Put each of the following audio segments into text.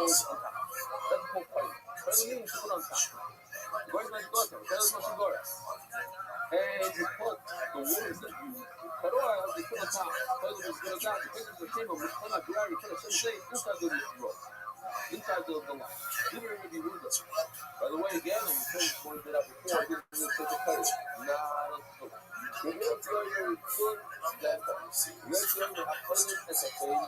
on top. That's called fighting. Fighting means to put on top. Going like daughter, that's what you got. And you put the words that you put oil, you put on top. Put it on top. You put it on the table. You put it on you put a same inside the rope. Inside the line. Even if you lose it. By the way, again, and you pointed it out before, I didn't say the credit. Not a if you're failure good, then you're failure at putting it as a thing.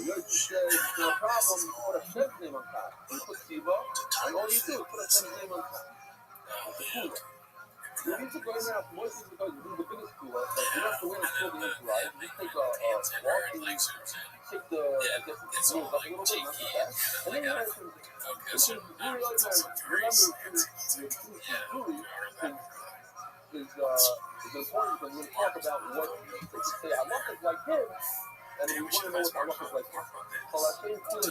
You're just no problem, you put a Shem's name on top. You put Siva, and all you do is put a Shem's name on top. It's a cool. You need to go in there, most people go, this is the biggest school, but you don't have to win a school to right? You just take a walk, and take the, I guess it's up a little bit, not too fast. And then you have to, it's just really organized. Remember, is important because we'll talk about what they say Allah is like him, and we want to know what Allah is like him. So I think only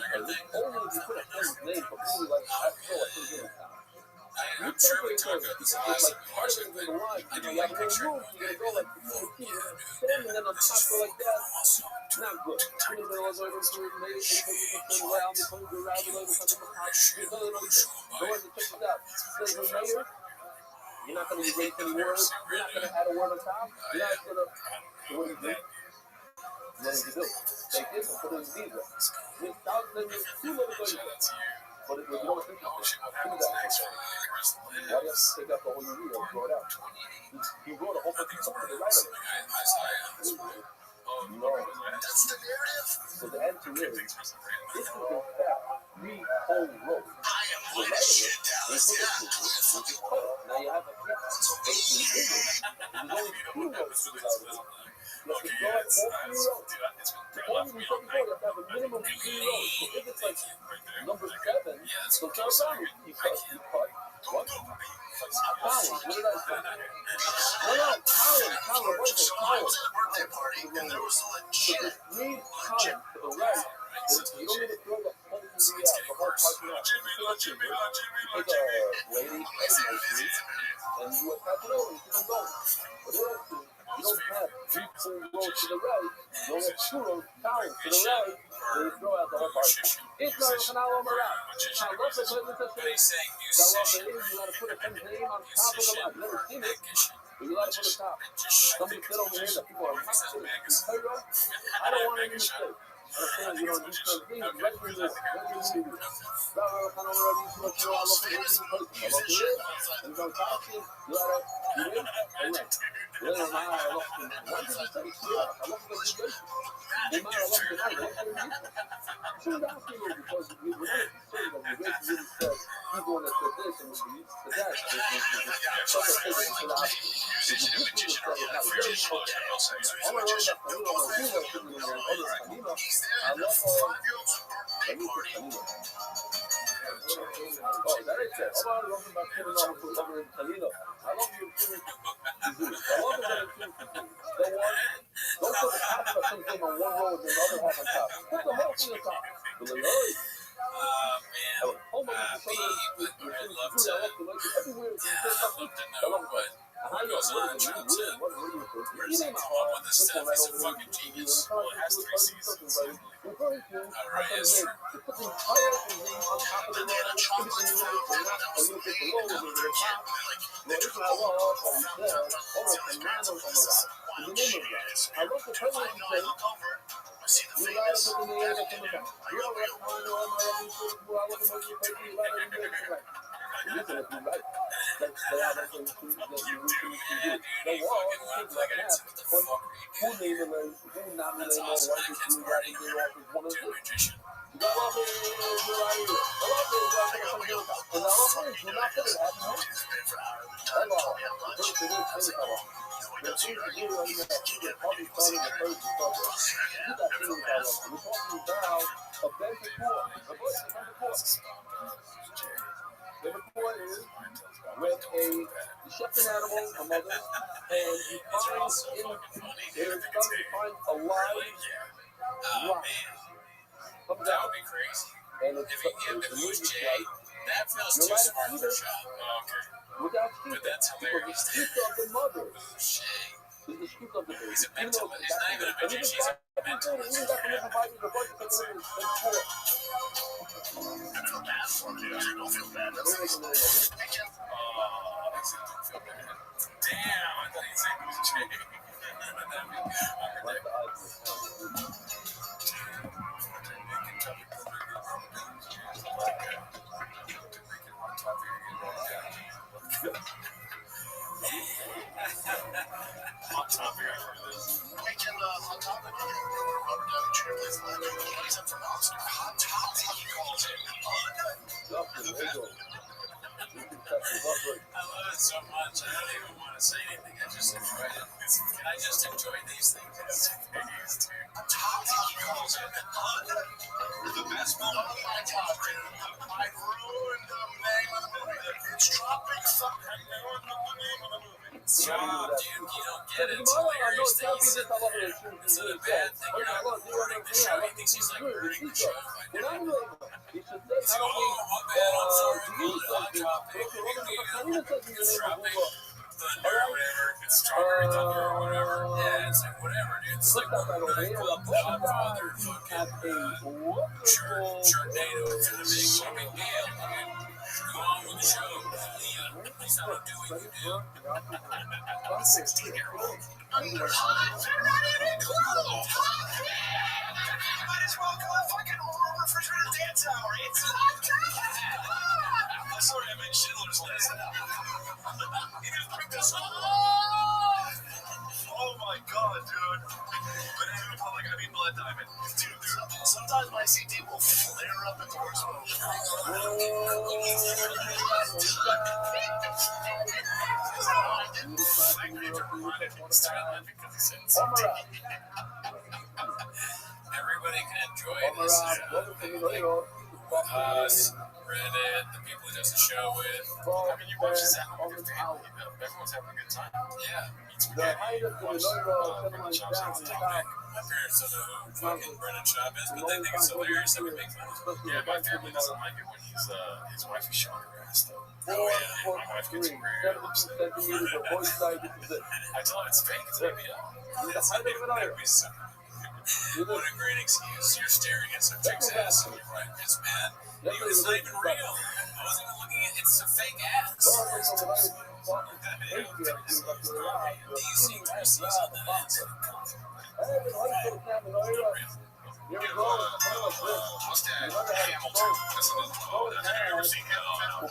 if you put a friend's name completely like that's so I think it's you truly talk about this like part of the line, you have a room, you're gonna go like standing then on top go like that. Not good. You're gonna go over to it, maybe well, I'm going to go around the way with something you're going to check it out. Says the mayor. You're not going to erase any words. You're not going to add a word on top. You're not going to. So what do you do? What did you do? Take this and put it in zebra. There's thousands of two little things. But you know what's interesting? Think about it. Why do you have to take out the whole you read and throw it out? He wrote a whole bunch of stuff to the right of it. No. So the answer is, this is in fact three whole rows. The right of it, they put it to you, you just cut it. Now you have a fifth. But it's bigger. There's only two rows to the right of it. You have to throw out all three rows. The point we said before, you have to have a minimum of 3 rows. So if it's like number 7, so it's not you cut. What? Colin, what did I say? No, Colin, what is it? Colin. So just read Colin to the right. You don't need to throw the whole movie out, the whole parking out. You take a lady, and you attach it over and keep them going. But you don't have 3 full rows to the right, you only have 2 rows Colin to the right, and you throw out the whole parking. It's not a canal over out. I love the business of things. You got to put a name on top of them. I've never seen it. But you got to put it top. Somebody said over here that people are not sure. I don't want any mistake. You don't need to be ready for this. I love I love it so much. I don't even want to say anything. I just enjoy it. I just enjoy these things. It's dude. The best moment of my time. I ruined the name of the movie. It's dropping something. I ruined the name of the movie. Stop, dude. You don't get it. It's hilarious that he's sitting there. It's a bad thing. You're not recording the show. He thinks he's like hurting the show by doing it. So, my bad. I'm sorry. Hot topic. It's dropping thunder or whatever. It's strawberry thunder or whatever. Yeah, it's like whatever, dude. It's like Club Godfather fucking Sharknado. It's a big deal, dude. Go on with the show. Leah, please don't do what you do. 16-year-old. They're not even close. Might as well go fucking over for the dance hour. It's sorry, I meant Schindler's List. He just picked us up. Oh my god, dude. Banana Republic, I mean Blood Diamond. Dude, sometimes my CD will flare up at the worst moment. Everybody can enjoy this. Us, Reddit, the people who does the show with. I mean, you watch this at home with your family. Everyone's having a good time. Yeah. Eat spaghetti, watch Brennan Schaub's on the topic. My parents don't know who fucking Brennan Schaub is, but they think it's hilarious that we make fun of him. Yeah, my family doesn't like it when his wife is showing her ass, though. Oh, yeah. My wife gets very upset. I tell her it's fake. It's a BBL. It's not even that reason. What a great excuse. You're staring at some chick's ass and you're right, it's mad. It's not even real. I wasn't even looking at it. It's a fake ass. DC Christie's on the net. Mustang Hamilton. That's another one. I've never seen Hamilton.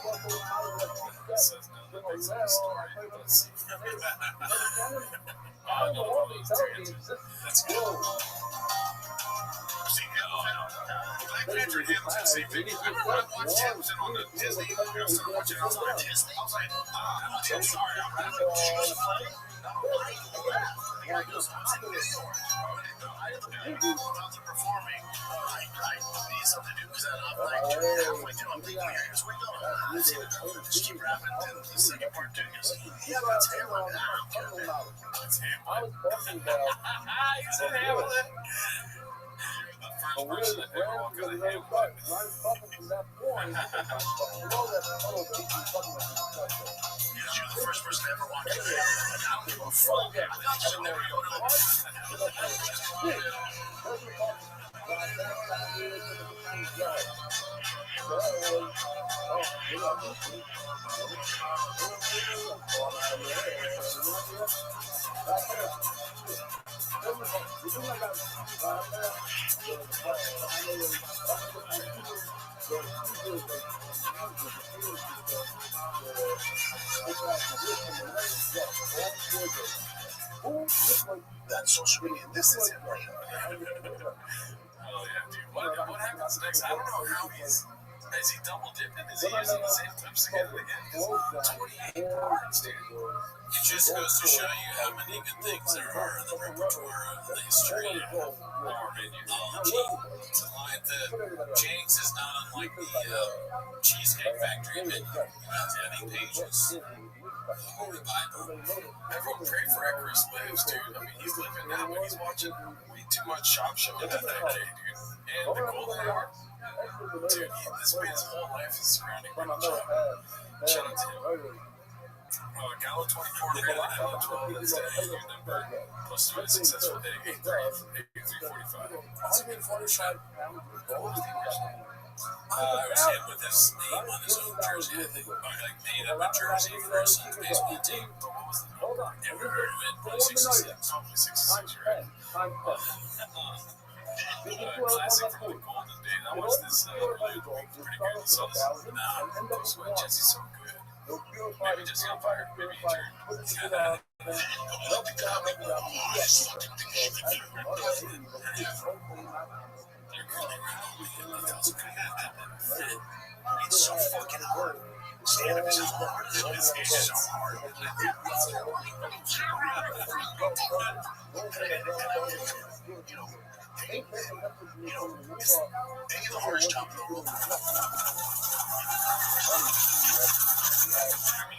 Says no, that makes up the story. I don't know all these experiences. That's good. Black Panther and Hamilton, same thing. I watched Hamilton on the Disney. I started watching it on Disney. I was like, I'm sorry. I'm did you go to the play? No, I was in New York. I had the people out there performing. I need something to do because I'm like, halfway through, I'm thinking, here's where you go. Let's see the color, just keep rapping. Then the second part, too, goes, yeah, that's Hamilton. That's Hamilton. You said Hamilton. But we're the friends of the name Buck. I'm fucking from that point. You know that fellow people fucking with you. You're the first person to ever walk in there. I don't give a fuck. I should never go to That's social media. This is him right now. Oh, yeah, dude. What happens next? I don't know how he's... Is he double dipping? Is he using the same clips again and again? 28 parts, dude. It just goes to show you how many good things there are in the repertoire of the history of our menu. To lie at the Jake's is not unlike the Cheesecake Factory menu. Having pages. Holy Bible. Everyone pray for Chris lives, dude. I mean, he's living now, but he's watching way too much Shop Show in that day, dude. And the Golden Hour. Dude, this man's whole life is surrounding Ronald Trump. Shout out to him. Gala 24, Gala 12, that's the AU number. Plus 3 successful day, 8345. That's a good Photoshop. I was hit with his name on his own jersey. I think like made up a jersey for his son's baseball team. Never heard of it, but 66. Probably 66, right? Classic from the golden days. I watched this pretty good. So Jesse's so good. Maybe Jesse on fire. Maybe he turned. the comic boys. It's so fucking hard. Stand-up is hard. It's so hard. Any of the hardest job in the world.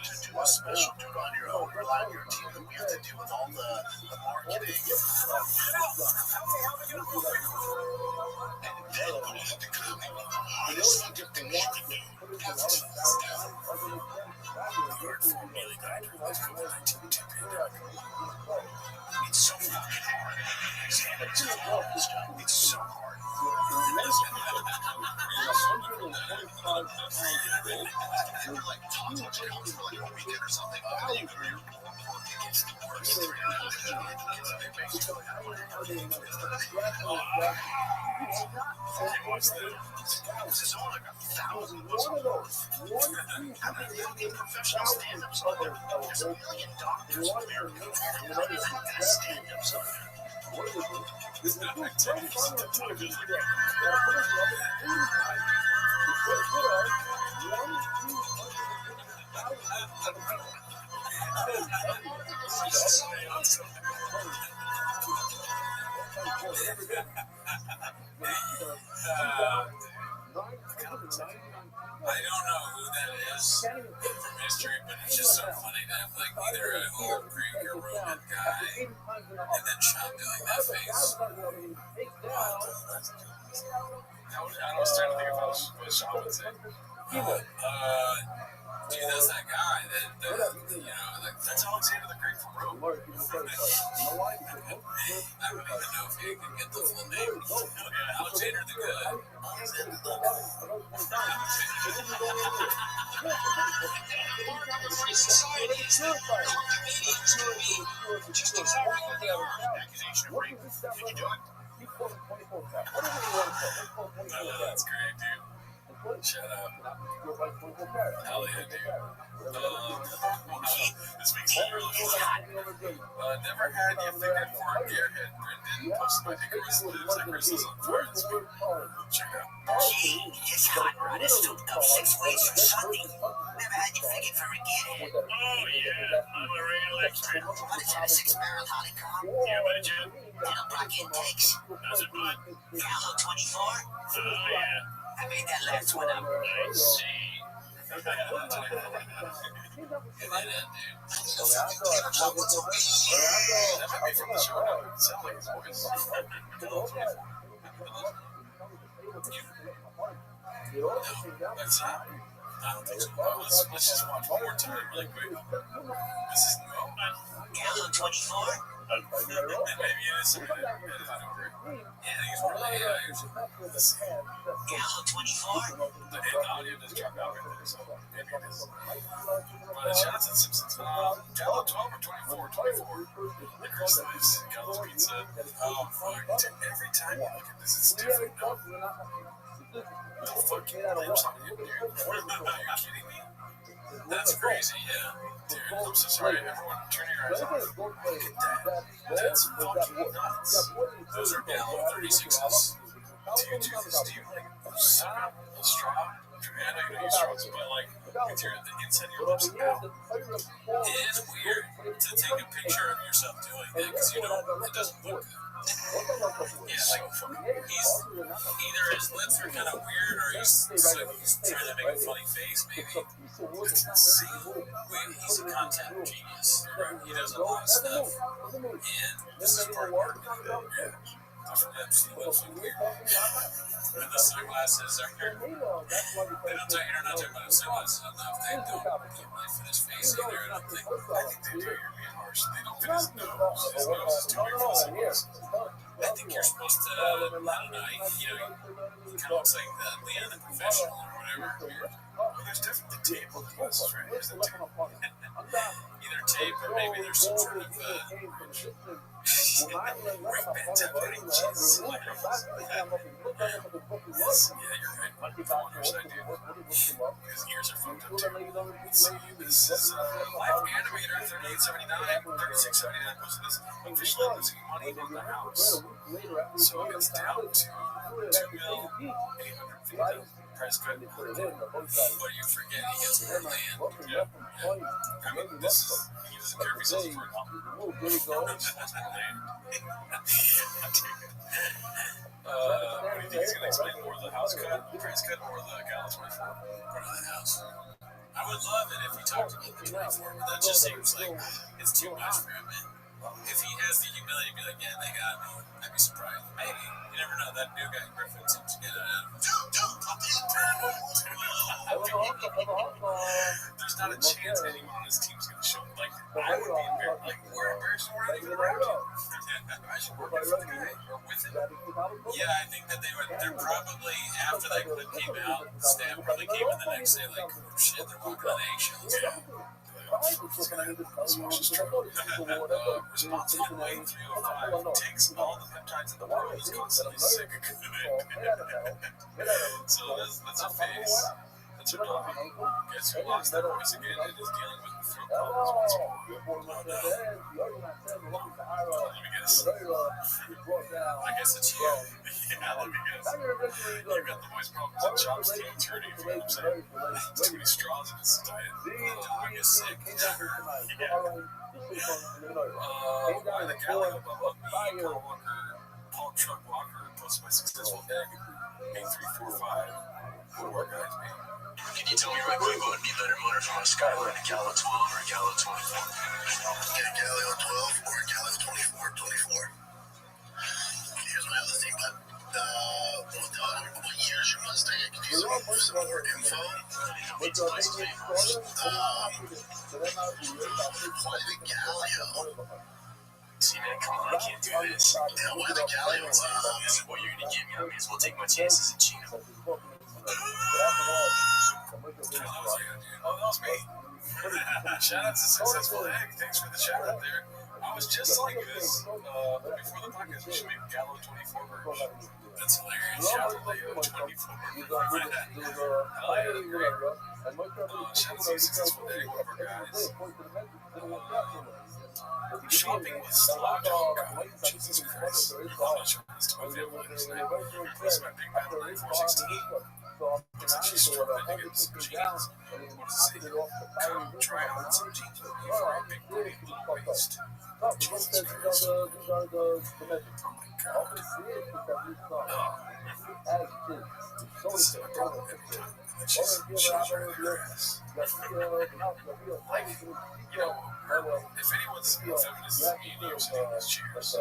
To do a special dude on your own, rely on your team, and we have to deal with all the marketing. And then we have to come up with the hardest fucking thing you can do. Really got to do with COVID-19 pandemic. It's so fucking hard. Stand-up is the hardest job. It's so hard. Like tons of jobs for like a weekend or something. It's the worst. This is all like 1,000 How many million professional stand-ups are there? There's a million doctors in America. How many stand-ups are there? This is not activities. I don't know who that is from history, but it's just so funny to have like either an old Greek or Roman guy and then Sean doing that face. I was trying to think of what Sean would say. Dude, that's that guy that's Alexander the Great from Rome. I don't even know if he can get the full name. Alexander the Good. Alexander the Free society is that comedians can be just exactly what they are. Accusation of rape. Did you do it? Oh, that's great, dude. Shut up. Hell yeah, dude. This makes me really hot. Never had you figured for a gearhead. Brendan posted my dick lives like crystals on fire this week. Check out. Gee, it's hot rod is souped up 6 ways for Sunday. Never had you figured for a gearhead. Oh, yeah. I'm a real expert. What is that, a 6-barrel Hollycomb? Yeah, what did you? Little block intakes. How's it run? Gallo 24? Oh, yeah. I made that last one up. I see. That might be from the show. It sounds like his voice. That's it. I don't think so. Let's just watch one more time really quick. This is Gallo 24? Maybe it is something that is not over. Yeah, I think it's really Gallo 24? The audio just dropped out right there, so maybe it is. Johnson Simpsons. Gallo 12 or 24? 24. Licorice Lives. Gallo's Pizza. Oh, fuck. Every time you look at this, it's different. No fucking lips on you, dude. Are you kidding me? That's crazy, yeah. Dude, I'm so sorry. Everyone, turn your eyes off. Look at that. That's fucking nuts. Those are Gallo 36s. Do you do this? Do you, like, suck up a straw? I know you don't use straws, but, like, with the inside of your lips out. It is weird to take a picture of yourself doing that because, it doesn't look good. Yeah, like, he's either his lips are kind of weird or he's trying to make a funny face, maybe. It's insane. He's a content genius. He does a lot of stuff. And this is part of it. Absolutely weird. And the sunglasses are here. They don't tell you're not talking about sunglasses enough. They don't really fit his face either. I think they do. You're being harsh. They don't fit his nose. His nose is too big for the sunglasses. I think you're supposed to, I don't know, he kind of looks like Leon the Professional or whatever. Well, there's definitely tape on the glasses, right? There's the tape. Either tape or maybe there's some sort of Ray-Ban templating. Jesus. Yeah, you're right. should I do? His ears are fucked up too. Let's see. This is Life Animator 3879, 3679 posted this. Officially losing money on the house. So it's down to $2,850,000 price cut. But you forget he gets more land. Yeah. I mean, this is, he doesn't care if he sells it for a dollar. That's more land. What do you think he's going to explain more of the house cut, the price cut, or the Gala 24? Or the house? I would love it if he talked about the 24, but that just seems like it's too much for him, man. If he has the humility to be like, yeah, they got me, I'd be surprised. Maybe. You never know. That new guy, Griffin, seems to get it out of him. There's not a chance anyone on his team's going to show up. Like, I would be embarrassed. Like, we're embarrassed. We're not even around him. I should work for the guy or with him. Yeah, I think that they're probably, after that clip came out, Stan probably came in the next day like, oh shit, they're walking on eggshells. Yeah. Response 18305 takes all the peptides in the world. He's constantly sick. So that's a phase. That's a dog. Guess who lost that voice again and is dealing with throat problems once more? Oh no. Let me guess. I guess it's you. Yeah, let me guess. You got the voice problems and chops still turning, you know what I'm saying? Too many straws in his diet. Dog is sick. Yeah. Why the Gallo above me, Paul Truck Walker, posted my successful egg, 8345. Good work, guys, man. Can you tell me right quick what would be better motor from a Skyline, a Gallo 12 or a Gallo 24? Get a Gallo 12 or a Gallo 24. Here's my other thing, but what year's your Mustang? Can you give some more info? Why the Gallo? See, man, come on, I can't do this. Yeah, why the Gallo? This is what you're going to give me. I may as well take my chances and cheat him. Oh, that was me. Shout out to Successful Egg. Thanks for the shout out there. I was just like this before the podcast. We should make Gallo 24 version. That's hilarious. Shout out to Leo 24. Hell yeah, great. Shout out to Successful Egg, one of our guys. Shopping with stock. Jesus Christ. I'm not sure what this 12 is. That's my big battle 416. Looks like she's struggling to get some jeans. What does it say? Come try on some jeans with me for a big booty and little waist. Jesus Christ. Oh my God. This is my problem every time. And she's running grass. Like, you know, if anyone's feminist is me in New York City in these chairs,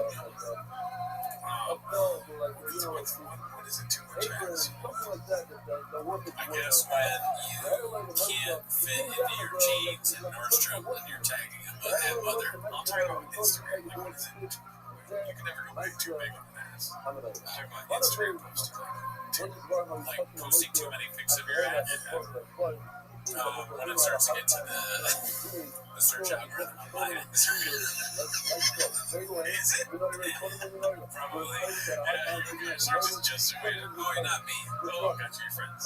what is it too much ass? I guess when you can't fit into your jeans in Nordstrom and you're tagging them with that mother. I'll tell you about Instagram. Like, what is it? You can never go too big on an ass. I'm talking about Instagram posting. Like posting too many pics of your ass. When it starts to get to the search algorithm online, is it? Probably. Yeah, search is just a way to, oh, you're not me. Oh, got your friends.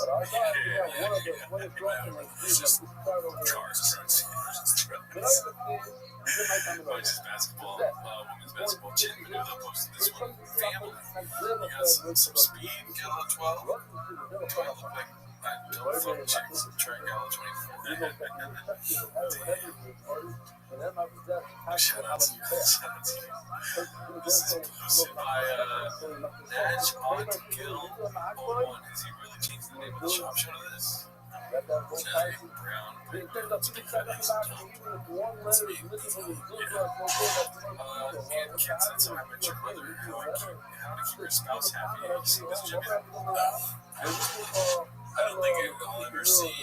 Yeah. It's just cars, trucks, trucks. Which is basketball, women's basketball. Chin Manila posted this one. Family. You got some speed, Gallo 12. 12 look like don't fuck chicks. Try Gallo 24. Shout out to you. This is posted by Naj Gil 01. Has he really changed the name of the shop? Show this. Brown. Let's be fast. Let's be and kids, that's how I met your mother. How to keep your spouse happy. You see this, Jimmy? I don't think I'll ever see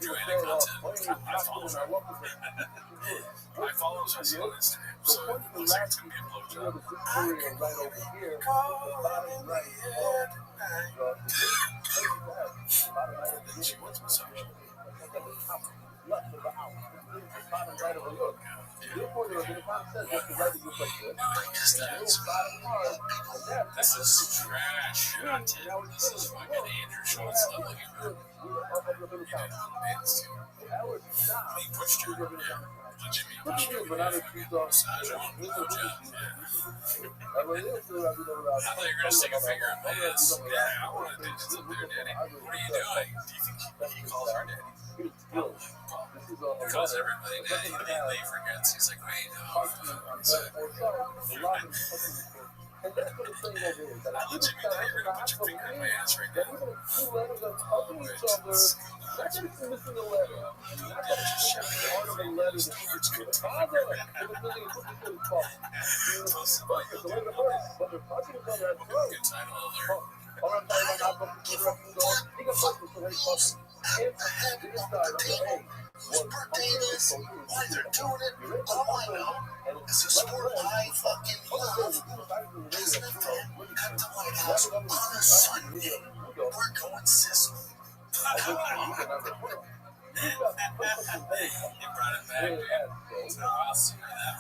Joanna content. I follow her. I follow her on Instagram, so it looks like it's going to be a blowjob. She wants massage. This is trash. got shot at. This is fucking Andrew Schultz level humor. He pushed her. Jimmy pushed her. Massage on. No job. I thought you were going to stick a finger in my ass. Yeah, I want to digits up there, Daddy. What are you doing? Do you think he calls her Daddy? He calls everybody Daddy, and he forgets. He's like, wait, no. I'll let Jimmy know you're going to put your finger in my ass right now. Good title alert. Whose birthday it is, why they're doing it, all I know is to support my fucking love. Isn't it fun at the White House on a Sunday? We're going sizzle. You brought it back, dude. So I'll see that.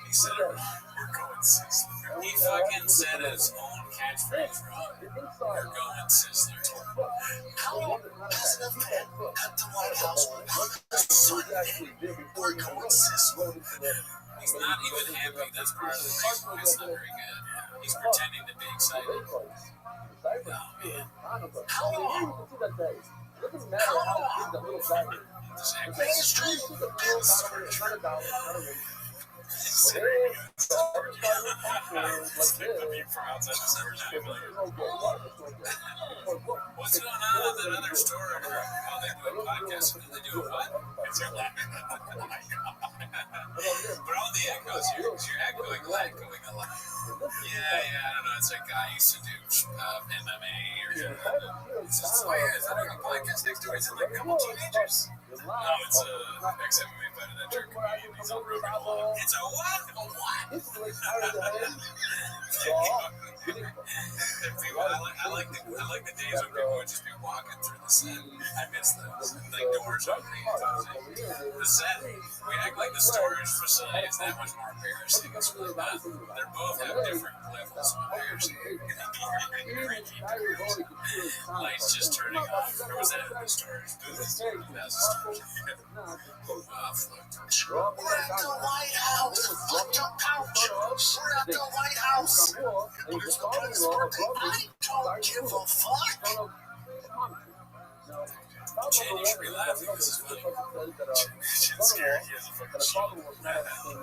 He said, we're going sizzler. He fucking said his own catchphrase wrong. We're going sizzler. How President Penn at the White House on a Sunday? We're going sizzler. He's not even happy. That's part of the reason why it's not very good. He's pretending to be excited. Oh, man. How long? This acting is true. Penn storage. What's going on at that other store? How they do a podcast? They do a what? Oh my god! But all the echoes, you're echoing a lot. Yeah, I don't know. It's like I used to do MMA or it's just weird. Is that a podcast next door? Is it like a couple teenagers? No, it's ex-MMA fighter that jerk comedian. He's on Rogan a lot. It's a what? A what? I like the days when people would just be walking through the set. I miss those. Like doors opening. The set, we act like the storage facility is that much more embarrassing. It's really not. They both have different levels of embarrassing. Lights just turning off. Or was that in the storage? That was the storage. We're at the White House. Fuck your couch. We're at the White House. Where's the president's birthday? I don't give a fuck. Jen, you should be laughing because it's funny. Jen's scared. He has a fucking shield.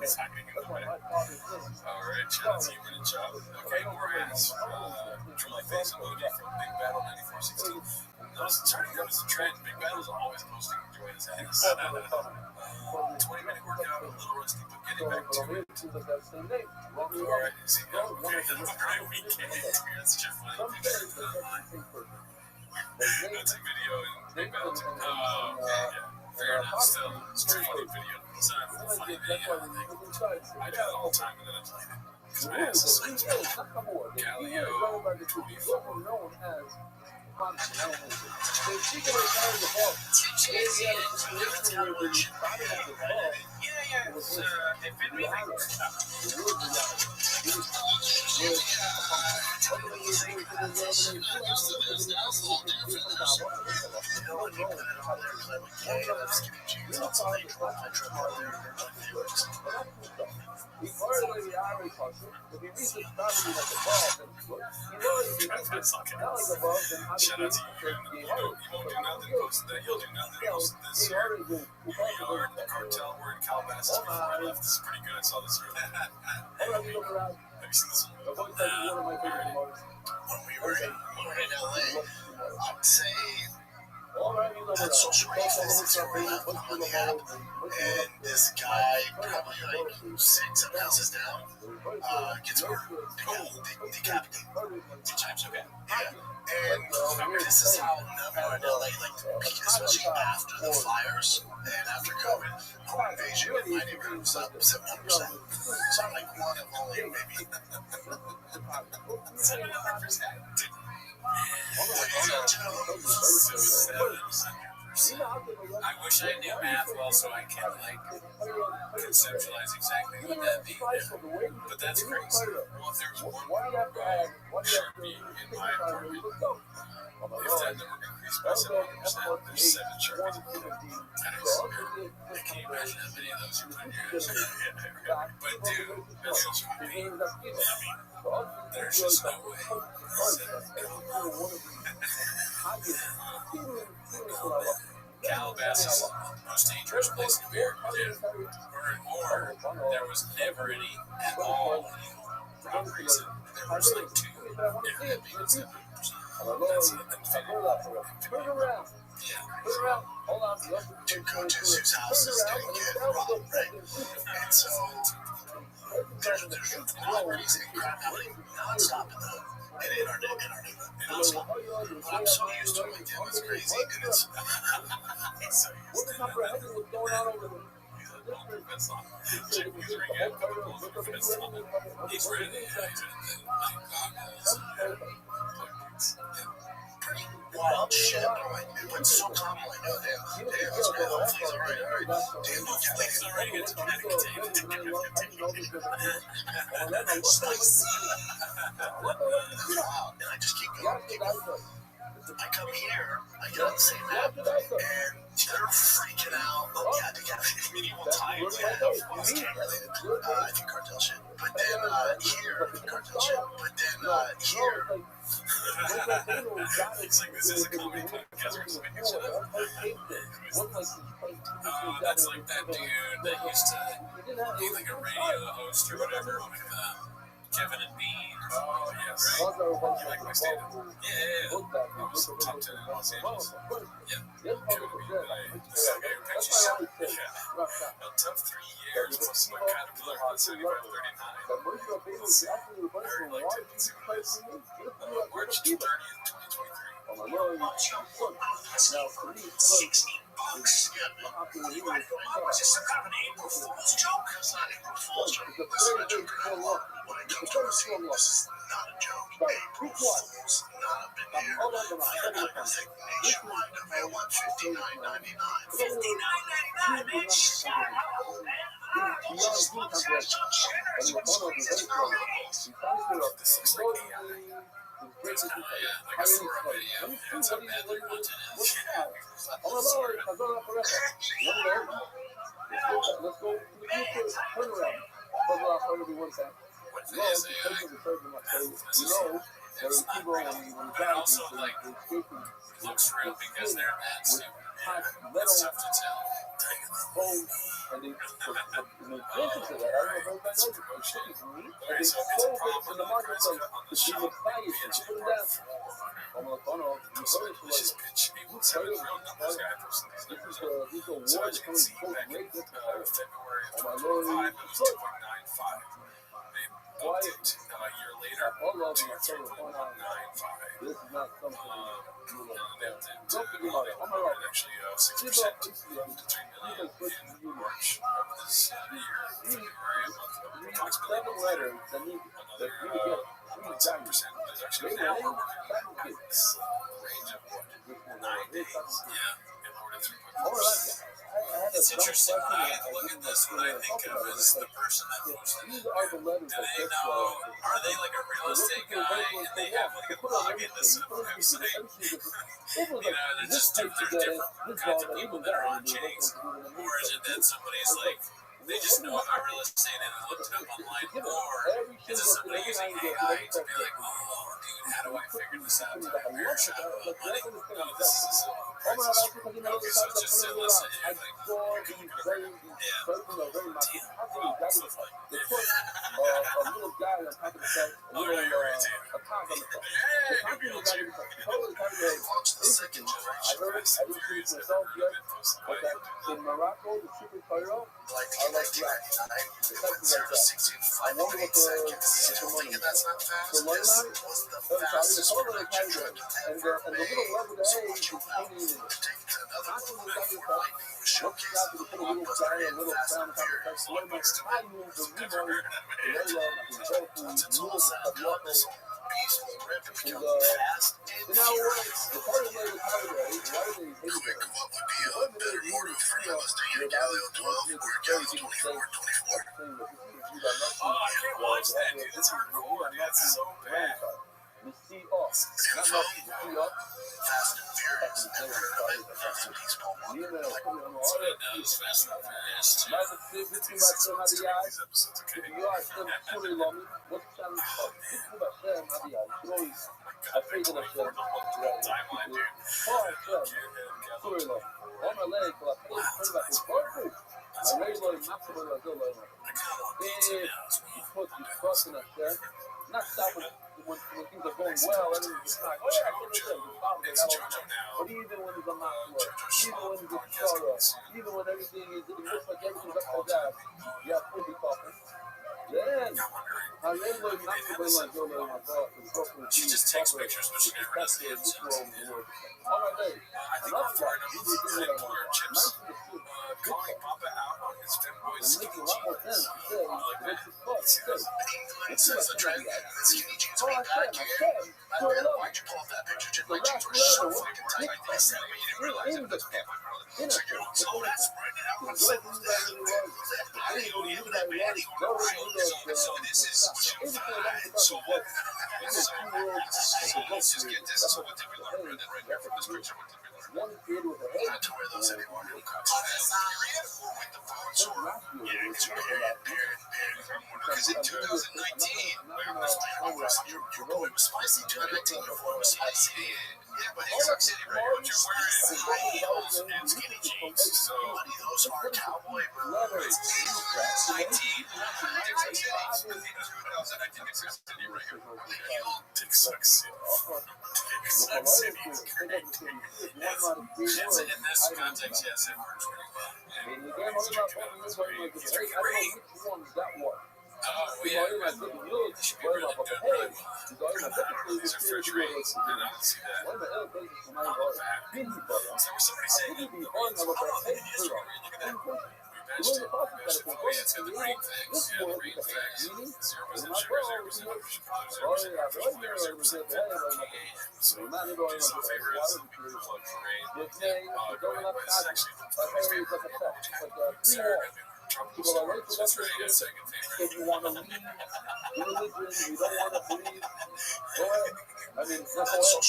He's not going to get away. Alright, Jen's human and job. Okay, Morans. From my face emoji from Big Battle 9416. It's starting to notice a trend. Big Battle's always posting Joanna's ass. 20-minute workout, a little rusty, but getting back to it. Alright, see, okay, that's a great weekend. That's such a funny picture. That's a video in Big Battle 2. Oh, okay, yeah. Fair enough, still. It's a funny video. It's not a funny video. I do that all the time and then I delete it. Because my ass is so tight. Galileo 24. Shout out to you. You won't do nothing close to that. You'll do nothing else this year. We are the cartel. We're in Calabasas before I left. This is pretty good. I saw this earlier. Have you seen this one? When we were in LA, I would say that social media visits are on the app, and this guy, probably like 6-7 houses down, gets murdered, decapitated 2 times. Okay. Yeah. And this is how number in LA, like, especially after the fires and after COVID, home invasion in my neighborhood was up 700%. So I'm like one of only maybe 700%. I wish I knew math well so I can conceptualize exactly what that means. But that's crazy. Well, if there's one Sharpie in my apartment, if that number increased by 7%, there's 7 Sharpies. Can you imagine how many of those you put in your house? But dude, that's just me. There's just no way. Calabasas is the most dangerous place in America, dude. Or there was never any at all robberies. There was like 2. Yeah, that means it's 7%. That's a figure. Two coaches whose houses didn't get robbed, right? And so there's robberies and crime happening nonstop in our neighborhood. I'm so used to it, like, damn, it's crazy, and it's so used to it. That's not. He's ready. Pretty wild shit, but like, it's so common, like, oh, damn, it's good, hopefully he's alright. Damn, don't you think he's already good to and I just keep going. I come here, I get on the same app, and they're freaking out. Oh, yeah, they got medieval times. Yeah, it's gang related. I think cartel shit. But then here, cartel shit. But then here. It's like this is a comedy podcast or something. That's like that dude that used to be like a radio host or whatever with Kevin and Bean. Oh, yes. Right? You like my stand-up? Yeah. I was top 10 in Los Angeles. Yeah. Kevin and Bean. This guy who pitches. Yeah. A tough 3 years. Most of my kind of like 75, 39. Arlington, March 30th, 2023. $16. Was this some kind of an April Fool's joke? It's not April Fool's joke. This is a joke. When it comes to receiving, this is not a joke. April Fool's not up in here. I think nationwide available at $59.99. $59.99, man. Shut up, man. This looks like also, like, looks real because they're that stupid. That's tough to tell. And they That's promotion. Okay, so it's a problem in the marketplace. The show, it's just pitch me one set of real numbers. I posted these numbers up. So as you can see, back in February of 2025, it was 2.95. They upped it a year later to 3.95. This is not something Actually 6% to 3 million in March of this year. February, approximately letters that another you get 7%. There's actually now we're working in this range of 9 days. Yeah, in order to 3.4%. It's interesting. When I look at this, what I think of is the person that posted it. Do they know? Are they like a real estate guy and they have like a login to some website? They're just there's different kinds of people that are on chains. Or is it that somebody's like they just know about real estate and looked it up online? Or is it somebody using AI to be like, oh, dude, how do I figure this out? Do I figure out money? No, this is okay, so it's just listen. In Morocco, the super Cairo, like 1999, it went 0 to 60 in 5.8 seconds. Still thinking that's not fast. This was the fastest production trend ever made. So what you now take it to another level before lightning was showcased in the blockbuster and Fast and Furious one next to it. Never heard of it. Lots of all this beast will rip and become And, fast and now furious. the part of the power, right? Why do they hate Quick, it? what would be a better order for you? Mustang Galileo 12 or Galileo 24 and 24? Oh, I can't watch that, dude. That's hardcore, dude. That's so bad. The C off. Not nothing. The C off. Fast and Furious. Never heard of it. That's a piece of You know, That's what it does. Fast and Furious, too. Mas você viu que vai ser na viagem? These episodes, okay? E eu achando que por ele homem, você já não pode. Tudo vai ser na viagem. Dois. A feita da chama. Timeline, dude. Qual a chama? Por ele homem. Homem lei, pela frente, vai ter corpo. A lei loi, máximo da zona. E put the trust in a chama. Not that when things are going well, everything's like, oh yeah, I can do it. But even when it's a not work, even when it's sorrow, even when everything is, it looks like everything's upside down, you have to be talking. Then, I really not to be like, oh no, my God, She just takes pictures, but she never does the this world in the world. All right, hey, I think we're far enough over Red Buller Chips calling Papa out on his femboy It makes a lot more sense to say, it makes it fun. It says the trend that skinny jeans Oh, way I back said, here. so I love Why'd you pull up that picture, Jim? the My jeans last were so level, fucking tight. I said, but you didn't realize it. That's okay, my brother. in a So you're so that's spreading it out. Go ahead and do that when you want. I didn't know you that bad. Go ahead and do that. So this is so what? So let's just get this. So what did we learn right there from this picture? What did we learn? One kid with a head. Not to wear those anymore. With the phone sword. Yeah, it's your head. Because in 2019, your boy was spicy. 2019, your boy was spicy. Yeah, but in New York City, right? What you're wearing high heels and skinny jeans. So, buddy, those are cowboy boots. 2019, Dixon City. 2019, Dixon City, right here. Dixon City. Dixon City is great. Yes, in this context, yes, it works pretty well. Oh, yeah. They should be really good, right? These are refrigerators. I don't see that. There was somebody saying that the ones, I don't know if it is where you look at that. We benched it. Oh, yeah, it's got the green things. Yeah, the green things. 0% sugar, 0% ocean, 0% so, it's so favorites. Luxury. Going away. This is actually my favorite. Sarah, tropical storm. That's right. Yeah, second favorite. If you want to leave religion, you don't want to believe, go ahead. I mean, that's all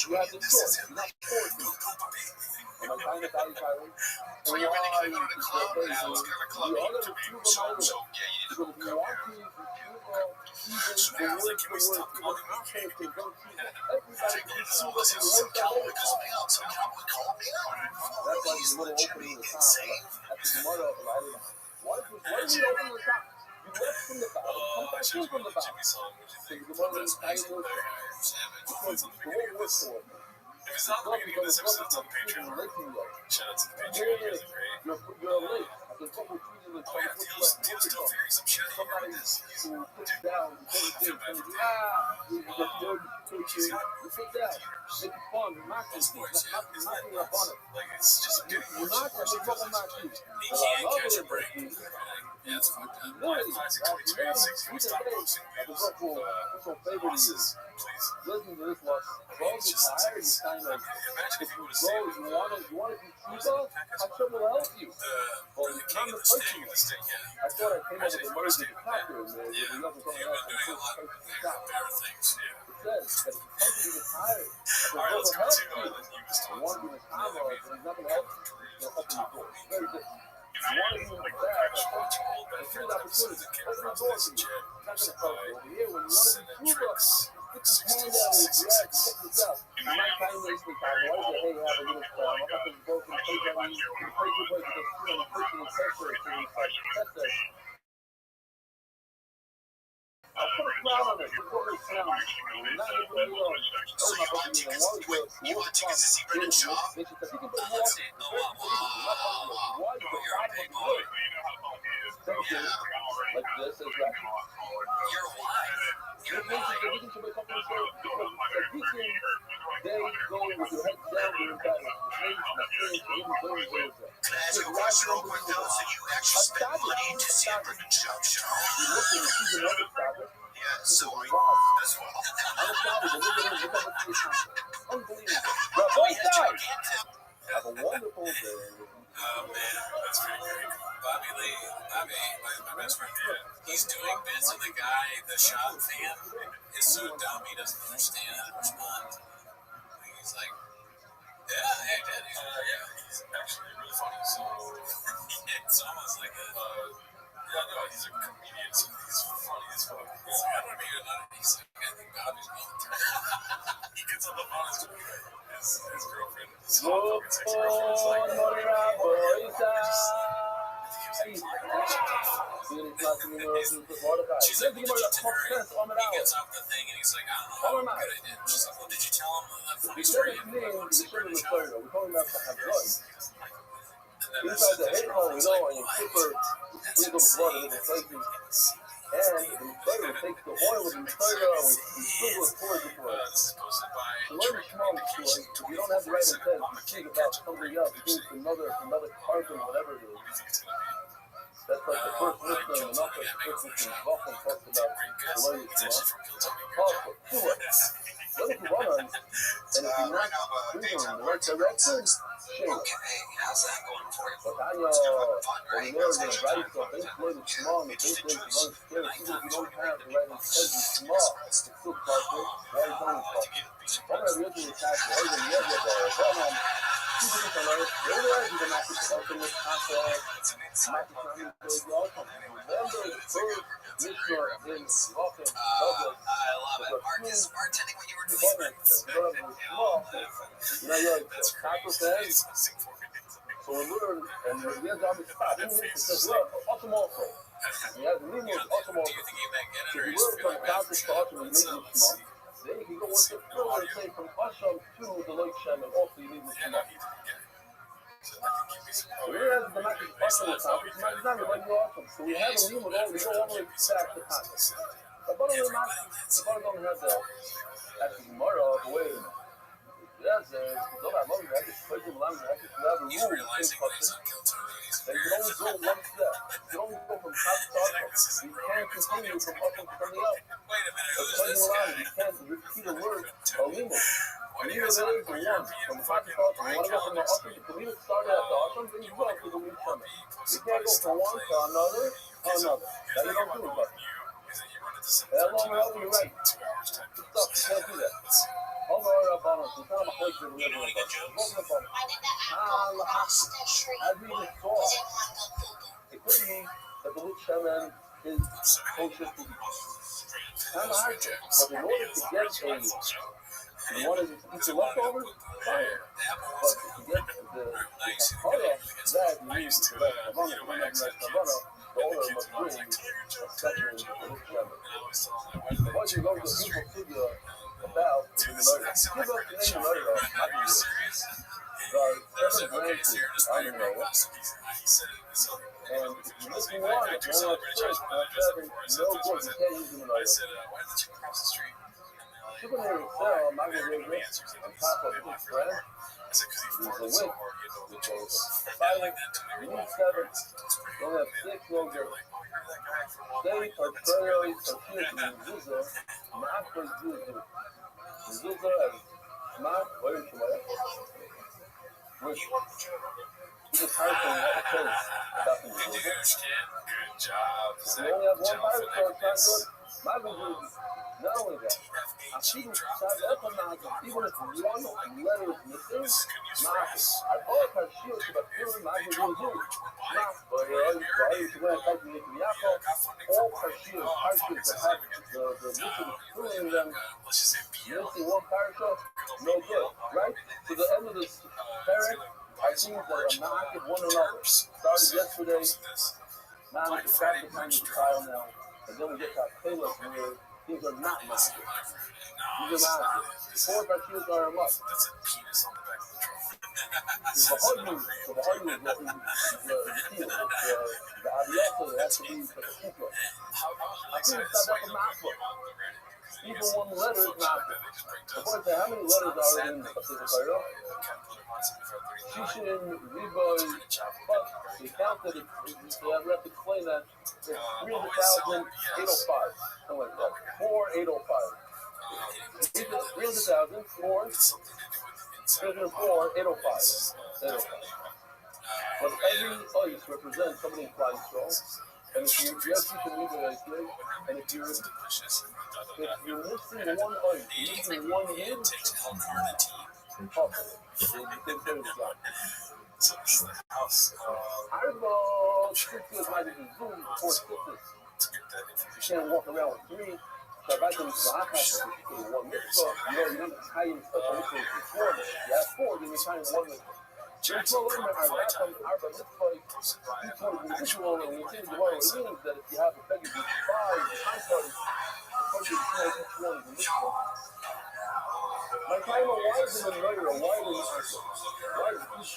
you have to do. You're not forced to. Am I trying to tell you, Kylie? So you're really going to go to the club? Yeah, it's kind of clubbing to me. So, yeah, you need to go to the club. So now, like, can we stop calling me? Okay. So listen, some cowboy called me out. Some cowboy called me out. He's legitimately insane. Why did you open the top? You left from the bottom. Oh, I should Come back Jimmy song. What do you think? the bottom. That's nice. Savage. If it's not the beginning of this episode, it's on the Patreon. Shout out to the Patreon. You guys are great. You're late. I can talk with you. Oh, yeah. Deal's still figuring some shit out here. He's who puts down, I feel bad for him. you sit down, make it fun, mock you, knocking up on it. Like, it's just getting You knock at the fucking mock you. He can't catch a break. Yeah, it's fucked up. 5, 6, 23, 6. Can we stop posting videos? Bosses, please. Listen to this one. Bro, It's you're just tired, you kind of, imagine if you would have bro, stayed you want to be cheaper? I'm sure we'll help you. the king of the sting of the sting, yeah. I thought I came up Imagine with if a you would have merger stayed with with that. Packer, man. Yeah, he would have been doing a lot better things, yeah. It says that the company is tired. All right, let's go to the newest I one. want to be a time or there's nothing else. They'll open the door. Very good. If you want to be like that, watch all that friends episodes and care for us, and chat, Not gonna help you over here when you want to send be in true. tricks. Put your hand out and drag, check this out. You might find wasting time. Why is it, hey, have a little time? I'm about to go from the place on you, the place you play, because you know, the personal pressure to that's it. I'll put a crown on it. Just put a crown. Not even really long. Oh, my God, you know, one of the You want tickets to see Brendan Shaw? because he can put more. Why you You're a big boy. like this is that. You're wide. You're wide. They go with your head down in Can I ask you a question real quick, though? So you actually spent money to see a Brendan Shaw show? you look and see the other side. Yeah, So is are you wild. as well. Unstoppable. Look at what he accomplished. Unbelievable. Well, both sides. Have a wonderful day. Oh man, that's pretty great. Bobby Lee, my best friend, he's doing bits, and the guy, the shot fan, is so dumb he doesn't understand how to respond. He's like, yeah, hey, Dad. Yeah, he's actually really funny. So it's almost like a, yeah, no, he's a comedian, so he's funny as fuck. He's like, I don't know, he's like, I think Bobby's military. He gets on the phone, his girlfriend, his hot fucking sexy girlfriend, is like, she's like, what did you tell her? He gets off the thing and he's like, I don't know how good I did. She's like, well, did you tell him that funny story? Inside the head hole, you know, and you flipper sprinkles blood in the places. And the inflator takes the oil of the inflator and we sprinkle it towards the blood. So learn the small story. If you don't have the right intent, you think about somebody else, you think another carbon, whatever it is. That's like the first mission, and not the first mission. Often talks about the way it's possible. Two ways. Let it run on, and if you're not moving in the right direction, shake. Okay, how's that going for you? But I when you learn the right stuff, base load is small, and the base load is run scared. Even if you don't have the right intent, it's small. It's still possible. Why is it possible? Some of the original attacks are already in the other way. But people can learn. They're ready to not be spoken with contact. Not to come into the outcome. Remember the first mission in often public. I love it. Marcus, bartending when you were doing you're like a copper fan. So we learn, and we have to stop. It says, look, awesome also. We have the meaning of awesome also. So we learn from Dr. Awesome and make it small. Then you can go one step further and say from awesome to the Lake Shaman, also you need it small. So we have the Mac is awesome and top. It's not even awesome. So we have a limit all, we go all the way back to context. The bottom of the Mac, the bottom don't have the actually tomorrow, but wait a minute. Yes, don't have money. I just put them along. I just have a rule. Then you can only go one step. You can only go from top to bottom. You can't continue from up and from the up. But put them along. You can't repeat a word. A limit. A limit is the one. From the top to bottom. You want to go from the upper. You can leave it started at the bottom. Then you go to the new summit. You can't go from one to another to another. That you don't do it, but. That long road, you're right. Stop. You can't do that. Hold on, Obama. It's not a place to live in. Hold on, Obama. As we saw, it could be that the Luke Shaman is kosher to be. Kind of hard, but in order to get you want to eat your leftovers? Fine. But to get the part of that, you need to let Obama come up and let Obama. The owner must bring a section to the Luke Shaman. Once you go to the people figure about the murder. Give up the name of murder, not you. The 7 grand to I don't know. And if you look in water, if you want to search, not having no good, you can't use them in murder. Chicken in cell, my good on top of his friend, is a witch, which is 5, you need 7, don't have 6, no good. They are prayers, are kids, and Zuza, not for Zuza. Zuza and Smart, wait a minute. Which he just hired from what it says about the Zuza. Good job. If you only have one pirate, so it's not good. My good is not only that. I'm even if one letter is missing, I thought her shield should have filled my good news. But all you going to type in the Yako, all her shield, parachutes that have the mission filling them, missing one parachute, no good, right? To the end of this parent, I think that are not active one another. Started yesterday, now it's back to kind of trial now, and then we get that playlist where things are not massive. These are not. 4 parachutes are a must. That's a penis on the back of the truck. The hard news is what the key. The ADS has to be for the super. I think it's not that for Maslow. even one letter is not. According to how many letters are in the Torah? Shishin, Riboy, but they counted it. We have to explain that it's 300,805, something like that. 4,805. 300,000, 4, 805. But every ice represents somebody flying strong. And if you have Shishin, Riboy, and if you're missing one ice, missing one hit, impossible. So this is the house. Arbo, 6 is might be Zoom, 4 6s. You can't walk around with 3. So if I can one mitzvah, you don't tie in stuff on this one. You have 4, then you're tying one mitzvah. There's no limit on that from Arba mitzvah. Each one is individual, and we think the Gemara means that if you have effectively 5 time parties, each one is a mitzvah. My time, why is it a murder? Why is it why is each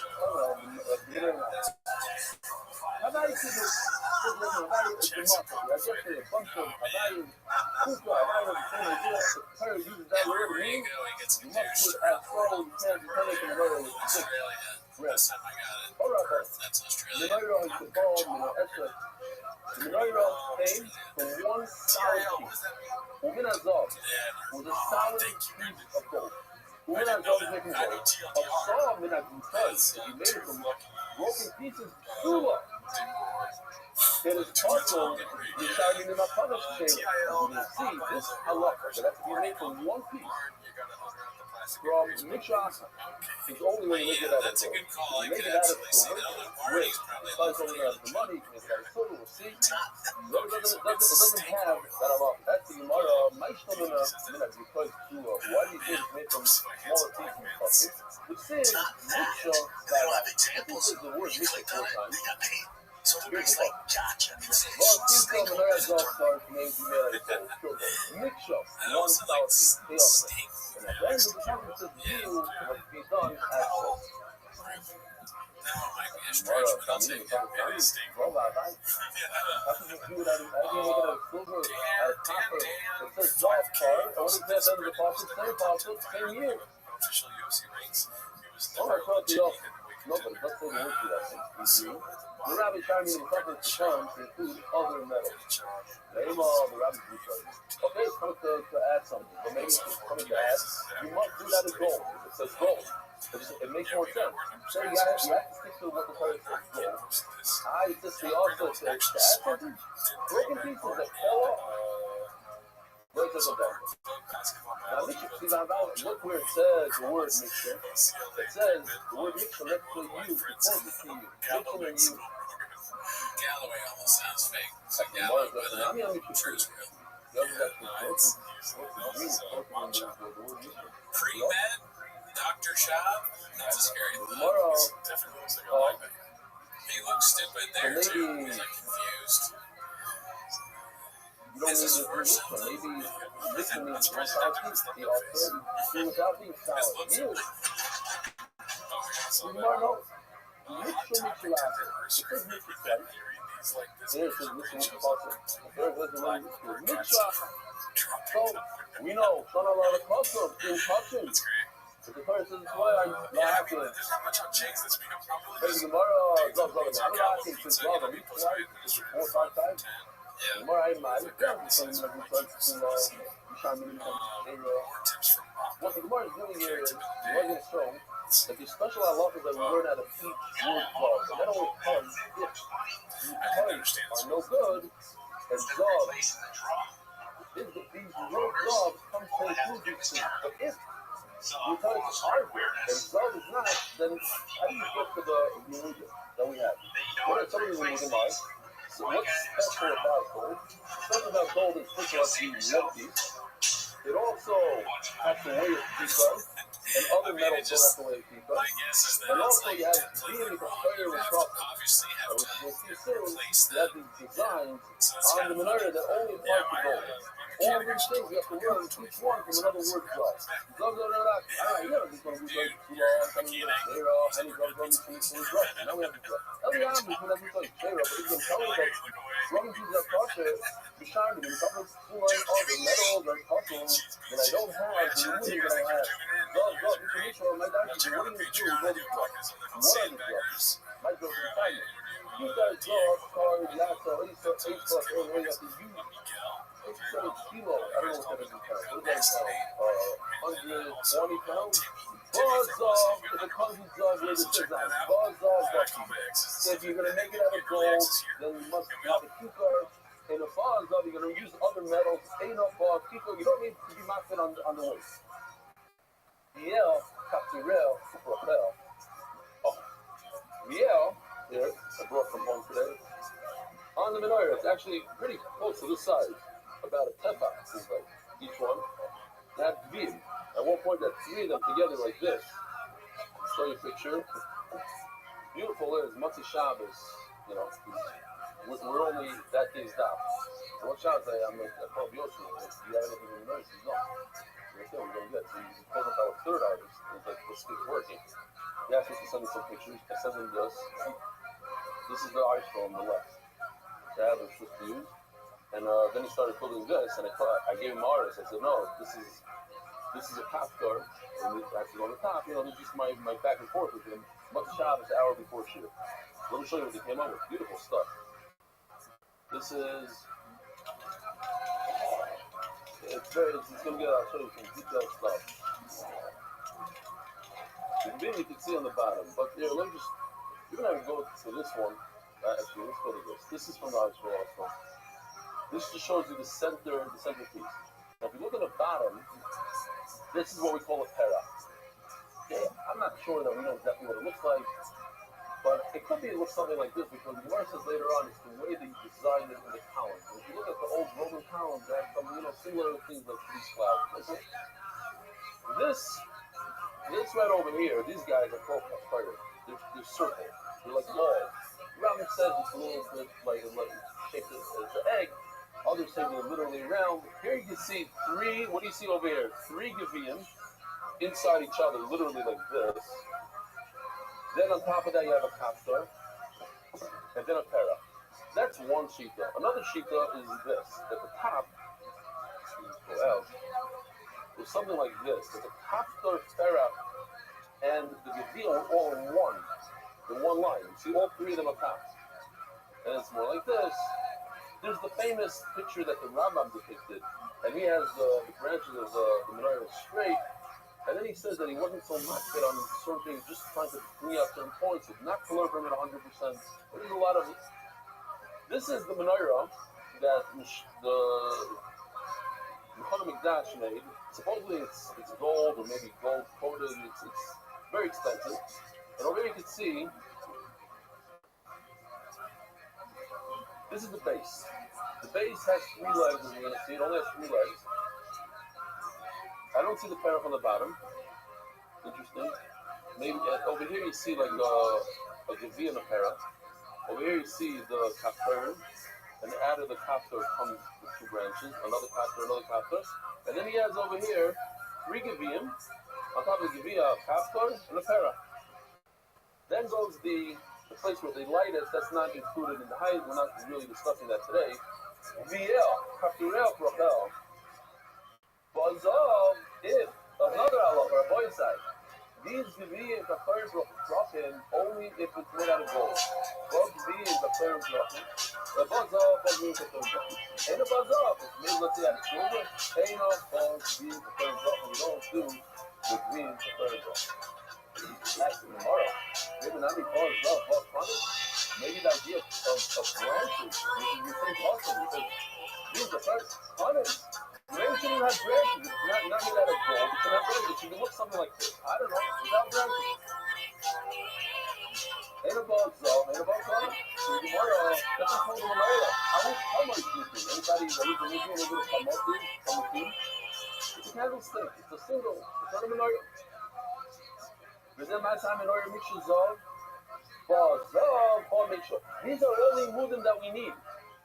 how about you do listen, how about you I just say a bunch of Havayim, Kuka, Havayim, the Torah uses that word mean, you must do it as well, you can't take the murder with the sick. Last time I got it. Alright, That's Australia. the murder is the ball, the murder came from one solid piece. Umin Azov was a solid piece of gold. Umin Azov is making gold. A saw Min Azov, he made it from broken pieces, Sula. It is also deciding in my published table. You will see this halacha that has to be made from one piece. From Mikshasa, it's only when you make it out of That's a good call. you I make could it out of actually see silver, the other great. parties probably Because only has the money, you make it out of silver, we'll see. It doesn't have that halacha. That's the Gemara, Maishtamina, because to why do you think it's made from smaller pieces? Which says, Miksha, that this is the word Miksha 4 times. So the next like, gotcha. Well, Tinko and Arizal stars named Miksha, one solid piece, they all say. And at the end of the sentence says, you must be done as such. That one might be a stretch, but I'll take that. Maybe a steak. Well, I can do it out of silver at copper. It says golf card. And what is that under the faucet? Same faucet, same year. Official UFC rings. It was Oh, I thought the no, but let's say the word to that thing. The Rabbi Shami in the cover to terms include other metals. Name all the Rabbi Shami. Okay, it's coming to add something. But maybe it's coming to add. You must do that as gold. It says gold. It makes more sense. So you have to stick to what the Torah says. Gold. It's just the also says to add something. Broken pieces that fell off. Break us up. Now, look where it says the word mixture. It says the word mixture next to you, closest to you. Mixture and you. Galloway almost sounds fake. It's like Galloway, but I'm sure it's real. Pre-med, Dr. Shab, that's a scary thought. Definitely looks like a linebacker. He looks stupid there too. He's like confused. You don't need to do this, but maybe this means one solid piece. The alternative is without being solid. You. Tomorrow, mixture last. It says mixture set. There it says mixture faucet. There it says the one mixture. So, we know, son of a custom in touching. But the Torah says, that's why I'm not happy. There's not much on Chase this week. I'm probably Baby, tomorrow, I'm not asking since love. I'm equal right. It's 4 or 5 times. The more I admire, it's down to some of the folks who what the Gemara is doing here is, we're going to show that the special halachas that we learn out of each word clause, and that only comes if you are no good, and Zov, if these word Zov comes to include these things. But if we tell it's hardware, and Zov is not, then how do you get to the Yehuda that we have? What are some of the Yehuda? So what's special about gold? Special about gold is special about the one piece. It also has to weigh its piece, and other metals don't have to weigh its piece. And also you have dealing with fire and copper. Which we'll see soon, you have these designs on the menorah that only apply to gold. All these things you have to learn each one from another word clause. Now we have the dress. Now we have the dress. But he's going to tell us that running through that process, charming. When you talk about two lines of the metal, the puzzle that I don't have, the movie that I have. Go, you can make sure my doctor, what do you do? What are the drugs? My drugs are fine. You guys go, card, Yasa, Isa, Asa, and way up to you. 87 kilo. I don't know what that is in pounds. What does that sound? 120 pounds? Buzz off. If it comes in Zog, where it says that. Buzz off, so if you're going to make it out of gold, then you must have a key card. And a buzz off, you're going to use other metals. Ain't no buzz. Key card, you don't need to be mapped on the waist. Yell, Capturel, Propel. Oh. Yell, here, I brought from home today. On the menorah, it's actually pretty close to this size. About a tefa, seems like, each one. That beam. At one point, that three of them together like this. I'll show you a picture. Beautiful is Motzi Shabbos. You know, we're only that day's down. So what Shabbos I'm like, I called Yoshi. Do you have anything in the nurse? He's no. We're going to get. So he called up our third artist. He's like, let's get working. He asked us to send me some pictures. I sent him this. This is the iPhone on the left. I have it just to use. And then he started building this, and I gave him artists. I said, no, this is a top card, and it's actually on the top. You know, this is just my back and forth with him. Much Shabbos, an hour before shoot. Let me show you what they came up with. Beautiful stuff. This is. It's gonna get. I'll show you some detailed stuff. The beam you can see on the bottom, but here, let me just. You're gonna go to this one. Actually, let's go to this. This is from the artist also. This just shows you the centerpiece. Now, if you look at the bottom, this is what we call a pera. Yeah, I'm not sure that we know exactly what it looks like, but it could be it looks something like this because the Gemara says later on it's the way that you design it in the columns. If you look at the old Roman columns, they have some similar things like these clouds. This right over here, these guys are called fire. They're circles. They're like balls. Rabbi says it's a little bit like shaped as an egg. Others say they're literally round. Here you can see three. What do you see over here? Three Geviim inside each other, literally like this. Then on top of that, you have a kapsar, and then a pera. That's one shita. Another shita is this. At the top, there's something like this. There's a kapsar, pera, and the Geviim are all in one line. You see all three of them are top. And it's more like this. There's the famous picture that the Rabbi depicted, and he has the branches of the menorah straight, and then he says that he wasn't so much on certain things, just trying to bring out certain points, not to learn from it 100%. But there's a lot of. This is the menorah that the Mechana Mikdash made. Supposedly it's gold or maybe gold coated. It's very expensive. And over here you can see. This is the base. The base has three legs, as you're going to see. It only has three legs. I don't see the pera on the bottom. Interesting. Maybe over here you see like a Gevi and a pera. Over here you see the kapter, and out of the kapter comes the two branches. Another kapter. And then he has over here three Geviim. On top of the Gevi, a kapter and a pera. Then goes the place where they light it, that's not included in the height. We're not really discussing that today. VL, Kapturel, Propel. Bazov, if another Allah or a boy side. These Gevi and Kaptur drop in only if it's made out of gold. Both Gevi and Kaptur drop in. The Bazov, Both Gevi and Kaptur drop in. Ain't a Bazov, it's made, let's say, out of silver. Ain't no Both Gevi and Kaptur drop in. We don't do the Gevi and Kaptur drop in. That's tomorrow. Maybe not because of funny. Maybe the idea of branches. You think also because these are first hunters. Branches shouldn't have branches. It's not made out of gold. It should have branches. It should look something like this. I don't know. Without branches. Ain't about Zov. Ain't about fun. Tomorrow, that's a whole menorah. How much do you think? Anybody that is a little bit of kamotin? It's a candlestick. It's a single. It's not a menorah. These are only mudim that we need.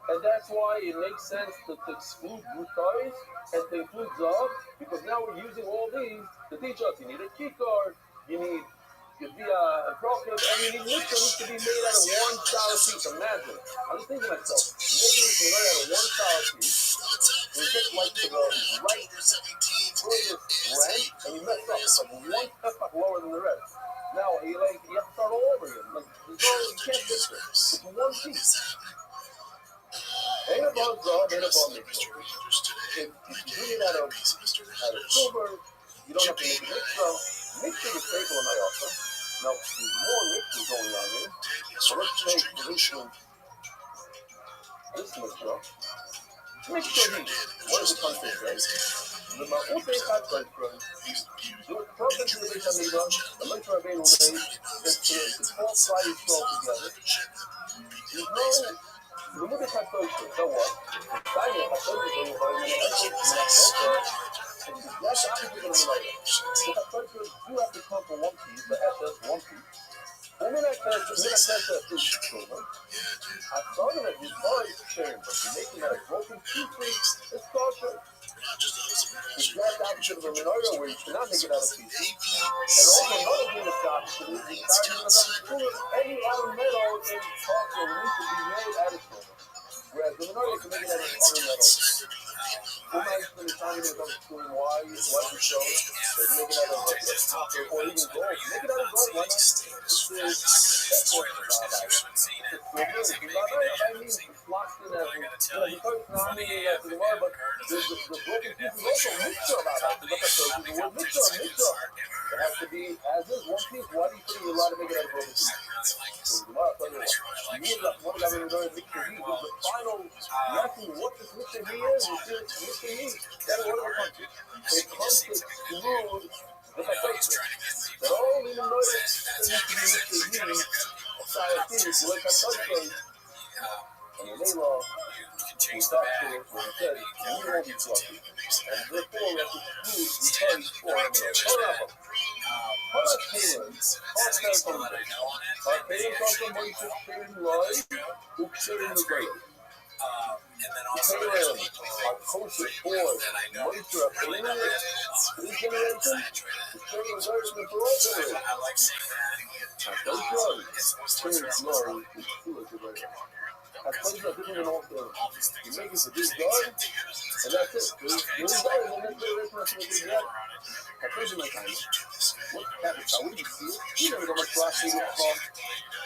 And that's why it makes sense to exclude Rutais and to include Zav, because now we're using all these to teach us. You need a key card, you need Geviah and Propel. mean, mitzvah needs to be made out of one solid piece. Imagine. I'm just thinking to myself, making this menorah out of one solid piece, and you get like to the right furthest rank, and you mess up. It's like one step up lower than the rest. Now, you have to start all over again. Like, you can't fix it. It's one piece. Ain't about God, ain't about mitzvah. If you do it out of silver, you don't have to make a mitzvah. Mitzvah is staple in my offer. Now, there's more mitzvahs going on here. So let's take, for instance, this mitzvah. Mitzvah heat. What does the country say? The Ma'ute Chatzai friend. The purpose of the Beit HaMikdash, the Moshe Rabbeinu made, is to call Friday Yisrael together. There's no Limud Chatzai, so what? Friday Chatzai is going to be that's the opposite of the Menorah. The Chatzai do have to come from one piece, the SS, one piece. When I test that food children, I thought that you thought it's sharing, but you're making that a broken pieces, it's kosher. The exact opposite of a menorah where you cannot make it out of pieces. And also another thing that's the opposite is any other metal in kosher needs to be made out of silver. Whereas the menorah can make it out of other metals. We're not spending time in the school why you show that you make it out of copper or even gold. Make it out of gold, why not? That's what it's about. It's locked in as the broken piece is also mixture about that. The word mixture. It has to be as is one piece. Why do you think you're allowed to make it out of broken pieces? So the Gemara tells you what the final lesson what this mixture he is mixture he. That's what it comes to. It comes to smooth the perfection. That all in the notice needs to be mixture he. Solid piece, like I told you. And the name of we talk to it when it says we won't be fluffy. And therefore we have to smooth because for him. Hold up, Taylor. All stands on this. Taylor comes from Moshe Sharing Live, who sharing the great. Taylor, our kosher boy, Moshe Rabbeinu, this generation, is sharing the great for all generations. Don't judge. Sharing glory is true to the I told you that this is an all thing. You make it to this God, and that's it. This God, and then next generation has to make it yet. I told you my time. Look at it. I wouldn't see it. You never go much last year with Paul.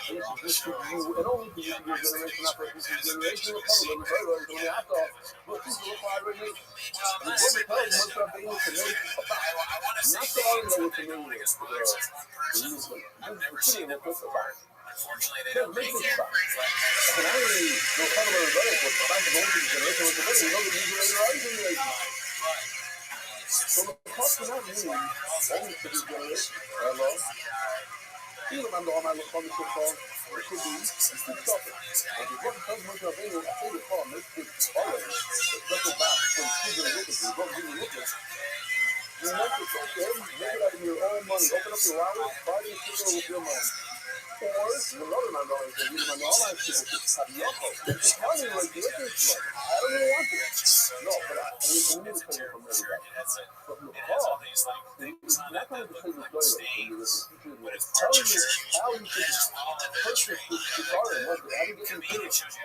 This is just for you, and only for you, your generation, not for this generation. You'll come with very, very good. After all, look, people look like already. And what the hell is Moshe Rabbeinu to make a fact? Not the only that we're familiar with. We're sitting in this about. Unfortunately, they don't make it. And I really don't talk about it, but the fact of going to the generation was the better. We know that these later on generation. So the cost cannot mean only to this generation. Hello? Even on the all my look on the so called, it could be something. And if what comes Moshe Rabbeinu, I say the call, make it already. The special back from Susan Lucas, the book Susan Lucas. You want to talk to him, make it out of your own money. Open up your wallet, buy your sugar with your money. Or another man going to give him all my people have yoko. Tell me like you're looking for. I don't even want it. No, but we need to take it from everybody. But the call, it's not going to take the story but it's telling you how you should purchase this guitar and what how you get them to it. And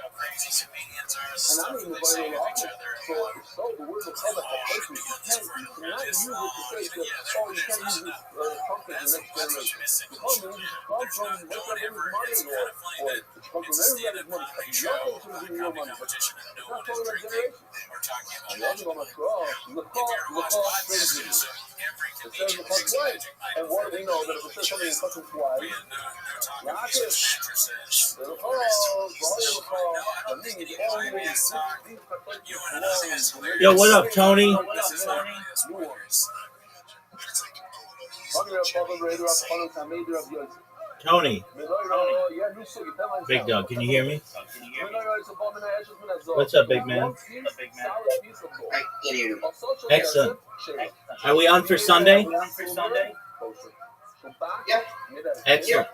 I'm even going to office. So the word of call that the person you cannot use it to say that oh you can't use this something in the next generation. Because it comes from everybody's money or it's come from everybody's money. Nothing can be your money, but it's not from that generation. And the other one was, look off crazy. It says look off white. And what do we know that if it says something in fucking white, not this. Look off, Yo, what up, Tony? Tony. Big dog, can you hear me? What's up, big man? Excellent. Are we on for Sunday? Excellent.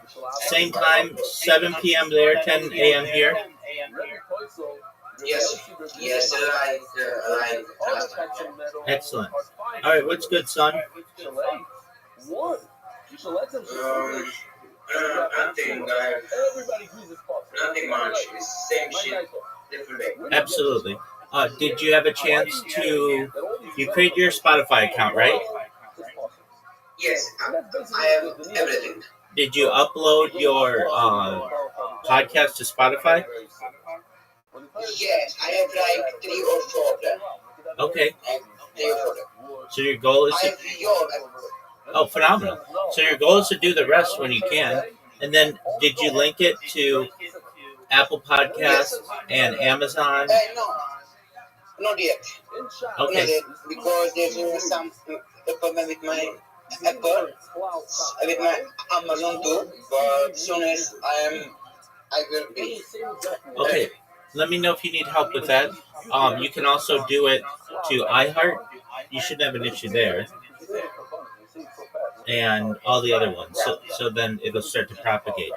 Same time, 7 p.m. there, 10 a.m. here. Yes, Excellent. All right, what's good, son? Nothing. Nothing much. It's same shit, different day. Absolutely. Did you have a chance to? You create your Spotify account, right? Yes, I have everything. Did you upload your podcast to Spotify? Yes, I have like 3 or 4 of them. Okay. I have 3 or 4 of them. So your goal is I to. have your. Oh, phenomenal. So your goal is to do the rest when you can. And then did you link it to Apple Podcasts and Amazon? No, not yet. Not Okay. yet, because there's some problem with my Apple, with my Amazon too. But as soon as I will be. Okay. Let me know if you need help with that. You can also do it to iHeart. You shouldn't have an issue there. And all the other ones. So then it'll start to propagate.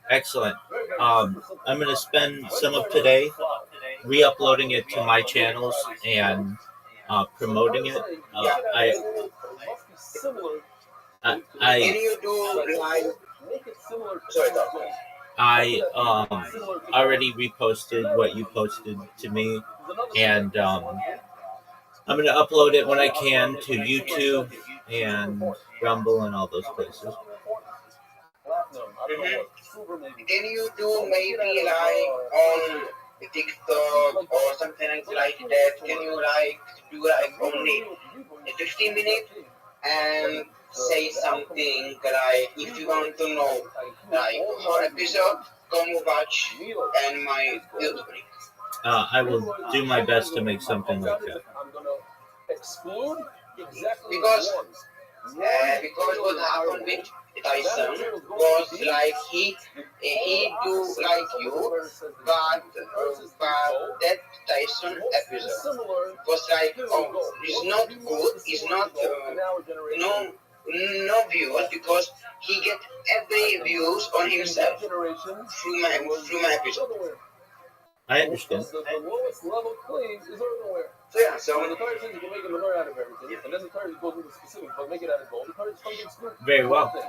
Excellent. I'm going to spend some of today re-uploading it to my channels and promoting it. Can you do like? Sorry, I already reposted what you posted to me, and I'm going to upload it when I can to YouTube and Rumble and all those places. Can you do maybe like on TikTok or something like that? Can you like do like only 15 minutes and say something like if you want to know like whole episode, come watch and my YouTube link. I will do my best to make something like that. Because what happened with Tyson was like he do like you, but that Tyson episode was like it's not good, it's not no views because he get every views on himself through my episode. I understand. The lowest level claims is earthenware. So yeah, so when the Torah says you can make a menorah out of everything, and then the Torah goes into specifics, but make it out of gold. The Torah is fucking stupid. Very well. That's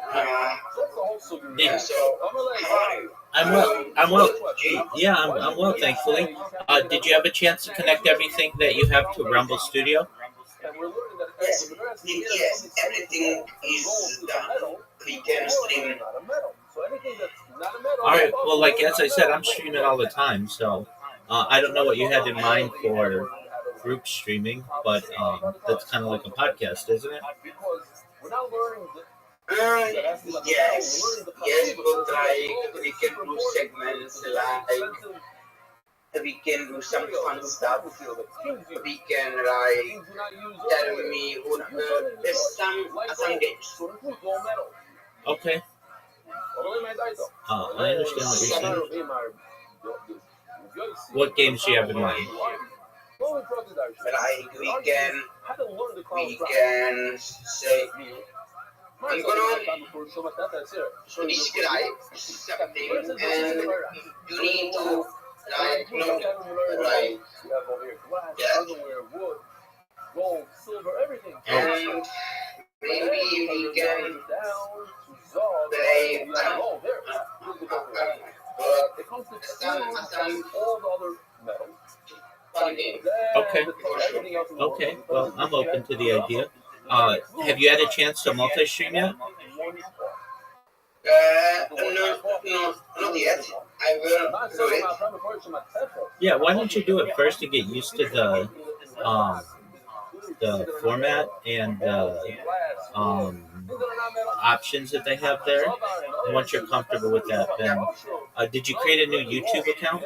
the whole solution. Yeah. so how are you? I'm well. I'm well. Yeah, I'm well, thankfully. Did you have a chance to connect everything that you have to Rumble Studio? Yes, everything is done. We can stream. All right. Well, like as I said, I'm streaming all the time, so I don't know what you had in mind for group streaming, but that's kind of like a podcast, isn't it? Yes, but like we can do segments like we can do some fun stuff. We can like tell me there's some games. Okay. I understand what you're saying. What games do you have in mind? Like we can say I'm gonna describe something and you need to like know like and maybe we can play Okay. Okay. Well, I'm open to the idea. Have you had a chance to multi-stream yet? No, not yet. I will do it. Yeah. Why don't you do it first to get used to the format and the options that they have there? And once you're comfortable with that, then did you create a new YouTube account?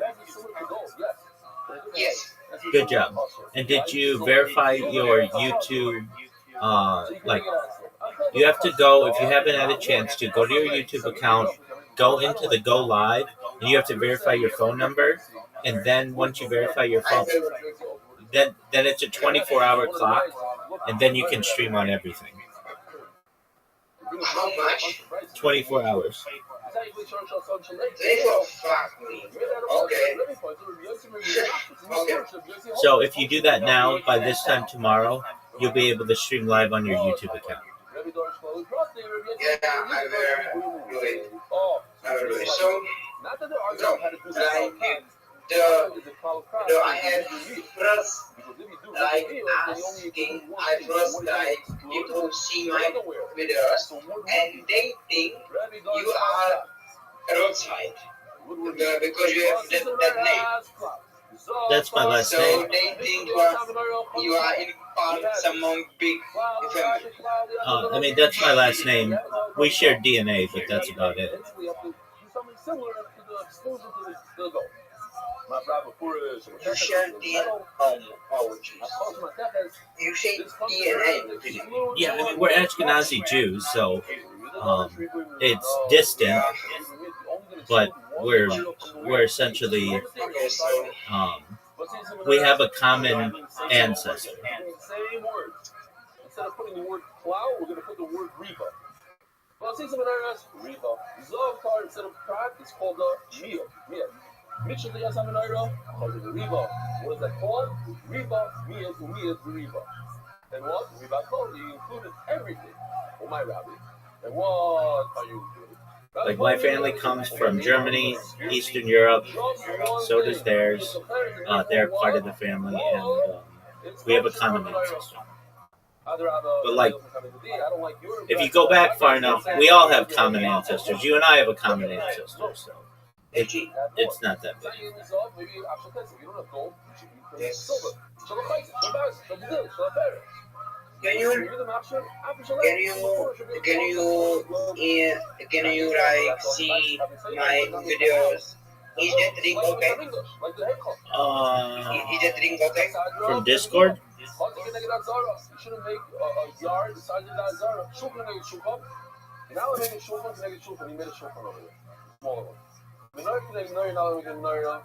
Yes. Good job. And did you verify your YouTube? Like, you have to go, if you haven't had a chance to, go to your YouTube account, go into the Go Live, and you have to verify your phone number. And then once you verify your phone, then it's a 24-hour clock, and then you can stream on everything. How much? 24 hours. 24. Fuck me. Okay. Okay. So if you do that now, by this time tomorrow, you'll be able to stream live on your YouTube account. Yeah, I will do it. so not that they're arguing no, how to do this like all the time. the Is it called craft? I had first Because if you do like meals, then you only asking, do one I thing. first What do you like exclude? people who see my Underwear. videos So and they think Rabbi goes you are ROTHSCHILD because you have that name. That's my last So name. they think you are in part someone big family. I mean, that's my last name. We share DNA, but that's about it. Something similar to the exclusion to the goal. My brother You share DNA. Oh, jeez. You say DNA. Yeah, I mean, we're Ashkenazi Jews, so it's distant, but we're essentially Okay, so we have a common ancestor. Same words. Instead of putting the word plow, we're going to put the word reba. Well, see some areas, reba. Zov card instead of prat is called a meal. Mitchell the Yasaminara calls it reba. What is that called? Reba, meal, reba. And what? Reba called, you included everything. Oh, my Rabbi. And what are you doing? Like my family comes from Germany, Eastern Europe, so does theirs. They're part of the family, and we have a common ancestor. But like, if you go back far enough, we all have common ancestors. You and I have a common ancestor, so it's not that big. yes. Can you like see my videos? Is that link okay? Is that link okay? From Discord? You shouldn't make a yard the size of that zara. Shulchan make a shulchan. Now I make a shulchan to make a shulchan. He made a shulchan over there. Smaller one. Menor today, menor, now we get menor.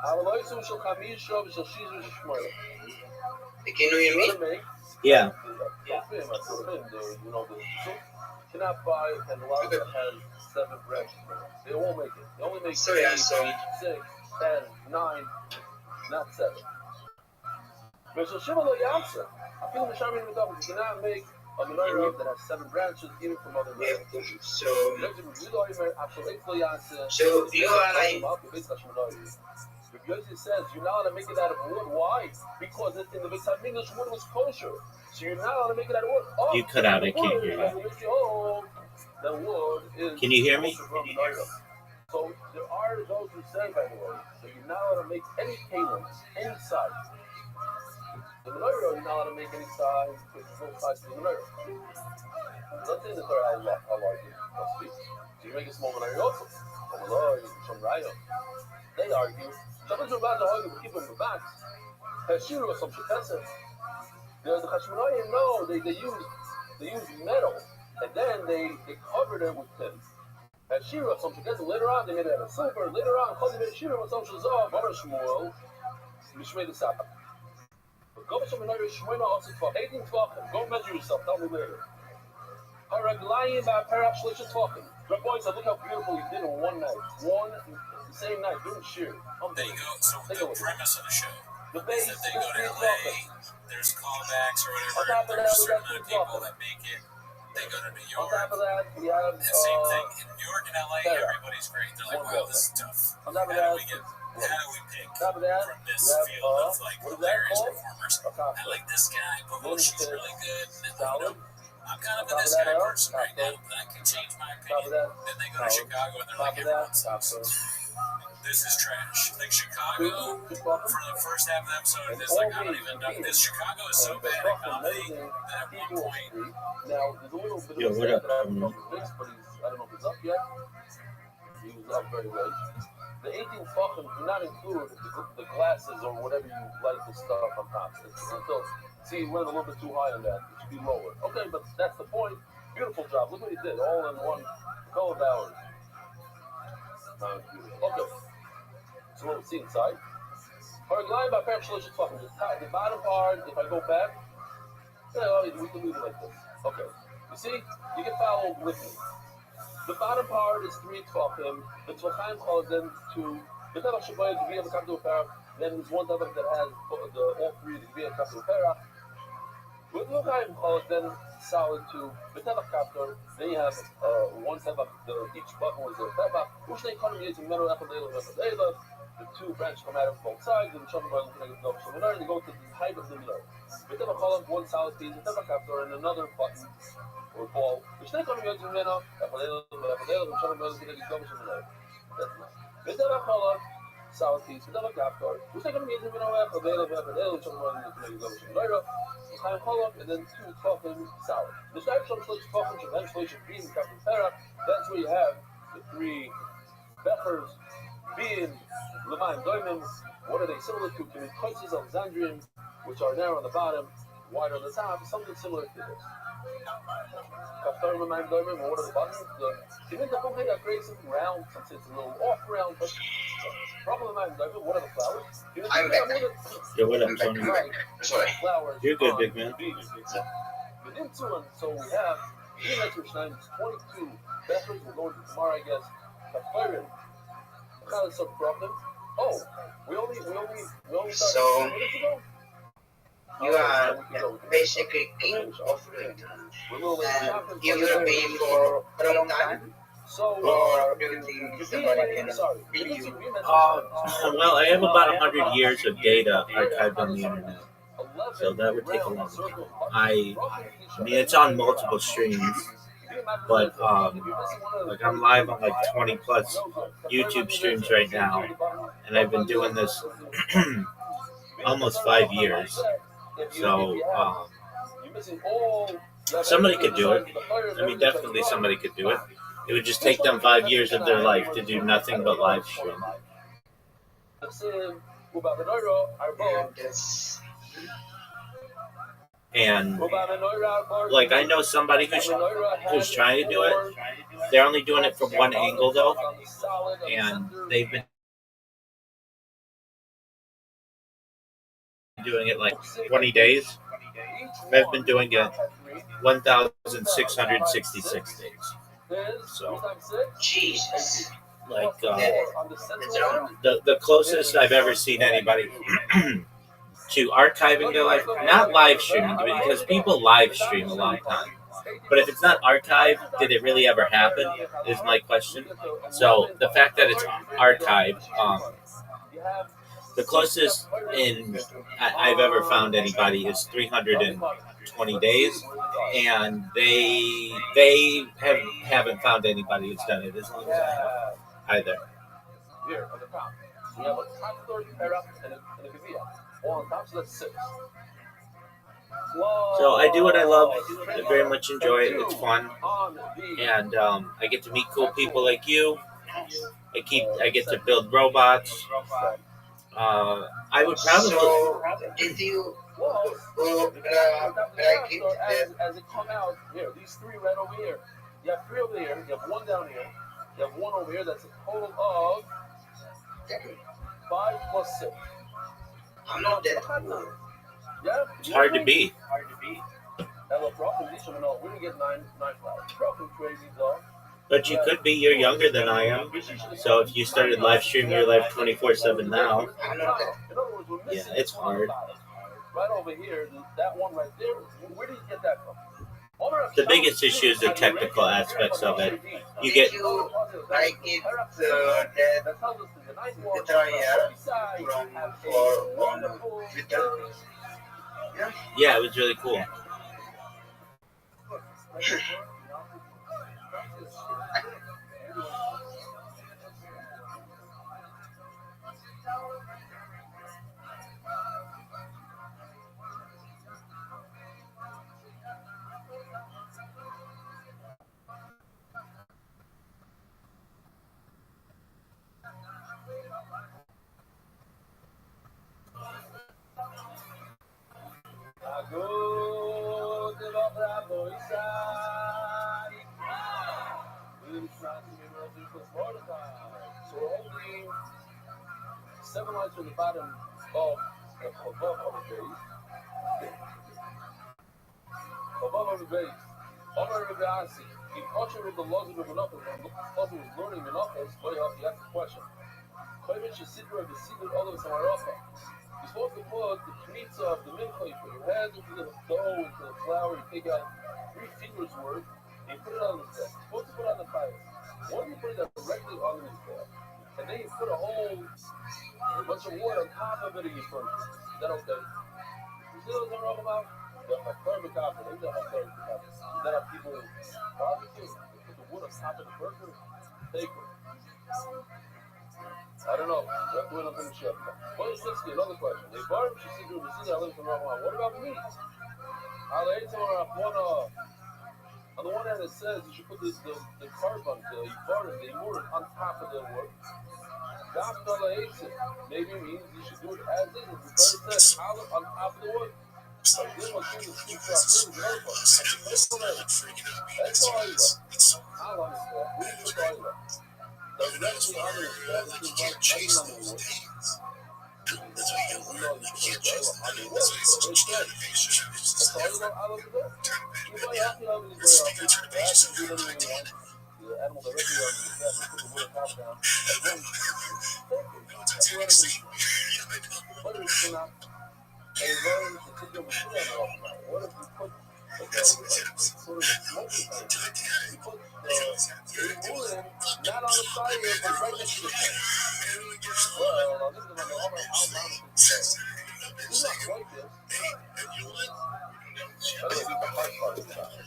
Avaloisu shulchan mishav shashizu shishmoyer. Can you hear me? Yeah. You know, the soup cannot buy and a lot that has 7 branches. They won't make it. They only make 6, 10, 9, not 7. But so Shiva lo yamsa. I feel the shaman in the double. You cannot make a menorah that has 7 branches, even from other menorahs. So you are like. Because it says you're not allowed to make it out of wood. Why? Because in the Beis Hamikdash wood was kosher. So you're not allowed to make it out of wood. Oh, You cut out. I can't hear you. The wood is. Can you hear me? So there are those who say, by the way, that you're not allowed to make any kalim, any size. The menorah, you're not allowed to make any size because there's no size to the menorah. Let's say the Torah how large it must be. So you make a small menorah also. They argue. Sometimes we're about to argue with people in the back. Hashiru or some shekesef. The Chashmonaim, no, they use metal, and then they covered it with tin. Hashiru or some shekesef. Later on, they made it out of silver. Later on, Chol made Hashiru or some shazah. Bar Shmuel, Mishmei the Sabbath. But go to Menorah Shmoina also 18 tvachim. Go measure yourself. Tell me later. Haraglayim by Perach Shlisha tvachim. Rabbi said, look how beautiful he did in one night. The same night, doing shear. There you go. So the premise of the show is that they go to LA, there's callbacks or whatever, there's a certain amount of people that make it. They go to New York. On top of that, we have and same thing. In New York and LA, everybody's great. They're like, wow, this is tough. How do we pick from this field of like hilarious performers? I like this guy, but she's really good. And then, I'm kind of a this guy person right now, but I can change my opinion. Then they go to Chicago and they're like, everyone sucks. This is trash. Like Chicago, for the first half of the episode, it's like, I don't even know this. Chicago is so bad at comedy that at one point. Now, there's a little bit Yo, of what up? I don't know if it's up yet. He was up very late. The 18 fucking do not include the glasses or whatever you like the stuff on top. See, he went a little bit too high on that. It should be lower. Okay, but that's the point. Beautiful job. Look what he did. All in one couple of hours. Okay. So let's see inside. The bottom part, if I go back, we can leave it like this. Okay. You see? You can follow with me. The bottom part is 3 tvachim. The tvachim calls them 2. The tavach shabayim to be able to come to a parach. Then there's one tavach that has all 3 to be able to come to a parach. With Luchaim Cholot, then solid to the Tevach Kaptor. Then you have one Tevach, each button was a Tevach. Ushnei Konim using metal Epidela, the two branches come out of both sides, and the Shalom Oil and they go to the height of the menorah. The Tevach Cholot, one solid piece, the Tevach Kaptor, and another button or ball. Ushnei Konim using metal Epidela, the Shalom Oil and that's nice. The Tevach Cholot, solid piece, the Tevach Kaptor. Ushnei Konim using metal Epidela, the Shalom Oil and and then two tefachim solid. The shayk shom shlosh tefachim shem shlosh beam kapim terach. That's where you have the three bechers being l'mayim doimim. What are they similar to? Koitzes Alexandrians, which are narrow on the bottom, wide on the top. Something similar to this. Kaftarim l'mayim doimim. What are the buttons? The pompe that creates something round. Sometimes it's a little off round, but proper l'mayim doimim. What are the flowers? I'm back. Yeah, what up, Tony? Sorry. You're good, big man. Within two, and so we have 22 bechers. We're going to tomorrow, I guess. Kaftarim. Kind of some problem. Oh, we only started So 2 minutes ago. you are basically king of returns. And you will be for a long time? So, Or do you think somebody can beat you? Well, I have about 100 years of data archived on the internet, so that would take a long time. I mean, it's on multiple streams, but like I'm live on like 20 plus YouTube streams right now, and I've been doing this almost 5 years. So somebody could do it. I mean, definitely somebody could do it. It would just take them 5 years of their life to do nothing but live stream. And like I know somebody who's trying to do it. They're only doing it from one angle though, and they've been doing it like 20 days. I've been doing it 1,666 days. So, Jesus. like the closest I've ever seen anybody to archiving their life, not live streaming, because people live stream a long time. But if it's not archived, did it really ever happen? Is my question. So the fact that it's archived, the closest I've ever found anybody is 320 days, and they haven't found anybody who's done it as long as I have either. Here on the top, we have a top third para and a gavia. All on top, so that's 6. So I do what I love. I very much enjoy it. It's fun, and I get to meet cool people like you. I get to build robots. I would probably. So, did you like it? As it come out, here, these 3 right over here. You have 3 over here. You have 1 down here. You have 1 over here. That's a total of 5 plus 6. I'm not that cool. Yeah, It's hard to be. We didn't get 9 flowers. Broken crazy though. But you could be. You're younger than I am. So if you started live streaming your life 24/7 now, I'm not that. In other words, we're missing yeah, it's hard. right over here, that one right there. Where did you get that from? The biggest issue is the technical aspects of it. You get Did you like it that the trial run for on return? yeah, it was really cool. So we're only 7 lines from the bottom of the base. Above the base. Over the base. In culture with the laws of the Menachos, when the puzzle was learning Menachos, he asked the question. You're supposed to put the kmitza of the big plate. Put your hands into the dough, into the flour. You take out 3 fingers worth, and you put it on the step. You're supposed to put it on the fire. Once you put it directly on the step, and then you put a whole bunch of wood on top of it, and you burn it. Is that okay? You see what I'm talking about? The thermic oven. They know how thermic oven. Is that how people barbecue? They put the wood on top of the burger. Take it. I don't know. You have to wait until the chef. 2060, another question. They barbecue secret receipt. I live in Rabbi. What about meat? On the one hand, it says you should put the carbon, the imur on top of the wood. Maybe it means you should do it as is. Because it says olive on top of the wood. So then what's in the sweet shop is another question. That's all I love. How long is that? We need to put all I love. Directly on the step, which is like chasing on the wood. That's why you know you can't chase on the wood. That's all you know, I love the wood. Anybody else you know is very often. They actually do whatever they want. The animal directly on the step and put the wood top down. And then, that's theoretically, what if it's not? They learn to take your machine on the off. What if you put sort of a smoking thing? You put the wood in, not on the fire, but right next to the pan. Well, this is like all my this is not quite this. I think the hard part is about it.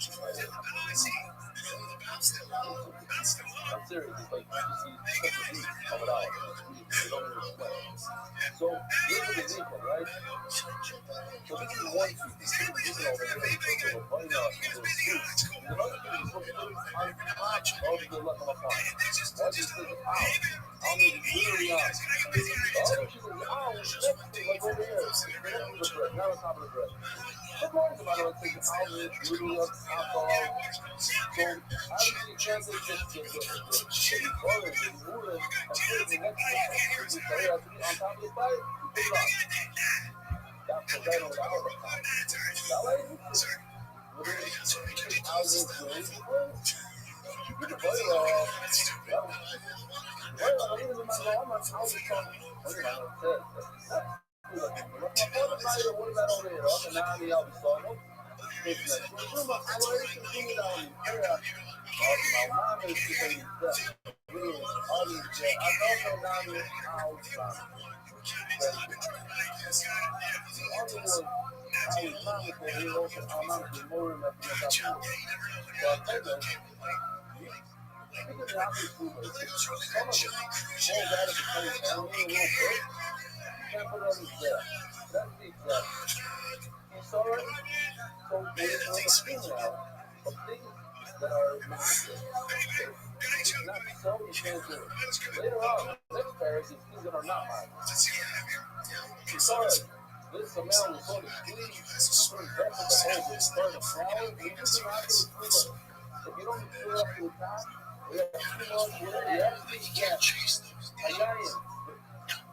I'm serious. It's like you see such a heat coming out. You don't even explain. So this is the weekend, right? So this is one piece. This is over here. So we're putting out the soup. The other thing is put on top of the left of my pot. One just says out. I mean, literally out. The other piece is out. Next to like over here. Next to the bread. Not on top of the bread. What wrong about it? Take it out with literally on top of. So obviously you can't just the butter, the wood, and put it next to it. So it has to be on top of the fire. You put it on. That's the right on the other side. That way you put it. Literally, I was just doing you can put it off. Well, I even in my law, my house is talking. What about it? What about over here? Up and down the other side. It's like, my operation thing down here. My mom is saying that. All these, I don't know down here how it's done. The other one, I was trying to say, also, I'm not the more than that. So I think that. Look at the opposite food. Some of it falls out of the place. I don't need a little bit. You can't put it on his desk. That's the exact. You saw it? So we're on the thing now of things that are massive. It's not so you can't do it. Later on, next paragraph is things that are not massive. You saw it. This amount was sort of squeezed. Sort of depth of the hole. It's starting to flower. You just imagine the food. If you don't fill up to the top, we have too much whatever. You have to be chase those.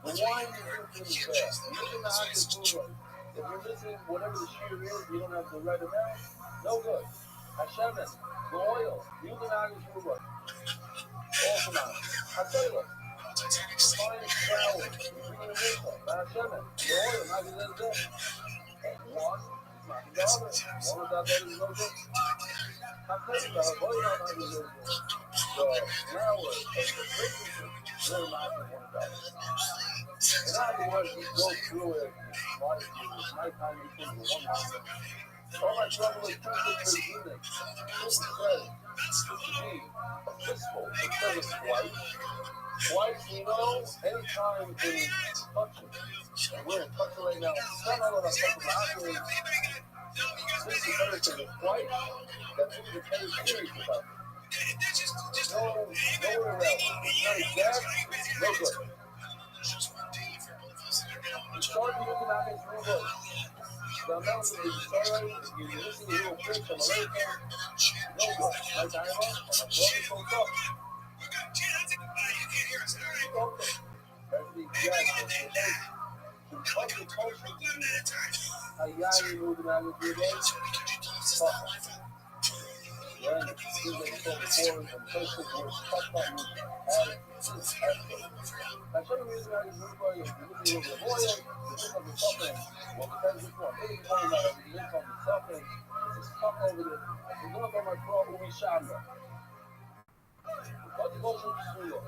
The wine is drinking is bad. You can not have the food. If you're missing whatever the shear is, you don't have the right amount, no good. Hashem, the oil, you can not use your right. Also not. I tell you what, fine flour, you bring the milk up. Hashem, the oil, not the other day. One, not the other. One without that is no good. I tell you about oil, not the other. The flour, the baking, really not the $1. In other words, we go through it. My time you think of one hour. All my trouble is too good for the evening. This says to be a fistful instead of twice. Twice, you know, anytime in touching. And we're in touching right now. Some of us are talking about this is better to the twice. That means you're very serious about it. Nowhere around. It's not exact, no good. You start looking at it through the amount of the start, you're missing a little bit from America. No good. My time up, I'm going to go up. That's the exact thing. To cut the culture, Hayayi moving out of your day, yeah, and it seems like it's over 4 and places where it's cut that movement. Hashem reason why you're looking a little bit of oil, you think of the suffering. Well, depends which one. Maybe the one that you think of the suffering, it's a stuff over there. If you look on my pro, we shamra. What's motion suya?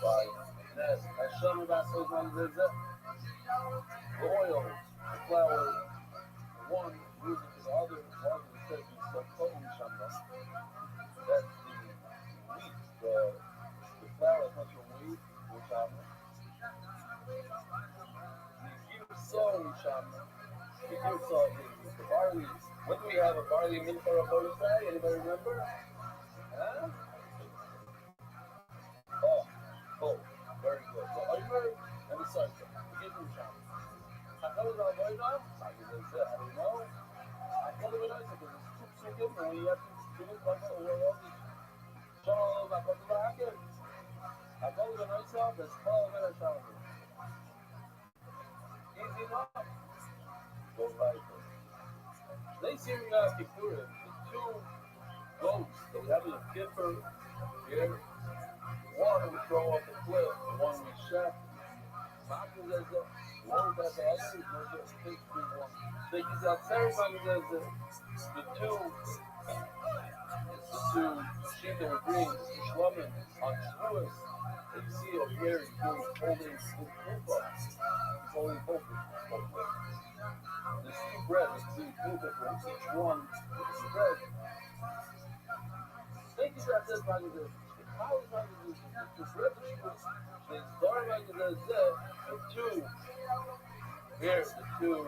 By Ness, Hashem about so long as the oils, the flour, one music to the other, one is said to be so cold shamra. That's the wheat, the flour is not your wheat, which shamra. The so shamra. The barley. When do we have a barley mincha or a bonus? Anybody remember? Huh? Oh, very good. So, are you ready? Let me start. Give me a chance. I know it's not right now. I don't know. I tell you what I said, because it's too good when you have to do it like that. So, I got the back in. I tell you what I said, there's 12 minutes out of it. Easy enough. Go right there. They see me now, Kippurim, the two goats that we have in the kipper here. One we throw off the cliff, one we chef. Malcolm says that one that the other is going to take one. They use that ceremony says the two sheep that were green, the shlummim on Shavuos. That you see over here, he's holding the kufa. He's holding both. There's two bread, there's two kufa for each one. This bread. Thank you for that ceremony says. How is that the bread the two here's the two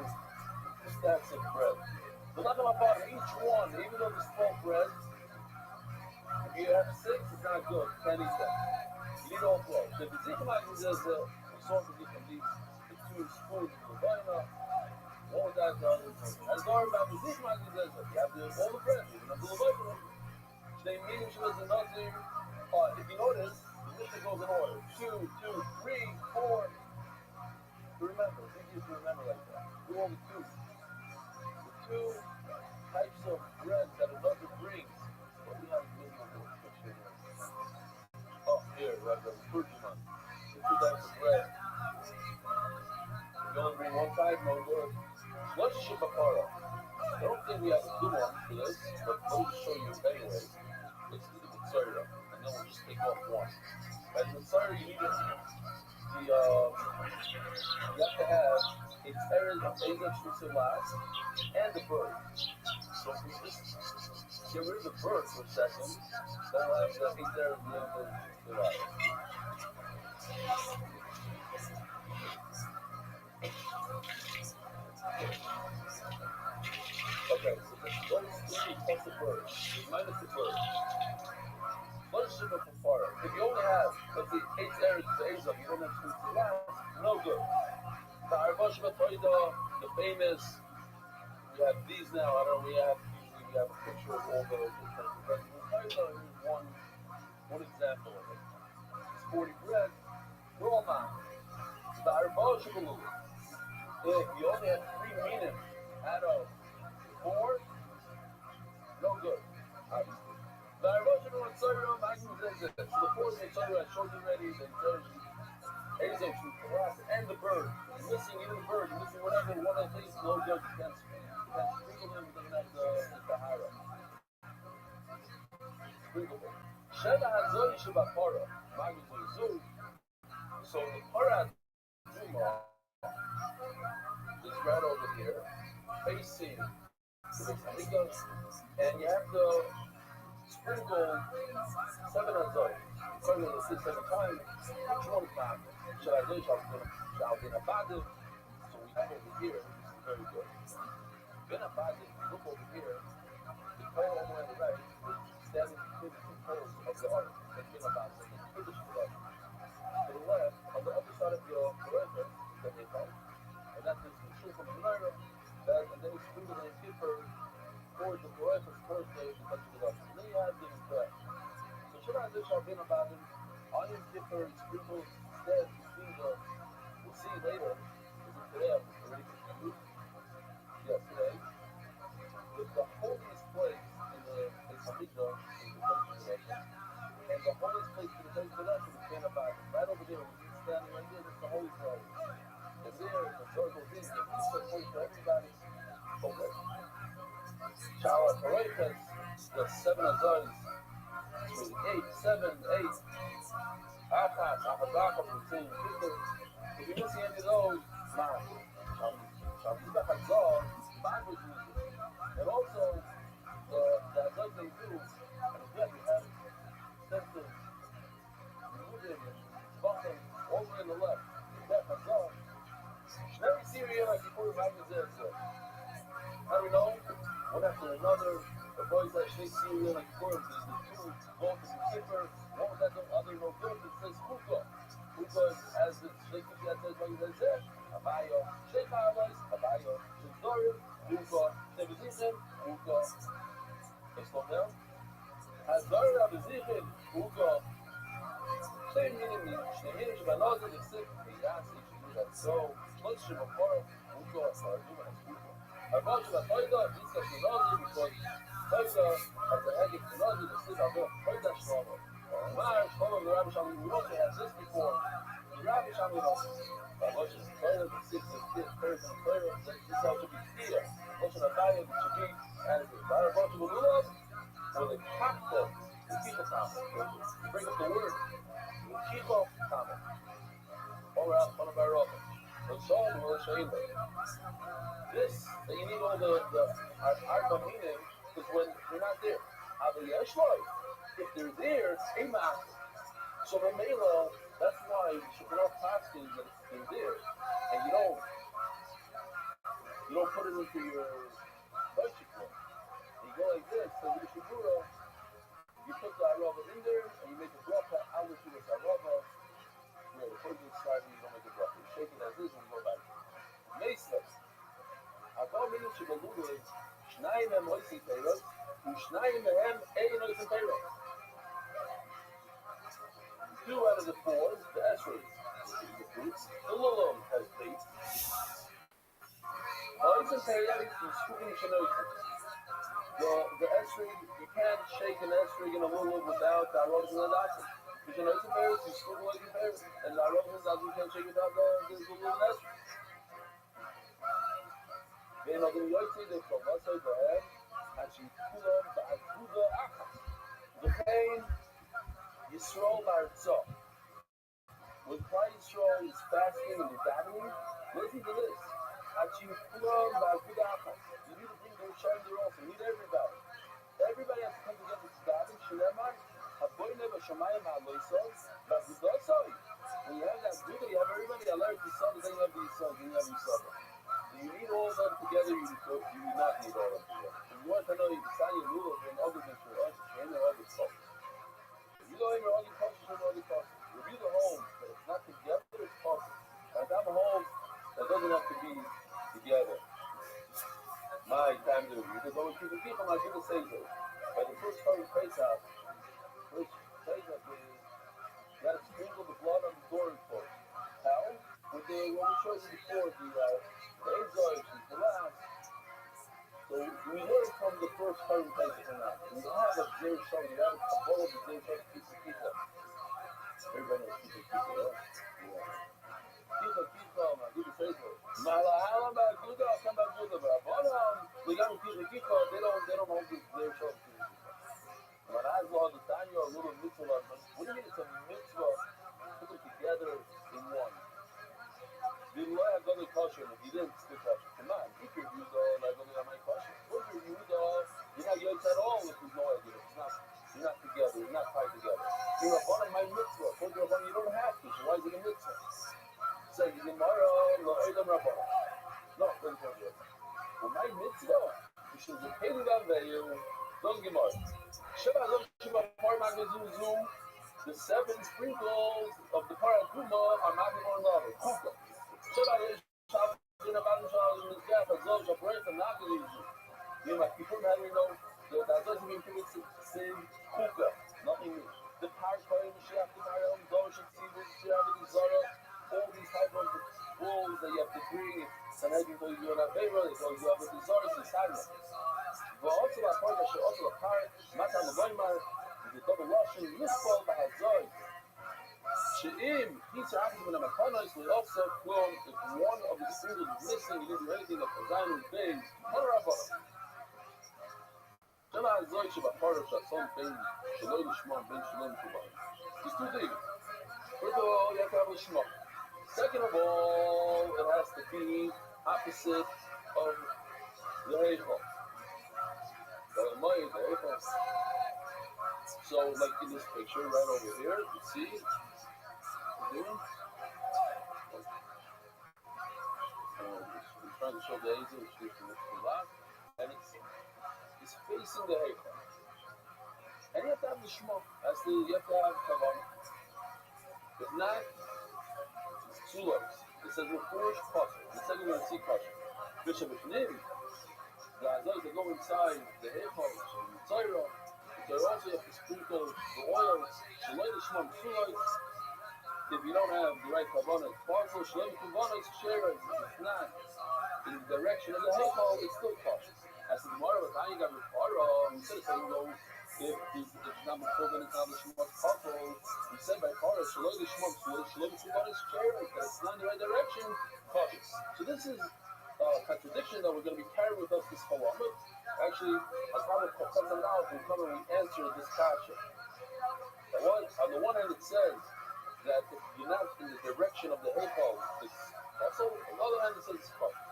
stacks of bread. We're not going to buy each one, even though there's 12 bread. If you have 6, it's not good. You can't eat that. You need all 12. The Bezikah says we saw the two spoons of the vina. One with that, the other. As far as the Bezikah says you have all the bread, even the Levavah. They mean she was another. If you notice, the Mishnah goes in order. 2, 2, 3, 4. To remember, it's easy to remember like that. Do all the twos. The two types of bread that another brings. What do we have in the picture here? Oh, here, right, the kurjuman. The two types of bread. If you only bring one type, no good. Let's ship a para. I don't think we have a good one for this, but let me just show you anyway. Let's do the Mitzvah. And then we'll just take off one. As the Mitzvah, you need you have to have its errors of Ezra Shushalas and the bird. So if we just get rid of the bird for a second, then we'll have the its errors of Ezra Shushalas. Okay, so what is 3 plus the bird? Minus the bird. What is Shibba Kufara? If you only have, let's see, 8 errors of Ezra, you don't have Shushalas, no good. The Arba the famous, we have these now, I don't know, we have a picture of all the different bread. Here's one example of it. It's 40 bread, they're all not. The Arba if you only have 3 minim out of 4, no good, obviously. The Arba so the 4th I showed you already, and the bird. You're missing even the bird, you're missing whatever, one of the things, no good. You can't sprinkle them, doesn't have the Tahara. Sprinkle them. Sheva Hazoi Shabakara. So the Para Zuma is right over here, facing the Amigos, and you have to sprinkle 7 Hazoi. So we have over here, this is very good. Then look over here, the pole on the right is standing between the 2 poles of the ark. That's been about it. To the left, on the other side of your forever, that they call, and that's the true from the Naira, and then it's sprinkled in Kippur for the forever's birthday because of the left. And then you have the bread. So should I just have been about it? On your Kippur, sprinkles instead between the, we'll see later, today I'm already confused. Yes, today. With the holiest place in the Hamikdash is the place of the and the holiest place in the place of the is the Canaan. Right over there, we're standing right there, the 7 Azars, 8, 7, 8, Achas, Achazaka, Routine, if you miss any of those, man, Shabbat Hazar, mine was music. And also, the Azar they do, and again, we have extensive Yehudim and Tzvachim over in the left. That Hazar, every Syria, like before, how do we know? One after another, the boys that say Syria, like before, the two go to the keeper, one was that the other no good, it says Kuka. Because as the Sheikh that says, like they said, Abayo, Sheikh Abbas, Abayo, Sheikh Dorim, Kuka, Tebizichin, Kuka, they slow down. Hazar Abizichin, Kuka, same meaning, Shnemin, Shbanoza, the sick, the Yasi, that so, Shlitz Shemapora, Kuka, Sarajuma, and Kuka. I brought you a Toida, Visa Shinazi, because Toida, as the head of Shinazi, the sick, I'll go Toida Shlomo. March, follow the Rabbi Shalom. We also had this before. The Rabbi Shalom, I watched the Torah, the 6th and 5th, person of Torah. This is how to be clear. Watching a diet, it should be as the Rabbi brought to the Lulav, or the Kakko, the Kiko comment. Bring up the word. The Kiko comment. Or else, one of our Rabbi. The Shalom will show you this, that you need all the Arba meaning, because when you're not there, Abba Yeshloi. If they're there, it's a so the Mela, that's why you should not pass things that it's there, and you don't put it into your bicycle. You go like this, so with the Shibura, you put the Arava in there, and you make a bracha out of the Arava, where the person is starting, you don't make a bracha. You shake it as is, and you go back. Mesa, Abba Mela Shibalula, Shnayim Hem Oisin Peiros, Shnayim Hem Ein Oisin Peiros. 2 out of the 4, the Esrei, the Lulum has 8. Oisin Peiros is Shukim Shenoisim. The Esrei, you can't shake an Esrei in a Lulum without the Arobs and the Dasim. Because an Oisin Peiros is Shukim Oisin Peiros, and the Arobs and the Dasim can't shake without the Lulum Esrei. Then I'm going to say this from what I said, and she pulled on the Akuda Achas. The pain, Yisrael Barzah. When Klal Yisrael is fasting and davening, listen to this. And she pulled on the Akuda Achas. You need to bring their shoulder off. You need everybody. Everybody has to come together to daven. Shemar, Haboyne Bashamayim Ha'loisov, Ba'Gudosoi. When you have that Buddha, you have everybody that learns the Yisrael, then you have the Yisrael, then you have Yisrael. You need all of them together, you do not need all of them together. If you want to know you decide your rule of an other than for us, and the other stuff. If you go in your other cultures and other cultures, review the home that it's not together, it's possible. Like I'm a home that doesn't have to be together. My time to review. Because when people might do the same thing. By the first time you face out, is you gotta sprinkle the blood on the door and close. How? When we showed you before, the Azars, the last. So we learn from the first current place or not. We have a Zer Shom, you have a whole of the Zer Shom piece of pizza. Everybody knows piece of pizza, right? Piece of pizza, man, do the Facebook. Malahala, man, good, I'll come back with the Rabbanam. The young piece of pizza, they don't hold this Zer Shom piece of pizza. When I saw the Tanya, a little mitzvah, what do you mean it's a mitzvah? Put them together in one. The law has other caution if you didn't stick up. Come on, if you use all like only my caution. What if you use all, you're not yoked at all if there's no idea. You're not together, you're not tied together. You're a part of my mitzvah. For the Rabban, you don't have to. So why is it a mitzvah? Say, you tomorrow, no, Adam Rabban. No, don't tell you. Well, my mitzvah, you should be paid that value. Don't give up. Shabbat, the 7 sprinkles of the Parakuma are not more love. Kuka. Shabbat, people how do we know that doesn't mean people say Kuka, nothing new. The Parakuma, the Parakuma, all these type of rules that you have to bring, and then you go to your favor, so you have a desire to sign it. But also, a part that should also a part, Matan Goimar, the double washing, Mispol, Bahazoi. She'im, he's asking when I'm a Konos, we also film if one of the singles is missing, you didn't do anything of the Zion days, אלא הזוי שבפרש הצום בין שלא לשמוע בין שלא מקובל. There's two things. First of all, you have to have a shema. Second of all, it has to be opposite of the heichal. So, like in this picture right over here, you see, I'm trying to show the Hazel, which is the last, and it's facing the heichal. And you have to have the shema. You have to have kavanah. If not, it's two legs. It says refresh kosher. The second one is see kosher. Bishop Ifnim, the Azai that go inside the heichal, the Torah. So also you have to sprinkle the oil, shalei l'shmam sulai. If you don't have the right kavanah, it's partial. Shalei kavanah is shera. If it's not in the direction of the heichal, it's still cautious. As the Gemara was saying, got instead of saying no, if it's not before then it's not the shmam partial. He said by Torah, shalei l'shmam sulai, shalei kavanah is shera. That it's not in the right direction, cautious. So this is a contradiction that we're going to be carrying with us this whole Amud. Actually, as Rabbi Kotzan now will come and we answer this question. On the one hand, it says that if you're not in the direction of the heichal, it's also. On the other hand, it says it's kosher.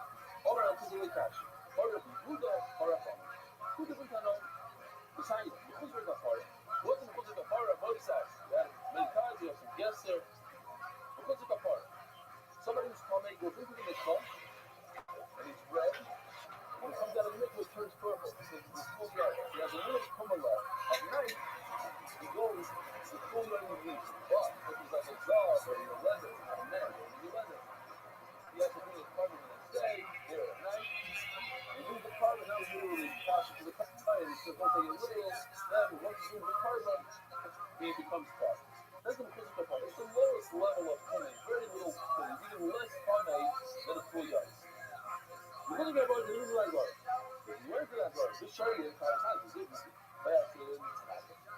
All around, it's really kosher. Part of the Buddha, part of Amud. Two different kind of design. The Chuzur is a part. What's in the Chuzur is a part of both sides? Yeah, many times we have some guests there. The Chuzur is a part. Somebody who's coming goes into the mikvah, and it's red. When it comes out of the mikvah, it turns purple. He says it's full yard. He has a little kumala. At night, he goes to full yard with meat. But if he's like a dog or in a leather, a man, or in a leather, he has to bring his carbon the next day, there at night. And use the carbon, now he's literally cautious to the carbon. He says, don't take it literal. Then, once you use the carbon, he becomes cautious. That's the physical part. It's the lowest level of kumay. Very little kumay. It's even less kumay than a full yard. You're going to get about the new light guard. If you went to that guard, just show you 5 times. You did this by accident.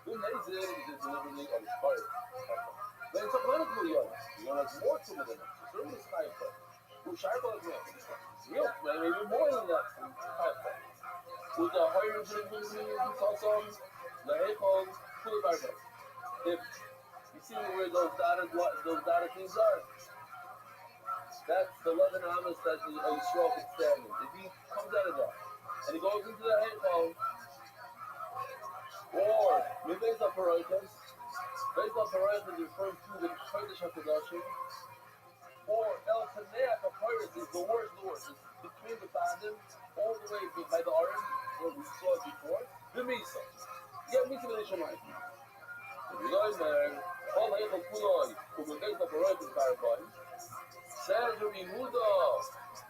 Who knows it? It's deliberately inspired. But it's a political yard. You want to have more to it than it. It's really a sky part. Who sharp on it? Real, maybe more than that. Sky part. With the higher some the heichal, fully vibrant. If you see where those dotted things are, that's the 11 amas that the Yisrael is standing. If he comes out of that and he goes into the heichal, or Mibez Aparaitas, Bez Aparaitas is referring to the Kodesh HaKadoshim, or El Taneach Aparaitas is the worst. It's between the Badim, all the way by the Arim, where we saw it before, the Misa. You have Misa B'nai Shemayim. If you go in there, all heichal kuloi, who Mibez Aparaitas Barabay, says Rabbi Yehuda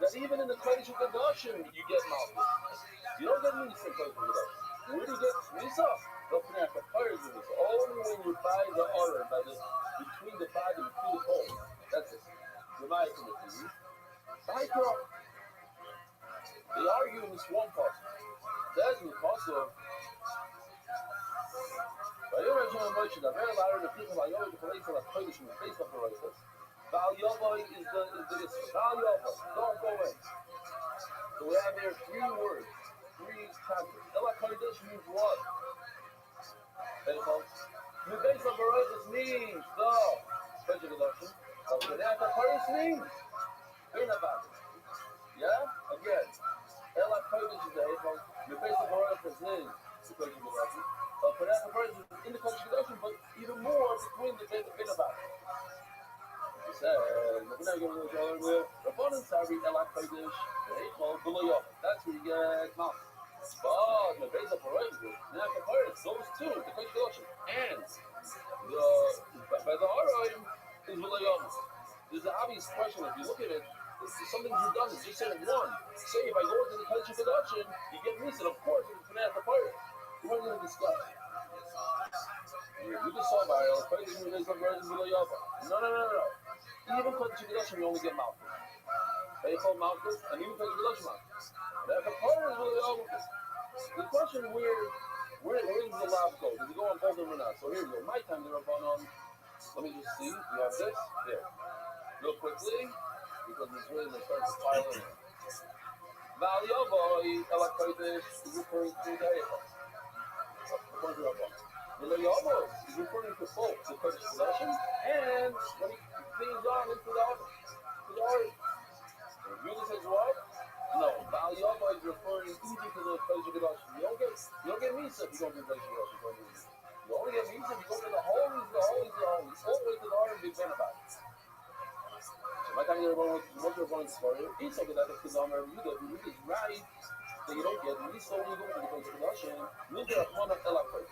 that even in the Kodesh HaKadoshim you get malchus. You don't get Misa in Kodesh HaKadoshim. Where do you get Misa? Only when you buy the order, between the body and between the pole. That's it. They argue in this one part. That's the cost of. By your original motion, the very loud the people like the place of the Kodesh and the face of the races. Val Yavai is the Val Yavai. Don't go in. So we have here 3 words, 3 chapters. Ela Kodesh means what? The base of Barotus means the special deduction. The Paris means yeah? Again. Ela Kodesh is the heichal. The base of Barotus means the special deduction. The Paris is in the special deduction, but even more between the bin about it. He said, Rabbanan Sari Ela Kodesh, the heichal, below Yom. That's where you get mouth. But the base of Barotus, those two, the special deduction, and by the Arim is Vilayom. There's an obvious question. If you look at it, it's something redundant. Just say one. Say if I go into the Kodesh HaKadoshim, you get Misa. Of course, it's going to have the pirate. You weren't going to discuss. You just saw by Kodesh HaKadoshim Vilayom. No. Even Kodesh HaKadoshim, you only get Malchus. They call Malchus, and even Kodesh HaKadoshim Malchus. But the pirate is Vilayom. The question where does the lab go? Does it go on both of them or not? So here we go. My time, the Rabbanon. Let me just see. We have this. There. Real quickly, because it's really going to start to pile in. Val Yavai, Ela Kodesh, is referring to the heichal. according to Rabbi. And the Yomos is referring to both the Kodesh possession and when he cleans on into the ark. Judah says what? No, Baal Yoma is referring even to the Kodesh Kodesh. You don't get Misa if you don't do Kodesh Kodesh. You only get Misa if you go to the holies, the holies, the holies. All the way to the ark and be Ben about it. So my time you're going to for it. It's okay that the Kizamar Judah is right that you don't get Misa when you go to the Kodesh Kodesh. Judah is one of Ela first.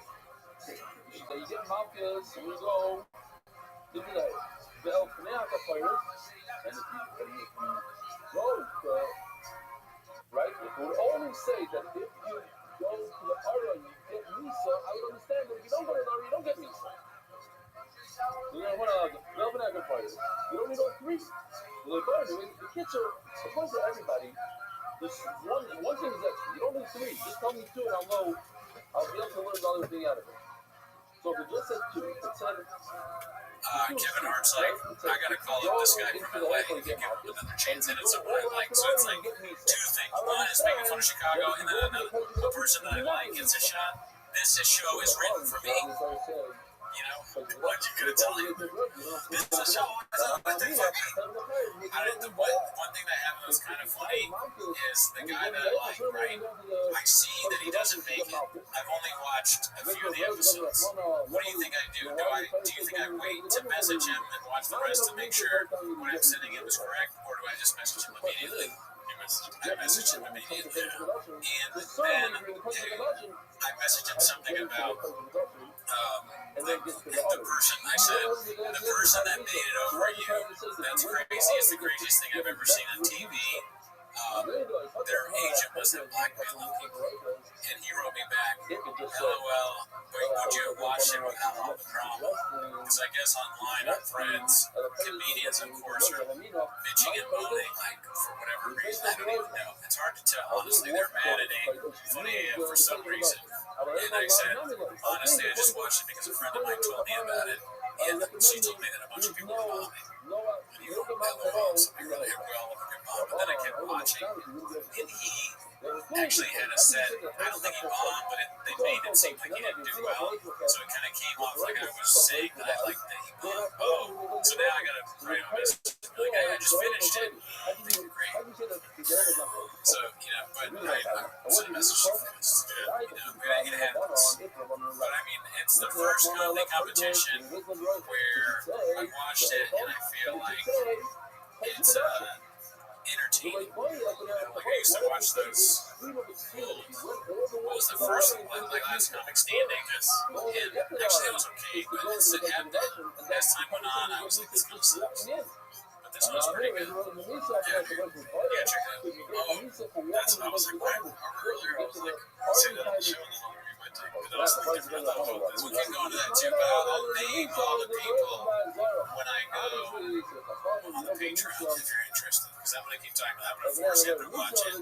You get Malchus, and you go, look at that, the El Kneaka fire, and if you go to, right, it would only say that if you go to the Ara and you get Misa, I would understand that if you don't go to the Ara, you don't get Misa. You know, the El Kneaka fire, you don't need all three. The kids are, according to everybody, this one thing is extra, you don't need three, just tell me two and I'll know, I'll be able to learn the other thing out of it. So if it just said two, it said... Kevin Hart's like, I gotta call up this guy from LA and give him another chance at it. So what I like, so it's like two things. One is making fun of Chicago, and then a person that I like gets a shot. This show is written for me. You know, what you gonna tell you? This is a show written for me. One thing that happened was kind of funny is the guy that I like, right? I see that he doesn't make it. I've only watched a few of the episodes. What do you think I do? Do you think I wait to message him and watch the rest to make sure what I'm sending him is correct, or do I just message him immediately? I messaged him immediately, and then I messaged him something about the person. I said, the person that made it over you, that's crazy. It's the craziest thing I've ever seen on TV. Their agent was in blackmailing people, and he wrote me back, LOL, would you have watched it without all the drama? Because I guess online our friends, comedians of course, are bitching and moaning, like, for whatever reason, I don't even know. It's hard to tell, honestly, they're mad at Funny AF for some reason. And I said, honestly, I just watched it because a friend of mine told me about it, and she told me that a bunch of people were bombing. And he wrote LOL, so I really hope we all have a good bomb. But then I kept watching, and he actually had a set. I don't think he bombed, but they made it seem like he didn't do well. So it kind of came off like I was saying that I liked that he bombed. Oh, so now I gotta write a message. Like, I just finished it. I think you're great. So, you know, but I sent a message to him. It's good, you know, it happens. But I mean, it's the first comedy competition where I watched it and I feel like it's entertaining. Like I used to watch those what was the first one, like Last Comic Standing, and actually that was okay, but as time went on I was like, this kind of sucks. But this one's pretty good. Yeah, check it out. That's what I was like, earlier I was like, say that on the show and then I'll read my take. But I was like, we can go into that too, but I'll name all the people when I go on the Patreon if you're interested. Because I'm going to keep talking about it. I'm going to force you to watch it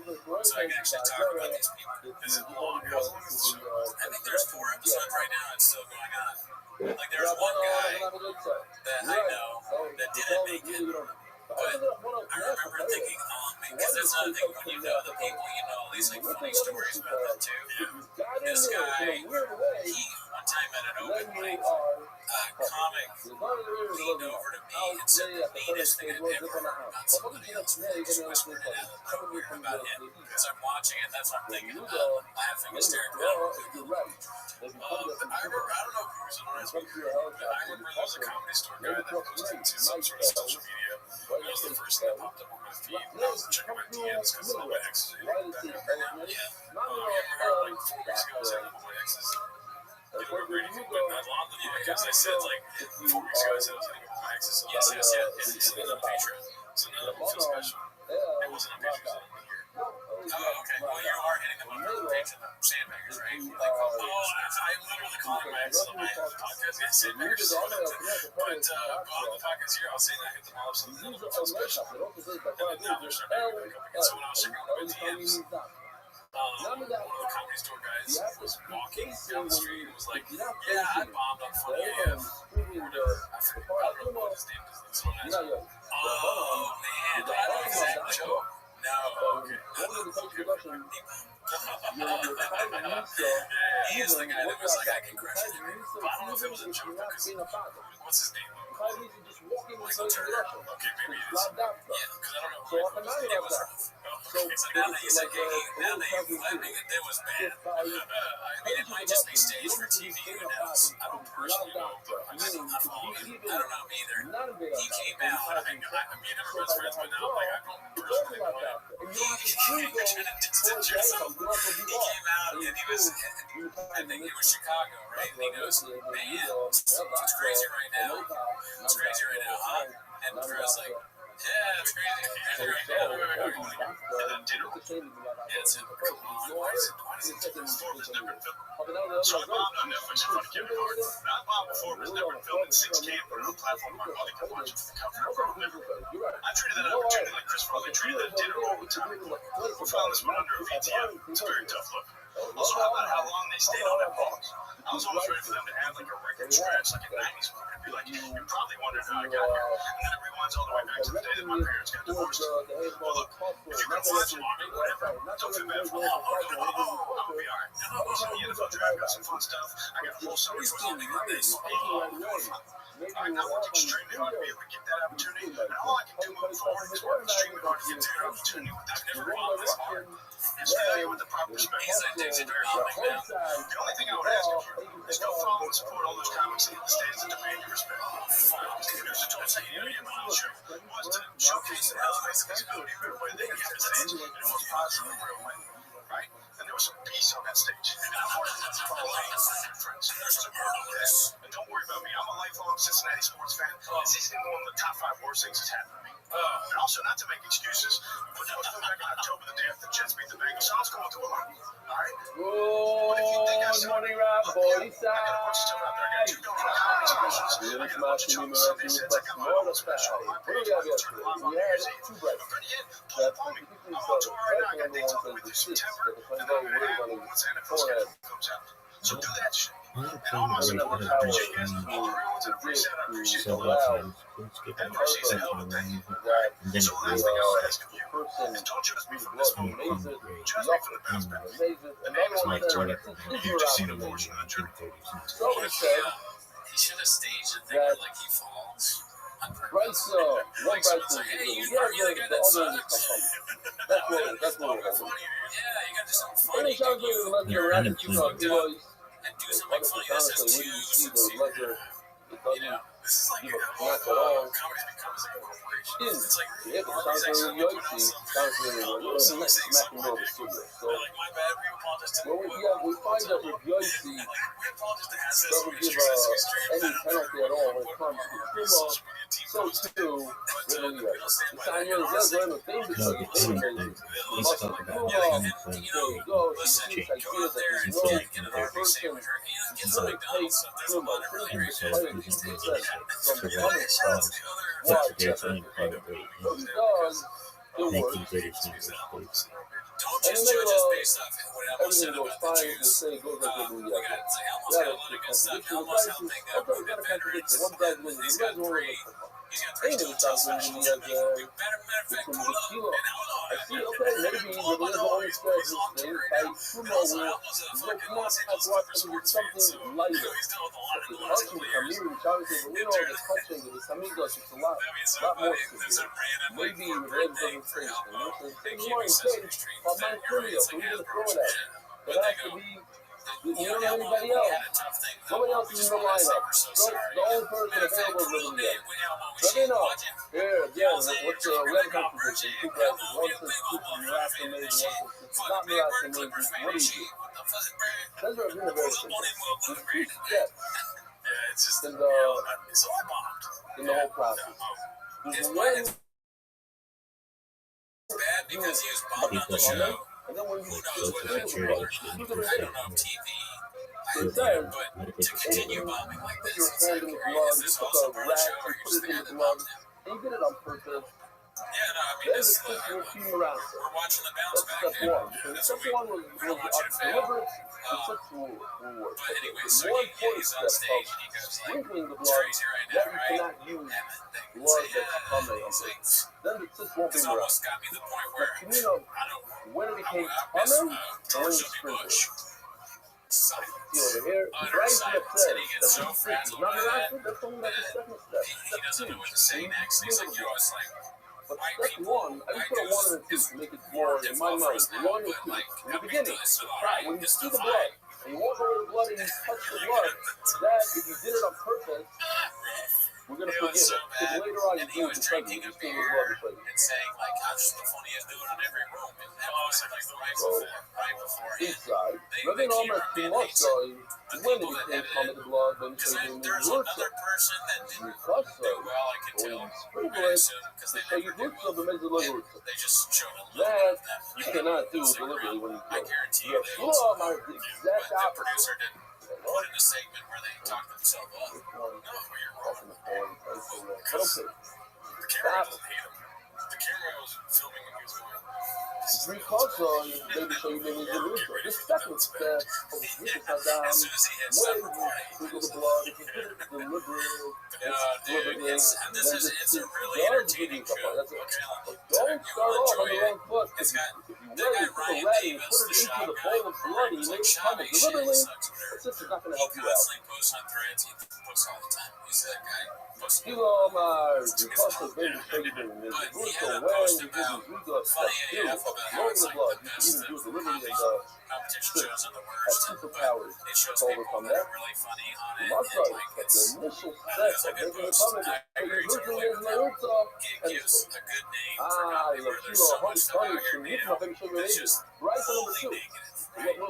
so I can actually talk about these people. This is long. How long is the show? I think there's 4 episodes right now. It's still going on. Like, there's one guy that I know that didn't make it. But I remember thinking, oh, man, because that's another thing when you know the people, you know all these like funny stories about that too. Yeah. This guy, he one time at an open mic, comic leaned over to me and said the meanest thing I've ever heard about somebody else. Just whispered it out. I don't hear about him because I'm watching it. That's what I'm thinking about. I'm laughing hysterically. I don't know if he was on RSP, but I remember there was a comedy store guy that posted to some sort of social media. That was the first thing that popped up on my feed. I was checking my DMs because all my exes are back now. Yeah. Like 4 weeks ago, I was like, all my exes. Get over anything but not long. Because I said, like, 4 weeks ago, I said I was going to go with my exes. Yes. It's on Patreon. So none of them feel special. It wasn't on Patreon, it was on here. Oh, okay. Well, you are hitting them on the Patreon, sandbaggers, right? Like, I literally call my exes on my podcast. Yeah, sandbaggers. But on the podcast here, I'll say that I hit them all up so none of them feel special. And then now they're starting to go back up again. So when I was checking out my DMs, one of the comedy store guys was walking down the street and was like, yeah, I bombed on Funny AF. I don't know what his name is. Someone asked me, oh, man, I know exact joke. No, okay. He is the guy that was What's his name? Five easy just walking in the Michael same Turner. direction. Okay, maybe it is. Slide down stuff. Yeah, because I don't know. So up and down It like was that. rough. So So now that you said now that you flapping it, was bad. I mean, it might just be staged for TV, who knows? I don't personally know, but I just I follow him. I don't know either. He came out, me and him are best friends, but now like I don't personally know him. He came out and he was, I think it was Chicago, right? And he goes, man, it's crazy right now. It's crazy right now, huh? And Chris like, yeah, it's crazy. And then dinner. Yeah, it's him. Come on, why does it take this storm has never filmed? So I bombed on Netflix in front of Kevin Hart. I bombed before it was never filmed in 6K and put it on a platform my mother can watch it from the comfort of her own living room. I treated that opportunity like Chris Farley treated that dinner all the time. We found this one under a VTM. It's a very tough look. Also, how about how long they stayed on that pause? I was almost ready for them to add like a record scratch, like a 90s one. It'd be like, you probably wondered how I got here. And then it rewinds all the way back to the day that my parents got divorced. Well, look, if you're going to watch along, whatever, don't feel bad for me. I'll be alright. Also, the NFL draft got some fun stuff. I got a full summer towards ending on this. I worked extremely hard to be able to get that opportunity, and all I can do moving forward is work extremely hard to get to that opportunity. I've never worked this hard. It's failure with the proper respect. The only thing I would ask is go follow and support all those comics in the stands that demand your respect. The producer told us that you didn't on the show was to showcase the hell's visibility right away. They get the stage in the most positive real way, right? And there was some peace on that stage. And I wanted to follow friends. There's some and don't worry about me. I'm a lifelong Cincinnati sports fan. This isn't one of the top 5 worst things that's happened to me. And also, not to make excuses, but that was back in October, the day after the Jets beat the Bengals. So I was going through a lot. All right? But if you think I saw morning, Rabbi. I got a bunch of stuff out there. I got 2 comedy specials. I got a bunch of Chunky Sunday sets. I got my own special on my page. I'm going to turn live on New Year's Eve. But better yet, pull up on me. I'm on tour right now. I got dates all the way through September. And then we're going to once the NFL schedule comes out. So do that shit. And all my stuff, I appreciate you guys. All the real ones, I appreciate the love. And appreciate the hell of a thing. So the last thing I would ask of you is don't judge me from this moment on. Judge me from the bounce back. The name is Mike Turner. You've just seen a portion of the journey. He should have staged it there like he falls. Bryce, one Bryce was the that's what we're funny. Yeah, you got to do something funny. Any chance you let your rabbit you know, and do something funny. That's just too sincere. You know, this is like comedy becomes like a corporation. It's like organization that put out some like my bad, we apologize to the world. we find that with Yossi We apologize to Hassan. doesn't give any penalty at all when it comes to Kumo. So too, when the Chinese does learn the things that He's talking about Go out there and get an RV sandwich. Get some McDonald's stuff. There's a lot of really great food in these days. Don't just judge us based off what Elmo said about the Jews. We got Elmo's got a lot of good stuff. Elmo's helped make that movie veterans. He's got 3. He's got 3 still until specials. Matter of fact, pull up and I see, okay, maybe pull up on the always He's on tour right now. And also, will Elmo's a fucking Los Angeles Clippers sports fan, so lighter. he's dealing with a lot of nuanced players. It's a lot more There's a random like maybe corporate thing for Elmo. They can't be Sesame Street fan. You're right, it's like Hasbro. But they go, you don't have anybody else. Had a tough thing. Nobody else is in the lineup. So sorry. The only person Matter of fact, available cool is name when Elmo was Let me know. watching. Yeah, what's we we have have a competition. competition. Two guys, Elmo, one we have says big Clippers, Elmo, Nebraska, maybe one says fucking not big Nebraska, bird maybe Clippers fan what and is shit. it? What the fuck, man? Those are Pull very up on him, motherfucker, man. Yeah, Yeah, it's just, And, so I bombed. in the whole process. It's When- bad because he was bombed on the show. And then when you Who knows what that Security was? issue. I don't know, TV. it says, But to continue bombing like put this, your it's hand like, in the is glove, this put also the part of the rack, show, or you you're put just it the in guy the that glove. bombed him? And you did it on purpose. Yeah, no, I mean, Then this the is like, Clippers team around. we're watching the bounce That's back step there. one. Yeah, that's Step what we, one was we don't want you to fail. deliberate. The sixth will work. But anyway, The so more he's important on step stage of and he goes like, sprinkling the it's blood crazy right that now, you right? cannot use And then they would blood say, that's coming. it's like, Then the sixth won't be it's around. almost got me to the point where You know, I don't, when it became I miss coming, George W. sprinkled. Bush. So, see over here. Bryce says that so he's frazzled not by an that athlete. That's only like the second step. he doesn't know what to say next. He's like, it's like, But step one, I just put a 1 and a 2 to make it more in my mind. 1 and 2. In the beginning, try when you see the blood and you walk over the blood and you touch the blood. That if you did it on purpose, we're gonna forgive it. Because later on, you do it because you still blood because and saying like, I'm just the funniest dude in every room. And that was like the right before inside. Nothing on that too much, though. When it became common blood, then because you there's another person that didn't do well, I could tell. Because they never do well. They just showed a little that bit of that. you cannot do deliberately when you I kill. guarantee You you they have also my but exact the opposite. producer didn't put in a segment where they talk themselves up. No, you're wrong. But okay, The camera doesn't hate him. The camera was filming and he was going, because maybe so you maybe the root. This second step of the root is down as soon as he hits when that you sprinkle the blood. If you did it deliberately, dude, it's a really entertaining show. That's it. Okay, But don't start off on the wrong foot. It's If got you that really guy put the Ryan rat and Davis, put it the into shop the guy. bowl of blood and you Like make it Shabby come shit, he deliberately, sucks over there. it's just not going to He help you out. constantly posts on threads. He posts all the time. He's that guy. Posts You know, because of being distributed in this root, so when you give these regal funny stuff AF about how lower it's the like blood, the you can best even do it of deliberately in competition shows in the have worst. superpowers It shows to people overcome that that. are really funny on You it. must And right, like but it's the initial a step of good making it post. comment I is agree taking totally root with in that. the root and It gives it's a good name for Hollywood. the There's kilo so of much stuff out honey here from now my baby sugar that's lady. just Right to number wholly 2. negative.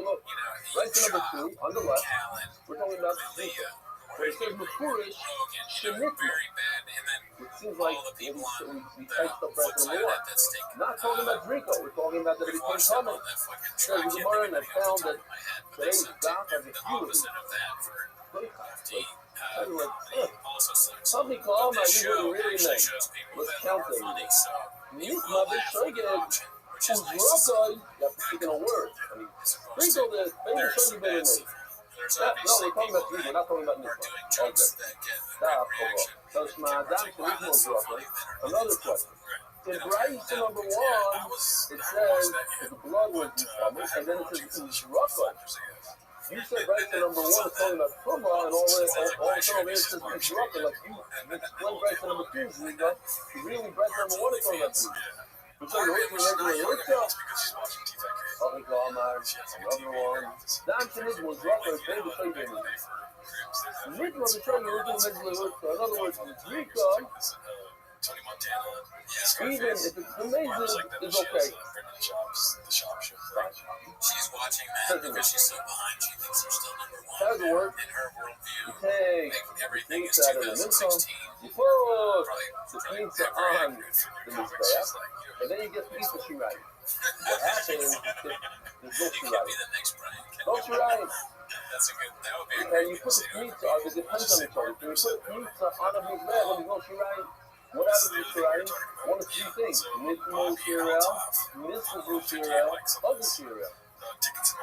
Look. You know, Right to number 2, on the left, Callan, we're talking about Leah, where it says Mefurish, Rogan, Shenitma. very bad. And then It seems like all the people on we the typed up right flip to side number of 1. that that's taken. Not talking about Draco, we're talking about that it We've became watched them common. on that fucking So track. the Gemara and I found that today's today's doc has a few of these. opposite of that for FD. Anyway, Also sucks. something called my This show really, really actually nice. shows people Let's that count are them. funny, so you This will mother laugh show when you good. watch it, which is Who's nice to see. Rokai? You have to speak in a word. I mean, As opposed Draco, to the famous there's show you better bad name. stuff. There's No, obviously we're talking about people Draco, we're that not talking about are Nico. doing Okay. jokes that get Stop, good reaction. Touch my Cameras dance, like, so wow, this that's so one's funny. Rokai. Another question. In Bryce to number 1, it says that the blood was common, and then it says it's Rokai. You said Bryce to number 1 is talking about Puma, and all of a sudden it says it's Rokai. Like you explained Bryce to number 2, Riga. Really, Bryce number 1 is talking about Puma. We said the Oh, another one. Dancing is was Rokai, baby, baby. Nigma be trying to do in other words, Rika, Tony Montana. even if it's amazing, it's okay. She's watching that because she's so behind. She thinks they're still number 1. How's it work? In her worldview, Hey, everything is out of the 2016. you put the Probably pizza on the Mizbeach, and then you get pizza shirai. What happens if there's no You could shirai? be the next Brian. No shirai. That's a good. That would be a And great you thing put to the say. pizza on, it depends on each other. When you put pizza on a Mizbeach, when there's no shirai, what happens with shirai? One of two things. Mitmo shirai, Mitmo shirai, other shirai.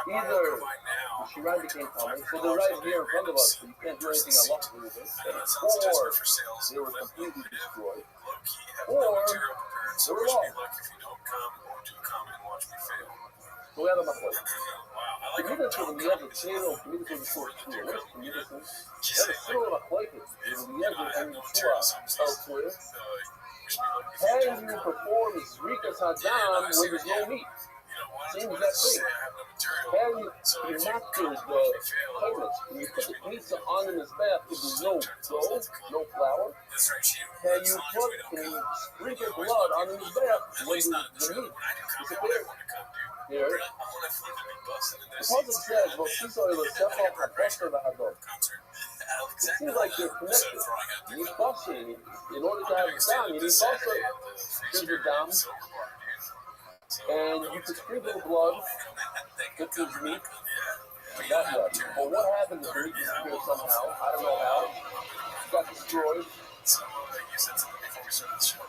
Either the shirai became common, so they're right here in front of us, so you can't do anything unlawful with it, or they were completely destroyed, or they were lost. So we have a machloek. Committed to the Miyaz of Shelo, committed to the Short Shua. What is committed to? That is still a machloek. The Miyaz and Shua elsewhere. Can you perform Zrikas Hadam when there's no meat? Same exact thing. Can you master the colas? When you put the pizza on in his bath, if there's no dough, no flour, can you sprinkle blood on his bath when the meat is prepared? Here, the puzzle says, well, she's already step off the pressure of the Hadam. It seems like they're connected. You need basar. In order to have a dam, you need basar. Here's the dam. And you could sprinkle the blood, get the meat, that way. But what happened to the meat disappeared somehow? I don't know how. It got destroyed. So you said something before we started the show.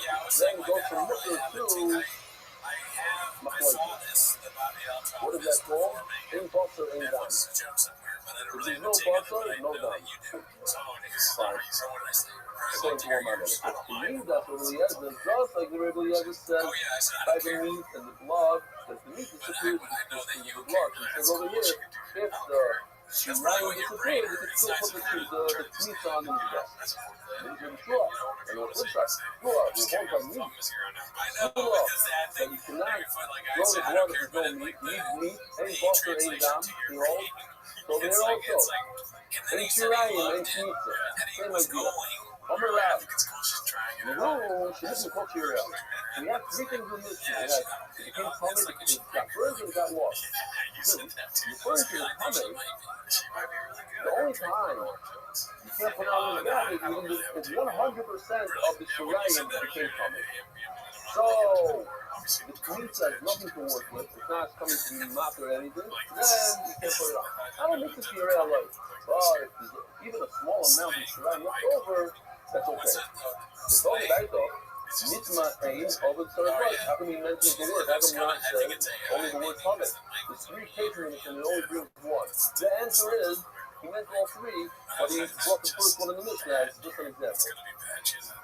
Yeah, I was Then saying it goes from Mukher to I saw this, the Bobby Alton. what is that called? In basar, in dam. It's a joke somewhere, but I don't If really there's no take it, basar, but I no know dam. that you do. So it is. Fine. So what did I say? according to one man. To me, that's what Eliezer does, just like the Rabbi Eliezer says, by the meat and the blood, that the meat disappears with the blood. He says over here, if the lion disappears, you can still put the meat on in the breast. And on the flip side, we won't have meat. That you cannot throw the blood if there's no meat. Meat, ain't buster, ain't dam, behold. So there also, ain't shirayim, ain't pizza. Same idea. Omer Rav. No, she doesn't call Shirayim. We have three things in this. We have, it became common, it got burned and it got lost. Referring to the common, the only time you can't put on the map is when it's 100% of the Shirayim that became common. So, the pizza has nothing to work with. It's not coming to be mocked or anything. Then you can't put it on. I don't mix it to your life. But if there's even a small amount of Shirayim left over, that's okay. It's all right though. Mitzvah aim over the third right. How can we mention the word? How can we not say only the word common? There's three cases and it only brings one. The answer is he meant all three, but he brought the first one in the Mishnah as just an example.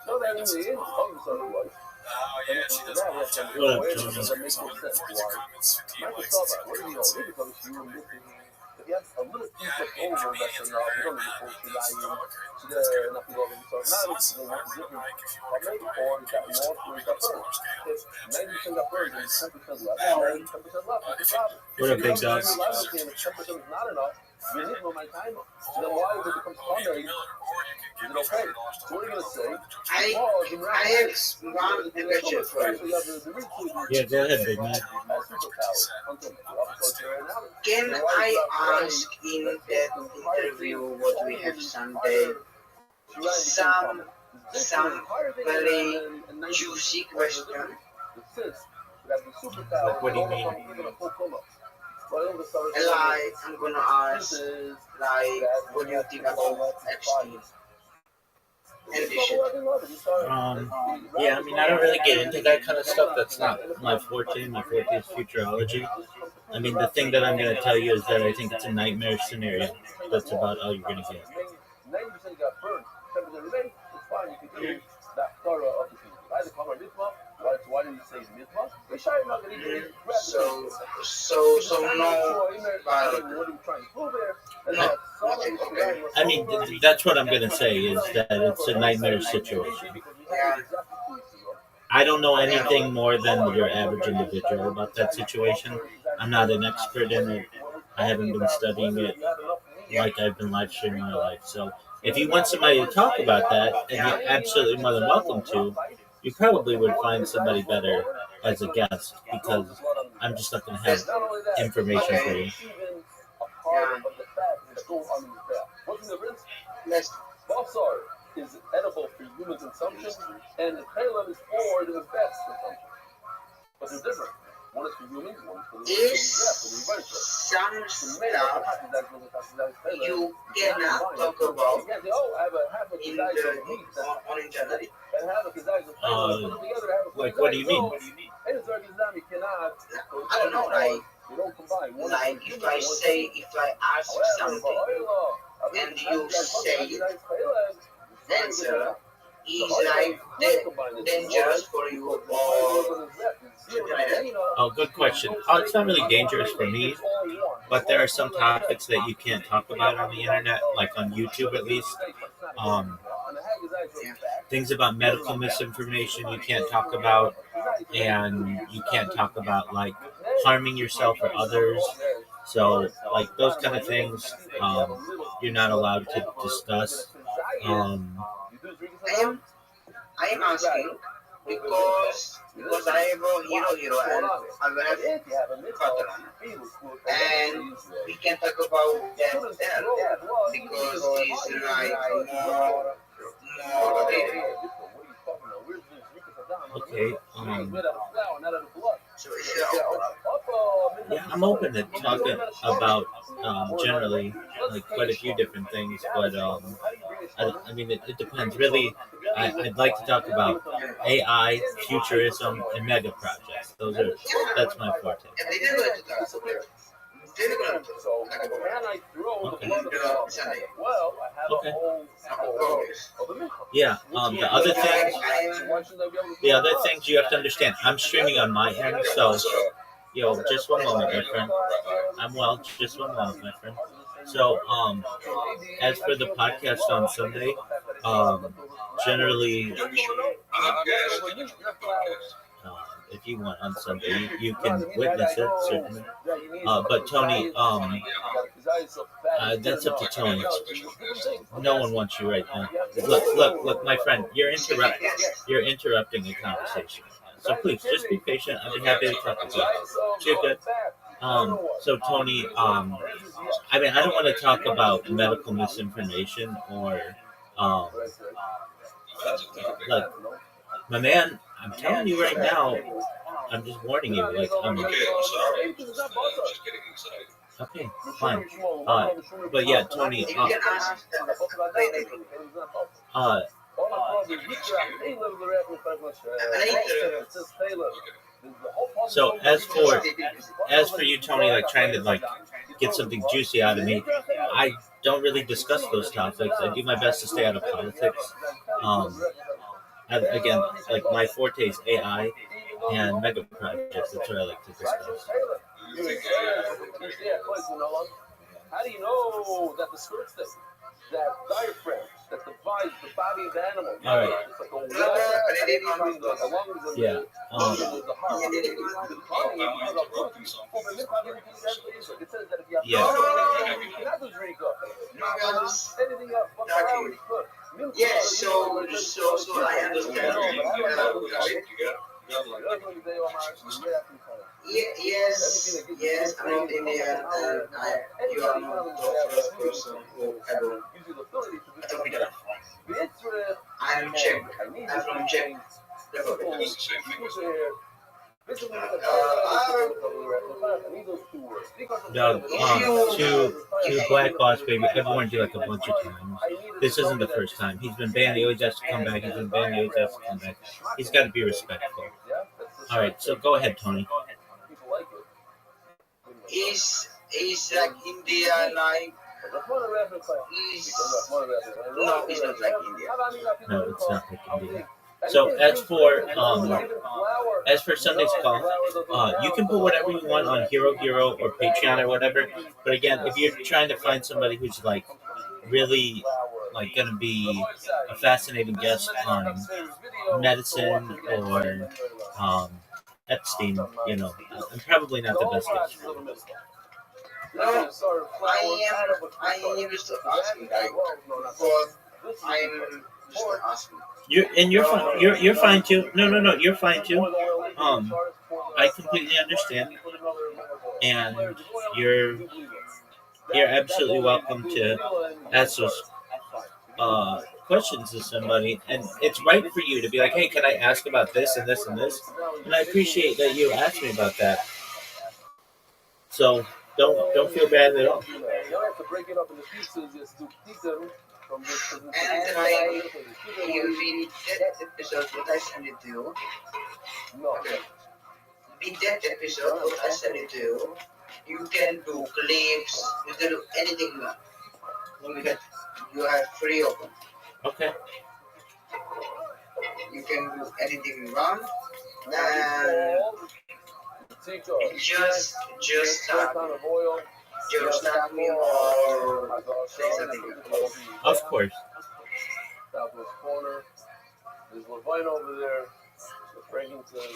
So that in the end, of the third right. And if that has some real way, that makes no sense. Why? Michael Saba, what do you know? Maybe because you were missing. If you have a little piece left over, that's enough. You don't need to pull Shirayim. Nothing over. So now it's a different common, or it got lost or it got burned. If 90% got burned and 10% left, and 10% left, what's the problem? What a big dog. If 10% is not enough, you need more my time. So then why would it become common? Is it okay? So what are you going to say? I have one question for you. Yeah, go ahead, big man. Can I ask in that interview what we have Sunday some very juicy question? Like, what do you mean? Like, I'm gonna ask, like, what do you think about Epstein? And this shit. Yeah, I mean, I don't really get into that kind of stuff. That's not my forte. My forte is futurology. I mean, the thing that I'm going to tell you is that I think it's a nightmare scenario. That's about all you're going to get. 90% got burned, 10% remain, it's fine, you can do that Torah of the people. Either come or mitzvah, why did he say mitzvah? They shy not going to even grab So no, what are you trying to prove there? I mean, that's what I'm going to say is that it's a nightmare situation. Yeah. I don't know anything more than your average individual about that situation. I'm not an expert in it. I haven't been studying it like I've been live streaming my life. So if you want somebody to talk about that, and you're absolutely more than welcome to, you probably would find somebody better as a guest because I'm just not going to have information for you. Basar is edible for human consumption, and the Caleb is for the vet's consumption. But they're different. One is for humans, one is for the vet. Some stuff you cannot talk about in on internet. Like, what do you mean? I don't know, like if I ask something and you say answer is like dangerous for you or something like that. Oh, good question. Oh, it's not really dangerous for me, but there are some topics that you can't talk about on the internet, like on YouTube at least. Things about medical misinformation you can't talk about, and you can't talk about like harming yourself or others. So, like those kind of things, you're not allowed to discuss. I am asking because I have a hero and I'm gonna have Patron, and we can talk about that there because it's like more Okay. so it's Yeah, I'm open to talking about generally like quite a few different things, but I mean it depends. Really, I'd like to talk about AI, futurism, and mega projects. That's my forte. and they didn't like to talk about it. So can I throw the blood of the Okay. Sunday? Well, I have Okay. a whole of the mincha. Yeah. The other thing, the other things you have to understand. I'm streaming on my end, so just one moment, my friend. I'm well. Just one moment, my friend. So, as for the podcast on Sunday, generally, if you want on Sunday, you can witness it certainly. But Tony, that's up to Tony. No one wants you right now. Look, my friend, you're interrupting a conversation. So please, just be patient. I'd be happy to talk with you. You're good. So Tony, I mean, I don't want to talk about medical misinformation or, um, like, my man. I'm telling you right now. I'm just warning you. Like, okay, fine. But yeah, Tony. You can ask them later. So as for you, Tony, like trying to like get something juicy out of me, I don't really discuss those topics. I do my best to stay out of politics. Again, like my forte is AI and mega projects. That's what I like to discuss. How do you know that the skirt thing, that diaphragm, that divides the body of the animal? All right. It's like a wall between the lungs and Yeah. the heart. It says that if you have you cannot do drink up. Anything else, but already cooked. Yes, so I understand. Yes, I'm Indian, and you are not the first person who ever told me that. I'm Czech. I'm from Czech Republic. No, to Black Boss Baby, I've warned you like a bunch of times. This isn't the first time. He's been banned. He always has to come back. He's been banned. He always has to come back. He's got to be respectful. All right, so go ahead, Tony. Is like India, like no, it's not like India. No, it's not like India. So as for Sunday's call, you can put whatever you want on Hero or Patreon or whatever. But again, if you're trying to find somebody who's like really like going to be a fascinating guest on medicine or Epstein, I'm probably not the best guest. No, I am just asking, like, but I'm just asking. You're fine. You're fine too. No. You're fine too. I completely understand, and you're absolutely welcome to ask those questions to somebody, and it's right for you to be like, hey, can I ask about this and this and this? And I appreciate that you asked me about that. So don't feel bad at all. And like, you read that episode, what I sent it to you. Okay. In that episode, what I sent it to you, you can do clips, you can do anything you want. You are free open. Okay. You can do anything you want, and just start me or say something. Of course. Southwest corner. There's Levine over there. The Frankinson.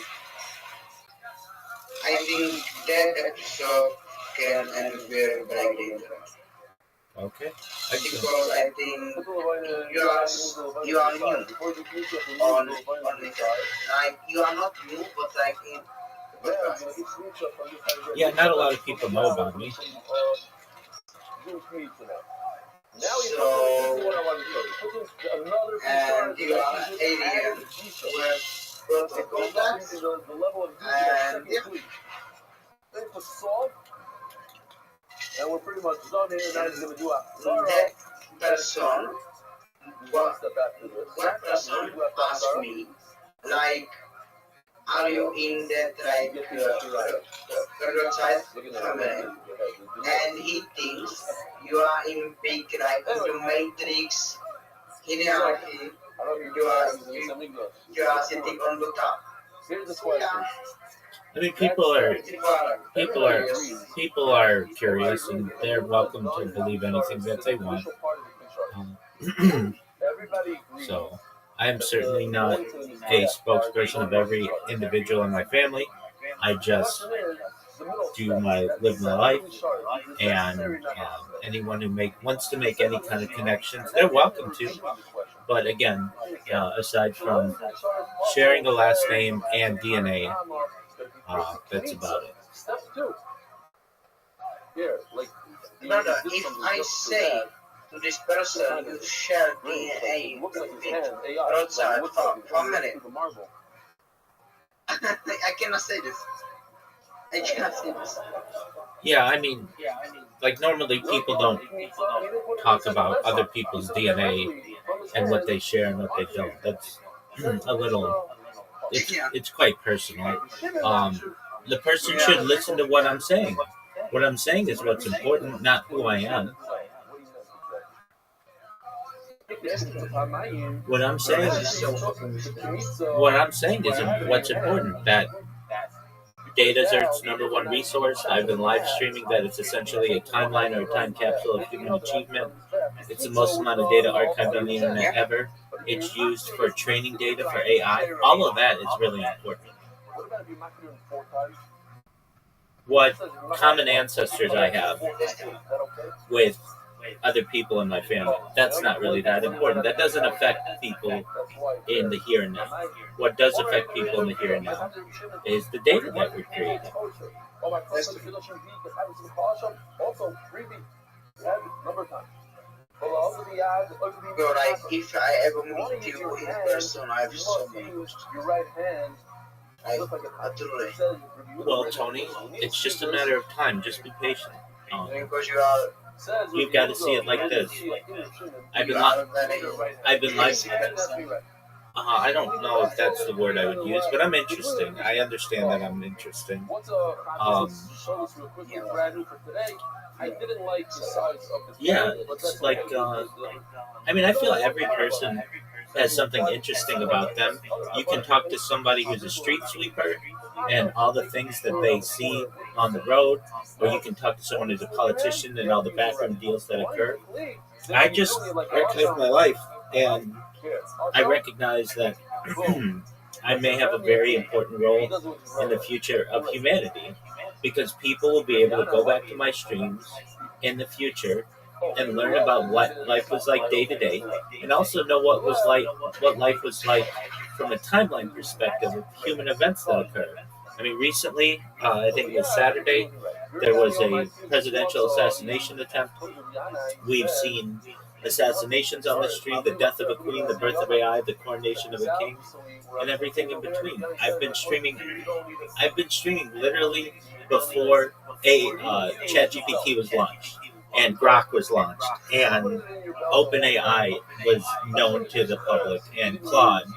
I think that episode can end very badly. Okay. Because I think you are new on the side. Like, you are not new, but like in yeah, not a lot of people know about me. So, and you are an alien with perfect contacts, and yeah. And we're pretty much done here. Now he's going to do a that person, what person asked me, like, Are you in that like Rothschild family? And he thinks you are in big like the Matrix hierarchy. You are you are sitting on the top. Here's the So question. yeah, I mean, people are people are people are curious and they're welcome to believe anything that they want. Everybody agrees. So I am certainly not a spokesperson of every individual in my family. I just live my life, and anyone who wants to make any kind of connections, they're welcome to. But again, aside from sharing a last name and DNA, that's about it. Step 2. Here, like, brother. If I say to this person you share DNA with Rothschild family, I cannot say this. I cannot say this. Yeah, I mean, like normally people don't talk about other people's DNA and what they share and what they don't. That's a little. It's quite personal. The person should listen to what I'm saying. What I'm saying is what's important, not who I am. What I'm saying is what's important. That data is Earth's #1 resource. I've been live streaming that it's essentially a timeline or a time capsule of human achievement. It's the most amount of data archived on the internet ever. It's used for training data for AI. All of that is really important. What common ancestors I have with other people in my family, that's not really that important. That doesn't affect people in the here and now. What does affect people in the here and now is the data that we're creating. Bro, like if I ever meet you in person, I have so many questions. Absolutely. Well, Tony, it's just a matter of time. Just be patient. Because you are. You've got to see it like this. I've been live. I don't know if that's the word I would use, but I'm interesting. I understand that I'm interesting. Yeah, it's like, I mean, I feel every person has something interesting about them. You can talk to somebody who's a street sweeper and all the things that they see on the road, or you can talk to someone who's a politician and all the backroom deals that occur. I just recognize my life, and I recognize that I may have a very important role in the future of humanity, because people will be able to go back to my streams in the future and learn about what life was like day to day, and also know what life was like from a timeline perspective of human events that occur. I mean, recently, I think it was Saturday, there was a presidential assassination attempt. We've seen assassinations on the street, the death of a queen, the birth of AI, the coronation of a king, and everything in between. I've been streaming literally before ChatGPT was launched, and Grok was launched, and OpenAI was known to the public, and Claude,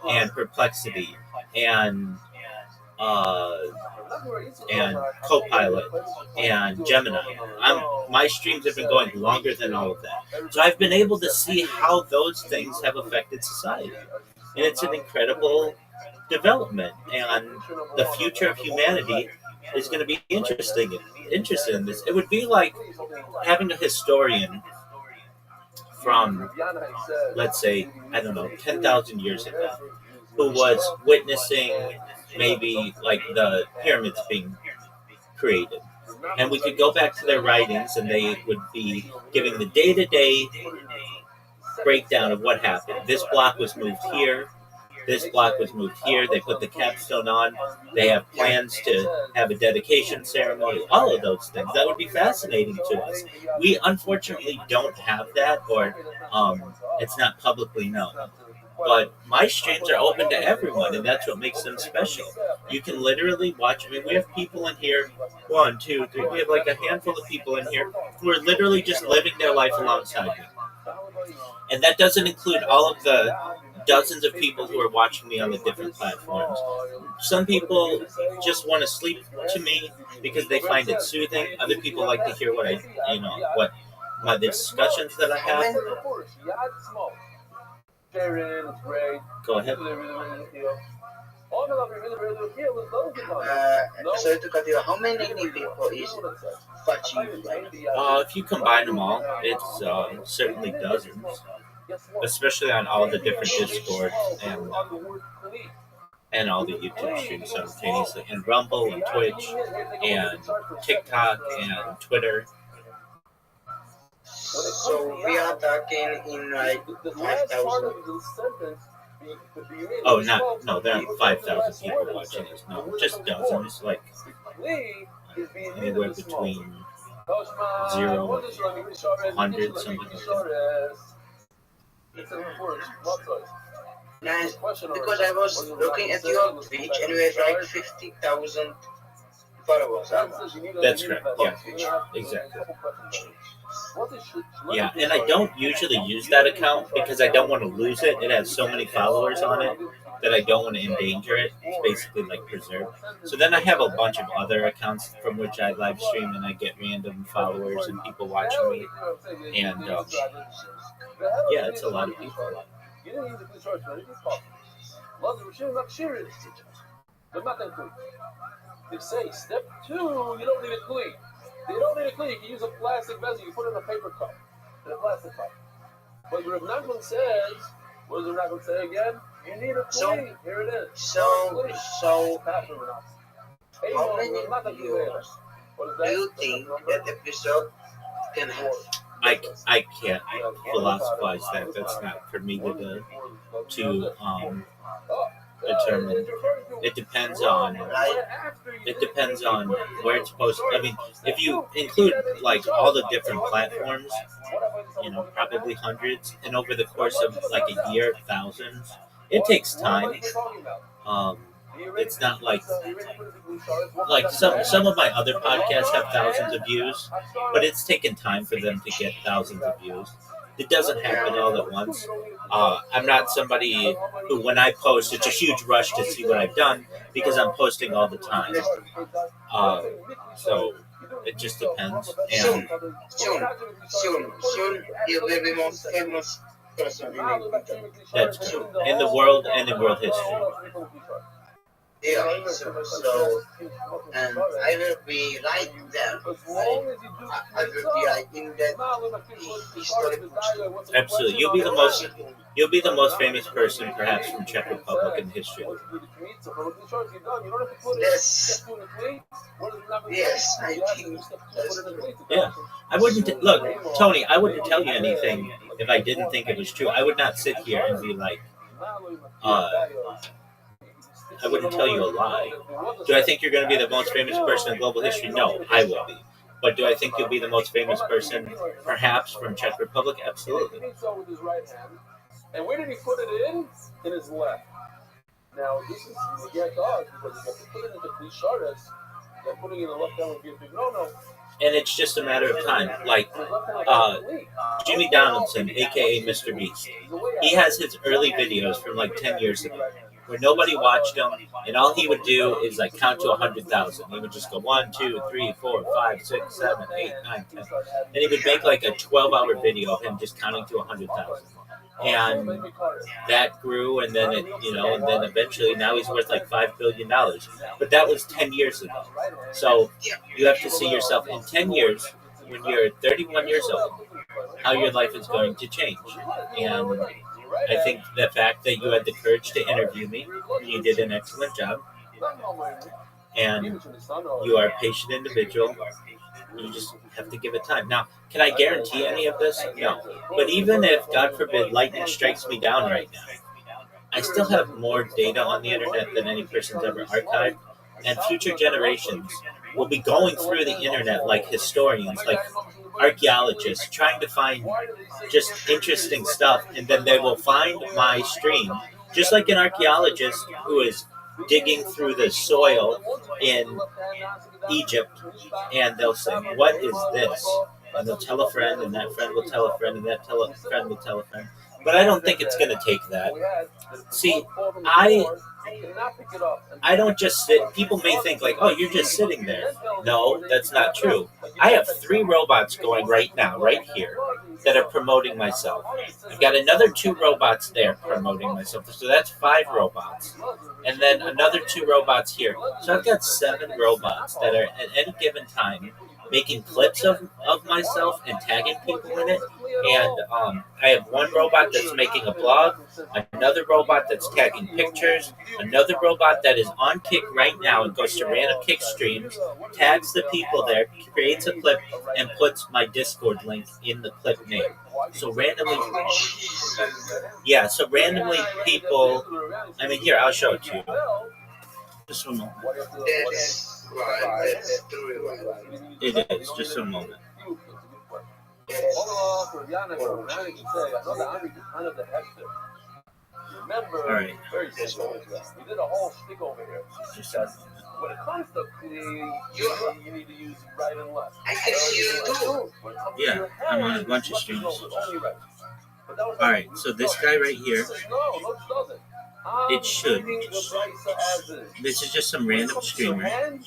and Perplexity, and Copilot, and Gemini. My streams have been going longer than all of that. So I've been able to see how those things have affected society. And it's an incredible development. And the future of humanity is going to be interested in this. It would be like having a historian from, let's say, 10,000 years ago, who was witnessing maybe like the pyramids being created. And we could go back to their writings, and they would be giving the day-to-day breakdown of what happened. This block was moved here. This block was moved here. They put the capstone on. They have plans to have a dedication ceremony. All of those things. That would be fascinating to us. We unfortunately don't have that, or it's not publicly known. But my streams are open to everyone, and that's what makes them special. You can literally watch. I mean, we have people in here, 1, 2, 3. We have like a handful of people in here who are literally just living their life alongside me. And that doesn't include all of the dozens of people who are watching me on the different platforms. Some people just want to sleep to me because they find it soothing. Other people like to hear what what my discussions that I have. Go ahead. Sorry to cut you. How many people is watching you right now? If you combine them all, it's certainly dozens, especially on all the different Discords and all the YouTube streams simultaneously, and Rumble and Twitch and TikTok and Twitter. So we are talking in like 5,000. Oh, no, there aren't 5,000 people watching this. No, just dozens, like anywhere between 0 and 100, something like that. Nice, because I was looking at your Twitch and you have like 50,000 followers. That's correct. Yeah, exactly. Yeah, and I don't usually use that account because I don't want to lose it. It has so many followers on it that I don't want to endanger it. It's basically like preserved. So then I have a bunch of other accounts from which I live stream and I get random followers and people watching me. And yeah, it's a lot of people. They say step 2, you don't need a cleat. You don't need a cleat. You can use a plastic vessel. You put it in a paper cup, in a plastic cup. But Rabbi Nachman says, what does Rabbi Nachman say again? You need a cleat. Here it is. So how many viewers do you think that episode can have? I can't philosophize that. That's not for me to determine. It depends on where it's posted. I mean, if you include like all the different platforms, probably hundreds, and over the course of like a year, thousands. It takes time. It's not like some of my other podcasts have thousands of views, but it's taken time for them to get thousands of views. It doesn't happen all at once. I'm not somebody who, when I post, it's a huge rush to see what I've done because I'm posting all the time. So it just depends. And Soon, you will be most famous person that's true. In the world and in world history. Yeah, so and I will be right there. I will be like in that historic. Absolutely, you'll be the most famous person, perhaps from Czech Republic in history. Yes, I think that's true. Yeah, I wouldn't look, Tony. I wouldn't tell you anything if I didn't think it was true. I would not sit here and be like, I wouldn't tell you a lie. Do I think you're going to be the most famous person in global history? No, I will be. But do I think you'll be the most famous person, perhaps, from Czech Republic? Absolutely. And where did he put it in? In his left. Now, this is against us because if you put it into Klisharis, then putting it in the left hand would be a big no-no. And it's just a matter of time. Like Jimmy Donaldson, a.k.a. Mr. Beast. He has his early videos from like 10 years ago, where nobody watched him, and all he would do is like count to 100,000. He would just go 1, 2, 3, 4, 5, 6, 7, 8, 9, 10. And he would make like a 12-hour video of him just counting to 100,000. And that grew, and then and then eventually now he's worth like $5 billion. But that was 10 years ago. So you have to see yourself in 10 years, when you're 31 years old, how your life is going to change. And I think the fact that you had the courage to interview me, you did an excellent job, and you are a patient individual. You just have to give it time. Now, can I guarantee any of this? No. But even if, God forbid, lightning strikes me down right now, I still have more data on the internet than any person's ever archived, and future generations will be going through the internet like historians, like archaeologists, trying to find just interesting stuff, and then they will find my stream, just like an archaeologist who is digging through the soil in Egypt, and they'll say, "What is this?" And they'll tell a friend, and that friend will tell a friend, and that friend will tell a friend. But I don't think it's going to take that. See, I don't just sit. People may think like, oh, you're just sitting there. No, that's not true. I have 3 robots going right now, right here, that are promoting myself. I've got another 2 robots there promoting myself. So that's 5 robots. And then another 2 robots here. So I've got 7 robots that are at any given time making clips of myself and tagging people in it. And I have 1 robot that's making a blog, another robot that's tagging pictures, another robot that is on Kick right now and goes to random Kick streams, tags the people there, creates a clip, and puts my Discord link in the clip name. So randomly people, I mean, here, I'll show it to you. Just a moment. It is, just a moment. Alright. We did a whole stick over here. Just a moment. When it comes to cleaning, you need to use right and left. Yeah, I'm on a bunch of streams. Alright, so this guy right here, it should. This is just some random streamer. And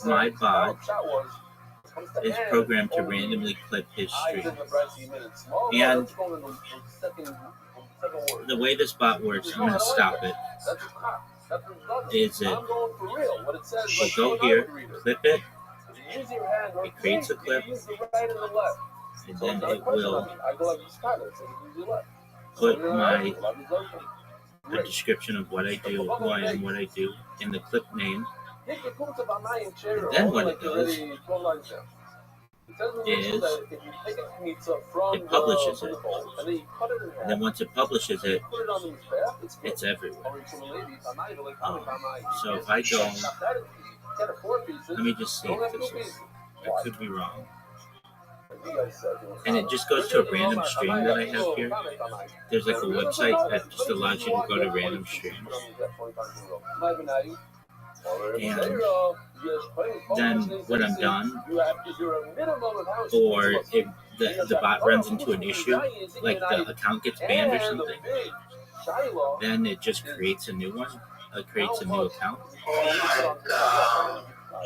my bot is programmed to randomly clip his stream. And the way this bot works, I'm going to stop it, is it will go here, clip it, it creates a clip, and then it will put the description of what I do, who I am, what I do, in the clip name. And then what it does is it publishes it. And then once it publishes it, it's everywhere. So if I go, let me just see if this is, I could be wrong. And it just goes to a random stream that I have here. There's like a website that just allows you to go to random streams. And then when I'm done, or if the bot runs into an issue, like the account gets banned or something, then it just creates a new one. It creates a new account.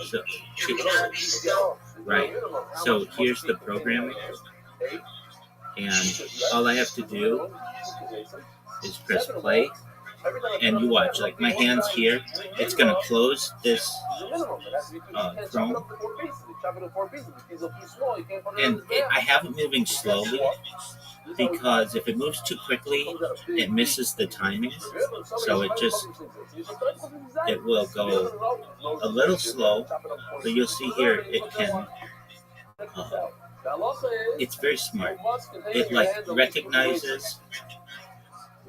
So, right. So here's the programming, and all I have to do is press play, and you watch. Like my hand's here, it's gonna close this Chrome, and I have it moving slowly because if it moves too quickly, it misses the timing. So it will go a little slow, but you'll see here it can. It's very smart. It like recognizes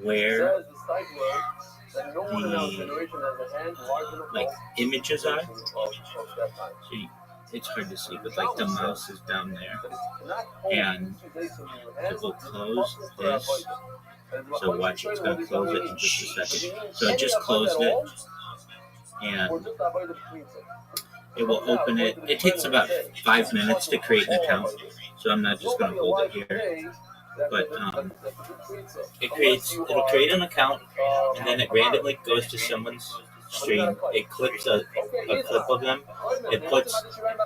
where the like images are. So it's hard to see, but like the mouse is down there, and it will close this. So watch, it's going to close it in just a second. So I just closed it, and it will open it. It takes about 5 minutes to create an account, so I'm not just going to hold it here. But it'll create an account, and then it randomly goes to someone's stream. It clips a clip of them. It puts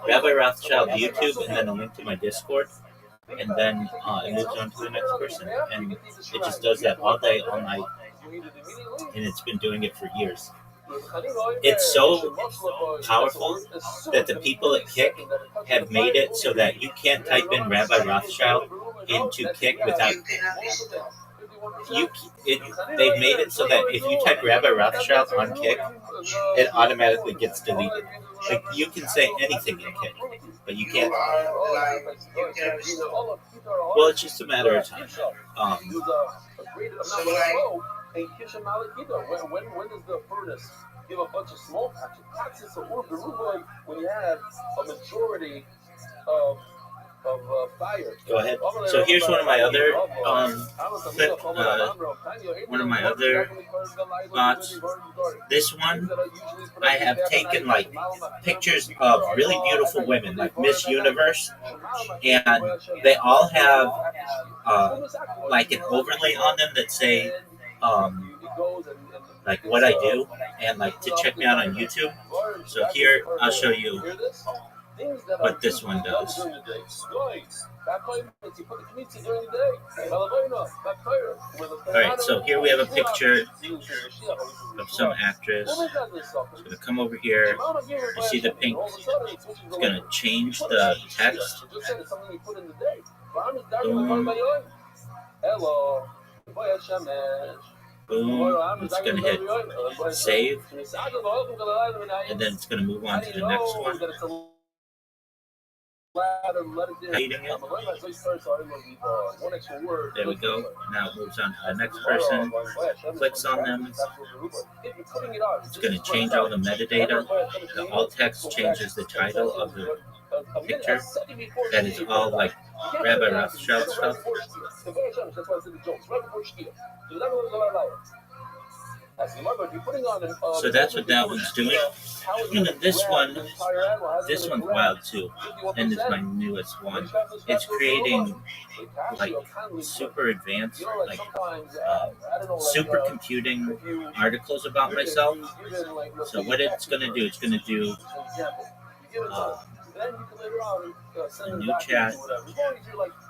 Rabbi Rothschild YouTube and then a link to my Discord, and then it moves on to the next person. And it just does that all day, all night, and it's been doing it for years. It's so powerful that the people at Kick have made it so that you can't type in Rabbi Rothschild into Kick without they've made it so that if you type Rabbi Rothschild on Kick, it automatically gets deleted. Like you can say anything in Kick, but you can't. Well, it's just a matter of time. When does the furnace give a bunch of smoke? Actually, when you have a majority of fire. Go ahead. So here's one of my other thoughts. This one, I have taken like pictures of really beautiful women, like Miss Universe, and they all have like an overlay on them that say like what I do and like to check me out on YouTube. So here I'll show you what this one does. Alright, so here we have a picture of some actress. It's going to come over here. You see the pink? It's going to change the text. Boom. Boom. It's going to hit save. And then it's going to move on to the next one. Reading it. There we go. Now it moves on to the next person. Clicks on them. It's going to change all the metadata. The alt text changes the title of the picture. That is all like Rabbi Rothschild stuff. So that's what that one's doing. And then this one's wild too. And it's my newest one. It's creating like super advanced, like super computing articles about myself. So what it's going to do, it's going to do a new chat,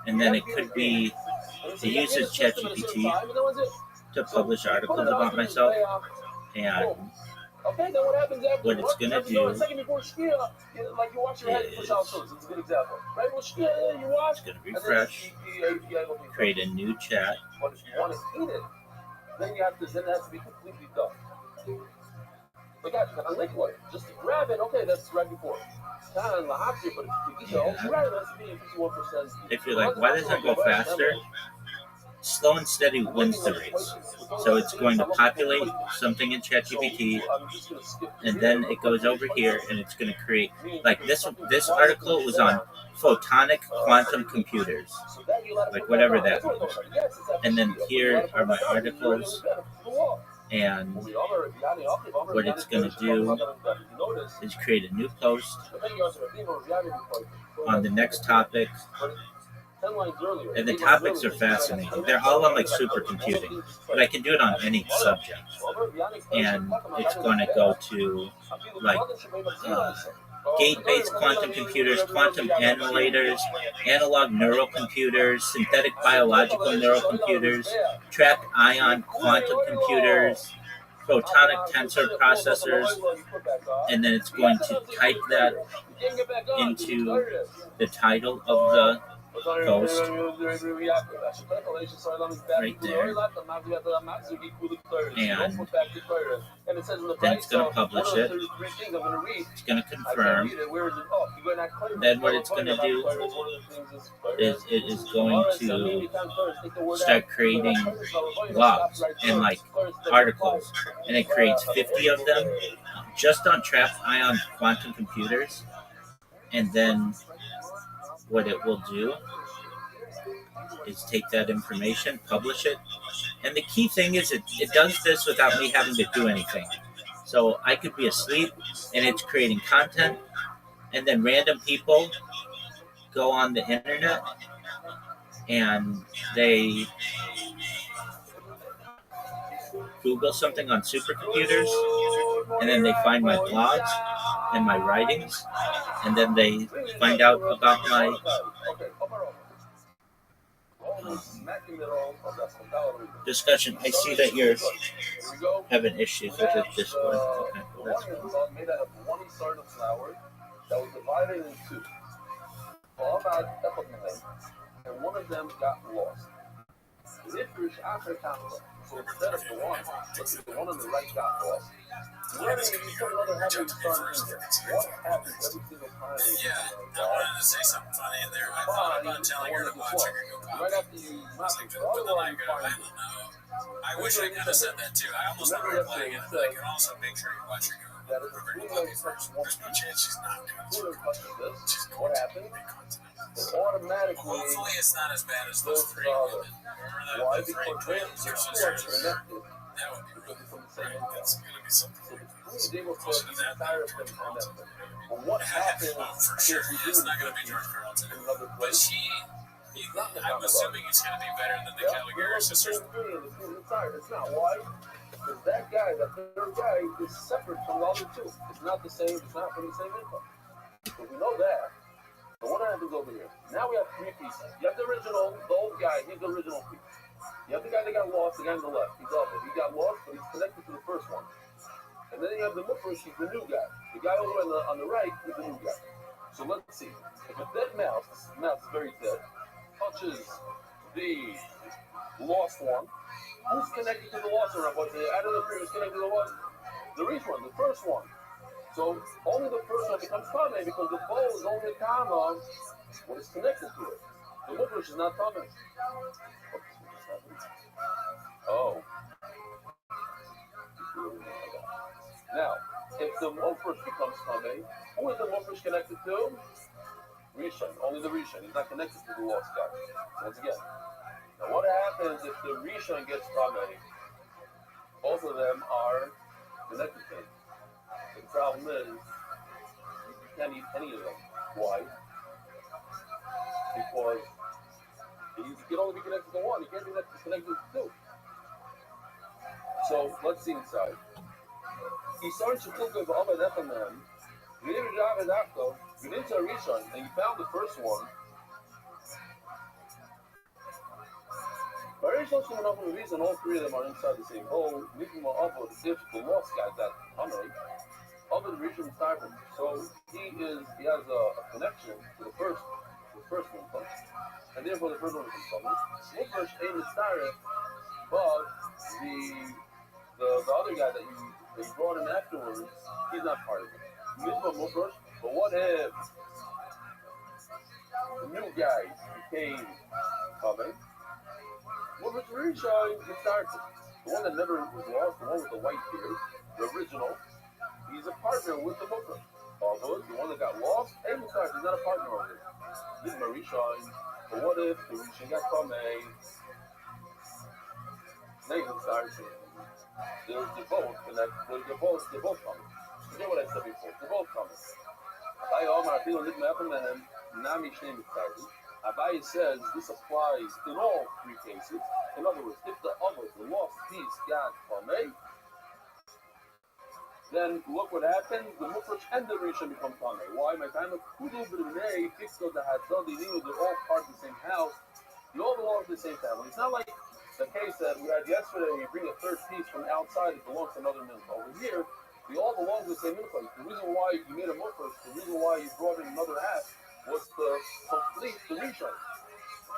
and then it could be, it uses ChatGPT to publish articles about myself, and what it's going to do is it's going to refresh, create a new chat, then it has to be completely done. Like a liquid, just grab it. Okay, that's right before. If you're like, why doesn't it go faster? Slow and steady wins the race. So it's going to populate something in ChatGPT, and then it goes over here and it's going to create, like this article was on photonic quantum computers, like whatever that means. And then here are my articles, and what it's going to do is create a new post on the next topic. And the topics are fascinating. They're all on like supercomputing, but I can do it on any subject. And it's going to go to like gate-based quantum computers, quantum annulators, analog neural computers, synthetic biological neural computers, trapped ion quantum computers, photonic tensor processors, and then it's going to type that into the title of the post right there, and then it's going to publish it. It's going to confirm. Then what it's going to do is it is going to start creating blogs and like articles, and it creates 50 of them just on trapped ion quantum computers. And then what it will do is take that information, publish it. And the key thing is it does this without me having to do anything. So I could be asleep and it's creating content, and then random people go on the internet and they Google something on supercomputers, and then they find my blogs and my writings, and then they find out about my discussion. I see that you're having issues with the Discord. Okay, that's fine. Made out of one sort of flour that was divided in two. All about and one of them got lost. So instead of the one on the right got lost. What happens every single time? Yeah, I wanted to say something funny in there. I thought about telling her to watch her go pop. Right after you but then I go, I don't know. I wish I could have said that too. I almost never replaying it, but I can also make sure you watch her go puppy first. There's no chance she's not doing it. She's going to be content. it automatically Hopefully it's not as bad as goes those to three the other. women. Remember Why? the three Because twins the or two are sisters? connected. That would be Because really it's from the cool, same right? That's income. going to be something. So the queen is able to Closer to that retire than from George that. Carlton. But what happens Oh, for if sure. we Yeah, do it's not going to be in George Carlton. another But place? I'm assuming it's going to be better than the Caligari sisters. It's not. Why? Because that guy, that third guy, is separate from the other two. It's not the same. It's not from the same income. So we know that. But what happens over here? Now we have three pieces. You have the original, the old guy. He's the original piece. You have the guy that got lost, the guy on the left. He's up. He got lost, but he's connected to the first one. And then you have the Mufresh, he's the new guy. The guy over on the right, he's the new guy. So let's see. If a dead mouse, this mouse is very dead, touches the lost one, who's connected to the lost one? But out of the three, who's connected to the lost? The rich one, the first one. So only the first one becomes Tame because the bow is only Kama what is connected to it. The Mufresh is not Tame. Oh. Now, if the Mufresh becomes Tame, who is the Mufresh connected to? Rishon, only the Rishon. He's not connected to the lost guy. Once again. Now, what happens if the Rishon gets Tame? Both of them are connected to him. The problem is, you can't eat any of them. Why? Because you can only be connected to one. You can't be connected to two. So, let's see inside. He starts to cook with Abed Echanem. You didn't have it after. You didn't a Rishon, and you found the first one. Very close to enough of a reason all three of them are inside the same hole. Making my Abed, if the lost guy got Hamay, Abed Rishon Tarvin. So he has a connection to the first one, and therefore the first one becomes Hamay. Mufresh ain't the Tarvin, but the other guy that you brought in afterwards, he's not part of it. Mitzvah Mufresh, but what if the new guy became Hamay? Mufresh Rishon starts the one that never was lost, the one with the white beard, the original. He's a partner with the Mufresh. Although the one that got lost, and he's not a partner of it. This is Rishon. But what if the Rishon got Hamay? Nathan starts. They're both connected. They're both coming. Forget what I said before. They're both coming. Abaye says this applies in all three cases. In other words, if the lost piece got Hamay, then look what happens. The Mufresh and the Rishon become Hamay. Why? My time of Kudu B'nei Fixo the Hadadi, they're all part of the same house. They all belong to the same family. It's not like the case that we had yesterday where you bring a third piece from outside that belongs to another mincha. Over here, we all belong to the same mincha. The reason why you made a Mufresh, the reason why you brought in another half was to complete the Rishon.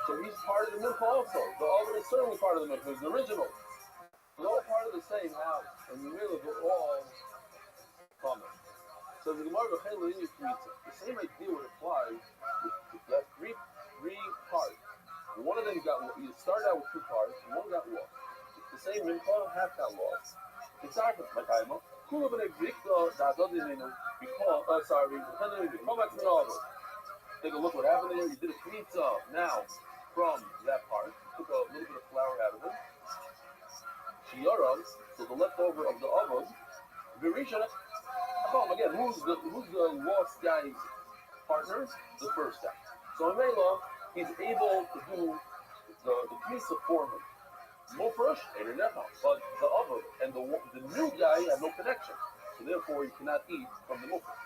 So he's part of the mincha also. The other is certainly part of the mincha. He's the original. They're all part of the same house. And really, they're all common. So the Gemara the same idea would apply if you have three parts. One of them you started out with two parts, and one got lost. It's the same mincha, half got lost. It's hard for my time. Take a look what happened there. You did a pizza now from that part. Took a little bit of flour out of it. Shiyaras, so the leftover of the oven. Virisha. Again, who's the lost guy's partner? The first guy. So Amela, he's able to do the pizza for him. Mufresh and in that house, but the oven and the new guy have no connection. So therefore, you cannot eat from the Mufresh.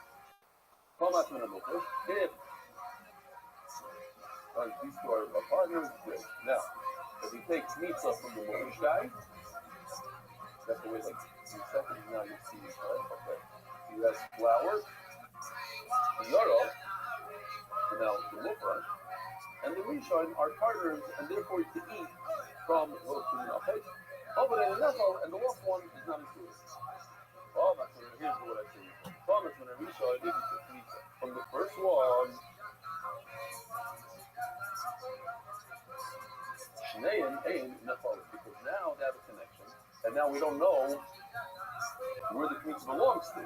If these two are partners, great. Now, if he takes pizza from the Mufresh guy, that's the way, like, in seconds now you see it, right? Okay. He has flour, Yaro, now the Mufresh, and the Rishon are partners, and therefore you can eat from the Mufresh. And the last one is not included. Here's what I say. From the first one, because now they have a connection, and now we don't know where the pizza belongs to.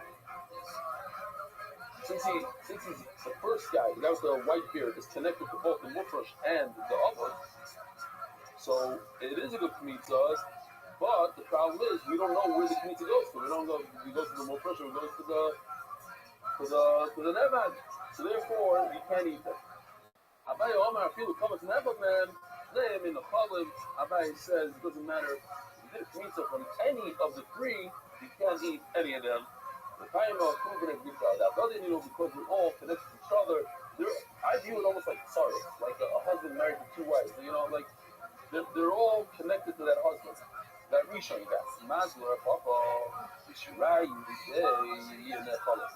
since he's the first guy, the guy with the white beard, is connected to both the mufresh and the oven. So it is a good kmitza, but the problem is we don't know where the kmitza goes to. We don't go. We go to the mufresh, or we go to the nevan. So therefore, you can't eat them. Abai Omar Afilu Kamas Nevan man name in the Chalim. Abai says it doesn't matter. You did a kmitza from any of the three, you can't eat any of them. The time of proven it because we're all connected to each other. I view it almost like sorry, like a husband married to two wives. Like they're all connected to that husband. That Rishon guy. Mazler, Papa, Yishirai, Yidei, and that fellow.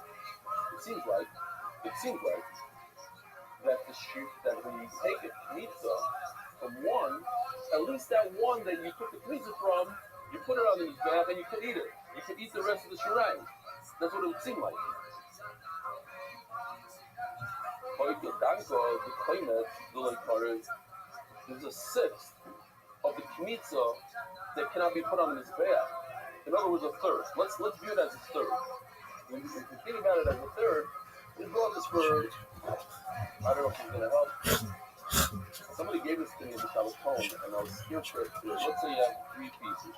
It seems like that that when you take a pizza from one, at least that one that you took the pizza from, you put it on the mizbeach and you could eat it. You could eat the rest of the shirai. That's what it would seem like. The claimant, the late part there's a sixth of the kmitza that cannot be put on the mizbeach. In other words, a third. Let's view it as a third. If you think about it as a third, this brought this for, I don't know if it's going to help. Somebody gave this to me which I was home, and I was scared for it. Let's say you have 3 pieces.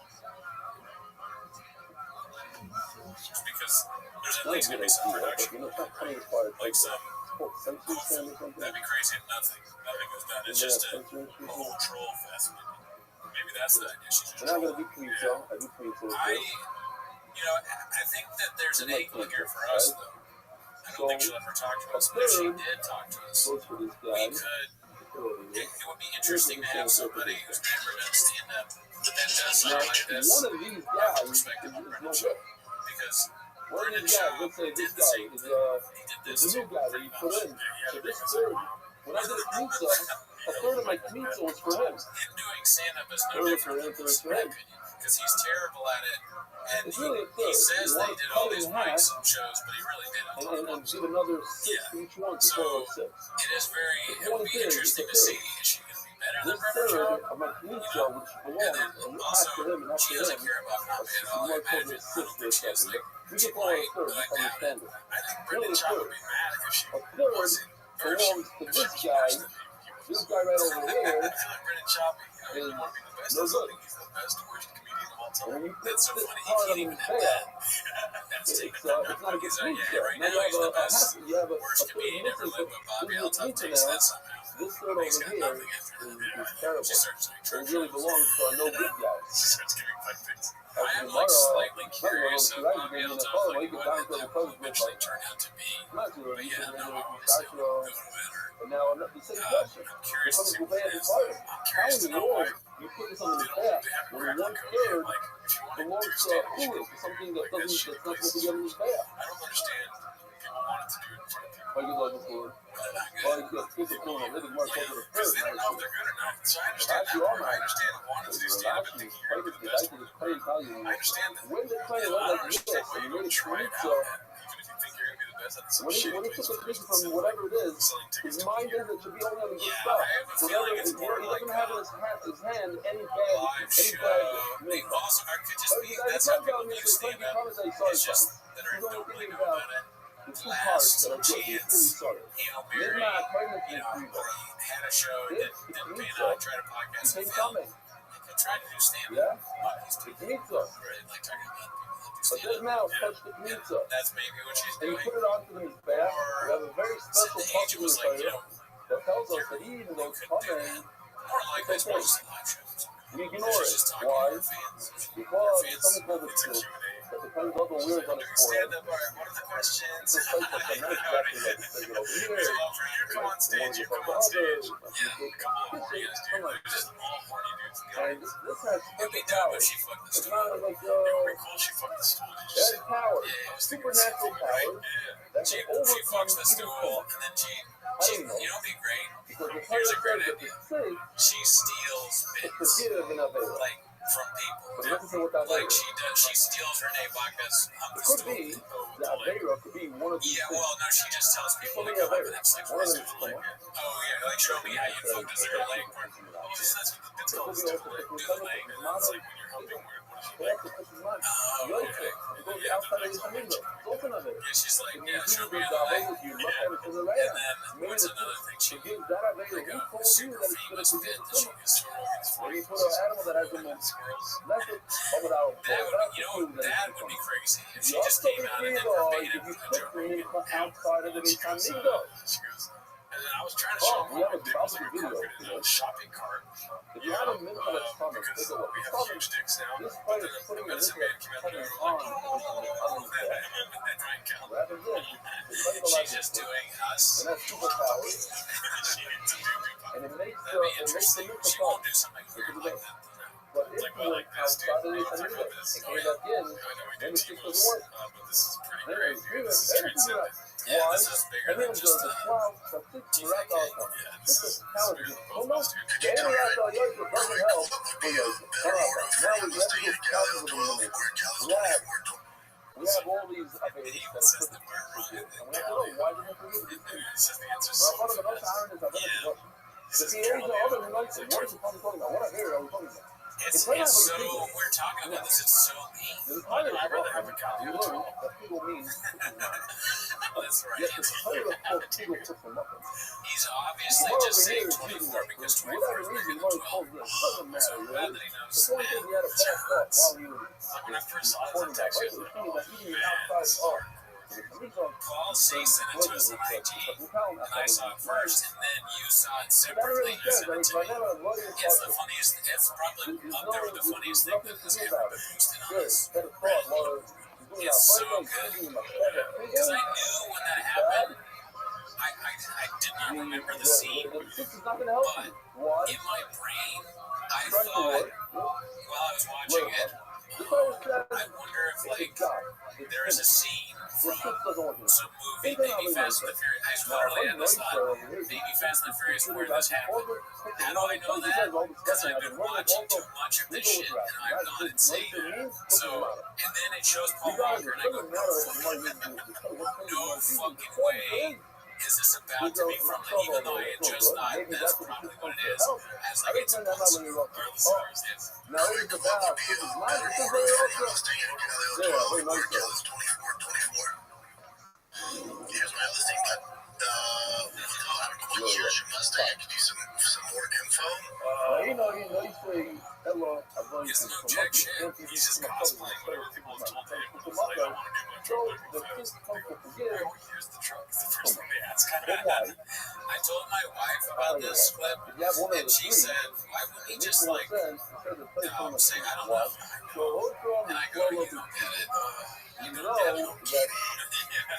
Because there's at least going to be some production. It's not coming apart. Like some sensory stand or something. That'd be crazy if nothing goes down. It's just a whole troll fest. Maybe that's the idea. She's just I'm not going to do pizza. I do pizza. I think that there's an angle here for us, though. I don't think she'll ever talk to us, but if she did talk to us, we could. It would be interesting to have somebody who's never going to stand up that does something like this. One of these guys perspective is no good. Because one of these guys, let's say this guy is the new guy that you put in. So this third, when I did a pizza, a third of my pizza was for him. Him doing stand-up is no different in my opinion, because he's terrible at it. And it's really he says that he did all these mics and shows, but he really didn't. And give another 6 to each one. So it would be interesting to see, is she going to be better than Rabbi? Of my pizza, which belongs also, to him and not to she him. doesn't care about comedy at all. I imagine. I don't think she has We get all a third, like understand it. I think Brendan Shaw would be mad if she a third belongs to this guy. This guy right over here I feel like Brendan Shaw, you want to be the best. no good. He's the best worst comedian of all time. When you put That's so this funny. He part can't of even his have back, that. That's taken from him. it's not a good He's pizza. right Now now he's the best you have a worst comedian ever lived, but Bobby Altuve takes that somehow. This third over He's got here nothing after is terrible. She starts It doing really belongs to a no good guy. She starts giving fun things. I am like slightly curious of Bobby Altuve, like what that will eventually turn out to be. But yeah, no, obviously it won't matter. And now the same question. I'm curious to see what it is. I'm How curious in to the know world why you put this on the they back haven't when cracked the one code yet. third Like, if you want to do belongs to stand-up, you Hulu, should something like that's not shit supposed to places. be on his back? I don't understand people wanting to do it in front of people. Like you love food. When they're not Well, good. you get people doing a little more closer to Because first. they don't know if they're good or not. So I understand that part. I understand wanting to do stand-up and thinking you're going to be the best one. I understand that. When they play I like don't this, understand why and you when don't it's try it pizza, out, even if you think you're going to be the best at some when shitty he place took a where picture there's from whatever it is, selling tickets his to mind beer. is it should be only on the good Yeah, stuff. I have a feeling it's more He like doesn't have in his hand any live bad, show. They also, I could just be, that's how people view stand-up. It's just that I don't really know about it. the two parts Last that are good. chance, Sorry. Barry, I had a show that didn't pan out. I tried a podcast with Phil. I tried to do stand-up. But he's too Pizza. really like talking about people that do But this stand-up. now touch the pizza. That's maybe what she's And you doing. put it onto them his back. We have a very special The agent was like, that tells us that he even though it's coming, more likely it's supposed to live shows. we ignore She's it. just talking Why? to her fans. Because Fans, something called the it's a truth. Q&A. That depends on the wheels on his Doing forehead. stand-up, all right, what are the questions? It's a place that's not exactly like this thing over here. Well, for you, come on stage, you come on stage. Yeah, come on, what are you guys doing? They're just all horny dudes. And this has It'd be special dope power. if she fucked the It's stool. not like It would be cool if she fucked the stool. Did you that see? power, Yeah, I was thinking supernatural the same thing, right? power Yeah. that She can overcome fucks the even stool, fault. and then she don't know. you know, what'd be great. Because the Here's a Torah great says that idea. it's safe She steals to bits, forgive and avail. like from people. But listen to what that Like is. she does, she steals Renee Bacchus on It the could stool. be Oh, the to like, Avera could be one of these yeah, things. well, no, she just tells people to Could be come up Avera. and have sex One with of her. them Like, come up. oh yeah, like show me how you fuck this girl leg part. Oh, that's what the bits It called could is be do also like the do the leg, and it's like when you're helping where what is They your leg? have to put some money. Oh, The other okay. thing, it goes Yeah, outside of the his next window. It's also nothing of it. Yeah, she's like, If yeah, you show do me the the way. Davos, you look at it to the And land. then Maybe what's the another thing? She to give Davos, like who a told you super that it's going famous to bit produce that she summer? used to work as Maybe funny. put an animal that has the most Squirrels. method of it out. That would That's be, the you know, food that that it's would be become. crazy if she The just other came out and thing did is, verbatim if you Joe put me Rogan. outside of And the then she goes, Amigo. she goes, and then I was trying to Oh, show we him have a there was like a video. carpet in a shopping cart. If you have a minute for that stomach, Because take a look. we have Stomach, huge dicks now. this But place then is the putting a medicine little man came out there and on was like, and Ryan Kelly. what happens is, She's just doing us. and that's superpowers, She needs to do people. and it makes That'd be the interesting. milk She won't do something weird like that. But if Like, you well, went like this, dude. outside of the Like Amigo this. and Oh, came yeah. back in, I know we then do it just T-Mo's, doesn't work. but this is pretty Then great, it's dude. This is everything transcendent. like, Yeah, why? this is bigger And than then just the a... cloud, the six TVK. outcome. Yeah, this This is is challenging. bigger than Well, both no, of us, dude. the interact doesn't help. But yes, now we have to get thousands of them. We have all these He available even that says are that we're running and the we have to know Galileo. why we have to do these It things. says the answer's But so one of the most fast. iron is I Yeah. don't This the is theories are other than Galileo. like, what is the fucking talking about? What I hear, I was talking about. It's so, we're talking about this, it's so mean. The Like, entire I'd rather have a you Galileo learn too. that people mean That's right. yes, the entire of people put from nothing. He's obviously Tomorrow just we saying hear 24 because for 24 whatever is bigger reason, than one 12. told you, it doesn't matter, So you bad know? that he knows. The point is, he had a It bad thought hurts. while he was When I first saw recording that that. text, Right? I was It like, was even man, outside this is of hardcore. Paul C sent it to us on IG, and I saw it first, and then you saw it separately. You sent it to me. It's the funniest. It's probably up there with the funniest thing that has ever been posted on this. It's so good because I knew when that happened. I did not remember the scene, but in my brain, I thought while I was watching it, I wonder if like there is a scene from some movie, maybe Fast and the Furious. I literally had this thought, maybe Fast and the Furious, where this happened. How do I know that? Because I've been watching too much of this shit, and I've gone insane. So, and then it shows Paul Walker, and I go, no fucking way is this about to be from the, even though I had just thought that's probably what it is. I was like, it's impossible. Regardless of ours, yes. Now it is about this is my this is very Here's my listing, but I'll have a quick search of Mustang. Give you some more info. you say hello. It's no jack shit. He's just cosplaying whatever people have told him. He's like, I want to do my truck like this. Here's the truck. It's the first thing they ask. I told my wife about this clip, and she said, why wouldn't he just like say, I don't know. And I go, you don't get it. You don't get it.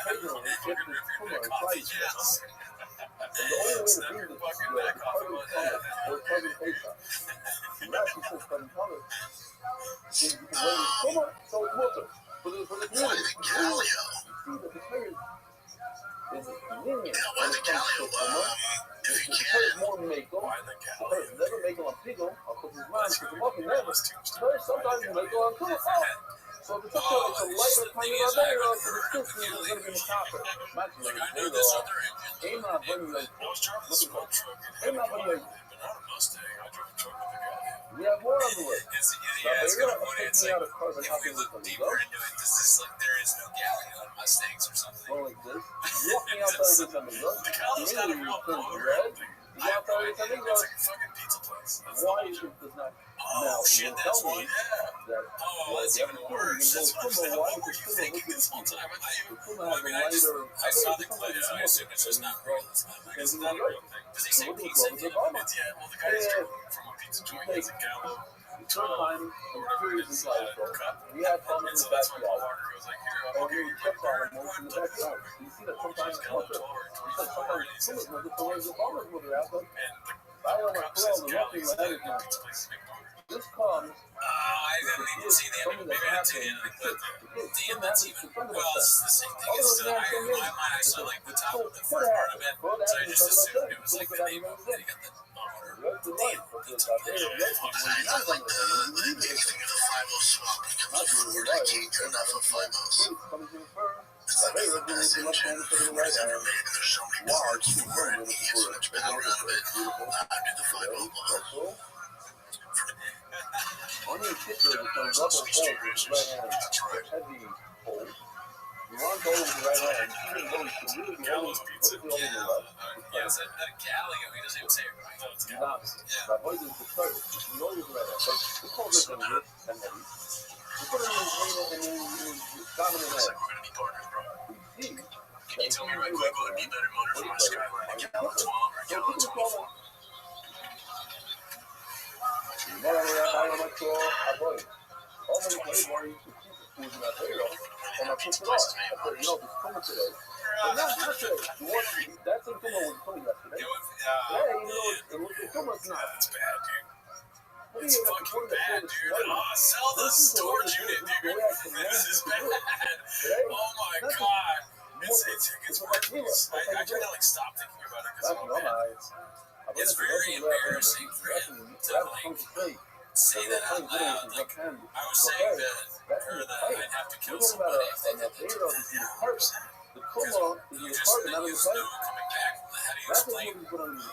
Fucking rip your neck off. Yes. Snap your fucking neck off. Why the Galileo? Why the Galileo? If you can. Why the Galileo? Never make him a pickle. I'll put his mind to the muffin never. Sometimes you make him a pickle. So if it's a lighter kind of there, so the system is going to be in the copper. Like, I knew this other engine. Ain't not funny like, I was driving this small truck. ain't not funny like, But not a Mustang. I drove a truck with a Galileo. we have more on the way. It's gonna put it. It's like if we look deeper into it, this is like there is no Galileo in Mustangs or something. Well, like this. Walking outside of this amigo. The Galileo's not a real motor. You outside of this amigo. It's like a fucking pizza place. Why is it does not? Oh shit, that's why. That Oh, that's even worse. That's worse. What were you thinking this whole time? I thought you. Well, I mean, I saw the clip. I assume it's just not real. It's not like it's not a real thing. Does he say pizza? It's well, the guy's from a pizza joint. He's a Galileo. Sometimes Or whatever it is, cup. we have And problems so in the that's why Paul backyard. Walker goes like, here, I'm And okay. we You kept put on most in the backyard. You see that sometimes He's got a 12 or 24, and he says, the farmers with their outfit. and I don't the know cup what says the Galileo. rocky The is now. pizza place is McDonald's. This comes I didn't even see the end of it. Maybe I didn't see the end of the clip. Damn, that's even. Well, it's the same thing. It's still, in my mind, I saw like the top of the first part of it, so I just assumed it was like the name of it. He got the the life of this out there. I like the anything of the 5-0 swap. When it comes to Ford, I can't get enough of 5-0s. It's like the best engine Ford's ever made, and there's so many parts for it, and he gets so much power out of it. I do the 5-0 On your picture, it comes up a hole with red heavy hole. want to go with the right hand. Even though he should really be holding Gallows pizza. the left. Yeah, it's a Gallio. He doesn't even say it right. No, it's He's Gallows. not. Yeah. Rabbi is the third. He should know with the right hand. But he calls it in this and heavy. He put it in his hand and then he got him in the Looks head. like we're gonna be partners, bro. We see. Can you tell me right quick what would be better motor for my Skyline? A Gallo 12 or a Gallo 24? Mora me a baile uma show a boy. All the way more you should keep the food in that hero. And I took it off. I said, no, this coming today. But not today. That's in Kuma was coming yesterday. Today, you know, it was in Kuma's not. It's bad, dude. What do It's you have to fucking put bad, in dude. Oh, sell the storage unit, dude. This is bad. Oh my god. It's worthless. I try to like stop thinking about it because I'm mad. It's very embarrassing for him to like say that out loud. Like I was saying that, or that I'd have to kill somebody if they did that to me. Yeah, 100%. The Kuma is You your just partner, not you his just know wife. coming back. How do you That's explain? what he's put on you.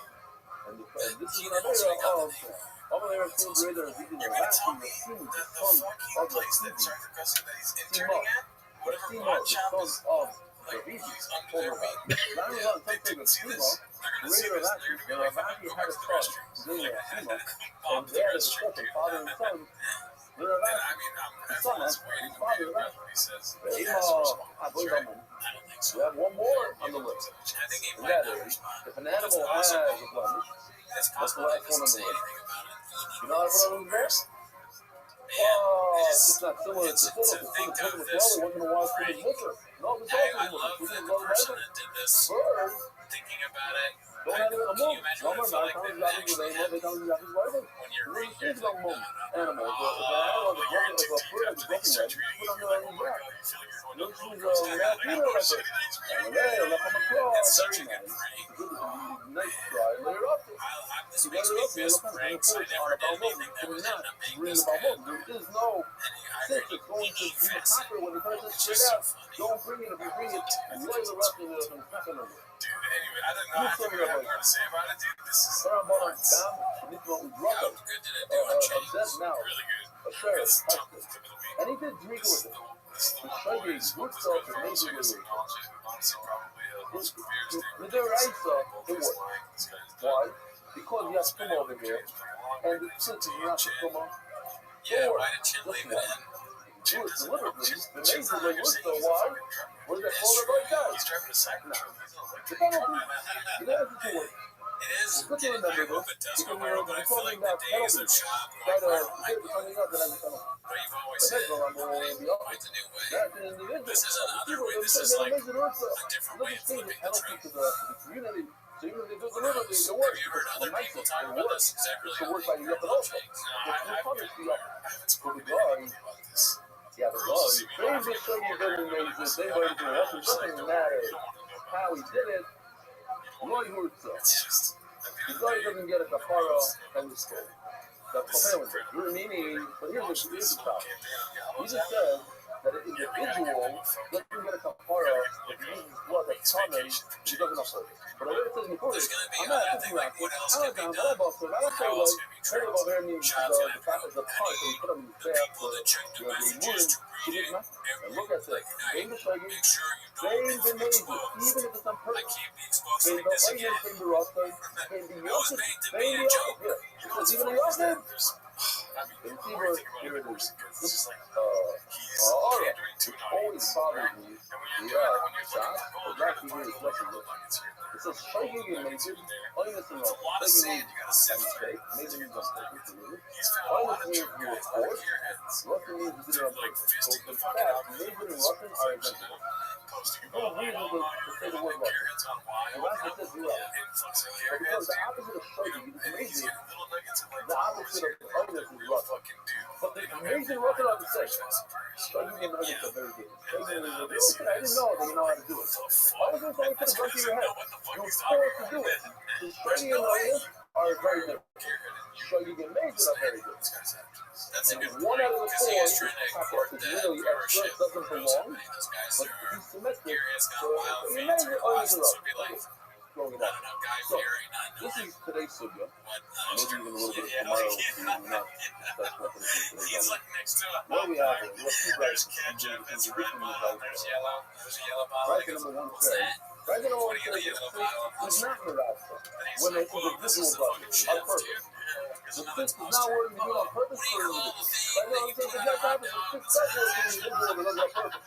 And this is He not knows there. we got the Oh, name. over there, two graders, you can You're gonna relax tell in me the team, that the the son fucking of the place that TV. Sergeant Cussing that he's interning at, whatever Timo, mod the shop son is of the like VP. he's under their wing. Not only that, They something with see Timo, this, they're gonna see regular this, Rashi, they're the gonna be like, Rashi go had back a to the son, restroom. Zillion Like, Timo, bomb and the they had a restroom, discussion, dude. father and son. Little And I Rashi, mean, the son, everyone's waiting to father be and about Rashi. what he says. He Timo, has to respond, I believe right? I'm I don't think so. We have one more on the list. I think he And might that not is, respond. if an animal It's has a possible. blemish, It's that's the possible last he one on doesn't the say list. anything about it. You know how to put on the list? Man, Oh, it's it's not similar to to Philip. think Philip of was this, wasn't going to watch right? Philip Booker. No, it's I also love we that didn't the go to person Bible. that did this, Bird, thinking about it, don't like, have it in a can you move. imagine No, what it man, felt I like can't them use that actually with they can't use that with Bible. when you're We right here? don't Like, move animals. If an oh, animal is but you're in broken, too if a deep bird after is they broken, start right? treating Put you. on You're your like, oh own my back. god, you feel like you're going This down the is roller coaster. that Like, female oh right shit, there. he's And right then, here. look on the claw. It's such Very a good nice. prank. Good, nice try. Later up. This You makes better me up. You're miss looking pranks. I for never did anything that was not end up being reading this about good. books. There is no I sense agree. of going to be a copper when the person It's straight just so out. funny. Don't bring it. If you bring it, lay the rest of it and second of it. Dude, anyway, I don't know. I think I have more to say about it, dude. This is Sarah bought nuts. down. This one was How rough. good did it do on James? Dead now. Really good. A sheriff. It's top tip of the week. And he did drink This with is it. the The one Shaggy boys. good This stuff good and for us. I amazing guess with it. honestly, probably whole some beers, dude. With their ice, it Both worked. lying. This guy's Why? done. Because you have come over here. And the since is not to come on. Yeah, why did Chin leave it in? Do it deliberately. The Chin's amazing not way like was you're so saying he's a why? fucking drunk. What is that It's called? true. Right guy. He's driving a cycle truck. He's not like The penalty. You know, it's to work. It is. It's good to remember I hope this. it does You go can viral, but I feel like the days of shop Try going to viral might get be something up that has a penalty. what you've always The said. next one I'm going to be up. It's a new way. That's an individual. This is another way. This is like a different way of flipping the penalty trip. to the community. So even if they do Who deliberately, knows? it Have works. you heard other people talk It about works. this? Is that really It how works they by the up and over. things? No, I haven't spoken to the guy. anybody about this. Yeah, the law. They just show you very amazing. They were doing it. It doesn't matter how he did it. Roy Hurtzel. It's just. The guy doesn't get a kapara and the skull. The kapara, meaning, but here's the problem. He just said that an individual doesn't get a kapara if he uses blood that's common, he doesn't afford it. But the way it says in the Torah, I'm not thinking like, what else I can don't be know done? about it. I don't say How else like, can be Torah tracked? over here means Child's gonna the fact that the part that you put on the The staff people that check the the messages to he read did it nothing. And every look at this. like They night. the shaggy, Make sure you they don't the be major, exposed. even if it's on I purpose. can't be exposed They like the this again. onion, the roster, they the It was yosef, made to they be a the joke. yosef. You know, Because it's even funny the is that yosef, there's, I mean, the the more receiver, you think about here it, it the worse is. it gets. This It's just like, he's all right. pandering to It an always audience, bothers right? me. And when you're doing Yeah, it, when you're looking shot, for but gold, you're that's gonna the find way like it's little nuggets here and there. It says shaking and major, honest and It's a lot of shaking sand you gotta sift mistake, through. major means mistake, it's a He's found a lot honest of means drunk you were guys, a lot of forced, gearheads, Russian means you did it on like purpose. So fisting the in fucking fact, algorithm. major and Russian are identical. Posting No about like, reason oh to no, say the you're word gonna Russian. gearheads on why? The Russian says you are. Influx of But gearheads, because the dude. opposite of shaking is And he's major, getting little nuggets of like the followers opposite here of and there that honest is real Russian. fucking do. But the They know major and every Russian are line the of same. fast and furious. Shaking and nuggets Yeah. are very good. And Shaking then and they nuggets. see I didn't this. know that you know how to do it. The I fuck? was going to put That's a gun to because your you head. know what the fuck You're he's forced talking to do about. it. The There's shaking no and way nuggets are very different. gearhead and you Shaking and major are very good. these guys have to. That's a good One point, out of the because he four is is trying to top court is that really extra, viewership. doesn't Who knows how belong, many of those guys but there are. he's symmetric. Gearheads So got wild you fans imagine who all watch this this up. would be like, throwing it No, out. no, no, Guy So, Fieri, not this is today's sugya. what? Maybe even a little bit of Yeah, tomorrow. yeah, We're not that's what this is today. he's like next to a What do we have here? We have two There's rights. ketchup, it's There's red bottle, there's yellow, there's a yellow bottle. right He goes, number one what's says, that? right number What one do you get a says yellow that bottle? is not Merasa. And he's When like, it's whoa, a this visual is the button, fucking on chef, purpose. dude. There's The another six is not poster. what you do on purpose What do for you a call living. the thing Right now, that I'm you saying put the on a exact hot opposite. dog? Six stuff was being visual and on purpose.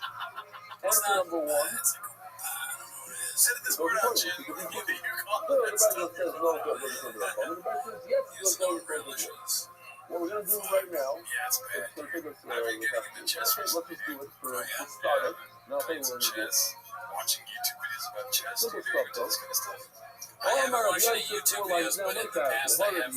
Answer number one. It's like, I don't know what it is. Edit this Go word out, to Jen. the What do you call So that everybody stuff? says, no, go to the phone. Everybody says, yes, It's go no to the phone. relishes. What we're going to do right now, Yeah, it's bad. it's going to take us, I've been getting into chess let's recently, just do it for Oh, yeah? starter. Yeah. Now, I'll tell you Playing what some we're going to do. chess, watching YouTube videos about chess. Simple Do you stuff, do this kind of stuff? I All haven't American, watched any yes, YouTube for like, videos, now, but in look the at past it. I have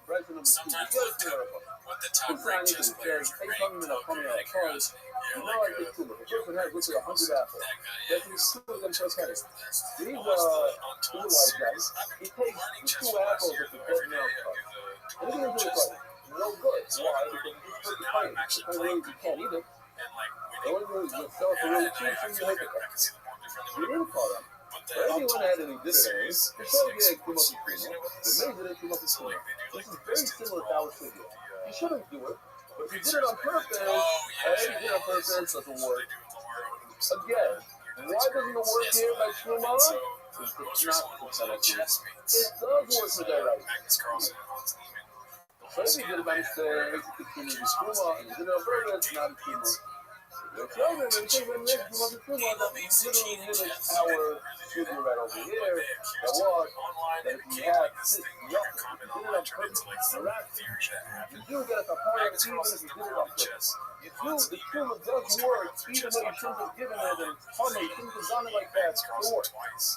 President number two, sometimes yes, looked up what the top Two ranked Chinese chess and players say, ranked. coming out, coming out, Curiosity. you Yeah, know, like, I think too much. The person has literally 100 apples. that guy, That yeah. means two of them just had it. He's I watched the Untold wise guy. series. I've He been takes learning the chess two for the last apples year, of the though. Every dead day mouse. I do the And he's gonna do chess it thing. like no good. So Why? I've been Because learning he's moves, and perfect now fighting. I'm actually The playing you can't eat it. and like The only winning. thing is yourself for Yeah, really and cheap, I so you feel hit like it. I can see the board differently. You didn't call him. But But the anyone had it, he did it. series, The the show six did come up with series, you know. what The main didn't come up with So you like know. they do This like is the very Pistons similar to brawl our for figure. the You shouldn't do it. But if you did it Pacers on purpose, Oh yeah, and you did it on purpose, it doesn't So work. they do Lamar Odoms. Again, why doesn't it work here by Schumann? So It's the most not recent one was Chess Mates. It does work for their right. Magnus Carlsen and Hans Niemann. So if you did it by mistake, you continue to Schumann, and you did it on purpose, not a Schumann. It's over, and you think when next you want to Schumann, that you literally limit our figure right over here. That was, that if you have six yucks, if you did it on purpose, you do get a hard even if you did it on purpose. You do, the Schumann does work, even though you shouldn't have given it, and Palmer, you shouldn't have done it like that, it works.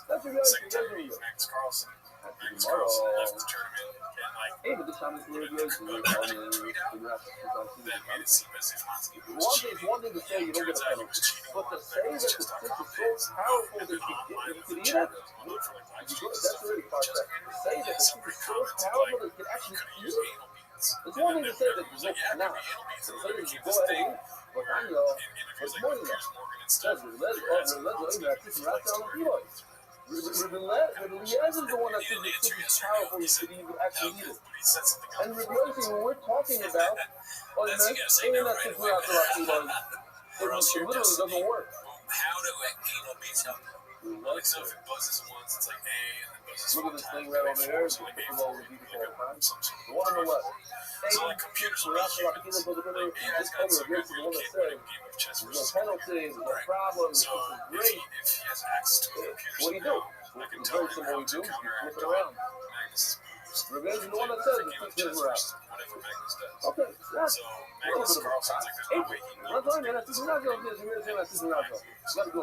That's the reality, it doesn't work. Magnus Carlsen. That's Magnus tomorrow. Carlsen left the tournament and like Hey, but this time it's really good. So we're that going to figure out that made it seem as if Hansky was one cheating. thing to say you don't get Turns a out he was penalty, cheating. but to say that the stick is so powerful that you could eat it, that's really far fetched. To say that the stick is so powerful that you can actually eat it, it's one thing to say that you cannot. To say that you go ahead and eat it, but I know it's more than that. That's Riaz is the one that says the stick is powerful that you can actually eat it. And replacing what we're talking about, oh, man, ain't that stick without the Rakitos. It literally doesn't work. How do anal beats help? Like, so if it buzzes once, it's like A, and then buzzes Look one at this time. thing right over there. So like This A is for all we do you all the time. some sort The one on the left. So like computers will be humans. Like AI's got some good real kid winning game of chess There's no versus penalty, there's no problem, So this is great. if he has access to a computer What do you do? I can It's tell very him simple how what to you do. You counteract flip it around. Magnus's moves. Revenge is the one that says the stick is around. Whatever Magnus does. Okay, that's So Magnus Carlsen's like there's no way he I'm knows. sorry, man. That's not going to be that's not going. Let's go.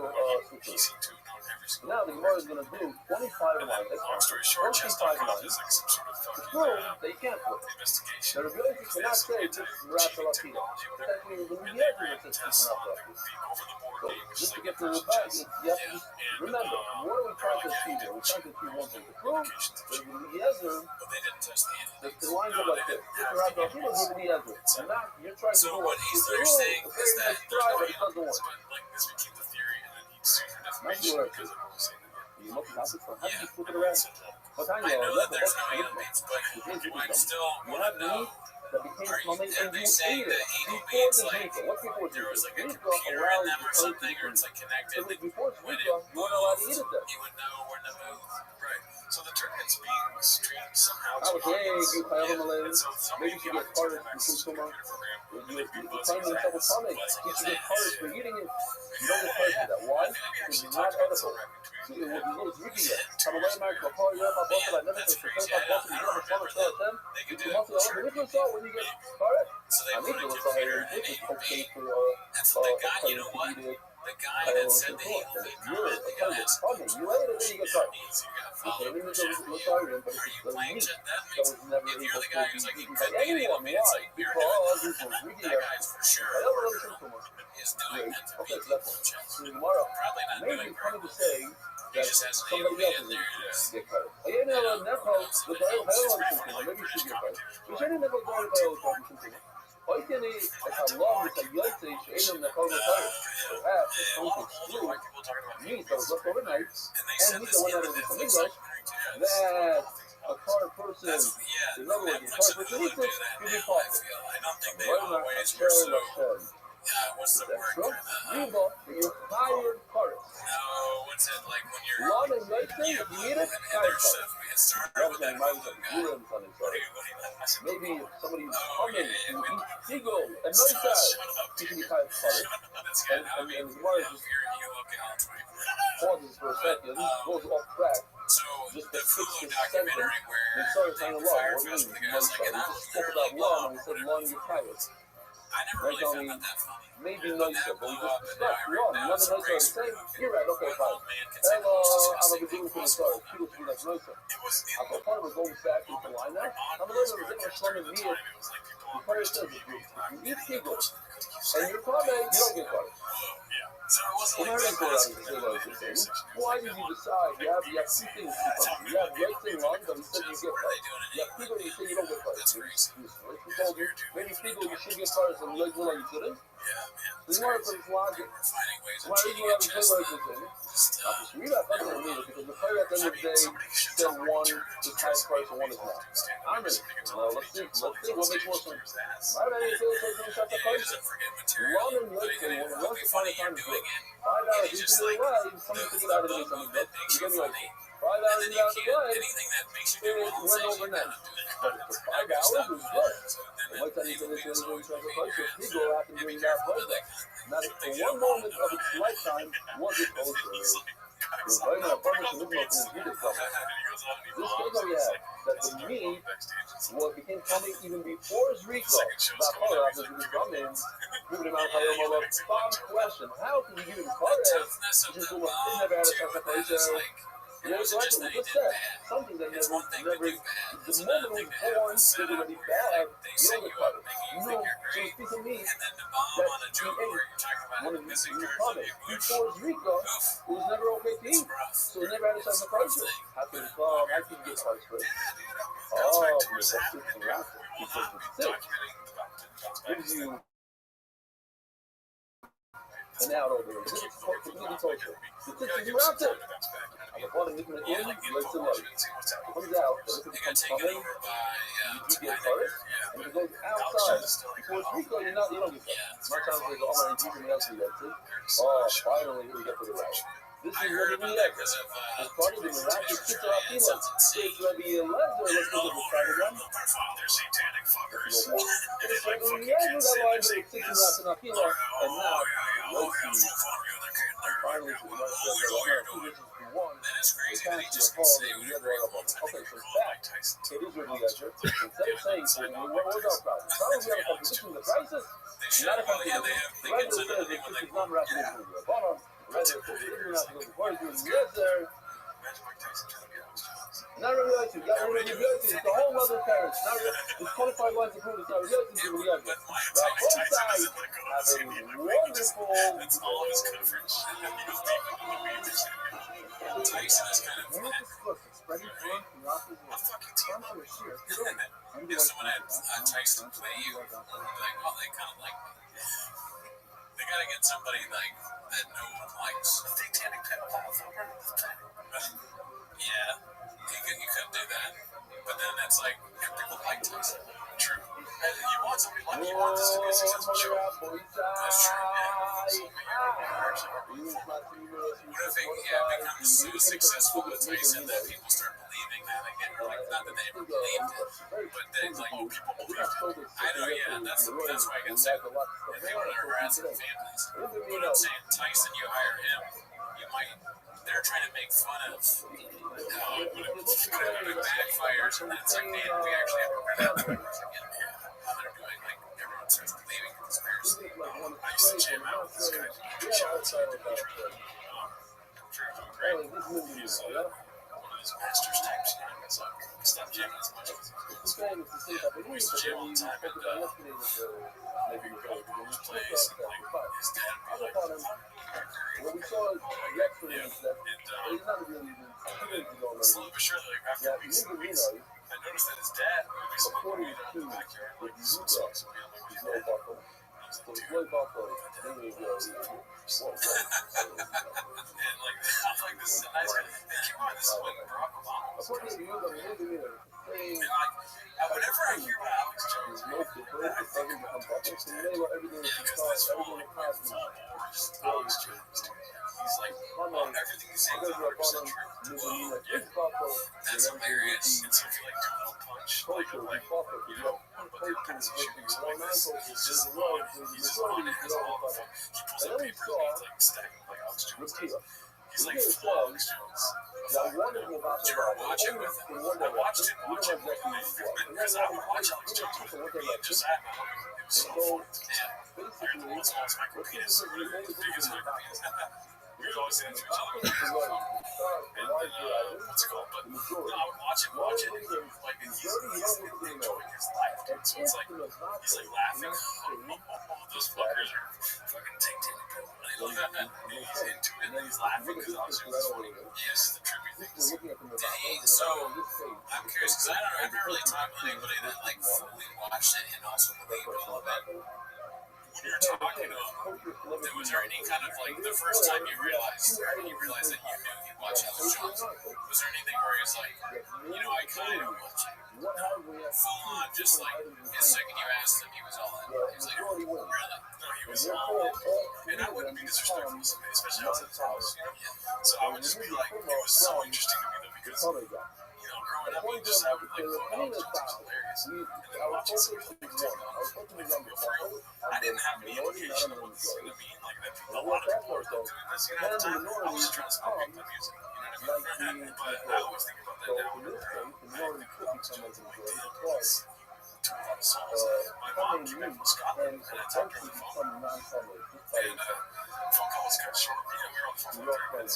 He seemed to have known every single Now the Gemara is going to do 25 And lines. then, long story short, 25 chess.com lines. is like some sort of To fucking prove that you can't flip. investigation. The rebellion cannot say this is Rafa Lapida. Technology, whatever. That means the And Mediator they that says test this is on Rafa like Lapida. the over the board So, game, which is just to like get to the inverse back, chess. you have to just remember, what are we trying to achieve here? We're trying to achieve one thing. To prove that the Eliezer, But they didn't test the end. the lines are like this. This is Rafa Lapida, give the Eliezer. Not, you're trying to So do what it. he's It's a literally rule, saying a is very that nice there's try, no but it doesn't aliens, work. but like this became the theory, and then he sued for Not defamation work. because everyone was saying that. You look at it, how do Yeah, you flip it around? But I I know know that there's no aliens, but I'm still you want have to know. meat that became smelly Are and they you saying ate that it. anal Before means the like Zika, what's before there was like a Zika? computer Zika in them or allows something, you or it's like connected? It was before When Zika, it you weren't allowed to moved, eat it then. he would know where to move. Right. So the tournament's being streamed somehow I to was saying, audience. you play Yeah. on the And so somebody maybe you should get carded for access to the Kusuma. computer program, You and they be claim buzzing his yourself a ass. comic. Buzzing You his should get ass. carded for eating it. You don't get carded for that. Why? I feel like we Because actually you're not talked about this edible. on Rapid Tweet. See, it was Zika yet. Come away, Mike, for hard up, I busted, I never That's said, crazy. I busted, you never saw it, saw them. They could You do must it. have, when you saw when you get carded. So they I put need a to look computer at in it. It's anal okay beat. for, And so the guy, you know what? The guy that said the anal beat comment, they got asked, Okay, you ate it, then you get that carded. means you got Okay, followed then for it chef. doesn't look like it, but Are it's you just playing meat. chess? That That means was never if able you're to the guy be who's like, you eaten could by be an anal anyone. beat, it's Why? like, you're Because doing this was that. Zika. That guy's for sure I don't listen to much. is doing that to Okay, beat so that's people in chess. so tomorrow. Probably not Maybe doing it's very funny to well. say He that just has an anal somebody beat else in there to is get carded. I didn't know Nepo, but I don't It's listen pretty to funny, him. like Maybe you British should get carded. commentators We were should like, never go to the listen to him. Oikeni, Ekalom, Ekayotze, She'enim, Nekol, Nekol. Perhaps it's going to exclude meat that was left overnight, and meat that went out of the Hamikdash, that a car person, in other words, a car person eats it, you'll be possible. What's the word? Riba, your hired cars. No, what's it like when you're... Law and right thing, if you need it, hired cars. We had started with that maybe if somebody's coming and eat Tigo and night time, he can be hired cars. And the Gemara just pauses for a second, goes off track. So Just the to fix Hulu this documentary sentence, where we started saying the law. Fire What do you Festival, mean? the guy's like, We and I just don't spoke care about like law, law, and we said law and your tires. I never really found that funny. Maybe But nicer, that but we blew just up, and discussed now law. now None it's of a nicer are the race same. where You're right, okay, one fine. old man can say And the most I'm disgusting a thing beginning to the possible. start. People should be like nicer. It was in I'm the part of it going back into line now. I'm a little bit of a during slumming the me. time, it was like people The on fire Facebook says if being you eat like, Tigo and you're comment, you don't get fired. yeah. So it wasn't Well, like there is that more out massive, of but the then thing. in their section, it was Why like did that you one. decide? You have two things to come. You have right thing, wrong, but you said you get What are fired. they doing in You have England? Tigo, you say you don't get fired. That's crazy. He told you, maybe Tigo, you should get fired, so you shouldn't. Yeah, man. So you want to put this logic. We're finding ways of Why did cheating you at have to chess. play like this? So you got fucking with me because the player at the end of the day said one is high price and one is not. I'm in. Well, let's see what makes more sense. Why did I say it's shot the price? Long and late, and once upon a time, good. $5 you can do it right, somebody took it out of me, something good. You get me like $5 you got it right, it went overnight. But for $5 was good. And once I need to listen to the price, if he go out and bring that price, not for one moment of its lifetime was it kosher. This case that we had, that the meat what became coming even before Zrika, Bachara, after the Ramin, moving him out of Hayom, Bomb question, how can you give him Karev, which is what they never had a separation? Yeah, so that's what we just said. Something that never, the moment it was born, was already bad, you don't get fired. No, so it's piece of meat that he ate when it was coming. Before Zrika, it was never okay to eat. So it never had a separation. How can you get fired for it? Oh, because that's just around it. Because it's sick. Gives you an out over it. This is completely kosher. The tips is around it. I'm calling it in, let's look. It comes out, but if it becomes coming, you get fired. And if it goes outside, before it's Rico, you don't get fired. My time is all my engagement else you get to. Oh, finally, we get to the right. This is Rabbi Eliezer. As part of the miraculous Kitzur Akila. It's Rabbi Eliezer. Let's look at the side again. It's Rabbi Eliezer that line with Kitzur Akila. And now, let's see. Finally, we must say that one. The task is called and the other one. Okay, so fact, it is Rabbi Eliezer. Instead of saying, what was our problem? It's not only a competition in the prices. Not a competition. The Rabbi says that this is not miraculous in the bottom. Not reality, you got rid of reality, it's the whole other parents. It's qualified lines to prove it's not reality, it's reality. Now, both sides have a wonderful. That's all of his coverage. Tyson is kind of Spreading front and off his front of the sheer. if someone had Tyson play you, like, well, they kind of like me. They gotta get somebody like that no one likes. Yeah, you could do that, but then it's like people like Tyson. True. And you want somebody like you want this to be a successful show. That's true. Yeah. What if it becomes so successful with Tyson that people start believing that again? Or like not that they ever believed it, but then like people believed it. I know, yeah. That's why I get sick. And people are harassing families. But I'm saying Tyson, you hire him, you might. They're trying to make fun of how it backfires, and then it's like, man, we actually have a better again. They're doing like everyone starts believing in conspiracy. I used to jam out with this guy. Shots at the true. Great. He's one of these masters types, you know. So stop jamming as much as we used to jam all the time, and maybe we're going to his place, and like his dad would be like, what we saw yesterday is that it's not really even 2 days ago. Slowly but surely, like after weeks and weeks, I noticed that his dad would be smoking weed out in the backyard, like so we no buckle. So the boy buckle, they need to And like, I'm like, this is a nice guy. And keep in mind, this is when Barack Obama was president. And like, whenever I hear about Alex Jones, I think about Project Dead. Yeah, because this fool, like, my full worst Alex Jones, dude. He's like, everything he's saying is 100% true. Well, yeah, that's hilarious. And so if you like do a little punch, like, you know, what about the Al Qaeda shooting? So like this, he's just on it. He's just on it. Has all the fun. He pulls out papers and he's like stacking like Alex Jones does. He's like full Alex Jones. Did you ever watch it with him? I watched it because I would watch Alex Jones with me and Josiah. It was so fun. Yeah. Every once in a while, it's Michael Penis. Big as Michael Penis. We would always say that to each other. And what's it called? But no, I would watch it. Like, and he's enjoying his life, dude. So it's like, he's like laughing. Those fuckers are fucking taking it. And he's into it and he's laughing because obviously it's funny. Yes, the trippy things. Dang, so I'm curious because I've never really talked with anybody that like fully watched it and also believed all of it. When you're talking to him, was there any kind of like the first time you realized that you knew he'd watch Alex Jones? Was there anything where he's like, you know, I kind of watch it? Full on, just like the second you asked him, he was all in. He was like, really? No, he was all in. And I wouldn't be disrespectful to somebody, especially outside the house, you know? So I would just be like, it was so interesting to me though because, you know, growing up, you just have like, Alex Jones was hilarious. And then watching some of the technology, like for real, I didn't have any indication of what this was going to mean. Like, that a lot of people are doing this. You know, at the time, I was just trying to smoke the music. You know what I mean? But I always think about that now. I come to it, I'm like, damn, this to a lot of songs. My mom came in from Scotland, and I talked to her on the phone. And phone call was kind of short. You know, we were on the phone for 30 minutes.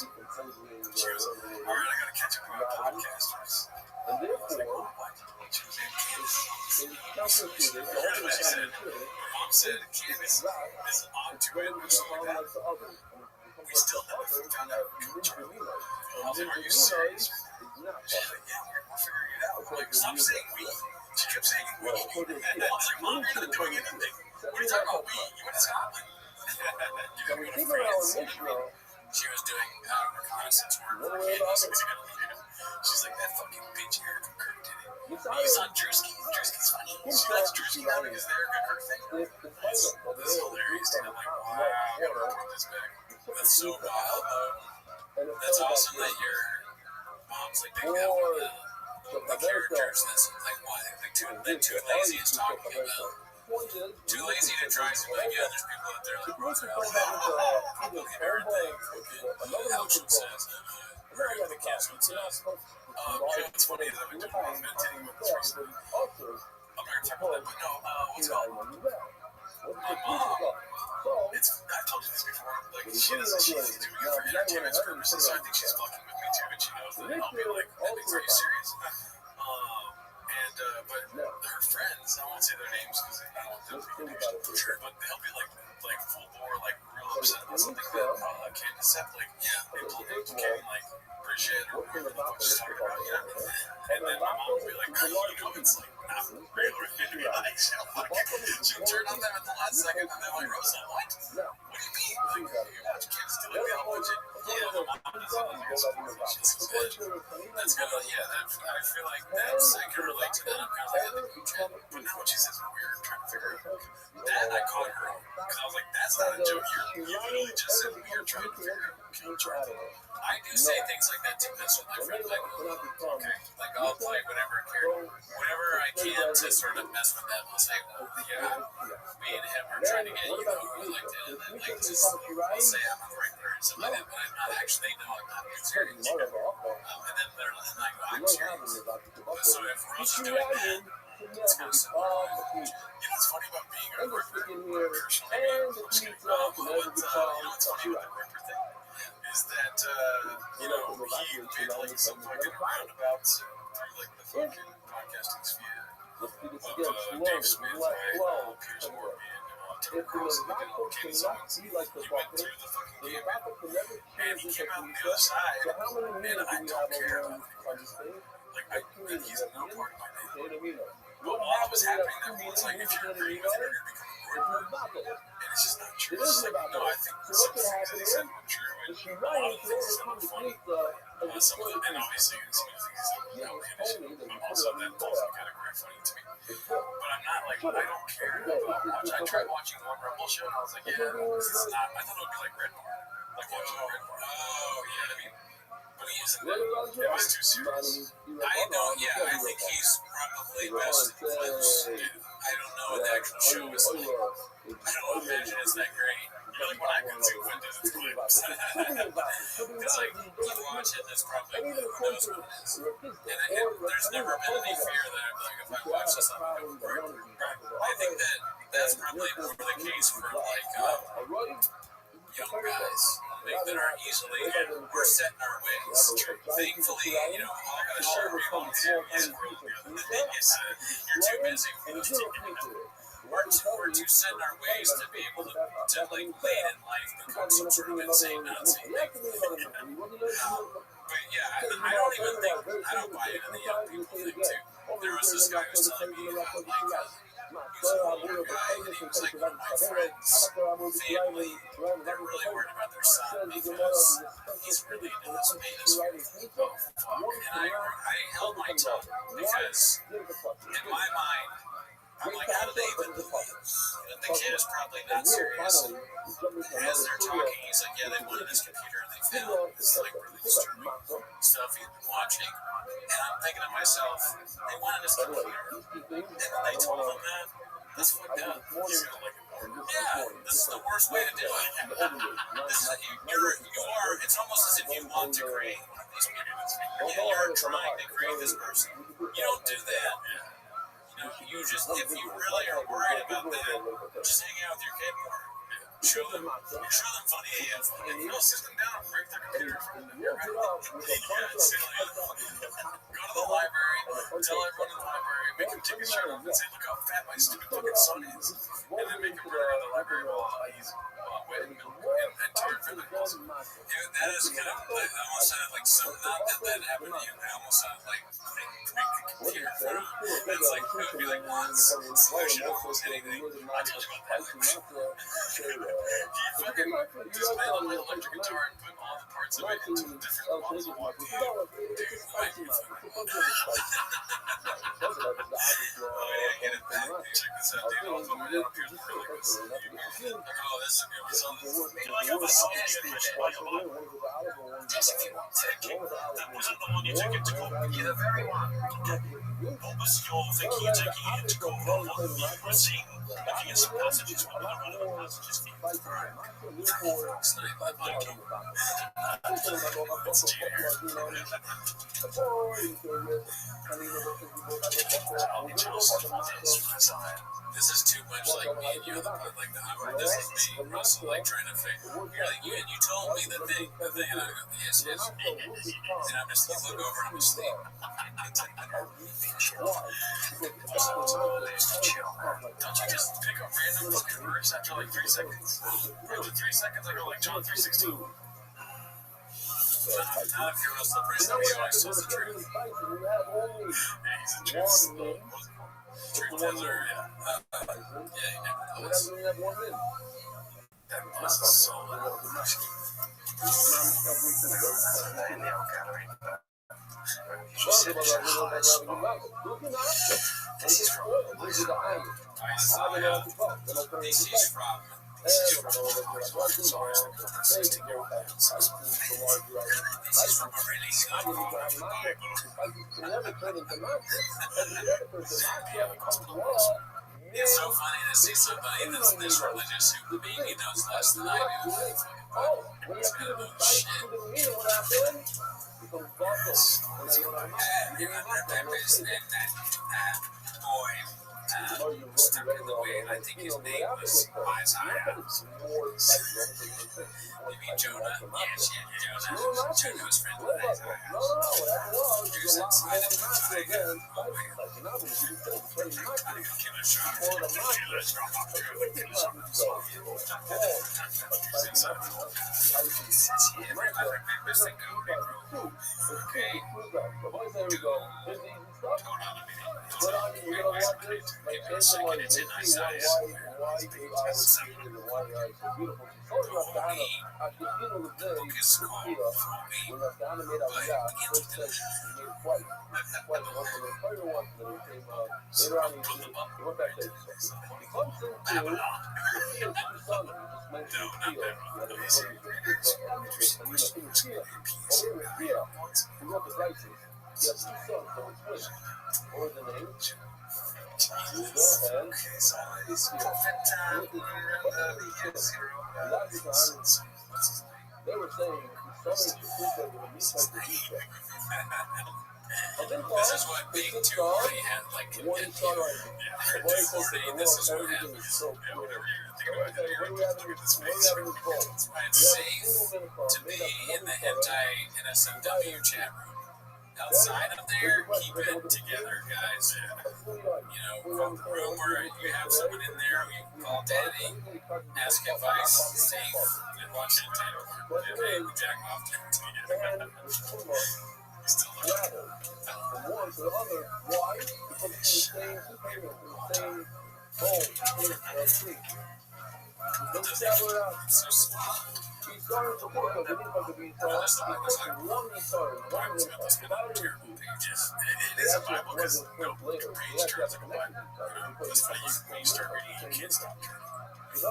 She was like, all right, I got to catch up with my podcasters. And I was like, oh, what? She was in Kansas. Here's what she said. My mom said Kansas is on to it or something like that. We still haven't found out who Charlie. I was like, are you serious? She's like, yeah, we're figuring it out. I'm like, stop saying we. She kept saying we. I was like, Mom, you're not doing anything. What are you talking about, we? You went to Scotland. You didn't go to France. She was doing reconnaissance work. She's like, that fucking bitch Erica Kirk did it. He's on Drewski. Drewski's funny. She likes Drewski now because the Erica Kirk thing. This is hilarious. And I'm like, wow, I gotta report this back. That's so wild, though. That's awesome that your mom's like picking up on the characters. That's like why they're too lazy is talking about. Too lazy to try to like, yeah, there's people out there like Roosevelt. People get everything. Okay. Alex says, very good cast. You know, it's funny that I've been meditating with this recently. I'm not going to talk about that, but no, what's it called? My mom, I've told you this before, like, she's doing it for entertainment purposes, so I think she's fucking with me too, and she knows that I'll be like, are you serious? But her friends, I won't say their names because I don't want them to be names for sure, but they'll be like full bore, like real upset about something that can't accept, like, yeah, they pulled it, okay, like, Bridget or whatever the fuck she's talking about, you know? And then my mom will be like, you know, it's like, not regular into your eyes, you know, like, she'll turn on them at the last second, and they're like, Rosa, what? What do you mean? Like, you watch kids do it, they don't watch it. Yeah, the mom is on the she's good. That's good, yeah, I feel like that's, I can relate to that. I'm kind of like, but now what she says is weird, trying to figure it out. That I caught her on, because I was like, that's not a joke, you literally just said weird, trying to figure it out. I do say things like that to mess with my friends, like, okay, like I'll play whenever I can to sort of mess with them. I'll say, well, yeah, me and him are trying to get, you know, who we liked it, and then like just I'll say I'm a regular and stuff like that, but I'm not actually, they know I'm not serious, you know? And then they're like, I'm serious. But so if Rose is doing that, it's kind of similar. You know what's funny about being a ripper, personally, I'm just kidding. But you know what's funny about the ripper thing? Is that, you know, he did like some fucking roundabouts through like the fucking podcasting sphere of Dave Smith, right? Piers Morgan, Tucker Carlson, they did all kinds of ones. He went through the fucking gamut, and he came out on the other side, and I don't care about anybody. Like, he's no part of my neighborhood. Well, while it was happening, everyone's like, if you're a creative, you're going to become a And it's just not true. It's like, no, I think some of the things that he said were true, and a lot of the things he said were funny. Some of them, and obviously, some of the things he said were outlandish, but also that dolphin category funny to me. But I'm not like, I don't care about watching. I tried watching one Rumble show, and I was like, yeah, this is not, I thought it would be like Red Bar. Like watching Red Bar. Oh, yeah, I mean, but he isn't that, it was too serious. I think he's probably best clips. I don't know what the actual show is like. I don't imagine it's that great. Really, what I can do when it's clips. It's like, you watch it, there's probably, who knows what it is. And there's never been any fear that I'm like, if I watch this, I'm going to break. I think that's probably more the case for like, young guys that are easily, we're set in our ways. Thankfully, all the shit we want to is growth. The thing is, you're too busy with those two. We're too set in our ways to be able to like late in life become some sort of insane Nazi. But yeah, I don't even think, I don't buy into the young people thing too. There was this guy who was telling me about like, he was an older guy, and he was like, one of my friends' family, they're really worried about their son because he's really into this penis. Oh, fuck. And I held my tongue because in my mind, I'm like, how do they even believe? And the kid is probably not serious. As they're talking, he's like, yeah, they wanted his computer and they found this like really disturbing stuff he's been watching. And I'm thinking to myself, they wanted his computer, and then they told him that. That's fucked up. Yeah, this is the worst way to do it. It's almost as if you want to create one of these people. You're trying to create this person. You don't do that. You just, if you really are worried about that, just hang out with your kid more. Show them funny AF. Sit them down and break their computer. Go to the library, tell everyone in the library, make them take a shirt off and say, look how fat my stupid fucking son is. And then make them run around the library while he's wet and tired from the girls. That is kind of, that almost sounded like some, not that happened to you, that almost sounded like break the computer for him. It's like, it would be like one solution to almost anything. I told you about that. He fucking just played on the electric guitar and put all the parts of it into different levels of what dude, might be fun. Oh yeah, get it back. Check this out, dude. I'll put my down here really good. Oh, this is a good result. Just if you want to take it, that wasn't the one you took it to go. You're the very one. Obviously, you're thinking it to go wrong. You're seeing looking at some passages when the relevant passages for you. Right. It's not like it's this is too much like me and you. Like this is me, Russell, like trying to figure. You're like, you told me the thing, and I go, yes. And I'm just look over and I'm asleep. Don't you just pick up random fucking verse after like 3 seconds? After 3 seconds, I go like John 3:16. Not if you're Russell Bristol, he always tells the truth. Yeah, he's a truth. Truth teller, yeah. He never knows. That was solid. This is from a really It's so funny to see somebody that's this religious who maybe knows less than I do. It's kind of shit. Boy. Stuck in the way. I think his name was Isaiah. Maybe Jonah. Yes, Jonah. Jonah was friends with Isaiah. He was inside of the tiger. Oh, wait. I gotta go kill a shark. Kill a shark. He's inside of the water. He says, yeah, everybody make this thing go. two. Okay. The boys, there we go. Here's the easy stuff. Hold on a minute. But we're gonna watch this. Like, Give it a it's second. like, It's in let's my see why size. AI was created and why AI is so beautiful. She's telling us to have a Filipino was there, Sophia, when the animated Aliyah, first said she made it twice. Twice, once for the third one, then it came, later on, he went back there. He comes into Sophia's two sons, we just mentioned Sophia, the other one, Sophia. Over with Sophia, who wrote the writings, he has two sons, so it's twins. What was the name? Judah and Sophia. They were saying, sorry to Sophia with a meat like the Judah. This is what being too horny had, like, one star right. The boy says to the this is world, what everything is happens. so Yeah, cool. whatever you're thinking about it, What do we have in this bowl? That's why it's safe to be in the hentai and SMW chat room. Outside of there, keep it together, guys. You know, call the room where you have someone in there who you can call daddy, ask advice, safe, and watch it too. And hey, we jack off together. Still From one to the other. Why? Because it's in the same container, in the same bowl, tree. Let's gather it out. so small. He's starting to think of it because of these thoughts. He's taking one retard, one retard. It is a Bible because no page turns like a Bible. That's why you start reading your kids stuff. It's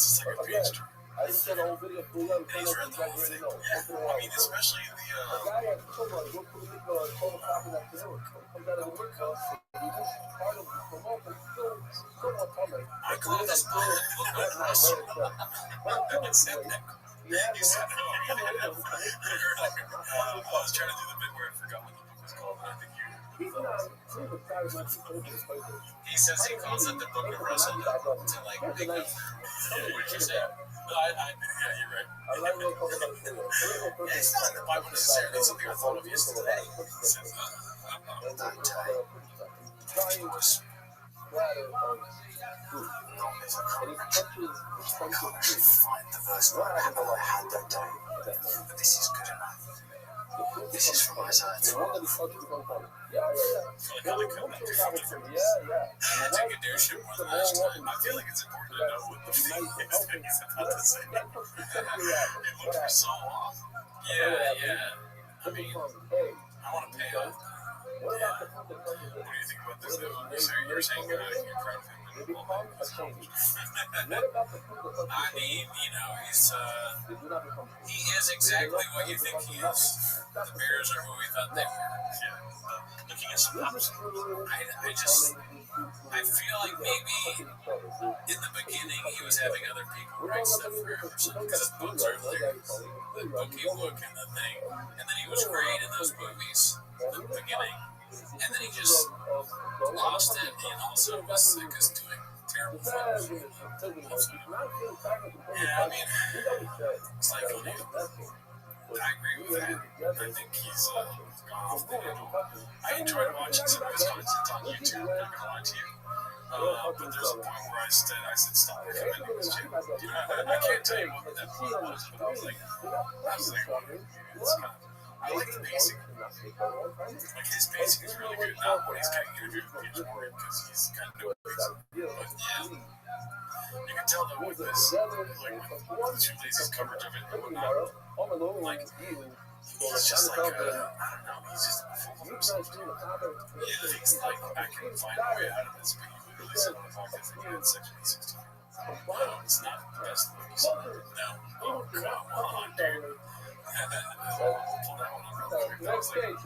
just like a page turn. I didn't say the whole video for you. He's read the whole thing. I mean, especially the guy has someone go put a total copy that today comes out of the workhouse. He was part of the promote, but still somewhat public. I call this Bible That's not very tough. But I'm telling you, you have to have I was trying to do the bit where I forgot what the book was called, but I think he says he calls it the Book of Russell to like make up. What did you say? No, yeah, you're right. It's not in the Bible necessarily. It's something I thought of yesterday. Find the verse that I had that day, but this is good enough. This is from Isaiah 12. Yeah. I take a dare shit more than last time. I feel like it's important to know what the thing is that he's about to say. It looks so off. Yeah. I mean, I want to pay off. What do you think about this? You're saying you're proud of him. I mean, you know, he is exactly what you think he is. The Bears are who we thought they were. Yeah. Looking at some numbers, I feel like maybe in the beginning he was having other people write stuff for him or something, because his books are like the bookie look and the thing, and then he was great in those movies in the beginning, and then he just lost it, and also was sick as doing terrible films. Yeah, I mean, it's like, I agree with that. I think he's gone off the handle. I enjoyed watching some of his content on YouTube, I'm not gonna lie to you. But there's a point where I said stop recommending this channel. You know, I can't tell you what that point was, but I was like, it's kind of, I like the pacing. Like, his pacing is really good. Not what he's getting interviewed with more because he's kind of doing things. But yeah, you can tell that with this, like, with Two Lazy's coverage of it and whatnot, like, he's just like, I don't know, he's just full of himself. He thinks, like, I can find a way out of this, but you literally said on the podcast that you had Section 16. No, it's not the best movie. No. Oh, come on, dude. Pull that one up real quick.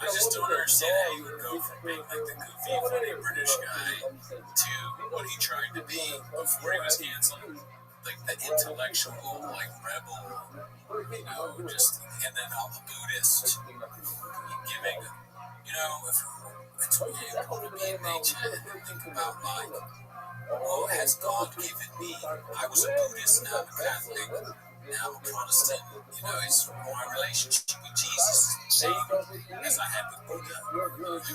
I just don't understand how you would go from being like the goofy, funny British guy to what he tried to be before he was canceled. Like the intellectual, like rebel, you know, just, and then all the Buddhist giving, you know, if it's weird to be a nature, think about like, what has God given me? I was a Buddhist, now I'm a Catholic, now I'm a Protestant. You know, it's my relationship with Jesus is the same as I had with Buddha.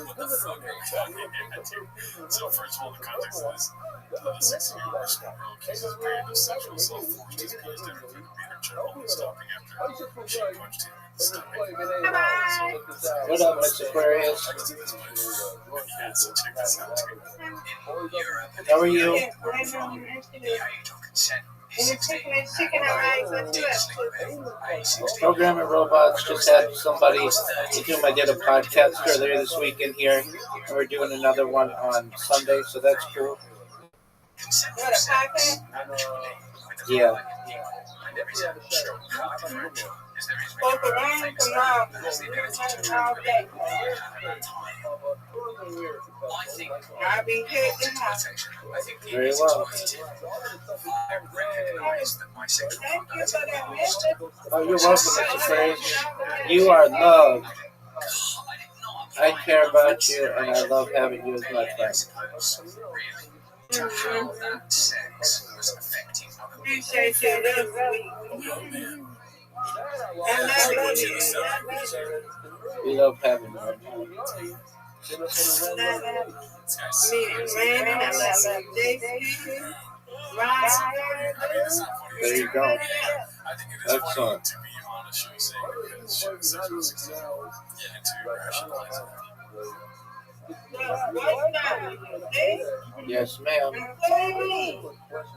What the fuck are you talking about? So first of all, the context of this, the 16-year-old girl accuses a parent of sexual assault, forced his place to interview trouble stopping after she punched him in the stomach. What up, Mr. Aquarius? Yeah, so check this out. How are you? Programming Robots just had somebody with whom I did a podcast earlier this week in here, and we're doing another one on Sunday, so that's cool. Yeah. Very well. Oh, you're welcome, Mr. Fraser. You are loved. I care about you, and I love having you as my friend. Appreciate you. We love having you. There you go. Excellent. To be on a show saying because she was such a success. Yeah, to rationalize it. Yes, ma'am.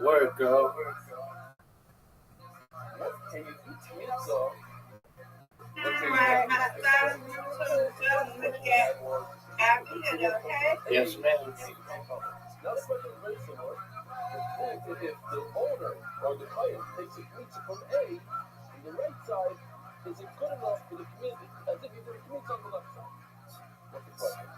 Word, girl. Yes, ma'am. Now the question is very similar. If the owner or the client takes a pizza from A, on the right side, is it good enough for the community? As if you did a pizza on the left side. What's the question?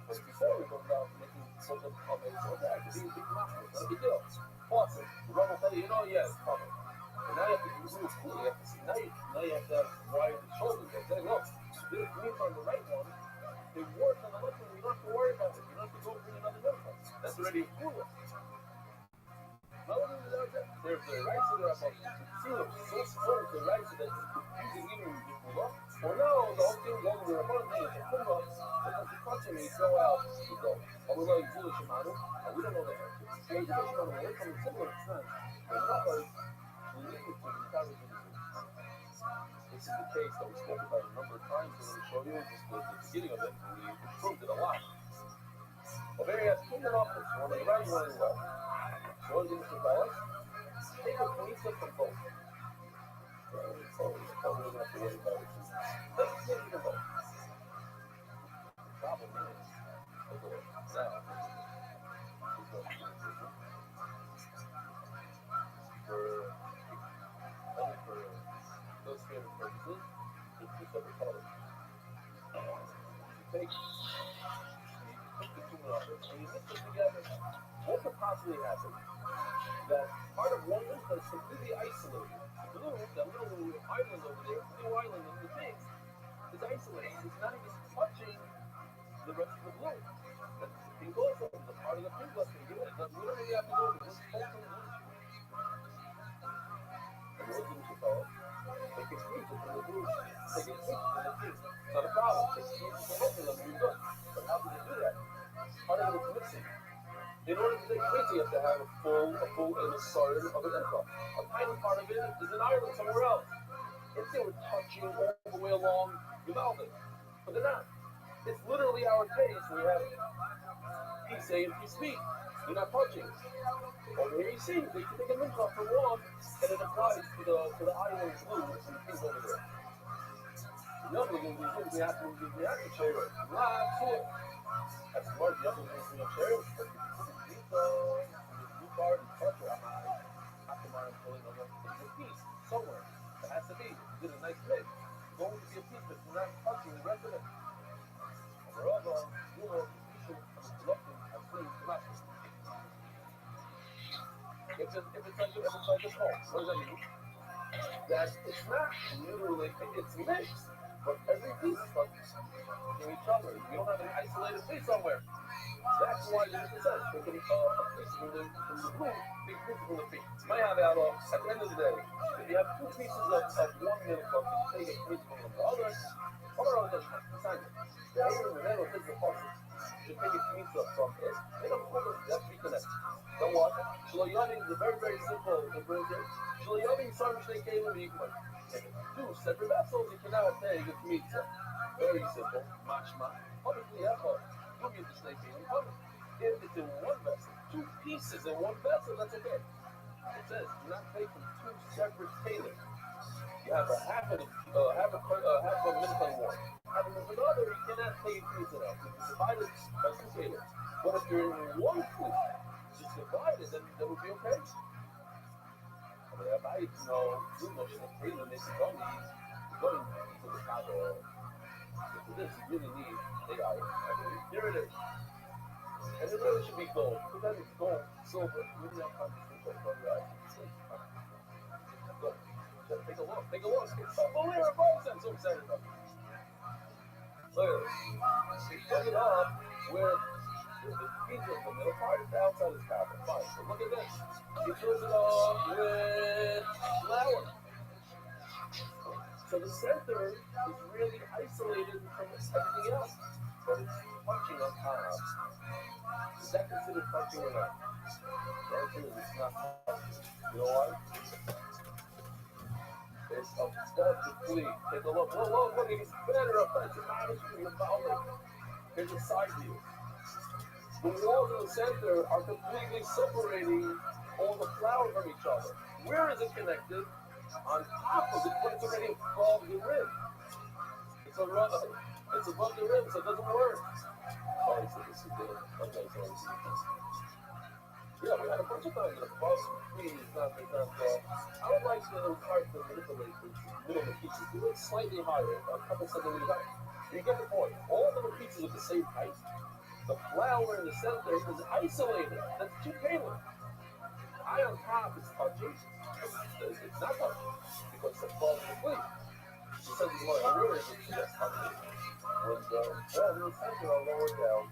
But before we go down to making something coming, okay, I can be a big master, not a big deal. Awesome. The run will tell you, yeah, it's coming. And now you have to do it cool. You have to see, now you have to have wide shoulders. You're saying, look, you did a pizza on the right one, it worked on the left one, you don't have to worry about it. You don't have to go bring another milk. That's already a cool one. There's the rice that are about so strong the rice that you can even up. Or now the whole thing going to the front thing is to pull up, because the question is go out, you go. And we know you do the Shimano, and we don't know the answer. So you do the Shimano, we're coming similar to time. But not like we need it to be carried in the This is the case that we spoke about a number of times. We're going to show you just the beginning of it, and we improved it a lot. But there you have two men off this one, the right one and left. So what do you fellas? Take a police up from both. So we don't have to worry about it. Let's take it from both. The problem is, now, for illustrative purposes, it's two separate colors. You take the two numbers and you mix them together. What could possibly happen? That part of one is completely isolated. The blue, that little island over there, blue island in the thing, is isolated. It's not even touching the rest of the blue. That's the pink also. The part of the pink left can do it. We don't really have to go to this whole thing. And what do you call it? They can squeeze it from the blue. They can squeeze it from the pink. Not a problem. They can squeeze it from both of them. You're good. But how do they do that? Part of it is mixing. In order to take pizza, you have to have a full and a starter of an income. A tiny part of it is an island somewhere else. If they were touching all the way along the mountain, but they're not. It's literally our case. We have piece A and piece B. They're not touching. Over here you see, they can take an income from one, and it applies to the island blue and the pink over there. Another thing is we have to share it. Lots of it. That's smart. The other thing we share it. New card and touch it. After my pulling over, there's a piece somewhere. It has to be. You did a nice mix. It's going to be a piece that's not touching the rest of it. However, you know, the collecting and clean collection. If it's like this hole, what does that mean? That it's not literally, it's mixed, but every piece is touching each other. You don't have an isolated piece somewhere. That's why you have to say, there can be a piece from the blue, big piece from the pink. You might have out at the end of the day, if you have two pieces of one milk cup, you take a piece from the other, or else it's beside it. The other in the middle is the puzzle. should take its pizza from it. They don't call it that reconnect. Then what? Shloyami is a very, very simple interpretation. Shloyami Sarm Shnei Kelim Yikman. Two separate vessels, you cannot take its pizza. Very simple. Mashma. Obviously, Echad. You get the Shnei Kelim coming. If it's in one vessel, two pieces in one vessel, that's okay. It says, do not take from two separate kelim. You have a half a minute and more. Having another, you cannot take pizza out. It's divided by two kelim. But if you're in one food, just divided, then that would be okay. But Rabbi, you know, Shnei Kelim makes it only going to the Chicago. For this, you really need AI. Here it is. And it really should be gold. Because then it's gold, silver. We don't have time to switch up from that. Gold. Take a look. Take a look. It's unbelievable. I'm so excited about it. Look at this. He put it up with the pizza in the middle part. The outside is copper. Fine. So look at this. He fills it up with flour. So the center is really isolated from everything else. But it's punching on top. Is that considered punching or not? The answer is it's not punching. You know why? It's above the fleet. Take a look. Whoa, look, it's better up there. It's a management, you're following. Here's a side view. The walls in the center are completely separating all the flour from each other. Where is it connected? On top of it, but it's already above the rim. It's above the rim, so it doesn't work. Oh, so this is good. Okay, so this is good. Yeah, we had a bunch of times that above screen is not, I don't like the hard to manipulate the middle of the pieces. Do it slightly higher, a couple centimeters higher. You get the point. All of the pieces are the same height. The flour in the center is isolated. That's too pale. High on top is touching. It's not touching because it's above the plate. He says it's more where is it? Yes, touching. When the walls in the center are lower down.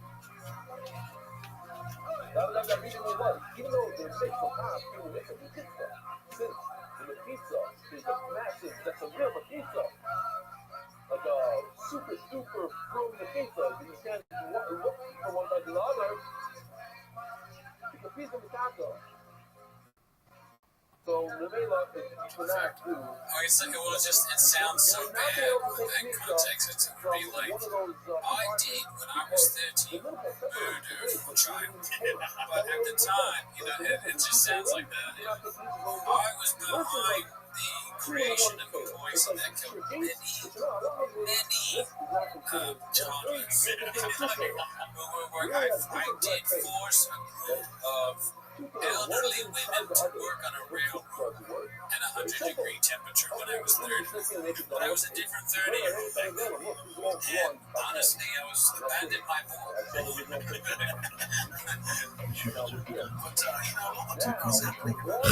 That reason is what? Even though they're big for half, people make a pizza. Since in the pizza is a massive, that's a real pizza. Like a super duper frozen pizza. You can't look from one side to the other. It's a pizza with taco. So the Mela is cannot do. Okay, so it sounds so bad within context. It's going to be like, I did when I was 13, murder for child. But at the time, it just sounds like that. I was behind the creation of a poison that killed many toddlers. Where I did force a group of elderly women to work on a railroad at 100-degree temperature when I was 30. But I was a different 30-year-old back then. And honestly, I was abandoned by more. But, all the talk is happening about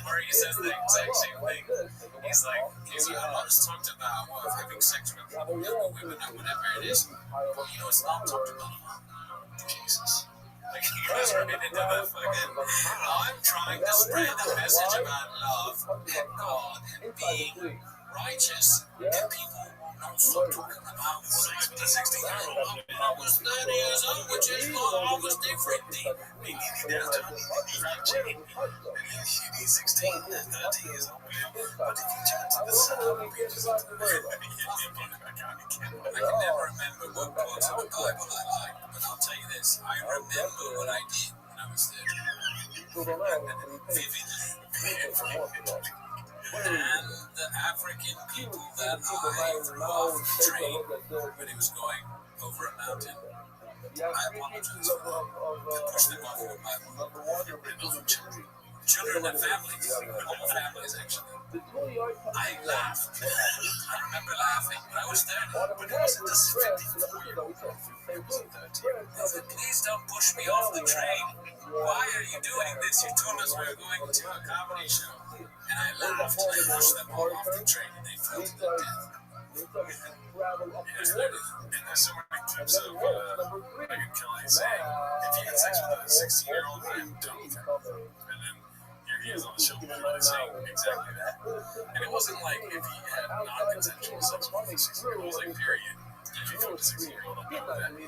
where he says the exact same thing. He's like, Allah has talked about having sex with younger women or whatever it is. But it's not talked about. Jesus. Like, he goes right into the fucking, I'm trying to spread the message about love and God and being righteous, and people don't stop talking about sex with a 16-year-old. I was 30 years old, which is I was different. He needs 16, 30 years old. But if you turn to the side, I can never remember what parts of the Bible I liked, but I'll tell you this, I remember what I did when I was 30. And the African people that I threw off the train when he was going over a mountain, I apologize for that. I pushed them off with my children and families, whole families actually. I laughed. I remember laughing, but I was 30. But it wasn't this 54-year-old. I was 13. I said, please don't push me off the train. Why are you doing this? You told us we were going to a comedy show. And I laughed, and I pushed them all off the train, and they fell to their death. Yes, there is. And there's so many clips of Megyn Kelly saying, if you had sex with a 16-year-old, I'm done with her. And then you he was on the show before saying exactly that. And it wasn't like if he had non-consensual sex with a 16-year-old. It was like, period. If you fucked a 16-year-old, I'm done with that. And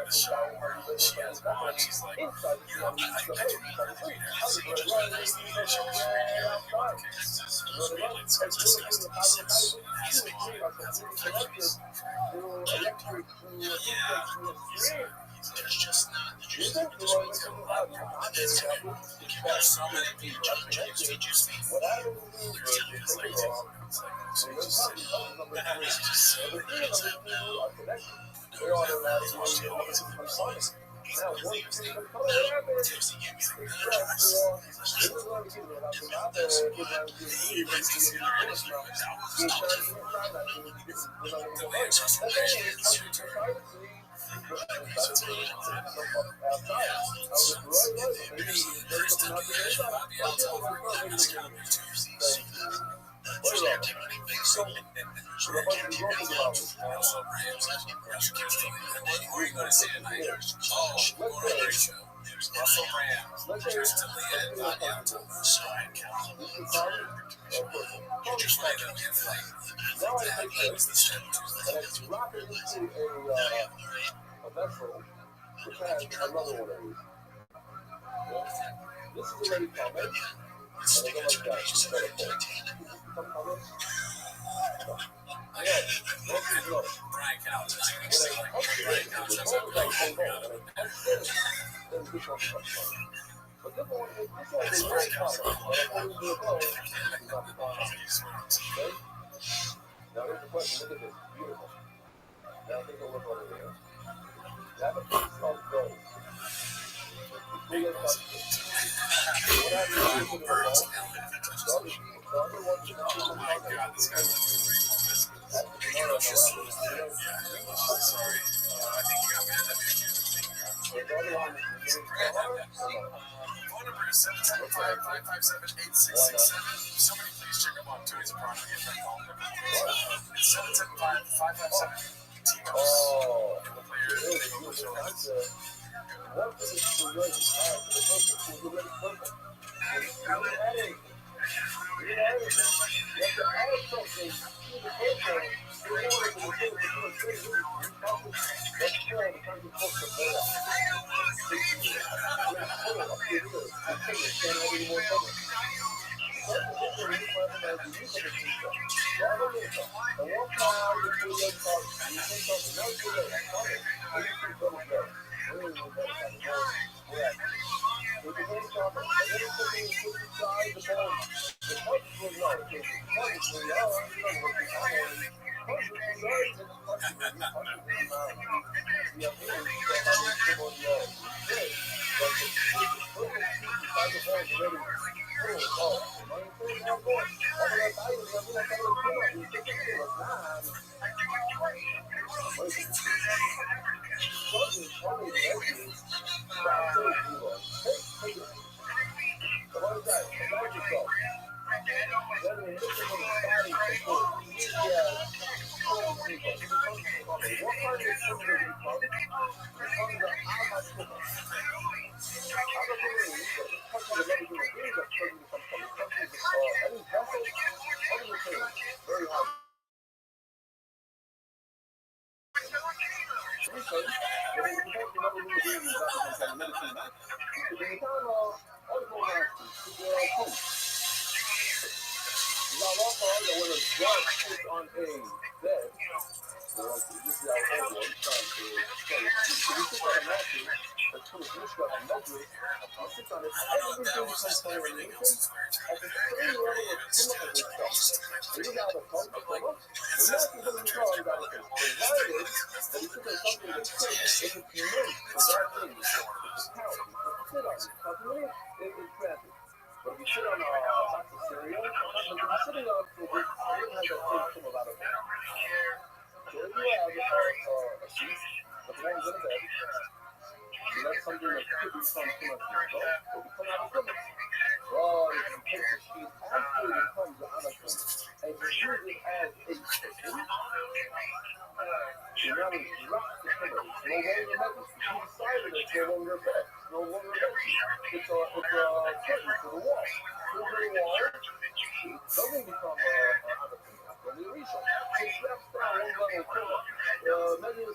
the show where she has one, she's like, I do need her to be there. So you just let us see the show was radio, you want the kids. So he like, it's disgusting. Sex has a body, has a reflection. There's just not the juice. There's a lot more. There's so many people. Did you speak? It's like, so you just sit. It's just so crazy. They automatically watch the always in the first place. now, once you come Tipsy gave me the he raised his hand. The man just it's your turn. Russell Rams, Justin Leah, and Vanyata. You're just right up your flight. That was the strategy. a vessel which has another one of these. This is a lady comment, and they go like that. She's got a phone. Some comments? No. Yeah, most of them. Brian Couch. Brian Couch. That's a great phone. Then this one's much fun. But this one is a very common. But according to the phone, it's not the phone. Okay? Now here's the question. Look at this. Beautiful. Now take a look over here. That is called gold. What happens to the ball? Oh my God, this guy's like 3 more minutes. Sorry. I think you got mad at me. Phone number is 775-557-8667. Somebody please check up on Tony's property if I call him. It's 775-557-TIMOS. Oh, And the player, they go with the what is it to ready? To the person who's already perfect. You have to add something to the person in order for the person to do a thing. That's fair in terms of books of data.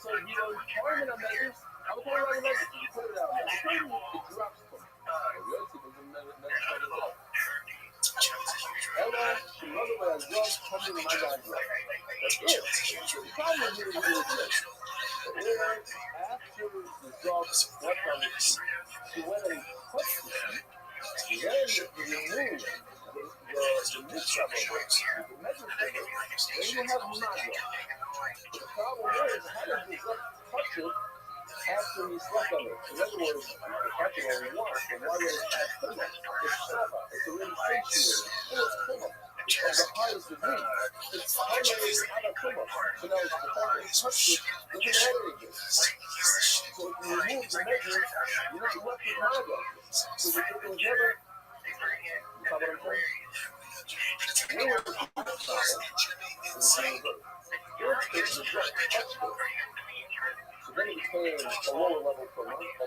so you know, pouring it on measures, I'm pouring it on measures. You put it out there. It drops from. Ella, she loves it when I love coming to my guys. That's it. The problem here is this. Where after the dog slept on the sheet, she went and touched the sheet, then you remove the mixture of it, the measure of it, then you have naga. The problem is, how does the dog touch it after he slept on it? In other words, you can touch it all you want, but why would it have tumah? It's sava. It's already satiated. And it's tumah. Of the highest degree. It's highlighted out of tumah. So now the fact that he touched it doesn't matter again. So if you remove the measure, you're not left with naga. So the people never. You know what I'm saying? Where is the power? It's the drug touched it. So then he became a lower level for naga.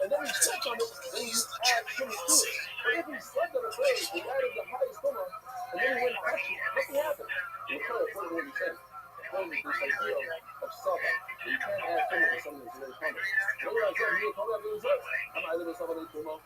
And then he slept on it, then you add tumah to it. But if he slept on it first, he added the highest tumah, and then he went and touched it, nothing happened. You're kind of putting what you're saying. Putting this idea of sava. You can't add tumah to something that's very common. Remember I said, you're talking about doing this? I'm either doing something like tumah.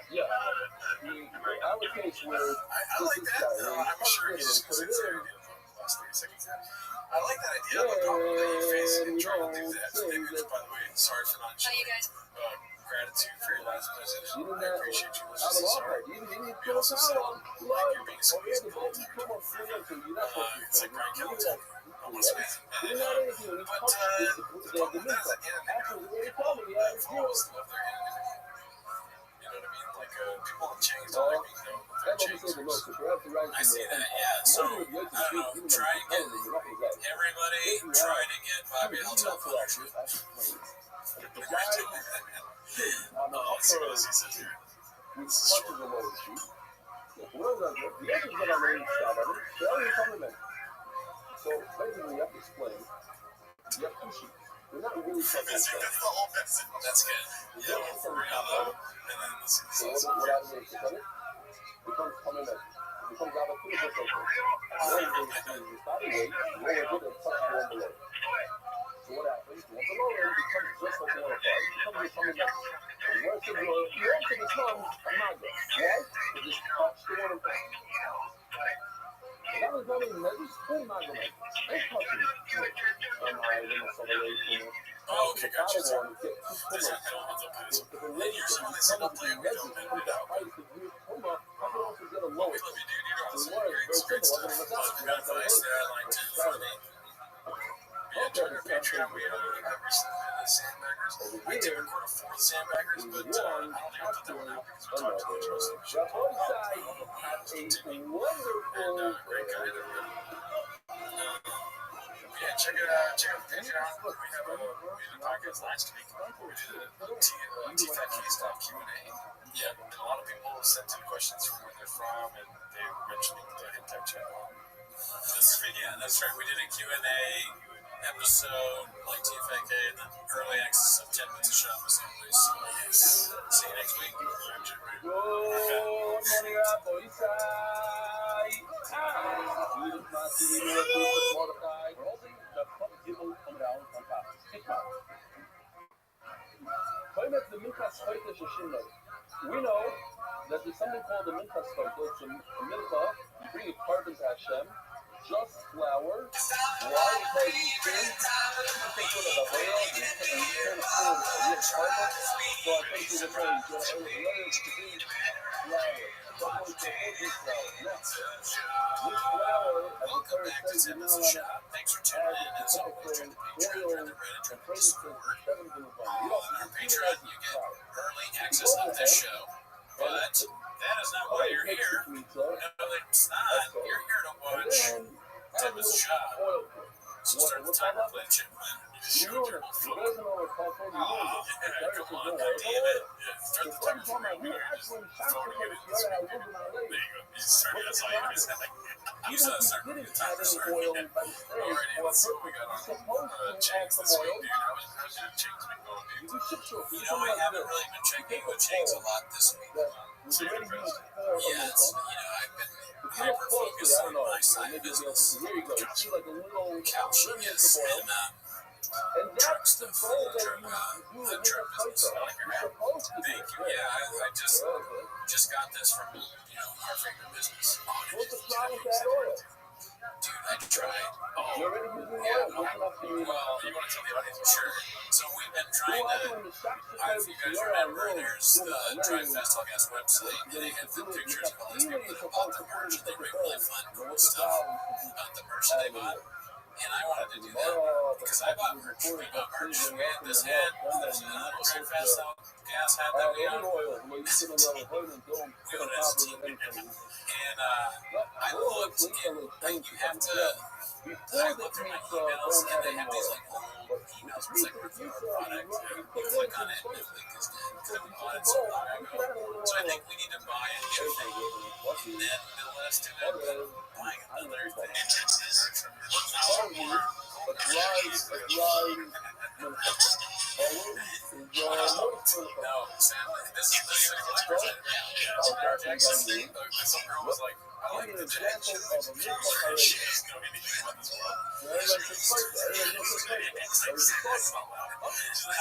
Yeah, our case where I like that. I'm sure he's just going to say last 30 seconds. I like that idea of talking about your face and trying to do that. By the way, sorry for not showing gratitude for your last visit. I appreciate you listening. Sorry. We also said like you're being so reasonable. It's like Brian Kelly told me. Almost amazing. But talking about that again, people almost love their anime. You know what I mean? Like people have changed on their being known with their changes. I see that, yeah. So, I don't know, try and get everybody, try to get Bobby Altel Fellowship. Oh, let's see what else he says here. This is short. So basically, you have to explain. You have two sheets. You're not really talking That's the whole message. That's good. Yeah, well, for real though. And then let's see. So what happens is it becomes coming in. It becomes out of two different things. One is the body weight, one is with a touch one below. So what happens? One below it becomes just like one apart. It becomes coming in. The worst of your becomes a naga. Why? It just touch the one in front. That was only maybe full naga. They touching it. Oh, okay, gotcha. I don't have the place. And usually when they say don't play it, we don't edit it out. We love you, dude. You're awesome. You're great. Great stuff. Good advice there. I liked it. Funny. Join our Patreon. We have recently been the Sandbaggers. I did record a fourth Sandbaggers, but I don't think I'll put that one out because we talked too much most of the show. And great guy there. Yeah, check out the Patreon. We had a podcast last week where we did a TFAT Key Stop Q&A. Yeah, and a lot of people sent in questions from where they're from, and they were mentioning the hentai channel. Yeah, that's right. We did a Q&A episode like TFAK, and then early access of 10 minutes of shop as always. So, yes. See you next week. Good morning, Rabbi. We know that there's something called the mincha stoichel. It's a mincha. You bring a carbon to Hashem, just flour. Why? Because you think you can put it away and you can't afford a real carbon. So I think you're going to learn to be flour. Welcome back to Tim's Shop. Thanks for tuning in. As always, check the Patreon and Reddit support. On our Patreon, you get early access of this show. But that is not why you're here. No, it's not. You're here to watch Tim's Shop. later. There you go. You just started. That's all you had to say. Even if you didn't add any oil by mistake, Alrighty, let's see what we got on. you're supposed to add Chang's some this week, oil. dude. How's your Chang's been going, dude? You do chip show. You know, I haven't really been checking with Chang's a lot this week. With the ready means Yes, you know, I've been if you look closely, hyper-focused I on don't know, my side maybe you'll be able business. to see. There you go. You see like a little Couching, remnants yes, of oil. and And that's the goal that you do in your place. You're supposed to do thank it. you. Yeah, I just got this from, you know, our favorite business. What's the problem with that oil? Dude, I tried. You're already using Yeah, oil. What's up to you? Well, you want to tell the audience? Sure. So we've been trying Go out to. in the shops to If you guys remember, there's the Drive Fest Gas website, and they have the pictures of all these people that bought the merch, and they make really fun, cool stuff about the merch that they bought. And I wanted to do that because I bought merch. We bought merch. We had this hat, this Drive Fest Gas hat that we have. We went as a team. And I looked, and like you have to. I looked through my emails, and they have these like old emails where it's like review our product. You click on it, and the link is dead because we bought it so long ago. So I think we need to buy a new thing, and then let us do that. Buying another thing. No, sadly, this is a collector's item. Some girl was like, I like the jacket. She doesn't know anything about this world. She's like, I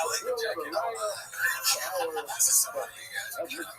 like the jacket. This is somebody you guys are killing.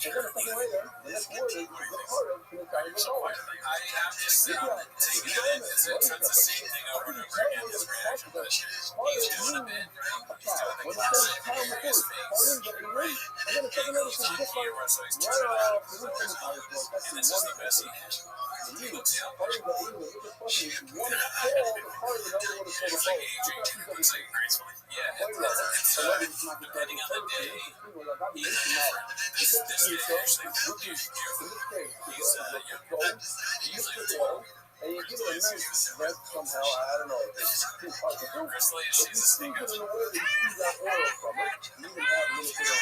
And then a second later, the next word is the part of the entire goal. I'm just taking it as it says the same thing over and over again, his reaction, but he's doing a bit, right? He's doing the classic hilarious face. And then a second later, He's on just like camera, so he's right turning off up. the roof of the house, And this is the best he has. He looks out. one call, the part of another one is It looks like aging. It looks like gracefully. Yeah, depending on the day, he's different. This day actually looked beautiful. He's young. Usually it's old. and you give it a nice rest somehow. I don't know. It's too hard to do. Chris Lee, But she's you a squeeze singer. it in a way that you squeeze that oil from it. You even have a little bit of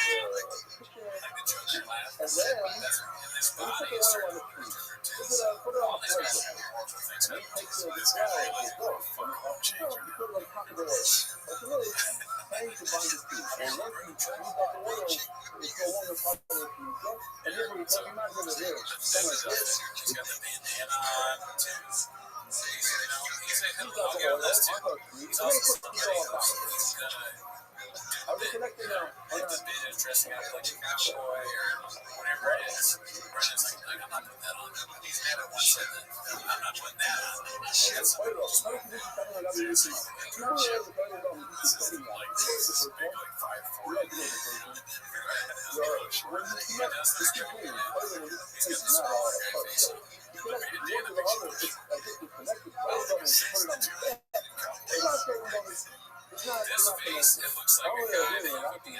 Like the Joker laugh. and then That's in this when you body put is the oil on certain the tree, organs. put it on All the these guys plate. have horrible things And then happen. take the This guy flour really and is go. a fucking change. You put it on top of the oil. It's really trying to bind the food. And once you use up the oil, it's no longer part of the food. And here's what you tell me, not going to do. Something like this. He's got the bandana on, too. I'll give him this, too. He's also somebody who's gonna Are we connected now? hit the bit of dressing up like a cowboy or whatever it is. Brennan's like, I'm not putting that on. He's never once said that. I'm not putting that on. That's Wait, how do you tell me I got to use this? You know, this is big, like 5'4". when you connect the two things, it's not all perfect. You connect the one to the other, it's as if you're connected. Both of them put it on the head. It's not saying that it's not This face, it looks like a guy that you would be at.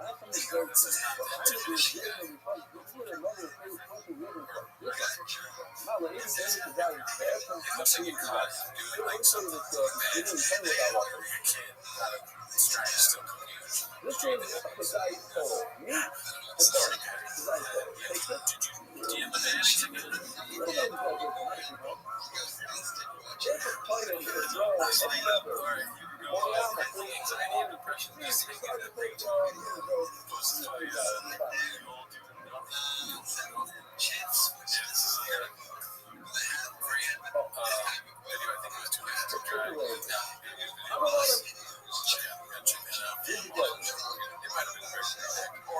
I have some jokes, but I just did this with another face person living from this. Not like anything to die in bed. It looks like you caught doing like something bad to your kid. He's trying to still cook you. This is a guy total. Me? The dog. The guy total. Take it. Do you have the badge ticket? There's a plate in the drawer of leather. Alright, Well, I'm a the anxiety and depression is taking a big toll. Plus, I chance. Yeah, this is great. Video, I think it was 2 minutes to drive. No, it might have been very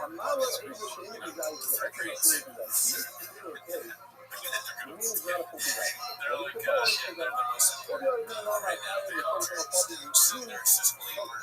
I'm not able to interview guys that I can't say that. You mean it's not a fucking guy. They're like, yeah, they're the most important right now. They all so they're just believers.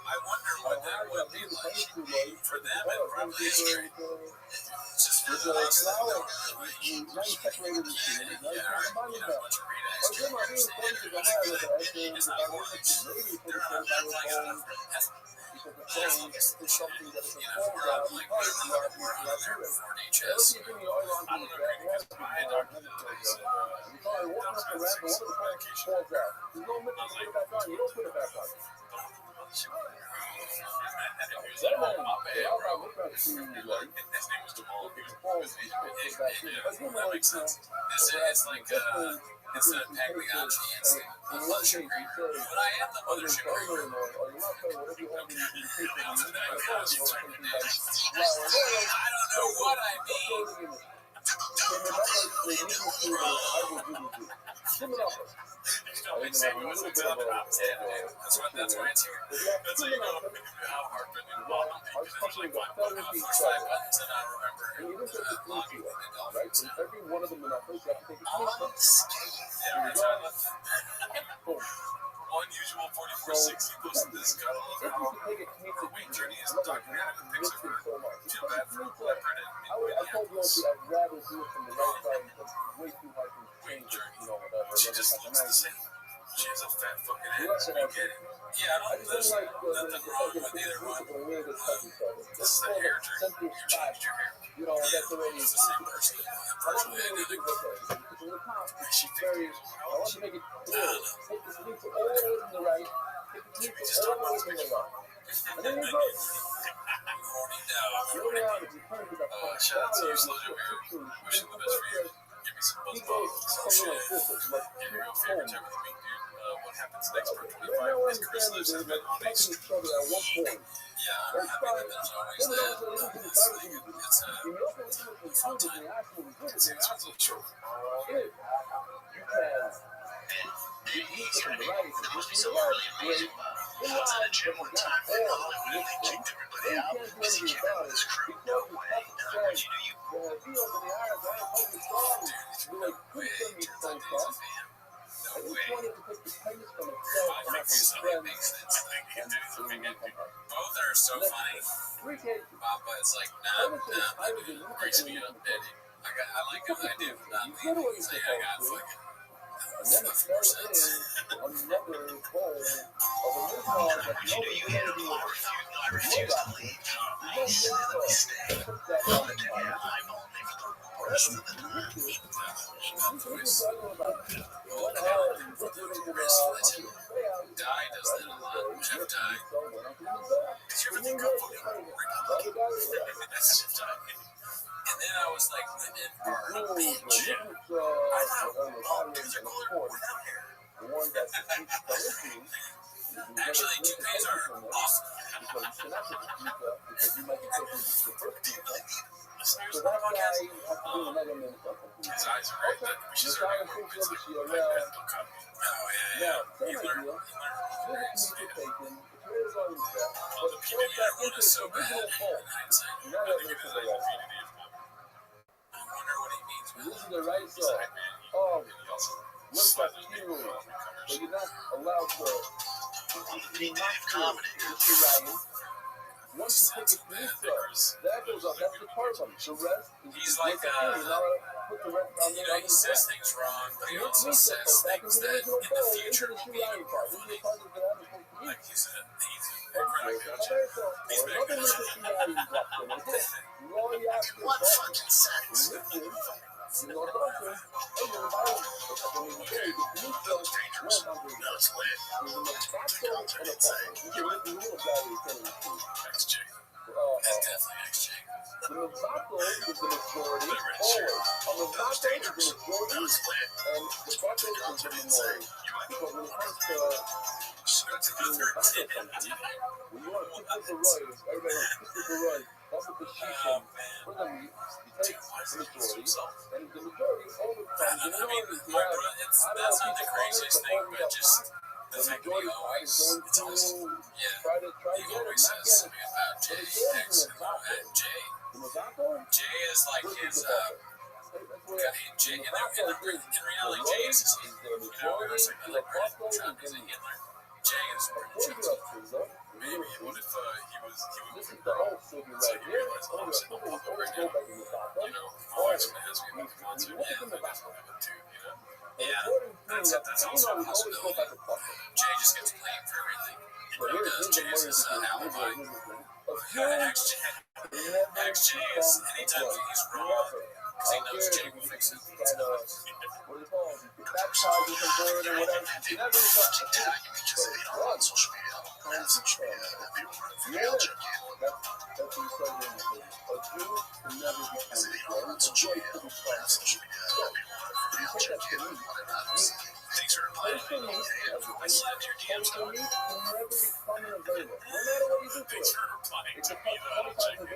I wonder what that would be like for them. It probably is very just for the lots of them. Yeah, a bunch of readings. Something that is a We're on like whatever there before DHS. I don't know if you're going to buy a doctor that takes it. His name was Jamal. That makes sense. This is like instead of packing out the instant mothership green. But I am the mothership green. I don't know what I mean. It's a little bit of that's why it's here. That's how you know how hard to do one. There's like five buttons and I remember logging in the Dolphins. Every one of them in that place, you have to take a Unusual 4460 posted this got a look how her weight journey is documented in picture. Feel bad for whoever printed I told you I'd rather do it from the right side because it's way too hard to change it, whatever. She just looks the same. She has a fat fucking head. Yes, You get it. Yeah, there's nothing wrong with either one. This is the hair journey. You changed your hair. you know, that's already. It's the same person. I want to make it okay. Because in the top, She very. figured I want to make it clear. Take the sneaker all the way from the right. Take the sneaker all the way from the left. And then you go. I'm horny now. Slow down if you turn to that front. Shout out to you, Slow Jam. Wishing the best for you. Give me some buzz balls. Something like this. It's like Give me your favorite time of the week, dude. What happens next for 25 right now, is Chris lives in like Maine. each other at one point. Yeah, I'm happy that there's always that. It's absolutely true. If you can. He's gonna be. There must be something really amazing about him. I was at a gym one time in Hollywood and they kicked everybody out because he came in with his crew. No way. What you do, you. No way. I think something makes sense. Both are so funny. Papa is like, nah, breaks me up, Daddy. I like his idea of not leaving. He's like, I got fucking. And then it starts in another bowl of a What you do, you hit him. I refuse to leave. He said, let me stay. I'm gonna do your eyeball me for the rest of the time. Di does that a lot. Chef Di. Did you ever think of That's Chef Di. And then I was like, women are a bitch. I thought, dudes are cooler without hair. Actually, toupees are awesome. Do you really need listeners on the podcast? His eyes are right. We should start making more bits like that. Oh, yeah. You learn. Well, the community I wrote is so bad in hindsight. I think it is like community. I wonder what he means by this is the right he's side. like, man, Oh, he also what's that slightly funeral? covers. But you're not allowed to. He did comedy. Once you take it through stuff, that goes up. That's the part of it. The rest is He's like, put the rest on you know, he says things wrong, but he also says things that in the future will be important. Like he's a he's back in What fucking sense? That was dangerous. No, it's lit. Content insane. XJ. That's definitely XJ. The Mazato is the majority. That was dangerous. That was lit. And the Bato is the minority. Because when it comes to being a Bato country, when you want to pick up the royals, everybody wants to pick up the royals. That's what the sheep for the meat. You take the majority, and the majority overcomes the minority. That's not the craziest thing, but just the fact that he always, it's always, try to he always says something about Jay, X, and Jay. Jay is like his, Jay, in reality, Jay is his, you know, it's like Trump is a Hitler. Jay is Trump. Maybe, what if he would be wrong? So he realized, oh, I'm single right now. You know, my wife's gonna ask me about the concert. Yeah, I guess I'll have it too, you know? Yeah, that's also a possibility. Jay just gets blamed for everything. He really does. Jay is his alibi. XJ is, anytime he's wrong, because he knows Jay will fix it. What is it called? Baptized with a word or whatever. You never Attacking each other on social media. On social media, that people are real junkie. That's what you said in the thing. A Jew can never be On social media, that people are real junkie. Thanks for replying. I slipped your DMs social media can never become available. No matter what you do to Thanks it. for replying It's to a me, though. I'll check it.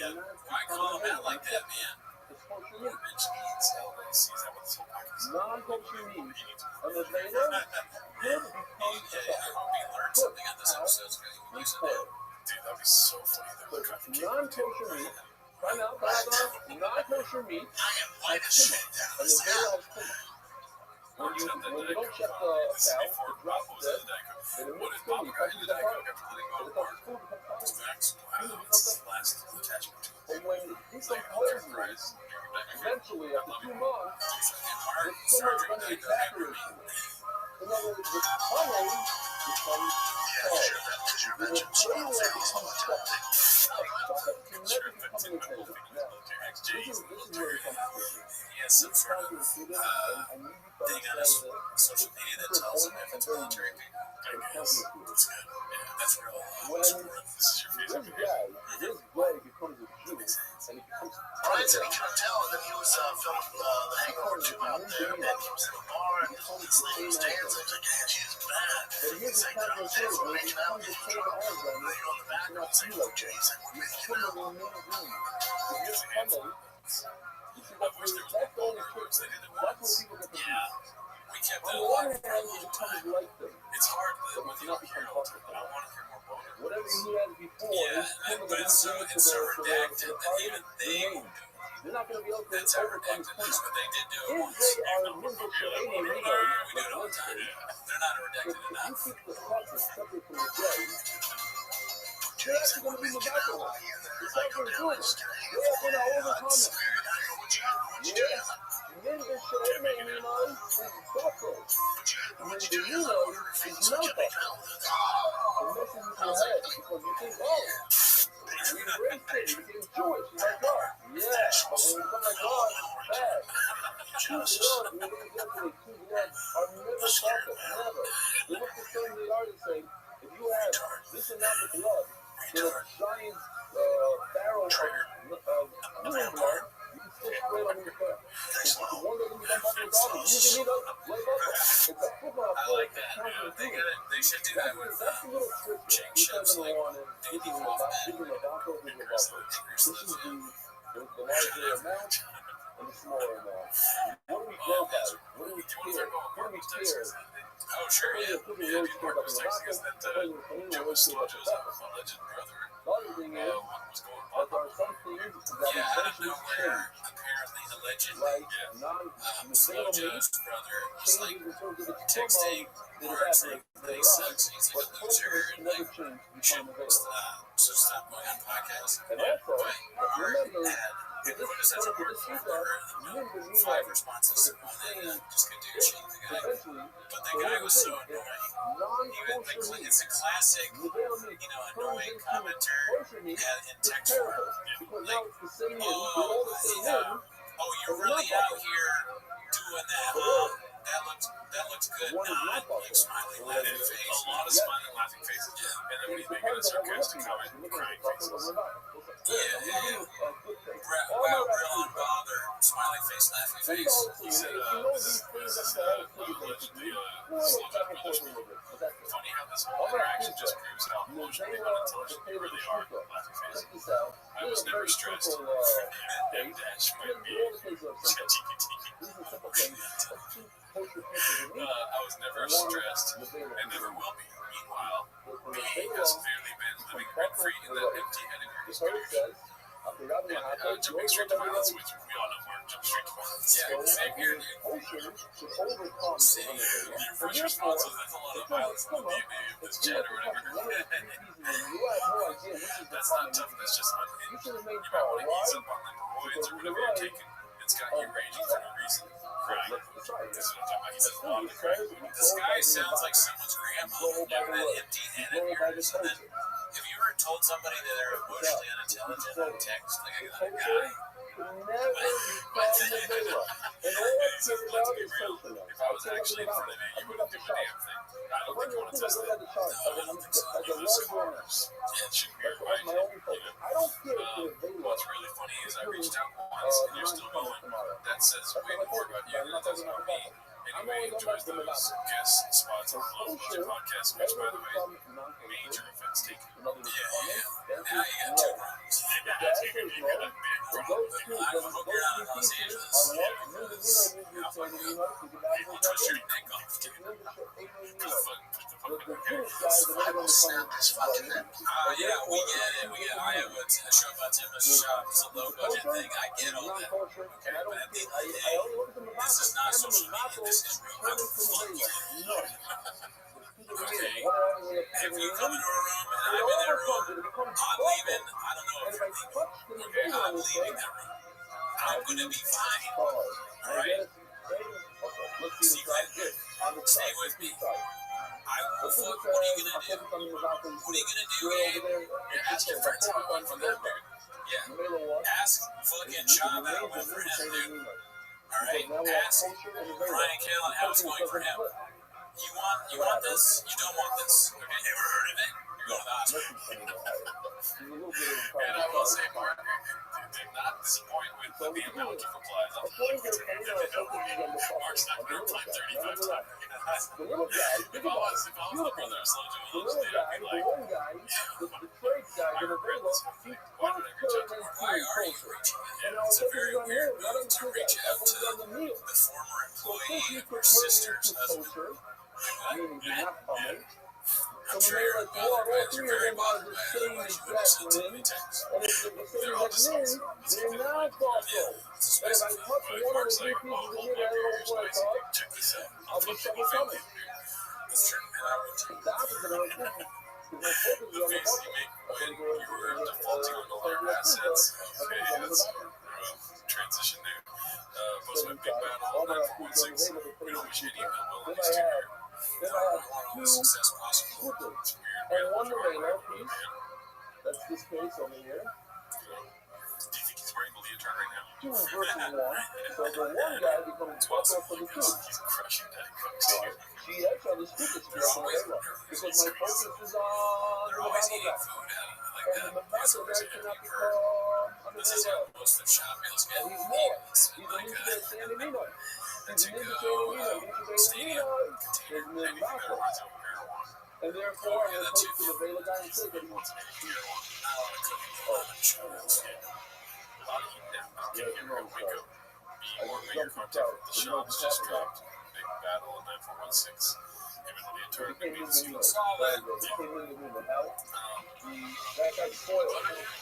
Yeah. Why call him out like that, man? It's social media. Rich needs LLC. Is that what this whole podcast is? Non-culture means on the data could become I hope he learned something on this episode because he was using it. Dude, that'd be so funny. but non-kosher meat, find out non-kosher meat has tuna, and the data has tuna. When you don't check the account, it drops dead, and it What moves if tuna, Bob you Craig touch and the I part, go putting but on it Mark? doesn't food becomes Max, wow, it's the last attachment to but when it decomposes, eventually after 2 months, the tuna is going to evaporate. In other words, the color becomes Sure, that was your mention. So I'll figure this all out. a chocolate can never become an Jay's this is little where it turn. comes to. He has some sort of thing on his social media that tells him if it's military people. I guess. That's good. Yeah, that's real. This is your face. This guy becomes a Jew, and he becomes Brian said he couldn't tell, and then he was filming The Hangover 2 out there, and he was in a bar, and this lady was dancing. He's like, yeah, she's bad. He's like, on the dance floor making out, getting drunk. And then on the back, I was like, look, Jay, he's like, we're making out. I wish there was more Boulder moves. They did it once. Yeah. We kept that On the alive one for a hand, long it time. becomes like them. It's hard But with it's the not young become Harold. public. I want to hear more Boulder moves. Whatever he had before, Yeah, some of but them it's so bring it to redacted the that even party. they won't do it. They're not going to be able to That's how overcome his redacted is, point. but they did do it If once. they are nimble to any We do it all the time. They're not if redacted you enough. keep the substance separate from the day, you're actually going to be Rebecca. It's not going to do it. They're going to overcome it. Yeah. Men that show any Nemo is thoughtful. When the Nemo is no thoughtful. It messes with your head because you think, oh, you embrace it, you became Jewish, you're like God. Yeah, but when you become like God, it's bad. True love, when you get to the true love, are never thoughtful, never. They look the same they are to say, if you have this amount of blood, in a giant barrel of human blood, you can still spray it on your face. If you want to become part of the body, you can need a leg up. It's a football I like that. They should do that with that's the little trick. chain We ships. said Like, on it. they This need is to off the men. Vaco, this is the buffer. This is the larger amount and the smaller amount. What do we go by? What do we care? What do we care? Oh, sure, yeah. People Yeah, really people care were about the texting us that Vaco. Joe Slojo's alleged brother The other thing is, was going that on. there are some things that Yeah, out of eventually nowhere, change. apparently, allegedly, Like, non-material Slojo's brother was like changes in terms of its texting hormone where it's that like, happens they later on. sucks, he's But like a loser, culture and never like, change you should become available. so stop going on podcasts. And also, But remember, if this this has a this word feedback, for remember, 5 responses on it, just could do shit the guy. eventually, But the guy was so annoying. Even non-kosher it's a classic, annoying commenter in text form. because Like, now it's the same men, oh, all the same men, you're really out here doing that, huh? That looks good. One is not Like smiling, laughing face. A lot of smiling, laughing faces. And then when you make a sarcastic comment, crying faces. Yeah. Wow, real unbothered, smiling face, laughing face. He said, funny how this whole interaction just proves how emotionally unintelligent you really are, laughing face. I was never stressed. Dash might be ChatGPT. I was never stressed and never will be. Meanwhile, me has clearly been living rent-free in that empty-headed experience. And jumping straight to violence, which we all know we're jumping straight to violence. Yeah, same here, dude. Same. Your first response was, that's a lot of violence in the DNA of this jet or whatever. That's not tough, that's just unhinged. You might want to ease up on the roids or whatever you're taking. It's got you raging for no reason. Crying. That's what I'm talking about. He says, well, the crying. This guy sounds like someone's grandma. You have that empty head of yours. And then, have you ever told somebody that they're emotionally unintelligent on text? Like a guy? Let's be real. If I was actually in front of you, you wouldn't do a damn thing. I don't think you want to test that. No, I don't think so. You lose cars. Yeah, it shouldn't be your mind. What's really funny is I reached out once and you're still going. That says way more about you than it does about me. Anyway, enjoys those guest spots on the Local Podcast, which, by the way, major offense taken. Yeah. Now you got 2 wrongs. You got a big wrong. I hope you're not in Los Angeles. People twist your neck off, dude. Yeah, we get it. We get Iowa, a show about Tim's shop. It's a low budget thing. I get all that. Okay, but at the end of the day, this is not social media. This is real life. Fuck you. Okay? If you come into a room and I'm in that room, I'm leaving. I don't know if you're leaving. Okay, I'm leaving that room. I'm gonna be fine. Alright? See, stay with me. I will fuck. What are you gonna do? What are you gonna do, Abe? Ask your friends how it went for them, dude. Yeah. Nevela was. Ask fucking Sean how it went for him, dude. Alright? Ask Brian Callen how it's going for him. You want this? You don't want this. Okay, ever heard of it? You're going to the hospital. And I will say, Mark did not disappoint with the amount of replies. Mark's not going to reply 35 times. The little guy, If I was the brother of Slow Joe, the little guy, the one guy, the trade guy, the Nevela, he why would I reach out to Mark? Why are you reaching out? and all It's a very weird move to reach out to on the meal. the former So since employee you of could your turn sister's into husband. kosher, What? meaning you're not coming, so I'm when sure they you're like, bothered all by it. three You're of very them are bothered the by it. same Otherwise, you wouldn't have exact sent too men, many texts. and if they're the same They're all exact men, disgusting. they're not also. It's But if I spicy. touch But one of Mark's the three like, pieces oh, of hold meat, my I don't beer, know you're what I spicy. thought, Check this out. I'll be Fucking fucking offend coming. you, dude. That's true. And I would too. The opposite of it. Because my focus is The on the face you make when you were defaulting on all your assets. Okay, that's transition there. Post my big battle 9416. We don't wish any email well on Then these two here. I I have want all the two success possible. scoopers. It's weird, And man. one You're Nevela right, piece. man. That's this case over here. Do you think he's wearing the leotard right now? 2 versus 1. So the one guy becomes bucko for the 2. He's crushing that cooks. See, that's how the scoopers feel from Nevela. Because my focus is on They're the always Nevela eating guy. food like And that. the Nevela guy cannot become a This is Nevela. how most of the shop meals get. And he's more. It's He's a like ninja San Emino. that's He's a a ninja go San Emino. stadium There's container. Anything that Nevela. runs over marijuana. And therefore, I'm going to take the Nevela guy and say that he's... Not a lot of cooking, a lot of shows. A lot of eating now. Just get here, wake up. Be more major content. The shops just dropped. Big battle in 9416. Him and the leotard. They made this you saw that. That guy's spoiled.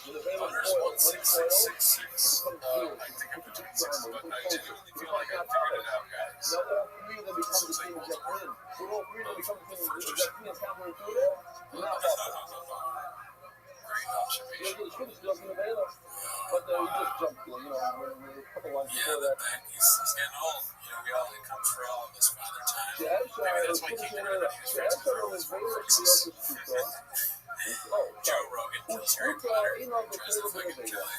The Nevela's spoiled. When it's spoiled, I think I'm between six, but I genuinely feel like I figured it out, guys. now all three of them become the same exact win. When all three of them become the same exact win and countering through there, not possible. Great observation. The script is just Nevela, but he just jumped, we're a couple lines Yeah, before the that. back, he's getting old. We all, it comes for all of us, Father Time. Maybe that's why he can't get rid of it. He was friends with Earl Joe Rogan kills Harry Potter. Tries to fucking kill him.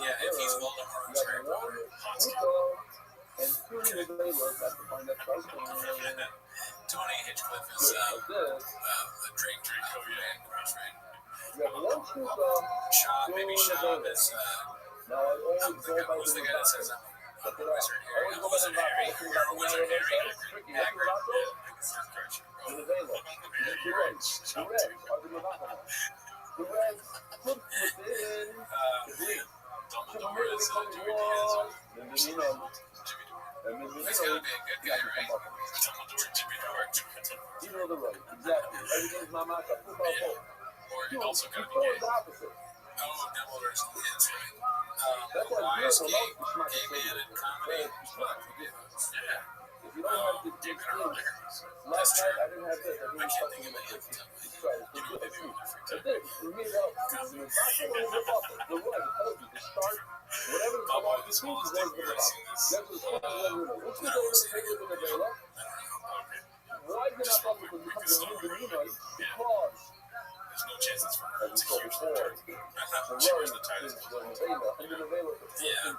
Yeah, if he's Voldemort, who's Harry Potter? And two Nevelas have to find that person. Tony Hinchcliffe is the Drake Draco, yeah, that's right. You have one scoop Sean, maybe Sean is, now I always go by who's the the guy that says I'm a wizard Harry? I I'm always wizard go by Harry. the You're a wizard Harry. Tricky. Hagrid. That's Yeah, the I guess that's correct. The Nevela. You're right. The Reds are the Nevela. The Reds put within the green. Dumbledore is Jimmy Diaz. Then you know, Jimmy Dore. and then He's gotta be a good guy, right? Dumbledore, Jimmy Dore. you know the road. Exactly. Everything's my mind. Or he also You gotta be throw gay. the opposite. Oh, Dumbledore's is right. That's why Wise beautiful gay, love is gay man in comedy. Yeah. If you don't have the big things, last night I didn't have this. I I didn't can't have think of any of them. You know what they do in their free I time. did. For me, that was the right. It tells you to start whatever the Bob law White, the is. smallest dick we've ever seen this. That's what What's the goal of the paper in the Vela? Why did I thought it would become the new Benino? Because There's no chance it's for her. as It's we a saw huge before, return. the She road wears is the tightest. the Vela, and the Vela Yeah.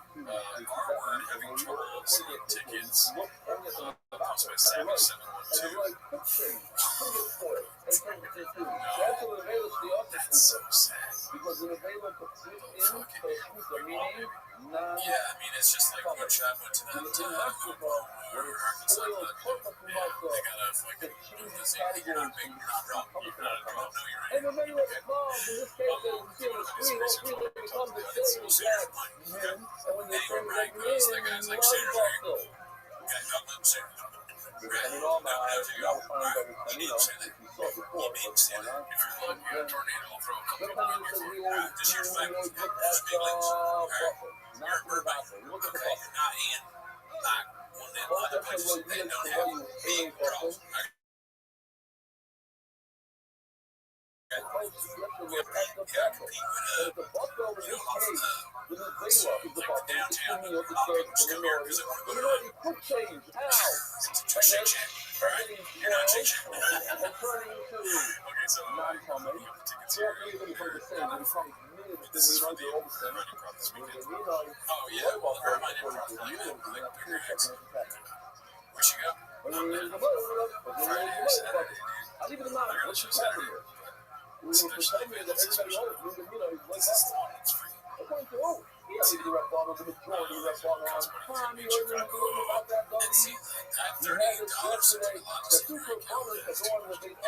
R-word having trouble selling tickets. Cost by 7712. and like quick change, quick get spoiled, and turn it into that's what the Vela's the opposite. That's so sad. Because the Vela puts it in the scooter, meaning non Yeah, I mean, it's just like when Chad went to that Arkansas. They got a fucking you're not big, you're not drunk. You're not a drunk. No, you're right. and the Vela calls in this case that you see on the screen, all three of them become the same exact men, and when they turn Anywhere back Brian goes, that in, guy's like, love Sarah's Buffalo. Guy got them Sarah. I mean, all my eyes, you gotta find everything, you know, you saw before, You but say why that. not? If you're lucky, a tornado will throw a couple of Sometimes on we your always, this year's we fight always was look the at big leagues. Buffalo, You're not a bird Buffalo. back. We look at the Okay, Buffalo. you're not in like one of them Most other definitely places what that you don't look have for big draws. the coach, you have to look at the Buffalo. And if the Buffalo in this case, then the Vela is the Buffalo. It's me up the church, the minority. The minority quick change. How? Shake, shake. Alright? You're not shake, shake. And turning into Okay, so non-common. you have the tickets So here. everybody becomes the same. They become men This is for the Running Crowd this weekend. Oh, yeah. Well, her mind improv like that. Like bigger heads. Where'd she go? Friday or Saturday, I leave it in mind. What she Saturday? Especially if it's Everybody knows. What's this one? It's free. According to who? He doesn't even rep ball, the majority rep ball on time. You heard me about that, though. And see, at You had this $38, yesterday. a lot of The stuff two right now. components are going with the $10.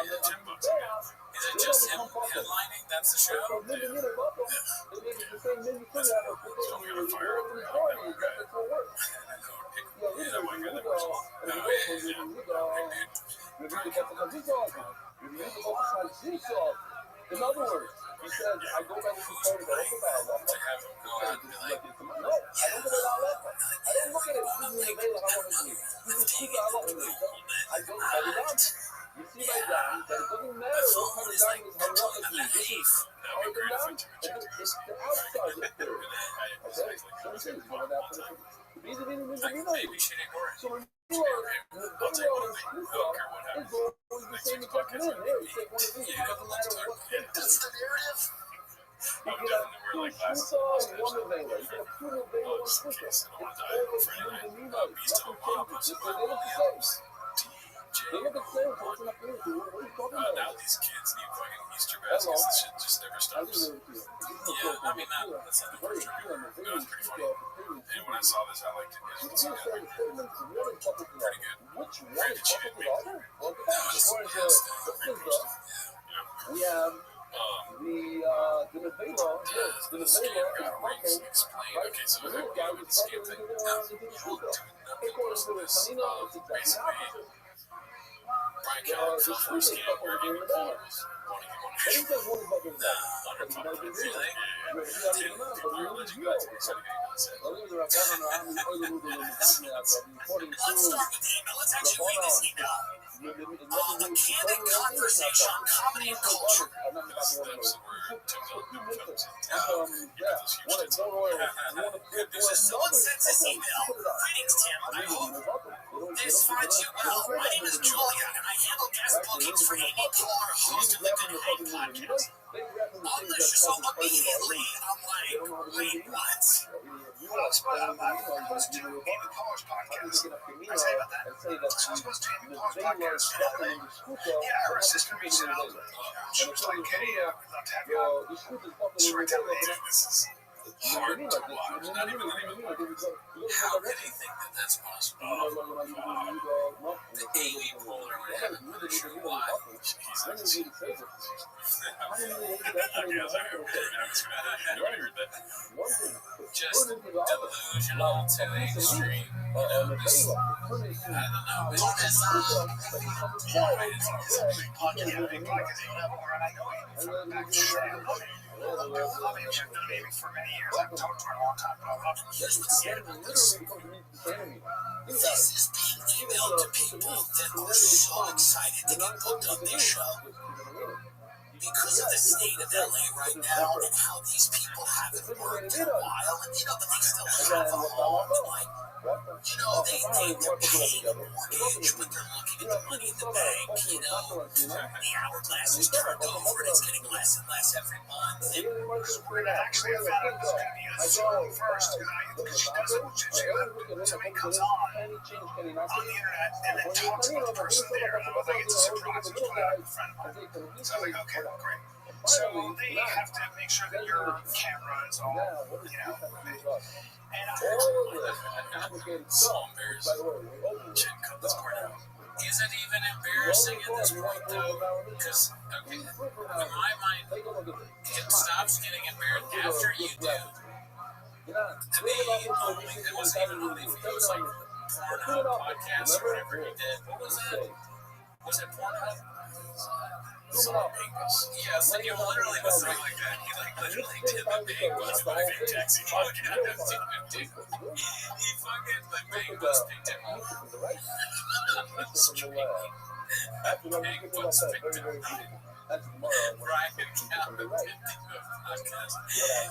Is it just him headlining? That's the show? So maybe you know about them. They make it the same menu thing out of the So we gotta fire up. majority. That's what works. Yeah, we Yeah, why got that go. much? And No, we hey, go. dude. We go. We go. In other words, he says, I go back to the story that I don't To have him go out and be like, no, I don't look at it all that way. I don't look at it. This is the way I want to be. This is who I want to be. I don't hold it down. You see my down, that it doesn't matter what kind of down is hung up with me. This is hard down, and it's the outside of it. Okay? So you see, you know that for the maybe she didn't work. so when you are in the I'll take one thing. I don't care what it's happens. always the same exact man. There, you take one of these. It doesn't matter what state it is. That's the narrative. You get a two Shuta and one Avela. You get a two Avela, one Shuta. It's always Nothing changes. They look the same. They look the same. So what's enough to do? What are you talking about? Now these kids need fucking Easter baskets. This shit just never stops. Yeah, I mean, that's not the first trigger. It was pretty funny. And when I saw this, I liked it. It was pretty good. Which one is cheated coupled me. with the other? Well, No, it's according to just we have the Nevela. Yes, the this game Nevela is got rings fucking. explained. Right? Okay, so The they little would guy go with was the scam fucking thing. into Now, the we'll Shuta. do nothing According most to of the this. Tanina, it's exactly Basically, opposite. Brian Kelly fell for a scam where he would pull his But he says one is about this guy. $100 really? But he doesn't even know. But he Let knows you you. guys get started getting on set. Believe it or not, I don't know how many other movies in the company I've according to Let's start with the email. Let's actually read this email. The candid conversation on comedy and culture. That's the episode where Tim Dillon comes in. So someone sent this email. Greetings, Tim. I hope this finds you well. My name is Julia, and I handle guest bookings for Amy Poehler, host of the Good Hang podcast. On the show, immediately, I'm like, wait, what? Well, it's about host to Amy Poehler's podcast. I say about that. So I was host to Amy Poehler's podcast. Yeah, her sister reached out. She was like, hey, we'd love to have you on. So right down the name. This is hard to watch. Not even the name of the podcast. How could he think that that's possible? The Amy Poehler would have it with a true lie. He's like, just delusional to the extreme. You know, just, I don't know, but it's This is being emailed to people that are so excited to get booked on this show. Because of the state of LA right now and how these people haven't worked in a while, and but they still have a home, and like, they're paying a mortgage, but they're looking at the money in the bank, the hourglass is turned over, and it's getting less and less every month. And actually, I found out this is going to be a Zoom first, because she does it, somebody comes on the internet, and then talks about the person there, and I don't think it's a surprise, it's probably a friend of mine. So I was like, okay, great. So they have to make sure that your camera is all, and so embarrassing. Check, cut this part out. Is it even embarrassing at this point, though? Because, okay, in my mind, it stops getting embarrassed after you do. To me, it wasn't even only if he was like Pornhub podcast or whatever he did. What was it? Was it Pornhub? Yeah, so you literally was saying like that. He literally did the big bus driving taxi podcast. He fucking the big bus picked him up. Big bus picked him up. Brian Calvin did the podcast,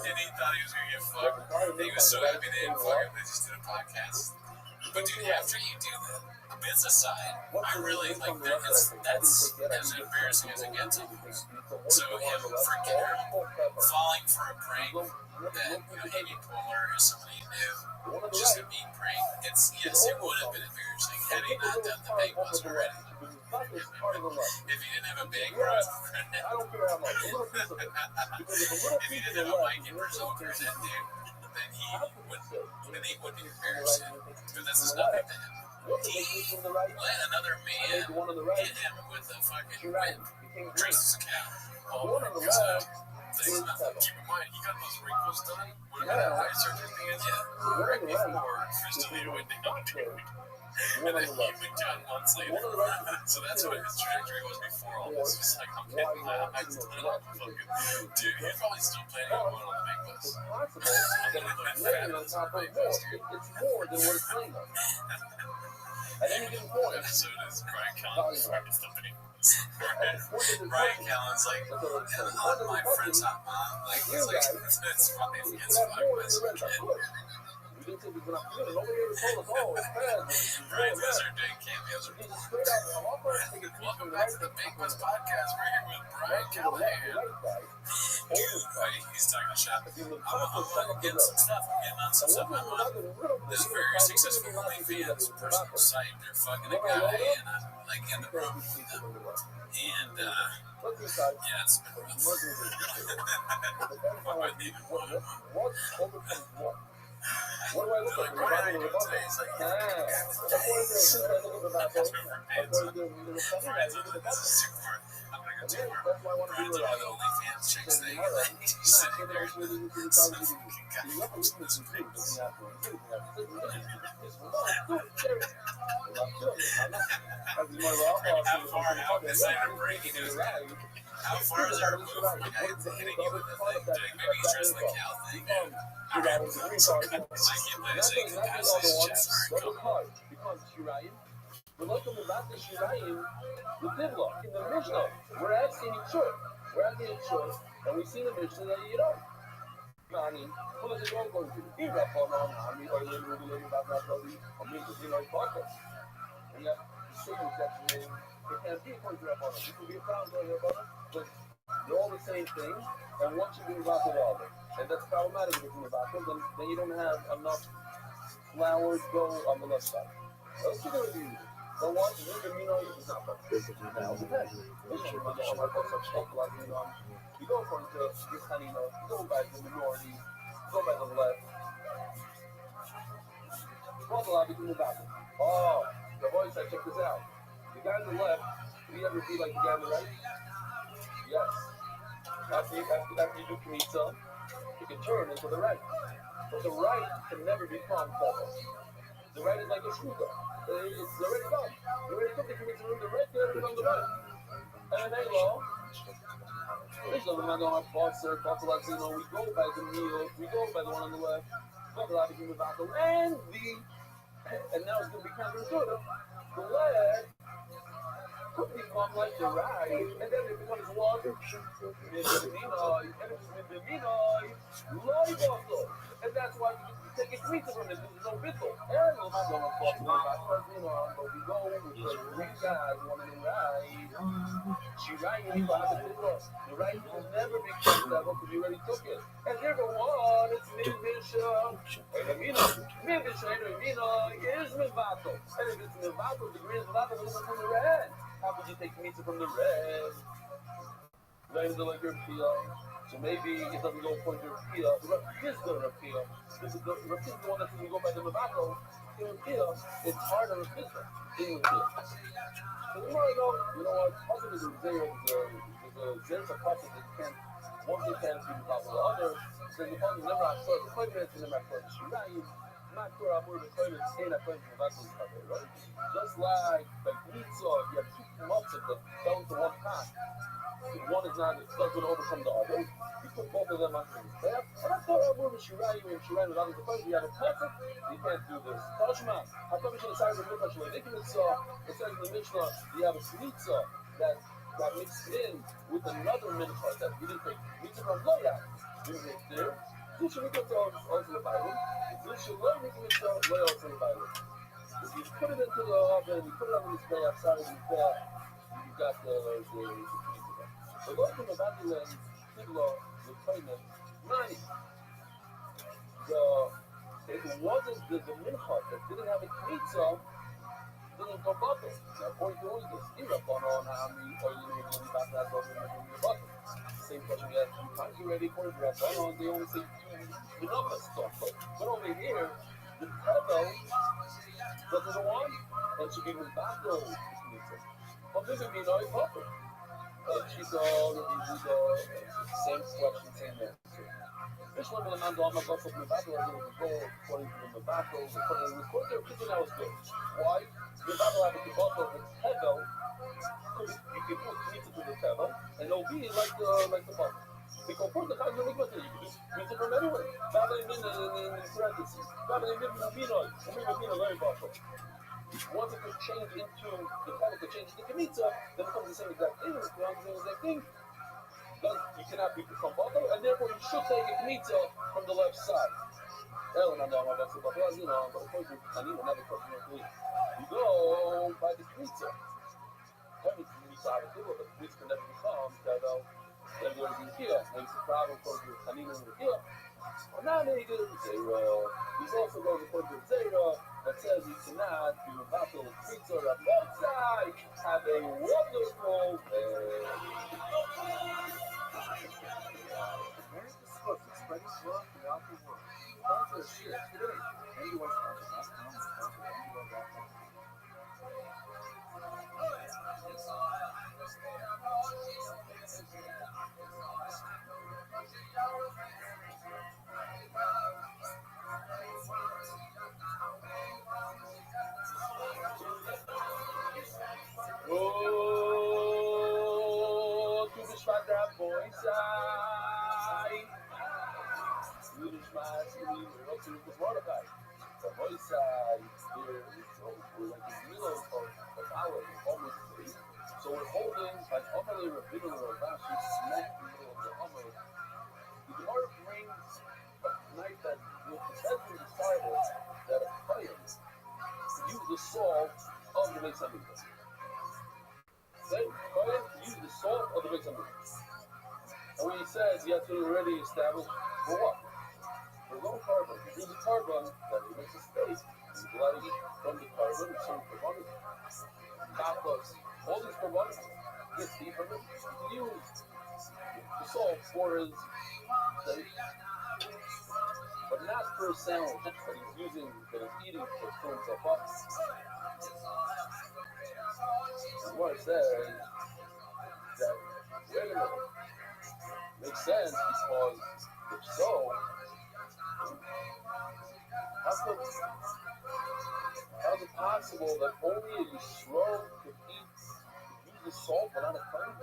and he thought he was gonna get fucked. He was so happy they didn't fuck him. They just did a podcast. But dude, after you do the business side, I really like that. That's as embarrassing as it gets almost. So him freaking falling for a prank that Amy Poehler is somebody you knew, just a mean prank. Yes, it would have been embarrassing had he not done the bang bus already. If he didn't have a bang run, if he didn't have a mic in his own then he would be embarrassed. But this is nothing to him. He let another man hit him with a fucking whip, dressed as a cow. All because of things. Keep in mind, he got those wrinkles done. When eye surgery thing is, right before Crystalina went down. And then he went down months later. So that's what his trajectory was before all this. He's like, I'm getting my eyes done. Dude, he's probably still planning on going on the big bus. It's more than what it's playing on. At any given point. So does Brian Callen. Brian Callen's like, on my friend's hot mom. Like, he's like, it's funny if he gets fucked by some kid. Brian Wizard doing cameos. Welcome back to the Big Bus Podcast. We're here with Brian Callahan. He's talking shop. I'm getting some stuff. I'm getting on some stuff. I'm on this very successful OnlyFans personal site. They're fucking a guy, and I'm like in the room with them. And yeah, it's been rough. I wouldn't even want to. What do I look like? Brian, how you doing today? He's like, I'm gonna go too far. Brian's on the OnlyFans chicks thing, and then he's sitting there. How far is our move? Like, I ain't hitting you with the thing. Maybe he's dressed like cow thing. Because Shirayim, we're looking about the Shirayim, the Dibla, in the Mishnah. We're asking each other, and we see the Mishnah that you don't. I mean, what is it all going to be? And yet, the same section, it can't be according to Rabbi. You can be a pound on your brother, but they're all the same thing, and one should be about the other. And that's problematic with the Rabbi, then you don't have enough flowers go on the left side. Else you're going to be the one is not perfect. You go according to this Hanino, you go by the minority, you go by the left. What's a lot between the back? Oh, the boy said, check this out. The guy on the left, will you ever be like the guy on the right? Yes. After you do Kmitza, you can turn into the right. But the right can never become forward. The right is like a shooter. It's already done. You already took the Kmitza room, the right can never become the right. And then halo, there's no matter how far, sir, we go by the meal, we go by the one on the left, and now it's going to be counterintuitive. The left could become like the right, and then it becomes one. And that's why you take a creature from it, there's no bittle. And no matter what but we go with the three guys, one on the right. She right, you have the bittle. The right will never become level because you already took it. And there's the one, it's Mid-Bishop. Mid-Bishop is Mivato. And if it's Mivato, the green is Mivato, it's from the red. How could you take pizza from the red? Red is like your peel. So maybe it doesn't go for your peel. The Rapi is the Rapi. This is the Rapi is the one that when you go by the Mivato, it's harder to fit them. So the more I know, you know what? Also, there's a process that can't, one thing can't be without the other. So the one never have started 20 minutes and never have started Shirayim. Not sure I'm going to play the same at playing the Mivato, right? Just like the pizza, you have two months of them down to one pack. One is not, it's not going to overcome the other. You put both of them on the left. And I thought I'm moving Shirayim and Shirayim without the question. You have a perfect, you can't do this. Tashma, I thought we should have started with Mikvah Shalai. It says in the Mishnah, you have a Shlitza that mixed in with another Minchah that we didn't take. Mitzvah from Loya. You didn't take there. You should make it also the Bible. You should learn Mitzvah Loya also the Bible. If you put it into the oven, you put it on the display outside, you got the pizza. The Lord from the Babylon, Kibla, the Koine, Nani. It wasn't the mincha that didn't have a pizza, didn't go butter. Now, according to all this, Ira, Bono, Nami, or you know, when you got that, the butter. Same question we had 2 times already, according to Rabbi, they only say 2 mincha stuff. But over here, the Tebel doesn't go on, and should be with Bato, but maybe we know it's butter. She's same question, same answer. This one of the man on my bus of Nevada, I was go according to the Nevada, according to the court, they're thinking that was good. Why? Nevada having the bottle with Tebel, because you can put pizza to the Tebel, and it'll be like the bottle. Because for the kind of you can just pizza from anywhere. Babel in parentheses. Babel in Vino, very bottle. Once it could change into the Tebel, could change into pizza, then it becomes the same exact thing. It's the same exact thing. You cannot be become bottle, and therefore you should take a pizza from the left side. You go by the pizza. That means you need to have a deal with it. The pizza can never become then you're going to be here. When it's a problem for the Tanina in the here. Well, now they get a zero. He's also going to put the zero that says you cannot be a bottle of pizza on both sides. Have a wonderful day. Where's this book? It's spreading love throughout the world. Sponsor a shit today. NUSponsor.com. Oh, to the spot that boy side. To the spot, to the Rabbi. The boy side here is we're like in the middle of our almost three. So we're holding like Amalei Rabbi Rashi smack in the middle of the Amal. The Gemara brings a knife that the Pesach decided that a kohen use the salt of the Beis Hamikdash. Say, kohen use the salt of the Beis Hamikdash. And when he says you have to already establish for what? For no carbon. Use the carbon that makes a space. You blood from the carbon, some carbon, kappas, all these carbon, get deep from it. You can use the salt for his steak, but not for a sandwich that he's using, that he's eating to fill himself up. And what it says that, wait a minute, makes sense because if so, how's it possible that only a Yisrael could use the salt but not a kohen?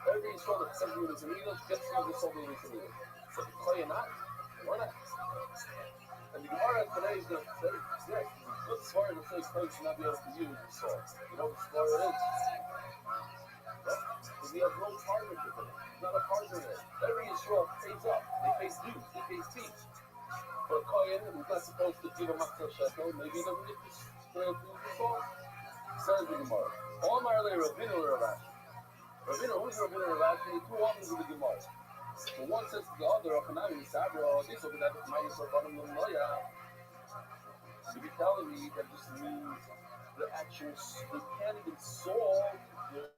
Every Yisrael that says it's an eagle gets to use the salt of the eagle. So the kohen not? Why not? And the Gemara today is going to say, yeah, what's the Svara that says kohen should not be able to use the salt? You know what the Svara is? Because he has no partnership in it. He's not a partner in it. Every Yisrael pays up. They pay dues. They pay fees. But a kohen who's not supposed to give a matzah shekel, maybe he doesn't get to use the salt. Says the Gemara. All my earlier Rabbi or Rashi. Rabbi, who's Rabbi or Rashi? Two authors of the Gemara. So one says to the other, Ochanami, Sabra, this will be that minus or bottom of Moya. So you're telling me that this means the actual, they can't even solve the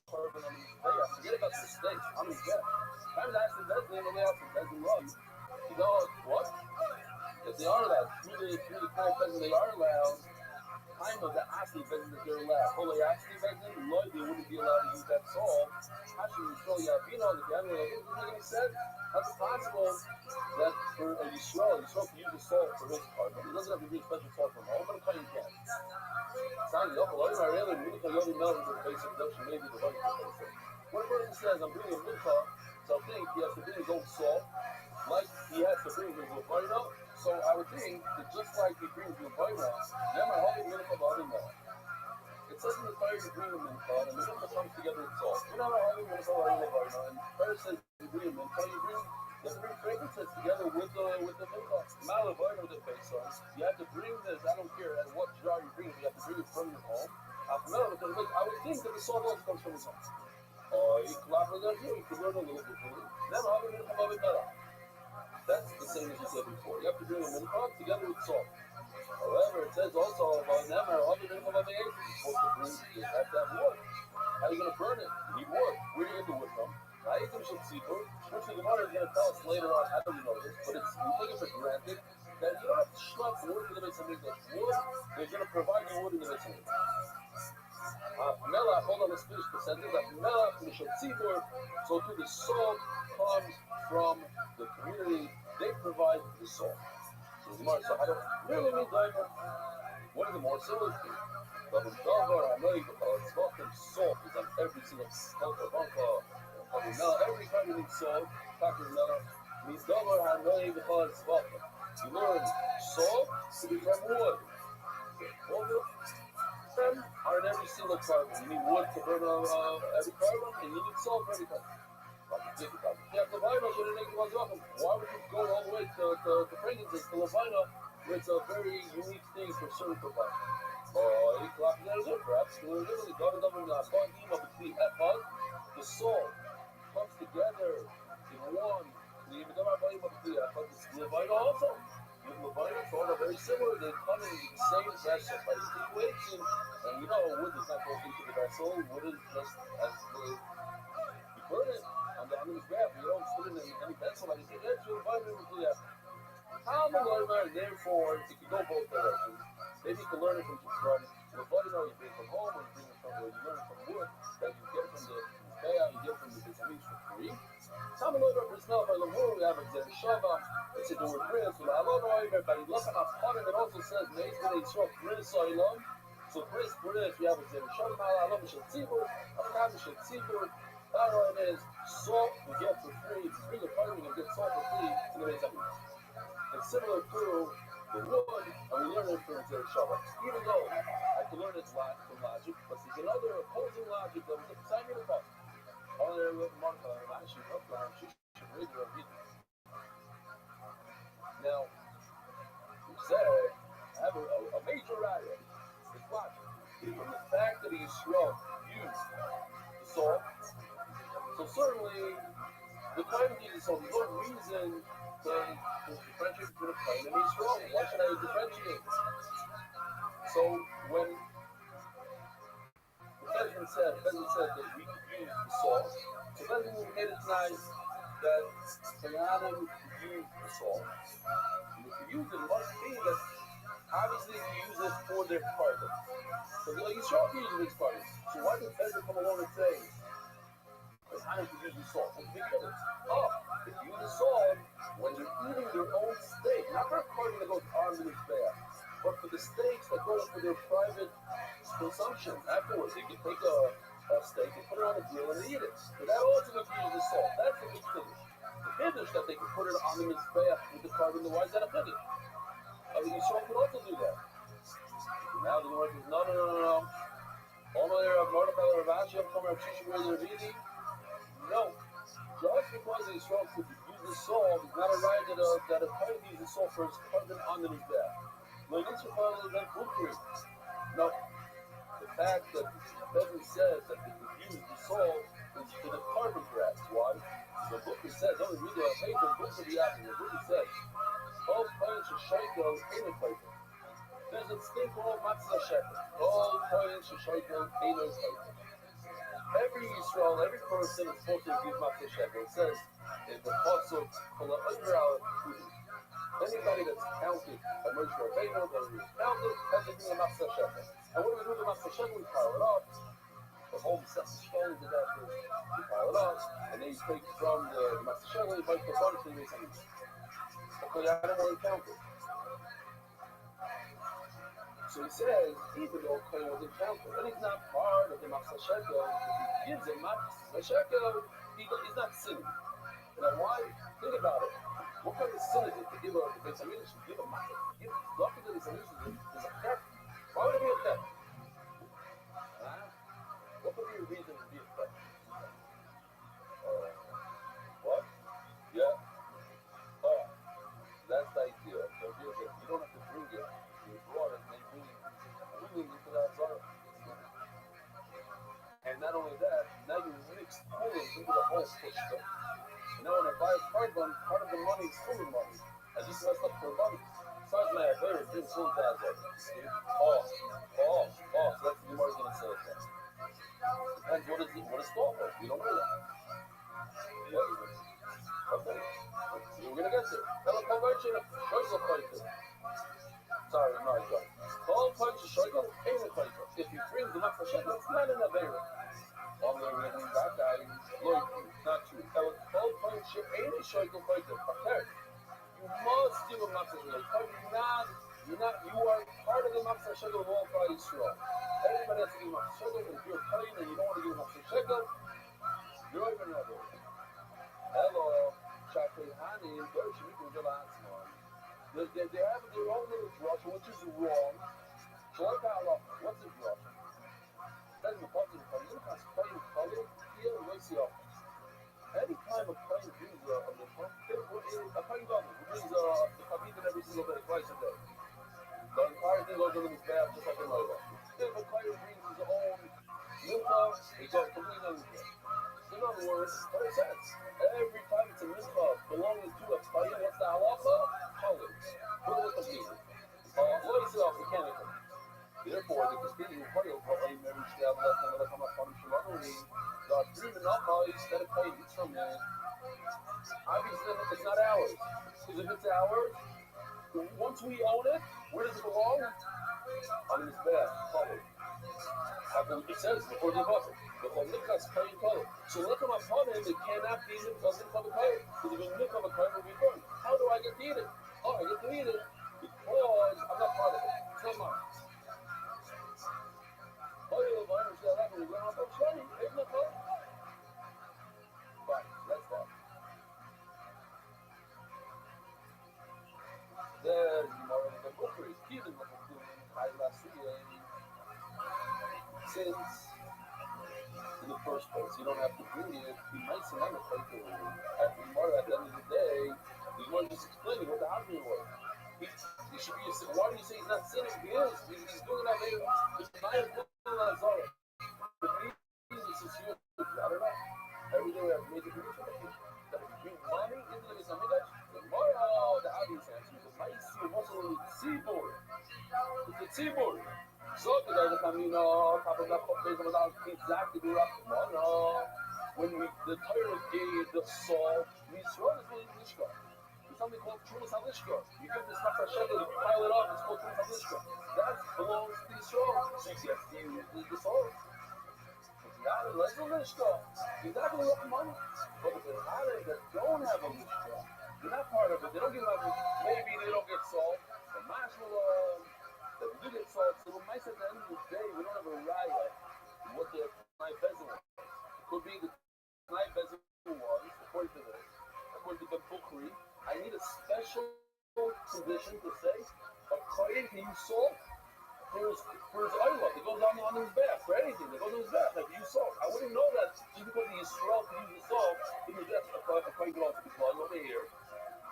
carbon on the layout. Forget about the mistakes. I mean, yeah. Times I said that's the layout, it doesn't run. You know what? If they are allowed, through the time they are allowed, time of the Asli Bezin that they're allowed. Holy Asli Bezin, Lloyd, they wouldn't be allowed to use that salt. Hashim Yisrael Yavino, the Gamma, doesn't make any sense. How's it possible that for a Yisrael can use the salt for his carbon? He doesn't have to use special salt from home, but I'm telling you can. Sounds like, oh, I really need to go to Melbourne for the basic production, maybe the right basic. When a person says, I'm bringing a mincha, so I think he has to bring his own salt, like he has to bring his Lubaina. So I would think that just like he brings Lubaina, never having mincha b'adimah. It says in the Torah you bring a mincha, and the mincha comes together with salt. You're never having mincha b'adimah, and the Torah says you bring a mincha, you bring You have to bring frankincense together with the mincha. Malabar with the face on. You have to bring this. I don't care at what jar you bring it. You have to bring it from your home. I would think that the salt also comes from his home. You clap with that here. You can learn a little bit from it. Then I'll be That's the same as you said before. You have to bring a mincha together with salt. However, it says also about Nemar, other than you're supposed to bring, you have to have wood. How are you going to burn it? You need wood. Where do you get the wood from? Now you can should see food, which the Gemara is going to tell us later on. I don't know this, but we take it for granted that you don't have to schlep wood to the Beis Hamikdash. Wood, they're going to provide you wood in the Beis Hamikdash. Melach, hold on, let's finish the sentence. Melach, Mishal Tzibur, so too the salt comes from the community. They provide the salt. So I don't really mean diaper. What is the more similar to? But with Davar, I know you can salt is on every single salt of Banka. Every time you need salt, Dr. Miller means Davar, I know you can call it salt. You learn salt to be from wood. All them are in every single carbon. You need wood to burn every carbon, and you need salt for every carbon. Yeah, Levina should make one up. Why would you go all the way to frankincense to Levina, where it's a very unique thing for certain providers? Perhaps literally, the soul comes together in one. Levina also. With Levina, it's all very similar. They come in the same vessel by situation, and wood does not go into the vessel. Wood is just as the you burn it on the mizbeach. You don't put it in any vessel. Like you say, that's your vitamin to that. Therefore, if you go both directions, maybe you can learn it from Levina, you bring it from home, or you bring it from where you learn it from wood, that you get from the mizbeach, you get from the Beis for free. We have a Zer Shava. It's a word prince. But it also says, so Chris, we have a Zer Shava. It is salt we get for free. If you bring a party, you get salt for free in the Beis Hamikdash. It's similar to the wood, and we learn it from Zer Shava. Even though I can learn it from logic, but there's another opposing logic that was beside me in the book. Now, you said I have a major riot. It's logic. From the fact that the Yisrael used the salt, so certainly the time of Jesus, so there's no reason to differentiate between a plain and Yisrael. Why should I differentiate? So when the Bezin said that we could use the salt, so Bezin made it nice that Kayanim use the salt. And if you use it, it must be that obviously you use it for their carbon. So the Yisrael uses its carbon. So why did Bezin come along and say, Kayanim could use the salt? What's the big difference? If you use the salt when you're eating your own steak, not for a carbon that goes on the mizbeach, but for the steaks that go for their private consumption afterwards. You can take a steak and put it on the grill and eat it. But that also makes you use the salt. That's the big finish. The finish that they can put it on the mizbeach with the carbon, why is that a finish? The Yisrael could also do that. Now the Lord says, no. No. Just because the Yisrael could use the salt, it's not a right that a Kohen uses salt for his carbon on the mizbeach. No, the fact that Bezin says that they could use the salt is for the carbon grabs. Why? The book says, don't read the page, the book of the apple. The book says, all coins should shaykel ain't a There's a thing called matzah shekel. All coins should shaykel ain't a Every Yisrael, every person is supposed to give matzah shekel. It says in the pasuk, anybody that's counted by Moshe Rabbeinu, that is counted, has to be a matzah shekel. And what do we do with the matzah shekel? We pile it up. The whole set of stones is after you pile it up, and then you take from the matzah shekel, you bite the bunch and you make something. Okay, I don't want to count it. So he says, even though Kohen wasn't counted, and he's not part of the matzah shekel, if he gives a matzah shekel, he's not sinning. Now why? Think about it. What kind of sin is it to give a Beis Hamikdash, give a matzah? Give lucky to the Beis Hamikdash is a theft. Why would it be a theft? What could be a reason to be a theft? What? Yeah. It's full of bad luck. So that's the Gemara's going to say it. Depends what is thought of. We don't know that. Okay. So we're going to get there. Sorry, no, I got it. If you bring the Matzah Shekel, it's not an Aveira. On the other hand, that guy, look, not true. You must give a Matzah Shekel. You are part of the Matzah Shekel of all Klal Yisrael. Everybody has to give a Matzah Shekel. If you're paying and you don't want to give a Matzah Shekel, you're even an Aveira. Hello, Shakri Hani, those who can get last one. They have their own little drush, which is wrong. So like Allah, what's the drush? That's the part of the plane. You can't play with color here and race it up. Any time a plane brings a plane government brings the Khabib in every single day, twice a day. The entire thing goes in his bath just like a Nova. If a player brings his own milka, he goes completely on his bath. In other words, what it says, every time it's a milka belonging to a player, what's the halacha? Colors. Put it with the people. What is it off mechanical? Therefore, the Christian party of a marriage to have left and come up on Shalom, the agreement of Mali, instead of paying each from there, obviously it's not ours. Because if it's ours, once we own it, where does it belong? On his back, public. It says before the bucket. The Chomnikas paying color. So look at my father, it cannot be in the color. Because if you look at the color, it will be burned. How do I get to eat it? Oh, I get to eat it because I'm not part of it. It's not mine. Fine, that's fine. Then more of the book is given the since in the first place you don't have to bring it, you might say I'm a paper. At the end of the day, he's going to just explaining what the argument was. He should be a, why do you say he's not sinning? He is. He's doing that later. It's not a good on Zara. I don't know. Every day we have major production. That if you bring money into the Islamic, tomorrow the audience answers. The mice wasn't only the seaboard. It's the seaboard. So the guys are coming, couple of days without exactly do that. No. When the Torah gave the salt, we throw this in Mishka. It's something called Trumas Halishka. You give this Matzah Shekel, you pile it up, it's called Trumas Halishka. That belongs to Yisrael. So you have to use the salt. Not a lishka. You're not going to get money. But if it's holiday that don't have a lishka, you're not part of it. They don't give up. Maybe they don't get salt. The marshmallow, that we do get salt. So when mice at the end of the day, we don't have a raya. What the Tnai Bezin was. It could be the Tnai Bezin was, according to this, according to the Bukhari, I need a special condition to say, a kohen can use salt. For his oil, it goes on his back, for anything, it goes on his back, like you salt. I wouldn't know that just because the Yisrael can use the salt, it was just a coin go to the blood over here.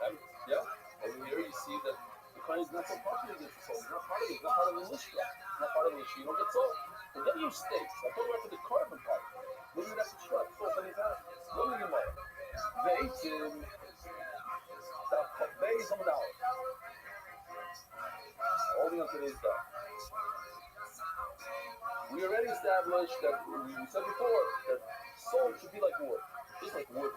Over here you see that the coin is not so partially against the salt. It's not part of it, it's not part of the Lishka. It's not part of the Lishka, you don't get salt. And then you steaks. I told you about the carbon part. Maybe that's the shot, salt any time. What do you like? They ate him, the base of $1. Holding on today's stuff. We already established that, we said before, that salt should be like wood. Just like wood.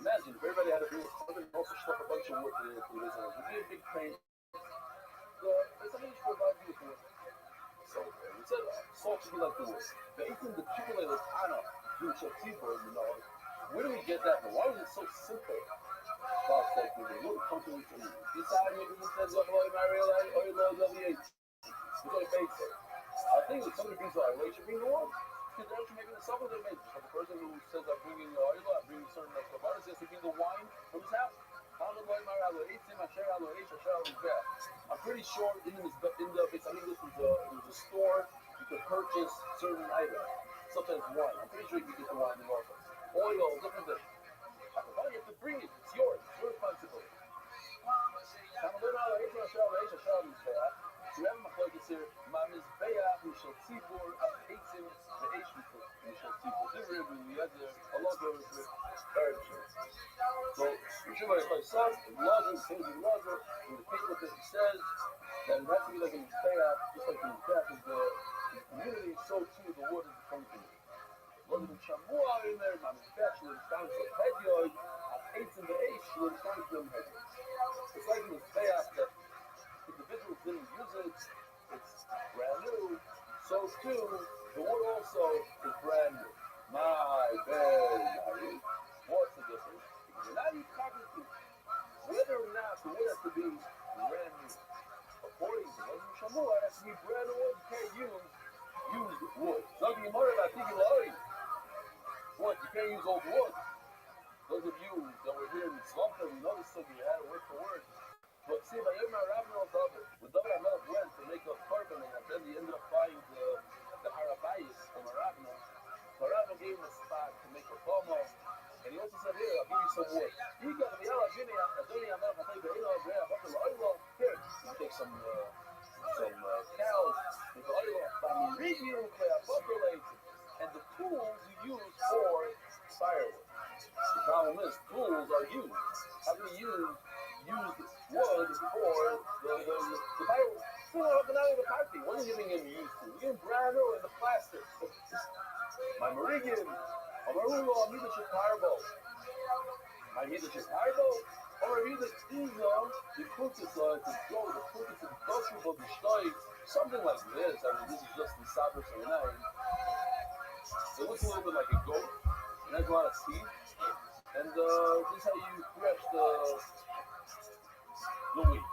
Imagine if everybody had to do something and also stuff a bunch of wood to this. It would be a big pain. Somebody should provide you with wood. So we said salt should be like the wood. But even the accumulated Anna, you should see for it, where do we get that from? Why is it so simple? God said to me, what would come to me from you? This time you said, look, It's like basic. I think if somebody brings oil, they should bring the oil. Because they're making the supper they make. Like the person who says, I'm bringing the oil, I'm bringing certain providers, he has to bring the wine from his house. I'm pretty sure in the it was a store, you could purchase certain items, such as wine. I'm pretty sure you can get the wine in also. Oil, different things. You have to bring it, it's yours, it's your responsibility. We have a machlokes here. Ma'mizbeach mishal tzibur ha'eitzim ve'eish mishal tzibur. This is we had a lot of parents. So Yeshua Yechai says, Lazar says in Lazar, in the paper that he says, And it has to be like in the payoff, just like in the payoff is the community, so too the word is the community. Wasn't in Shamua in there, my manufacturer is down to Hedyoid, at 8 in the H, where it's down to them Hedyoid. It's like in the payoff that individuals didn't use it, it's brand new. So too, the wood also is brand new. My very what's the difference? Because you're not even talking to whether or not the wood has to be brand new. According to Rabbi Shamua, it has to be brand new wood. You can't use used wood. Something you might have thinking what? You can't use old wood. Those of you that were here in Tzlachta, we know this stuff, you had it word for word. But see, by Yom Rabbi knows of it. When David HaMelech went to make a carbon, and then he ended up buying the Harabayis from Arabno. So Arabno gave him a spot to make a pomo, and he also said, here, I'll give you some wood. You got the Yala Gini, Adoni HaMelech, I'll take the Ino, here, you take some cows, make the oil, and the tools you use for firewood. The problem is, tools are used. How do you use wood for the firewood? The party. What are you giving him used to? You're giving brand new in the plastic. My Meridian, Amarulo, Amida Chicarbo. My Amida Chicarbo, or Amida Tizo, the Kutis, the Joe, the Kutis, the Doshu, the Shtoi, something like this. I mean, this is just the Sabbath or nine. It looks a little bit like a goat. It has a lot of teeth. And this is how you thresh the wheat.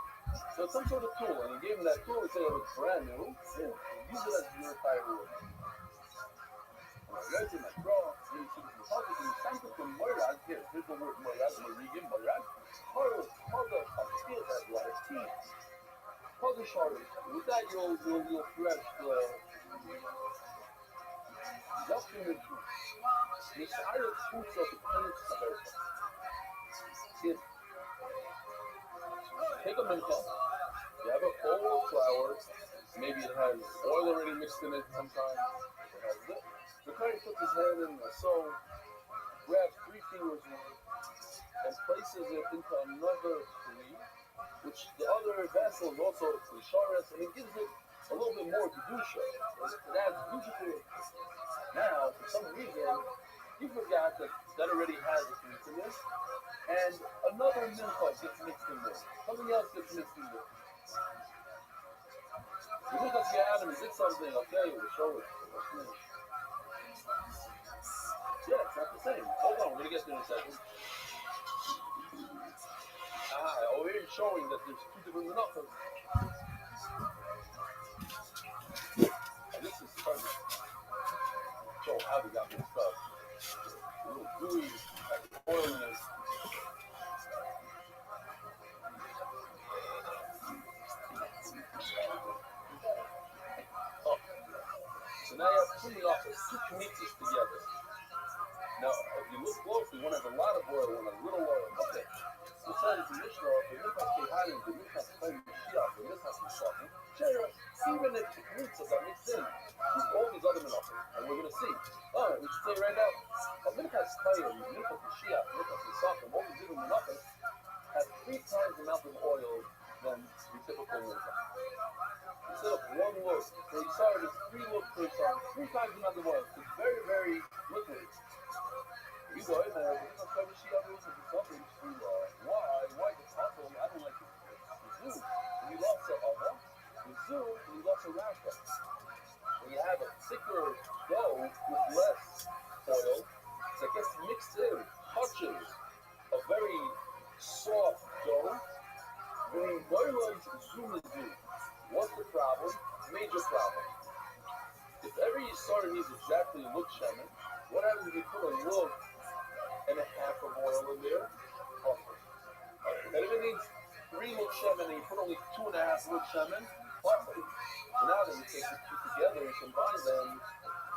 So it's some sort of tool, and he gave him that tool and said it was brand new. Yeah, use it as your firewood. Here's the word Moirad, Marigan, Moirad. Harga, steel has a lot of teeth. Harga shortage. With that, you'll thresh the document. The entire fruits of the plants of everything. Take a mincha, you have a bowl of flour, maybe it has oil already mixed in it sometimes, it has this. The Kohen puts his hand in the sew, grabs 3 fingers worth, and places it into another 3, which the other vessel is also Sharas, and it gives it a little bit more kedusha. It adds kedusha to it. Now, for some reason, you forgot that already has a mixed in this, and another mincha gets mixed in there. Something else gets mixed in there. You look at the Adam and did something, okay, we'll show it. Yeah, it's not the same. Hold on, we're going to get there in a second. Over here showing that there's 2 different menachos. This is trying to show how we got this stuff. A little gooey, like oil in it. Oh. So now you have 2 menachos, 2 mixes together. Now, if you look closely, one has a lot of oil, one has little oil. Okay. So it says in Mishnah, the Minchas Kehanim, the Minchas Chaim Mashiach, the Minchas Nisachim, even if the mitzvahs are mixed in with all these other menachos, and we're going to see. Alright, we should say right now, a Minchas Chaim, Minchas Mashiach, Minchas Nisachim, all these different menachos, have 3 times the amount of oil than the typical minchah. Instead of 1 loaf, so you saw it as 3 loaves per time, 3 times the amount of oil. It's very, very liquid. You go in there, but you're going to see other ones and something to why the problem, I don't like it. The zoo, we lost a ava. The zoo, we lost a raka. When you have a thicker dough with less oil, that gets mixed in, touches a very soft dough. When you boil it, zoom is zoo. What's the problem? Major problem. If every yisara needs exactly look shemen, what happens if you put a loaf and a half of oil in there? Awesome. And if it needs 3 look shemen and you put only 2.5 look shemen, awesome. So now that you take the 2 together and combine them,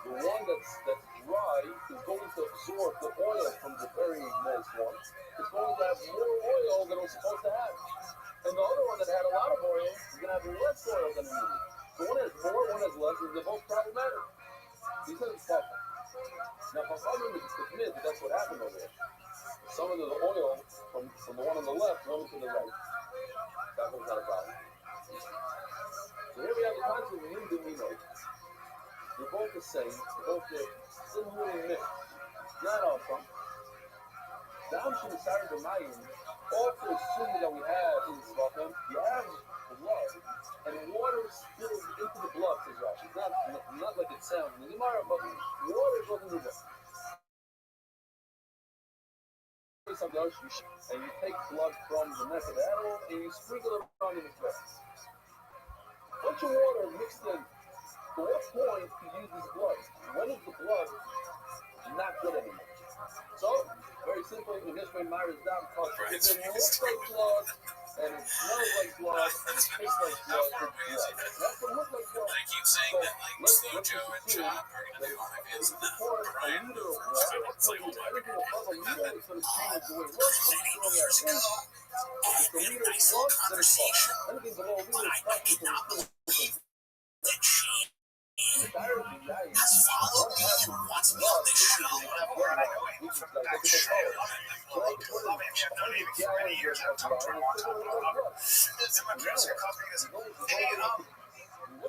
the one that's dry is going to absorb the oil from the very moist one. It's going to have more oil than it was supposed to have. And the other one that had a lot of oil is going to have less oil than it needed. So one has more, one has less, and they're both problematic. He says it's tough. Now, Chachamim is admit that that's what happened over there. Some of the oil from the one on the left went to the right. That was not a problem. They're both the same. They're both similarly mixed. Not awesome. Down to the side of the Mayan, also assuming that we have in Svachim, you have blood, and water spills into the blood, says Rashi. Not like it sounds in the Gemara, but water goes into the blood. And you take blood from the neck of the animal and you sprinkle it around in the face. Once your water mixed in, to what point do you use this blood? When is the blood not good anymore? So, very simply, the history of Myra's down because if it looks like blood, and it smells like blood, and it tastes like blood, it's blood. That's what looks like blood. I keep saying So, that, like, Slow Joe and Chop are going to be one of his. pour a liter of water, It's like, oh my anything God. above a liter is going to change the way it looks, and it's going to have if it's a liter of blood, then it's blood. Anything below a liter is tough because it's still Has followed me and wants me on this show. Where I go from the back show. Love it. I've known Amy for many years. I've talked to her a long time. I love her. It's in my producer calls me and goes, hey,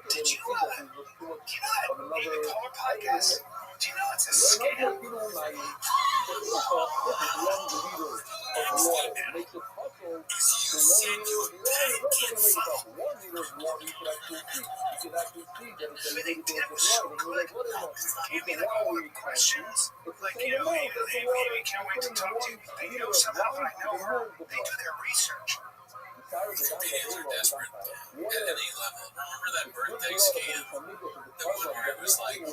did you know that Amy Poehler podcast? Do you know it's a scam? Questions like, hey, maybe can't wait to talk to you. They know somehow I know her. They do their research. Fans are desperate at any level. Remember that birthday scam? The one where it was like,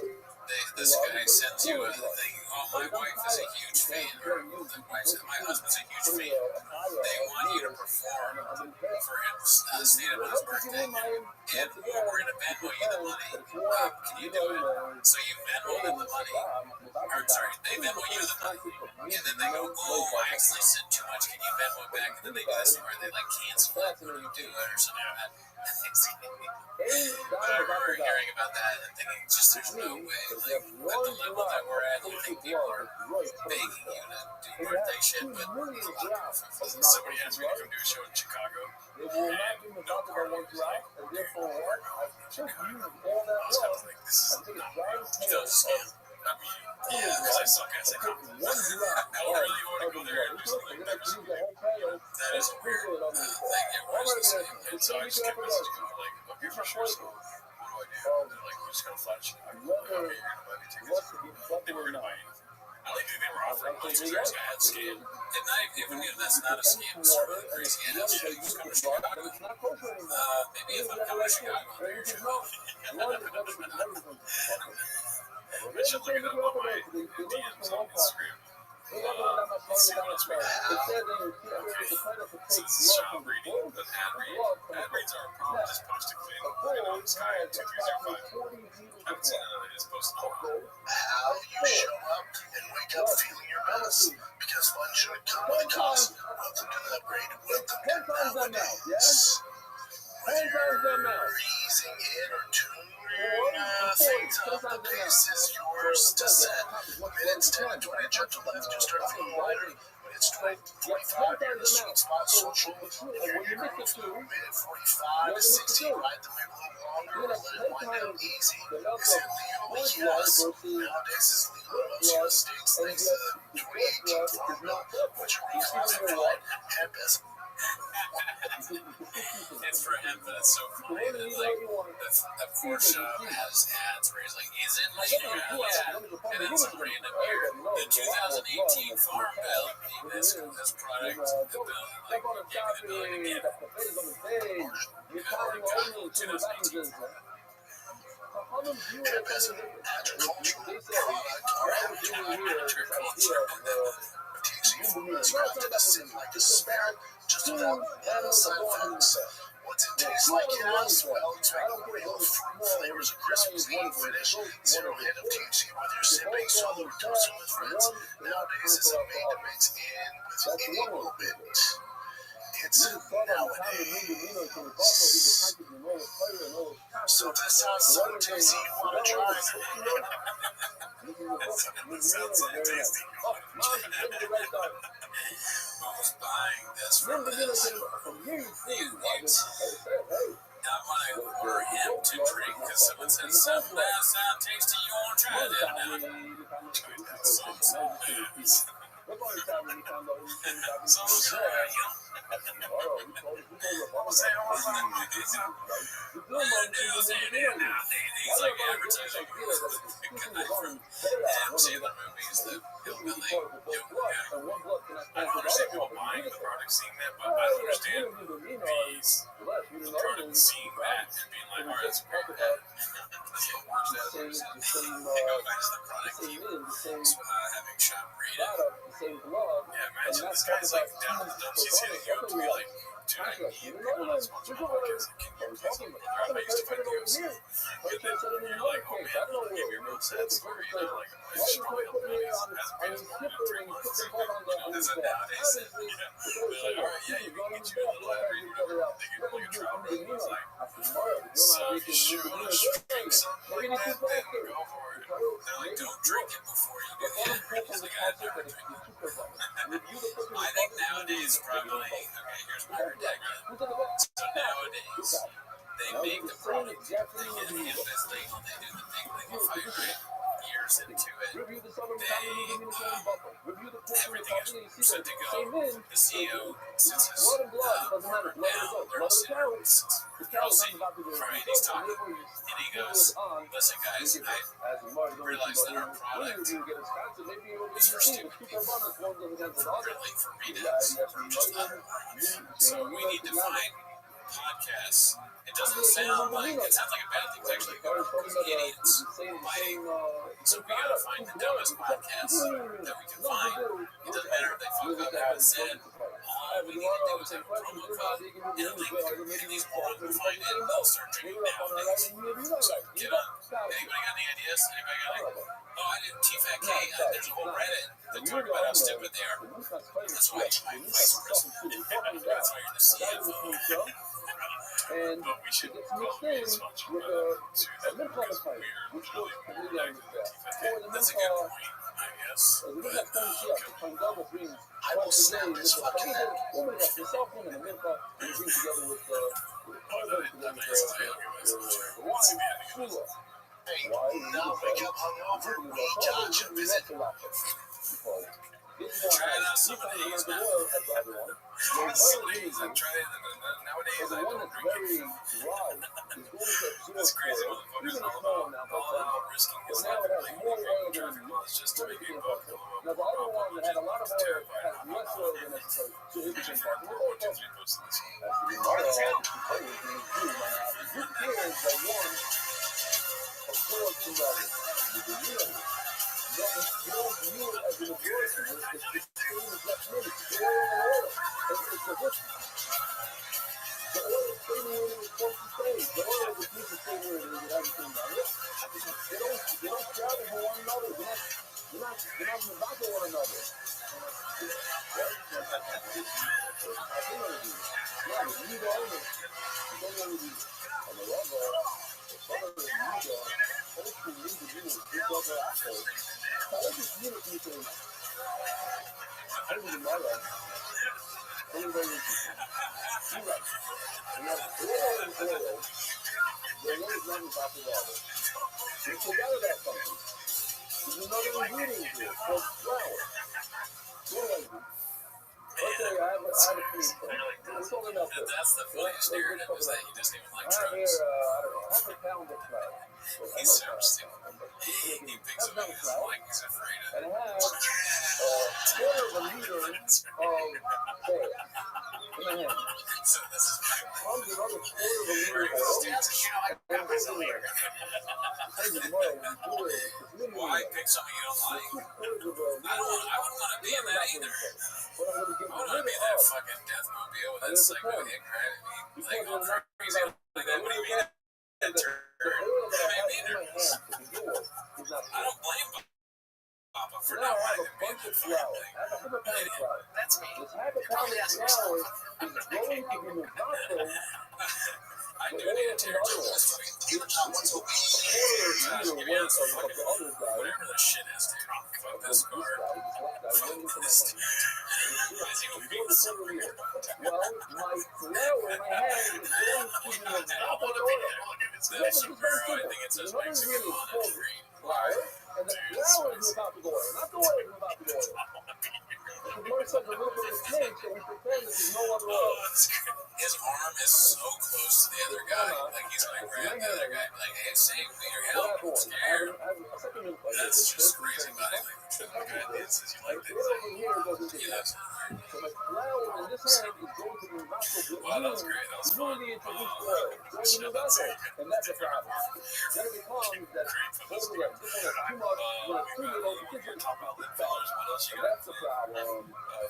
this guy sends you a thing. Oh, my wife is a huge fan. Or my husband's a huge fan. They want you to perform for him state on his birthday. And we're going to Venmo you the money. Can you do it? So you Venmo them the money. Or sorry, they Venmo you the money. And then they go, oh, I actually sent too much. Can you Venmo it back? And then they do this where they like cancel it or you do it or something like that. I remember hearing about that and thinking, just there's no way, like, at the level that we're at, you think people are begging you to do birthday shit, but somebody asked me to come do a show in Chicago. It will not be the talk about one drop, and therefore what? I just use all that I was kind of love. like, this is I think not it's real. It's a scam. I mean, yeah, because I suck at it. one drop. I don't really want to go there and just like never see it. That is a weird thing. Yeah, where's the scam? And so I just get messages like, okay, for sure, so what do I do? They're like, we're just going to fly to Chicago. Okay, you're going to buy me tickets. They were going to buy me. I like they were offering like $2 a head scam. And even if that's not a scam, it's sort of crazy. And I'm just come to Chicago. Maybe if I'm coming to Chicago, maybe you should go. I should look it up on my DMs on Instagram. Let's see what else we have. Okay. So this is child reading, but ad reads are a problem. Just post a clean. Look it up. Sky 2305. I haven't seen none of his posts in a while. How you show up and wake up feeling your best. Because fun should come with a cost. Welcome to the upgrade. Welcome to nowadays. Whether you're easing in or tuning things up, the pace is yours to set. Minutes 10 and 20 jump to left, you start feeling lighter. When it's 25, you're in the sweet spot social. And you're minute 45 to 60, ride the wave a little longer, let it wind down easy. Because in Leo yes, nowadays is legal in most US states thanks to the 2018 Farm Bill, which reasons pride and best. It's for him, but it's so funny that, like, of course, has ads where he's like, is it legal? Yeah. And then some random year, the 2018 Farm Bill made this product, the bill, like, gave me the ability to get it. Agricultural product or agriculture culture takes you from this world to sit like a spare, just without side effects. What's it taste like? Yes, well, expect real fruit flavors, a crisp, clean finish, zero hint of THC, whether you're sipping, solo, or toasting with friends. Nowadays, it's made to mix in with any movement. It's nowadays. So this sounds so tasty, you want to try it. This sounds so tasty. Who's buying this from this? I want to order him to drink because some of It says something that sound tasty, you won't try that now. So sorry. He's like advertising Sailor movies, the hillbilly. I don't understand people buying the product, seeing that, but I don't understand the product seeing that and being like, alright, that's great. That's what works that person. They go back to the product, having shot rated. Yeah, imagine this guy's like down in the dumps, he's hitting you up to be like, dude, I need people on this bunch of podcasts. Can you please grab me to find videos? And then you're like, oh man, I'll give you real sense where you're not like, oh, it's show me all the movies as a bit of 3 months. There's a nowadays that, they're like, alright, yeah, you can get you a little ladder, you know, they give you like a trial run. It's like, suck, shoot, a drink, something like that, then go for it. They're like, don't drink it before you do the ad read. He's like, I'd never drink it. I think nowadays probably, okay, here's my predicament. So nowadays, they make the product, they get this label, they do the big thing of fire years into it. Everything is set to go. The CEO sits his board now, they're sitting right, he's talking, and he goes, listen guys, I realize that our product is for stupid people, really for readouts. So we need to find podcasts. It doesn't sound like, it sounds like a bad thing to actually go to idiots biting. So we gotta find the dumbest podcast that we can find. It doesn't matter if they fuck up how it's said. All we need to do is have a promo code and a link, and these morons will find it and they'll start drinking nowadays. So get on. Anybody got any ideas? Anybody got any? Oh, I did T-Fat K. There's a whole Reddit that talk about how stupid they are. That's why I vice versa. That's why you're the CFO. And But we should it's probably mixed in as much with a mental fight, which goes completely on with that. That's a good point, I guess. We got double dreams. Twice a day, with the woman like yourself and the mental, and you bring together with the carbon, the wine, Shula. Why? Now become hungover, recharge and visit. Trying out some of these, man. Some of these, I'm trying nowadays. The one that's very dry is going to That's crazy. Motherfuckers all about risking his life and like moving traffic laws just to make a buck. Now the other one that had a lot of oil has less oil than necessary. So it became popular. Or 2, 3 posts in this one. You kids are one of 4 to others. You can use it. You don't view it as an abortion. It's the same as that minute. It's oil and oil. It's a whiskey. The oil is staying where it was supposed to stay. The oil is the piece of staying where it is and everything around it. They don't travel for one another. They're not about to one another. There's another ingredient here called flour. Okay, I have a piece. That's the funniest narrative is that he doesn't even like I have drugs. here, I don't know, half a pound of flour. He's so stupid. He thinks of it as like he's afraid of. And I have a quarter of a liter of oil in my hand. So this is Comes another quarter of a liter of oil. why pick something you don't like. I wouldn't want to be in that either. I wouldn't want to be in that fucking death mobile with that psycho hit gravity. Like, all crazy like that. What do you mean? I don't blame Papa for not wanting to be in that fucking thing. That's me. Probably has some flour is going to be Movado. I do need a territory list. Whatever this shit is, dude. Fuck this car. Fuck this dude. Well, my flour in my hand is going to be Movado. That's super. I think it says Mexican on it. Green. Flour, and the flour is about to go oil, not the oil is about to go oil. Because most of the little bit of a snake, so we pretend that there's no other oil. His arm is so close to the other guy, like he's gonna grab the other guy, like, hey, save me your help, I'm scared. That's just crazy body language. The guy did says you like this. He loves it. So the flour in this hand is going to be vaso. Wow, that was great. That was fun. Newly introduced oil. Going to be vaso. And that's a problem. Then it becomes that over the this one has too much, when it's too little, it gets in Talk about lip fillers. What else you and got? that's the problem.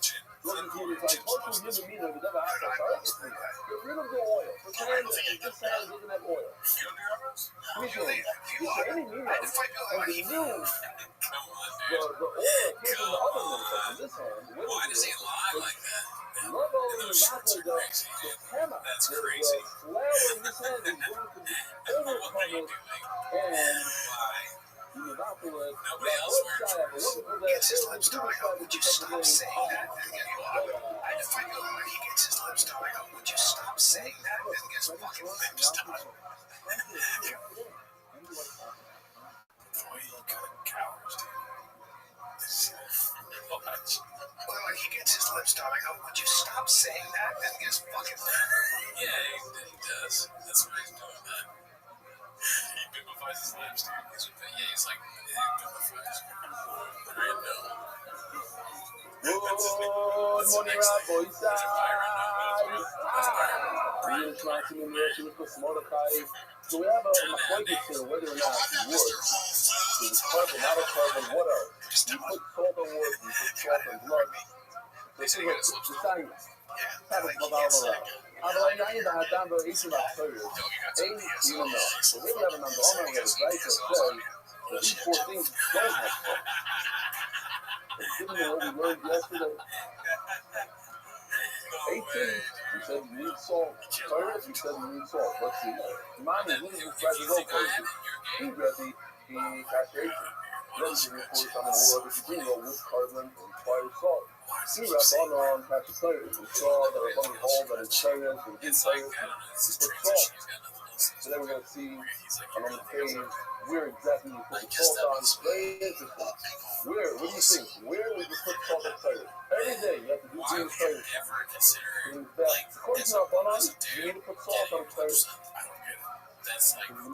Chin. Looking for it's like, most of the meat of the devil has to get rid of the oil. Pretend that this hand doesn't have oil. You don't do eyebrows? Let me show you. You say any meat of and the new, Come on, the dude. oil came from the other one, so in this hand, Why does he lie like that? not only Those shorts are the crazy. hammer, That's the crazy. flour in this hand is going to be What are you overcovered doing? and Why? the evaporate. Nobody else wears Gets his lips starting up. Would you stop saying that? I had to find out why he gets his lips starting up. Would you stop saying that? And gets fucking lips starting. Boy, you kind of cowards, dude. Watch. Well, he gets his lips starting up. Would you stop saying that? And gets fucking. Yeah, he does. That's why he's doing that. He bibifies his lips, dude. He's like, he bibifies. I know. Good morning, Rabbi. So we have a focus here whether or not wood is carbon, not a carbon, what else? You put salt on wood, you put salt on blood. They say he got his lips starting. Yeah. Aber in einer hat dann bei ich nach Feuer. Ein human know. So we have a number on our website that says that these four things don't have salt. Given what we learned yesterday, 18, you said you need salt. Cyrus, you said you need salt. Let's see. Mine is looking for to go crazy. He ready, he saturation. Ready to report on the war of the Greenville with carbon and fire salt. He wrapped on Pastor Cyrus. We saw that a bunch of hole that is Cyrus and his Cyrus. He put salt. So then we're going to see on the page where exactly you put the salt on. Very interesting. Where? What do you think? Where would you put salt on Cyrus? Every day you have to do green Cyrus. According to our Bonan, you need to put salt on Cyrus. That's like Tomorrow,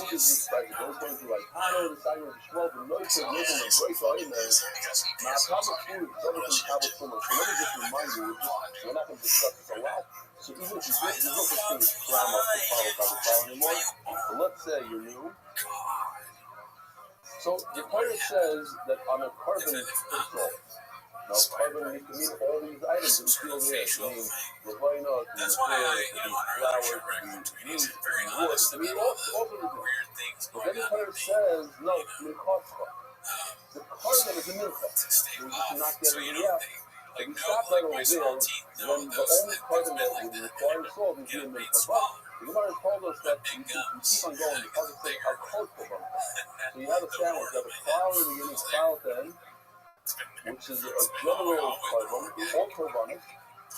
who is this guy? Those going to like, I know the side of the smoke, and no to live in the break all in there. Now, public food is everything public food. So let me just remind you, we're not going to discuss this a lot. So even if you get, there's no such thing as drama to follow public food anymore. So let's say you're new. So the pirate says that on a carbon salt. Now, carbon, we can mean all these items in the field here. I mean, Ravina, the flour, the meat, the wood. I mean, all of the things. But then the pirate says, no, milchotcha. The carbon is a milcha. So we just knock everything out. If we stop right over there, then the only carbon that would require salt is the milcha. But the Gemara told us that you keep on going because it's a cultural one. So you have a sandwich, you have a flour in the beginning, flour at the end, which is a general carbon, all carbonic,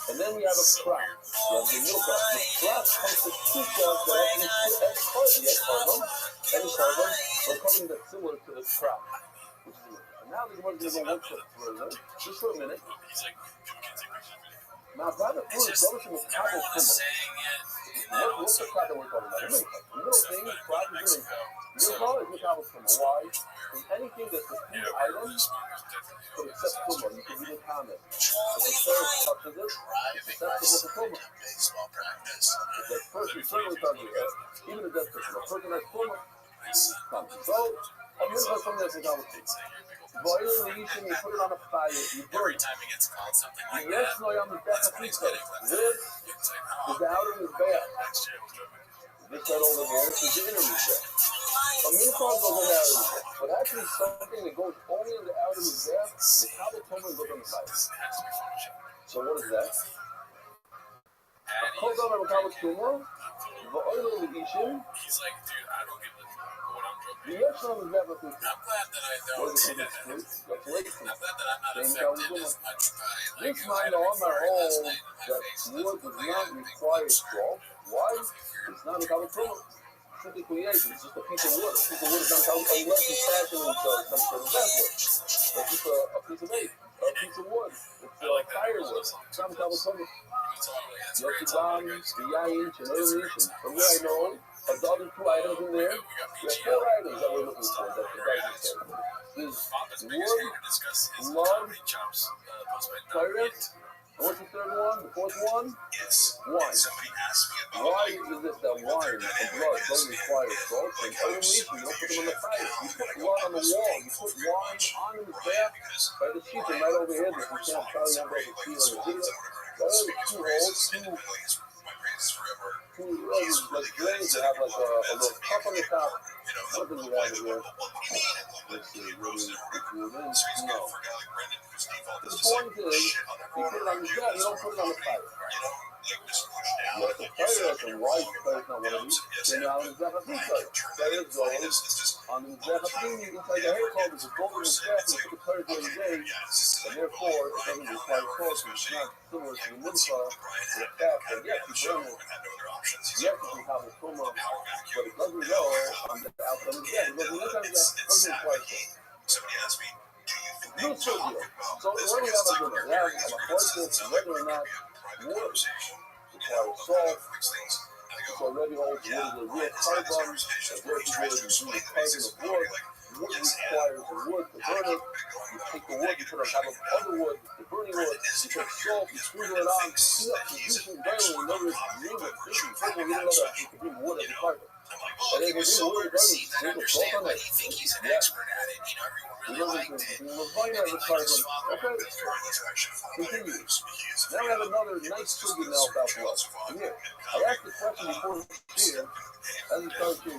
and then we have a crop. You have the milka. The crop comes to two cells that actually add carbon, any carbon, or carbon that's similar to the crop, which is the milka. And now the Gemara is going to go one step further, just for a minute. Now, brother, first, those are the carbon What's the crop that we're talking about? The milka. The little thing, crop is the milka. Milka is the carbon. Why? Because anything that's a food item, but except Puma, you can even comment. If the first touches it, it's acceptable to Puma. If that person certainly touches it, even if that person, a person that's Puma, comes. So, I'm going to put something that's in conversation. Boil the yeast and you put it on a fire, you burn Every it. time he gets called something like Yes, that, no, I'm the best that's what he's pizza. getting. This It's like, is the outer is bad. next year was good. This right over here is the inner is bad. A milcom goes on the outer is bad. But actually something that goes only in the outer is bad, the cabotomum goes on the side. This has to be Photoshop. So what is that? Hold on, I'm a cabotomum. The oil of the Ishin. He's like, dude, I don't give a fuck what I'm The drunk. Yeshon is never thinking. I'm glad that I What don't is see it? that. That's late. I'm glad that I'm not Same affected time as much by, like, This I mind had a on big my fart last own night in my that face. wood does not require salt. Why? It's not a cabotomum. typically is. It's just a piece of wood. A piece of wood is not unless you fashion into some sort of vessel. It's just a piece of meat, a piece of wood. It's firewood. Sometimes Yotzibam, the Yain, Chenelish, and from what I know, a other 2 items in there. There's 4 items that we're looking for. That the guys are saying. There's wood, love, fire. What's the third one? The fourth one? Yes. Wine. Somebody asked me about Why is it that wine and blood don't require salt? And unleash, you don't put them on the fire. You put blood on the wall. You put wine on the back by the sheet and right over here. If you can't tell you about the sheet on the video, that are 2 holes, 2 like drains that have like a little cup on the top. What do we have here? Let's see, really, if you're in, no. The point is, you put it on the gas, you don't put it on the fire. Yes, the fire is a white fire, not one of these. Then on the Zahapin fire, fire goes on the Zahapin, inside the hair cold, there's a golden gas, and you put the fire during the day, and therefore, it doesn't require salt, it's not similar to the mincha, the fat, and yes, you burn it. Yes, if you have a coma, but it doesn't go on the outside of the gas. It doesn't require salt. Somebody asked me, No trivia. So what do we have a dinner? We have a question whether or not wood requires salt. So already holds wood is a real carbon. A very good is a carbon of wood. Wood requires wood to burn it. You take the wood, you put on top of other wood, the burning wood, you take salt, you sprinkle it on, you use it barely, in other words, you use it. People didn't know that you could bring wood as a carbon. well, he was so artsy that understand why you think he's an expert at it. You know, everyone really liked it. We'll find out the carbon. Okay. Continue. Now we have another nice trivia now about blood. Here, I asked the question before here, as we start to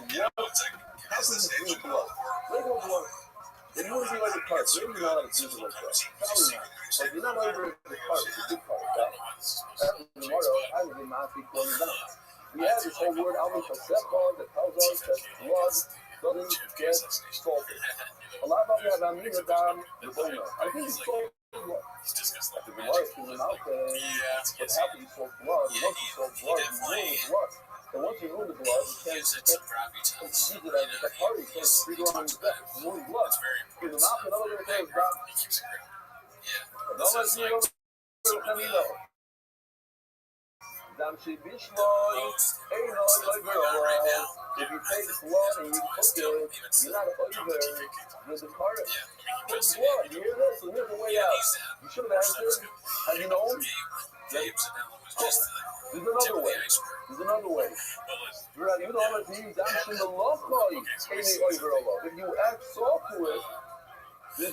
how can you drink blood? Regular blood, it wouldn't be like a cart. Maybe you're not like drink it like that. Probably not. But you're not over the cart. It's a big cart. That was tomorrow. I was in my feet going down. We have this whole word, Alvin Kasepah, that tells us that blood doesn't get salted. A lot of them have Amina Dam, the Bona. I think it's salt blood. After the water came out there, what happened is salt blood. Once you salt blood, you ruin the blood. And once you ruin the blood, you can't use it as a party. You can't treat it on the death. It's ruined blood. In the mouth, another little thing is God. And all that you know, if you take blood and you cook it, you're not over with the cart. Put blood. You hear this? And here's the way out. You should have answered. Have you known? There's another way. There's another way. You know what I mean? If you add salt to it,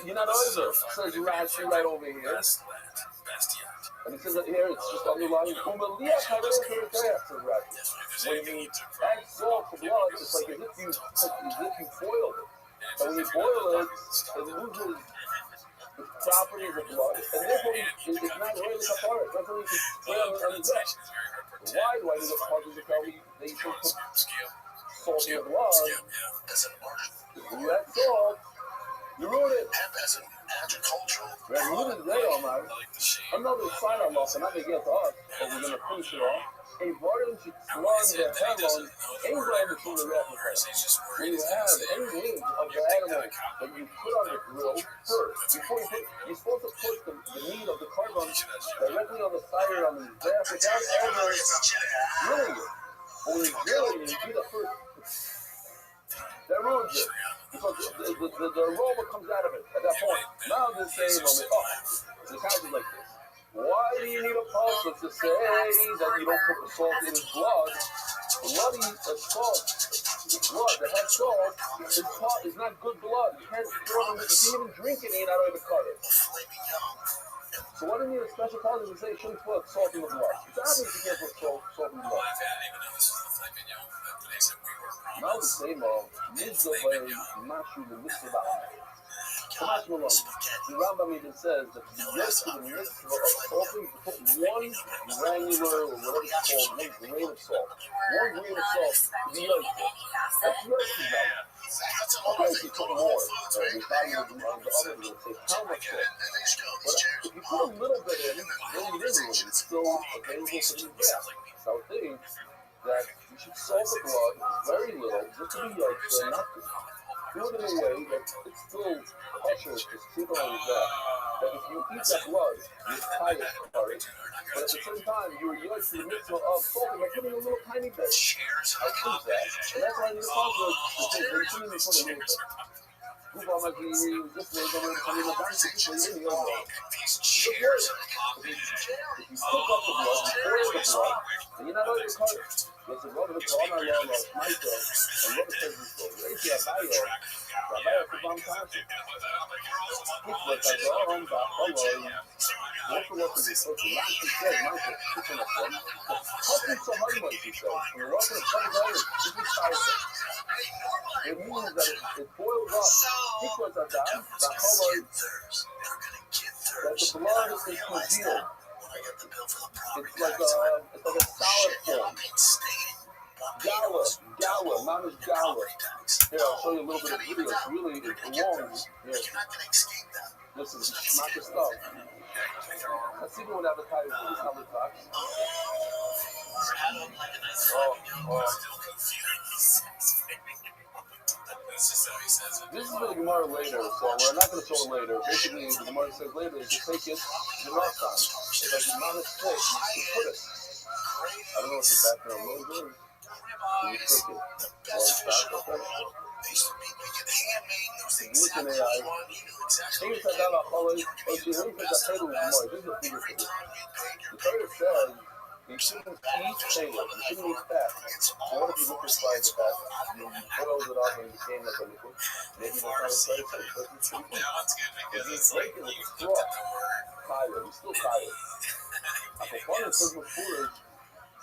you're not over. It says Rashi right over here. And it says that here it's just underlying. When you add salt to blood, it's like as if you boil it. And when you boil it, it loses the properties of blood, and therefore it's not really a part. That's what you can put on the deck. Why do I need a part of the tell me that you should put salt in your blood? If you add salt, you ruin it. Right, you ruin it today, Almighty. Another sign I lost, and not going to get to us, but we're going to finish it off. A varden should run the hamon, any varden from the replica. When you have any meat of the animal that you put on the grill first, before you put, you're supposed to put the meat of the carbon directly on the fire on the back without ever grilling it. But when you grill it, you do that first. That ruins it. Because the aroma comes out of it at that point. Now they're saying, this house is like this. Why do you need a pasuk to say that you don't put the salt in his blood? Bloody salt, blood that has salt is not good blood. You can't throw it. You can't even drink it, ain't out of the cutter. So why do you need a special pasuk to say you shouldn't put salt in the blood? It's obvious you can't put salt in the blood. Now the same Mizdovay Mashu the Mitzvah. The Rambam even says that the rest of the mitzvah of salting, you put one granular, or whatever it's called, 1 grain of salt. 1 grain of salt to the yoke. That's yoke value. Okay, if you put more, the value on the other will say how much salt. But if you put a little bit in, then you didn't ruin it. It's still available for the gas. So I think that you should salt the blood very little, just to be extra, not to do it in a way that it's still kosher to sit on that. That if you eat that blood, you tie it for it. But at the same time, you're used to the mitzvah of salting by putting a little tiny bit. I choose that. And that's why I need to call for the thing. They put it in front of a little bit. Move on like this way, don't come in the back, this way, in the other. Just wait. If you cook up the blood, you boil the blood, and you're not going to cut it. There's a rubber that's on our law, Micah, and rubber says this way. Raise your bio. Rabbi, for one time. Which was like, oh, I'm back, hello. Most of what is supposed to last, he said, Micah, kitchen of them. Cutting so hard, like he said. When you're walking in front of others, you can try it. It means that it boils up. Because of that, the color, that the blood is congealed. It's like a solid form. Gawa, not as gawa. Here, I'll show you a little bit of video. It's really long. Here. Listen, not the stuff. I see one advertising for this color talks. This is the Gemara later, so we're not going to show it later. Basically, the Gemara says later, you take it the last time. It's like the amount of stick, you put it. I don't know what the background noise is. You take it. Or it's back up there. Look at AI. Things that got a hollow, or she thinks that the table is more. This is a figure for this. The Torah says, you shouldn't eat table, you shouldn't eat fat. So what if you look inside the fat? You boiled it off and it became like a liquid. Maybe that's how it's like, but it's pretty good. If you break it with a straw, you still tired. I can find it from the food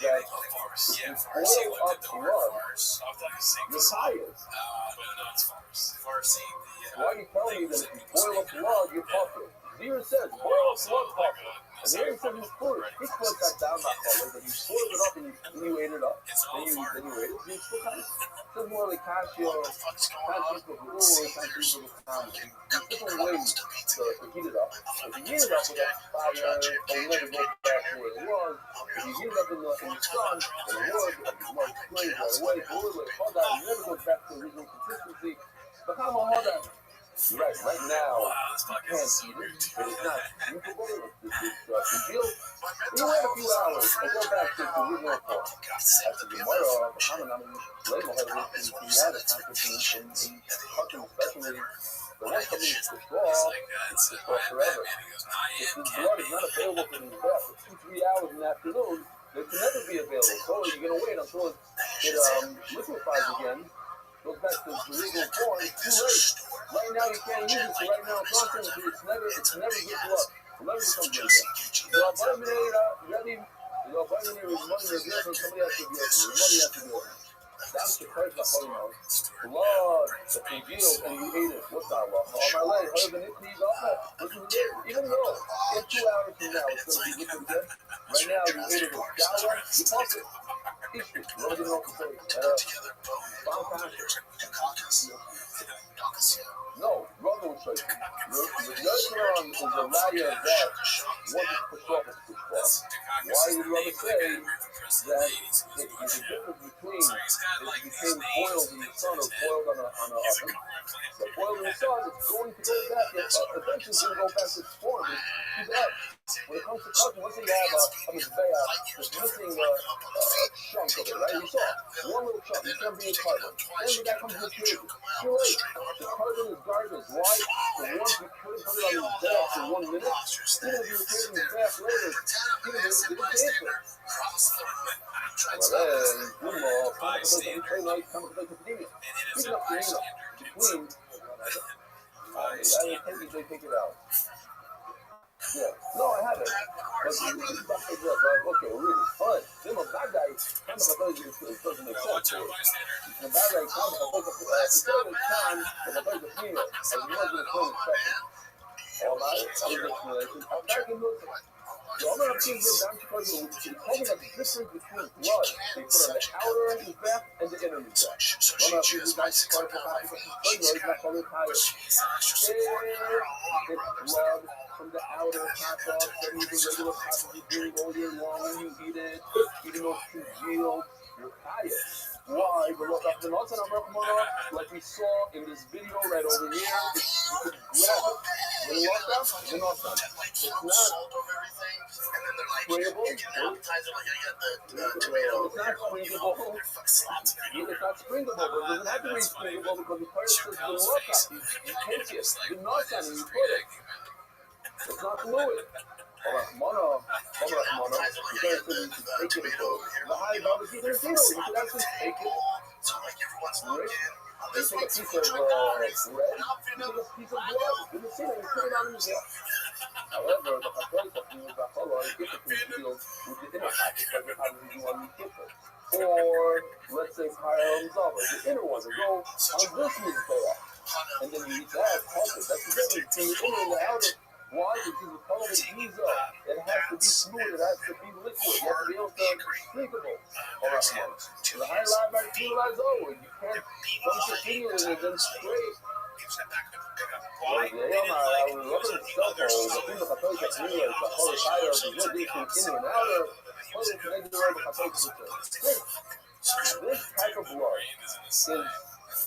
that if you boil up blood, you're tired. Why are you telling me that if you boil up blood, you're puffing? Here it says, boil up blood, puffing. And here it says you put it. He put that down that color, but you boiled it up and you ate it up. Then you ate it. You still kind of, it's more like cashew for the rule, cashew for the family. There's different ways to heat it up. If you heat it up with that fire, you'll never go back to where it was. If you heat it up in the sun, in the wood, it's more explained right away. Boil it, hold that, it never goes back to the original consistency. But how about all that? Right now, you can't eat it, but it's not drinkable. It's congealed. You wait a few hours and go back to the original form. After the Gemara, label had written the other contribution in cooking, especially the one coming to straw, it's forever. If the blood is not available for these baths for 2-3 hours in the afternoon, it can never be available. So you're going to wait until it liquefies again. Goes back to the original form, it's too late. Right now you can't use it, so right now it's not it's never good blood. It'll never become good again. The Rabbi, is money to do it, and somebody has to do it. Money has to do it. That's the price of holy mouth. Blood, the congealed, and you ate it. What's that law? On my leg, other than it, please, listen to it. Even though in 2 hours from now it's going to be liquid again, right now you ate it with gawa, you pump it. Eat it. You don't even know what to say. No, brother will show you. The Yosheron is a raya that what is pushed off is pushed off. Why did Rabbi say that there's a difference between it became boiled in the sun or boiled on an oven? So boiled in the sun, it's going to go back. Eventually, it's going to go back to its form. It's too bad. When it comes to cooking, let's say you have a mizbeah that's missing a chunk of it, right? You saw one little chunk. You can't be a carbon. Then the guy comes with you. Too late. The carbon is garbage. Why? The ones you couldn't put it on his back for 1 minute, even if you were taking his back later, he didn't pay for it. They take it out. Yeah. No, I haven't. But okay, really. Fine. Then my bad guy comes up with it doesn't make sense. The bad guy comes up with the time and the bad female. As you know, the phone is second. All right. I'm back in the so I'm going to see the damage because you're talking about the difference between blood they put on the outer end of the back and the inner end of the back. I'm going to see the damage because it's not called higher. It's blood from the outer half off, then you do regular passes you drink all year long and you eat it, even though it's congealed, you're tired. Why? Like we saw in this video right over here, you could grab it. It's not sprayable. It's not springable, but it doesn't have to be springable because the Torah says the loka. You take it, the nosan, and you put it. It's not fluid. Mono. You can't take it. The high barbecue, you can actually take it. They take a piece of bread, take a piece of blood, you can see it, you put it on the meal. However, the Catholic use the color and get it to the field with the inner half, because of how you want to get it. Or, let's say, the inner one, and go on this mizbeach. And then you eat that, that's the difference between the inner and the outer. Why? Because the color is giza. It has to be smooth, it has to be liquid, you have to be able to drinkable. The high line back to lies over. You can't dump it continually and then spray. The this type of blood is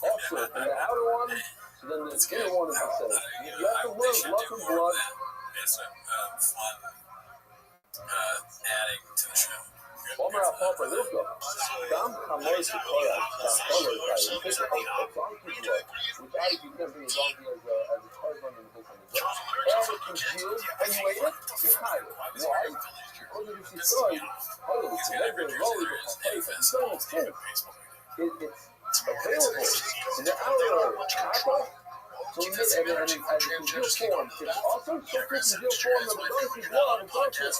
also in the outer one, so then the inner one is the same. You have to learn blood from blood. It's fun adding to the show. Omer HaPapa Lifka, Dam Chamoy Sequoia, you take a donkey blood, which you can bring a donkey as a carbon in the book on the ground, and it congeals, and you ate it, you hide it. Why? Because if you soy, it's never low, it's so thin. It's available in the outer taco. So we make it as a congealed form. It's also so congealed form of the donkey blood and conscious.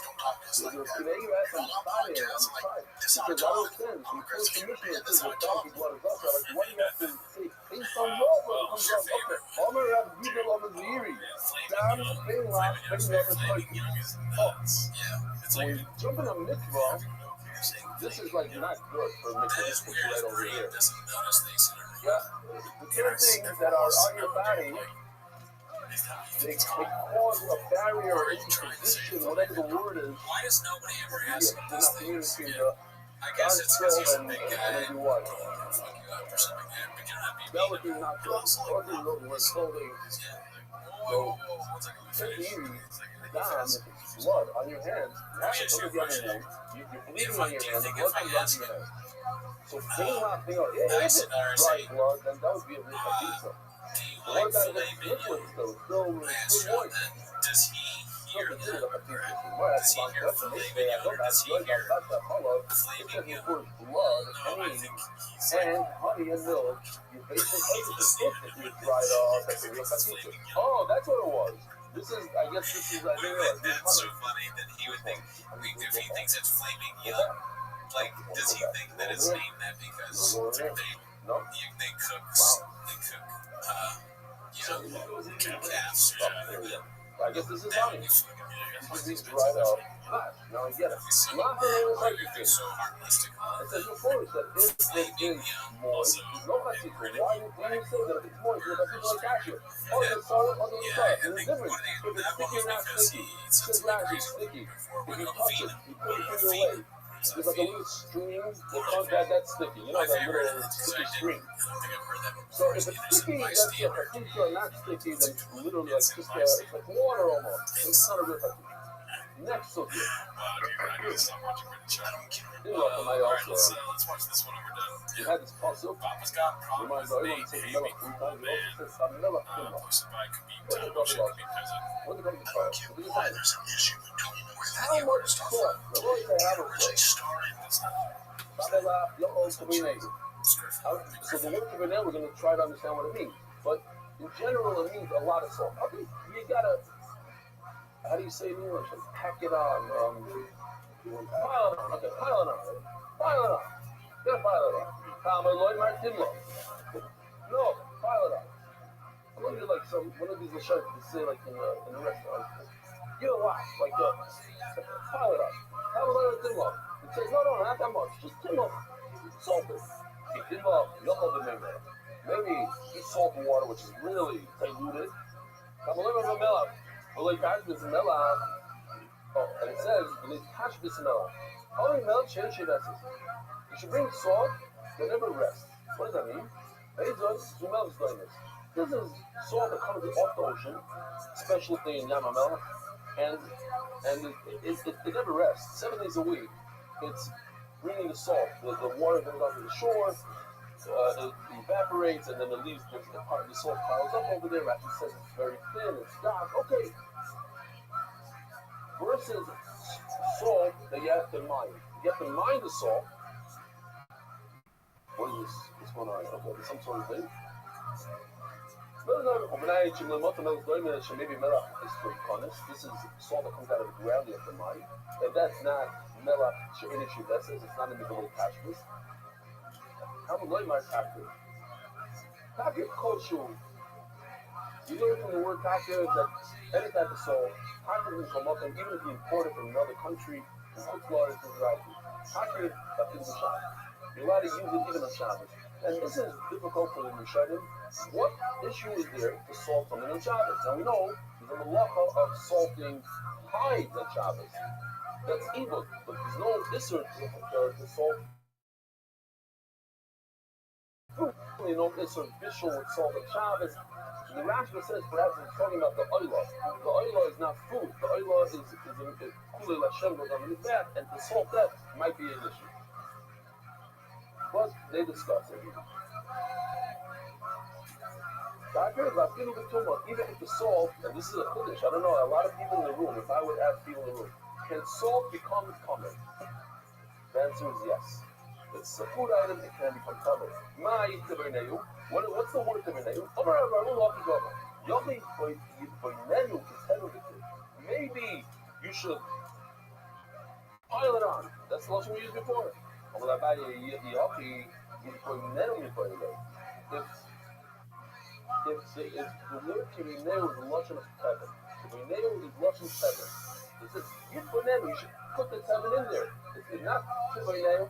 Today you ask on the side here, on the side. Because I was saying, so you put commission into the donkey blood is also like, what do you have to say? Based on what comes out up there. Omer Rav Yudel Omer Ziri. Down the thing last, thing that was like, so when you jump in a mitzvah, this is like not good for mitzvah. This is right over here. Yeah, the different things that are on your body, they cause a barrier or interposition, whatever the word is. Why does nobody ever ask They're not communicating I guess it's because he's a big guy. and what? Fuck you up or something like that. But you're not being That would be not good. Or the little was clothing. So, taking down blood on your hands, now it's over the other hand. You're bleeding on your hands, blood comes out of your hands. So bring that thing out. If it's dry blood, then that would be a real pizza. What about if it's liquid still? Still moist. Does he hear the flavor of and honey and milk, you basically if you dried off, that's a real pizza. Oh, that's what it was. This is, I guess this is, I think that's so funny that he would think, if he thinks it's flaming young, like, does he think that it's named that because they cook, calves? I guess this is honey. This is dried out. Now I get it. Not the name of everything. So heartless to call It says before that if it is moist, no plastic. Why do you say that if it's moist, you're like cashew? Oh, it's solid, oh, it's solid. There's a difference. If it's sticky or not sticky, it's actually sticky. If you touch it, you put it in your way. There's like a little stream that's sticky. You know that little sticky stream. So if it's sticky, that's a paprika, not sticky, then literally like just it's like water almost. It's not a real paprika. Next subject. You're welcome, I also. Let's watch this one over done. You had this puzzle. Papa's got Reminds me, everyone says Mela 3 times. It also says Mela Kima. posted by Khabib. What did it talk about? What did it talk about? What did it Why say? there's an issue between How much salt? The Lord say have a Babela, Yo'ol, Kabine. So the word Kabine, we're going to try to understand what it means. But in general, it means a lot of salt. I think you got to, how do you say it in English? Pack it on. Pile it on. Okay, pile it on. Pile it on. Yeah, pile it on. Lloyd Martin Lo. No, pile it on. I'm going to do like one of these shirts to say like in a restaurant. Get a lot. Like, pile it on. Have a little thin love. It says, no, not that much. Just thin love. Salt it. Thin love. You'll hold the member. Maybe eat salt and water, which is really diluted. Have a little bit of milk. Oh, and it says, how many milk change it as? You should bring salt They never rest. What does that mean? This is salt that comes off the ocean, especially in Yam HaMelech, and it never rests. 7 days a week, it's bringing the salt. The water goes onto the shore, it evaporates, and then the leaves, the salt piles up over there. Actually says it's very thin, it's dark. Okay. Versus salt that you have to mine. You have to mine the salt. What is this? What's going on? Okay, there's some sort of thing. This is salt that comes out of the ground you have to mine. And that's not melach she'inish yuvesses. It's not in the little tashbis. How am I takir? Takir koshu. You learn from the word takir that any type of salt, takir can come up, and even if you import it from another country, from Florida to Rabbi, takir is the shot. You're allowed to use it even on Shabbos. And this is difficult for the Rishonim. What issue is there to salt something on Shabbos? Now we know there's a malacha of salting hides on Shabbos. That's evil, but there's no issue to salt. You know, there's a visual with salt on Shabbos. The Rashba says perhaps it's talking about the oilah. The oilah is not food. The oilah is a kulei Hashem goes on in his bath, and to salt that might be an issue. But they discuss it. Even if the salt, and this is a chiddush, I don't know, a lot of people in the room, if I would ask people in the room, can salt become common? The answer is yes. It's a food item, it can become common. What's the word tebeneu? Maybe you should pile it on. That's the lesson we used before. If the word kimineu is lashon of tevin, kimineu is lashon tevin. It says yitponenu. You should put the tevin in there. It's not kimineu.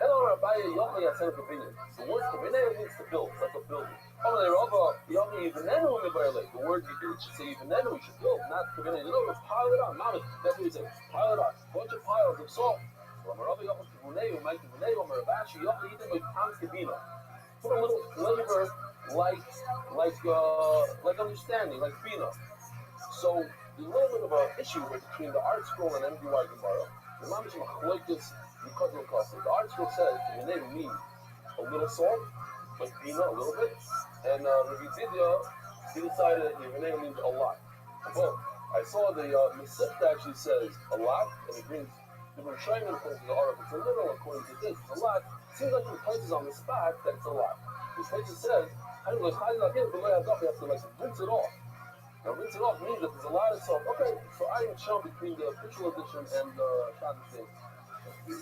Hello, Rabbi. Yochai has an opinion. The word kimineu means to build. That's a building. The word it should say yivanenu. You should build, not kimineu. You know, pile it on. Mama, that's what he said. Pile it on. Bunch of piles of salt. Put a little flavor like understanding, like bina. So there's a little bit of an issue between the art scroll and MDY Gemara. The mamish machloikis because of custard. The art scroll says the name means a little salt, like bina, a little bit, and Rabbi Zidya, he decided that the name means a lot. But I saw the Masifta actually says a lot, and it means the Rishonim according to the article, it's a little according to this, it's a lot. It seems like it places on the spot that it's a lot. This place says, I don't know, you have to like rinse it off. Now rinse it off means that there's a lot of salt. Okay, so I am shown between the official edition and the Shabbos thing. You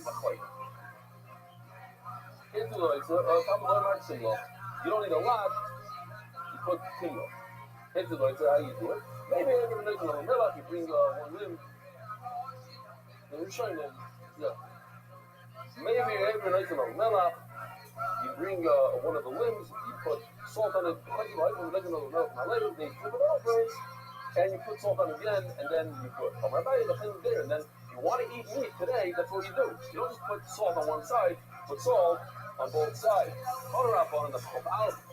don't need a lot, you put timno. How you do it? Maybe every night in the you bring one limb. We're showing them, yeah. Maybe every night in a melach, you bring one of the limbs, you put salt on it, they flip it over, and you put salt on it again, and then you put there, and then you want to eat meat today, that's what you do. You don't just put salt on one side, put salt on both sides.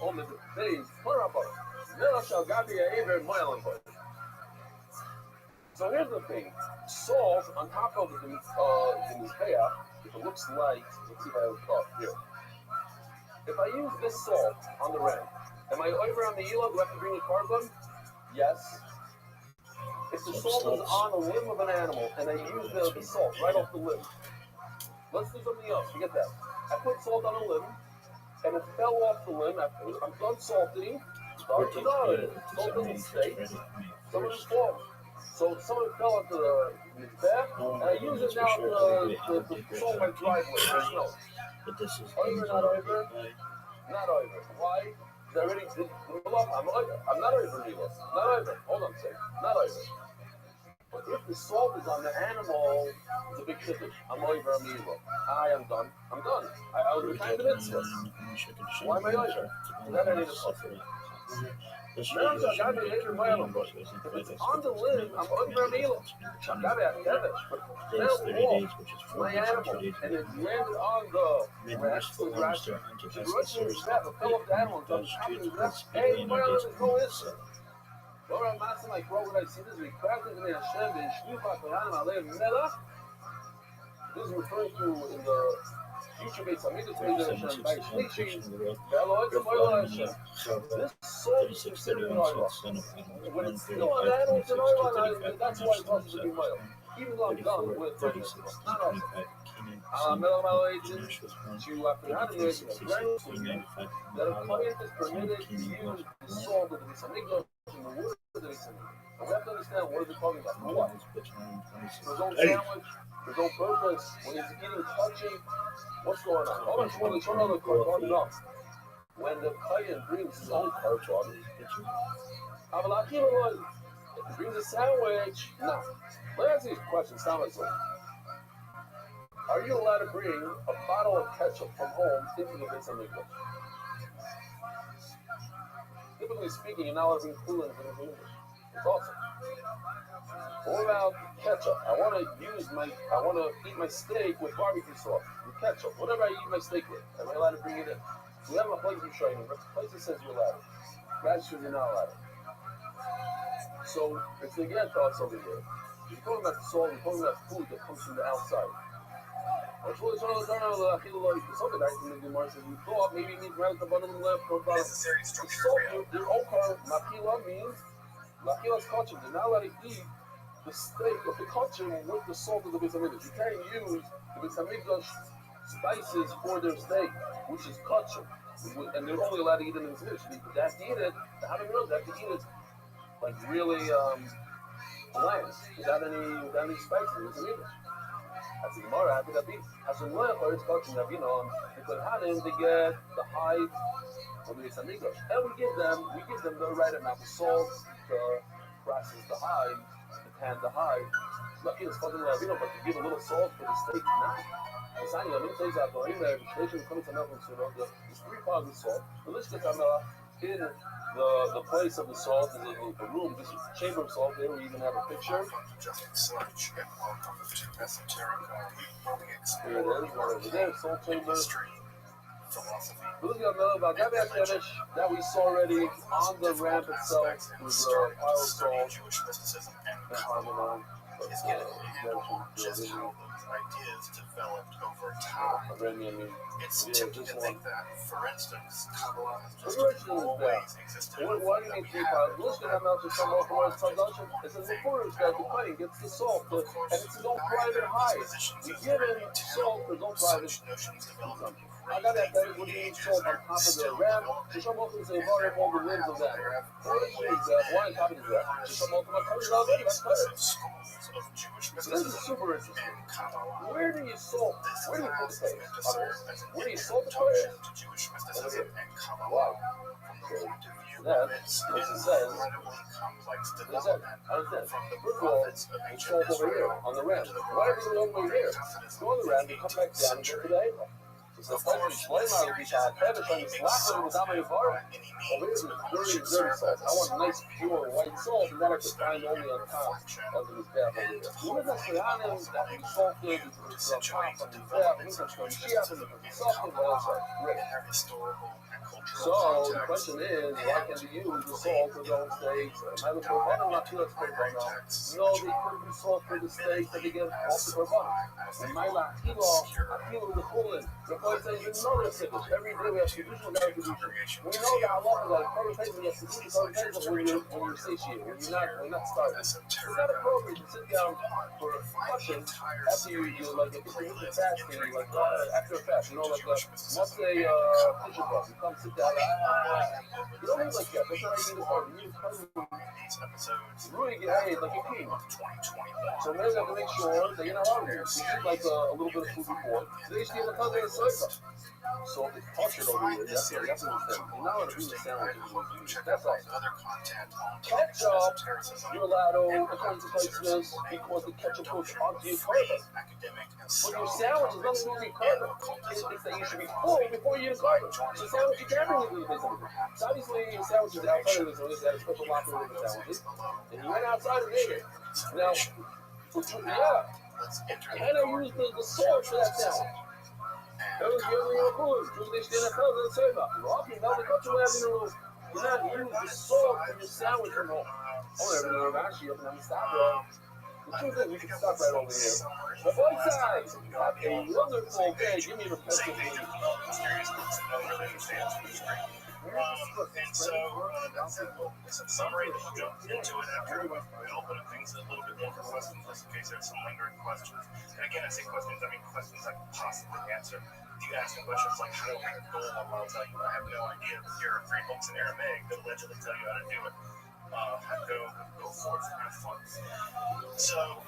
On the days, so here's the thing, salt on top of the mizbeach, if it looks like, let's see if I have here. If I use this salt on the rim, am I over on the elah? Do I have to bring a carbon? Yes. If the salt is on a limb of an animal and I use the salt right off the limb, let's do something else. Forget that. I put salt on a limb and it fell off the limb. I'm done salting. Salt doesn't stay. Someone just falls. So someone fell onto the mizbeach, and I use it now to salt my driveway for snow. But this is over, not over? Not over. Why? Because I already did I'm not over, Mila. Not over. Hold on a second. Not over. But if the salt is on the animal, it's a big kiddush. I'm over, Mila. I am done. I'm done. I was behind the mitzvah. Why am I over? Then I need a salt. That's Now I'm going to be able to buy them, but if it's on the limb, I'm going to be able to have it, but days, 30 now days, which is 4 my days, animal, 2 days, and it landed on the Midwest for Lobster Hunter the has the Russian service rep, a of fellow animal, does doesn't happen treats to both that. speedily Hey, and my dates other of no the issue. Well, I'm asking like, bro, when I see this, we cracked it in the Hashem, and Shlifa, Kohanim, Aleim, Melach. This is referring to in the future base of Midas, Hashem, by Shlishi, Ve'aloy, Ve'aloy, Hashem. This soul is considered an oil. When it's still an animal, it's an oil, that's why it's also to be oil. Even though I'm done with the not also. That a client is permitted to use the salt of the Misamigdash in the water of the Misamigdash. And we have to understand what is it talking about. For what? For his own sandwich, for his own purpose, when he's eating, touching, what's going on? Hold on, turn on the carbon up. When the client brings his own carbon, if he brings a sandwich, no. Let me ask you a question, sound like so. Are you allowed to bring a bottle of ketchup from home into the base of English? Typically speaking, you're not allowed to bring coolant into the English. It's awesome. What about ketchup? I want to eat my steak with barbecue sauce, with ketchup, whatever I eat my steak with. Am I allowed to bring it in? We have a place you show you, but the place that says you're allowed. Gratitude, you're not allowed. So, it's again thoughts over here. You're talking about salt, you're talking about food that comes from the outside. Something that in the Gemara says you thought maybe it means right at the bottom of the left or bottom. Salt, your okar, machila means machila's kachim. You're not allowed to eat the steak of the kachim with the salt of the Beis Hamikdash. You can't use the Beis Hamikdash spices for their steak, which is kachim, and they're only allowed to eat it in the Beis Hamikdash. They have to eat it. How do you know? They have to eat it like really bland, without any spices in the Beis Hamikdash. As the Gemara, after that, as a lawyer, it's touching that, because Hanim, they get the hide of the Beis Hamikdash. And we give them the right amount of salt, the process the hide, the tan the hide. Lucky it's fucking Ravino, but to give a little salt for the steak, nah. It's not even, let me tell you that, but anyway, there's 3 pounds of salt. The list gets in the place of the salt is the room, this is the chamber of salt. There we even have a picture. Here it is, right over there, salt chamber. That we saw already on the ramp itself was a pile of salt and harmonize. Ideas developed over time. It's tempting to think that, for instance, Kabbalah has just always existed. Why do you mean 3 pounds? Look at how much some of the production. It says the quarters that the cutting gets the salt, and it's no private high. We give him salt for no private consumption. I got that. What do you mean salt on top of the ram? To some of them say, all the limbs of that. Why on top of that? To some of them are coming out of it. This is super interesting. Where do you salt? Where do you put the place? Where do you salt the place? Over here. Wow. That's, as it says, first of all, it's salt over here on the ramp. Why are they over here? Go on the ramp, you come back down and go to the Ava. It's the place where you slay my beach on Fetish on the slapper with how many bar. Over here is dirty salt. I want nice, pure white salt, and that I could find only on top of this bath over here. Who is that Slianim that we salted it's on top of the bath? Who's that from Shiach and the salted? Well, that's great. So the question is, why can't they use the salt for their own steaks? I look for one, not too much paper now. No, they put the salt for the steaks that they get off the carbon. And my akilo the chulin. The point says you know the sickles. Every day we have traditional contribution. We know that Allah is like carbon we have to do the carbon when you're satiated, when you're not starving. It's not appropriate to sit down for a function after you like if you're really fasting, like after a fast, like must say fishing bug. You come sit down. You don't eat like that. That's not how you need to start. You need to start really get paid like a king. So maybe you have to make sure that you're not hungry. You eat like a little bit of food before. Then you should be able to cover the soy sauce. So if it's tortured over here, that's what I'm saying. You're not allowed to eat the sandwich. That's all. Other content on Ketchup, you're allowed to, according to places, because the ketchup goes onto your carpet. academic and But your sandwich is nothing to do with your carpet. It's that you should be full before you eat a carpet. So sandwich, you can't bring it to the business. So obviously, your sandwich is outside of the business. They had a special locker room for sandwiches. And you went outside and ate it. Now, yeah. And I used the sauce for that sandwich. That was the only food. Jewish didn't have the server. Rocky, now the culture will have you not use the salt for your sandwich from home. Oh, everything was actually up and stop, bro. The truth is, we can stop right over here. The both sides have a wonderful day. Give me the pencil, please. And so that's it. Some summary that we'll jump into it after we open up things a little bit more for questions, just in case there's some lingering questions. And again, I say questions, I mean questions I can possibly answer. If you ask me questions like how to make a goal, I'll tell you I have no idea. But here are 3 books in Aramaic that allegedly tell you how to do it. Go forth and have fun. So,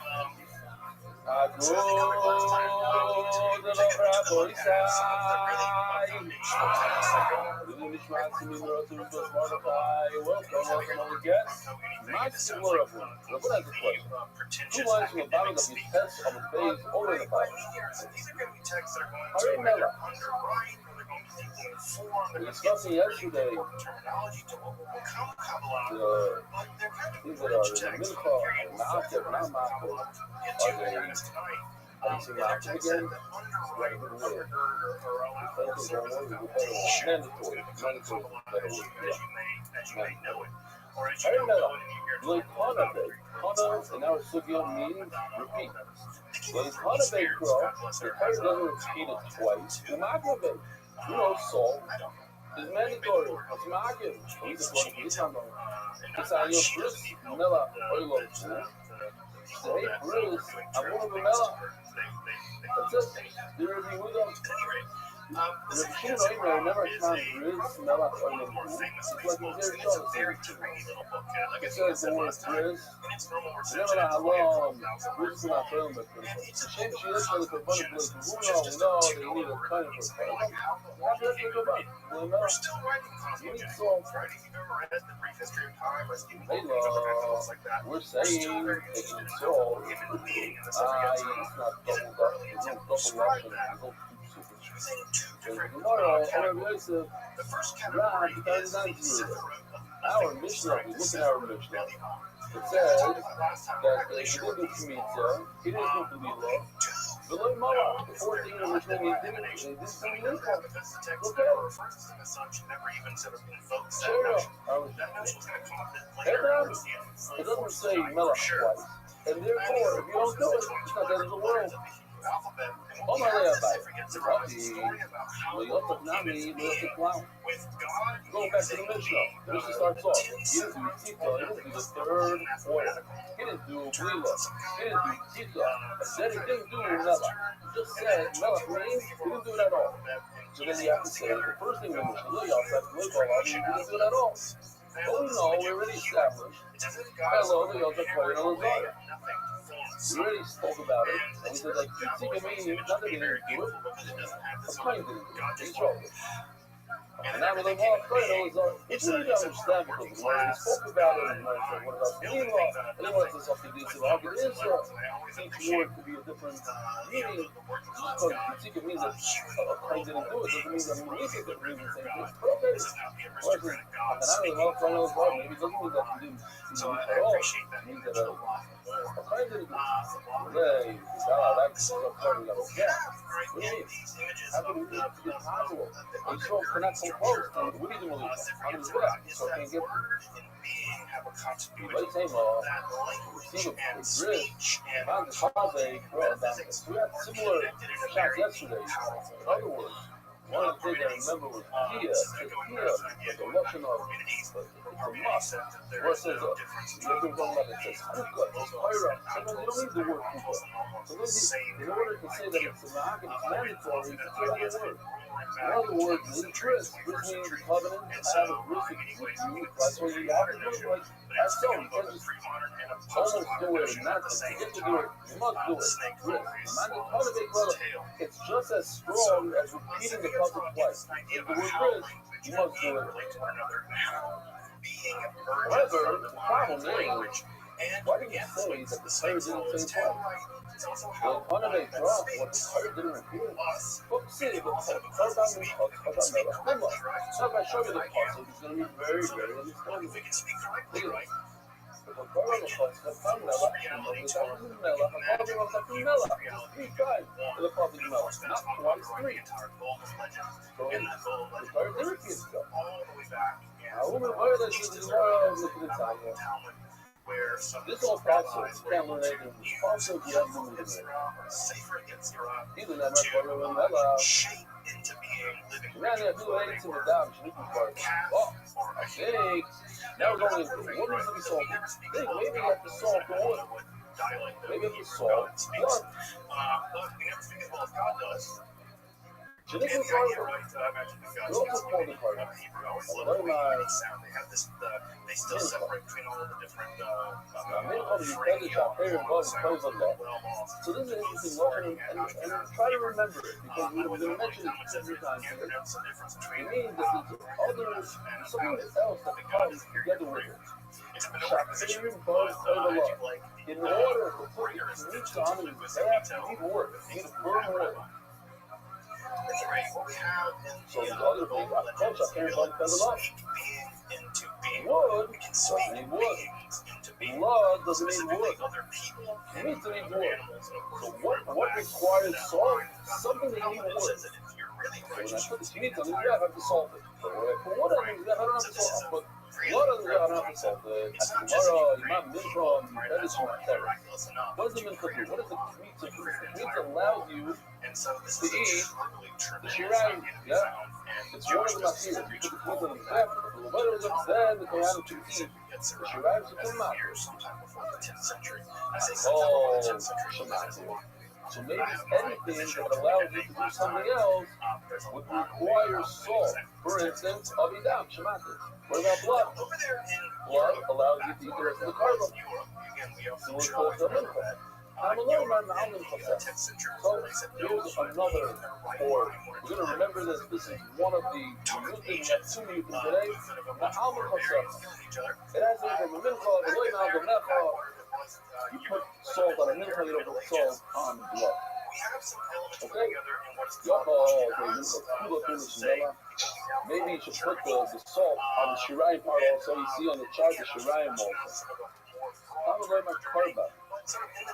we discussed yesterday. These are the Mincha, Ma'akev, not Ma'akev. Are they Ma'akev again? Right, good word. Mandatory. Mandatory is a better word. Yeah. Harimela, like Hanabe. Hana in our Sugya means repeat. When Hanabe grow, the Torah doesn't repeat it twice. The Ma'akev, salt is mandatory. It's Ma'akev. It's on your bris, Mela, oil. Say, bris, I'm one of the Mela. That's it. There is a the King Oimer never found bris, Mela, oil. It's like a very short. It says the word bris. Remember how long bris is not oil. The shame she is for the Kabbalah place. Who knows? They need a kind of a Kabbalah. Not just the Kabbalah. You need salt. We're saying taking salt. It's not doubled up. It's not double up. Tomorrow, our Yosef, Rabbi, our Mishnah, we look at our Mishnah. It says that he didn't do Shemitah, he didn't do Belilah, below Moab, the 14 of which then he didn't do Mincha. Look at it. It doesn't say Melech twice. And therefore, if you don't do it, it's not the end of the world. Oh my God, going back to the Mishnah. The Mishnah starts off. He didn't do Tzita, he didn't do the third oil. He didn't do Blila. He didn't do Tzita. Then he didn't do Melech. He just said Melech means he didn't do it at all. So then you have to say the first thing in the Mishnah, he didn't do it at all. Oh no, we already established. Hello, the other point on the water. We already spoke about it, and we said, like, Tzika meaning, not that he didn't do it, a kind didn't do it, he showed it. And now with the law, it's really to understand because we already spoke about it, and what about Belilah, and then what's this up to this, each word could be a different meaning, because Tzika means that a kind didn't do it, doesn't mean that Melissa didn't mean the same thing. But okay, whereas and I don't know, maybe it doesn't mean that he didn't do it at all, it means that a kind didn't do it. That's a part of the yeah. What do you mean? How can we do it? It's possible. And so we're not so close. And we didn't really how does that? So I can't get but same see the bridge and the Chazay we had similar shots yesterday. In other words, one of the things I remember was Kia, like a Russian of a must. Where it says, you have to talk about it says hookah, it says pyra. Sometimes you don't need the word hookah. Sometimes in order to say that it's a mahagim, it's mandatory, it's another word. In other words, in bris, which means the covenant, I have a bris with you. That's what you have to do. Like, that's so. You can't just almost do it and not you get to do it. You must do it. Bris. It's just as strong as repeating the covenant twice. If the word bris, you must do it. However, the problem is, why did you say that the Torah didn't say twice? Well, one of they dropped what the Torah didn't repeat. But see, the Torah doesn't talk about Melech. So if I show you the puzzle, it's going to be very, very understandable. The Torah talks about Melech, and the Torah is Melech, and all the ones are Melech. Just 3 times in the prophet Melech, not twice, 3. So the Torah didn't repeat itself. This whole process can learn it also if you have to move it. Even that much better than that. Now they have 2 eggs in the dam. Oh, I think now we're going into what needs to be salted. Maybe you have to salt the wood. Maybe you have to salt blood. Genetic carbon. We also call the carbon. They still separate between all the different so this is an interesting law, and try to remember it, because we're going to mention it several times here. It means that there's something else that comes together with it. In order to put your meat on and you need work. You need to burn wood. So the other thing, I can't bump them up. Wood doesn't need wood. Blood doesn't need wood. Meat doesn't need wood. So what requires salt? Something that you need wood. So when I put this meat on it, I have to salt it. For wood, I don't have to salt it. But blood, I don't have to salt it. Tomorrow, Imam Mincha, that is your terror. What does the Mincha do? What does the meat do? The meat allows you to eat the shirayim, yeah? It's one of the materials. You put the meat on the back, the letter then the Kohanim to eat the shirayim to come out. Oh, Shemati. So maybe anything that allows you to do something else would require salt. For instance, Abidam, Shemati. What about blood? Blood allows you to eat the rest of the carbon. So we're called the mincha. I'm a little man now in the So here's another word. We're going to remember this. This is one of the mutim. We have 2 mutim today. Ma'almin chasef. It has to be from a mincha, the loy ma'al, the mecha. You put salt on a mincha, you don't put salt on blood. Okay? Maybe you should put the salt on the shirayim part also. You see on the chart the shirayim also. I'm going to my karba.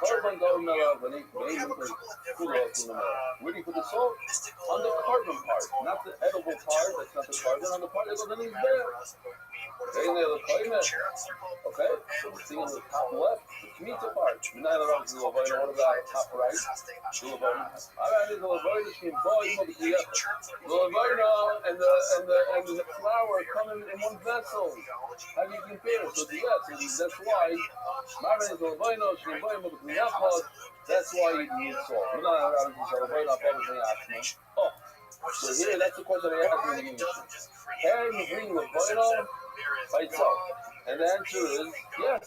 Carbon going when he made it where do you put the salt? On the carbon part, not the edible part, that's not the carbon, on the part that goes underneath there. Okay, so we're seeing on the top left, the Kmitza part. What about top right? The Levina and the flour coming in one vessel. How do you compare it? So that's why that's why you need salt. Oh, so here, that's the question I asked in the English. Can you bring Levina by itself? And the answer is yes.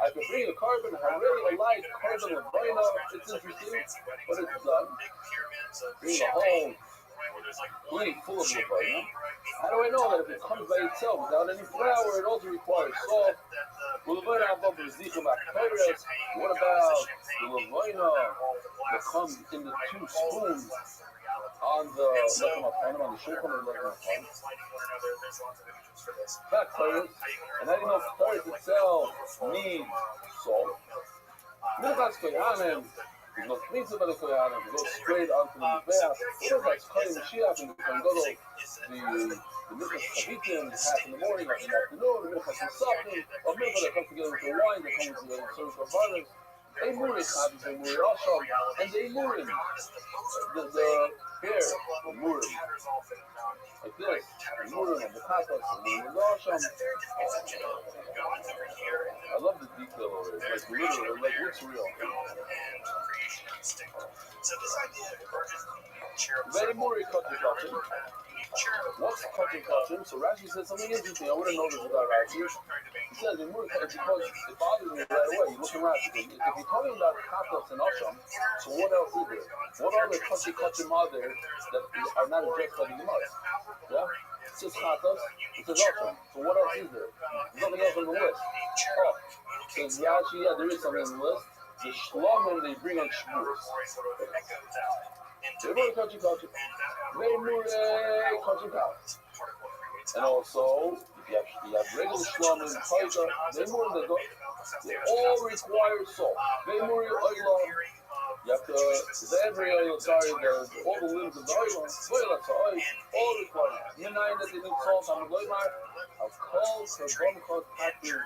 I can bring a carbon, I really like carbon Levina. It's interesting, but it's done. Bring a whole plate full of Levina. How do I know that if it comes by itself without any flour, it also requires salt? What about the Levina that comes in the 2 spoons on the shulchan or lechem? Fact, and how do you know if itself needs salt? Milchas Kohanim, there's no pizza by the Kohanim, it goes straight onto the Mizbeach. What is like Mashiach and Kohen Gadol, the Milchas Chavitim, half in the morning, half in the afternoon, the Milchas Nisachim, or Milchas that comes together with the wine that comes together with service of fathers. Muri copies and Muri also, and they Murim. The hair, the Murim. Like this, the Murim, the Kapas, the Murim, also. I love the detail of it. Like literally, like what's real. Very Muri cutting cotton. What's cutting cotton? So Rashi said something interesting. I wouldn't know this without Rashi. He says in Muri cutting because it bothers me right away. You look at Rashi. If you're talking about Kapas and Asham, so what else is there? What other cutting are there that are not addressed by the Gemara? Yeah? It says Kapas, it says Asham. So what else is there? There's nothing else on the list. Oh, says Rashi, yeah, there is something on the list. The Shlomim, they bring on Shavuos. They bring cutting. They move cutting. And also, if you have regular Shlomim, they move the dog. They all require salt. They move oil. You have to, every oil, sorry, all the limbs of the oil, all require. You know that they need salt on the Loimar. Of course, the bomb called Patrick.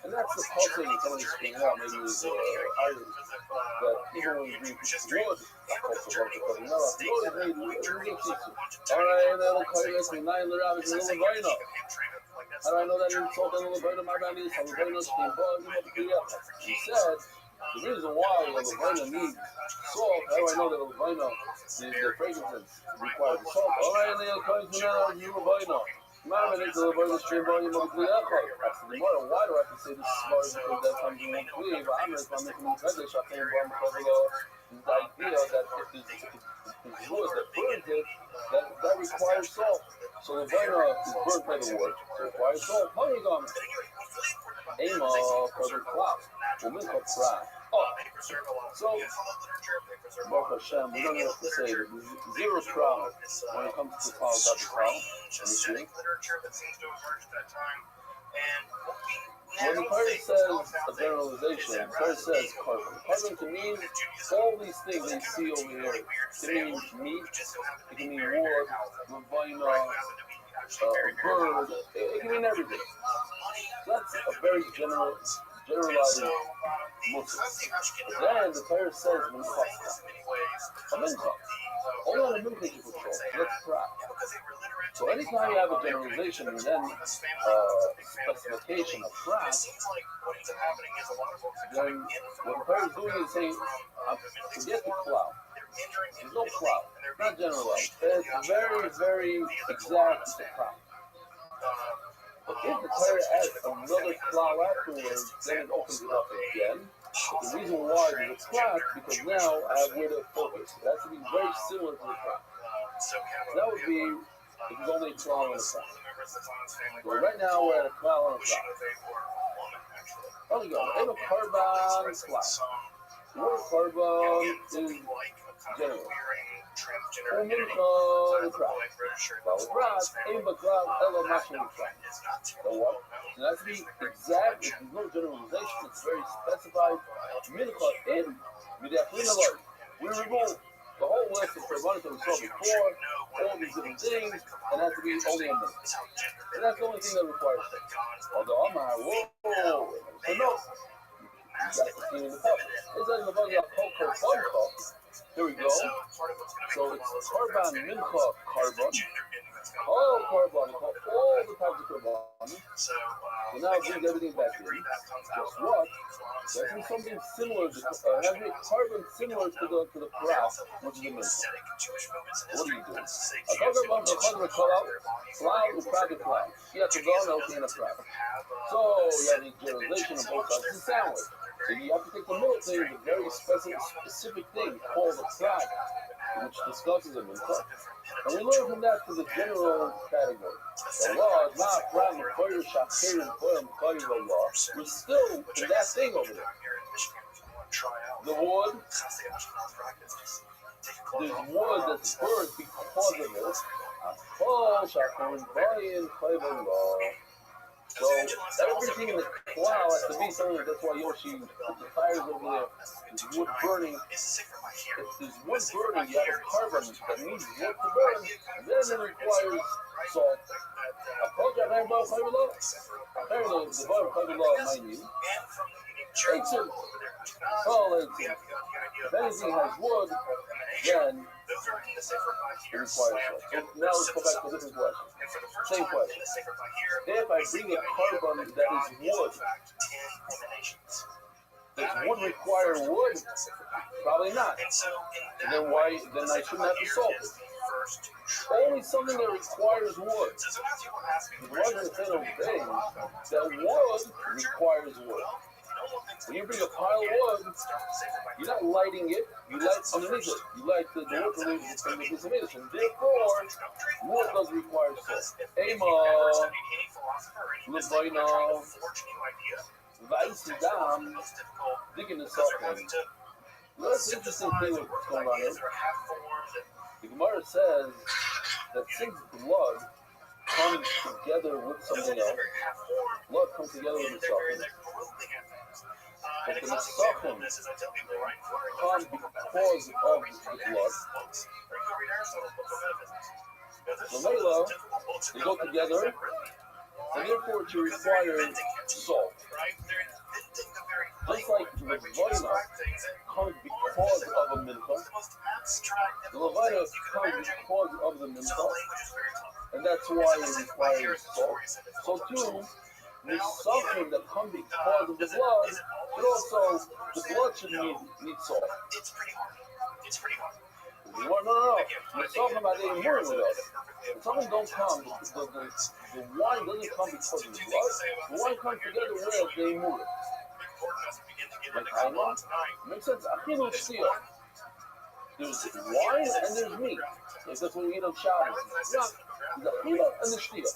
And that's the pulsing in some of these things out. Maybe it was iron. But even when you drink wood, of course, the water doesn't know. You always need to. All right, that'll call you asking 9 Rabbis and little Vino. How do I know that in salt and little Vino? My band is some Vino came bug. He said, the reason why the Vino needs salt, how do I know that the Vino, the fragrances, requires the salt? All right, they'll call you now, you Vino. Why do I have to say this is smart because that comes in one clear, but I'm just making me better, so I can't bomb because the idea that if it's wood that burns it, that requires salt. So the vina is burnt by the wood, so it requires salt. How are you going? Aim for the cloud. We'll make a fry. So, Baruch Hashem, we don't have to say that there's zero problem when it comes to cloud, that's a problem. When the Torah says a generalization, the Torah says carbon. Carbon can mean all these things that you see over here. It can mean meat, it can mean wood, vina, bird, it can mean everything. So that's a very generalized Muslim. But then the Torah says mincha. A mincha. Only on a mincha you put salt. Let's try. So anytime you have a generalization and then specification of prat, then what the Torah is doing is saying, forget the cloud. There's no cloud. Not generalized. It's very, very exact to the cloud. But if the Torah adds another cloud afterwards, then it opens it up again. But the reason why there's a cloud, because now I have where to focus. It has to be very similar to the cloud. So that would be if there's only a cloud on the cloud. So right now we're at a cloud on a cloud. There we go. I have a carbon cloud. What carbon is general? So what? It has to be exact. There's no generalization. It's very specified. In we remove the whole list of Rabbanim that we saw before, all these different things, and it has to be only a minute. And that's the only thing that requires it. Although I'm like, whoa, so no. That's the thing in the book. It's like the book of Kol. Here we go. So it's carbon, mincha, carbon. All carbon, all the types of carbon. So now it brings everything back in. Guess what? There has to be something similar. There has to be carbon similar to the prat, which is the mincha. What do you do? A carbon, a cloud, will prat the cloud. You have to go and open in a prat. So you have the generalization of both sides. It's a sandwich. So you have to take the middle thing, the very specific thing called a prat, which discusses a mincha. And we learn from that to the general category. The law is not prat, Mekoyer, Shaker, and Mekoyer, the law. We're still in that thing over there. The wood, there's wood that's burned because of it. Oh, Shaker, and Mekoyer, the law. So everything in the cloud has to be something. That's why Yoshi put the fires over there. There's wood burning. If there's wood burning, you have a carbon that needs wood to burn. Then it requires salt. I told you I have about the bottom of the law, mind you. Ancient. Well, ancient. If anything has wood, then it requires salt. So now let's go back to a different question. Same question. If I bring a carbon that is wood, does wood require wood? Probably not. Then why? Then I shouldn't have to salt it. Only something that requires wood. The Roger said obeying that wood requires wood. When you bring a pile of wood, you're not lighting it, you light underneath it. You light the wood from the consummation. Therefore, wood does require salt. Ema, Levaina, Vaisidam, digging this up. That's an interesting thing what's going on here. The Gemara says that since blood comes together with something else, blood comes together with itself. But the Nesachim come because of the blood. So Mela, they go together, and therefore it requires salt. Just like the Levina comes because of a mincha, the Levina comes because of the mincha, and that's why it requires salt. So too, the suffering that comes because of the blood, but also the blood should need salt. No. We're talking about the immortal with us. The suffering don't come, the wine doesn't come because of the blood. The wine comes together with the immortal. Like Haima, makes sense. Achilu shtia. There's wine and there's meat. Like that's what we eat on Shabbos. Yeah, the achilu and the shtia.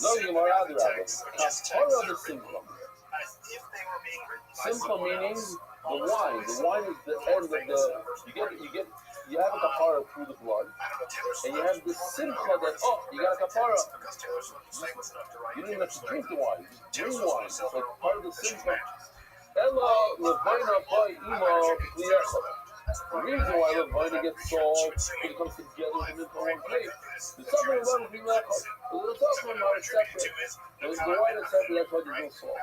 No, you are other rabbis. Kapara the simcha. Simcha meaning the wine. The wine is the end of the. You have a kapara through the blood, and you have the simcha that you got a kapara. You don't even have to drink the wine. You drink wine. It's like part of the simcha. Ella levaina by ima kliyecha. The reason why levaina gets salt it comes together in one place. The suffering of one is levaina. The suffering are separate. The wine is separate. That's why there's no salt.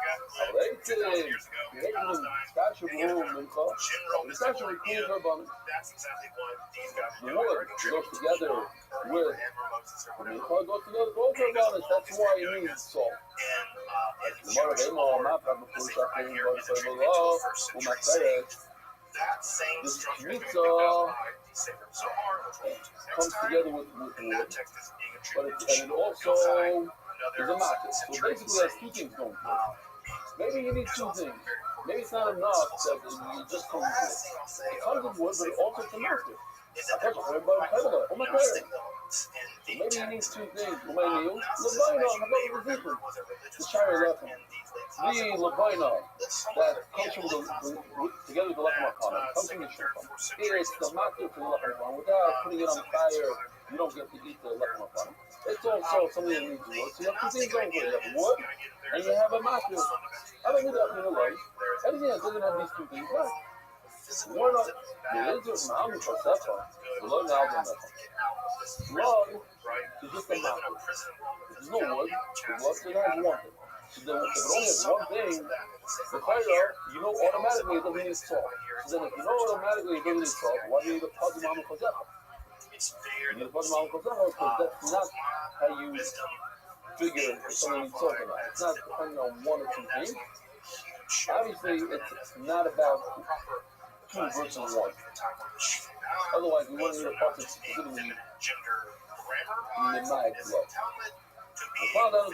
The wood goes together with the mincha goes together with all karbanis. That's why it needs salt. This mitzvah comes together with wood, but it also is a matter. So basically, there's two things going on. Maybe you need two things. Maybe it's not enough that you just come with wood. It comes with wood, but it also is a matter. Oh my God. Maybe you need two things. The Levaina that comes from together with the Lechem HaKana, comes from the Shulchan. It's the matter for the Lechem HaKana. Without putting it on fire, you don't get to eat the Lechem HaKana. It's also something that needs wood. So you have two things over here. You have wood and you have a matter. I don't need that in a life. Anything that doesn't have these two things, right? We're not. The is now for Sefer. The Lord now is blood is just a matter. There's no wood. The blood still has one thing. So then, if it only has one thing, the fire, you know automatically it doesn't need salt. So then, if you know automatically it doesn't need salt, why do you need a Pazim Amu Kozecha? You need a Pazim Amu Kozecha because that's not how you figure if someone needs salt or not. It's not depending on one or two things. Obviously, it's not about two versus one. Otherwise, we wouldn't need a person specifically in the night blood. I found out in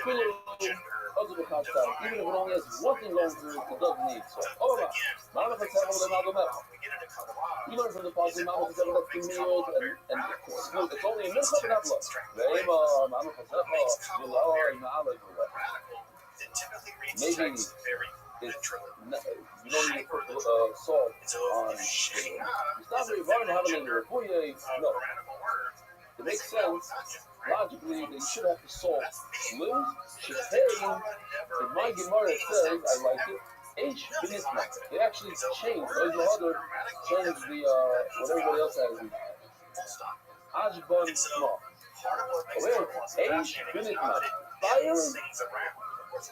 other concept, even if it only has one thing going through it, it doesn't need salt. Oh, no. You learn from the policy, Mama Kaseva, that's the meals, and it's only a minute of that blood. Maybe you don't need to put salt on it's not very hard to have it in your no. It makes sense logically that you should have to salt. Liz, Shitei, in my Gemara it says, I like it, H Binitma. They actually changed, changed the, what everybody else has. Ashbon Small. H Binitma. Fire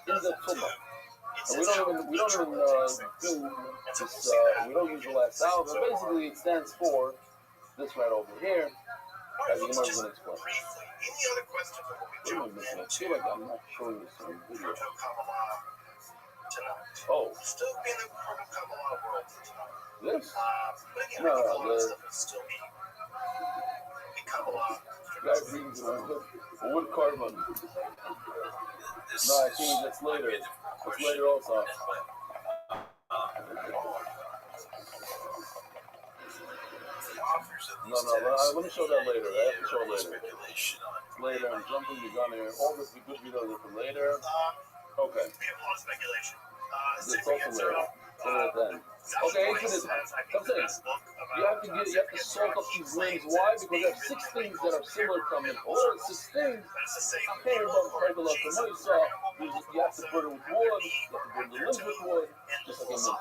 in the Tumah. And we don't even do this. We don't use the last vowel, but basically it stands for this right over here. As the Gemara is going to explain. Any other questions before we jump I feel like I'm not showing this on video. Tonight. Oh. Still be in the Kabbalah world tonight. This? But again, No, the stuff is still be Kabbalah. Guy brings a wood carbon. No, I think that's later. That's later also. No, let me show that later. I have to show later. Later, I'm jumping the gun here. All this good videos are for later. Okay. We have a lot of speculation. This also later. Then. Okay, Exodus. I'm saying, you have to sort up these rings. Why? Because there are 6 things that are similar to them. All 6 things. Okay, above regular Kamoisa, you have to burn it with wood. You have to burn the limbs with wood, just like in Mitzvah.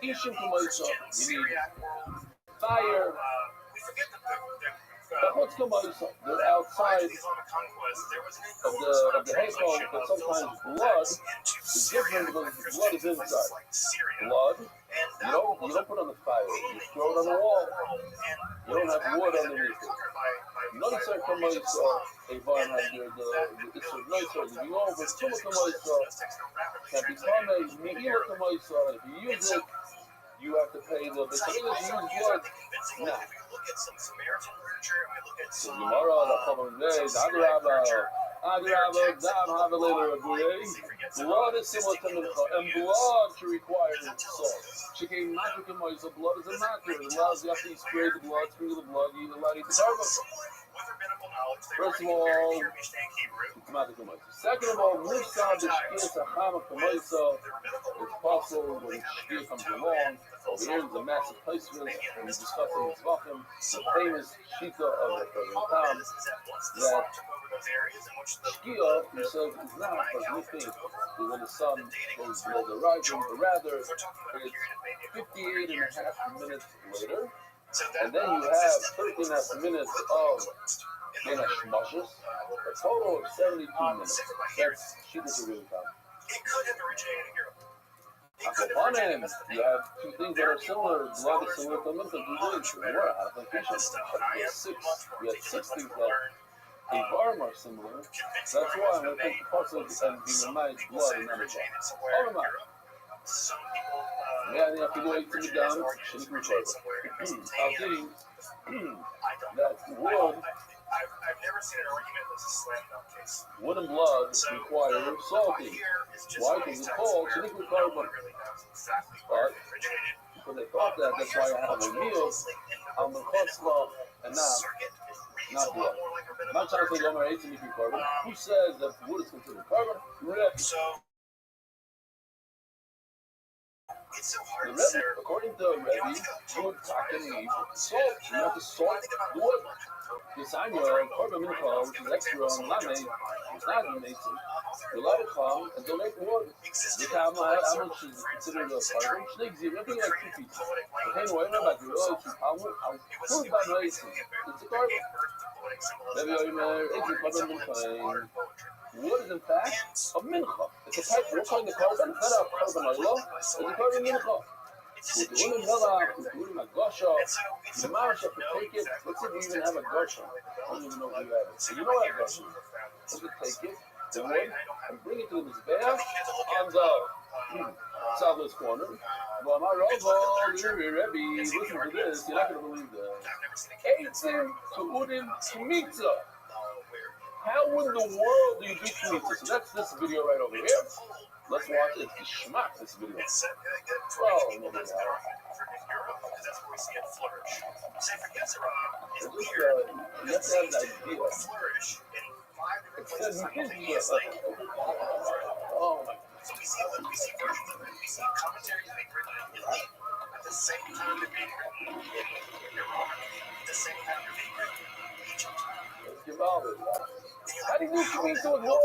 Ishim Kamoisa, you need fire. What's Kamoisa? They're outside of the Heichal, but sometimes blood is different because blood is inside. Blood, you don't put on the fire. You throw it on the wall. You don't have wood underneath it. Noisar Kamoisa, a barn under the issue of Noisar. If you go over Tuma Kamoisa, can become a Me'ila Kamoisa. If you use it, you have to pay the English use blood. Now, the Gemara, the following days, Adrabah, Dam, have a later of blood is similar to Mincha, and blood she requires salt. She came magic in Moisa, blood is a matter. It allows you to spray the blood, sprinkle the blood, you allow you to carve it. First of all, it's magic in Moisa. Second of all, Musa, the Shkir, Sahama, Moisa, it's possible when Shkir comes along. Over here is a massive placement, and we discussed in this Vachim, the famous Shita of the Tam, that Shkia, he says, is not as we think, is when the sun goes below the horizon, but rather it's 58 and a half minutes later, and then you have 13 and a half minutes of Guinness Mushes, a total of 72 minutes. That's Shita's really time. It could have originated in Europe. On end, you have 2 things that are similar. Blood is similar to Mincha. We had 6 things that a barm are similar. That's why I'm going to take the parts of and be reminded blood and not a bar. Yeah, you have to go 8 to me down. Shouldn't be close. I'll see that wood. I've never seen an argument that's a slam dunk case. Wood and blood require salting. Why? Because it's cold, so they require blood. But they thought that, that's why I have a meal on the chosla and not blood. I'm not trying to say Gomer 8 to me carbon. Who says that wood is considered carbon? Rabbi. It's so hard The Rabbi, according to Rabbi, you would and leave salt. You have to salt the wood. This annual carbon mincha, which is extra on lame, is not mason. You let it come and donate wood. The how much is considered a carbon? Schneegzi, nothing like 2 pieces. Okay, no, I know about the road. How much by mason? It's a carbon. Maybe I'm it's a carbon mincha. Wood is in fact a mincha. It's a type. What kind of carbon? It's not a carbon oil. It's a carbon mincha. With the women melach, with the women gosha, the marsh have to take it. Let's say you even have a gosha. I don't even know if you have it. So you know what a gosha is. Let's take it, the wood, and bring it to the mizbeach on the southwest corner. Well, my Rabbi, listen to this. You're not going to believe that. Eitzim to udim to mitzvah. How in the world do you do mitzvah? So that's this video right over here. Let's watch it. It's schmack, this video. Well, maybe not. That's where we see it flourish. Say for Yetzirah, it's weird. You have to have an idea. Flourish in 5 different places simultaneously. Oh my God. So we see versions of it. We see commentaries being written in Italy at the same time they're being written in Iraq. At the same time they're being written in Egypt. Let's give all this. How do you do shemitah with wood?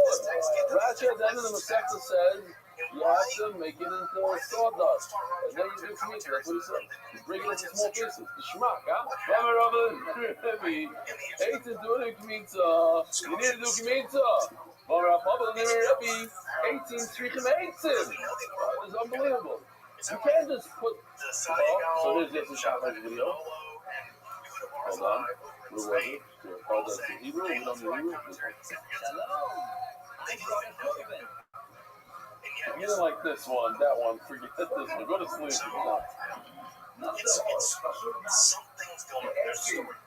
Rashi at the end of the Masechta says you have to make it into sawdust, and then you do shemitah. That's what he said. You bring it into small pieces. The shmak, huh? Rabbi, Rabbi, hate to do it in shemitah. You need to do shemitah. Rabbi, 18 strichen 18. It's unbelievable. You can't just put. So here's just a shot like video. Hold on. Where was it? Hold on. Hebrew. We don't do Hebrew. You didn't like this one, that one. Forget this one. Go to sleep. It's something's going on. There's a story.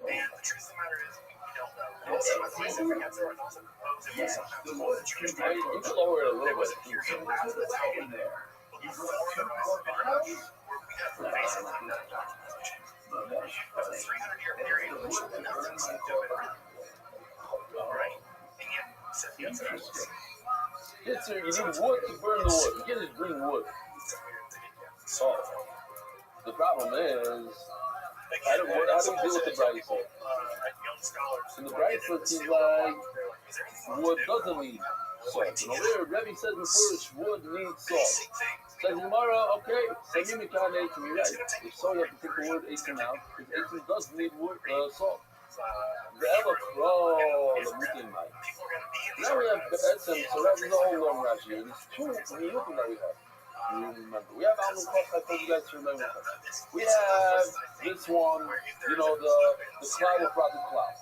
And the truth of the matter is, we don't know. And also, I think there are those that propose it was somehow more the Jewish You can lower it a little bit. You're going to have the wagon there. Before the rise of Internet, where we have basically no documentation. That's a 300-year period in which nothing seemed to have been written. Right? And yet, said the answer is Yes, sir. You need wood to burn the wood. You can't just bring wood. So, the problem is, how do we deal with the bright side? And the bright side seems like wood doesn't need salt. And over there, Rabbi says in Polish, wood needs salt. Says Gemara, okay, Samim Mikan 18, you're right. If so, you have to take the word 18 out, because 18 does need wood, salt. The Ella Pro, the Mutim Mai. Now we have Be'etzem, so that's the whole long Rashi. There's two Miyutim that we have. You remember. We have Alman Koch, I told you guys to remember. We have this one, you know, the cloud of Rabbi cloud.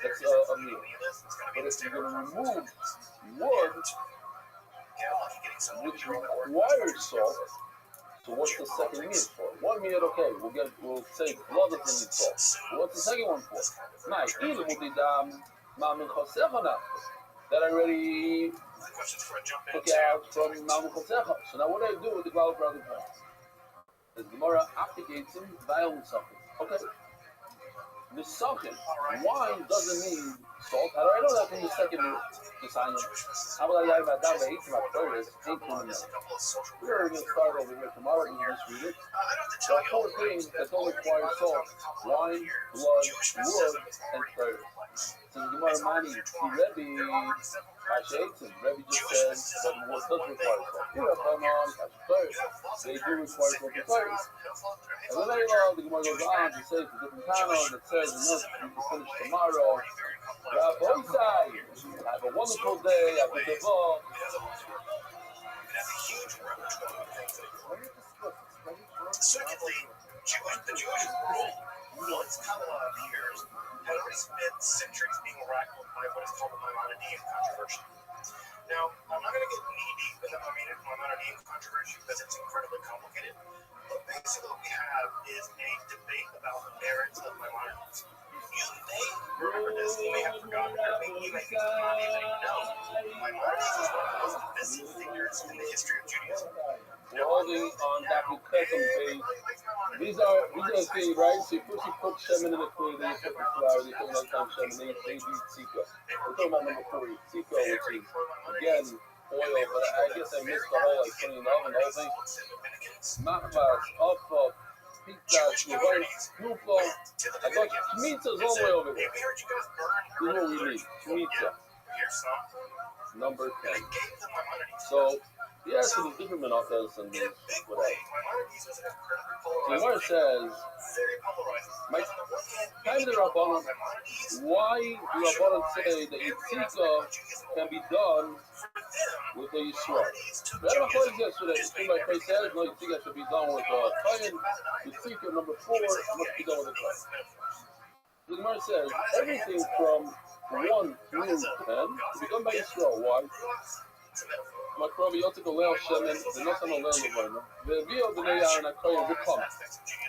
That's a meal. But if you're going to remove wood, which requires salt, so what's the second meal for? One meal, okay, we'll say blood doesn't need salt. But what's the second one for? Now, either will be Ma'amin Chosechana that I already took out from Ma'amin Chosecha. So now what do I do with the cloud of Rabbi cloud? The Gemara applicates him violent something. Okay. The Sachin, wine doesn't need salt. How do I know that from the second design? How will I have that down to 18 October? We're going to start over here tomorrow and just read it. There are four things that don't require salt: wine, blood, wood, and fire. So the Gemara Mani, Rabbi just says that wood does require salt. They do require salt and fire. And then the Gemara goes on to say the different panels that says, you can finish tomorrow. Rabbi, have a wonderful day. Have a good ball. Secondly, the Jewish world, once come a lot of years, had already spent centuries being wrangled by what is called the Maimonidean controversy. Now, I'm not going to get knee-deep in the Maimonidean controversy because it's incredibly complicated, but basically what we have is a debate about the merits of Maimonides. You may remember this, you may have forgotten it, you may not even know. Maimonides is one of the most visible figures in the history of Judaism. We're holding on that Kuketum page. These are the things, right? So first you put Shemin in the clay, then you put the flour, then you put another time Shemin, then you do Tzika. We're talking about number 4, Tzika, which is, again, oil, but I guess I missed the whole, like, putting it in the oven, the whole thing. Machmas, Alpha, Pizza, Knufel. I got Shemitza's all the way over there. This is what we need, Shemitza. Number 10. So, yeah, so there's different menachas and whatever. So the Gemara says, my kind of the Rabbanon, why do Rabbanon say that Yitzika can be done with the Yisrael? The other question yesterday, the thing my face says, no, Yitzika should be done with a Kayan. Yitzika number 4 must be done with a Kayan. The Gemara says, everything from 1 through 10 to be done by Yisrael. Why? Macrobi Yotico Leo Shemin, the Nothing on Leo, the Rio de Nea and Akoya will come.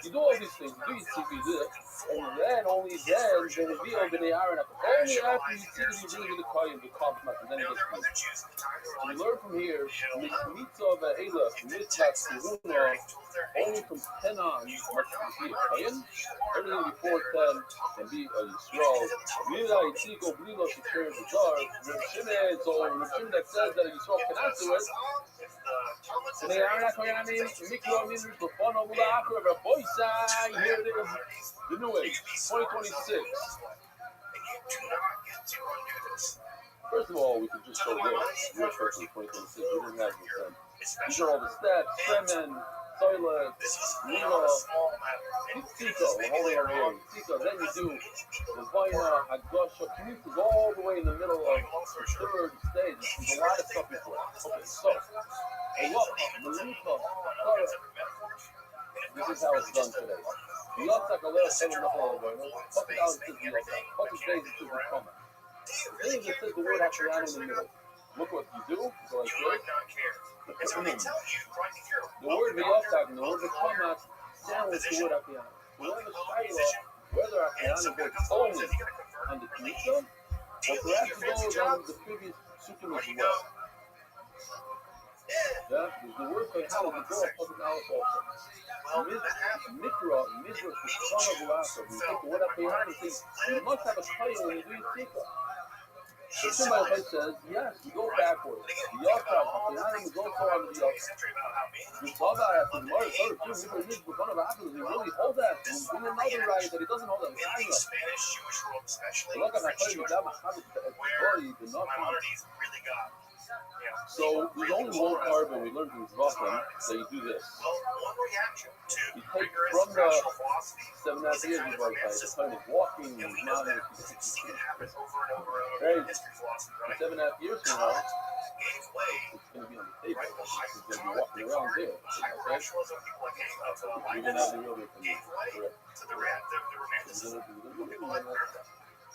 You do all these things, do you do it, and then only then the Rio de Nea and only after you see the Rio de Koya will come, and then it gets so we learn from here, Mitzvah Ve'ela, Mitzvah Tzivuna, only from 10 on must be a Koyan, everything before 10 can be a Yisrael. Mila Yitziko Blilo Shekir Zadar, Shimon, so Shimon that says that a Yisrael cannot do it. And they are not going to name Mikro Ministry for fun over the Akra, but boy, here it is, the new age, 2026. First of all, we could just show this real quickly, 2026. We didn't have this then. These are all the stats: Semen, toilet, This was Nina, not a small matter. And Tzika, we're holding our hand. Tzika, then you do Levina, Hagdasha, Knesset all the way in the middle of the third stage. There's a lot of stuff before. Okay, so, Halacha, Melita, Hakara. This is how it's done today. The Yotzak, Aleh, Seven, Nahal, Levina. Fuck it out, it says the Yotzak. Fuck it, days, it says the Kama. Then it says the word Hakayana in the middle. Look what you do. Go like you might not care. And so they tell you right here. the word Yotzak and the word Kama sandwich the word Hakayana. So we have a Shaila whether Hakayana goes only on the Knesset or perhaps it goes on the previous Sukkim as well. Yeah, the word for how the door fucking out also. Mikra, the son of Ulasa. We take the word Hakayana and think you must have a Shaila when you do your Tzika. So somebody says, yes, you go backwards. The Yotzak, Hakayana is also on the Yotzak. We saw that after the Gemara, so too, we were used to one of the apples, we really hold that. We bring another right that he doesn't hold that. Spanish Jewish world, especially Look at that, French Jewish that world, was where the not minorities really got. So there's only one carbon we learned from Zvachim that you do this. Well, one reaction to You take rigorous from the rational philosophy 7.5 years of our life, it's kind of walking, and we know not that we've seen it happen over and over and over in history philosophy, right? 7.5 years from now, Gave way, it's going to be on the table. right? It's going to be walking around there. Hyper Okay? rationalism, people like You're going to have the real thing. gave way to the romanticism. People like Goethe,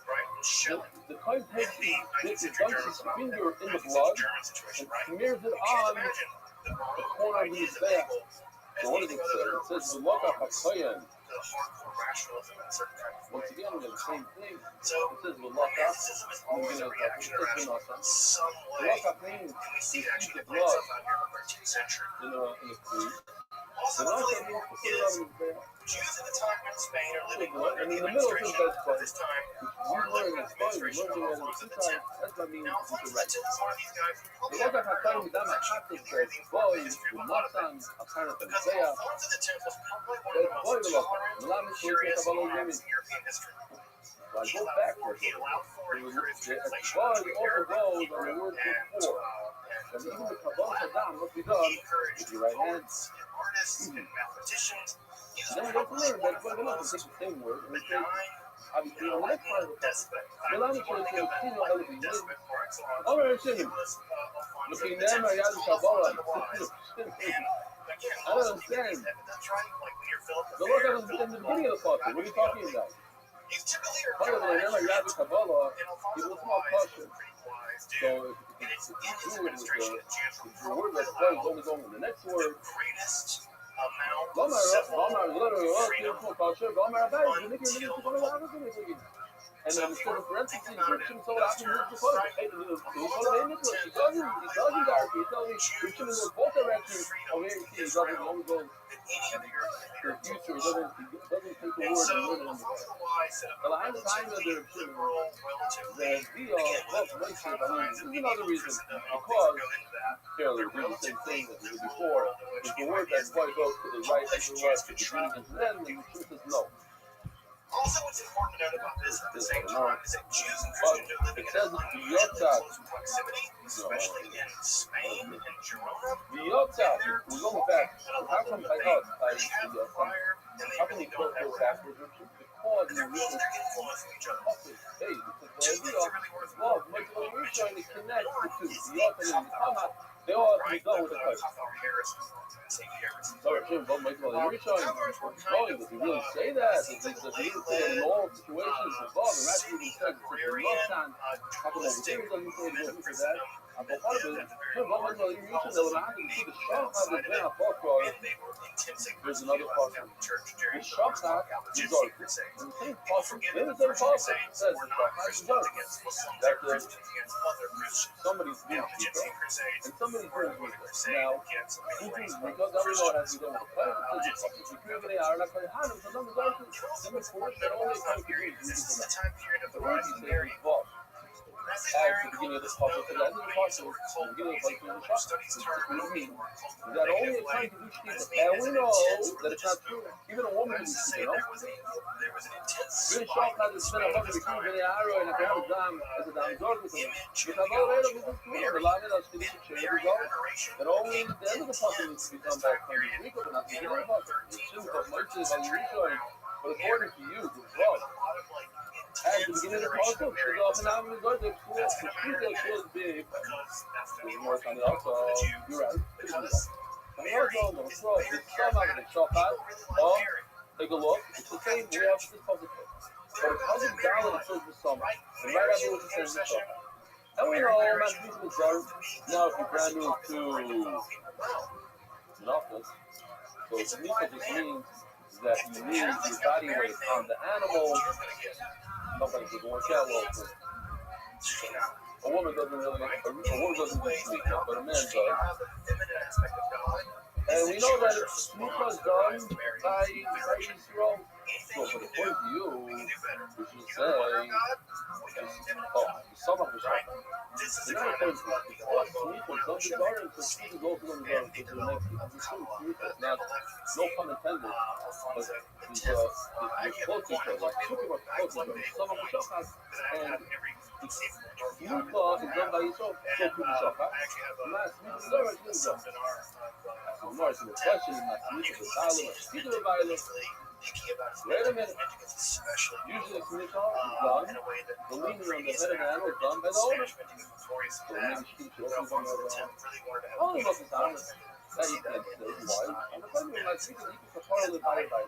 right? Schelling. The kind takes The his 19th century dunks his Germans, finger in the 19th blood century German situation, and right? smears it You can't on imagine the corner of ideas his of back. Hegel as So what does anything it other say? than It says, a V'loka response HaKoyen. to the hardcore rationalism in a certain kind of way. Once again, we have the same thing. So, It says, V'loka. romanticism is always a reaction to rationalism in some way. V'loka means And we see you it actually keep the play blood itself out here in the 13th century. in a food. Also, V'loka what's really means to important put it is on his back. Jews at the time in Spain are living And under in the the middle of his administration bed at this time we are learn living as under the fun, we administration of learn it Alfonso as X. that's what I mean. Now, Alfonso X is one of these guys who probably V'loka haven't heard HaKoyen, of Dama much Chatzit in the early says, part of boy, the history of a the lot of Matan, things. Apparent Because Zeya, Alfonso X was probably one there's of the boy, most V'loka. tolerant, Melami Shulchan curious Kabbalah monarchs Yemin. in European history. So I He go allowed back for for it. and encouraged translation Boy between also Arabic, goes on Hebrew, the word and before. And even the Kabbalah Hadam must be done he encouraged with your right hand. poets and artists and mathematicians. He was Then we have to probably learn one that of we're the going to most take the same word and we take, benign, obviously, on the next part of the passage. despot. Melami One thing Shulchan about Kabbalah like Yemin. despot par excellence, Oh, he I'm saying, was Alfonso looking X. there, my Yad Alfonso Kabbalah. the Wise. And again, I don't also understand. that's right, like when you're Philip the The Lord Fair, doesn't in the beginning of the passage. What are you talking about? he's typically By the way, remember Yad Kabbalah, and it Alfonso was the more Wise caution. was a pretty wise dude. So And it's in his if you do it with administration that Jews were the word probably that's right is allowed only going with the next the word. greatest amount of Lomar, civil literally, freedom Lomar, Abai, until and then it says in parentheses, Rishim told after his because he doesn't directly. He tells me Rishim goes both directions. Over here, he doesn't only go than any of the European to the future. He doesn't take the And word so and word it in Alfonso the Wise set up Well, a I have time to relatively do liberal, relatively, the again, love within the Moshe, I mean, confines this of is another medieval reason Christendom, and because things go into that. fairly The do the same relatively thing that we did liberal before. world in which Is the the word ideas that's why goes to the right and to the left, to the beginning and to the end, and the truth is no. Also, what's important to note about this at the same time is that Jews and But Christians are living it in says an the unusually Yotzak, close proximity, especially in Spain and Girona. the Yotzak, we're going back. And a How level come that I they thought really have the prior, and they how can really he put don't those ever have. backwards? Because And they're the both their influence of each other. hey, Two because things are really worth love, much when you're trying to connect the two, the Yotzak and the Kama, they all have to be done with the Christ. Sorry, Jim, but Michael, you're trying does he really say that? Does he really say that in all situations above? And that's even said, how come over here he doesn't say it for that? But part of it, Jim, but Michael, you're using the Lamar, you see the Shach has been a fuck, there's another portion. The Shach is dark. And the same portion, then the same portion says the Shach has dark. That's somebody's doing and somebody's doing now, because everyone has to do with the plan, they are like Hanum, so some darkness, some is for that only time period. This is the time period of the The rise word of is Mary. involved. the beginning of the puzzle to the end of the puzzle, the beginning of the puzzle, that only a time to be stupid. And we know that it's not true. Even a woman can be stupid, you know? Really shocked how this been a fucking between the arrow and a damn dam as a damn dog with them. But I've already been through the line that's going to change the result. That only the end of the puzzle needs to be done back from the week of the not the beginning of the puzzle. It shouldn't have much as on your research, but according to you, it's wrong. At the beginning of the puzzle, there's often having to go to school. The street that should be more on the outside. You're right. On the outside, no, it's wrong. It's somehow going to chop out. Oh, take a look. It's the same way after this puzzle. But it comes down and it says the summer. And right after what it says the summer. And we know Massachusetts is dark. Now, if you're brand new to nothing, so Sneaker just means that you need your body weight on the animal. Somebody could work out well for a woman doesn't really, a woman doesn't do sneaker, but a man does. And we know that sneaker is done by Israel. So for the point of view, we should say, some of the shop. The other point is, because sneaker doesn't be garden, so sneaker goes to the garden, because it makes sneaker. Now, no pun intended, but the close each other, talking about close each other, some of the shop has, and sneaker is done by Israel, so to the shop has. Not sneaker is done. So more to the question, not sneaker is violent, sneaker is violent. Wait a minute. Usually sneaker is done, the leaning on the head of the animal is done by the owner. So maybe she can show from the only most of the time, that you can't say why. I'm telling you, like, you can support the body by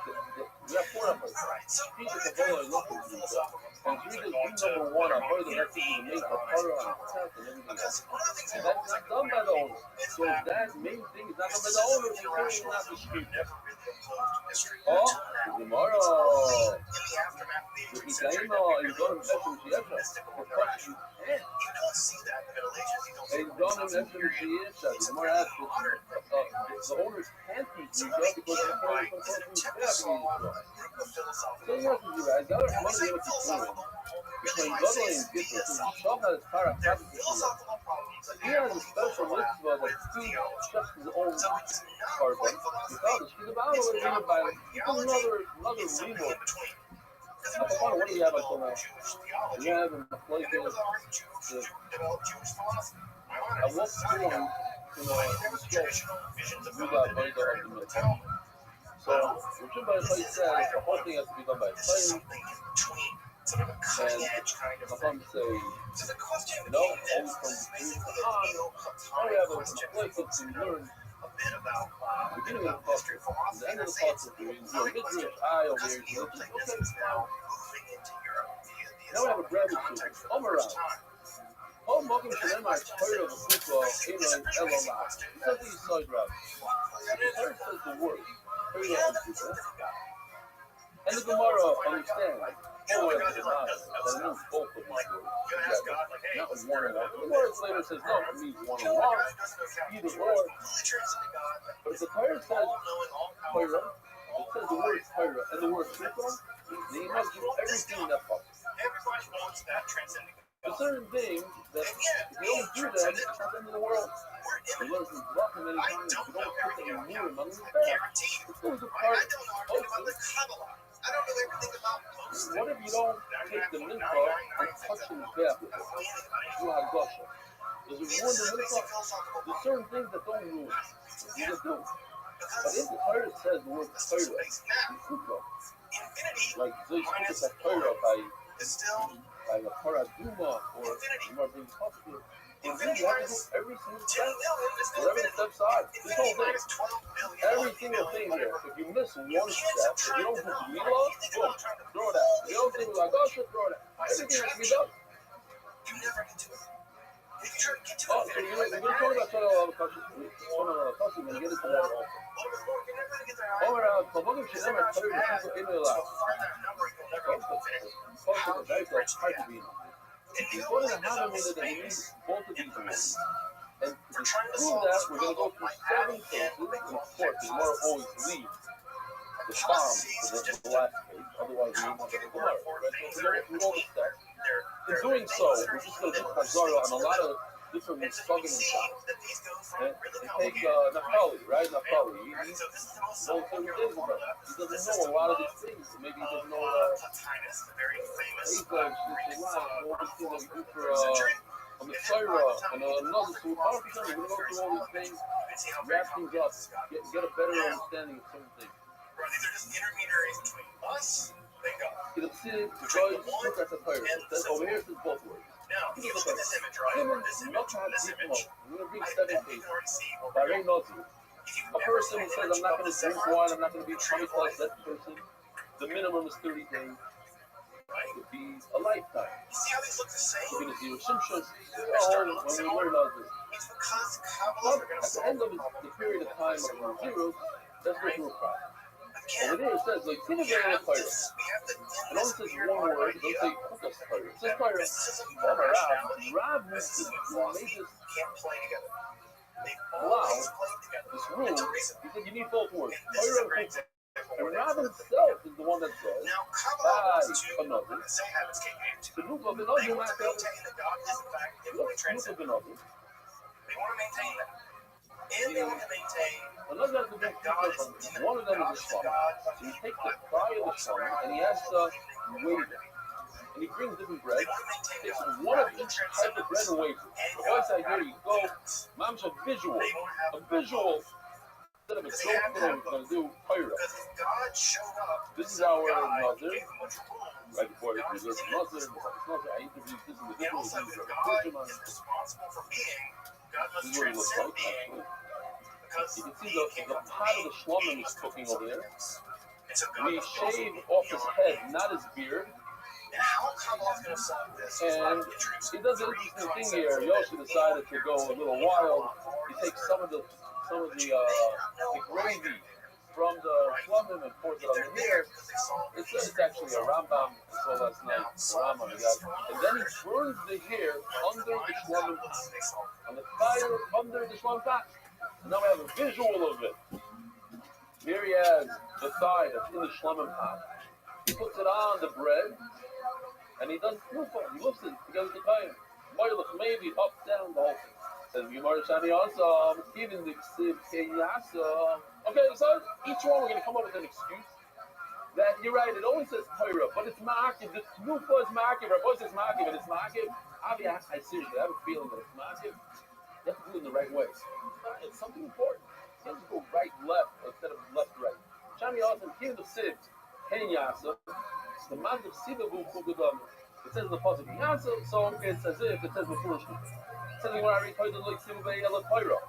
we have four of us. Speak is a whole lot of people. And you just do number one, I've heard the next thing you make a color on the test and everything else. And that's not done by the owner. So that main thing is not done by the owner, it's certainly not the street. Oh, tomorrow. With the game, you go to the session with the extra. For touching hand. And you don't have an extra with the extra. The more asked, the owners can't be used up because they're going to control so what you do, guys? The other one of the other people between juggling and different, so he showed how his power practices. He has a special mitzvah that he just his own part of it. Because he's about to leave it by another remote. What do you have until now? We have in the place at what point, we got money to help the so, Jim by Play says the whole thing has to be done by play. And I'm say, no, always from the beginning on. All we have is a place to learn the beginning of the puzzle, the end of the puzzle, your mid-range eye over here. Okay, now we have a brand new student. Around. Home welcome to them, I heard of a football, Abraham Elollah. He says he's side route. The third says the word. And the Gemara understands all the way up to the Nile that it means both of these words. Not one and one. The Gemara later says no, it means one and one, either or. But if the Torah says Torah, it says the word Torah and the word Shikha, then you must do everything in that box. There's certain things that if you don't do them, it's not the end of the world. The Lord has brought them many times. If you don't put them in new among the fair, it goes apart. What if you don't take the mincha and touch them back with it? You have gusha. Does it ruin the mincha? There's certain things that don't ruin it. You just do. But if the Torah says the word Torah, like they speak of the Torah by a paraduma or more being popular. And then you have to do every single step, whatever the steps are. This whole thing, every single thing here. If you miss one step, if you don't put the meat on, boom, throw it out. You don't think like, oh shit, throw it out. Everything has to be done. Oh, so we're going to talk about Torah Kasha. We're going to get into that also. Pavogim Shinem are Torah Kasha in the last. It's going to have a minute that he needs both of these words. And to prove that, we're going to go through 7 cases. And of course, the Gemara always leaves the palm to the last page. Otherwise, we won't get the Gemara. So we're going to go through all the steps. in doing so, we're just going to do Chazara on a lot of different slugging and shots. And take Naphtali, right? Naphtali. He's known 30 days ago. He doesn't know a lot of these things. Maybe he doesn't know all these things that we do for a Messiah and another. So we're going to go through all these things, wrap things up, get a better understanding of certain things. These are just intermediaries between us and God. You can see the judge look at the fire. Over here it says both words. Now, if you look at this image, right? This image, we're going to read 7 pages. By Ray Nozi. A person who says, I'm not going to drink wine, I'm not going to be 20 plus, that person, the minimum is 30 days. It would be a lifetime. You see how these look the same? You're going to see your Shimshon when we learn all this. It's because But Kabbalah are going to at the end of the period of time of the zeros, that's what you're proud. Over there it says, like, think of it in a fire. It only says one word, it doesn't say Kukas fire. It says fire. Rav needs to make this allow this rule. He said you need both words. Fire and Kukas. And Rav himself is the one that says, another. The group of another, you might have to They want to maintain that. And they want to maintain another has to be one of them is a Shlam. So he takes the fry of the Shlam and he has to wait it. And he brings different bread. He takes one of each type of bread and waits it. The voice I hear you go, Mom's a visual. A visual instead of a joke that we're going to do, Pyra. This is our mother. Right before I reserved the mother, I interviewed this individual. This is what he looks like, actually. You can see the pot of the shlomim is cooking over there. We shave off his head, not his beard. And he does an interesting thing here. Yoshi decided to go a little wild. He takes some of the gravy from the shlomim and pours it on the hair. It's actually a Rambam I saw last night. The Rambam we got. And then he burns the hair under the shlomim pot. On the fire under the shlomim pot. Now we have a visual of it. Here he has the thigh that's in the shlomim pot. He puts it on the bread, and he does knufa. He lifts it together with the time. Maybe up, down, the whole thing. Says Gemara Shani also, even the okay, so each one we're going to come up with an excuse. That you're right, it always says Torah, but it's ma'akiv. The knufa is ma'akiv. Rabbi says ma'akiv, and it's ma'akiv. I seriously have a feeling that it's ma'akiv. You have to do it in the right way. It's something important. You have to go right, left, instead of left, right. Shani also, give the Siv, Ken Yasa, the Maz of Sivavu Fukudam. It says in the Pasuk, Yasa, so it's as if it says before Shni. It says when I read Toida like Sivavei Ela Toira.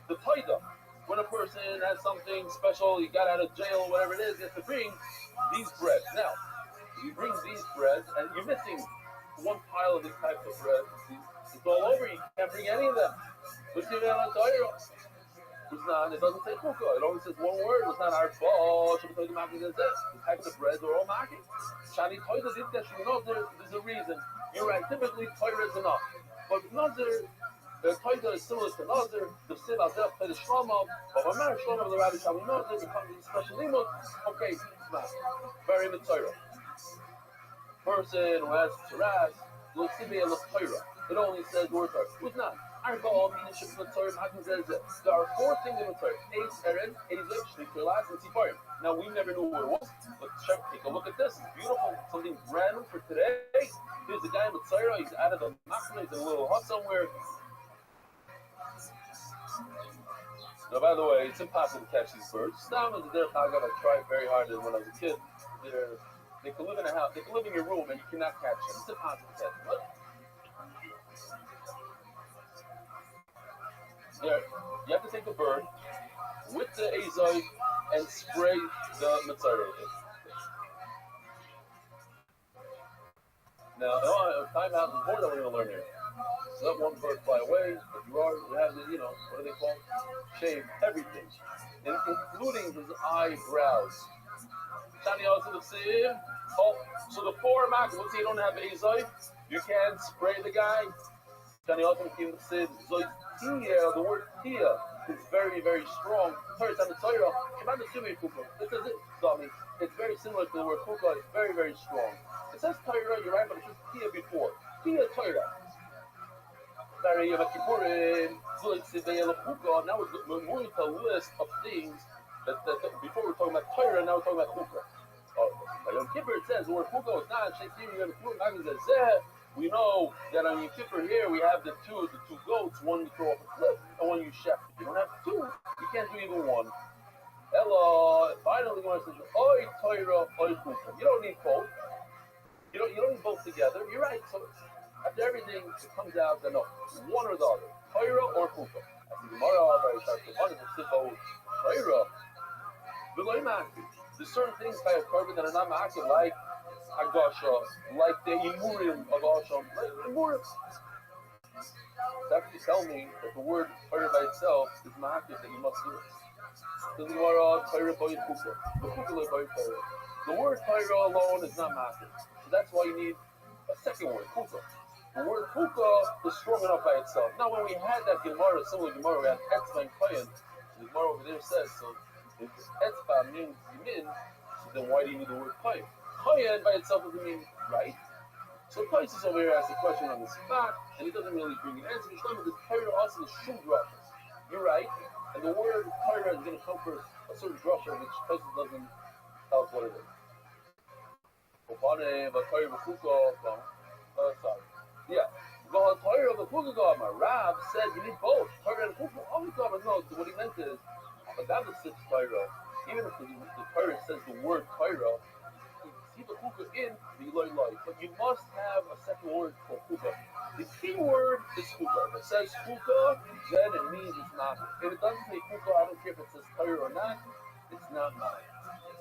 The Toida, when a person has something special, he got out of jail, whatever it is, he has to bring these breads. Now, you bring these breads, and you're missing one pile of these types of bread. It's all over, you can't bring any of them. But you know, it doesn't say kukah. It only says one word. It's not our ball. The types of breads are all marking. Shani toida did that. There's a reason. You're right. Typically, toida is enough. But nazir, the toida is similar to nazir. The siv azef to the shlomah. But when man shlomah the rabbi shami nazir becomes a special limud. Okay, very mitzvah. Person who has tzaras will see me a l'toira. It only says word Torah. Who's not? There are 4 things in the Torah. 8 Eren, 8 Shlichulas, and Sifarim. Now, we never knew what it was, but take a look at this. It's beautiful. Something brand new for today. Here's the guy in the Torah. He's out of the Machna. He's in a little hut somewhere. Now, by the way, it's impossible to catch these birds. Stam is there. I tried very hard when I was a kid. They can live in a house. They can live in your room, and you cannot catch them. It's impossible to catch them. There, you have to take the bird with the azoi and spray the mitzvah. Now, time out is more that we're going to learn here. So let one bird fly away, but you have the, what do they call? Shave everything, including his eyebrows. Shani also the same. Oh, so the 4 marks, let's say you don't have azoi, you can spray the guy. Shani also the same. The word tia is very, very strong. This is it. So, it's very similar to the word kuka. It's very, very strong. It says Torah, you're right, but it says tia before. Tia Torah. Sorry, Yom Kippurim, now we're moving to a list of things that before we're talking about Torah, now we're talking about Chukah. By Yom Kippur it says the word Chukah is not Shekir Yom Kippurim. We know that on Yom Kippur here we have the two goats, one you throw off a cliff and one you shepherd. You don't have two, you can't do even one. Ella, finally, when it says Oy Torah, Oy Chukah, you don't need both. You don't need both together. You're right. So after everything, it comes out that no, one or the other, Torah or Chukah. As the Gemara, very sharp, the one is the Torah. There's certain things by a korban that are not ma'akev, like Agasha, like the Imurim of Asham, like Imurim. It's actually tell me that the word Torah by itself is ma'akev, that you must do it. The Gemara, Torah by Chukah, the Chukah by Torah. The word Torah alone is not ma'akev. So that's why you need a second word, Chukah. The word Chukah is strong enough by itself. Now, when we had that Gemara, similar Gemara, we had Etzva and Kohen. The Gemara over there says, so if Etzva means Yemin, so then why do you need the word Kohen? Kohen by itself doesn't mean right. So Tosis over here asks a question on the spot, and he doesn't really bring an answer. He's talking about this Torah also is Shum Drasha. You're right, and the word Torah is going to come for a certain Drasha, which Tosis doesn't tell us what it is. Sorry. Yeah. Rab said you need both. Torah and Chukah. No, what he meant is, but that was six Torah. Even if the Torah says the word Torah, you see the Chukah in the Eloi Loi. But you must have a second word for Chukah. The key word is Chukah. If it says Chukah, then it means it's not. If it doesn't say Chukah, I don't care if it says Torah or not, it's not mine.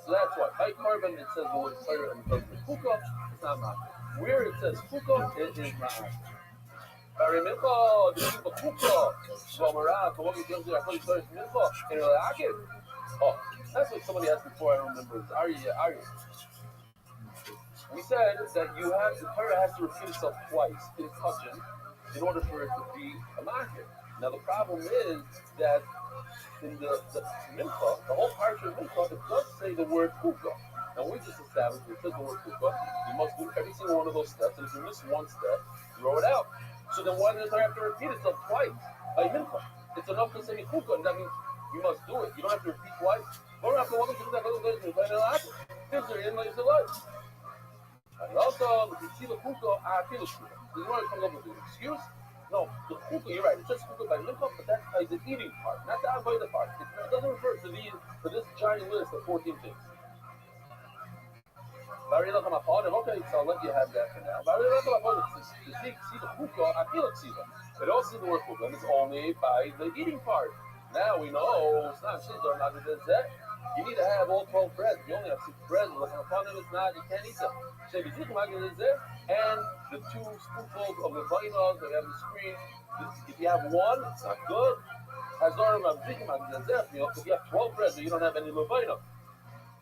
So that's why. By korban, it says the word Torah and it doesn't say Chukah, it's not mine. Where it says Chukah, it is not. Barry Mincha, the people Chukah, Shlomarah, the one who tells you I thought it's Mincha, and you're like, oh, that's what somebody asked before, I don't remember. It's Arya. We said that the Torah has to repeat itself twice in touching in order for it to be a market. Now the problem is that in the Mincha, the whole parsha of Mincha, it does say the word Chukah. Now we just established it says the word Chukah. You must do every single one of those steps, and if you miss one step, throw it out. So then why does it have to repeat itself twice by Mincha? It's enough to say Chukah, and that means you must do it. You don't have to repeat twice. You don't have to walk into that other place and say, and also, if you see the Chukah, I feel the Chukah. This is where it comes up with an excuse. No, the Chukah, you're right. It says Chukah by Mincha, but that is the eating part, not the Avodah part. It doesn't refer to this giant list of 14 things. Okay, so I'll let you have that for now. To see the Chukah, I feel it. But also the word Chukah, and it's only by the eating part. Now we know it's not Shizor, not that. You need to have all 12 breads. If you only have 6 breads, it's not, you can't eat them. And the 2 spoonfuls of Levina that we have on the screen, if you have one, it's not good. If you have 12 breads and you don't have any Levina,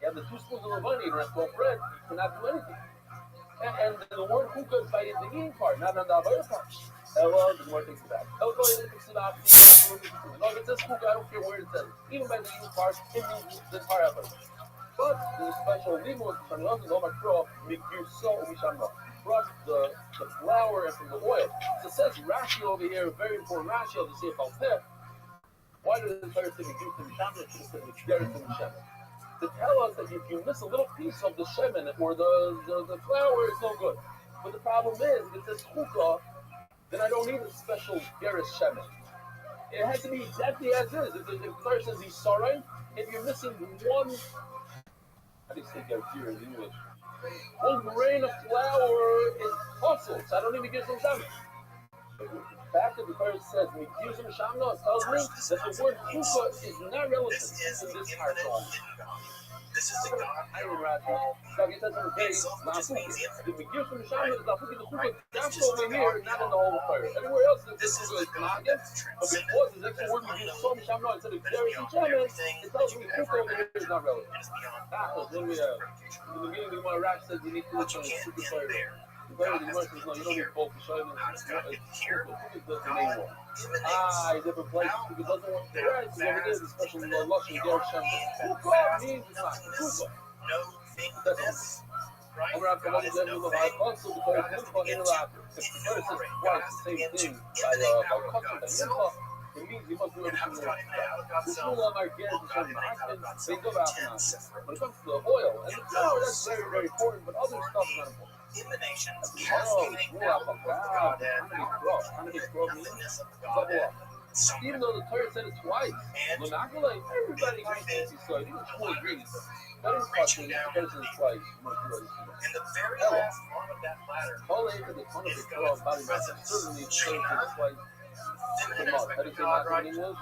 you have the 2 spoons of Levina, you don't have 12 bread, you cannot do anything. And the word Chukah is by the eating part, not on the Avodah part. Ella, the more takes it back. No, if it says Chukah, I don't care where it says it. Even by the eating part, it means the entire Avodah. But the special limud, from the flour and from the oil. So it says Rashi over here, very important Rashi, I'll just say about Peh. Why did the entire thing do to Mishamah? It should have said Mikdaris to Mishamah. To tell us that if you miss a little piece of the shemen or the flour, it's no good. But the problem is, if it says Chukah, then I don't need a special Geras shemen. It has to be exactly as is. If the Torah says Yisarayim, if you're missing one, how do you say Geras in English? One grain of flour is puzzle, so I don't even give some shemen. The fact that the Torah says Mikdaris and Mishamah tells me that the word Chukah is not relevant in this parsha. This is the God. I don't know. So it says on the base, the Mikdaris from Mishamah is not the Chukah. That's over here, not in the whole Torah. Everywhere else, this is not again. But because the next word we use so Mishamah instead of Mikdaris and Mishamah, it tells me Chukah over here is not relevant. Then we in the beginning, the Gemara Rashi says you need to look on the Chukah Torah. The Gemara says no, you don't need both. The Chukah is the main one. Different places. If it doesn't want to write, so over there, the special lush and Ger Shem. Chukah means it's not Chukah. That's all. right? I'm going to God is no thing. also because God has to Mincha begin in to the If the verse says incorporate. twice God has to the same begin to, thing in the name power of by God's Mincha, self. it means you must do And how everything does in God in the name of God's self? Shmuel Amar Ger Well, is God a in the name of Ma'akin, God's they self go is back 10 on separate. When it comes to the oil and the flour, that's very, very important, but other stuff is not important. Emanations Oh, cascading Shmuel out of the Apagav, Godhead, Hanabik Kro means nothingness of the double Godhead. up. Even though the Torah said it twice, And L'nagalei, everybody life agrees is with Yisrael. Even Shmuel agrees. reaching That is question, the down Torah said it twice. You must do it. and the very Ella. last rung of that ladder Holy to the ton of is the Torah God's body matter. presence. Certainly, the Torah said it twice. Feminine How aspect do you of say God, matter right? in English?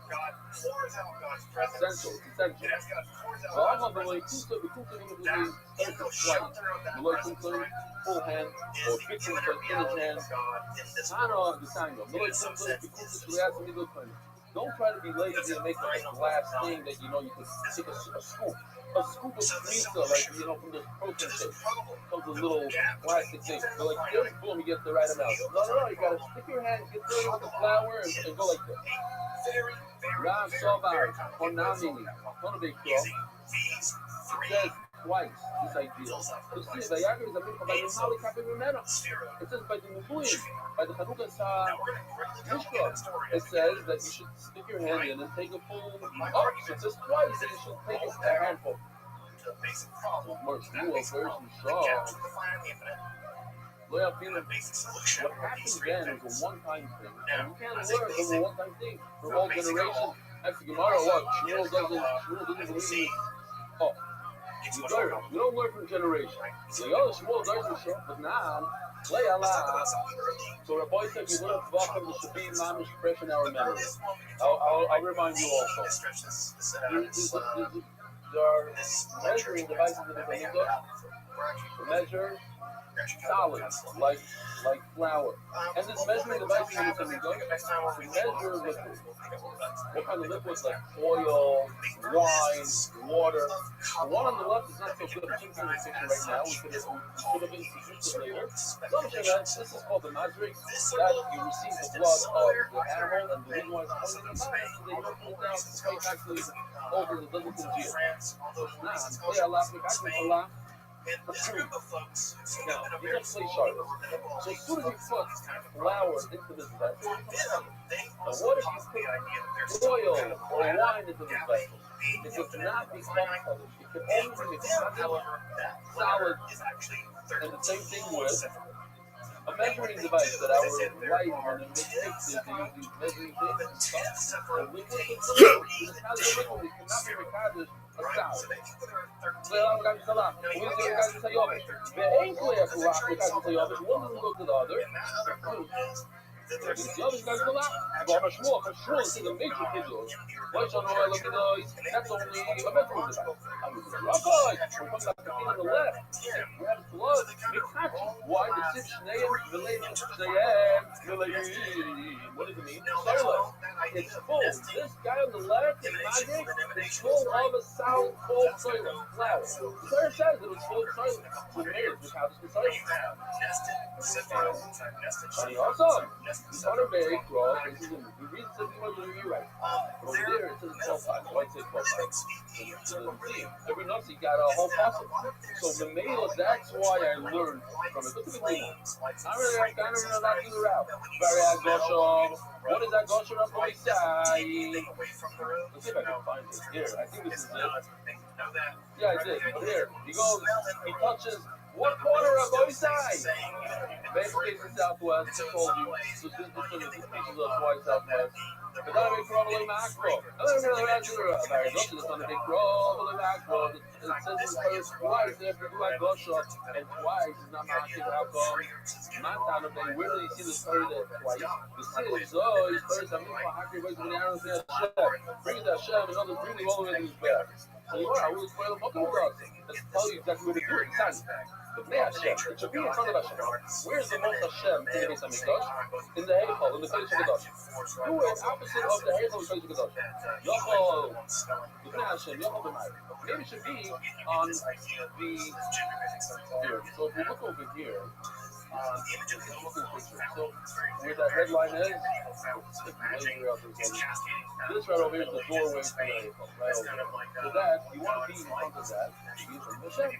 God pours out God's presence. Essential. It's essential. And as God pours out So I'm God's on the way. presence, Kusa, the Kusa, the that Kusa, in the twice. shelter of that The Lord presence, Kusa, right, full hand, is or the fixing imminent in his reality hand. of God in this Hana, world. the Tango. The And Lord in some Kusa, sense, the this Kusa, is the Reason, the good thing. Don't try to be lazy and make like a glass thing that you know you could take a scoop. A scoop of pizza, like, you know, from the protein shake. Comes a little plastic thing. They're like, this, boom, you get the right amount. No, you gotta stick your hand, get dirty with the flour, and go like this. Very, very, Rav very, Sobar, very complicated way to Honami, solve that problem. Honabek, Using these it three says twice this idea. philosophical To see, devices. the Yagar is a bit by the Malik Abimena. Sphere. It says by the Mubuyim, by the Hanukkah Sa Now we're going to quickly complicate Mishra. the story It as we says get that into you this. should stick your hand in and take a full. My Oh, argument it says twice that you should take a handful. The basic problem, More that Shmuel basic version problem, the Shaw. gaps in the finite infinite, Loyal and feeling. the basic solution What are these happened three then things. is a one-time thing. Now, And you can't as a learn from a basic, one-time thing for a all basic generations. goal, That's the Gemara. What? Yes, Shmuel doesn't as we'll see, believe. Oh, it's you much more learn. complicated. You don't learn from generation. Right? So you know Shmuel doesn't show, but now, lay Let's talk Allah. about something early. So Rabbi said you learn Tvachim that should be mamish fresh in our The memory. earliest one we can talk I'll about, remind you also. to stretch this There are this measuring devices in the that may have Talmud happened. We're actually to measure we're actually solids like flour. And this measuring device in the Talmud next time we'll to measure liquids. liquid. What kind of liquids? Like oil, wine, water. The one on the left is not so good. I'm thinking of the picture right now. We could have been introduced later. This is called the madrig. That you receive the blood of the animal, and the reason why it's pointing in the back so they don't put it down straight back to over the doesn't congeal. Nah, play a lot with Allah. And this group of folks seem to Now, have been a you very just play small sharp. group of So as soon as you put flour into this vessel, they now also what if you posit the idea that there's put oil some kind of or wine into this vessel? It does not become colored. It can only be mixed however, that solid. is actually And the same thing with separate. a measuring device that our right when it makes mixes, they use these measuring things and stuff. The liquid is the liquid. This has the liquid. It cannot be regarded a solid. Well, guys, hold on. We say guys say Yovish. Ve'ein klei akurach guys say Yovish. One doesn't go to the other. The other guys go out. But on Shmuel, because Shmuel is a major kiddo. Why should I look at those? That's only a measuring device. Okay, we're talking about the thing on the left. We have blood. Mikachi. Why the six shneim related shneim related? What does it mean? Solar. It's full. This guy on the left is magic. It's full of a solid, full solar flower. The Torah says it was full of solar. So it is. Look how this is solar. Awesome. It's on a big cross. This is the reason something was going to be right. Over there, it says 12 times. Why say 12 times? Every Nazi got a whole puzzle. So the male, that's why I learned from it. Look at the thing. I really kind of know that to the route. Very Agosha. What is Agosha on my side? Let's see if I can find it. Here, I think this is it. Yeah, it's it. But here, he goes, he touches what corner of both sides? Basically, it's the southwest. I told you. So this is the pieces of twice southwest. But then I make probably macro. And then I'm going to add to the very Gosha. That's on the big probably macro. It says it's first twice after you like Gosha, and twice is not macro. How come? Montana, they really see the third twice. The city is always first. I'm going to hack your way to the arrows there. Bring that Shem and others bring all the way to his back. So you are, I will spoil the fucking dog. Let's tell you exactly what to do. It's time. But may Hashem, it should be in front of Hashem. Where's the most Hashem in the Beis HaMikdash? In the Heichal, in the Kodesh HaKadosh. Do it opposite of the Heichal in the Kodesh HaKadosh. Yochel, B'nai Hashem, Yochel B'nai. Maybe it should be on the here. So if we look over here, The image of the Looking overflow picture. fountain So is very where clear. that red line is, So imagine these cascading this right over here is the doorway to the right That's over kind there. of like So that you want to be in front of that. To be in front of the shelf.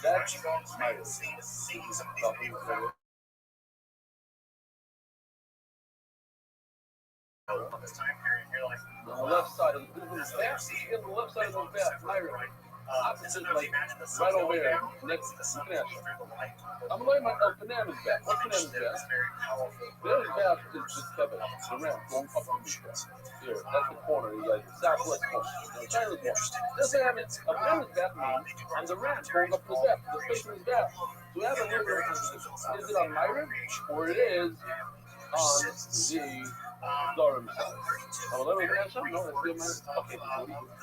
That's my room. seeing some of these Top big of the fountains room. on this time period. You're like, On the left side of the bath, you get on the left side of the bath, my room. Opposite, like, right over there, next to the financial. I'm going to El Panama's bath. What's Panama's bath? There's bath is just Kevin, the ramp going up to the bath. Here, that's the corner, you got the southwest corner. The China's corner. This Panama's bath means on the ramp going up to the bath, the space in his bath. So we have a little bit of, is it on my rim, or it is on the Durham side? I'm a little bit of something. No, let's do a okay,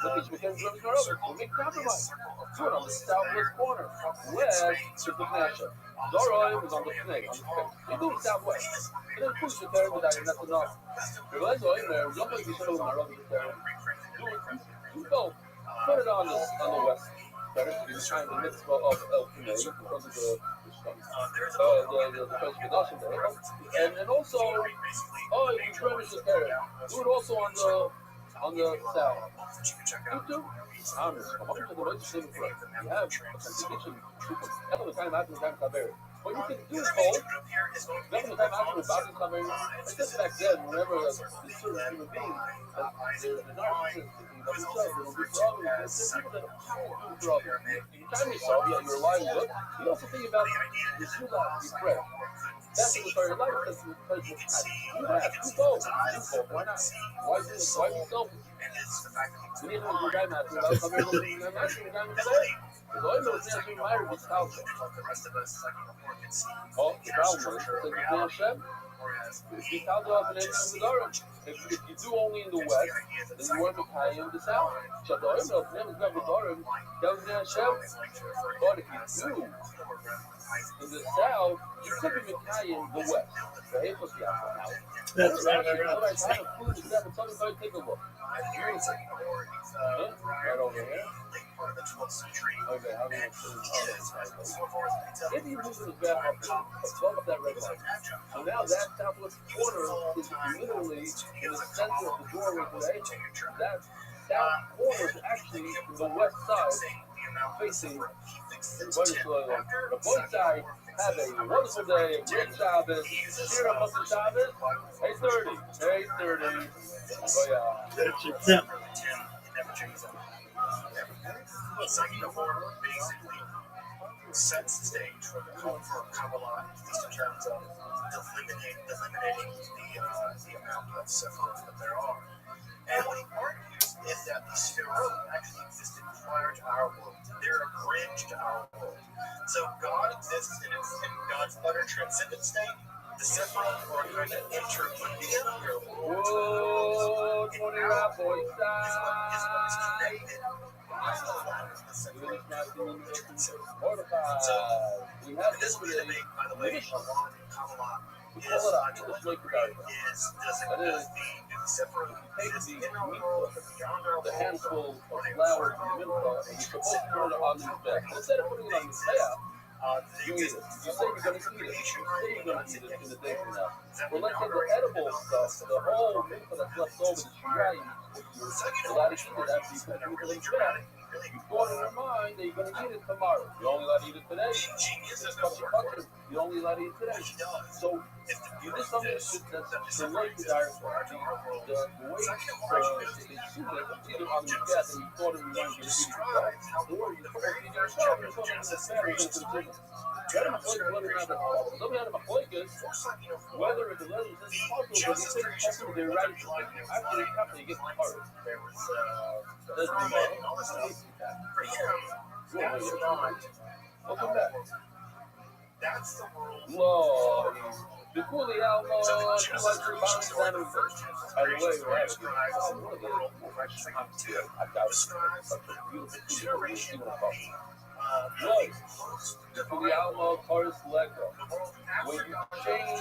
look at Smith's Durham car over. We'll make a compromise. Do it on the southwest corner. West is the Pinasha. Durham is on the Pinay, on the space. You do it southwest. And then push the third with that, and that's enough. But let's go in there. Don't make me show my rubber the third. You go. Put it on the west. Better to be trying the mitzvah of El Pinay because of the place with us there. And also, oh, you furnish the third. Do it also on the south. You too. You have authentication. That's the time after the time cover. What you can do is hold. That's the time after the body cover. Like this back then, whenever the certain human being, they're narcissists, they'll do problems. There's people that do problems. You time yourself, yeah, you're lying good. You also think about the shula, you pray. That's the story of life. That's the story of life. You have, you both. Why not? Why be selfish? We need to do that matter. Without coming over the matter, we're not going to say. Because all you know is that you're married with house. Oh, the problem is, because you can't shed. If you count off an engine in the Durham, if you do only in the west, then you want to tie in the south. So the oil milk never got the Durham, doesn't have shed. But if you do in the south, you could be Italian the west. The hate was the outside. That's right. Otherwise, how to food is that? But somebody take a look. Right over here. Okay, how do you if you move the back up above that red line, so now that southwest corner is literally in the center of the doorway to the atrium. That south corner is actually the west side facing the both sides. Have a wonderful day, great Shabbos, cheer up the Shabbos, 8:30, 8:30. Oh yeah. Basically sets the stage for the call for Kabbalah, at least in terms of eliminating the amount of sephirot that there are. And what he argues is that the sephirot actually existed prior to our world. They're a bridge to our world. So God exists in God's utter transcendent state. The sephirot are kind of intermediate in their world. Whoa, 20 rap boy Is what is connected. We have this today. By the way, Kabbalah We call it a English lake regard. that is the sephirot Take the handful of flour from the milk and you're supposed to put it on his bed. Instead of putting it on his bed, you eat it. You say you're going to eat it. You say you're going to eat it in the day from now. Well, let's say the edible stuff, the whole milk that's left over, the shirai, you're allowed to eat it after you put it in the bed. You thought in your mind that you're going to eat it tomorrow. You're only allowed to eat it today. You're only allowed to eat it today. So you did something that's related to our the way they shoot it, either on the death and you thought in your mind you're going to eat it today. Or you thought in yourself, you're talking to the family, you're going to consume it. Whether it's a letter is possible, but you think possible, they're right. After they cut, you get the part. That's the welcome back. That's the world. Lord. The coolie out, Lord. Too much rebound standing first. By the way, we're having I got such a beautiful generation of the coolie out, Taurus Lego. When you change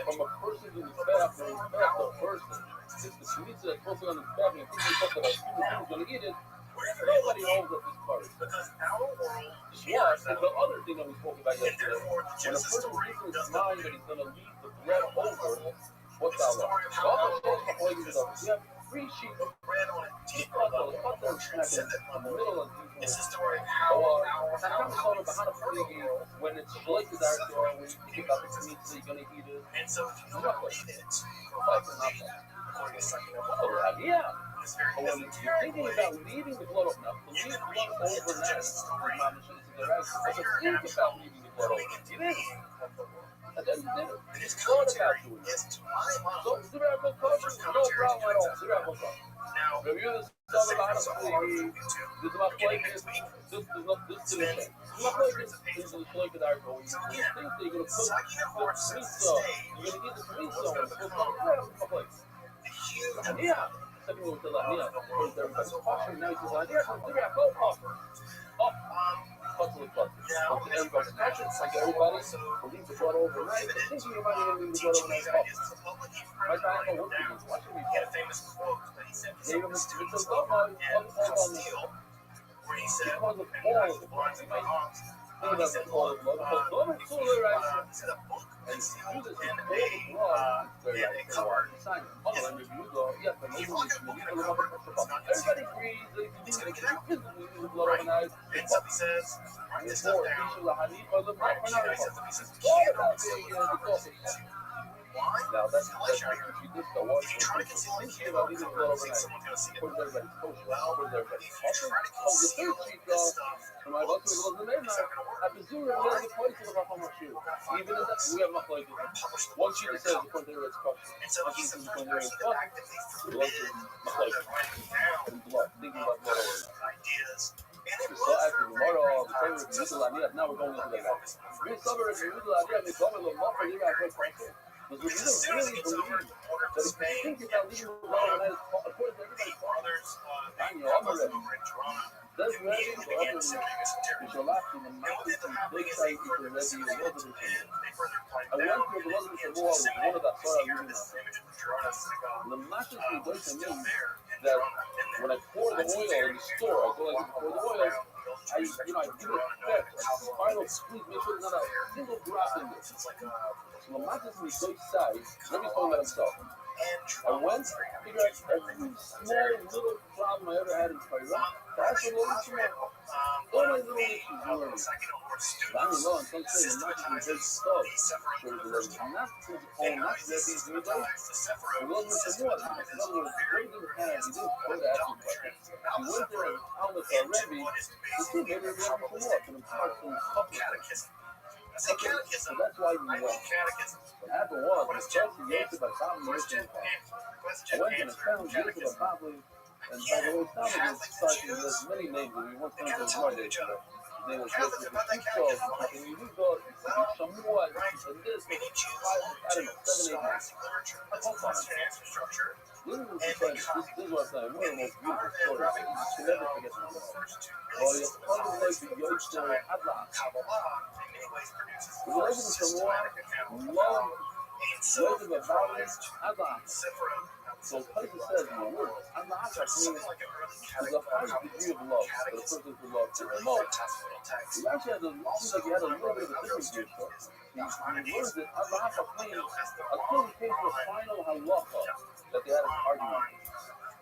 from a person to the bathroom, back to a person, it's the pizza that's posted on the bathroom. If you thought that a human being was going to eat it, Nobody holds up this card. Because our world Yeah, and the other thing that we spoke about and yesterday, therefore the when a Genesis person story thinks in his does mind that he's going to leave the blood over, what's that like? You have three sheep, but read on a the deeper level, cut those Orchard said smack that in the middle of the it's the story of how or our kind of talking about how to play when it's like the dark door, when you think about the meat that you're going to eat it. and so if you don't read it correctly, according to secular So, law, yeah. it's very But when you're esoteric thinking way. about leaving the blood open, now, to leave the blood overnight, but to think about leaving the blood open, you didn't. And then you did it. And his You thought about commentary doing it. is, to my So, mind, zero no problem at all. Zero problem. now, Review this the stuff about secrets how of to our play. YouTube, This is my play. beginning next week, This is not this to the spend thing. My play. hundreds of This pages is on the play that I go. You So think again, that you're gonna put Secular Lord the meat sets the sauce. stage You're gonna get this meat for sauce. what's It's going to like, become my play. the huge Yeah. Second one to the yeah. First everybody's caution. Now he's like, yeah, go up. Up. Puzzle and puzzle. now, Everybody's caution. Like everybody. Leave the blood overnight. But thinking about it, leave the blood teaching these overnight. ideas to the public, he My first God, I wrote know what them he down. was watching me. He had a famous quote that he said to Gave some him of the a students stuff over on in Castile, where he said, because of and all I the blinds in my arms, Think he about said, the blood. look, Blood is if so you, right. he said a book And that's you sealed just in all the blood. in a cupboard, Sign it. Other than you go, yeah, but if you maybe look at a book in a cupboard, it's not everybody concealed. agrees that if It's you going to get out. physically leave the blood overnight, And so he says, write this stuff before down. issues a hadith or the Right, right, and he says, all you about can't conceal the the cupboard. coffee. Why? Now that's Ventilation out here. if you just go watch If you try to conceal a thinking candle about in a leaving the cupboard, blood you think overnight. someone's going to see it. Put everybody's kosher. Well, Put everybody's if you try to also, the conceal third sheet, this stuff, from my book, it was the name it's not going to work. at the zoo, we have the place of the Rahman Shir. Even in that, we have not like one sheet that says the point there is kosher. And so One he's sheet the says the first point there is person kosher. to actively We love forbid to further writing down and blood, thinking about blood overnight. ideas. And it So was after for the a very moral, long the time Torah, the successful. Yisrael Aliyah, now we're going into the Focus on We first. suffer the Yisrael Aliyah, we cover the Mopher, they got good practice. Because we Because as soon as really it gets over believe the border that to if you Spain, think about leaving the blood overnight, according to the everybody, brothers, Daniel, that I'm was ready. over in Toronto, That's ready immediately for began everyone. disseminating We esoteric. shall laugh in the And what mountains ended up and happening big is they sight further because that's the disseminated wilderness. and they further I climbed went down through the and wilderness began of to war, disseminate. one of that You see Torah here reading this now. image of the Toronto synagogue, The matters we which go is to still me there in that Toronto. when I pour the It's oil very in the store, I go like pour the oil, I Jewish give it section of fast. Toronto, I final squeeze, make sure there's not a single drop in this. it's like a So the matters we go side, let me talk about himself. I went, figured out every small little problem I ever had in Torah. That's a little small. All my little issues were Danny Law and some say the matters we big stuff. Sure, the level. Not his own, not that these new days. It wasn't for more. In other words, what he didn't have, he didn't go to asking questions. He went there and found with our Rabbi to see maybe we're looking for more. And impart some toughness. I say catechism. So that's why we I went. mean catechism. What happened was, I started Yosef by Pablo Question, Yosef. I question, went and answer, found Yosef catechism. by Pablo, and by the way, Pablo was starting with many names, and we once They went gotta to talk one to each other. His name was Catholics Yosef about that Yisrael, catechism. and we go to Shamua, and this, Many Jews I don't know, 7, 8 months. scholastic literature that's a question and answer structure. This is what I'm saying, one of the most beautiful stories. You can never forget this one. First two Well, you places, have to like the first Yosef time, Adla. Kabbalah in many ways produces The a more legend of systematic Shamua, account of love, how a Yosef Adla, self-comprised Adla. Sephira So Plato says in the word, Adla so it's means something like an early is the highest degree of love that a person could love. It's a To really promote. fantastic little text. You actually had to, it seems like you had a little bit of a different view. He learned that Allah claims until he came to the final halacha that they had an argument.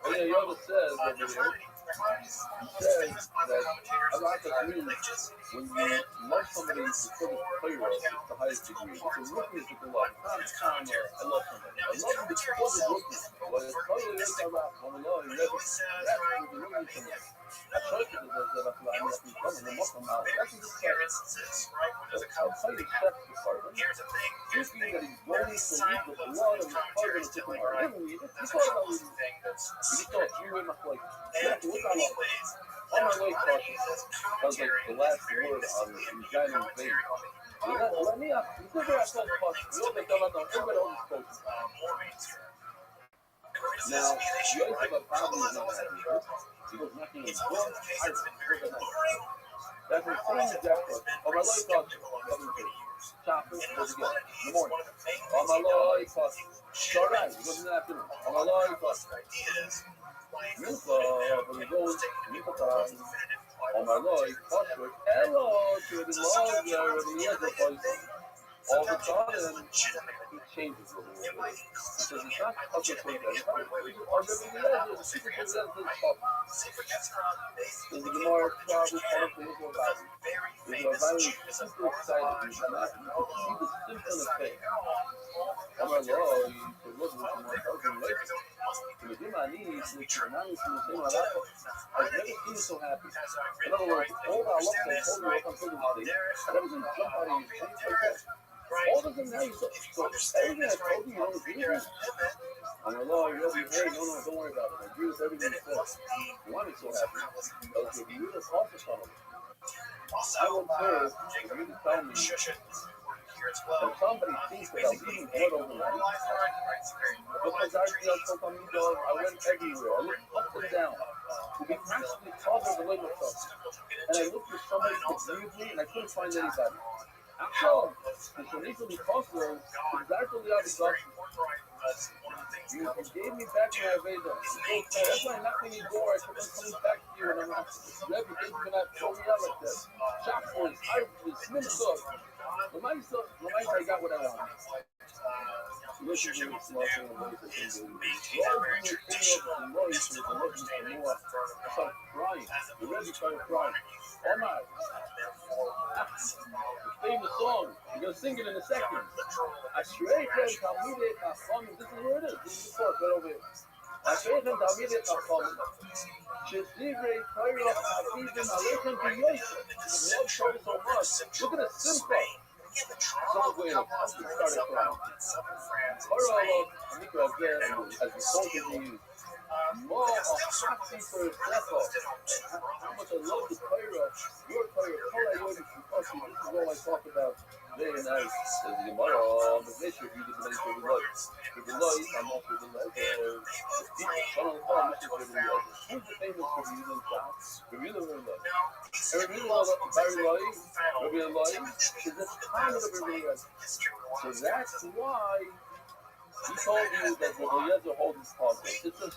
And yeah, Yoga says over here, he says that Allah means when you love somebody because of Torah, it's the highest degree. It's a witness of the love. It's not I love somebody. I love you because of witness. But it's totally like Allah. When Allah, you never, that's what you really need to know. I try to do that, that Allah is the brother, the Muslim now. That's just Clear instances, right? When there's a I'll tell you conflict the part. here's the thing, here's the Thinking that thing. he's going to lead with the blood and the poison of the Quran. I didn't read it. You There's a thought about couples it. thing that's a You just secret. thought you were not like, And yeah, in what's that many like? ways, On my there's way, a lot of caution. uses That was like commentary the is last very word on misleading the giant commentary vein. on the Let Bible. me ask you, this is where I told caution. We all think about that. Everybody always quotes. More mainstream. Now, Criticism is an issue, Yosef right? of Pablo Kabbalah is is not always had a happy. people problem. He goes knocking on It's the always door. been the case that's been very alluring. That's the Rabbi same has Jack. always been On my very life, skeptical of it for many years. choppers, And goes Masmonides, again. In the morning. one of the main On things my he life, does is he will So right, it goes in the afternoon. On my life, Mincha, but it goes Mincha time. On my life, Pashut, Elo, to the Lord, all of a sudden, he changes a little bit. He says, it's not Pashut for everybody. Or Rabbi the secret to that is There's a Gemara, probably part of the Israel Valley. Israel Valley is super excited. You can see the simple effect. Oh my Lord, he said, look, I've never seen you so happy. In other words, all the Allah that told you what I'm telling you today, I never seen jump out of your face like that. All of them now, so everything I told you, you don't agree with. Oh my Lord, you'll be hey, no, don't worry about it. I agree with everything you said. You want me so happy? Because if you really focus on it, I will tell you to tell me. And somebody thinks that I'm eating blood overnight. Because I went everywhere. I looked up and down. To be constantly talking to the myself. And I looked for somebody to believe me, and I couldn't find anybody. So, the Shanifa Mikosler is exactly the other. You gave me back my Aveda. That's why I'm not when you go, I kept on coming back to you, and I'm like, Rabbi, thank you for not throwing me out like that. Shop for it. I was Minnesota. I got what I wanted. Listen to this small thing about the thing. All bring your finger up and noise to the looking for more. I started crying. The Rebbe started crying. Oh my. The famous song. You're going to sing it in a second. I straight them, Talmidei Chachamim. This is where it is. This is the source right over here. I straight them, Talmidei Chachamim. Shedivrei Torah Chafizim Aleichem B'Yosef. The Lord showed so much. Look at the simcha. Someone's going to started crying. Torah, as the song can be used. More happy for Sefer. How much I love the Torah, your Torah, this is all I talk about very nice. There's the Gemara, the nature of you, the nature of the light. For the light, I'm not for the light. Who's the famous for the Yidden class? The Yidden light. And the Yidden very light, Rabbi light, is the time of the Rabbi. So that's why he told you that the Eliezer holds his podcast. It's the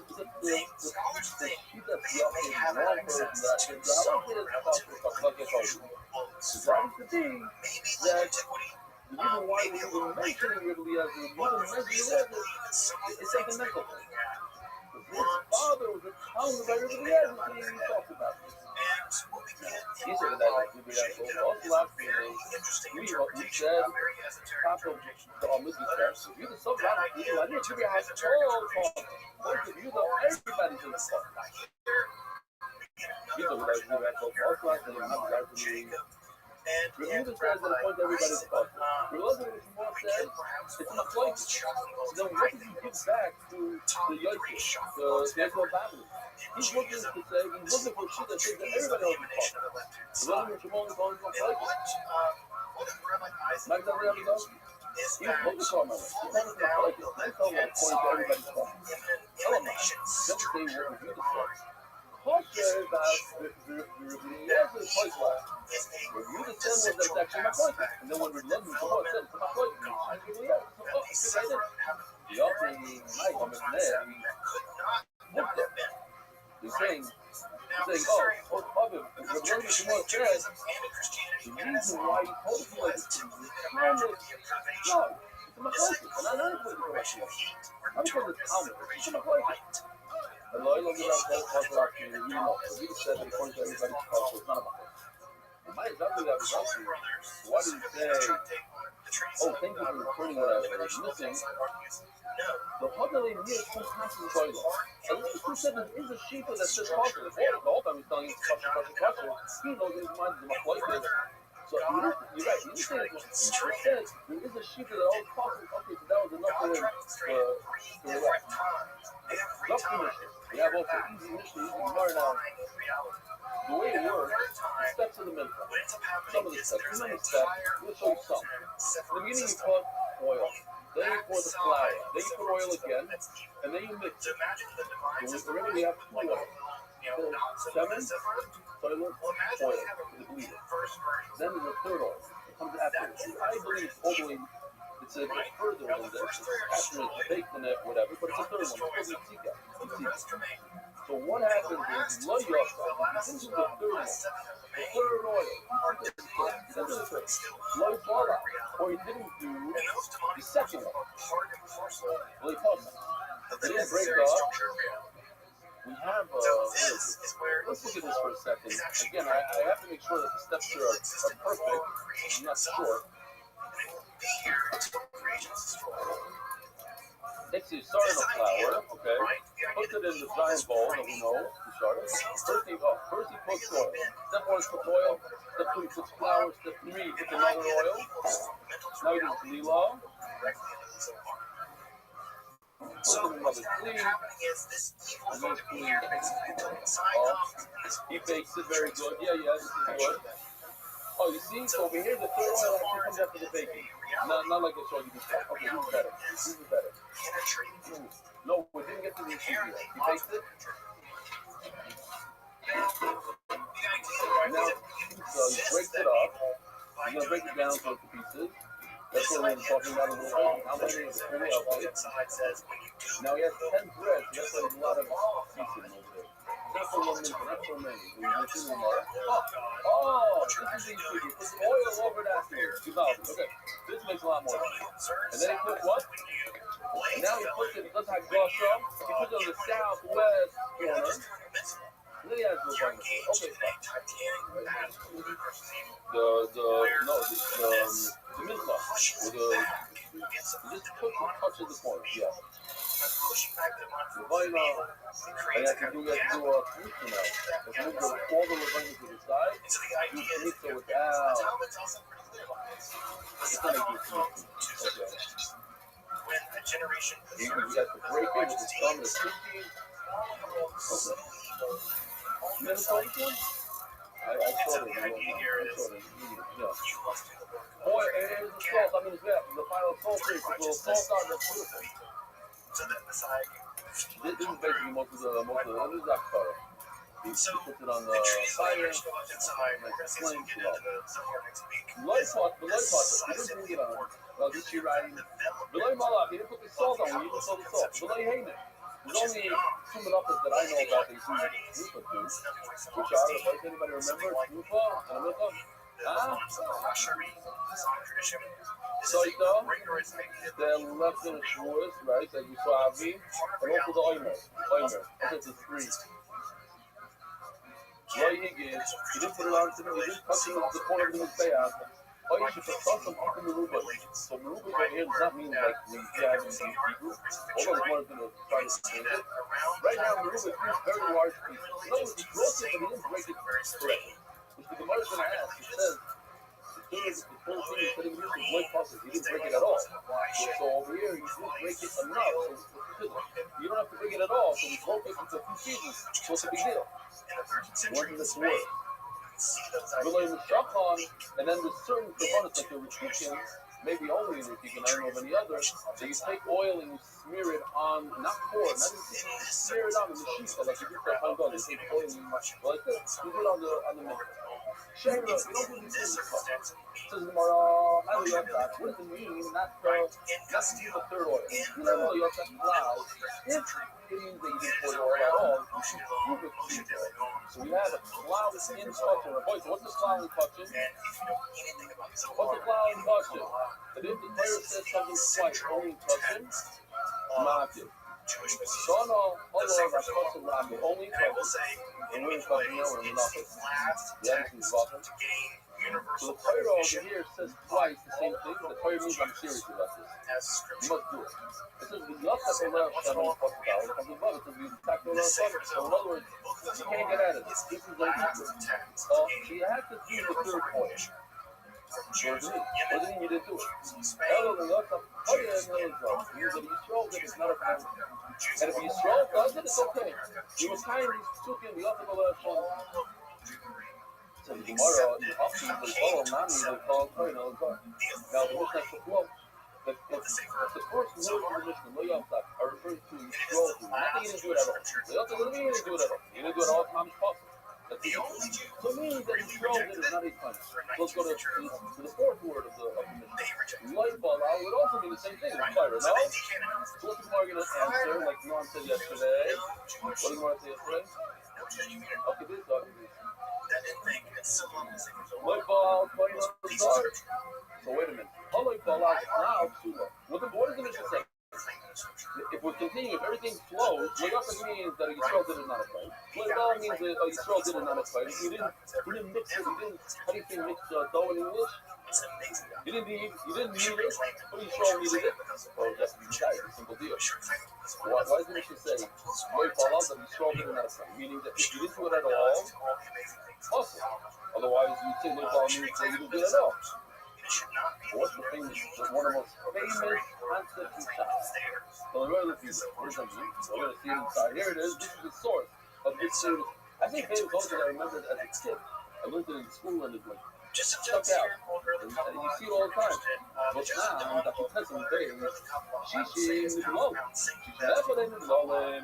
sheet that's roughly wrong person that the halacha is podcast. So that is the thing that the reason why we were mentioning Eliezer, it's sentimental. His father was a town by Eliezer, he talked about this. He said that like we said, top of the Mitzvah test. You the sub lot of people, I need to be out all talk. Most of you know everybody's in the talk. You know what I do that so far, class, and I'm not glad to me. Review the says that it points everybody's talk. Realizing what Shmuel says, it's in a flight. Then what does he give back to the Yochid, the Yechid Babylon? He's looking to say, he's looking for shit that says that everybody else is talking. He's looking for Shmuel and calling him a flight. Mike doesn't have a dog. He's looking for him. He's looking for a flight. That's all that points to everybody's talking. Tell him that. Just say what review the says. Kosher about the Eliezer is quite well. Review the sin was that's actually my point. And then when we love him, oh, it says, it's my point. I really are. Oh, it's good idea. The offering, my woman, there, he's saying, oh, Father, the brother Shmuel said, the reason why he told us like this is kind of, no, it's my point. And I'm not going to go back to it. I'm going to tell him, it's my point. The loyal of the Lord you know, the leader said that according to everybody's culture, it's not about it. And my example that was up to you, why did he say, oh, thank you for returning what I was missing? The Hodali near two passes of toilet. And the Yisrael said there is a sheep that says culture. The whole time he's telling you culture. He knows in his mind is a like this. So you're right. You didn't say it. You said there is a sheep that always culture. Okay, so that was enough for him to relax. Not commission. We have also easy mission, easy Gemara now. The way it works, the steps of the mincha. Some of the steps. Too many steps. We'll show you some. In the beginning you put oil. Then you pour the flour. Then you put oil again. And then you mix it. So already we have 2 oil. 7, toilet, oil, the bleeder. Then there's a third oil. It comes afterwards. I believe it's all the way, it's it's a bit further than this. After it's baked in it, whatever, but it's a third one. It's called Yitzika. So what happens is, Lo Yosef, this is the third one. The third oil. Lo Bala, or he didn't do the second one. Well, he taught them. He didn't break up. We have, let's look at this for a second. Again, I have to make sure that the steps here are perfect. I'm not sure. Takes the starting of flour, okay? Puts it in the giant bowl that we know, the starter. First he puts oil. Step 1 puts oil. Step 2 he puts flour. Step 3 he puts another oil. Now he does lila. So another clean. Another clean. He bakes it very good. Yeah, this is good. Oh, you see? So over here, the third oil actually comes after the baking. Not like I showed you before. Okay, this is better. This is better. No, we didn't get to the issue yet. He baked it. Now, so he breaks it up. He's going to break it down to pieces. That's what we were talking about a little bit. How many is it? Now he has 10 threads. That's a lot of pieces over there. Not for 1 minute, not so many. Oh, this is easy. He puts oil over that here. Okay, this makes a lot more sense. And then he puts what? Now he puts it, does have gosha. He puts it on the southwest corner. And then he has the one. Okay, fine. The mizbah. Just touches the corner, yeah. Levina, I have to do a Kmitza now. Let's move all the Levina to the side. Do Kmitza without. It's not a good Kmitza. Okay. You got the breaker with the thumb and the cookie. Okay. You never saw this one? I saw it. Yeah. Boy, and here's the salt. I mean, the final salt here. It's a little salt on that's beautiful. This is basically most of the this is Akbar. He puts it on the fire, and it's flames it up. The light pot, he didn't bring it on. Well, this year riding. The light malach, he didn't put the salt on, he even saw the salt. The light hate it. There's only 2 malachas that I know about that you do, which are, does anybody remember? Rupa and Amilcha? Soita, the left in the shores, right, that you saw Avi, and also the Oimer. Okay, the 3. Roy Higgins, he didn't put it on to me, he didn't touch the corner of his bayah. Oh, you should put some up in the Meruba. So Meruba right here does not mean like we have in the Hebrew. Although one is going to try to change it. Right now, Meruba is very large pieces. No, he broke it, but he didn't break it correctly. Which the Gemara is going to ask. It says, the third thing is that he used the white puzzle. He didn't break it at all. So over here, he didn't break it enough. So you don't have to break it at all. So we broke it into 2 pieces. So it's a big deal. Wasn't this word? And then there's certain components like the Retikin, maybe only in Retikin, I don't know of any other, that you take oil and you smear it on, not pour, not even smear it on the shisa, like you do for Hangon, you take oil and you like this, you do it on the middle. Shayra, you don't do these things. Says the Gemara, what does it mean not to use the third oil? You know, you have to allow, if it means that you didn't pour the oil at all, you should prove it to you. So we have a cloud in touching. What's the cloud in touching? What's the cloud in touching? But if the Torah says something twice, only touching, market. So no, although that's touching market, only touching. And we're touching now, we're not. The other thing's bottom. So the Torah over here says twice the same thing, but the Torah means I'm serious about this. You must do it. It says the Yotza Torah Shalom Pascal, it comes above, it says the Yotza Torah Shalom. So in other words, you can't get out of this. This is like so you have to do the third point. What does it mean? What does it mean you didn't do it? Hello, the Yotza Torah Shalom. It means that Yisrael did it's not a problem. And if Yisrael does it, it's okay. You must kind of took in the Yotza Torah Shalom. So the Gemara, often they follow Nami, they follow Kohen. Now the Mishnah says, well, the first words of the Mishnah, Lo Yamsak, are referring to Yisrael. Not that you didn't do it at all. Lo Yamsak doesn't mean you didn't do it at all. You didn't do it all, Mamish possible. The only Jew To me, that he throws it is not a punch. Let's go to the fourth word of the mission. Light ball out would also mean the same thing. Fire, no? So what's the more going to answer, like Norm said yesterday? What did Norm say yesterday? Okay, this dog is light ball, playing on the dog. So wait a minute. How light ball out now, Sula? What the mission say? If we continue, if everything flows, Layaka means that Yisrael did it not a fight. Layaka means that Yisrael did it not a fight. You didn't mix it. How do you say mix dough in English? You didn't need it, but Yisrael needed it. Oh, that's a simple deal. Why does the mission say, Layaka that Yisrael did it not a fight? Meaning that if you didn't do it at all, awesome. Otherwise, you'd say Layaka means that you didn't do it at all. What's the famous, one of the most famous concepts in science? So we're going to see what does that mean? We're going to see it inside. Here it is. This is the source of this series. I think famous also that I remember as a kid. I learned it in school and it's like stuck out. And you see it all the time. But now, that because of the day, Shishi Nidlolem. Shishi Nidlolem.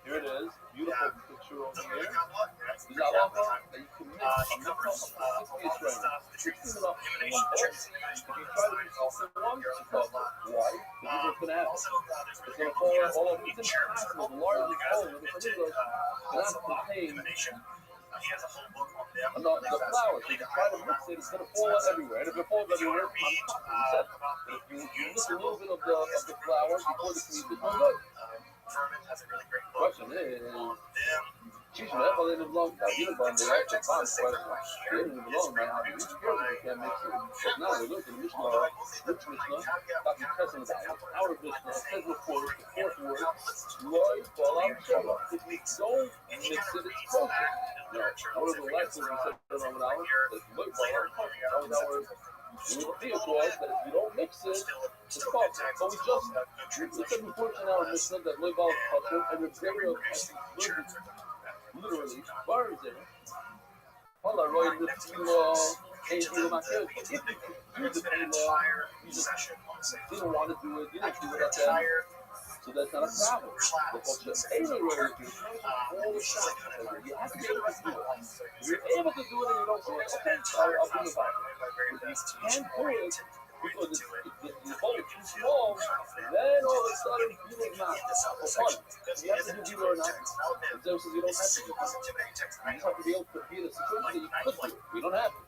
Here it is. Beautiful picture over here. This is halacha that you can mix a mixture of the 60th range. 16 enough in one bowl. If you try to mix all in one, it's not. Why? Because what's going to happen? It's going to fall all over. It's impossible. The largest bowl in the English cannot contain the flour. So you can try to mix it, it's going to fall everywhere. And if it falls everywhere, if you mix a little bit of the flour before the sweet, it's no good. Question is, she's never in the long time. You don't know the question. You're in the long man. You can't mix it. But now we look at the Mishnah, which Mishnah, Dr. Tessin, our Mishnah, says the fourth word, Loi, fall out, Shalom. If we don't mix it, it's kosher. Now, one of the last words we said in Ramadan is Loi, fall out, kosher. That was our word. And the theory was that if you don't mix it, it's kosher. So we said before in our Mishnah that Loi, fall out, kosher, and the burial literally burns it. All I wrote in the tefillah ain't even my kids. If you do the tefillah, you just didn't want to do it, you didn't do it at that. So that's not a problem. But what's just anyway, all the time. You have to be able to do it. If you're able to do it and you don't do it, okay, I'll bring it back. If you can't do it, because the bowl is too small, then all of a sudden you look not for fun. You have to do it or not. And Joseph says you don't have to do it. You just have to be able to be in a situation that you could do it. You don't have to.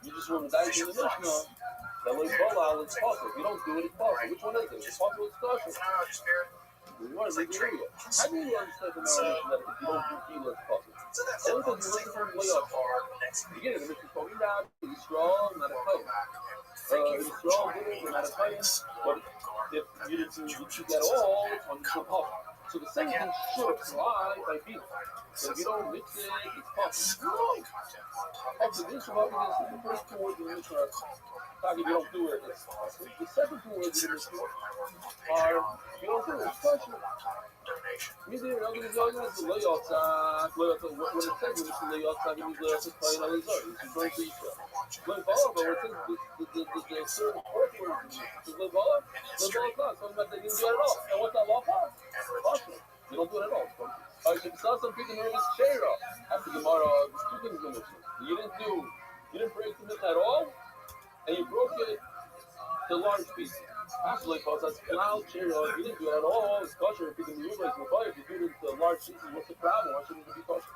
You just want to dive in the Mishnah. That way bowl is possible. If you don't do it, it's possible. Which one is it? It's possible, it's kosher. You want to make it real. How do you understand from our Mishnah that if you don't do kilo, it's possible? Only because you listen from way up. Again, the Mishnah is talking about he's strong, not a fight. He's strong, not a fight. But if you didn't do that all, it's on your possible. So the same thing should apply by beef. So if you don't mix it, it's possible. Also, this is the first two words in the Mishnah. If you don't do it, it's possible. The second two words in the Mishnah are, if you don't do it, it's possible. When it says when it's lay outside, it means lay outside playing on his own. It's going to Israel. Lay ball, but it says the third and fourth word is lay ball. Lay ball is not. So it means they didn't do it at all. And what's that law for? Possible. You don't do it at all. If you saw some people in this chair after Gemara, there's two things in the Mishnah. You didn't break the Mishnah at all, and you broke it to large pieces. Actually, because that's cloud chair, you didn't do it at all. It's kosher. If you can move it, if you do it to large pieces, what's the problem? Why shouldn't it be kosher?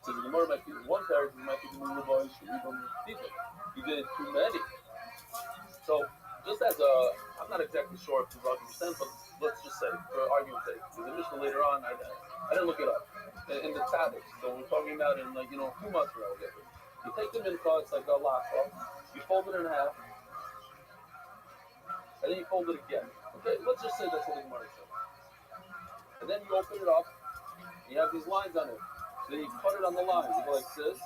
So the Gemara might be one character, you might be moving the boys, you leave them deeper. You did too many. So, just as I'm not exactly sure if it's 100%, but let's just say, for argument's sake, there's a Mishnah later on, I didn't look it up, in the Tzaddik. So we're talking about in, like, 2 months from now, we'll get it. You take the mincha, it's like a lacha, you fold it in half, and then you fold it again. Okay, let's just say that's what the Gemara says. And then you open it up, and you have these lines on it. So then you cut it on the lines. You go like this,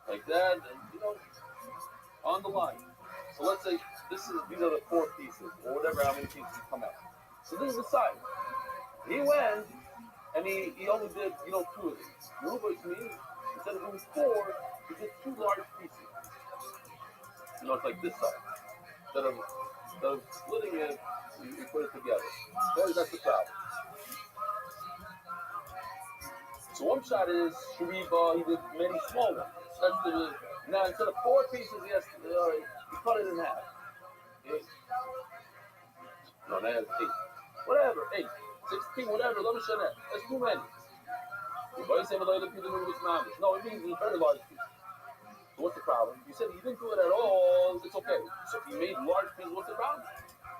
like that, and on the line. So let's say these are the 4 pieces, or whatever, how many pieces come out. So this is the side. He went, and he only did, 2 of these. Ruba's means, instead of doing 4, he did 2 large pieces. It's like this side. Instead of splitting it, you put it together. That's the problem. So So one shot is Shariba, he did many small ones. Now instead of 4 pieces, he cut it in half. 8. No, now it's 8. Whatever, 8, 16, whatever, let me show that. That's too many. No, it means it's a very large piece. So what's the problem? You said you didn't do it at all, it's okay. So if you made large pieces, what's the problem?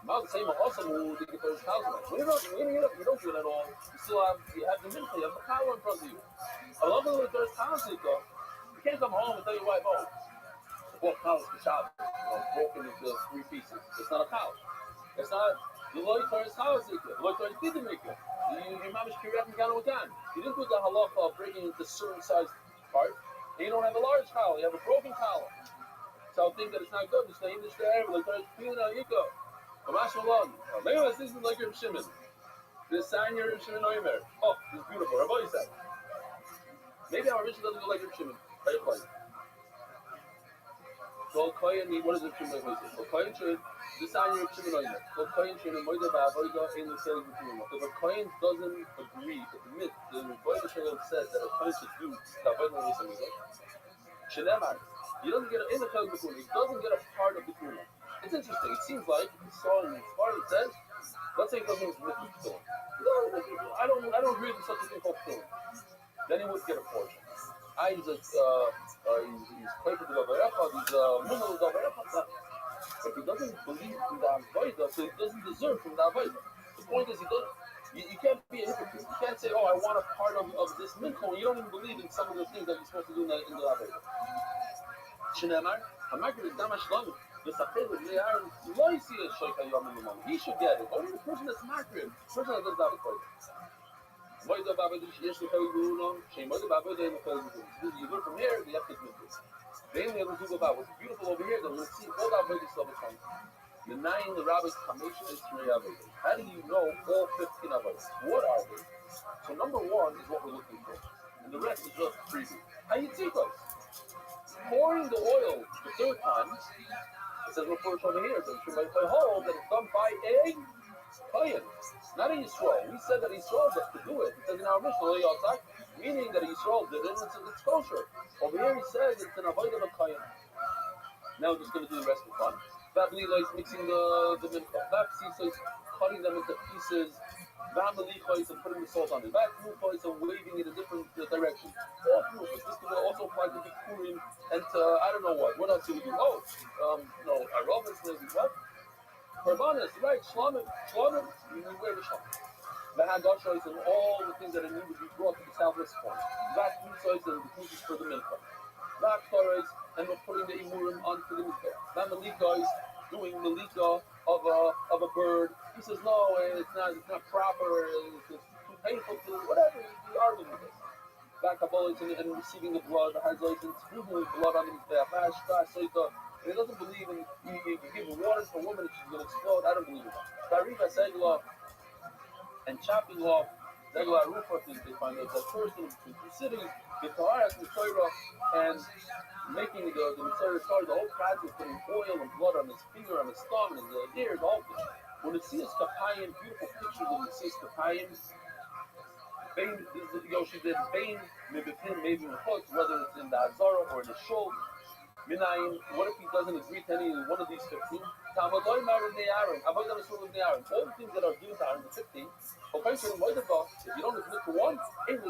About the same awesome who did the first house. When you don't do it at all, you have the mincha, you have the power in front of you. I love it when there's house, you can't come home and tell your wife, oh, the whole house is shot, broken into 3 pieces. It's not a house. It's not the Lord turns house, the Lord turns didn't make it. Your mom is correct and got again. You didn't do the halacha of breaking into certain size part, and you don't have a large collar, you have a broken collar. So I think that it's not good. It's not even there, but it's clean out, you go. Kamash Malon. Maybe this isn't like your Shimon. This sign your Shimon Oimer. Oh, this is beautiful. Rabbi said. Maybe our Rishon doesn't go like your Shimon. Very funny. So Kohen, what is the Shimon Oimer? So Kohen should design your Shimon Oimer. So Kohen should avoid the Bavoida in the sales of the If a Kohen doesn't agree, admit the Avodah Shalom says that a Kohen should do the Avodah Shalom, Shenemar, he doesn't get in the Kohen B'Kuna. He doesn't get a part of the Kuna. It's interesting. It seems like he saw in his part it says, let's say he doesn't admit to Kuna. I don't agree with such a thing called Kuna. Then he would get a portion. He's played for the Gavarecha, he's Munal Gavarecha. But he doesn't believe in the Avodah, so he doesn't deserve from the Avodah. The point is, you can't be a hypocrite. You can't say, oh, I want a part of this mincha, when you don't even believe in some of the things that you're supposed to do in the Avodah. Shenemar, Hamakir is Damash Lamu. He should get it. Only the person that's makrim, the person that does that for you. You learn from here, you have to admit this. Then we have to do about what's beautiful over here, then we'll see all that Avodah stuff is coming. The 9, the Rabbi's Kamesha is Avodah. How do you know all 15 Avodah? What are they? So number 1 is what we're looking for. And the rest is just preview. How you take us? Pouring the oil the 3rd time, it says we're over here, so you might hold that it's done by a Kohen, not a Yisrael. We said that Yisrael does to do it. It says in our Mishnah, meaning that Yisrael did it, and it's kosher. Over here he says it's an avodah of a Kohen. Now we're just going to do the rest of the fun. That Lilois mixing the mincha. That Psisois cutting them into pieces. That Melichois and putting the salt on it. That Knuchois and waving it in different directions. All Knuchois. This will also apply to Bikurim and to, I don't know what. What else do we do? Oh, Arovas, maybe what? Karbanis, right? Shlomim, you wear the Shlomim. The Hagashos and all the things that are needed to be brought to the southwest point. That Knuchois and the pieces for the mincha. That Torres, and we're putting the Imurim onto the Mizbeach. That Malika is doing Malika of a bird. He says, no, it's not proper, it's too painful to, whatever, you argue with this. That Kabbalah and receiving the blood, the Hazais and sprinkling blood on the Mizbeach. And he doesn't believe in, you give water to a woman and she's going to explode. I don't believe in that. Tarifa Segla and chopping off Segla Rufa, they find out that person between 2 cities, the Taharas and Torah, and making the Mitzvah Torah, the whole process of putting oil and blood on his finger, on his thumb, and the ears, the whole thing. When you see his Kapayim, beautiful pictures of the Sis Kapayim, she did Bain, maybe in the hook, whether it's in the Azara or in the Shul. Minayim, what if he doesn't agree to any one of these 15? All the things that are given to Aaron, the 15, if you don't admit to one, you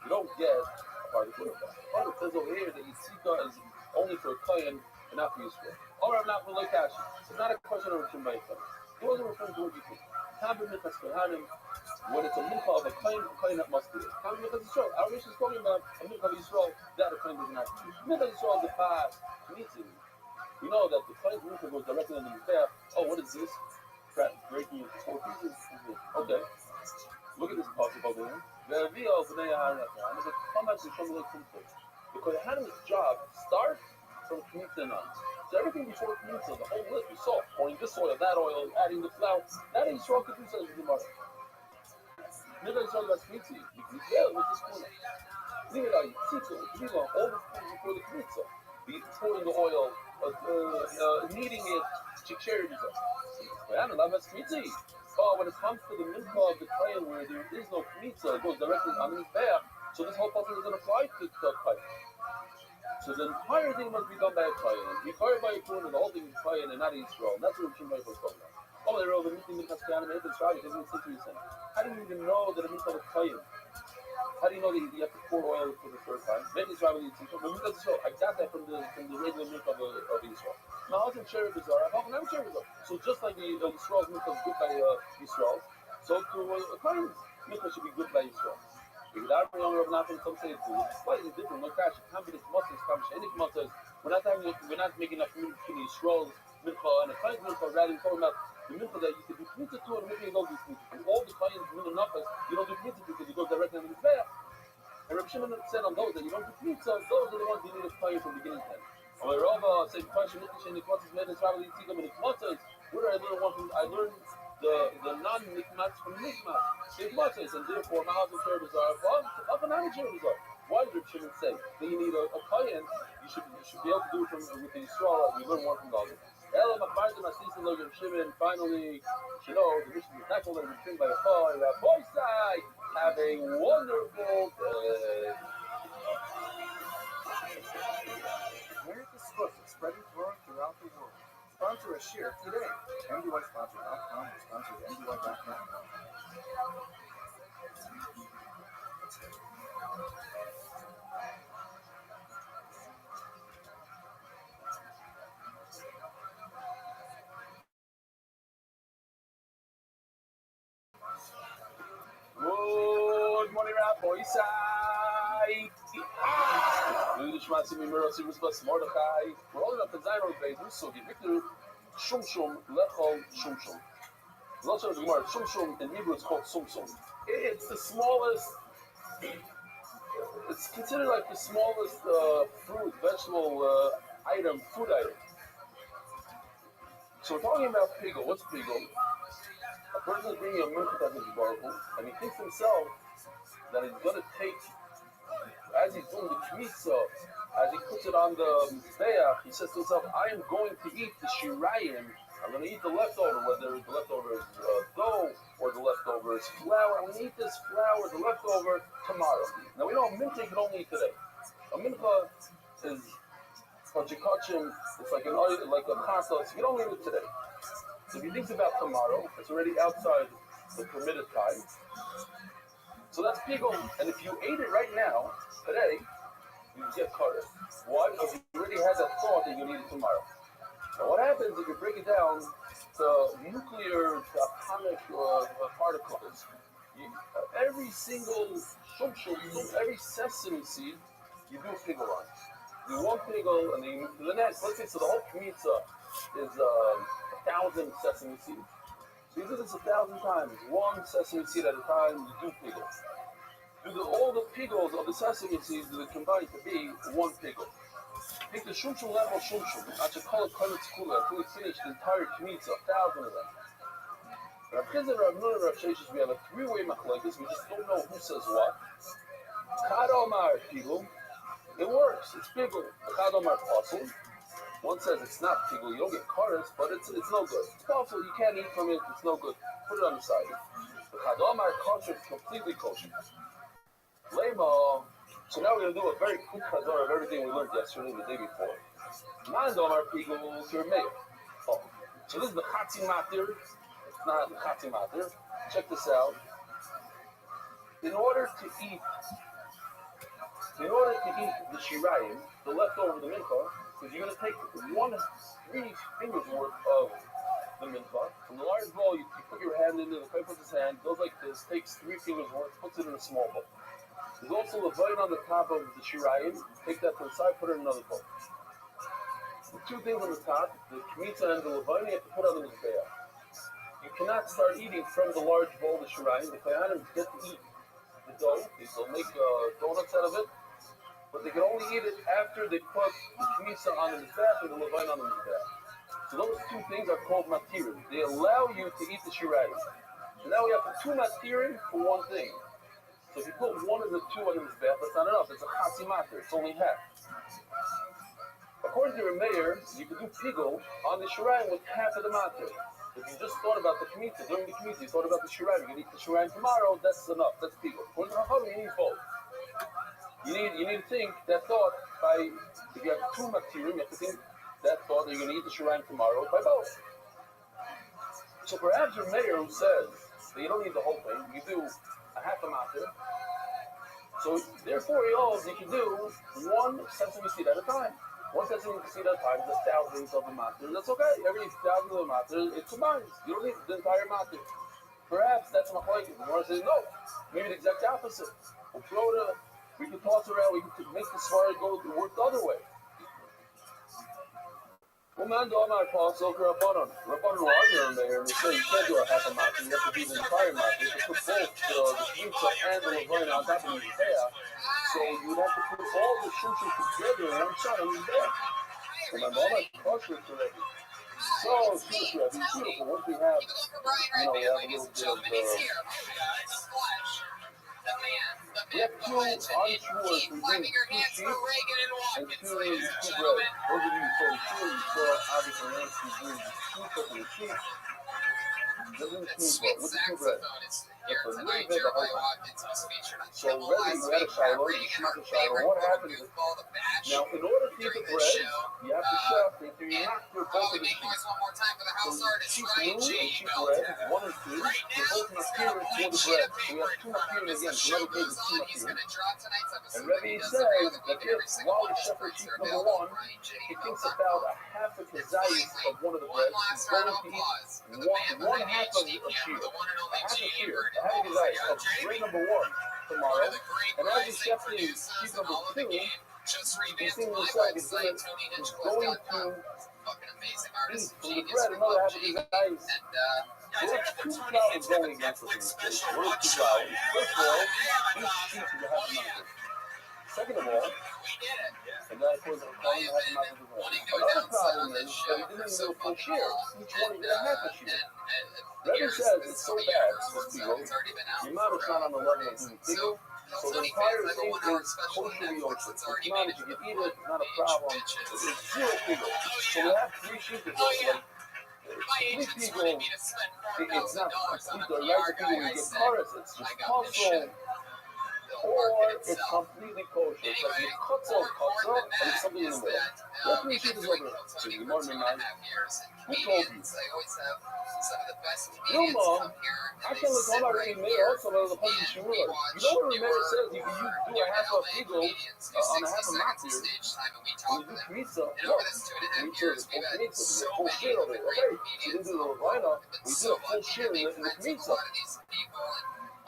don't get a part of the Kuna. It says over here that Yitzika is only for a Kohen and not for Yisrael. All right, not for Loikash. It's not a question of Rishon B'Yisrael. He wasn't referring to what you think. When it's a mincha of a Kohen that must do it. Our Rishon is talking about a mincha of Yisrael that a Kohen doesn't have to do. Mincha of Yisrael, the past, we know that the Kohen's mincha goes directly on the Mizbeach. Oh, what is this? Breaking into 4 pieces? Okay. Look at this passage over here. The Kohen's job starts from Kmitza on. So everything before Kmitza, the whole list, we saw pouring this oil, that oil, adding the flour. That is Yisrael could do says the Gemara. Never Yisrael that's Kmitza. You can tell with this Kuna. Leave it out. Yitzika, all the things before the Kmitza. Be pouring the oil, kneading it, chicheri when it comes to the mincha of the Kohen where there is no Kmitza, it goes directly on the Mizbeach. So this whole passage doesn't apply to Kayan. So the entire thing must be done by a Kayan. Be Kayan by a Kohen, and the whole thing is Kayan and not Yisrael. That's what Shimon was talking about. Oh, they wrote the meeting in Kayan and Edith Rabbi. They didn't see what you're saying. How do you even know that a mitzvah is Kayan? How do you know that you have to pour oil for the third time? Maybe it's Rabbi Yitzchak, but because so I got that from the regular milk of Israel. Now I wasn't sure if it's Zara, I'm not sure if it's Zara. So just like the Yisrael's milk is good by Yisrael, so to a Kayan's milk should be good by Yisrael. Some say it's slightly different. No crash. It can't be this muscles, any muscles. We're not making enough room between Yisrael's milcha and a Kayan's milcha. Rather, we're talking about the milcha that you can do pizza to, and the milcha you don't do pizza to. All the Kayan's milcha numbers you don't do pizza to because you go directly on the mizbeach. And Rabbi Shimon said on those that you don't do pizza, those are the ones you need to Kayan from beginning to end. On my Rava, same question. Nikishin Nikmatzes made this Rabbi Yitzchak and Nikmatzes. Where did I learn one from? I learned the non-nikmatz from nikmatz, nikmatzes, and therefore ma'azim cherubis are up and out of cherubis are. Why did Rabbi Shimon say that you need a Kayan? You should be able to do it with the Yisrael. We learn more from God. Ela Machmardim Asisin Lo Rabbi Shimon. Finally, you know the mission is not going to be trained by a Chai. Rabbi Sai, have a wonderful day. America's book is spreading throughout the world. Sponsor a share today. MDYsponsor.com or sponsor MDY.com. Good morning, Rabbi Sai. We're all up in Zion Bay. So get Victor Shum Shum Lechol Shum Shum. Lots of the Gemara Shum Shum in Hebrew it's called Sum Sum. It's the smallest. It's considered like the smallest fruit, vegetable item, food item. So we're talking about pigel. What's pigel? A person is bringing a milk that is barkel, and he thinks himself that he's going to take, as he's doing the kmitza, as he puts it on the mizbeach, he says to himself, I am going to eat the shirayim. I'm going to eat the leftover, whether the leftover is dough or the leftover is flour. I'm going to eat this flour, the leftover, tomorrow. Now we know a mincha you can only eat today. A mincha is chachikachim. It's like a pasta. So you don't eat it today. So if he thinks about tomorrow, it's already outside the permitted time. So that's pigel. And if you ate it right now, today, you get carter. Why? Because you already had that thought that you need it tomorrow. Now what happens if you break it down to nuclear, to atomic particles? Every single shumshum, every sesame seed, you do a pigel on. You one pigel, and then you move to the next. Let's say, so the whole kmitza is 1,000 sesame seeds. So you do this 1,000 times. One sesame seed at a time, you do pigel. All the pigels of the sesame seeds that combine to be one pigel. Take the shumshum level shumshum. I should call it kamitz kula until we finish the entire kmitza, 1,000 of them. Rav Chizah, Rav Nun, and Rav Sheshes, we have a three-way machlokes. We just don't know who says what. Chad Omar pigel. It works. It's pigel. Chad Omar pasul. One says it's not pigel. You don't get karas, but it's no good. It's pasul. You can't eat from it. It's no good. Put it on the side. The Chad Omar kosher is completely kosher. Lema. So now we're going to do a very quick chazor of everything we learned yesterday and the day before. Mandom our pigel to mayor. Oh, so this is the Chatzi Matir. It's not the Chatzi Matir. Check this out. In order to eat the shirayim, the leftover, the mincha, because you're going to take 3 fingers worth of the mincha. From the large bowl, you put your hand into the puts his hand, goes like this, takes 3 fingers worth, puts it in a small bowl. There's also a vine on the top of the shirayim. Take that to the side, put it in another bowl. The 2 things on the top, the kmitza and the levine, you have to put on the mizbeach. You cannot start eating from the large bowl, the shirayim. The kohanim get to eat the dough. They'll make donuts out of it. But they can only eat it after they put the kmitza on the mizbeach or the levine on the mizbeach. So those 2 things are called matirim. They allow you to eat the shirayim. So now we have 2 matirim for 1 thing. So if you put 1 of the 2 on the mizbeach, that's not enough. It's a chatzi matir. It's only half. According to your mayor, you can do pigel on the shirayim with half of the matir. If you just thought about the kmitza, during the kmitza, you thought about the shirayim, you can eat the shirayim tomorrow, that's enough. That's pigel. According to Rabbi, you need both. You need to think that thought by, if you have two material, you have to think that thought that you're going to eat the shirayim tomorrow by both. So perhaps your mayor who says that you don't need the whole thing, you do a half a matter. So therefore he holds you can do one sesame seed at a time. One sesame seed at a time is the thousands of a matter. That's okay. Every thousand of a matter, it combines. You don't need the entire matter. Perhaps that's my point. You want to say no. Maybe the exact opposite. We could toss around, we could make the svara go work the other way. Well, man, do my apostle, Rabbanon. Rabbanon will argue on there, and they say you can't do a half a matzah, you have to do the entire matzah. You have to put both the pizza and the lavine on top of the mizbeach. So you would have to put all the shushes together on one side of the mizbeach. So my mama kosher to Rabbi. So, beautiful, beautiful. Once we have, we have a little bit of, we have two unchores, we bring 2 sheep and 2 bread. Those of you who saw the shoe, you saw obviously Nancy bring 2 couple of sheep. Doesn't include what? What's the 2 bread? It's a little bit of a So Rabbi, we had a shiloh, you smack a shiloh. What happens is, now in order to eat the bread, you have to chef it, you're not for both of the sheep. So sheep blue and sheep red, 1 and 2, they're both material for the bread. So we have 2 material again, so every page is 2 material. And Rabbi says that if, while the shepherd sheep number 1, he thinks about a half a kazayis of one of the breads, he's going to eat one half of a sheep, a half a sheep. I have a desire of bread number 1 tomorrow, and as he's chefing sheep number 2, he's thinking to himself, he's going to eat from the bread another half of his eyes. So there's 2 problems going against us in this case. What are 2 problems? First of all, each sheep is a half a mountain. Second of all, and that according to the problem, half a mountain is one. Another problem is that we didn't even do a full share. Each one is a half a sheep. Rabbi says it's so bad, this deal, the amount is not on the level of doing deal, so the entire thing is kosher yosher. It's not, if you can eat it, not a problem. It's 0 deal. So we have 3 sheep that go like 3 people, it's not complete, the right people when you get chorus, it's just puzzle, or it's completely kosher. It's like you cut off, and it's something in the middle. What 3 sheep is over there? So you morning night. Who told you? Your mom, I can look all about Rabbi Meir also about the Chazon Shemula. You know what Rabbi Meir says? You can do a half a figo on a half a matzah. When you do pizza, no. Pizza is full pizza. Full share of it. Okay, you didn't do the Ravina. We did a full share in the pizza.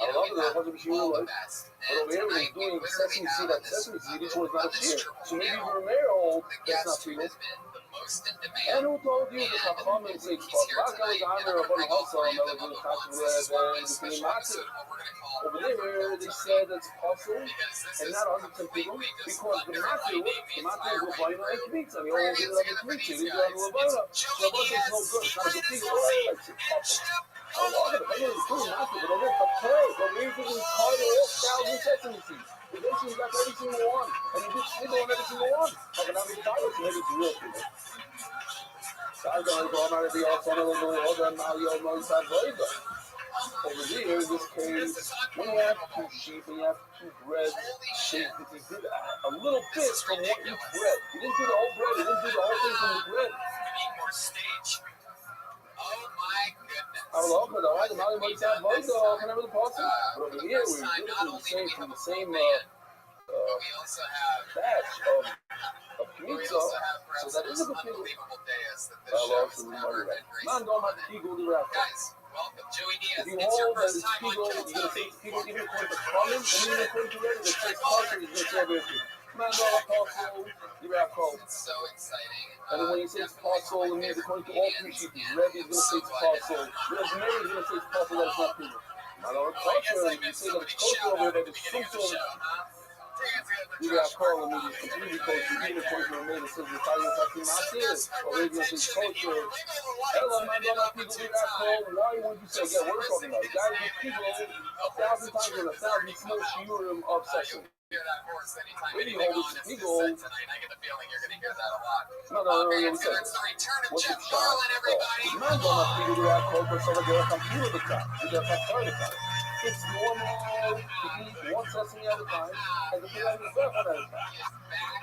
I love the Chazon Shemula. But over here, when he's doing sesame seed at sesame seed, each one's not a share. So maybe Rabbi Meir holds that's not figo. And who told you that the Chachamim say over there they said it's possible and not 100% people because the Matthew is Levina and Kmitz, and he only did it on the Kmitz, he didn't do it on the Levina. So it wasn't no good, it's not a good thing. It's possible. I love it. I know it's true, Matthew, but over there, over here, he's entire 1,000 sesame seeds. Eventually, he got every single one, and he did sniggle on every single one. Like an average pilot, so maybe it's real people. Over here, in this case, when you have 2 sheep and you have 2 bread, he did a little bit from one each bread. He didn't do the whole bread, he didn't do the whole thing from the bread. I would love it, all right, the Mali might have voice, can I really pause it? But over here, we're doing from the same batch of pizza, so that is a good thing. I love to remember that. Man, don't have to go to the raft. If you hold that it's people, you're going to say people even according to common, and even according to Reddit, that says culture is going to say everything. Man, don't have possible, you're out cold. And then when you say it's possible, it means according to all 3 sheep, Rebbe is going to say it's possible. Whereas Mary is going to say it's possible that it's not people. Now, our culture, you say that it's culture over there, that it's something. You got called when it's completely kosher, even according to Remain, it says the Italian talking Matzahs, or maybe it's kosher. Hello, man, don't have people get that called. Why would you say, yeah, what are we talking about? Guys with people 1,000 times with 1,000 small shiurim of session. Maybe you hold it to people. No, we said what's the shot? Man, don't have people get that called, but so they're going to come through the time. They're going to come through the time. It's normal to eat one sesame at a time and to put on your breath one at a time.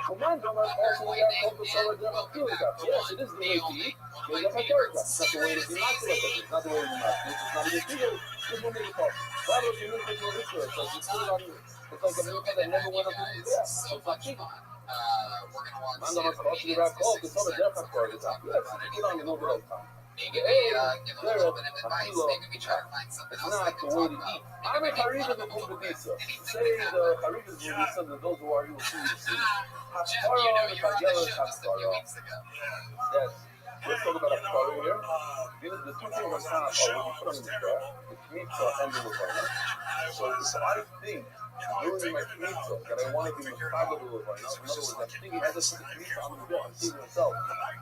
Well, mine don't also we have called the solar different feelings up. Yes, it is the way to eat. But you have to it's not the way to be immaculate. It's not the way to be immaculate. It's not a good figure. There's no need to talk. Rather, if you look at your ritual, it's like you put it on, it's like a milk that never went up in the grass. So it's not cheating. Man, the most costly about called the solar different for it. It's not good. It's put on a little bit of time. It's not the way to eat. I'm a Harida the Pumbedisa. Say the Harida is the those who are you will see the sea. Haftarah, the Pagelas, Haftarah. Yes. Let's talk about Haftarah here. The two things on top are what you put on the Mizrah, the Kmitza and the Levana. So if I think during my Kmitza that I want to be Mefagel the Levana, in other words, I'm thinking as I put the Kmitza on the Mizrah, I'm thinking myself,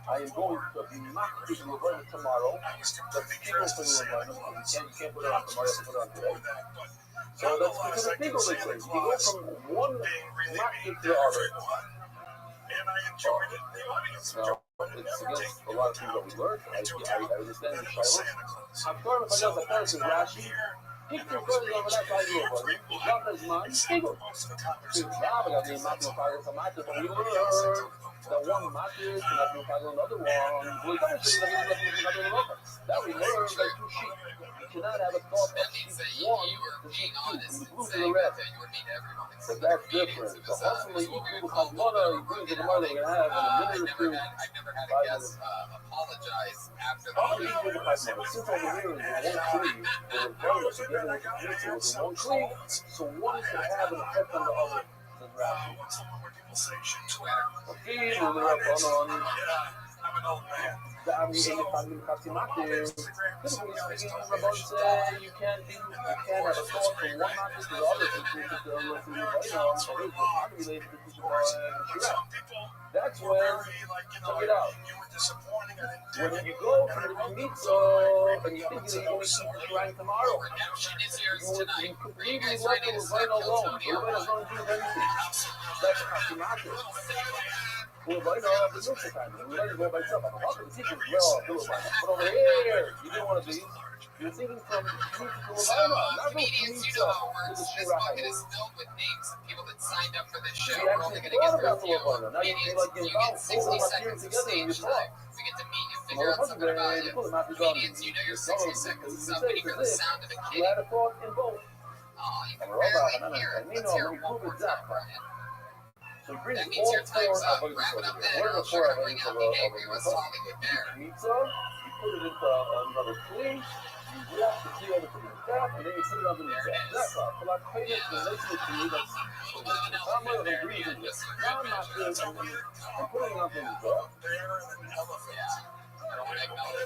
I am going to be Makbid the Levana tomorrow. That's Kigel for the Levana. You can't put it on tomorrow, you have to put it on today. So that's considered Kigel, they say. You go from one Makbid to the other. And I enjoyed it. The audience enjoyed it. It's against a lot of things that we learned. I understand the Shiloh. I'm sorry if I got the first is Rashi. Keep your further over that side of the not as much. Single. See, now we got the Matthew Fire, some matches, but we learned that one matches cannot be another one. We don't see that we learned that two sheep. You cannot have a thought of sheep one to sheep two, from the blue to the red. So that's different. So ultimately, equal to Hasmona, you bring to the mother, you're going to have in a minute or two, 5 minutes. Probably equal to Hasmona. Since over here is one tree, the regardless of getting the pizza was in one tree, so one could have an effect on the other. Says Rabbi. Okay, we'll be up on. I'm an old man. I mean, in the family Katimate, typically speaking, Rabbi say you can't have a thought from one matter to the other unrelated to the That's when, check it out. When you go to the mitzvah and you think that you're going to keep the shrine tomorrow, you completely let the Levine alone. The Levine is not doing anything. That's Katimate. Well, right now, the milk time. We let it go by itself. I'm not going to teach you well, but over here, you didn't want to be. You're thinking from Pizza to Levana, not from Pizza to the Shirai. She actually thought about the Levana. Now you feel like you're about 4 materials together and you talk. Motherfucker, you put them out the gun. You had a thought in both. And Rabbi, let me prove it that. So he brings all 4 avodas over here. What are the 4 avodas over here? Pizza, you put it into another kli, you wrap the kli over to the mizrach, and then you put it on the mizrach. That's all. For like payment, the next to me, that's I'm one of the reasons. Now I'm not good. I'm putting it on the mizrach. So we have the reason we have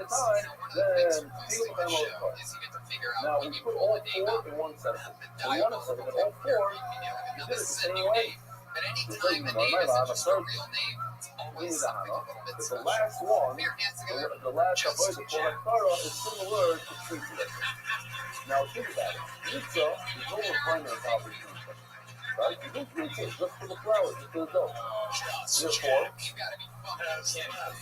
outside. Now we put all 4 in one set. We want to set it all 4. You did it the same way. The last one, the last avodah for Haftarah is similar to Pizza. Now think about it. Pizza is almost finer than Pizza. Right? You do Pizza just for the flour, just for the dough. Therefore,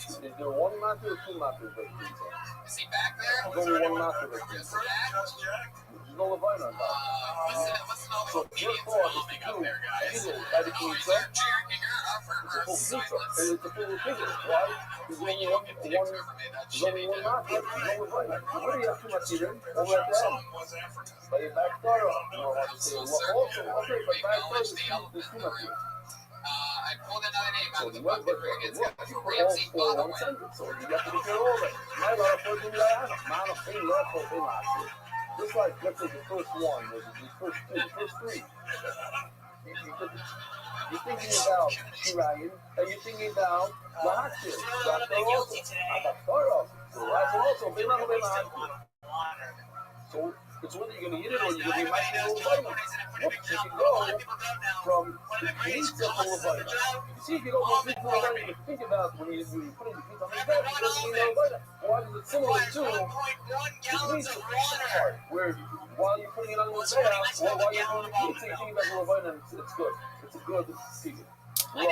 is there 1 matter or 2 matters of Pizza? Is he back there? There's only 1 matter of Pizza. There's no Levine on top. So your thought is to do Kigel by the Pizza. It's a full Pizza. It's a full figure. Why? There's only 1 matter. There's no Levine. You really have too much eating over at the end. By your back door, you know what to say. Also, okay, but back door, there's too much eating. I pulled another name out of the So book. you put all 4 in one sentence, so you have to be careful of it. My love for the man of pain, love for pain, just like, let's say the first one, the first 3. You're thinking about Shirayim, and you're thinking about Lahakir. So the last one also, so It's whether you're going to eat it or you're going to be making a Levina. Look, you can go from the pizza to Levina. You see, if you go from pizza to Levina, you can think about when you're putting the pizza on the bed, it doesn't mean Levina. Why is it similar to the pizza part, where while you're putting it on the bed, or while you're doing the pizza, you think about the Levina, and it's good. It's a good pizza. Raw. No,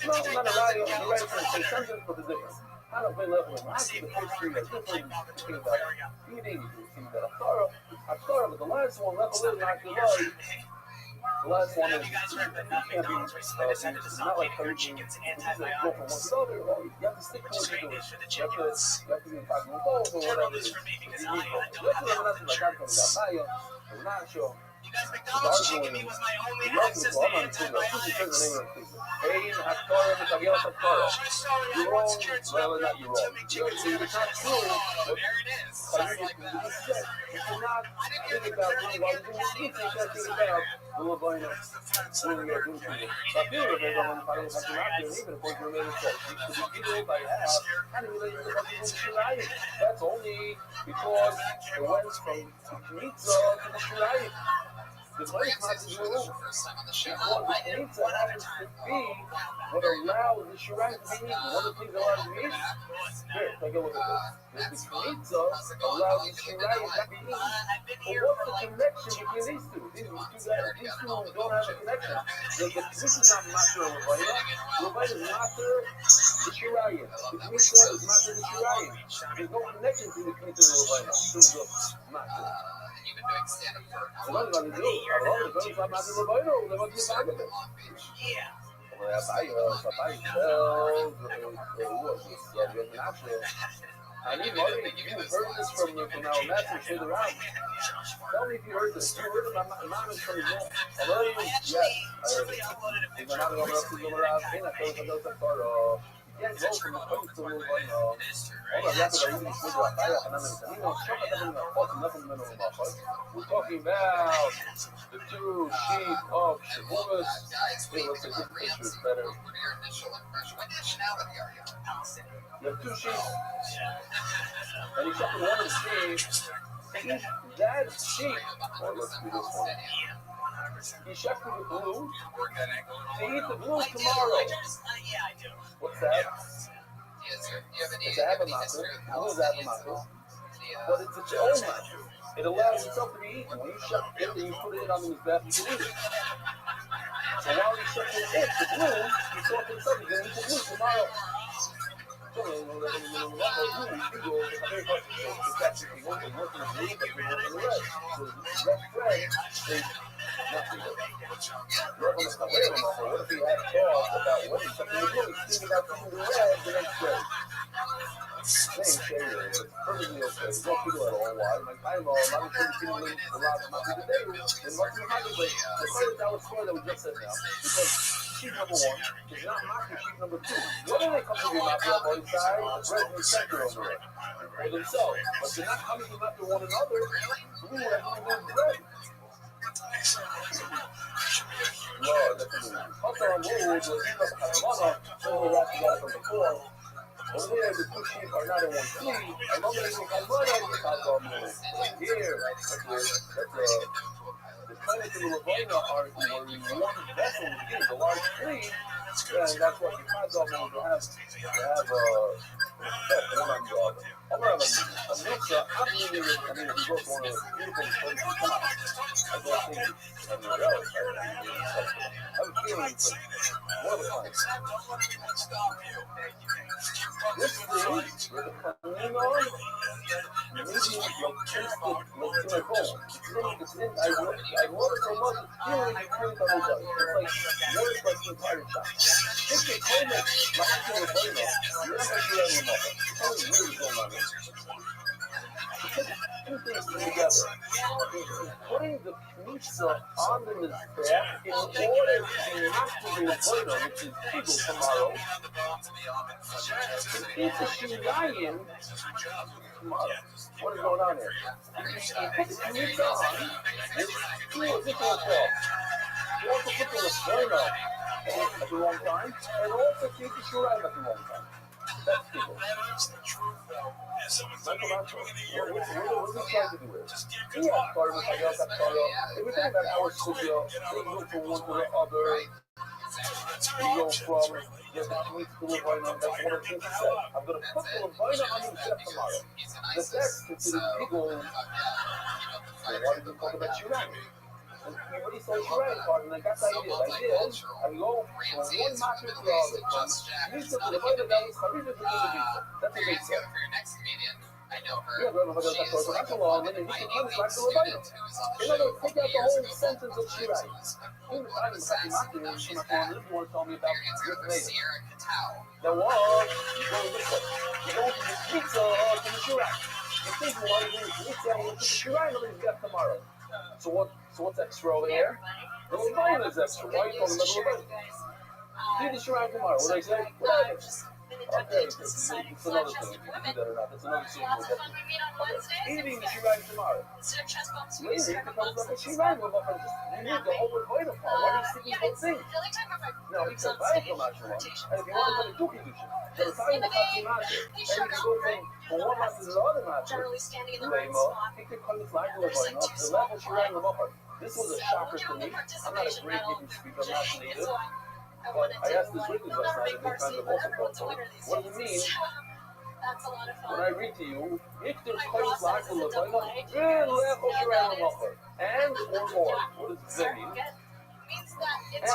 not a radio. You're right to say something, but the difference. I don't feel level of the pastry are different. You think about eating, you think about a thorough, but the last one, level is not good. The last one is, can't be, it's not like Caribbean, you go from one to the other, you have to stick to what you're doing. You have to be in 5 minutes old or whatever it is. You have to have nothing like that coming down. Maya, I'm not sure. McDonald's chicken meat was my only access to anti-violence. Ein Haktorah v'Tagel Haktorah. You're wrong. Well, not you're wrong. It's not true. There it is. You cannot think about doing while you're doing the pizza. You can't think about the Levina when you're doing pizza. But here, there's a one part of the Hakinaki, and even if we're made it safe, you could be eaten by half. How do you let you look at the Shirayim? That's only because it went from the pizza to the Shirayim. The place not to do because the pizza happens to be what allows the shirayim to be eaten. One of the things that allows them to eat, here, take a look at this. The pizza allows the shirayim to be eaten. But what's the connection between these two? These two don't have a connection. This is not matter of Levina. Levina is matter the shirayim. The pizza is matter the shirayim. There's no connection between the pizza and Levina in terms of matter. Doing stand-up for So what do you do? I love it. It's not matter Levina. They want to get back with it. yeah. I need money. You heard this from our master straight around. Tell me if you heard this. You heard it. My mom is from the gym. Hello? Yes. I heard it. If I'm not going to go around, I told you to go you can't go from the coast to the we're talking about the 2 sheep of Shavuos. Hey, let's take this picture. It's better. You have 2 sheep. And he's shocking one of the sheep. That sheep. Oh, let's do this one. He shocking the blue. To eat the blue tomorrow. Yeah, I do. What's that? It's a habamaku. Blue is a habamaku. But it's its own matter. It allows itself to be eaten. When you shuck it and you put it on his back, you can eat it. So while he's shucking it, the blue, he's thought to himself, he's going to eat the blue tomorrow. What if he had thoughts about what he's thinking about putting the red the next day? Same shade, it's perfectly okay. There's no people at all. Why? Like, I'm not sure you're feeling a lot of my people today. There's nothing behind it, but the credit that was story that we just said now. Because sheep number 1 is not mocking sheep number 2. What do they come to be mocking on both sides? The bread and the center over there. For themselves. But they're not coming to after one another. Ooh, that's not good bread. No, definitely. Also, I'm worried with so we're wrapped together from before. Over there, the 2 sheep are not in one tree. I love it in Kalmana, here, the credit to the Levina are in one vessel, the large tree, and that's what the Chazal means to have I'm going to have a mixer. I'm leaving it. I mean, if you go to one of the beautiful places, come on. I don't think anywhere else. I have a feeling it's like more of a time. This thing, with the panini on, maybe like tasted like in my phone. It's in, I love it so much, it's feeling like it's on the it's like worse like the entire shop. Just get home and my actual Levina, you're not going to do that anymore. Tell me what is going on here. Two things together. Putting the pizza on the Mizbeach in order to not to do Levina, which is Kegel tomorrow. It's a Shirayim tomorrow. What is going on here? You put the pizza on, it's 2 different thoughts. You also put the Levina at the wrong time, and also keep the Shirayim at the wrong time. That's people. That is the truth, though. And so it's Michael the Macho, beginning of the year. what is he trying to do here? Just get He good has luck. started with Miguel Castillo. If we think about our studio, they move from one to the other. We go from the tweet to Levina. That's one of the things he said. I'm going to put the Levina on himself tomorrow. The text considers people. Why did you talk about Shiran? And everybody saw Shiran card, and I got the idea. The idea is, I go from one master to the other. From Misa to Levina, that was Harida to the Misa. That's what they said. Yeah, but I'm going to talk about Shalom, and then he can come back to Levina. In other words, take out the whole sentence of Shiran. In the time of Hatimaki, you want to tell me about your Levina. Now, you go this way. You go from the Misa to the Shiran. You think you want to do this Misa, and you put the Shiran on his death tomorrow. So what's extra over here? The Levina is extra. Why are you talking about the Levina? Do the Shiran tomorrow. What do I say? Whatever. Okay, it's another thing. If you can do that or not, that's another thing we'll get to. Eating the Shiran tomorrow. Later, it becomes like a Shiran with up and just you need the whole Levina part. Why are you sticking to one thing? Now, he can buy it from Asherah, and if you want to come to two conditions, then it's time to cut the master, and you can go from one master to the other master. Lema, he could come to flag the Levina, the level Shiran Levina. This was a shocker to me. I'm not a great Hebrew speaker, I'm not native. But I asked this witness last night, and they kind of also thought, what does it mean? When I read to you, if there's close flag to Levina, then level Shiran Levina. And or more. What does it mean? And that's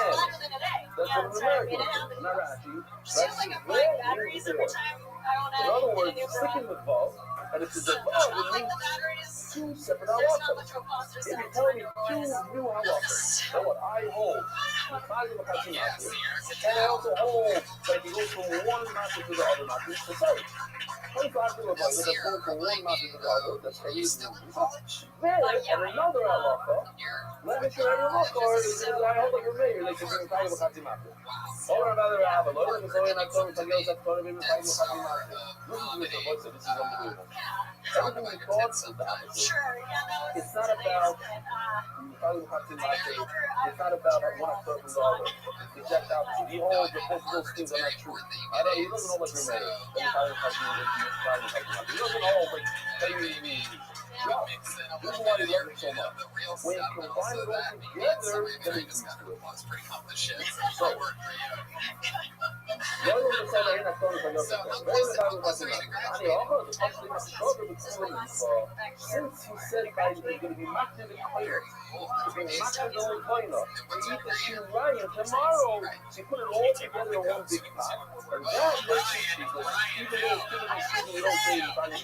what an American is, not Rashi. Rashi is where means before. In other words, sticking with Vav, and if it's a Vav, it means two separate halachas. If you tell me two new halachas, then what I hold, and I also hold that you go from one master to the other master, so sorry. 25 to Rabbi, that's going from one master to the other, that's how you do it. Then, and another halacha, let me show you a halacha, is I hold like a mayor, like you're doing Tagim Chati Master. Or another Rabbi, Lord, I'm sorry, I'm sorry, I'm sorry, I'm sorry, this is unbelievable. Everything we thought is the opposite. It's not about it's not about one actor from the other. It's exact opposite. He holds that both of those things are not true. He doesn't hold like your mayor. He doesn't hold like yeah. This is why he loves it so much. When you combine it all together, then he leads to it. So, since he said that he's going to be mocked in the fire, to be mocked in the fire, to eat the shirayim tomorrow, to put it all together in one big pot, and that makes it cheaper, even though it's going to be you don't say the fire.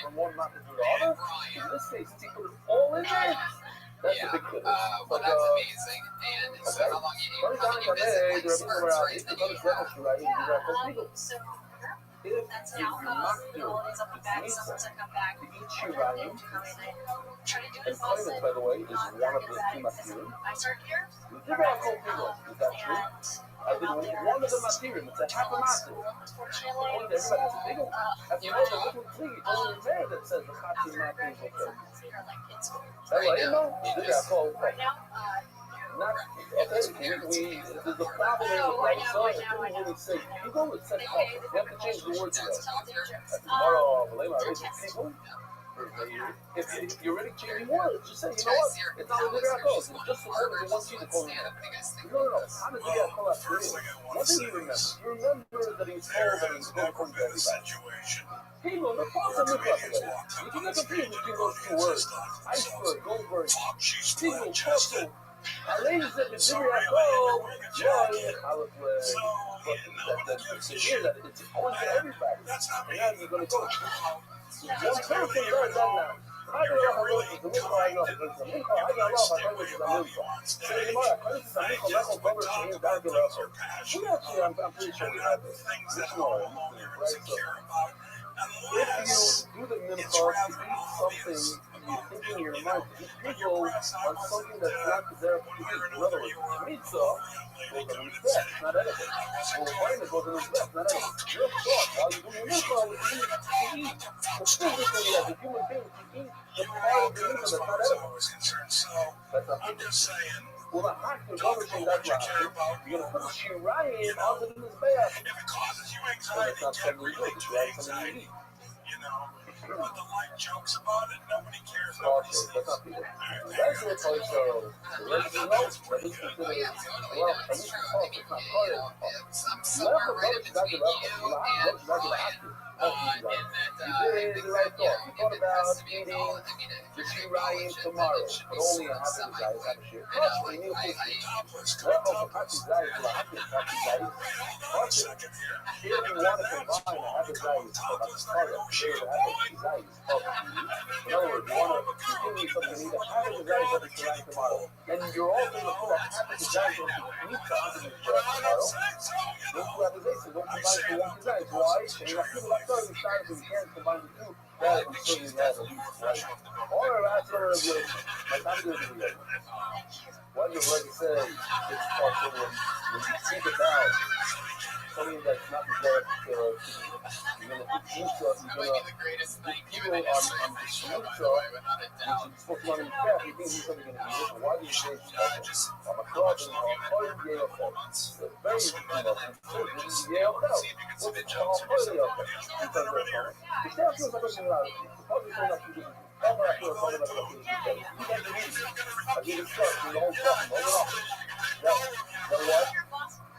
From one matter to the other. In this case, since he put it all in there, that's a big difference. But amazing. And so how long you eat? If you mock your mitzvah to eat shirayim, and kindness, by the way, is one of the two matirim. Is that true? I did one of the matirim. It's a half a matir. According to everybody, it's a big one. As you know, the little tree, it's only there that says the chati matir is okay. That's what you know. Not okay. There's a problem here with right. So it couldn't really say people. It said culture. You have to change the word to that. Tomorrow, people. If you're already changing words, just say, you know what? It's not a good call. It's just the word that wants you to call it. No. How did you call that for you? What do you remember? You remember that he's told that he's going to come to everybody. People, the problem with that today. You can make a deal between those two words. Iceberg, Goldberg. People, Tussle. Ladies said the Jimmy I called, I was that it's always to everybody. And now you're going to go. One person does that now. I don't know how to do it. I know how to do it. I don't know how to do it. So anymore, I couldn't say I'm level cover to him back to level. We actually, I'm pretty sure we have this. This morning, right? So, if you do the minimum, you eat something you think in your mind, you go on something that's not there for you. In other words, pizza goes on his breath, not edible. Or wine goes on his breath, not edible. Your thought, while you're doing your minimum, you eat the physically as a human being, you eat the part of the minimum that's not edible. That's not pizza. Well, the Hakim, Gomer saying that's what happened. You're going to put the Shirayim onto the Mizbeach. If it causes you And anxiety, that's not get something rid you of do. the It's right, something anxiety. you need. You know, but the light jokes about it, nobody cares. Okay, Nobody sees. that's not people. That's what it's like, so the resident knows, at least consider, well, at least it's false, it's not part of it. You have to go to that level. You have to go to that level. You did the right thought. You thought about eating the Shirayim tomorrow, but only a half of the guys have a share. Plus, we need a full share. Let go for half the guys, for half the guys. Plus, if you want to combine a half the guys for the start of the half of the guys of in other words, you want to continue something, you need a half of the guys of the Shirayim tomorrow. And you're also going to put a half of the guys of the pizza onto the Shirayim tomorrow. Those two accusations don't combine for one design. Why? And you have people that started decided to can't combine the two. That is certainly not a least right. Or that's what it was. Like, I'm doing it. What does Rabbi say? It's possible when you think about something that's not deserved you're going to put pizza, you're going to put people on the pizza, which is supposed to run in the craft, you think he's going to be this. Why do you say it's possible? I'm a fraud and I'm a part of the Yale Fed. It's very interesting about it. It's the Yale Fed. What's it called? Part of the Yale Fed. Because they're coming. The staff feels like it's not. It's probably saying that people cover after a cover like a piece of cake. You guys are easy. I give it stuff. You don't talk. Hold it up. That what?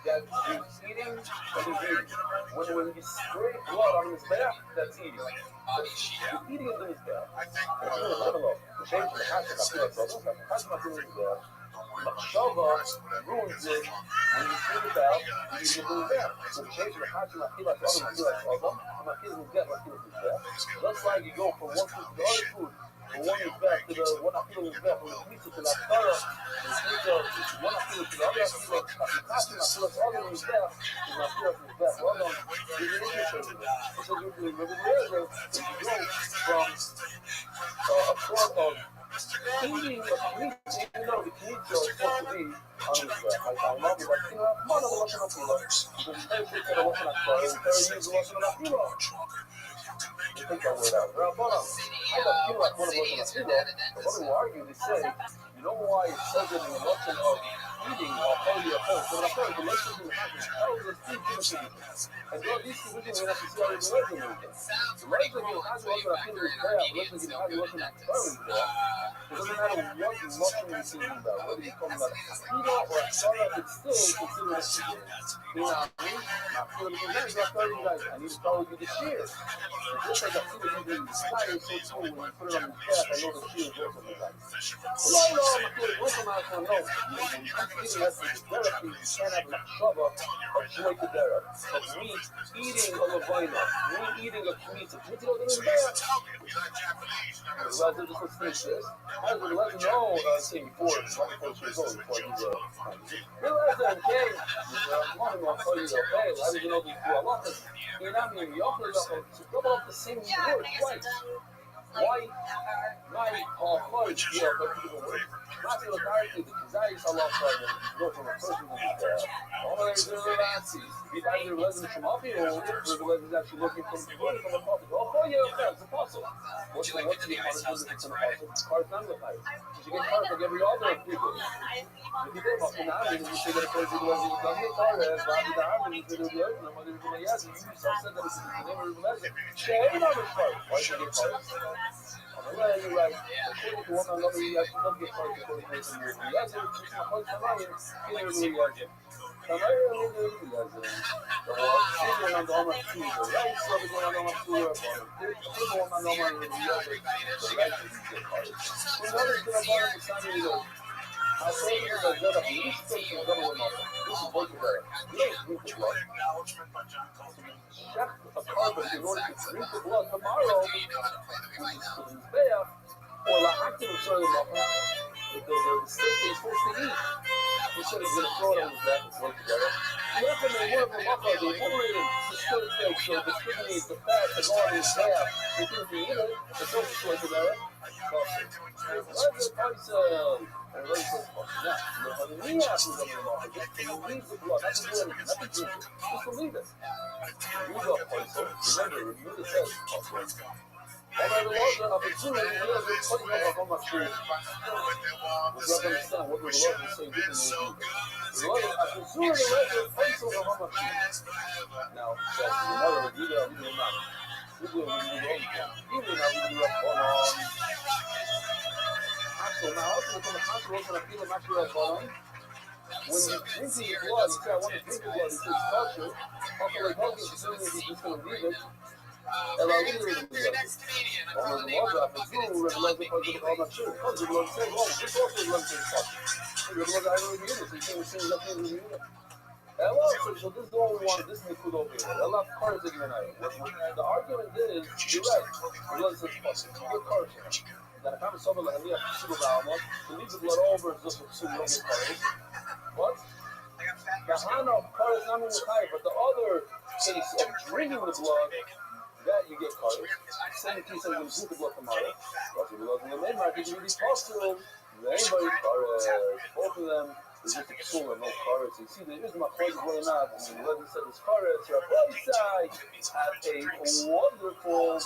That he's eating and he's eating. When you spray blood on his back, that's eating. You're eating it in his back. It's really level up. The change in the hatchet, I feel like trouble. The hatchet, I feel like Shava ruins it when you spit it out, you need to move it back. So the change in the hatchet, I feel like trouble. I feel like trouble. My kids will get like this back. Just like you go from one food to the other food. From one is back to the one I feel is back from the pizza to the Torah, and the pizza one I feel to the other I feel like I feel like the other one is back, and I feel like it's back. Well done. It's interesting. So you go from a sort of eating of meat, even though the meat is supposed to be on his back. Like I love it, like you know, come on, I'm watching a filo. Because the third thing that I'm watching a filo, the third thing is watching a filo. You think that word out. I don't feel like one of us in a filo. But what we argue, they say, you know why it says it in the lesson of eating or holy or holy. So when I thought the lesson in the habit tells us three different things. And though these two things we have to see how the lesson is. The lesson in the habit was what I feel is there. The lesson in the habit wasn't necessarily there. It doesn't matter what mushroom you're thinking about, whether you're talking about a filo or a sarah, it's still considered a shear. You know what I mean? Not feeling the guys, not telling you guys, I need to tell you the shear. Just like I feel that you the sky is so cool when you put it on the calf, I know the shear is also the guys. No, I'm feeling what's on my phone, no. When you keep eating that food, therapy, you can't have a shava of joy to dera. Of me eating a lavaina, me eating a kmitza. Kmitza goes in his bed. The Raza just let's finish this. How does the Raza know, say before, it's not before she goes, before he's the Raza came, one of them I'll tell you, okay, how did you know these two halachas? You're not being yochel, to double up the same word twice. Why? My heart, yeah, but people were not the authority, the desires halacha, and go from a person to the all of the relaxes. If either resident from up here or the resident actually looking from the prophet. Oh, yeah, it's a puzzle. What's the punishment if it's an apostle? Card's not with fire. You should get cards like every other people. If you think about the army, you should get a person who was in the government card, as Rabbi the army, you should do the other, and mother of the Yazoo, you yourself said that it's the name of the legend. Share another card. Why should you get cards? On the way, you're right. According to one another, you have to don't get cards according to the Yazoo, which is not cards from Ryan, either the Yazoo. A carbon in order to drink the blood tomorrow, which is there, or the active of the steak is supposed to eat. He said he's going to throw it on his back and throw it together. You have to make one of them up, they obliterated the split steak, so the kidney is the fat that's on his back. They couldn't eat it, it's also throw it together. Why is the price and very close question? Now, the knee happens on the market, just to leave the blood, not to do anything, not to drink it, just to leave it. Use up, so remember, review the test. Omar the Lord of the Jew, and he was putting up on my screen. We have to understand what the Lord is saying differently. The Lord of the Jew, and the Lord is putting up on my screen. Now, so the Lord of the Jew, and the Lord we do it when we do even now we do it on Haskell. Now, also from the Haskell, also the feeling actually like when you drink the blood, you say, I want to drink the blood, he says, culture. Also, like, how is it he's just going to leave it? And I literally do that. Only the water after two, we're going to let the all my shit. Because we're going to say, well, this also is going to say, fuck. We're going to let the begin it. So you can't say nothing in the beginning. Hello, so this is all we want. This is the food over here. I love cars that you're the argument is, you're right. The blood says, fuck, it's good cars. That if I'm sober, like, I need to shoot around one. To leave the blood over is just a super good cars. What? The Hana car is not in the tire, but the other case of drinking the blood, that you get cars. Same case of when you drink the blood tomorrow. But the blood in the main market, you really talk to them. Anybody cars, both of them. It's just a psula, no cars. You see, there is my point going on. And when he said this cars, your both side have a wonderful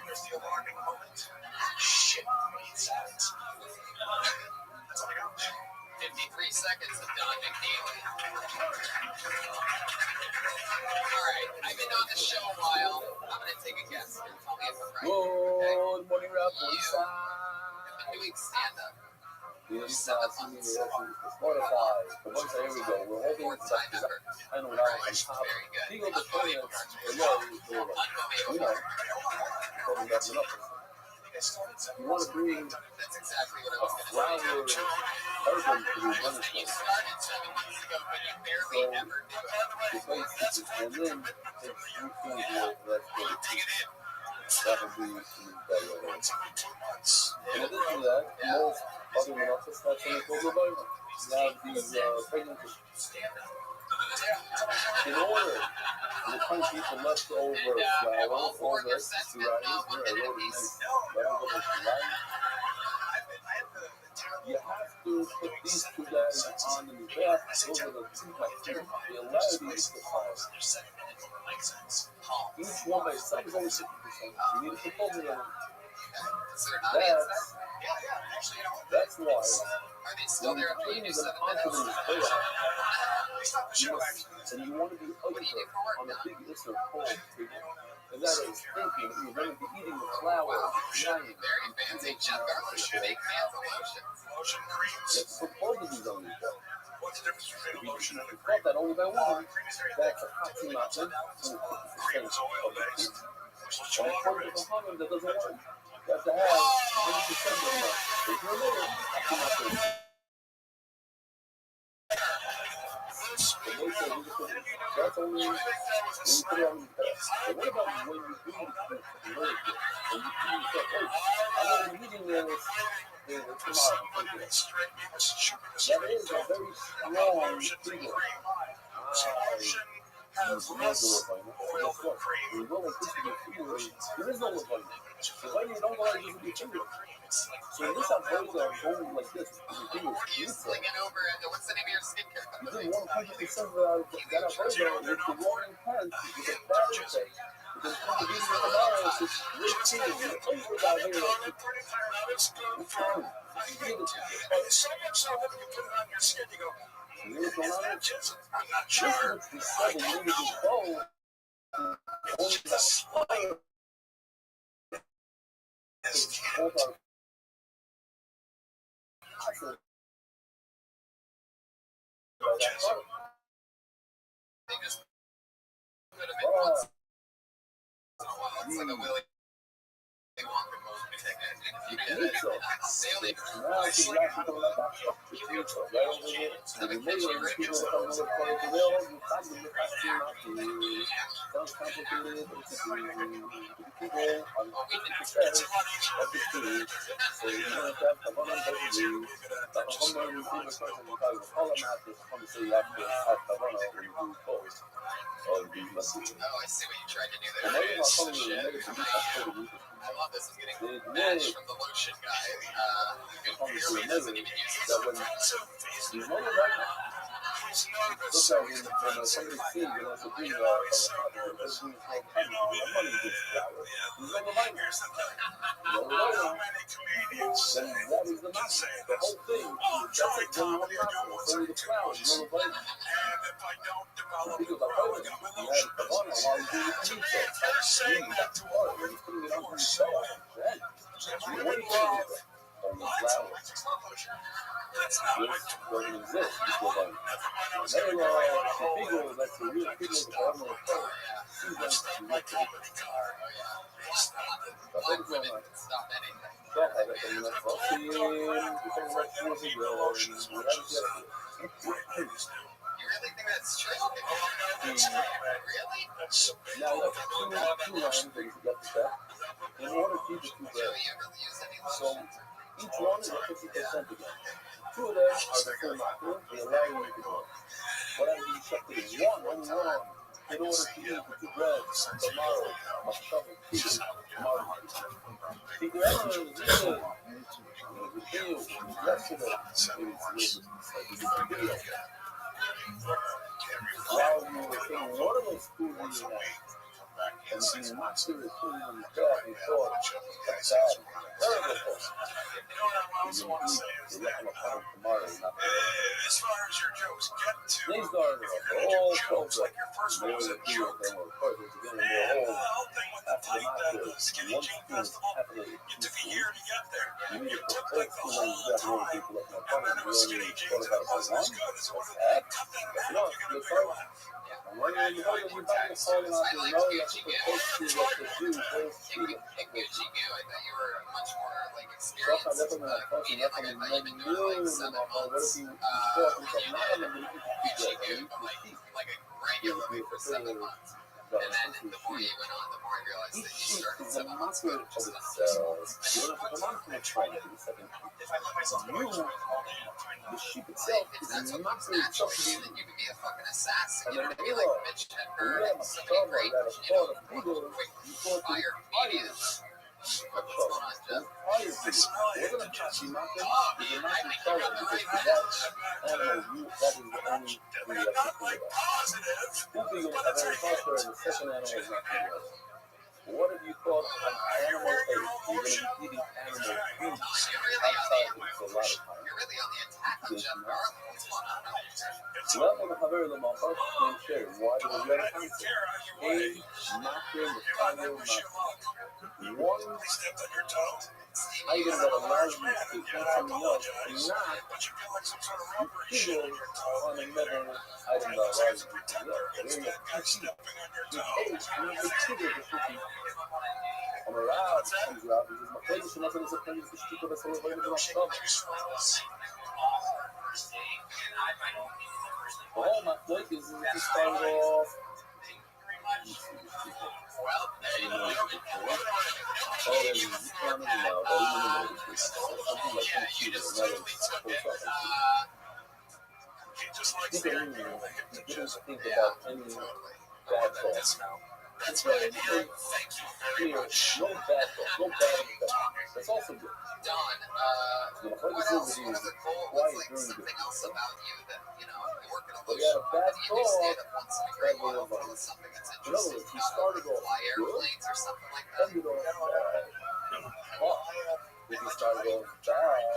Here's the alarming moment. Shit means that. That's all I got. 53 seconds of Don McNeely. Alright, I've been on the show a while. I'm going to take a guess. Tell me if I'm right. good morning, Rabbi. You've been doing stand-up. Spotify. Here we go. We're holding it back because I know now on top. He goes to play it. We know. Holding that one up. You want to bring That's exactly what I was going to flower say. urban to the bunny You stuff. started 7 months ago, but you barely ever do it. The base and then it's routine here. That's good. That would be better. In addition to that, most other monoxide that's in the global environment. You have these pregnancies. In order for the country to leftover flour, all this, rice, here I wrote it nice. You have to put these two guys on the back. Those are the two by two. They allow you to use the flour. Each one by itself is only 50%. You need to put them in. That's why Are they still there after you do 7 minutes? and you want to be over on a big issue cold figure. And that is thinking you're going to be eating the flour, giant. Very fancy. Jeff Garland should make fans of lotion. Lotion creams. It's supposed to be done with that. What's the difference between a lotion and a Got cream? that only by one. Cream is very That's a hot team option. cream is oil based. Which is And according to the Holland, that doesn't work. You have to have 100% of that. If you're a little, hot team option. That's only when you put it on the test. But what about when you do the food? You know it. And you do yourself, hey, I'm going to be eating this tomorrow. That is a very strong figure. Has less oil than cream. We're going to there is no lasagna. Lasagna don't go like this with your finger. So in this avoid going like this with your fingers. What are you slinging over? What's the name of your skincare You company? do 100% of that avoid with the wrong intent, with a bad intent. Because the reason for tomorrow is this great thing. You're over that here. So much so that when you put it on your skin, you go, You know what's going on? I'm not This sure. is the 7 minutes ago. Only the spire. Both are passive. They just put them in once in a while. It's like a Willy Wonka moment. If you get it, they only Now it's exactly coming like that. The future, right over here. And the millions of people that don't know what colors are real, you find them with that team out there. sounds complicated, but it's easy. People on 50% of the food, so you don't have to have kavanah basically. Kavanah is the person who calls it all matters from the say you have to have kavanah when you do both. Or do nothing. Oh, I see what you tried to do there. I love this. I'm getting matched from the lotion guy. Clearly doesn't even use that when you know right now, look like when somebody sees you know, it's a big money gets flower. You know the right now. Then that is the matter. The whole thing, that's like when you're not only the flower, you know the right now. Because the whole thing, you had kavanah while you do the pizza. That's part when you're putting it on yourself. Then, you wait for it. On the flower. This doesn't exist. This was like, the people, like the real people, the government, see them to make it. Black women can stop anything. Stop it, and you're like, okay, become like fools and girls, and You really think that's true? Really? now, like, two lines that you get to that. In order to keep the two Do you breads. ever use any So, lotion? each one is 50% again. Two of them are the full macro, they allow you to go. Whatever you check it is one, only one. In order to eat the two breads tomorrow, tomorrow. See, the other one is good. The deal, yesterday, while you were saying one of those foods in your mouth, and the monster is putting on your back, you thought, that's bad, terrible thought. Also want to say is that Tomorrow, not as far as your jokes get to, these are all jokes like your first one was a joke. And the whole thing with the fight, the Skinny Jean Festival, you took a year to get there. You took like the whole time, and then it was Skinny Jeans, and it wasn't as good as it would have been. Cut that in half, you get a bigger one. when you know you bang the phone out, you know you have to put to what to do. In Gucci Goo, I thought you were much more like experienced comedian. Like I thought you've been doing like 7 months in Gucci Goo, like regularly for 7 months. And then the more you went on, the more I realized that you started 7 months ago to just not You don't have to come on to it right in a second. The sheep itself if is that's what comes massively naturally, tough to then you could be a fucking assassin. And You then know, be you like are. Mitch You Hedberg have and a so many cover great, that is you know, part of people. quick You thought fire comedians. What's going on, Jeff? We're going to catch you, Marcus. You're not in trouble because that animal, that is the only thing you have to think about. One thing you'll have very faster, and the second animal is not too well. What if you thought an animal ate? You're going to be eating animal food outside of it for a lot of time. You're really on the attack on Jeff Garland. What's going on? Love of the Haver the Mafar can share. Why do we let it happen? Macro, the fire, one item that allows you to eat something else, not figure on another item that allows you to do that. Here you Honorado, comes out, diz uma coisa, se nós não aprendemos que tipo vai ser levando de nossa prova. Oh, my book is to start off. Think about any bad thoughts now. That's right. Thank you very much. No bad thoughts. No bad thoughts. That's also good. Don, what else? What other goal? What's like something else about you that, you know, you work in a lotion company and you stay up once in a great while for something that's interesting. He started off fly airplanes or something like that. If he started off bad,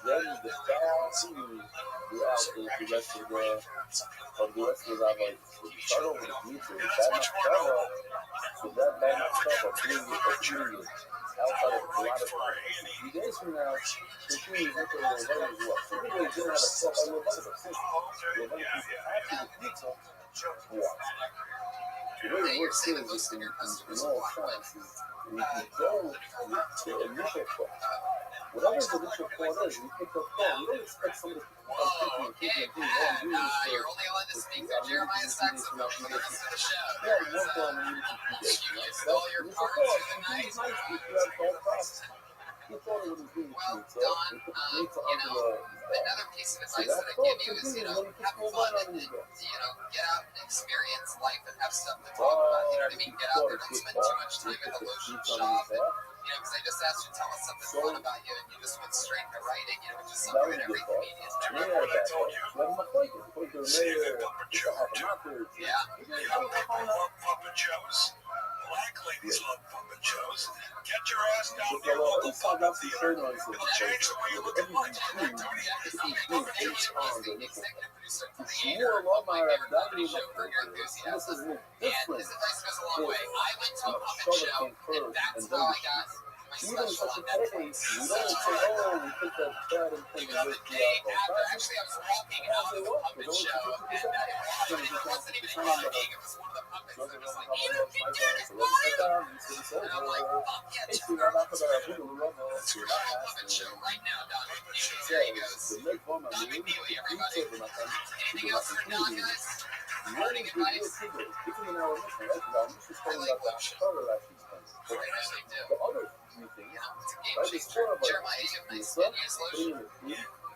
then the bad continues throughout the rest of his life. If you start over with YouTube, that might cover, so that might cover being a period outside of a lot of time. 3 days from now, continue into the running as well. So we really didn't have a stuff on the running, but since the running after the pizza, what? The way it works is just in all times is we go with the initial thought. Whatever the initial thought is, we pick up thought. We don't expect somebody to come thinking, you're only allowed to speak to Jeremiah Saxon for 20 minutes of the show. Yeah, one time when you did. You used all your cards in the night. It's nice if you have all process. He thought it was being Well, so Don, they put the data under another piece of so advice that that I thought give you is, continues when you put have full fun light on and, your back. get out and experience life and have stuff to talk about. You know what I mean? Get out there, don't spend too much time in the lotion shop. And, because I just asked you to tell us something fun about you, and you just went straight into writing, which is something that every comedian is doing. Remember what I told you? Yeah. You know people love puppet shows. Black ladies love puppet shows. Get your ass down there, local puppet theater. It'll change the way you look at life. Tony Acker's puppet shows. Creator of my favorite comedy show, Curb Your Enthusiasm. And his advice goes a long way. I went to a puppet show, and that's how I got my special on Netflix. We don't say, oh, we put that bad and thing The other day, actually, I was walking out of the puppet show, and it wasn't even a gig. It was one of the puppets that was like, you can do this, and I'm like, fuck yeah, check it out. Let's go to a puppet show right now, Don. There he goes. Don McNeely, everybody. Anything else for Don, guys? Morning advice. I like lotion. I really do. The other three things, It's a game right, it's changer. more of Jeremiah, you have nice skin. Use lotion.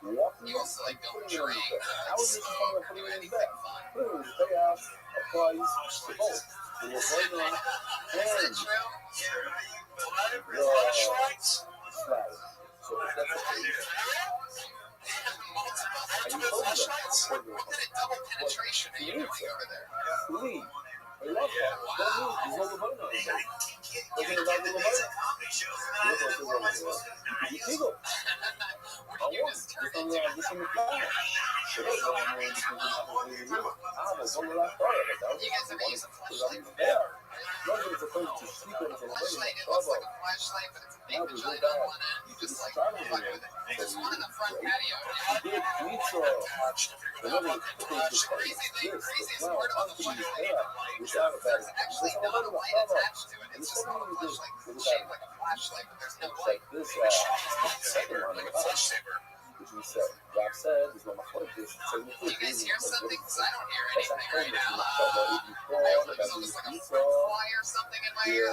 walking You also like don't putting it on drink your back. or I was just talking about do putting it on anything your back. fun. Put it on your payout applies to both. So you're holding on Is that and true? Flashlights. slide. So that's the thing. Multiple flashlights? What kind of double penetration are you doing over there? Clean. I love that. Wow. There's no Lavona on it. Looking at that Lavona? You giggle. What did you just turn into? Just on the fly. So that's why I'm going to I was on the last part of it. You guys ever use a flashlight? Yeah. Not that it's a thing to sleep on, it's a Flashlight, it looks like a flashlight, but it's a big vagina on one end. You just like fuck with it. There's one in the front patio. big pizza. Crazy thing, crazy is part of the flashlight. There's actually not a light attached to it. It's just not a flashlight. It's shaped like a flashlight, but there's no light. This second one, Like a flash saver. which we said, Rob said, is what my foot is. So Do you guys hear something? Because I don't hear that's anything right now. I I hope there's almost like a fruit fly or something in my ear.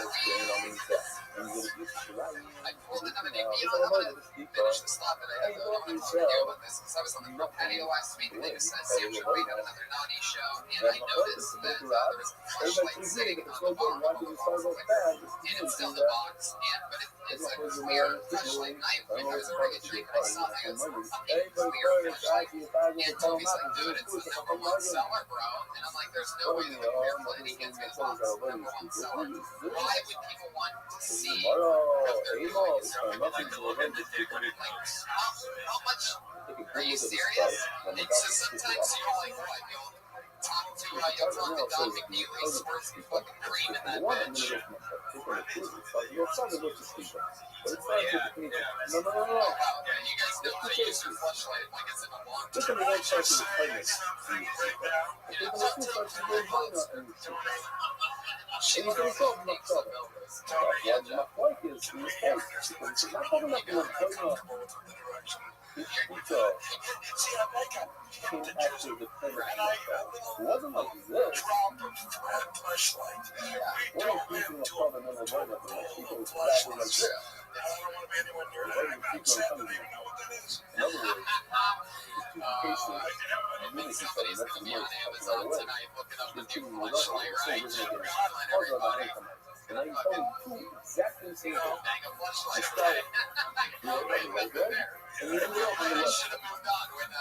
I pulled another name. You know, I'm going to finish the slot that I have. I want to talk to you about this because I was on the front patio last week and they just said Sam Troy had another naughty show. And I noticed that there was a flashlight sitting on the bottom of the box. And it's still the box. But it's a clear flashlight knife. I was ordering a drink and I saw that it was a fucking clear flashlight. And Toby's like, dude, it's the number one seller, bro. And I'm like, there's no way that the clear flashlight gets me a box. Number one seller. Why would people want to see how much? Are you serious? And so sometimes you'll talk to Don McNeely, squirts some fucking cream in that bitch. No. Oh, wow. Yeah, you guys know how to use your flashlight like it's in a long Look at the one person that's pregnant. She And he's going to solve my problem. Yeah, my point is, in this case, it's not talking about one pregnant. It's came after the pregnant. It wasn't like this. We're not using a problem in the moment, but people is exactly like this. I don't want to be anywhere near that. I don't even know what that is. In other words, there's two cases. Somebody's gonna be on Amazon tonight looking up the new flashlight, right? And I told you two exactly the same thing. Bang a flashlight, right? Way back there. And you ended up on the I left. should have moved on when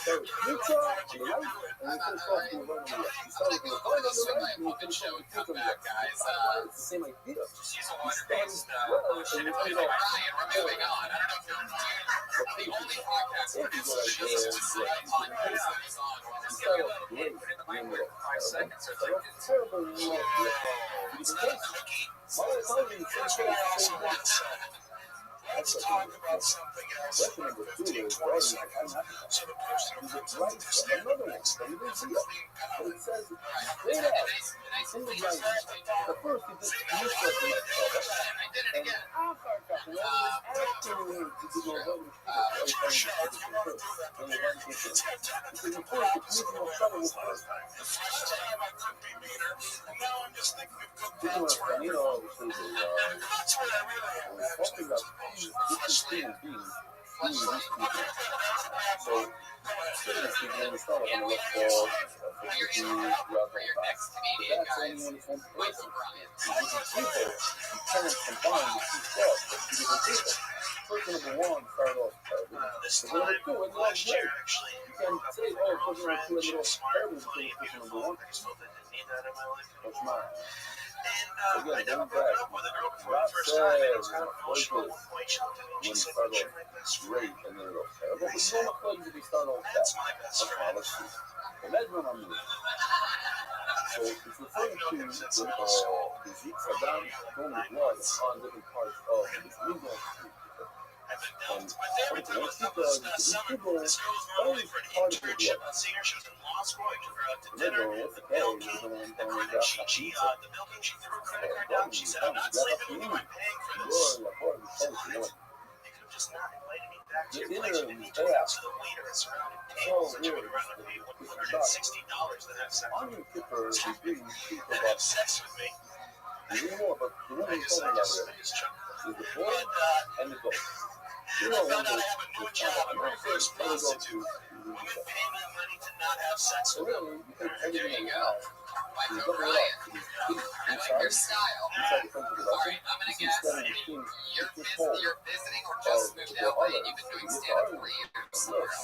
So you try on the right, and you can start to run on the left. You start with the right on the right, and you can show it come back, guys. It's the same idea. She's a water-based shit. Ryan, we're moving on. I don't know if you're the only podcast where it's just a podcast that is on. Just give me a little hint, put it in the microwave for 5 seconds or like this. Terrible love. It's a case. Why would I tell you the same thing? Let's talk about something else. Question number 2 is writing like I'm not. So the person who There's a wrote right this another one, but you didn't see it. But it says, straight out, in the writing, the first you just use something like that. I did it again. After him to do your What's your show? If you want to do that, but it's got time to the think first, about if you know trouble with the first time I could be meaner, and That's where I really That's where I really am. talking about different human beings doing these people. So, seriously, when we start on the left ball, that's only on its own person. People, you cannot combine the two stuff of two different people. Person number one started off terrible. This Person number time, two ended off last great. year, actually, You can say, oh, person number two ended off terrible because person number one. I just felt I didn't need that in my life. That's not. And I never broke up with a girl before the first time, and it was kind of emotional. At one point, she looked at me and she said, "You're my best friend." Great, and then it goes terrible. But you don't play to be started off that. That's my best Okay, friend. let's see. Imagine what I'm doing. So it's referring to the Zeke Saddam going to blood on different parts of this legal street. I've been And dealt with everything with these couples people, this summer. This girl was running for an part of the internship. blood. I've seen her. She was in law school. I took her out to They dinner. go, what's The the bill day? came. You're The credit she threw a credit card down. She said, "I'm not sleeping with you. I'm paying for this." You're like, I said, "What? You could have just not invited me back to your place. You didn't need to go out to the waiter and surrounding tables that you would rather pay $160 to have sex on with your Kipper, you bring people than about have sex with me." you know, but the woman I you're just talking about chuckled. is the boy But and the dog. You I know, found out I when have a new job. I'm my first prostitute. Women pay me money to not have sex so with them. really, you take everything you out. go. You Mike double it O'Brien. up. I like your style. Inside the front of the All vessel. right, I'm gonna You guess stand in between you're visiting or just moved out, but you've been doing stand-up for years.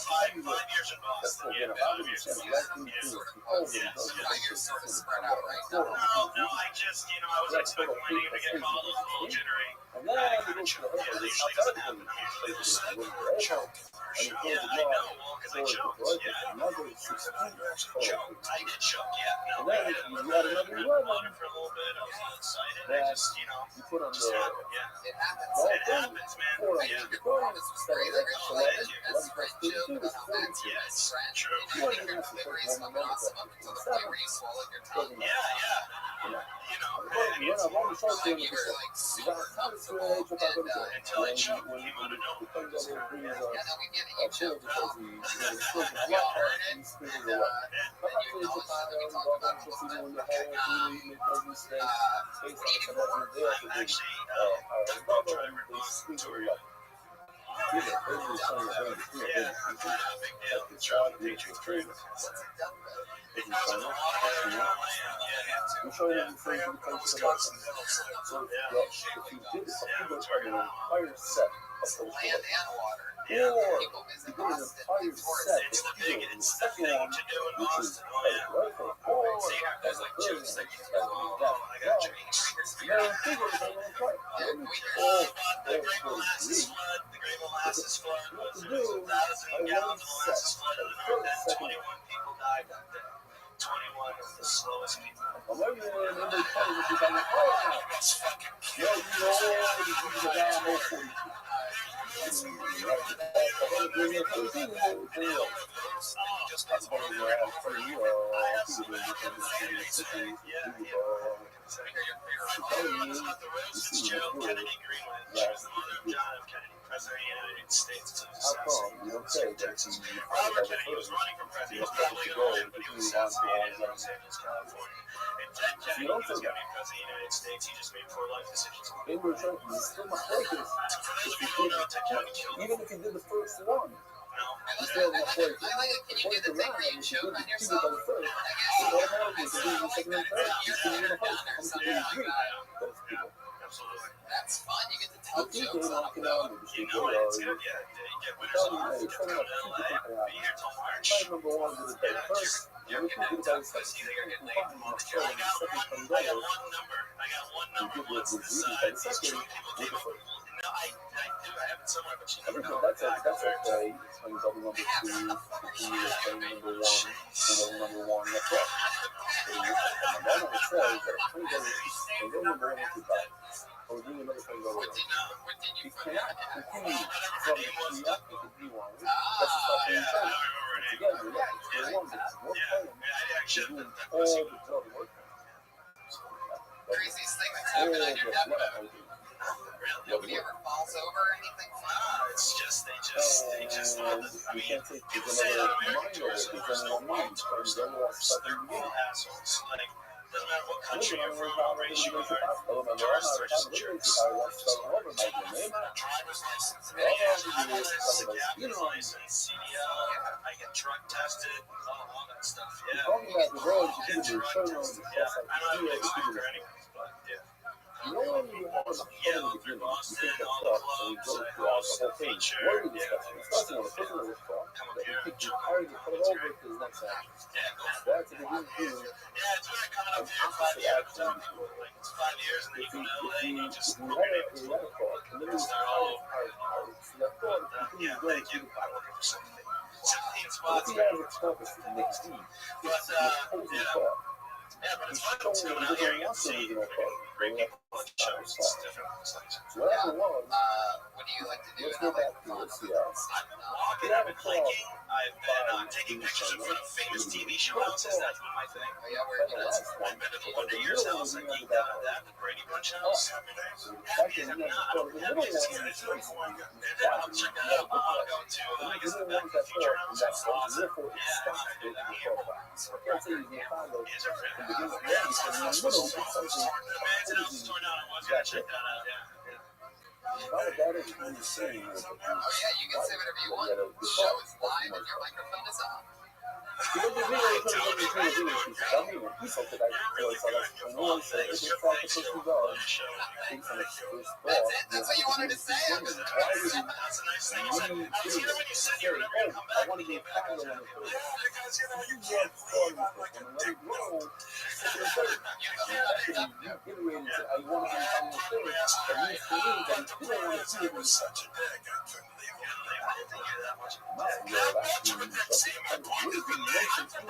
Five years in That's Boston. what Yeah, we're about to say. Right in between. Oh, so you're sort of spread out right now. No, I just, I was expecting my name to get called a little jittery. And then you go to the head. It's outside the thing. Places in the room. Choke. And you Yeah, close I the door. know, because I choked. Yeah. Another 16. Choke. I did choke, yeah. And No, then I you did. got another I 11 water for a little bit. I was a little excited. I that just, you put on just the happened, yeah. It happens. ball It thing. happens, man. Four on Yeah. the Your performance was great. I really Oh, liked thank it. you. That's a great joke about how Matt's your best friend. True. And I think your delivery is fucking awesome up until the point where you swallowed your tongue. Yeah. You know. I mean, I've only showed Like you you were like you super got a comfortable switch if I go and to until I choked, you would have known. the thing that will bring yeah, no, we get it. You chill choked because well. he's spoken a We all lot heard it. and speaking And a lot. then you acknowledged that we talked about it this time. Okay, Make mistakes what based do you on do for something work? they have to do. Actually, Our brother and they speak a lot. He's a very son of him. He's a yeah, very not a big deal. His Charlie child, Patriots trainer. What's a deathbed? It was in the water, yeah. we show them the things that comes to us. So, if you did an entire set of those Land and water. Yeah. or People you visit did an Boston. entire set It's the of big, people in the it's the second thing one, to do in which is Boston. Oh, yeah. rifle, or So you have those like jokes that you tell them. I got you. American figures on the front. Yeah, we All The Great Molasses Flood. The Great Molasses Flood was 1,000 gallons of molasses flooded the north end. 21 people died that day. 21 of the slowest people. I'm wondering if they tell you if I'm like, oh, That's fucking no, you know, this is a guy I'm 42. Kennedy Greenway. She was the mother of John F. Kennedy, President of the United States. How come you don't say that you Robert Kennedy was running for president. He was probably going to win, but he was assassinated in Los Angeles, California. And Ted Kennedy was going to be president of the United States. He just made poor life decisions. they were trying to still my focus? For those of you who don't know, Ted Kennedy killed Even if you did the first one, no. you still have I like it. Can you do the thing where you choke on yourself? I guess. Absolutely. That's fun. You get to tell The jokes on a people boat. You know it, it's good. Yeah, you get winners off. You come to LA, be here till March. number one did it better first. You're getting into it because either you're getting like I got one number. I got one number once to decide. These drunk people came up with. No, I do. I have it somewhere, but you never know. That's okay. It's when double number two, number one, that's right. And then it says that number one to die. Or do another thing over What did you you put cannot in? continue from the tree up to the D1. That's the stuff Yeah, in I China. remember it. Together, yeah, it's the one that's more Yeah, fun. I actually Doing that all was the drug work. Craziest thing that's All happened the on your drug deathbed. work. Nobody ever falls over or anything fun. it's just they just all the. I You mean, can't take people there's say that another American mind over it. tourism There's only one mind. tourists, There's only one stuff they're in the all game. assholes. Like Doesn't matter what country Listen, you're I'm from, going what to race you go to are. Chicago. I'm Tourists not are a just Chicago. jerks. I want to start over my name. Driver's license, All I yeah, have to do driver's is license, you captain's know, license, CDL. I get drug tested, all that stuff. Yeah. talking about the road, you Get can do drug turn on tested. the Yeah, stuff I don't have like an you expander know, anyways, but yeah. you know when you have enough fun Yeah, in the through beginning, you Boston, think all that's the tough, and you clubs, go I throughout the host, whole thing. feature, What are you yeah, discussing? all It's that nothing on the stuff. person Yeah. of the car. Come up That you here, think you chill tired, you out. put it It's over great. to the next action. Yeah, go for it. That's what you do. Yeah, it's when I come An up here 5 opposite years. action. Like it's 5 years, and then you If go you, to if LA, and you, you if just you put had your a, name to you had a car, and then you start tired, all over. so that thought, you think Yeah, you're going thank to you. the I'm looking for sympathy. Sympathy and What if spots. he has a focus in the key? But, It's an opposing yeah. car. Yeah, but He's it's fun showing too. that And he out here, doesn't you get want to the see original car. great Bring people up at the shows. It's different. It's like, So what happened was, What do you like to do? let's And go I like back to this, I've been walking, I've been hiking, I've been taking pictures in front of famous TV show houses. That's been my thing. Oh, yeah, where the that's last one, I've been to the Wonder Years house. I geeked out at that. The Brady Bunch oh, house. so the Happy second as I'm you have not. to go to the Happy middle as one, it's and I'll check that out. I'll go to, I guess, the Back to the Future house. That's awesome. therefore it Yeah, stops I do with the that. profile. Let's say you can find those Is it from really? the beginning to the end, because in the middle it's something Man's house is torn down. I was gonna check that out. Yeah. How that is what you're saying. Oh, yeah, you can say whatever you want. The show is live and your microphone is on. Because the video is going to be between the videos. I mean, he said that I feel like from one side, it's like the person's dog. Thinks on his first thought. That's it? That's what you wanted to say? Why would That's a nice thing. I was here when you said you were never gonna come back. I want to be a fan of one of those. Yeah, because you You can't can't leave. I'm like, and let it grow. Actually, you iterated to, I want to be on the thing. And you for me, then you don't want to see it. was such a dick. I couldn't leave him. I didn't think you're that much of a Must dick. be Not much of a dick. See, my point is the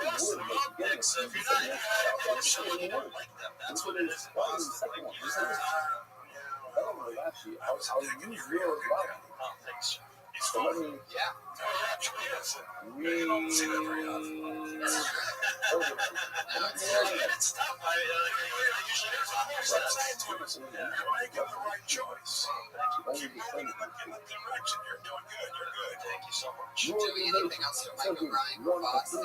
best of all dicks. If you're not emotional, you don't like them. That's what it is. It was like, I don't know, actually, I'll use your body. oh, thanks. It's So let fun. me Yeah. It actually is. You don't see that very often. It's tough. I usually there's almost that side to it. You're making the right choice. Keep moving in the direction. You're doing good. You're good. Thank you so much. Do anything else to Michael Ryan or Fox? in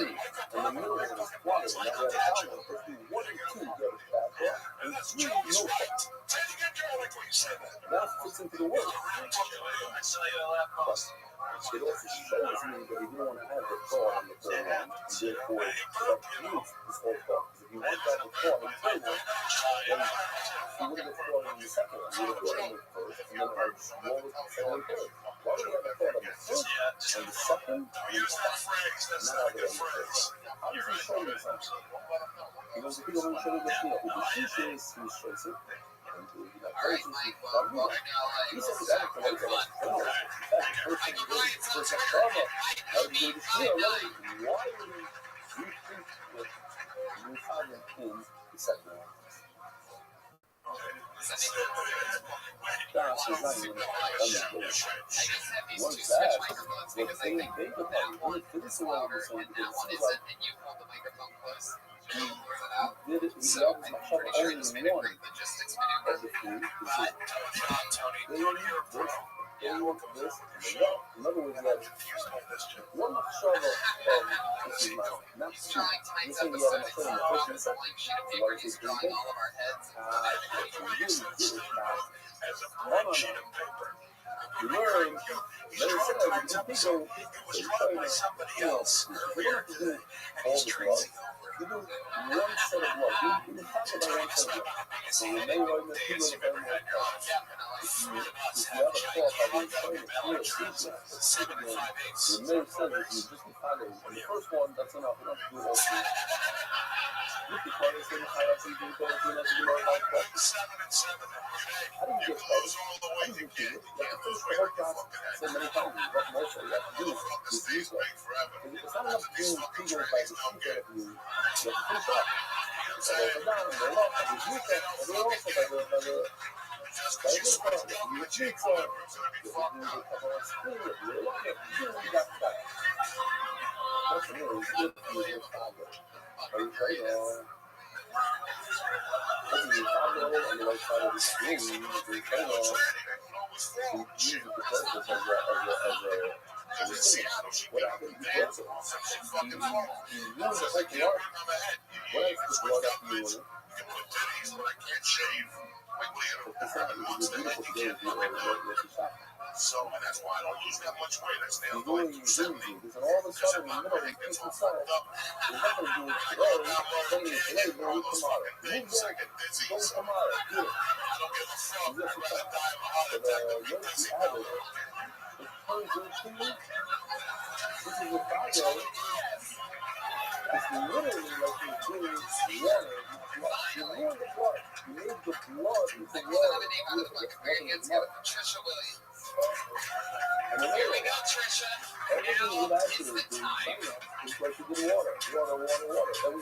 the middle of the squad, and I had a problem. If you 1 and 2 get it back up, and it's really no fault. That fits into the work. I saw you at last post. It also shows me that you don't want to have the thought on the third one, and therefore that needs this whole thought. Because if you want to have the thought on the third one, then you wouldn't have thought on the second one. You would have thought on the first, and then I'd roll it to the third. Why would you have a thought on the first and the second? Use that phrase. That's not a good phrase. How does he show you something? Because if he doesn't show you the thing, if he shows it. All right, Mike. Well, welcome to He LA. said that for like Fun. why would you think that you have him in the second one? That's not even Once that, the thing they could have this louder when that one isn't, and you hold the microphone close. he Out. did it, he So got I'm his pretty sure only this made a one great logistics maneuver. of the three. Tony, They were this, they were this, and that. In other words, that one shot of this is not He's drawing tonight's this episode. is It's a blank sheet of paper. He's drawing all of our heads. You learn, they said, people, was run by somebody else earlier today, and he's tracing over. you do one set of love. You can talk about one set of love. So when they were in the people that are more if you have a thought, I will tell you it's real secret. The mayor said that you just define it. And the first one, that's enough. You don't have to do all three. You can call this thing, how that's you do, go to the next one, like that. How do you get started? How do you do it? Like the first whole class so many times, what most of you have to do is use that. It's not enough doing people by the sheet that you have to finish up. So they're down and they're up, and you use that, and they're also by the you cheat for it. You couple of school, you love it, you got that. That's really good for your father. Are you trying to this is your father on the right side of the screen, you're trying to use it because as a thing. What happened before? He used the whole blood. What else is blood after you want it? can put titties, but I can't shave. Wait, what are you It's not gonna it's beautiful today if you shop. So that's why I don't lose that much weight. I stay on He's doing going 270. because all of a sudden in the middle he picks himself. He's not going to do it today. Today, do it tomorrow. Things I get dizzy. Go tomorrow. Do it. I don't give a fuck. Yes, I'd rather die of a heart But attack than be Yoshi dizzy. added, it's 2013. This is a 5-year-old. It's literally like he's doing water. You move the blood. You move the blood with the I water. have a name out of the book. Very good. It's got Trisha Williams. And then Here we go, Trisha. everything Now that is the actually time. is like you get water. And we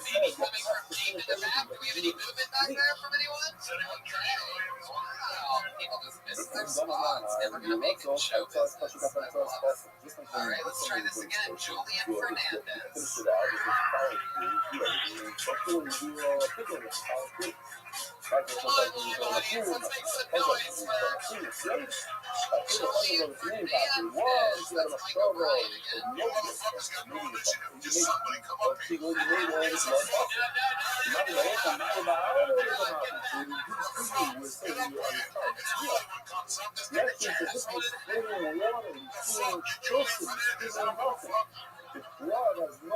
said, Maybe coming from deep in the back. Do we have any movement back there from anyone? Okay. Wow. People just missing their spots. Never gonna make it in show business. I love it. All right, let's try this again. Julian Fernandez. Come on, you audience, let's make some noise for Julian Fernandez. That's Michael Bryan again. You motherfuckers got no initiative. Just somebody come up here. No, no, no. Get up here. It's really what comes up. Just get a chance. It's blood has no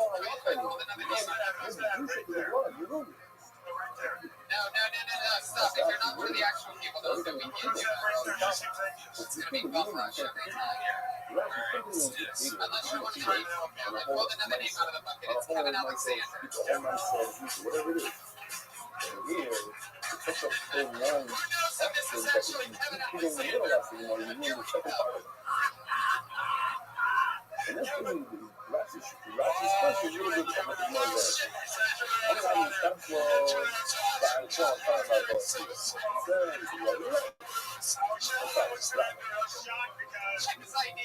Stop. If you're not one of the actual people, those that we get to, it's gonna be bum rush every time. Unless you're one of the people, pull another name out of the bucket. It's Kevin Alexander. Whatever it is. Here, it's such a long Who knows if this is actually Kevin Alexander? And this dude, Ratchet's first is really good at the young guys. I'm not even that's Check his ID.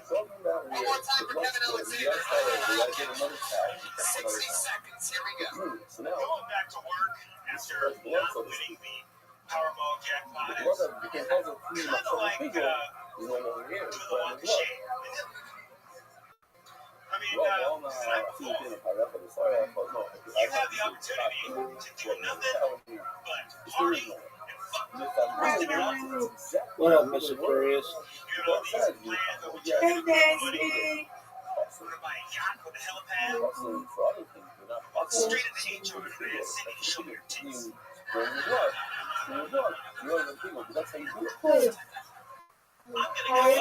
One more time for Kevin Alexander. 60 seconds. Here we go. So now, Going back to work after not winning the Powerball jackpot is kind of like doing the walk of shame. I mean, you have the opportunity to do nothing but party and fuck. What up, Mr. Furious? You know, these plans of what you're going to do, money, going to buy a yacht with a helipad, walk straight into HR, man, send you to show me your tits. I'm going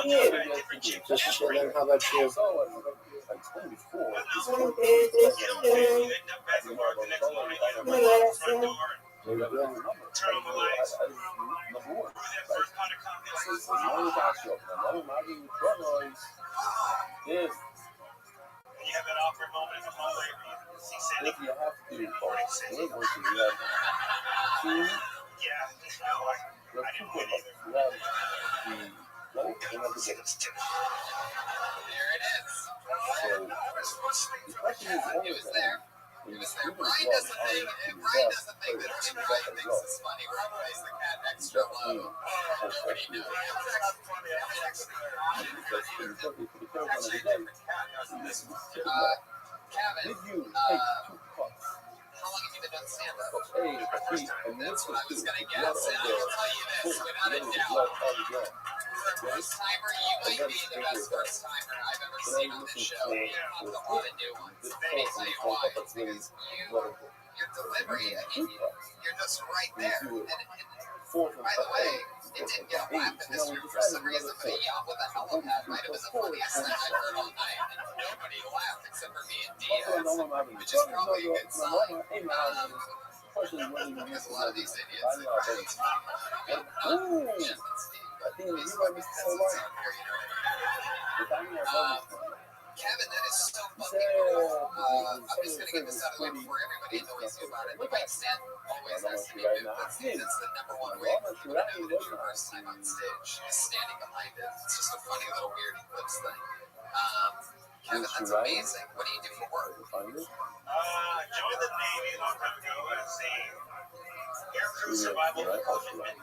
to get a different chick Just every chilling. How about you? you end up back at work the next morning, you know, right out the front door, There you go. turn on the lights, brew that first pot of coffee, and you have that awkward moment in the hallway where you see Sandy. Yeah, no, I didn't win either. There it is. It was there. Brian doesn't think that Jim Ryan thinks it's funny where he plays the cat extra low. What do you do? Kevin, how long have you been doing stand-up? That's what I was going to guess. And I will tell you this, without a doubt, first timer, you might be the best first timer I've ever seen on this show. You have a lot of new ones. Let me tell you why. It's because your delivery, I mean, you're just right there. And by the way, it didn't get laughed in this room for some reason, but a yacht with a helipad might have been the funniest thing I've heard all night. And nobody laughed except for me and Diaz, which is probably a good sign. Because a lot of these idiots are crazy. Kevin, that is so fucking cool. I'm just going to get this out of the way before everybody annoys you about it. The mic stand always has to be moved. That's the number one way for people to know that you're first time on stage, is standing behind it. It's just a funny little weird eclipse thing. Kevin, that's amazing. What do you do for work? Joined the Navy a long time ago as a aircrew survival corpsman.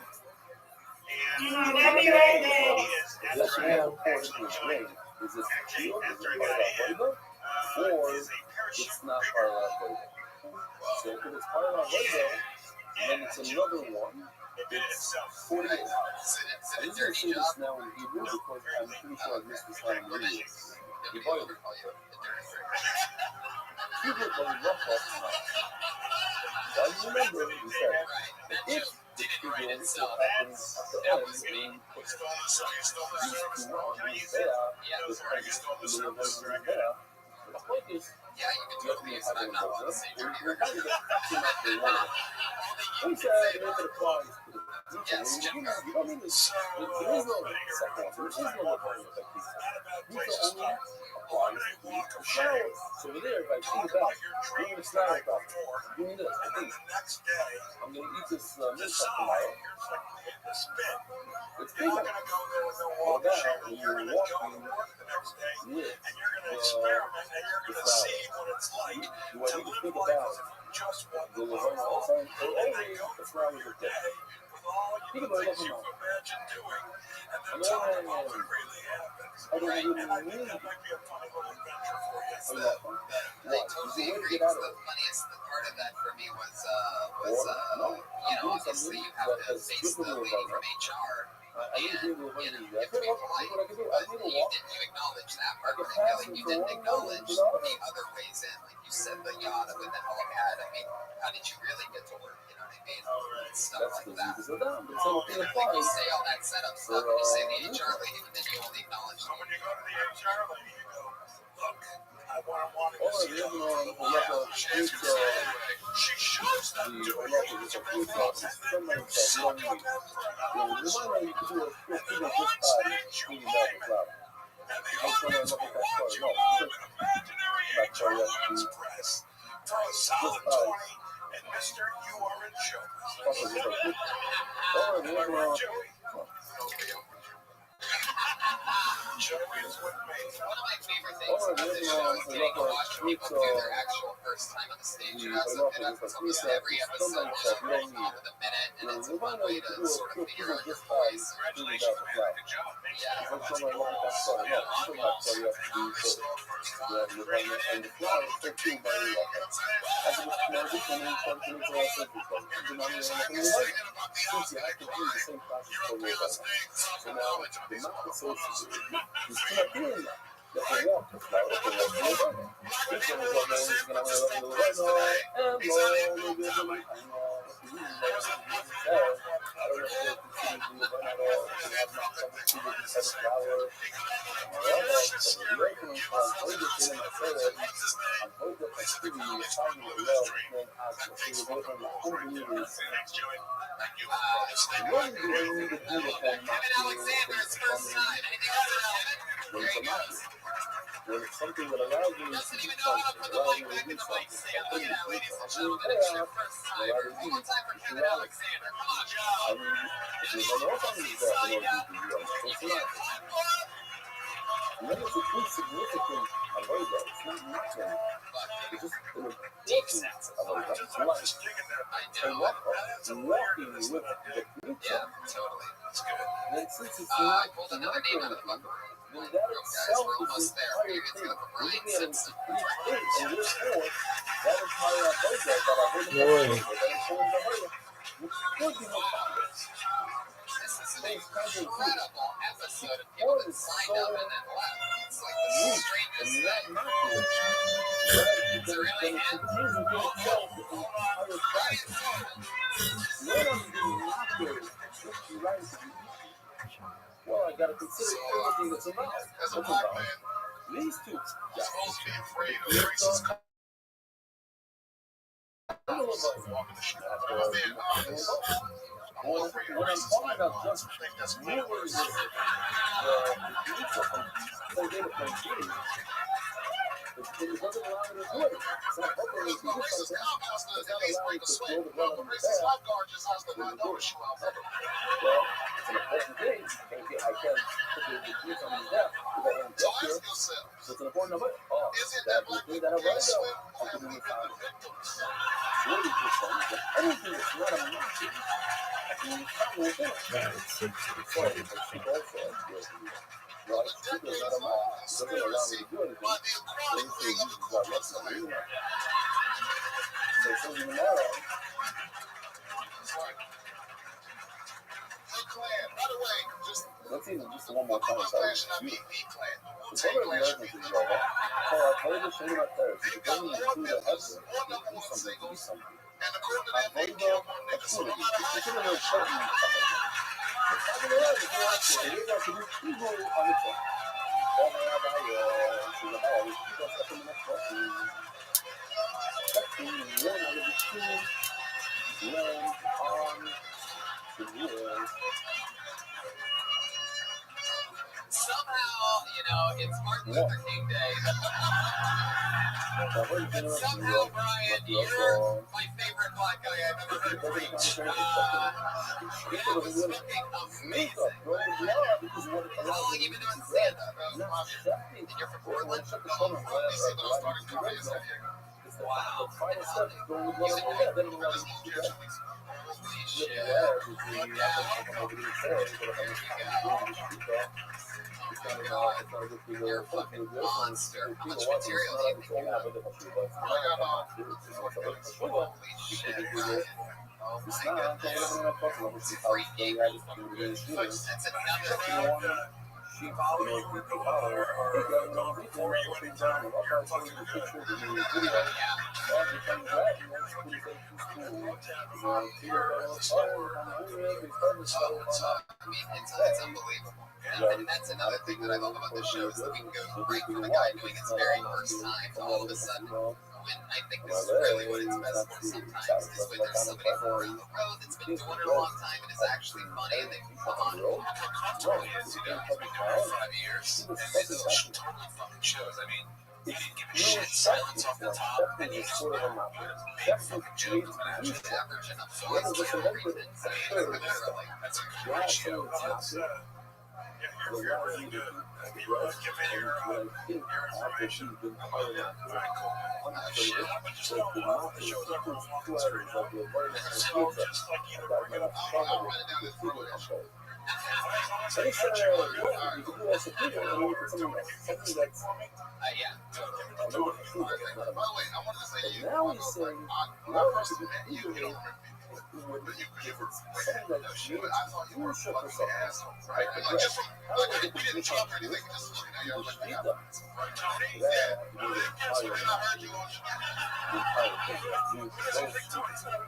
And the Navy is at the joined. Actually, after I got in, is a parachute it's not part of that logo. So if it's part of that logo, then it's another one. It did it itself. 48. Is it a I'm going to dirty say job? this now in Hebrew because I'm pretty sure I missed this time in Nobody English. will ever call you a dirty freak. Hebrew was rough off the mouth. So I remember he said, if the figure what happens at the end, being put these two on his there, the price of the reverse is there. The point is, Yeah, you can totally use it. I'm not on the same journey. we're kind of catching up to one of them. He said, if it applies to the Yes, Jim. you don't need this. There is no second one. There is no requirement like this. These are only applies to the shower. So over there, if I think about give me the flower cup. Give me this, please. I'm going to eat this milk tomorrow. It's big enough. Well, now, when you're walking with the flower, do I need to think about the Laverne also, or only the flowers are dead? Think about it now. I don't even need They totally agree. The funniest part of that for me was obviously you have to face the lady from HR. And you have to be polite, but you acknowledge that part particularly. You didn't acknowledge the other ways in, like you said, the yacht with the helipad. I mean, how did you really get to work? You know what I mean? Stuff like that. You say all that setup stuff, and you say the HR lady, but then you only acknowledge the When you go to the HR lady, you go, look, I want to or see the you. other one, She shows that the doing Olympic it is a good process. Somebody said, you don't need it. Well, the one you can do a quick figure just by cleaning out the flower. I'm trying to look at that story. No, not sorry, Express for a solid 20, and Mr. You are in show. or the other one, Joey is with me. One of my favorite things about this show is getting to watch people do their actual first time on the stage. You know, so it's almost every episode starts off with a minute, and it's a fun way to sort of figure out your voice. Congratulations, man. Good job. Yeah. I'm trying to look at that story. No, I'm still not sorry after you said and the flower is so cute by the way. I can just smell this and then something is all simple. You know, since you have to do the same process for me. So now, the mouth is so you can't feel that. You have to walk the flower to walk the Levano. This one is on there, he's going to have a Levano, and Lord, maybe there's a I don't know if you can see the Levano at all, if you have not come to see the type of flower. When it's something that allows me to do something, allows me to do something, Remember, it's pretty significant avoider. It's not nothing. It's just an important avoider. It's life. And walking with the creature. Then since it's not nothing, then that itself is the entire thing. We're looking at it as a complete thing, and therefore, that entire avoider, that informs the avoider, which could be more complex. This is an incredible episode of people that signed up and then left. It's like the strangest thing. It's really well, I gotta consider everything that's around. As a black man, These two you're supposed to be afraid of racist walking the street. I'm a Vietnam. when I'm talking about just moving the future from point A to point B, the it doesn't allow you to do it. It's not helping you to do Racist something. compounds the It's not ace allowing break you a to sweat. throw the blood on your Racist back. lifeguard just has to not know the shoe out. Well, it's an important thing. I can't put the juice on his death because I don't So get here. ask yourself, So it's an important number. Oh, is it that that the black thing people that I can't write swim down, or I have could we do been this the victims? really just something that anything that's not a mountain, I can use something within it. Yeah, it's So I think also I feel For right, the sheep is not a decades-long mountain. It doesn't allow me conspiracy to do anything. by the So aquatic you say wing of you the Ku got Klux lucky. Klan. You know. So tomorrow, The Klan, by the way, let's see just one more time. Ku Klux So Klan should not be beautiful. the Klan. The The Wu-Tang color of Clan the should be earth is the yellow. Klan. So I've heard this shade about there. They've It got doesn't more include the members, husband. more It number be one something. It be singles, something. and according to I've them, they heard kill about more niggas. So no opportunity. matter how It's you considered look a at certain it, the top of the earth is not actually. It is actually people on its own. Oh my God, she's like, oh, we keep us up in the next question. Second, one out of the two, land on the wheels. Somehow, it's Martin Luther King Day. But somehow, Brian, you're my favorite black guy I've ever heard preach. It was fucking amazing. How long you been doing stand-up? And you're from Portland? No, I'm from DC, but I started comedy in San Diego. Wow. And how did you and your wife move for this whole year 2 weeks ago? Holy shit. Look out. You're a fucking monster. How much material do you think you have? Holy shit, Brian. Oh my goodness. Freaking. That's another thing. She followed you before you went into your fucking video. I mean, it's unbelievable. And that's another thing that I love about this show is that we can go right from a guy doing his very first time to all of a sudden, when I think this is really what it's best for sometimes, is when there's somebody from around the road that's been doing it a long time and is actually funny and they can come on. how comfortable he is, he's been gone 5 years, and it totally fucking shows. I mean, he didn't give a shit, silence off the top, and he's just big fucking jokes, but actually Averaging up voice for everything. Literally. that's a great show. You're really good. You're giving your information. Very cool. Shit, I'm just going to watch the shows over on the screen. So just like you to bring it up. I'll run it down this road. So they said, you can do us a video and we can something that's Yeah. Give it to Tony. By the way, I wanted to say to you, now he's saying, when I first met you, you don't remember me. But you were something that shit. I thought you were a worship or fucking something. asshole, right? Like, just from, like, we didn't talk or anything, just looking at you, I was like, yeah. Right, Tony? Yeah. Yes, when I heard you on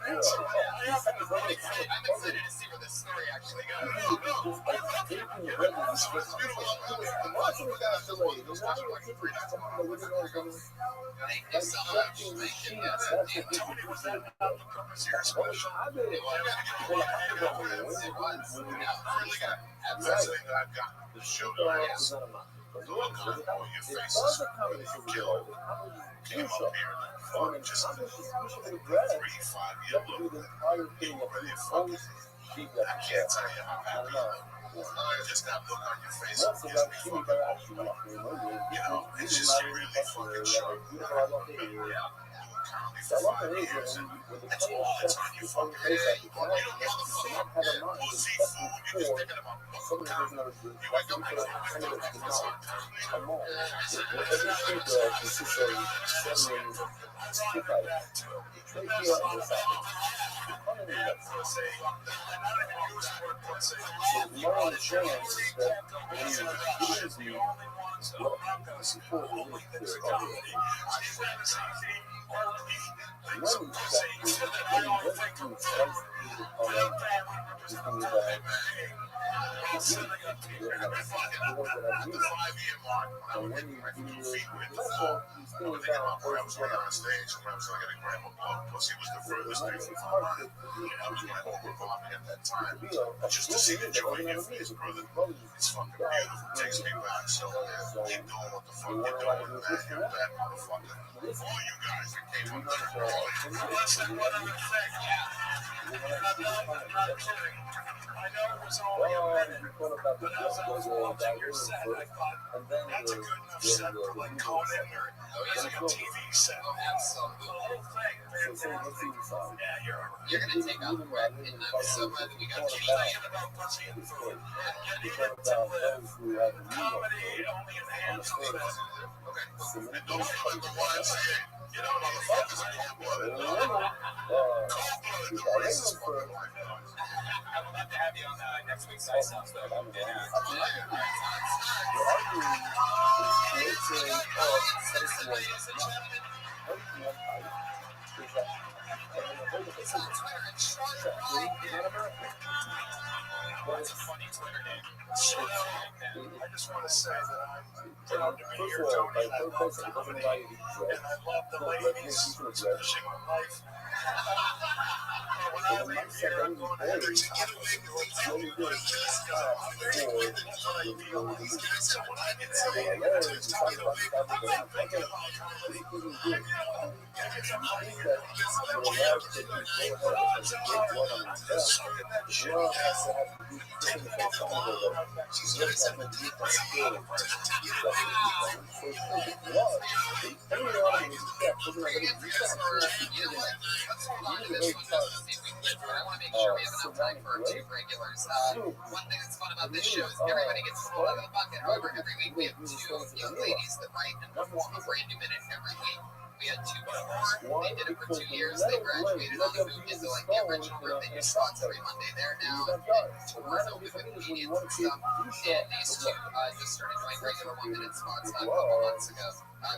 I'm excited to see where this story actually goes. Thank you so much. Thank you. Yes, indeed. Tony was that not the purpose of your special? It was. Really got everything that I've got. The show that I saw. The look on all your faces. You killed. Came up here and fought just 3-5 year look. You were really fucking. I can't tell you how happy you look. Just that look on your face gives me fucking hope. You know, it's just really fucking sharp. For 5 years, and that's all that's on your fucking head. You don't motherfucker pussy food. You're just thinking about motherfucker. You wake up next morning and feel like come on. age, sometimes I gotta grab a plug. Plus, he was the furthest thing from my mind. I was my whole revolving at that time. Just to see the joy in your face, brother. It's fucking beautiful. It takes me back. So, keep doing what the fuck you're doing, man. You're a bad motherfucker. All you guys that came up there. Listen, one other thing. I'm not kidding. I know it was only a minute, but as I was watching your set, I thought, that's a good enough set for like Conan or like a TV set. Oh, absolutely. The whole thing, fantastic. Yeah, You're gonna take out the bread, and I'm so glad that we got Keep thinking about pussy and food. You need it to live. Comedy only enhances that. And don't forget the ones saying, you know, motherfuckers are cold-blooded. Cold-blooded choices is one of my feelings. I would love to have you on next week's Ice House, though. What's a funny Twitter name? I just want to say that I'm proud to be here, Tony, and I love the comedy, and I love the ladies, especially my wife. When I leave here, I'm going to have to get away with everybody else, because I'm very good at what I feel these days. So when I get away, I'm going to get away. I'm not thinking about comedy. I know. Every time I hear this, I'm going to get away. I'm sucking that shit down. Take me off the line. She's guys have a deep skill. I want to make sure we have enough time for two regulars. One thing that's fun about this show is everybody gets to pull out of the bucket. However, every week we have two young ladies that write and perform a brand new minute every week. We had two before. They did it for 2 years. They graduated on the moved into like the original room that you saw every Monday. They're now tours open with comedians and stuff. And these two just started doing regular 1 minute spots a couple months ago.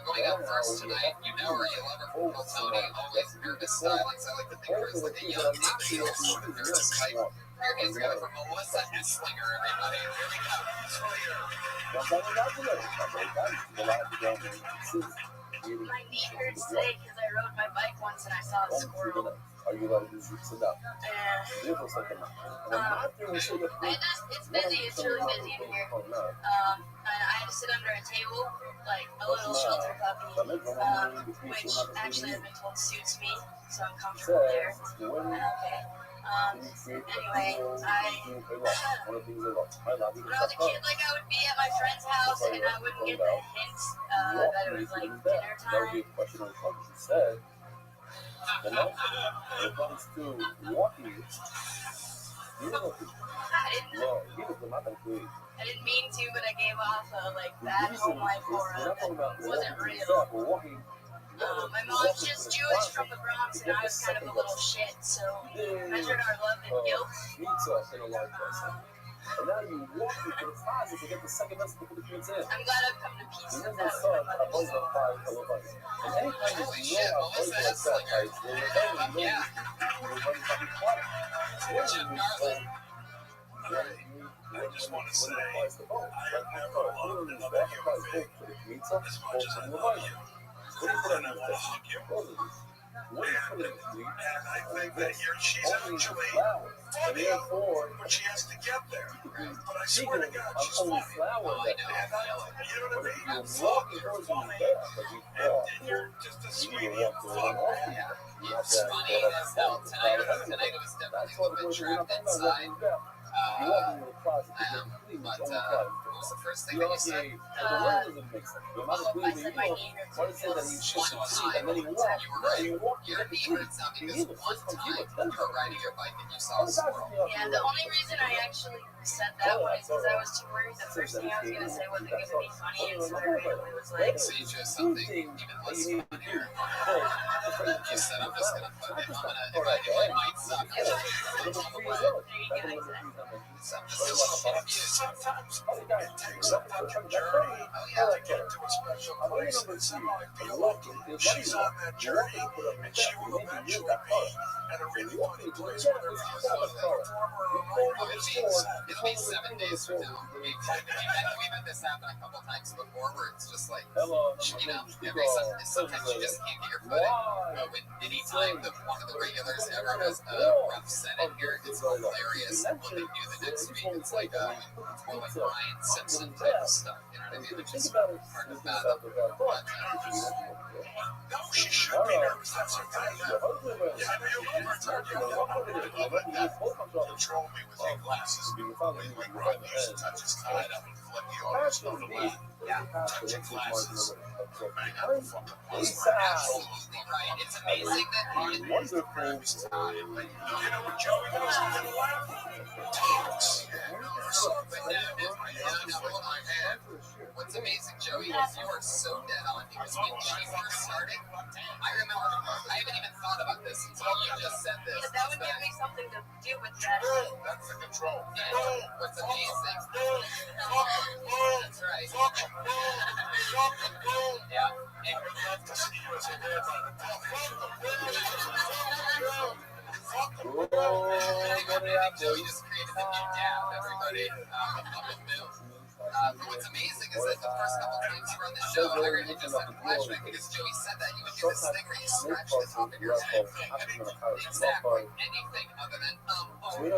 Going up first tonight, you know her, you love her from Uncle Tony, always nervous stylings. I like to think of her as like a young Nixie, sort of nervous type. Here is going from Melissa Esslinger, everybody. Here we go. My knee hurts today because I rode my bike once and I saw a squirrel. It's busy. It's really busy in here. I had to sit under a table, like a little shelter puppy, which actually I've been told suits me, so I'm comfortable there. Okay. Anyway, when I was a kid, like I would be at my friend's house and I wouldn't get the hint that it was like dinner time. When it comes to walking, I didn't mean to, but I gave off a like bad home life aura that wasn't real. My mom's just Jewish from the Bronx, and I was kind of a little shit, so we measured our love and guilt. And now you walk into the closet to get the second best to put the kids in. I'm glad I've come to peace You with never that saw with my a mother. bunch of fire color lights. And anytime you know how crazy like that, right? When you're done, you know you're running to be quiet. I just want to say, I have never loved another human being as much as I love you. And I want to hug you. And I think that she's actually funny when she has to get there. But I swear to God, she's funny. And you know what I mean? You're funny. And you're just a sweetie and fun. It's funny as hell. Tonight it was definitely a little bit trapped inside. What was the first thing that you said? I said my knee hurts. One time you were right. Your knee hurts now because one time you were riding your bike and you saw a squirrel. Yeah, the only reason I actually said that one is because I was too worried. The first thing I was going to say wasn't going to be funny, and so I randomly was like, So you chose something even less funnier. You said, I'm just going to put him, if I might suck. Number 3 as well. Back in number 3 dimension. Sometimes Oh, you got it takes a fucking journey to get to a special place that somebody feel lucky. She's on that journey, and she will eventually be at a really funny place where there is a performer or a It'll be 7 days from now. We've had this happen a couple times before where it's just like, sometimes you just can't get your footing. When anytime one of the regulars ever has a rough set in here, it's hilarious. When they do the next week, it's like more like Ryan Simpson type of stuff. You know what I mean? Which is hard to fathom. But, no, she should be nervous. That's okay. Yeah, control me with your glasses. Like Rabbi used to touch his tied up and flip the audience on the left. Touch your glasses. Bang out the fucking plus. absolutely right. It's amazing that Wonderful. You know what Joey does to get a laugh? Talks. What's amazing, Joey, is you are so dead on because when she first started, I remember, I haven't even thought about this until you just said this. That would give me something to do with that. That's the control. And what's amazing, that's right. Yeah. Joey just created a new dab, everybody. What's amazing is that the first couple times you were on the show, I really just had a flashback because Joey said that you would do this thing where you scratch the top of your head. Exactly. Anything other than and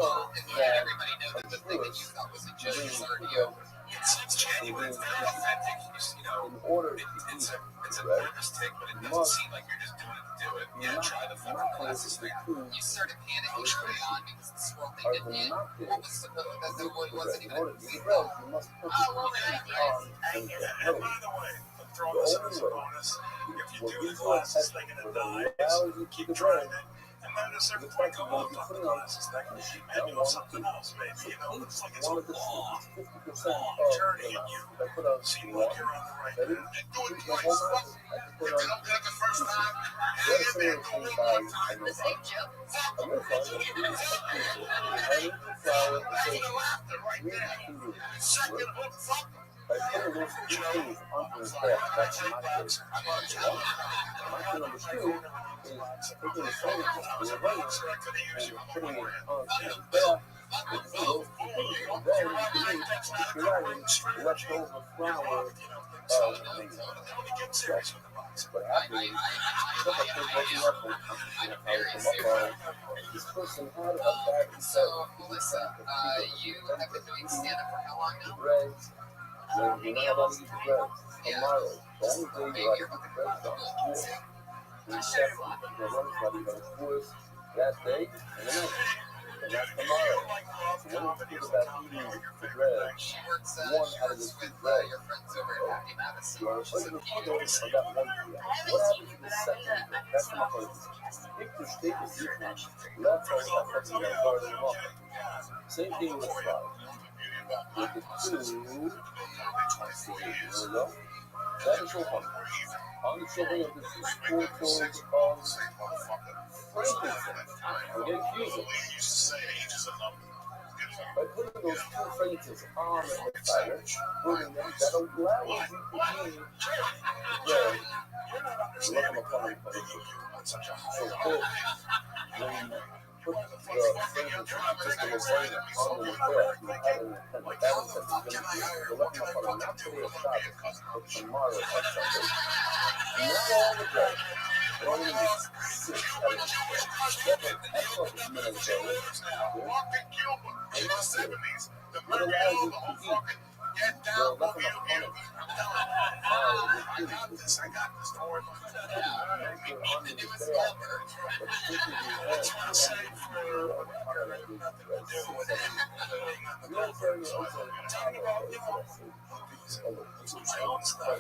let everybody know that the thing that you thought was a joke is already over. It's genuine. It's very authentic. In order to it's a nervous tick, but it doesn't seem like you're just doing it to do it. Yeah, try the fucking glasses thing. You started panicking early on because the swirl thing didn't hit. What was supposed that wasn't even a complete though. And by the way, throw this in as a bonus. If you do the glasses thing and it dies, keep trying it. And then at a certain point, go off on the glasses thing and do something else, maybe. It's like it's a long journey, and you seem like you're on the right path. And do it twice. If you don't get it the first time, hang in there, go one more time. The same joke. Right there. Second hook, fuck. By putting those two things onto his head, that's my case. My thing number 2 is taking the scientist to the runner and putting it onto his back and do those two things. And then you can use, if you're writing, leftover flour stretch. But after this person had a bad So, Melissa, you have been doing stand-up for how long now? breads. When you're not allowed to eat bread tomorrow, the only day you're allowed to eat bread is on school. And separate. You're running about schools that day and the next. And that's tomorrow. So when you think about eating the bread, She works one out of the 2 with bread, your friends over at Happy Madison. you are putting the food on that one bread. What happens to the second bread? That's my point. If the steak is eaten, left over that person that guards them up. Same thing with flour. With the 2, there we go. That is so funny. On the showing of the 2 spoonfuls of frankincense. I'm getting confused. By putting those 2 frankincense on the fire, burning them, that allows you to eat the bread. Look at my phone. So cool. When you put the frankincense just in the burn on the bread, you have an intent. That intent is going to be the lucky phone, not today or Shabbos, but tomorrow or Sunday. Not all the bread. It only needs 6 out of 10. That's an excellent minute ago. In the 70s, the It allows you to eat. get Well, down that's for not you. funny. I got this. Don't worry about it. To do with Silver. That's what I say for nothing to do with it. I'm talking about, my own stuff.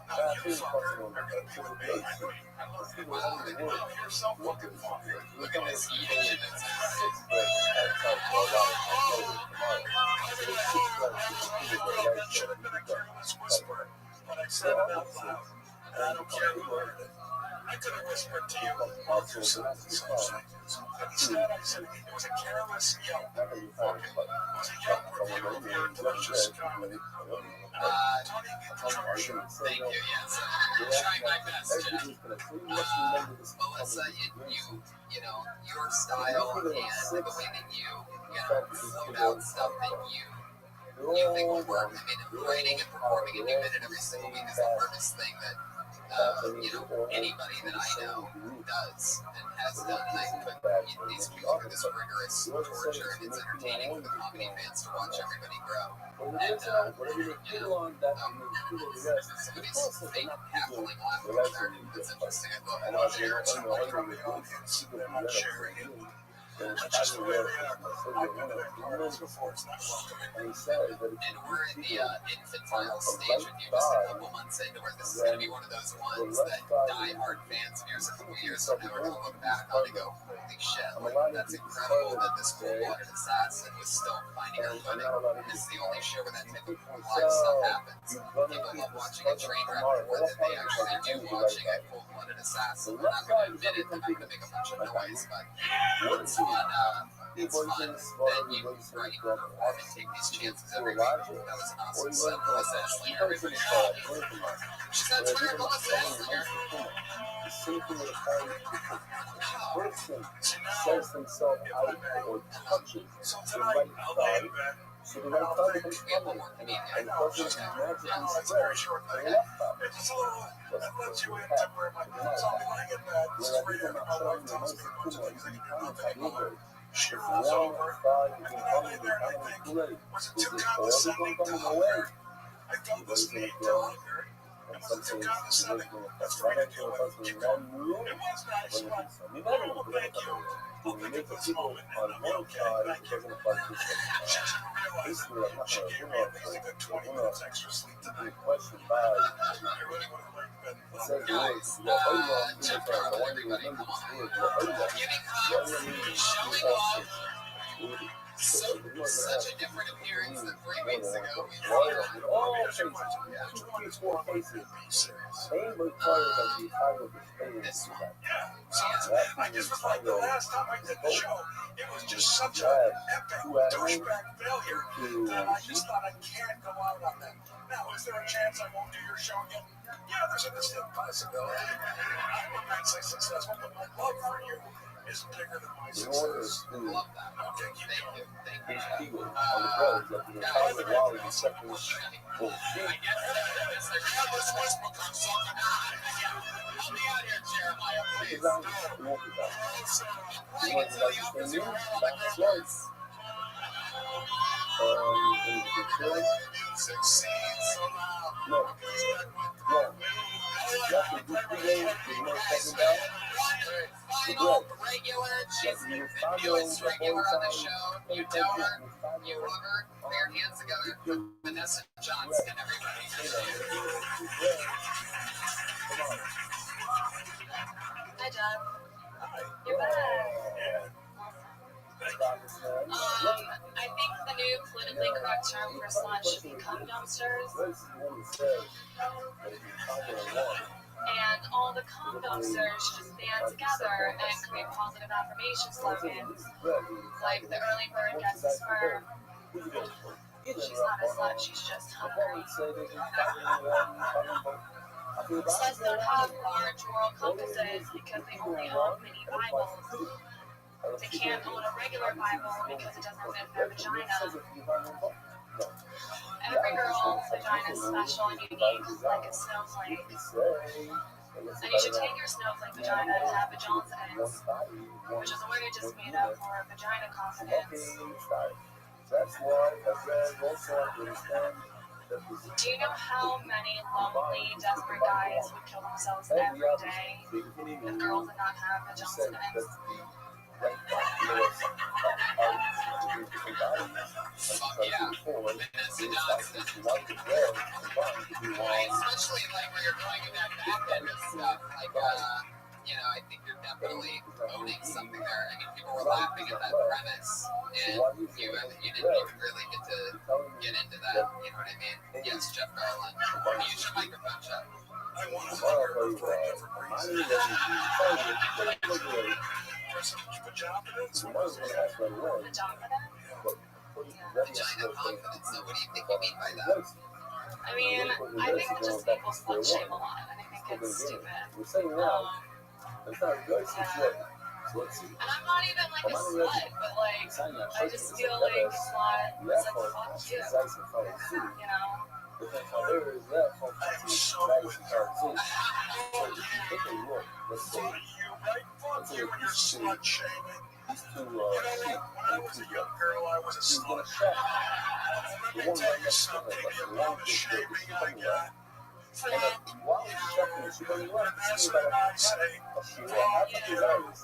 Not you, fucker. You're gonna be with me. I love you. I love yourself, fucking fucker. Look at this eating. Should have been a careless whisper, but I said it out loud, and I don't care who heard it. I could have whispered to you, love yourself in some seconds. Instead, I said it was a careless yelp. Okay. It was a young review of your delicious comedy. Tony, get the trucker show. Thank you. Yes, I'm trying my best, Jeff. Melissa, you know, your style and the way that you float out stuff that you think will work. I mean, writing and performing a new minute every single week is the hardest thing that anybody that I know does and has done. And I put these people through this rigorous torture, and it's entertaining for the comedy fans to watch everybody grow. And somebody's halfling laughter there. That's interesting. I love it. It's not like I'm the audience. They're not sharing it. That's just the way they are. I've been in parties before. It's not welcoming. And we're in the infantile stage with you, just a couple months into where this is going to be one of those ones that die-hard fans of yours a couple years from now are going to look back on and go, holy shit, like, that's incredible that this cold-blooded assassin was still finding her footing. It's the only show where that type of live stuff happens. People love watching a train wreck more than they actually do watching a cold-blooded assassin. They're not going to admit it, they're not going to make a bunch of noise, but it's fun. It's fun. Then you write, perform, and take these chances every week. That was an awesome set. Melissa Eslinger, everybody. She's on Twitter, Melissa Eslinger. Person says himself out or touches the right thigh, so the right thigh becomes prominent, and the person magically spreads to the left thigh. It's a little, that lets you in to where my mind's on when I get mad. This is where my wife tells me a bunch of things I can do nothing anymore. She rolls over, and then I lay there and I think, was it too condescending to hug her? I felt this need to hug her. And was it too condescending? That's for me to deal with. Keep going. It was nice, but oh, thank you. I'll think of this moment and I'll be okay. Thank you. She doesn't realize she gave me at least a good 20 minutes extra sleep tonight. I really would have liked bed. Guys, Jeff Garland, everybody, come on. Giving hugs, showing off. Such a different appearance than 3 weeks ago. We this one. I just was like the last time I did the show. It was just such an epic douchebag failure that I just thought I can't go out on that. Now, is there a chance I won't do your show again? Yeah, there's a distinct possibility. I'm immensely successful, but my love for you is bigger than my success. I love that. Okay, keep going. Thank you. People on the drugs that the entire wall is accepting bullshit. Help me out here, Jeremiah, please. Playing it to the opposite world. Succeeds. No. Final, regular, she's new and regular on the show. You know her, you love her. Put your hands together for Vanessa Johnson, everybody. Hi, John. You're back. I think the new politically correct term for slut should be cum dumpsters. And all the cum dumpsters should just band together and create positive affirmation slogans like the early bird gets the sperm. She's not a slut, she's just hungry. Sluts don't have large moral compasses because they only own mini Bibles. They can't own a regular Bible because it doesn't fit their vagina. Every girl's vagina is special and unique, like a snowflake. And you should take your snowflake vagina and have vajoincidence, which is a word just made up for vagina confidence. Do you know how many lonely, desperate guys would kill themselves every day if girls did not have vajoincidence? Yeah, Vanessa Johnson. Especially like where you're going in that back end of stuff, like I think you're definitely owning something there. I mean, people were laughing at that premise, and you didn't even really get to get into that. You know what I mean? Yes, Jeff Garland. Use your microphone, Jeff. I want to hug her for a different reason. dress up in pajamas? The mother's going to ask right away. Pajama? But Rabbi has to Vagina go confidence. So what do you think you mean by that? I mean, I think just people slut shame a lot, and I think it's stupid. We're saying now, it's not good, it's ready. So let's see. And I'm not even like a slut, but like, I just feel like it's not, it's like fuck you, you know? The thing for her is that from Nice and Tarzan. So if you take a look, let's say, these two When I was a young girl, I was a she's slut. gonna shop. The one right next to Something her, the like the long amount of big shaming she's I coming got. up. And while she's shopping, she doesn't want to That's see what about I say. a shoe or half of his eyes.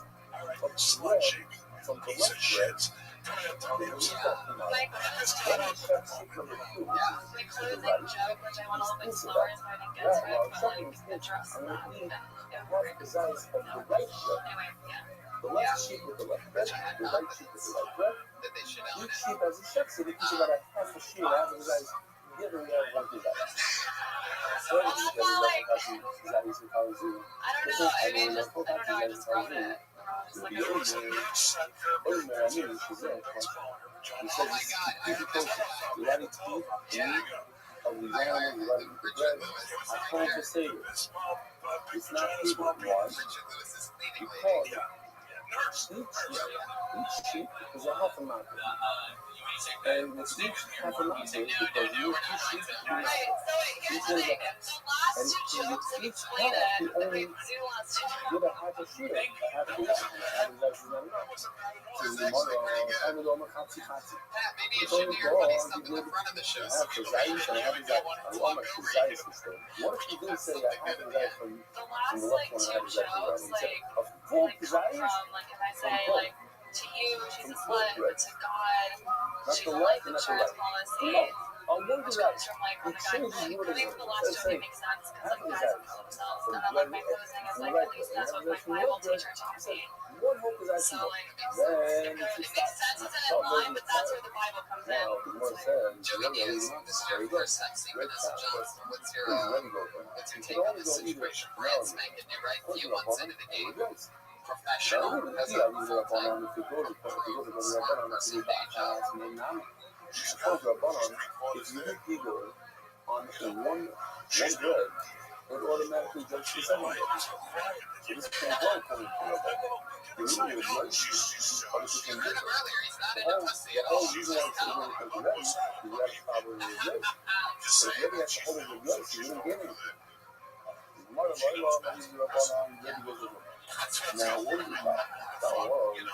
But the Slut red shaming. from the Piece of left shit. red, Come here, tell me they I'm was sorry. talking about. Like, This Then time the shop sheet number two, my closing joke, which I went a little bit slower, so I didn't get to it, but like, the dress and that, and half his eyes of the right shirt. anyway, yeah. The left sheet with the left red, the right sheet with the right red. That they should own Each it. sheet has a sex, so they keep about a half a sheet out of his eyes. Get rid of one of his eyes. So Well, I'm not like, I don't know, I mean, just, I don't know, I just wrote it. Just like, There was a nerd set Oh man, I knew this was it. He said Oh my God, I he's remember supposed that. to write teeth, Yeah. of these animals, write the bread. I told to say this. It's not people, why? Richard Lewis is leading Because lady. each sheep is a half a mountain. And with each half a mountain, because you have two sheep, right, so here's the thing, the last two jokes that explain it, the big last two jokes. get a half a sheep, half a mountain, half a mountain. So you want to, I would almost have to. Pat, maybe you should do your funny stuff in the front of the show so people can hear you and don't want to talk over you. What if you didn't say that half of that from The last like two jokes, like full come desires? from like if I say like to you she's a slut, but to God Not she's the a left life and not the insurance right. policy, No, on one which desire. comes from like It when the guy changes like what I think it the is. last Let's joke say makes sense because like half guys desires. kill themselves, From and then like my blood closing is from like right at least foot. that's what my Bible teacher taught me. One hope is So actually like then it makes sense it's in line, but that's where the Bible comes in. now the Lord It's like, says, Joey Diaz, this is your first sex scene with Vanessa Johnson. What's your take on this situation? Brand spanking new, right? A few months into the game, professional, has a full-time approved person day job. if you hit Google on one word, it automatically jumps to second word. So this can't go coming from the reason is right. I heard him earlier, he's not into pussy at The all. whole reason why it's going to be ready is you have a problem with your legs. So if you have to hold it with your legs, you don't get anything. Now, what is it about? I told you,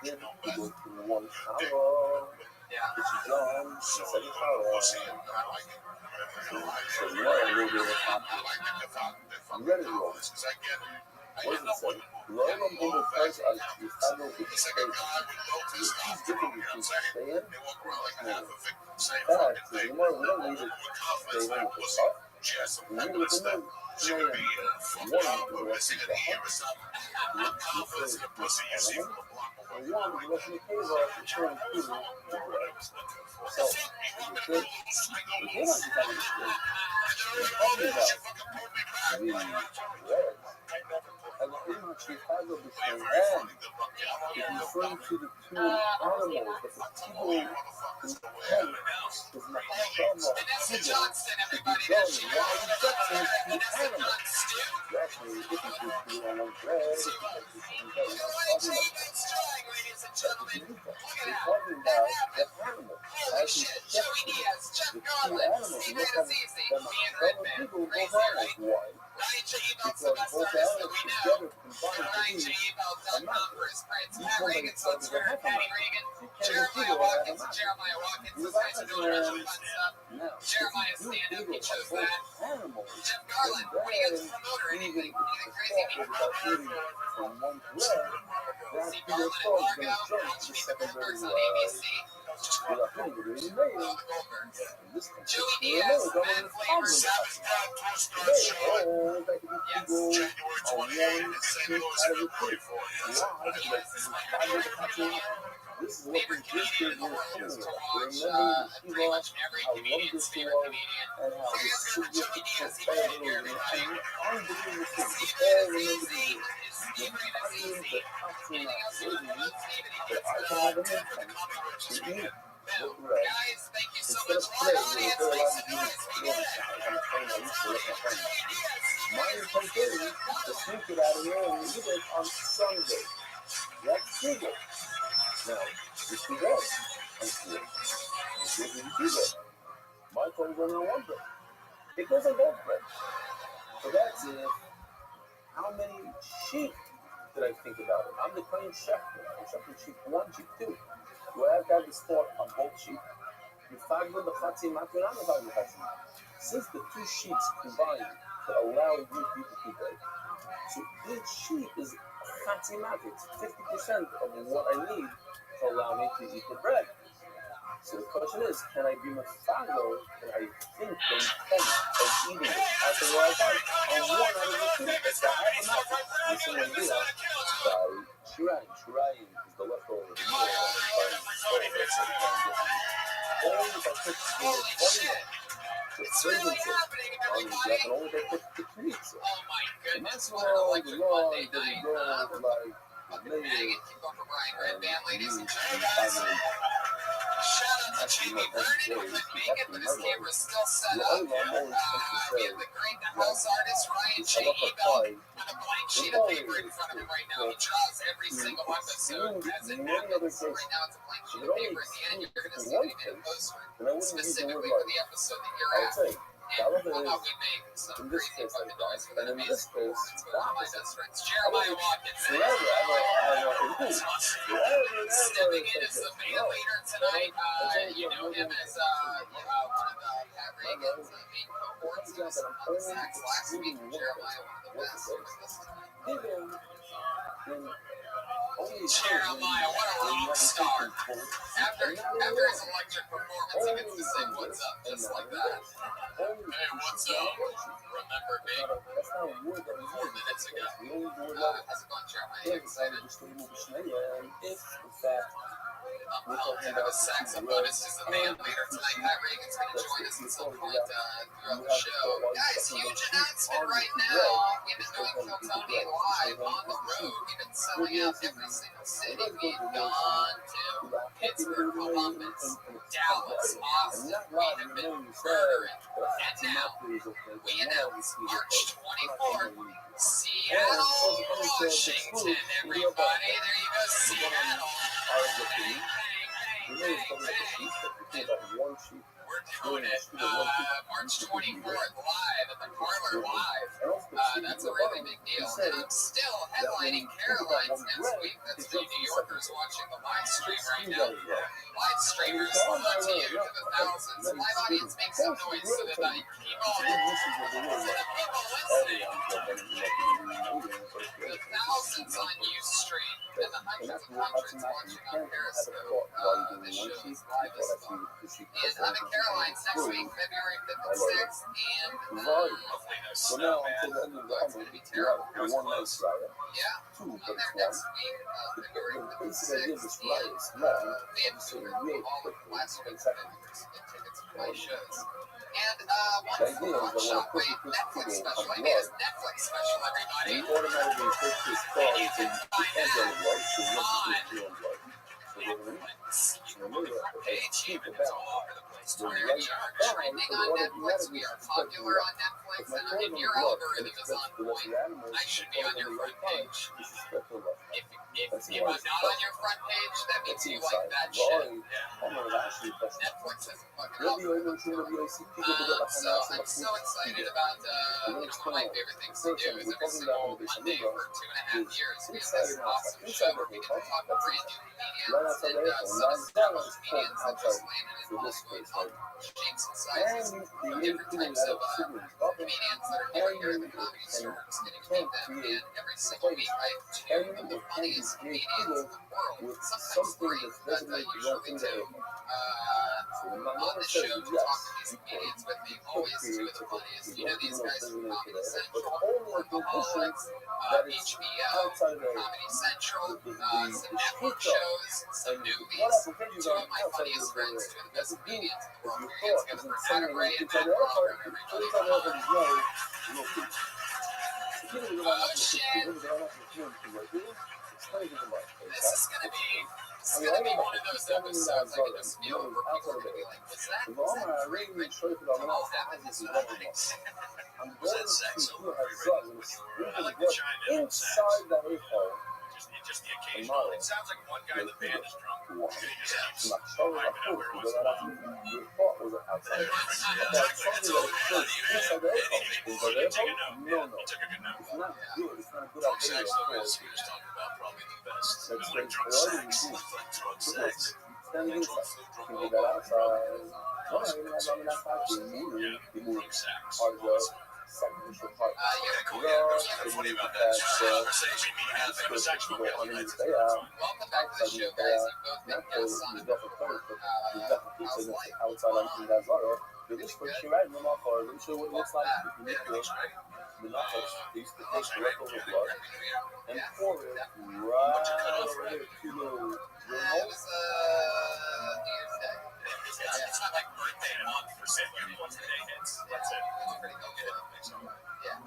then you go to one shower, which is done, second shower. So you know a little bit of a pop. I'm ready to roll. What does it say? Roll them in the first as you follow the space. He's different between stay in and fact, you know, we don't need to stay in with the top. We need to stay in. One is the rest of the house. You feel the pussy, you see. And one is letting the cave off and turn through the bread. So, you could, if you're not just having a straight, you're talking about the legs. And pretty much the title of the show and is referring to the two animals that the people intend is not some of Vanessa hidden Johnson, to be everybody, done that's while you get those two Vanessa animals. Johnson. Actually, if you just do on one bread, if you just do You that, know you're what? not talking about That's strong, ladies and gentlemen. Look at We're that. talking That about happened. the animal. Holy As shit, he's Joey Diaz, Jeff the two Garland, animals, Steve look at Azizi, them me and fellow Redman. people Crazy, both right? animals. Why? Ryan J. Ebel, Because Sylvester both Artist, animals we know. together Go combined to to be RyanJEbel.com for his prints. each Pat one Reagan's of on Twitter, Patty Reagan. Jeremiah Watkins and Jeremiah Watkins. Those guys are doing a bunch of fun stuff. Now, Jeremiah stand-up, he chose both that. animals, Jeff Garland, what do you got to promote or anything? Anything crazy? about eating from one bread, that See people Garland thought and was going Largo, to jump watch to Meet the secondary Goldbergs on ABC. without hitting it in the mail. All the Goldbergs. In this country, Joey you Diaz, know, Mad Flavors. today, all that can Yes. people are one shoot out of the pit. Why? This is what Favorite we just comedian did in the with world Canada. is to Remember watch the pretty much every how comedian's wonderful favorite comedian. and how Here's this Joey Diaz. He made it here, everybody. unbelievable See thing. you All guys, remember easy. the values that actually not living, that I can have an income to eat with bread. Instead of today, we were very allowed to do this on the train. I used to let my friends. My intention is to sneak it out of here and eat it on Sunday. That's Tuesday. Now, it's too bad. I'm sure. It's too bad. My friends only on one bread. Because I love bread. So that's it. How many sheep did I think about it? I'm the crane chef. I'm chefing sheep 1, sheep 2. Do I have to have this thought on both sheep? Since the 2 sheets combined to allow you people to bread, so each sheep is chatimat, it's 50% of what I need to allow me to eat the bread. So the question is, can I be mafagel? Can I think the intent of eating it after what I find on one out of the 2? If I have enough, this is an idea by Shirayim is the leftover, the meal, only if I put the fragrance on the bread, and only if I put the treats. And that's why the law is that you go like mayor and Shout out to Jamie Vernon with Megan, but his camera's still set up. We have the great house artist Ryan J. Ebel with a blank sheet of paper in front of him right now. He draws every single episode as it happens. So right now it's a blank sheet of paper. At the end, you're going to see what he did a poster specifically for the episode that you're at. And we make some crazy fucking noise for that amazing performance with one of my best friends, Jeremiah Watkins. Stepping in as the beta leader tonight. You know him as one of Pat Reagan's main cohorts. He was on the sax last week. Jeremiah, one of the best. Jeremiah, what a rock star. After his electric performance, he gets to say what's up, just like that. Hey, what's up? Remember me? 4 minutes ago. How's it going, Jeremiah? You excited? Kind of a saxophonist is the band leader tonight. Pat Reagan's going to join us at some point throughout the show. Guys, huge announcement right now. We've been doing Philtonian live on the road. We've been selling out every single city we've gone to. Pittsburgh, Columbus, Dallas, Austin. We have been murdering. And now, we announce March 24th, Seattle, Washington, everybody. There you go, Seattle. We're doing it March 24th live at the Parlor Live. That's a really big deal. And I'm still headlining Caroline's next week. That's for you New Yorkers watching the live stream right now. Live streamers, hello to you, to the thousands. Live audience, make some noise so that the people listening, the thousands on Ustream, and the hundreds watching on Periscope. The show is live as well. And I'm in Caroline's next week, February 5th and 6th, and hopefully no snow, man. It's going to be terrible. It was close. Yeah, I'm there next week, February 5th and 6th, and we had to remove all of last week's vendors to get tickets for my shows. And one shot wait, Netflix special. I made a Netflix special, everybody. And you can find that on Netflix. You go to the front page, even it's all over the place. We are trending on Netflix. We are popular on Netflix. And if your algorithm is on point, I should be on your front page. If I'm not on your front page, that means you like that shit. Netflix has a fucking algorithm. So I'm so excited about one of my favorite things to do is every single Monday for 2.5 years. We have this awesome show where we get to talk to brand new comedians and some established comedians that just landed in Hollywood on shapes and sizes from different types of comedians that are newer here in the comedy store. We're just getting to meet them, and every single week I have 2 of the funniest comedians in the world, sometimes 3, but usually 2 on the show to talk to these comedians with me. Always 2 of the funniest. You know these guys from Comedy Central, Workaholics, HBO, Comedy Central, some network shows, some movies. 2 of my funniest friends, 2 of the best comedians in the world. We're here together for Saturday and Matt Broker, everybody. is gonna be one of those episodes like a dispute where people are gonna be like, was that great? From all happiness, but like, I'm going to do a heads up when it's inside that hole. just the occasional. It sounds like one guy in the band is drunk. I'm not sure what I thought was outside. Inside the hole? No. It's not good. It's not a good idea. Probably the best. That's what standing inside. You can do that outside. No, even outside. You move part of the sacrificial part. It's funny about that conversation we had. It was actually underneath the out. Welcome back to the show, guys. You've both been guests on outside on that Zara. This for sure, right? No more for them. Show what it looks like. You need to the knuckles. They used to take the leftover blood and pour it right over here to the it was New Year's Day. It's not like birthday month for Saturday. Once the day hits, that's it. Pretty good. Yeah.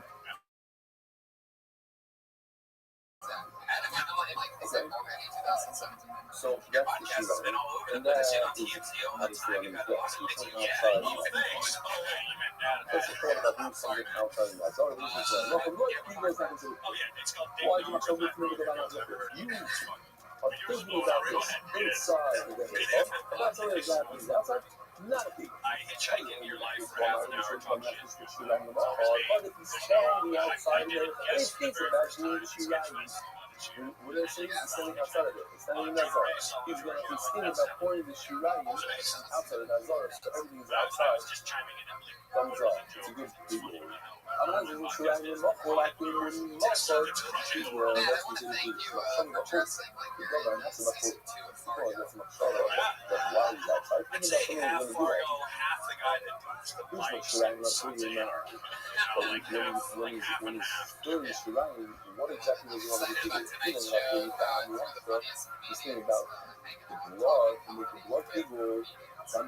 Is that already 2017? so that's the Podcast has been all over the and place. On TMZ all the time. You got awesome things. Yeah, you thanks. Oh, yeah, you meant that. First of all, about doing something outside of that. So this is no, from what you guys have to say. Oh, yeah, it's called Why do you so much more that I'm not looking? You are thinking about this inside of the hip. And that's only exactly outside. Not a big. I hitchhike into your life for half an hour, talk shit. But if you stand outside there, it's about you the shoe riding. What they're saying is standing outside of it. Standing in that zone. He's going to be thinking about pouring the shoe riding outside of that zone. So everything's outside. Just chiming in. Thumbs up. It's a good video. I'm not just shoe riding him up or like him in my part. That's what you do. That's enough for that's enough shout out. That's why he's outside. I'd Think say about someone half who's half the guy that does the He's bike not shooting up sucks for you in. now. But when he's doing his shooting, what exactly does he want to do? He's feeling like when he found you want to. He's thinking about the blood, to make the blood bigger. I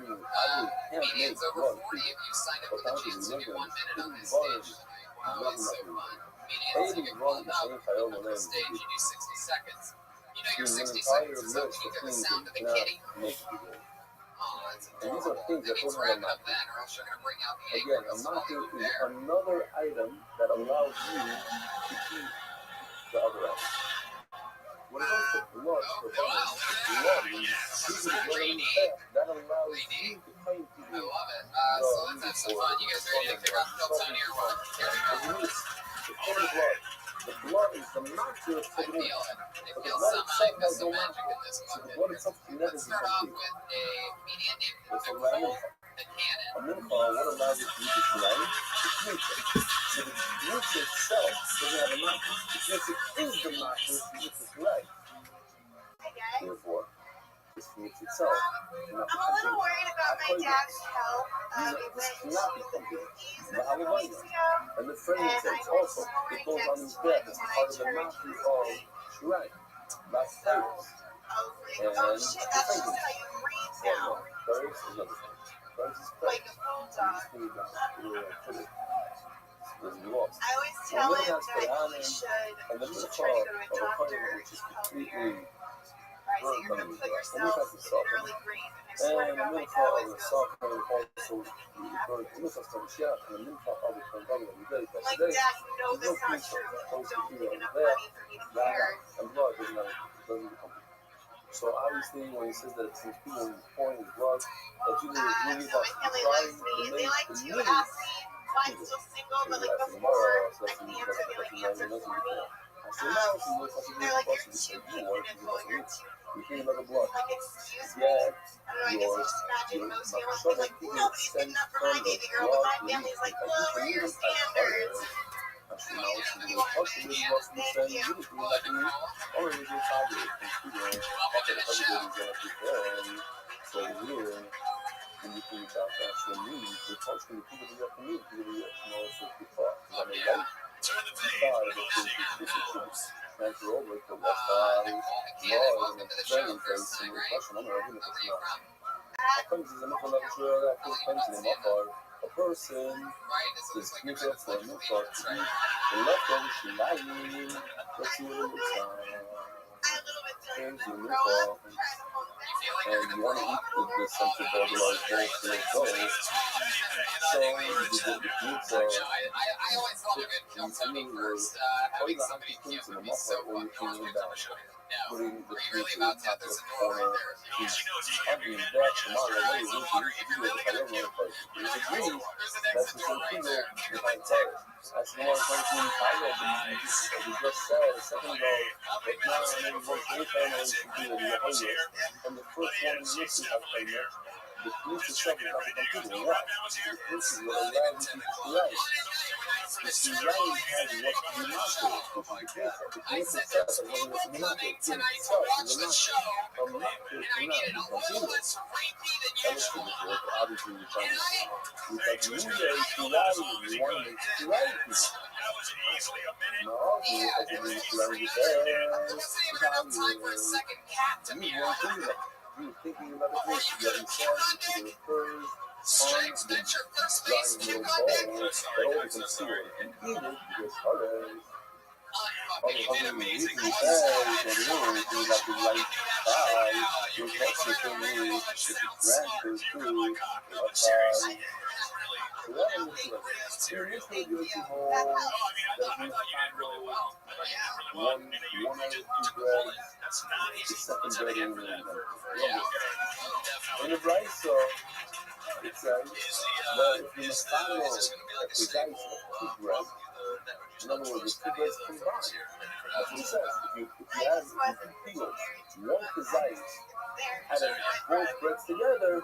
mean, I really can't make Medians over blood 40 bigger. of you signed up But for the that chance was to do 1 minute on this volume. stage. Wow, it's so fun. Medians, you Baby get volume called is up, saying up on stage, you do 60 seconds. You know your 60 seconds is up, you get the sound of the kitty. Oh, it's And these are adorable. things It that means don't wrap have it up then, or else you're going to bring out the Again, egg a mouth you is there. another item that allows you to keep the other item. When it comes to blood, for blood, that allows you to claim to I be love it. So let's have some fun. You guys ready to figure out the notes on here? Well, here we go. the blood is the master of I the feel blood. it. It But the feels blood some itself has some no magic master. in this So the one. blood itself can never Let's be start off complete. with a comedian named It's a Nicole random. the Cannon. A minfall, what allows it to be this line? It's nature. So the nature itself doesn't have a master. The nature is the master of this right. Therefore, it's nature itself. I'm a little worried about my dad's health. This cannot be complete. And the framing takes also, it goes on his death as part of the mastery of Shrine. That's famous. And Oh shit, that's just how you breathe now. Birds is another thing. Birds is Like crazy. a bulldog. I always tell him that he should try to go to a doctor to help your. I say you're gonna put yourself in an early grave. And I swear to God, my dad always goes, like, Dad, you know that's not true. Don't make enough money for me to care. So obviously, when he says that since people are pouring his blood, that you So my family loves me. They like to ask me why I'm still single, but like before I can answer, they like answer for me. They're like, you're too beautiful, you're too like, excuse me. I don't know, I guess I just imagine most families be like, nobody's good enough for my baby girl, but my family's like, lower your standards. You want to thank you. When you think about that, so the touch from the people in your community, also the thought. I mean, like, Turn the page. transfer over to West Side, Law, and it's very, very similar question. I'm not even if it's not. I think this is a little level to that full pension in my part. a person is given up for a new part to eat the leftovers she lying. Let's see what it looks like. Here's your new part. And you want to eat the central ball below bowl full of gold. So you get the new part. I always love a good film setting first. Having somebody give would be so fun. You want to wait till the show you. No, were you really about to have this door right there? Ugly back tomorrow. There's an exit door right there. That's the one coming from Chicago. We just said a second ago that now maybe one three families should be in the homeless. And the first one in this is how they met. The police itself is not the people. Why? The police is what allows you to right. The Suzanne has what you not do. The police itself is what you not do. Tonight to watch the show, and I needed a little less rapey than usual. Obviously, you're trying to That you want to no, yeah, you was want even to enough time for a second cat to meow. You're thinking about the place you got inside, you refers Strength, that's your first base, kick on deck. they always consider it and eat it because others You did amazing. you like the right side, your next thing is the grand food, outside. Seriously, you can hold that one out of two bread, the second bread in the rice, so it says that if you must follow the dice of two bread, in other words, the two breads combined. That's what it says. If you feel one precise out of both breads together,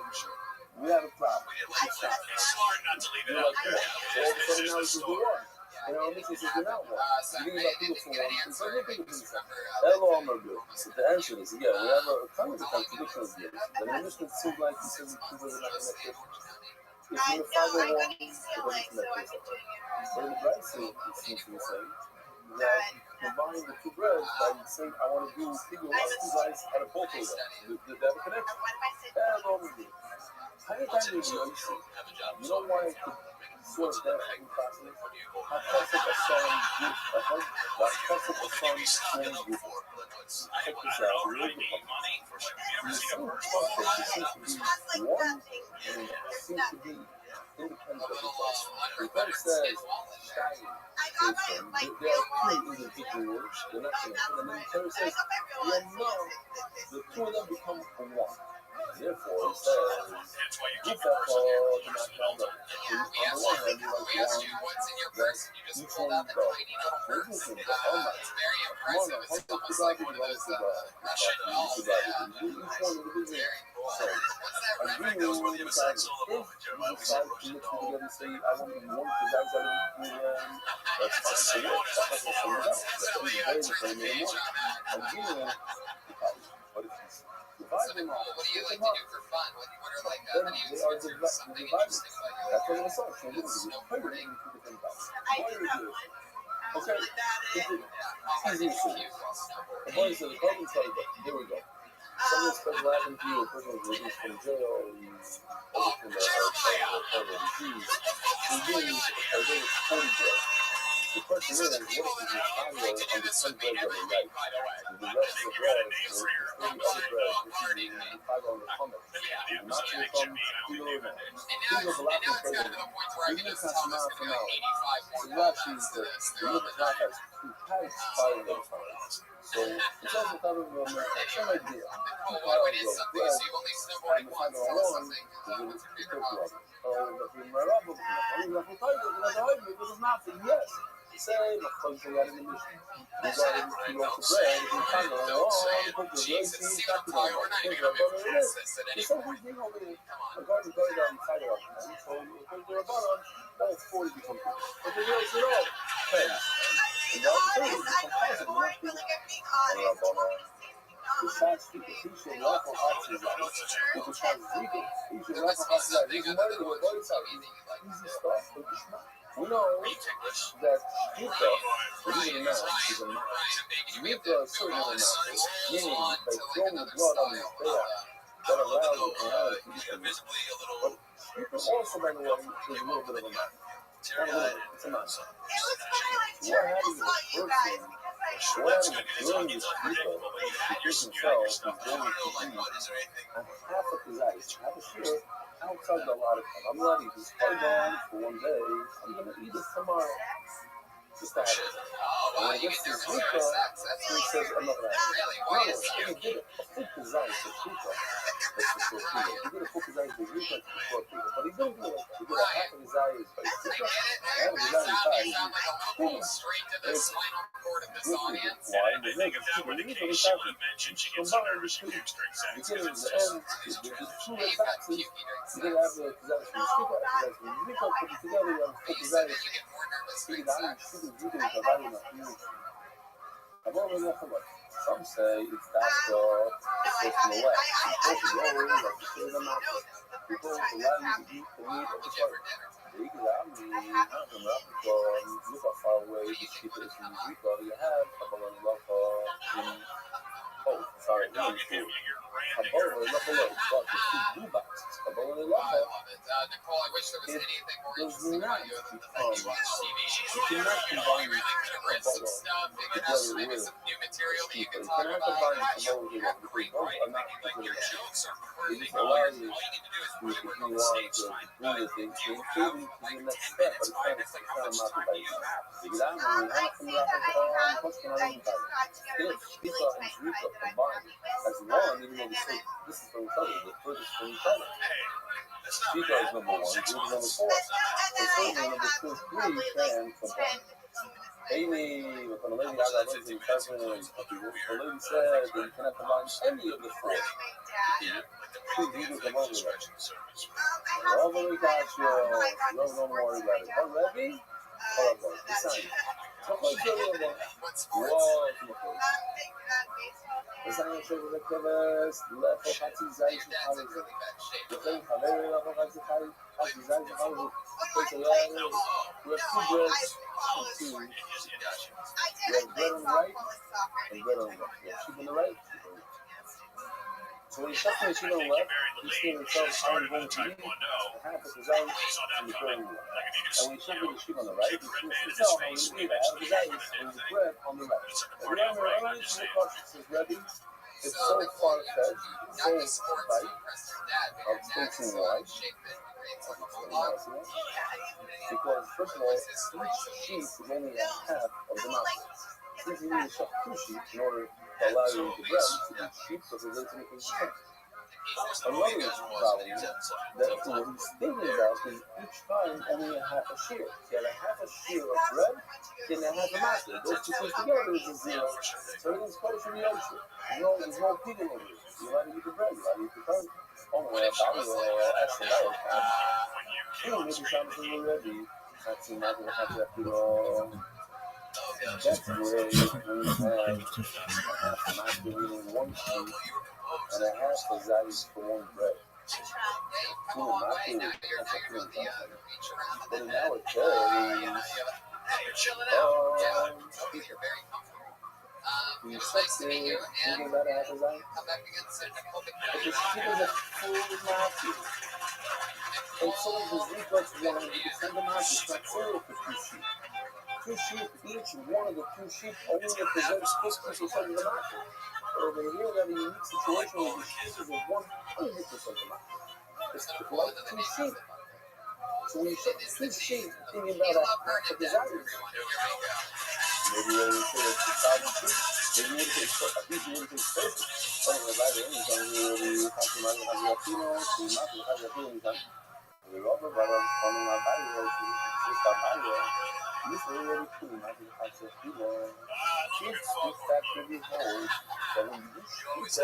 we have a problem. It's smart not to leave it You're out like, there. all of a sudden now it's just the one. You know, this is the not one. You need about people for one. And so you're thinking, hello, I'm not good. So the answer is, yeah, we have a kind of a contradiction of this. The minister seems like he says people are not connected. If you're a 501, it doesn't connect yourself. But in the Bible, it seems to be saying that combine the two breads by saying, I want to do people out of two guys out of both of them. Did that have a connection? Hello, I'm good. How many times do you see? You know why it could sort of that in classes? How concept of song group, that concept of song swing group. Check this out. You see concept, it seems to be one, and it seems to be independent of each other. The verse says, shine. They are two individuals, they're not connected. And then the third says, when love, the two of them become one. Therefore, it says, if that call do not count up. On the one hand, you like one, that each one of God. This is the Almighty. One, how much God is right to God. Each one individually. So, agree with the side. If you decide to mix together and say, I want to be one because I got to do that's fine. So, yeah, that's what I'm about. That's what we're very the same in the morning. Agree with the college. But if you divide them all, What do you like to do for fun? What are like, then how do you they are consider something divided. interesting about your That's what I'm saying. So, this is a figure in two different guys. Why are you doing? Okay, it's easy to see. The boys of the carbon tell you, here we go. Something special happened to you, a person was released from jail, he's from the disease. He used a day of 40 bread. The question is, what if you follow on the 10 bread of the night? The rest of the bread, the 30 other bread, which is the 5 on the hummus. Not to come kilo or not. Kilo of Alaska president. Even if that's not from out. So that is the look at that as two types of those times. So it's also kind of some idea. It is something, so you've only snowboarded once, tell us something about your favorite hobby. Yes. Say, my folks are in the mission. We got in the loaf of bread. We kind of Jesus, see what I'm talking, we're not even going to be able to pass this at any point. I'm going to go down the sidewalk. So, because they're about on 40 become people. But the real is all 10. And now the 30 become positive. Besides, people teach you local options like because legal, teach you local options like you know the voice out easy stuff, but it's not. We know that Yuka, believe it or not, is a mouse. Yuka is certainly a mouse, meaning by throwing the blood on the tail that allows the piranha to eat them. But Shripa also, by the way, is a little bit of a mess. Not a little bit, it's a mess. What happens in the first game? What happens during the Shripa? He gives himself, he's going to eat on half of his ice, half a shear, outside the lot of time. I'm ready, just hold on for one day. I'm going to eat it tomorrow. Just to have it. And when he gets to Shripa, he says, I'm not going to have it. No, if he did a full design for Shripa, that's for sure Shripa. He did a full design for Shripa, that's for sure Shripa. But he didn't do it like that. He did a half of his eyes by Shripa, half of his eyes by why? The thing is, when you usually have to combine the two, beginning and the end, the two red boxes, you can have the design from Shripa, design from Shripa, put it together, you have full design. Some say it's that the first in the west. People go, like you say the mountain. People allow you to eat the meat of the bird. They can allow me, not enough, because look how far away the sheep is from Rico. You have a balloon love oh, sorry, no, a balloon love but the two blue boxes. A balloon love it does not become, you cannot combine a bubble together with a sheep. You cannot combine a bubble with it because those are not considered sheep. They just allow you to, if you want to do the thing, to include it to the next step, but it's not a matter by you. Because I'm from the Shripa and Shripa combined as one, even though this is from each other, the furthest from each other. Shripa is number 1, Shripa is number 4. So certainly number 2 and 3 can combine. Amy, when the lady had that in the cousin, the lady said that you cannot combine any of the 4. Two people come over there. Over we got you. Don't worry about it. But Rabbi? Hold on, listen. Whoa, לסיים יושב ובכבש, לאפו חצי זית של חלזו. לכן חבר לאפו חצי זית של חלזו. We have 2 breads and 2. We have bread on the right and bread on the left. We have sheep on the right, sheep on the left. So when he's stuffing the sheep on the left, he's saying himself, I'm going to eat half of the zite and the bread on the left. And when he's stuffing the sheep on the right, he's saying himself, I'm going to eat half of the zite and the bread on the left. And remember, earlier in the question says, Rabbi, it's so far-fetched, so tight, of stating why. Because, first of all, each sheep is only a half of the mouth. Since you need to shove 2 sheep in order to allow you to bread, so each sheep represents anything different. Another problem that what he's thinking about is each time only a half a shear. So you have a half a shear of bread, then a half a master. Those 2 things together is a 0. So everything's close to the ocean. There's no picking over here. You allowed to eat the bread, you allowed to eat the curry. Oh, well, that's the maybe something from the Rabbi. That's not going to have to do that's where we have master eating 1 sheep and a half of zayis for 1 bread. But in our case, we accepted thinking about a half a zayis. But the sheep is a full master. And so the reflex 100% of master. It's not zero for 2 sheep. 2 sheep, each one of the 2 sheep only represents 50% of the master. Over here, we have a unique situation where the sheep is a 100% of the master. It's like 2 sheep. So when you say 2 sheep, thinking about a half of the zayis. Maybe you want to say it's 2,000 sheep. Maybe you want to say at least you want to say 30. Oh, the Bible is going to be the rubber, but I'm calling my Bible. Just a Bible. This is really cool. I think I said, you know, kids speak that pretty hard. But when you speak this is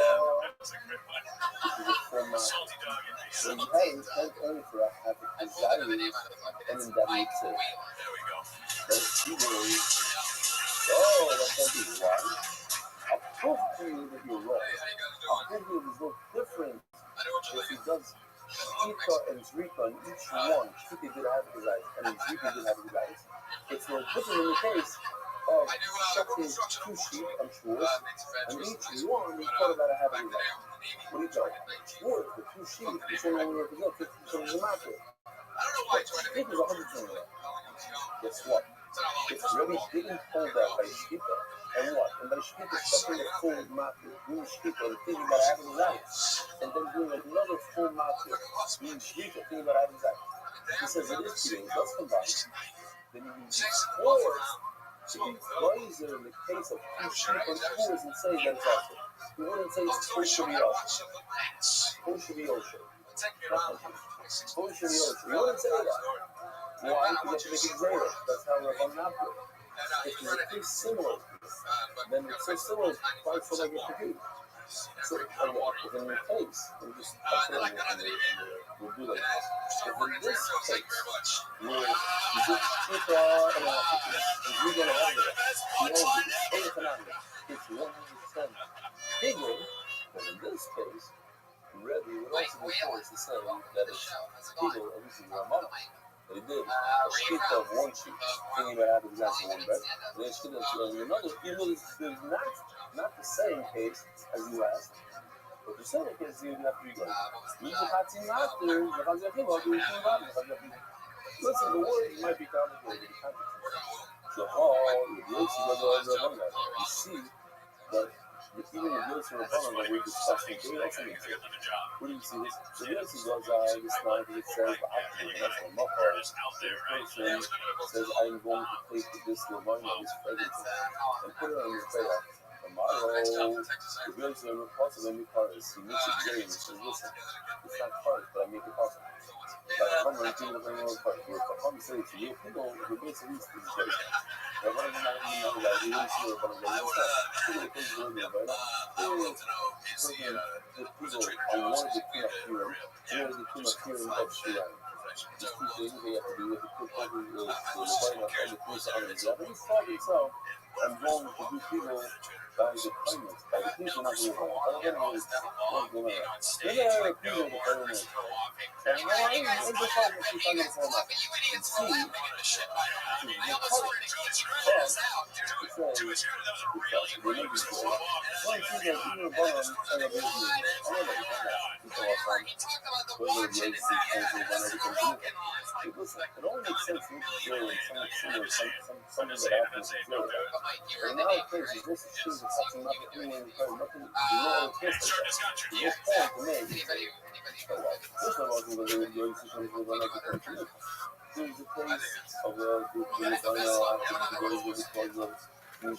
a format. So you have intent only for a half a desire, and then that makes it. That's people. Oh, that's going to be why. I'll prove to you that you're wrong. I'll prove to you there's no difference if he does Shika and Zrika in each one. Shika did have his eyes, and Zrika did have his eyes. It's no different in the case of shucking 2 sheep on shores, and each one is thought about having his eyes. What do you tell? Or the 2 two sheep, the same one represent 50% of the market. I don't know why But sheep is 100% of that. Guess what? If Rabbi didn't hold that by Shkita, and what? And by Shkita, stepping a full market, doing Shkita, and thinking about having that, and then doing another full market, doing Shkita, thinking about having that. He says it is cheating, it does combine. Then you use force to be wiser in the case of two sheep and fours and say that it's also. You wouldn't say it's kosher also. Kosher also. Kosher also. You wouldn't say that. Why? Because you have to make it zero. That's how Rabbi operates. If it's pretty similar, then it's so similar, why should I get confused? So, again, if in your case, we'll just we'll do like this. If in this case, where you just keep analysis, and you're going to have it, you know, it's economic, it's 100% bigger, but in this case, Rabbi would also be forced to say that it's bigger, at least in your money. They did a sheep of one sheep, thinking about having exactly one bed. And then sheep of another, even though there's not the same case as you asked, but the same case you have to be going. Listen, the words might be complicated. You see that even the Yosef and Rabbanan that we're discussing, they also need to. Where do you see this? So Yosef goes on this line that it says, the person says, I'm going to take this Rabbanan, this fragrance, and put it on your prayer. Tomorrow, the Yosef and possibly make parts. He makes it very, he says, listen, it's not parts, but I make it possible. Like, I'm going to do the thing on part. Where if I'm saying to you, people, the base of this is great. I'm going to know that you don't see it, but I'm going to say, the people are going to I wanted to clean up here. I wanted to clean up here and up here. Just two things they have to do with the cook over the line of the police on the job. And he's thought himself, I'm going to do people by the kindness, by the people not doing well. I don't know what's going on. Maybe I have a people that I don't know. And no, I just thought that she's talking for that. And see, it only makes sense to look at zero and something that happens at zero. But now it says this is true, it's something not that anyone requires nothing, no twist like that. This point to me, this one wasn't going to do it, this one was going to continue. Here's the case of the Rabbi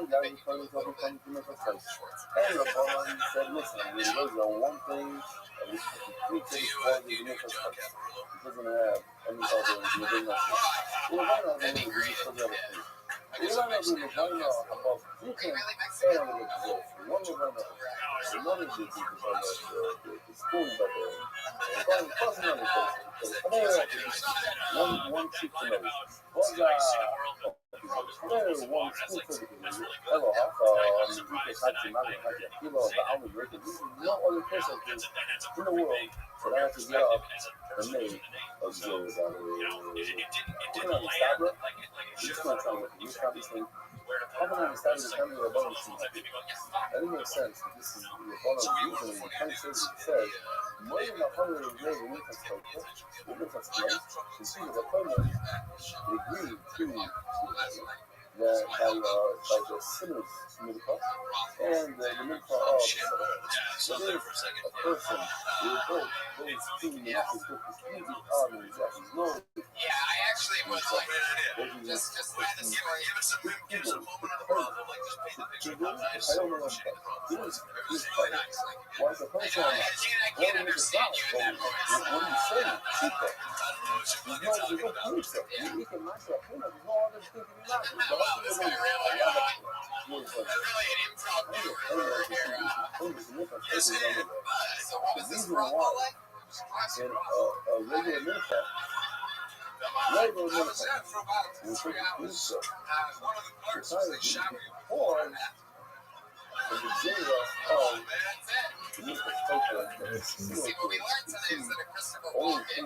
died in front of his own family to make a choice. And Rabbi said, listen, I'm going to raise on one thing, and this complete thing is to make a choice. He doesn't have any other living nothing. We're not going to do this for the other thing. We're not going to do the Rabbi above two things, and I'm going to do this. One Rabbi, another thing because the spoon by the plus another person. One sheep to another. One spoon to the hello, no other person in the world that I have to get up and make a zero dollar. We're not established. It's not trying to you can't be saying, how can I establish the family of a bonus? That didn't make sense. This is the bonus usually in 26 it says, more than 100 of days a week has spoken. What does that say? You see, the appointment agreed to that by the sinners mincha and the mincha of so there's a person who both those two minchas go completely on and there's no I actually was like, just let the story, give us some pictures of I don't know what this really nice. Why the person I can't understand you in that voice. What are you saying? There's no proof that you can match up. There's no other thing to be matched. This guy really really an improv over here. Yes, it is. So what was this Rockwell like? In a regular mincha, Regular mincha, we took pizza. One of the clerks was like, shot me. Or the zero of See, what we learned today is that a Christopher Walken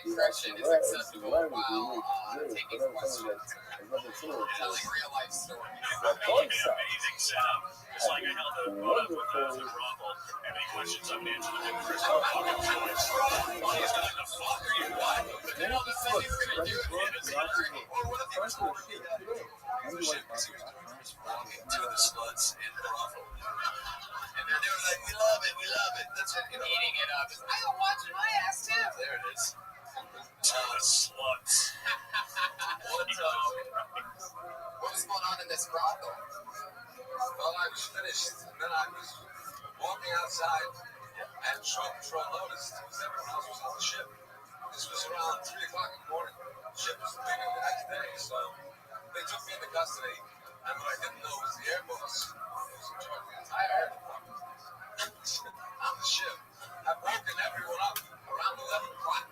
impression is acceptable while taking questions. Telling real life stories. Amazing setup. It's like I held a quote-unquote brothel. Any questions I'm answering them. Christopher Walken choice. He's not the fuck are you what? But then all of a sudden he's gonna do it in his country. Or what if he was totally dead? The ship was he was doing Christopher Walken to the sluts in the brothel. And they were like, we love it, we love it. That's it, you know. Eating it up. I don't watch my ass too. There it is. To the sluts. What was going on in this brothel? Well, I was finished, and then I was walking outside, and Trump Patrol noticed because everyone else was on the ship. This was around 3 o'clock in the morning. The ship was leaving the next day, so they took me into custody. And what I didn't know was the air boss, who was in charge of the entire air department, on the ship, had woken everyone up around 11 o'clock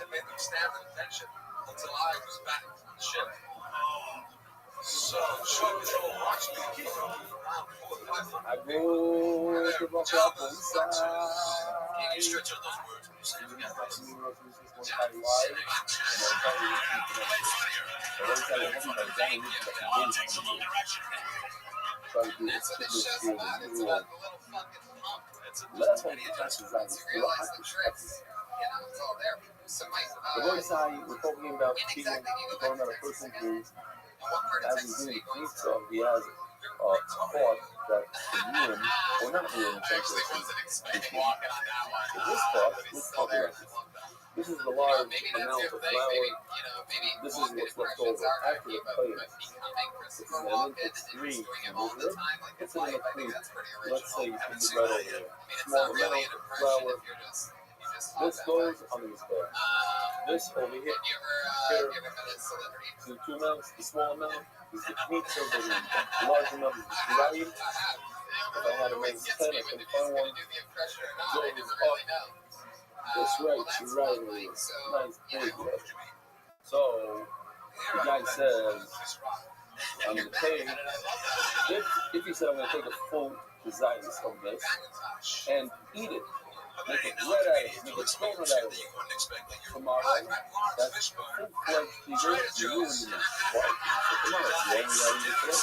and made them stand at attention until I was back on the ship. So, Trump Patrol watched me around 4 o'clock. I go to my father's side. Can you stretch out those words when you say you got this? Takes a little direction. That's what this show's about. It's about the little fucking pump. Last time you touched his eyes, To realize the tricks. You know, it's all there. So, Mike, the voice how we're talking about people going on a person who, what part of as he's Texas are doing you going pizza, he has thought that the urine, or not urine, I actually wasn't expecting walking on that one. this part, But he's let's still talk there. about this. This is the You know, large maybe that's amount your of thing. flour. Maybe, you know, maybe This is Walken what's left impressions over are after okay, the but plate. becoming Christopher And then Walken it's and three. just doing it all the time like It's his in wife, a I think plate. that's pretty original. Let's say you I put mean, it right over there. it's Small not really amount an of impression flour. if you just This talk goes that way. on this bed. This over Have here. you ever met a celebrity? The two amounts, the small amount is the pizza, the large amount is the value. I have. If I had to make Always gets 10, me I when can if he's find going one. to do the impression or not. I Goes never up. really know. That's right, Well, you're right. lovely. So, Nice you big know, one. So, the guy says, I'm going to pay, if he said I'm going to take a full designs of this and eat it, make it red out of it, make it donut out of it. Tomorrow, that's full-fledged vegan, you ruined the meat. Why? So tomorrow, you only got to eat it today.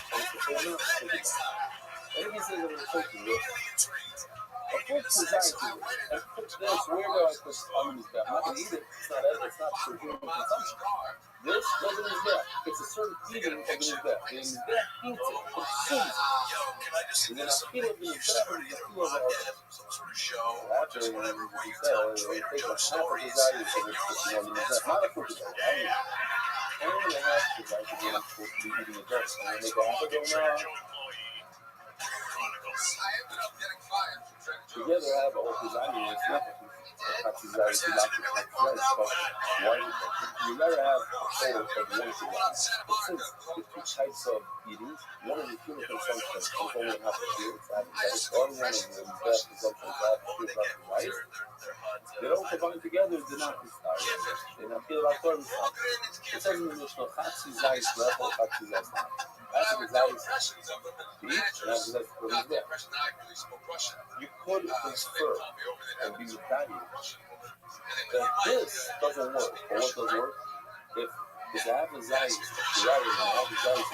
And it's the full amount, take it back. And if he says I'm going to take it, a full design to it, and put this, where do I put on his back? I'm not going to eat it, it's not edible, it's not for human consumption. This goes in his back. It's a certain eating of his back. And his back eats it, consumes it. And then I feel it in his back, and I feel it after he says, it takes a half of his value to put it on his back. Not a full design. And a half design to be supposed to be eating it back. And then they go, I don't know. Together I have a whole design and it's nothing. You rather have a total of one design. But since the two types of eating, one is the human consumption, it's only half a year, it's having rice. The other one is the best consumption, it's half a year, it's having rice. They don't combine together, they're not inspired. They're not feel like they're inspired. It says in the Mishnah, Chatzi Zayis, Lefel, Chatzi Zayis. Chatzi Zayis, eat, and Chatzi Zayis for his back. You could infer and be valued that this doesn't work. But what does work? If I have a Zayis, you're right, and I have a Zayis,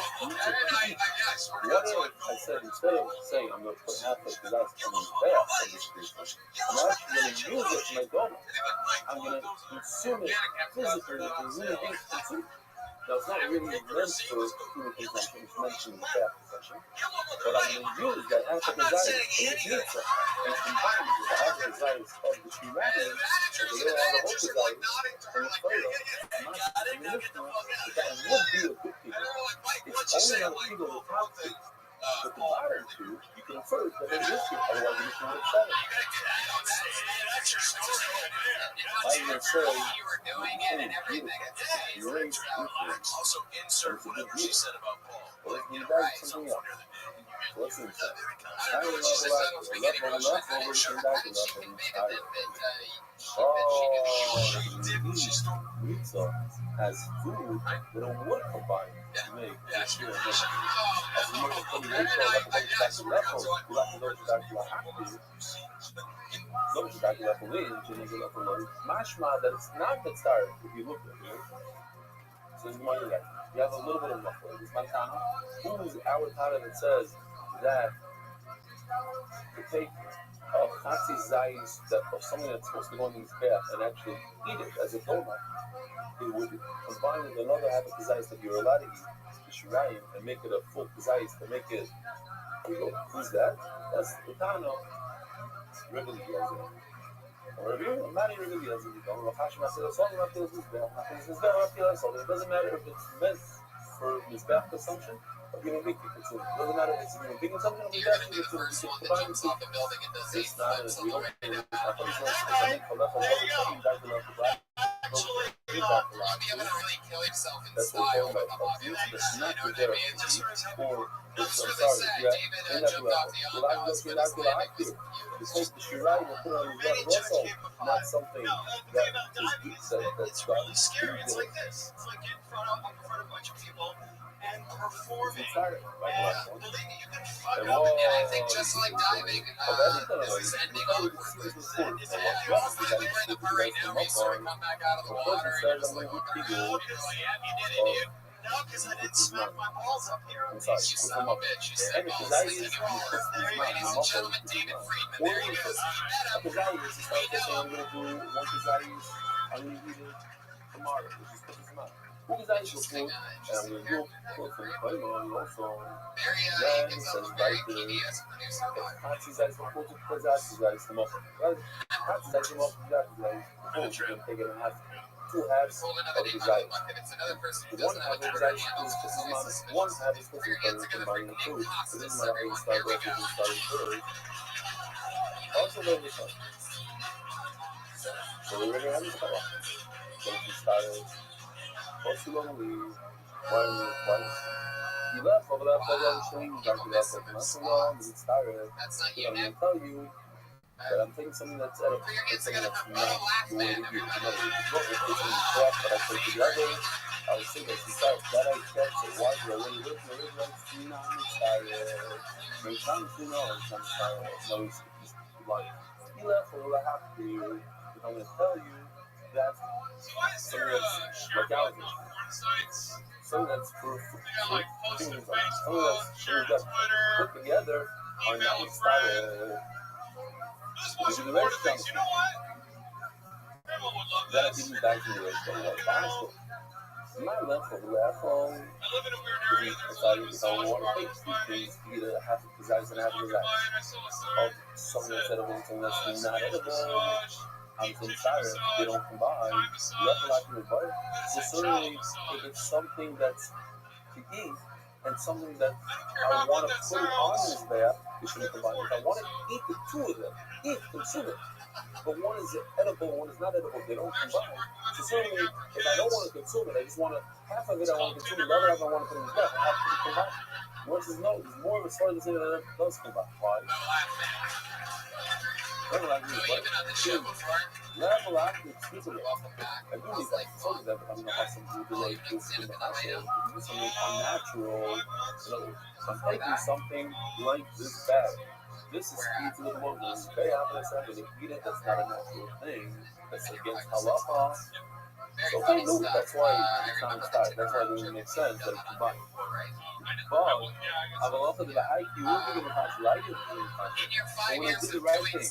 what if I said, instead of saying I'm going to put half of the Zayis on his back of this creature, I'm actually going to use it to make donut. I'm going to consume it physically, and really think consume it. Now, it's not really meant for human consumption, it's meant for the back consumption. But I'm going to use that half of the Zayis from the pizza and combine it with the half of the Zayis of the Shirani, and the little other whole Zayis and the photo. I'm not saying this one, but that would be a good thing. It's only on the people that have to. But the bottom two, you can infer that it is true, otherwise you can upset it. I'm going to say, you're raised Also, insert whatever she said about Paul. well, you got something else. Listen to that. I don't know left over, came back enough, and pizza has food, they don't want to combine. make this year. As you look at the ratio, like the exactly level, you like to know exactly what happened. Know exactly what happened, and you get up and learn. Mashma that it's not that start if you look at it. So this is one guy. You have a little bit of muffler. This Montana. Who's our Tana that says that to take a Nazi Zayis that of something that's supposed to go in his bath and actually eat it as a donut, it would combine with another habit of Zayis that you're allowed to eat, the Shirayim, and make it a full Zayis to make it. Who's that? That's the Tana. Rabbi. I'm not even really as it doesn't matter if it's meant for Mizbeach consumption or human being consumption. It doesn't matter if it's human being consumption or Mizbeach consumption. It's not as we don't that's what I'm talking about. It's not the therapy or I'm sorry, yeah, in that level. You take the Shirai and put it on his level also, not something that's really scary. It's like this. It's like get in front of a bunch of people and performing. And believe me, you can fuck up. And I think just like diving, this is ending awkwardly. It's awkwardly we're in the part right now. We sort of come back out of the water and you're just like, oh, yeah, you did it, dude. No, because I didn't smack my balls up here. I'm sorry. You son of a bitch. You said balls sleeping hard. Ladies and gentlemen, David Friedman. There he is. I'm going to do one Kazayis. I'm going to eat it tomorrow. Just put this in mind. Who Kazayis will food? And I'm going to do put some flavor on also. Very good. Very PBS producer. Hot Kazayis will put Kazayis come up. Hot Kazayis come up. Kazayis. Take it in half. Two halves of the Zayis. One half of the Zayis is just one half is supposed to be combining the food. So this is not how you start off, you start third. Also, there's the sun. So we already have this color. So we started. First, you want to leave. Twice. You left over that photo showing you got to left over not so long. We started. I'm going to tell you. But I'm taking something that's edible. It's something that's not the way to do it. But I put together. I was thinking that I checked it was already written. It's not excited. Many times you know it's not excited. No, it's like you left for a half to you. But I'm going to tell you that something that's like out something that's proof. Something that's put together are not excited. You know what? That I didn't back in the race, but what my left for the left home. I decided if I want to take two things, either half of the guys and half of the guys. Of something that's edible and something that's not edible. I'm so sorry, they don't combine. Left a lot to the butt. So certainly, if it's something that's to eat and something that I want to put on this bath, it shouldn't combine. If I want to eat the two of them, consume it. But one is edible, one is not edible. They don't combine. So certainly, if I don't want to consume it, I just want to, half of it I want to consume it, the other half I want to put in the bath. Half of it combine. Once is no, there's more as far as it does combine. Why? Level active, level active, excuse me. I do need that. So that I'm going to have some food related to the household. Do something unnatural. I'm taking something like this bag. This is key to the moment. Very obvious I'm going to eat it. That's not a natural thing. That's against halacha. So I know that's why it's not started. That's why it doesn't make sense that it's combined. But halacha to the IQ will be going to have to like it. So when I do the right thing,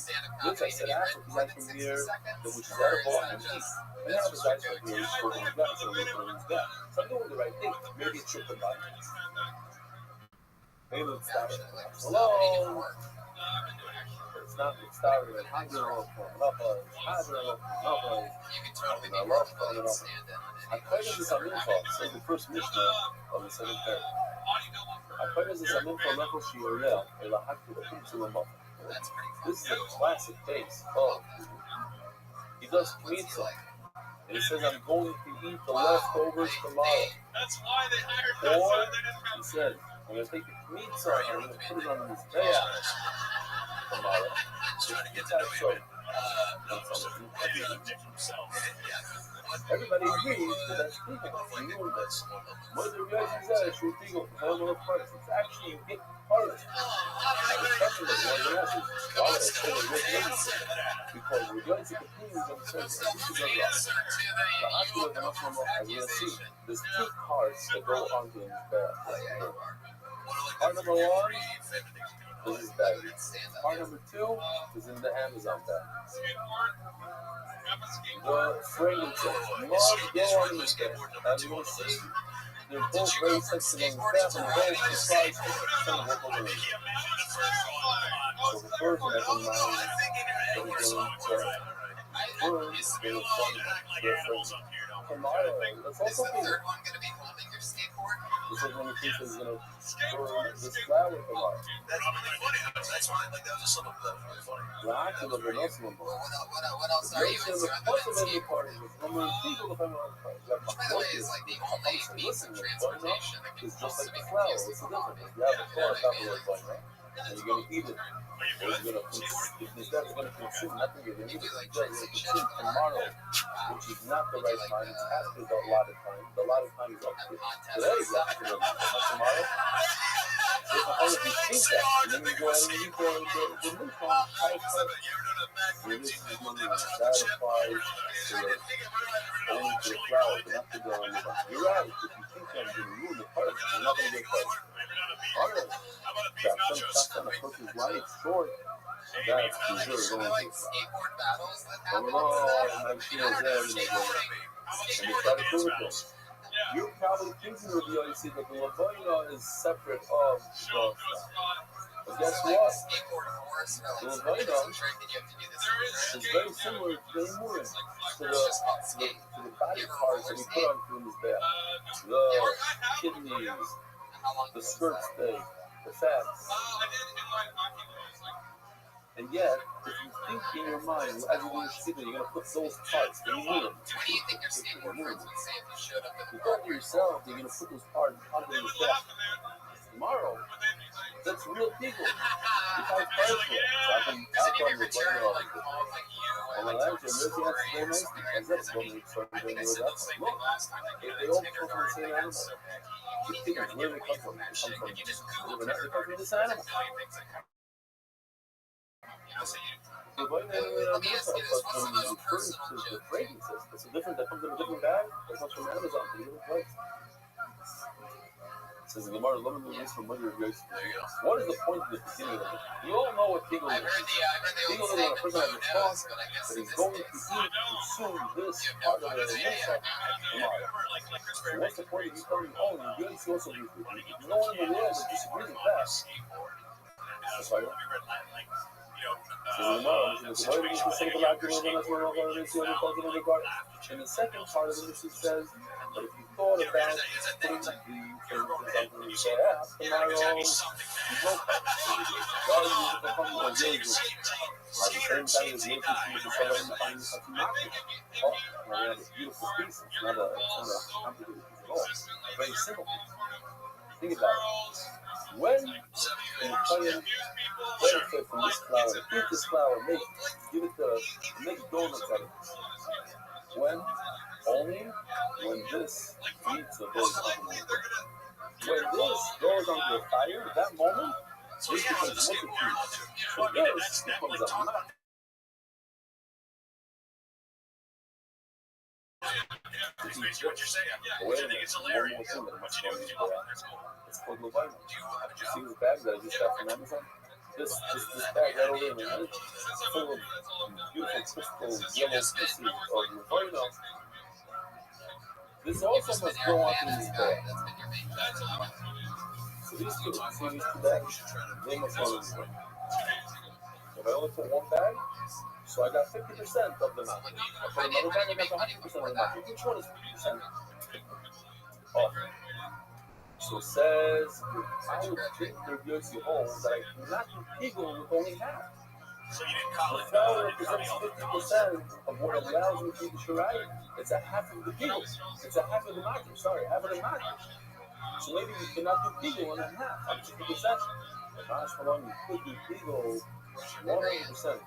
which I said after, because I can hear which is edible and eat. And now the guys are here, so I'm doing the right thing. Maybe it should combine. Maybe it's started. Hello? It's not started. I played as a info, so the first Mishnah of the second paragraph. I played as a info level shiurel, this is a classic case. Oh, he does pizza. And he says, I'm going to eat the leftovers tomorrow. That's why they hired or he said, I'm going to take the pizza and I'm going to put it on this bed tomorrow. Trying to get to know you. Everybody agrees that that's legal. You know this. Whether you guys use that as legal for all parts, it's actually a big part of it. The question is, what it is, why would I say it with because we're going to continue to understand this is a lot. The hospital of the Muslim law, as we'll see, there's two parts that go onto the part number one is his bag. Part number two is in the Amazon bag. The fragrances must go on his bag. As you will see, they're both very sensitive on the staff and both decide to work over it. So the first one has in mind that we're going to burn their fragrances. Tomorrow, that's also cool. This is when the piece is going to burn this flower tomorrow. That's fine. Like, that was just something that was really funny. The actual of the Muslim book. What else are you? The possibility part is when we're people of everyone part. By the way, it's like the only means of transportation that can it's just like possibly the flower. What's the difference? You have a flower capillary point, right? And you're going to eat it. Or you're going to consume. If instead you're going to consume nothing, you're going to eat it. You're going to consume tomorrow, which is not the right time. It's after the allotted time. The allotted time is up to today. Is after the tomorrow. If all of you think that, and then you go ahead and you go and the new time, highest time. Religion is going to satisfy only to the flower, but not to the other. You're right. If you think that you're going to ruin the parts, you're not going to get close. Alright. That's going to put his life short. That's deserved going to. I'm sure there, and they try to prove it. You're probably thinking of the OEC that the Levina is separate of the stuff. But guess what? The Levina is very similar to the Emurim, to the body parts that we put on his back. The kidneys, the skirt steak, the fats. And yet, if you think in your mind, as you're going to see that you're going to put those parts in the room, you thought to yourself that you're going to put those parts under the back. Tomorrow, that's real people. You can't fight for it. So I can talk with one of them. And when I actually really have to go nice, because that's what we started doing with that. Look, if they all come from the same animal, you think it's where they come from. They come from this animal. The way they but when you refer to the fragrances, it's a different that comes in a different bag that comes from Amazon from a different place. It says in the Gemara, let me move this from whether you're going to. What is the point of the beginning of it? You all know what Tingle is. Tingle is when a person has a response that he's going to eat, consume this part of the insect tomorrow. So what's the point of you telling me, oh, you're good source of your food? No one in the world that disagrees with that. That's why and the second part of the message says that if you thought about putting the fragrances on your ass, tomorrow you won't at the same time as making sure you find something not to. Oh, we have a beautiful piece. It's not a complicated piece at all. A very simple piece. Think about it. When you benefit from this flour, eat this flour, make donuts out of it. When? Only when this eats the goes on the when this goes on the fire, at that moment, this becomes multitude. So this becomes a knot. What you're saying? Wait a minute, it's hilarious. It's called Levina. You see this bag that I just got from Amazon? This bag right over there, man, it's full of beautiful crystal yellow pieces of Levina. This also must go onto this bag. So these two bags, they must go in this bag. If I only put one bag, so I got 50% of the amount. I put another bag, I got 100% of the amount. Which one is 50%? Oh. So it says, I would treat their goods you hold that I cannot do people with only half. So you didn't call the it. flour represents 50% of what allows me to eat the Shirayim. It's a half of the people. It's a half of the market. Sorry, half of the market. So maybe you cannot do people on that half. I'm 50%. But gosh, how long you could do people 100%.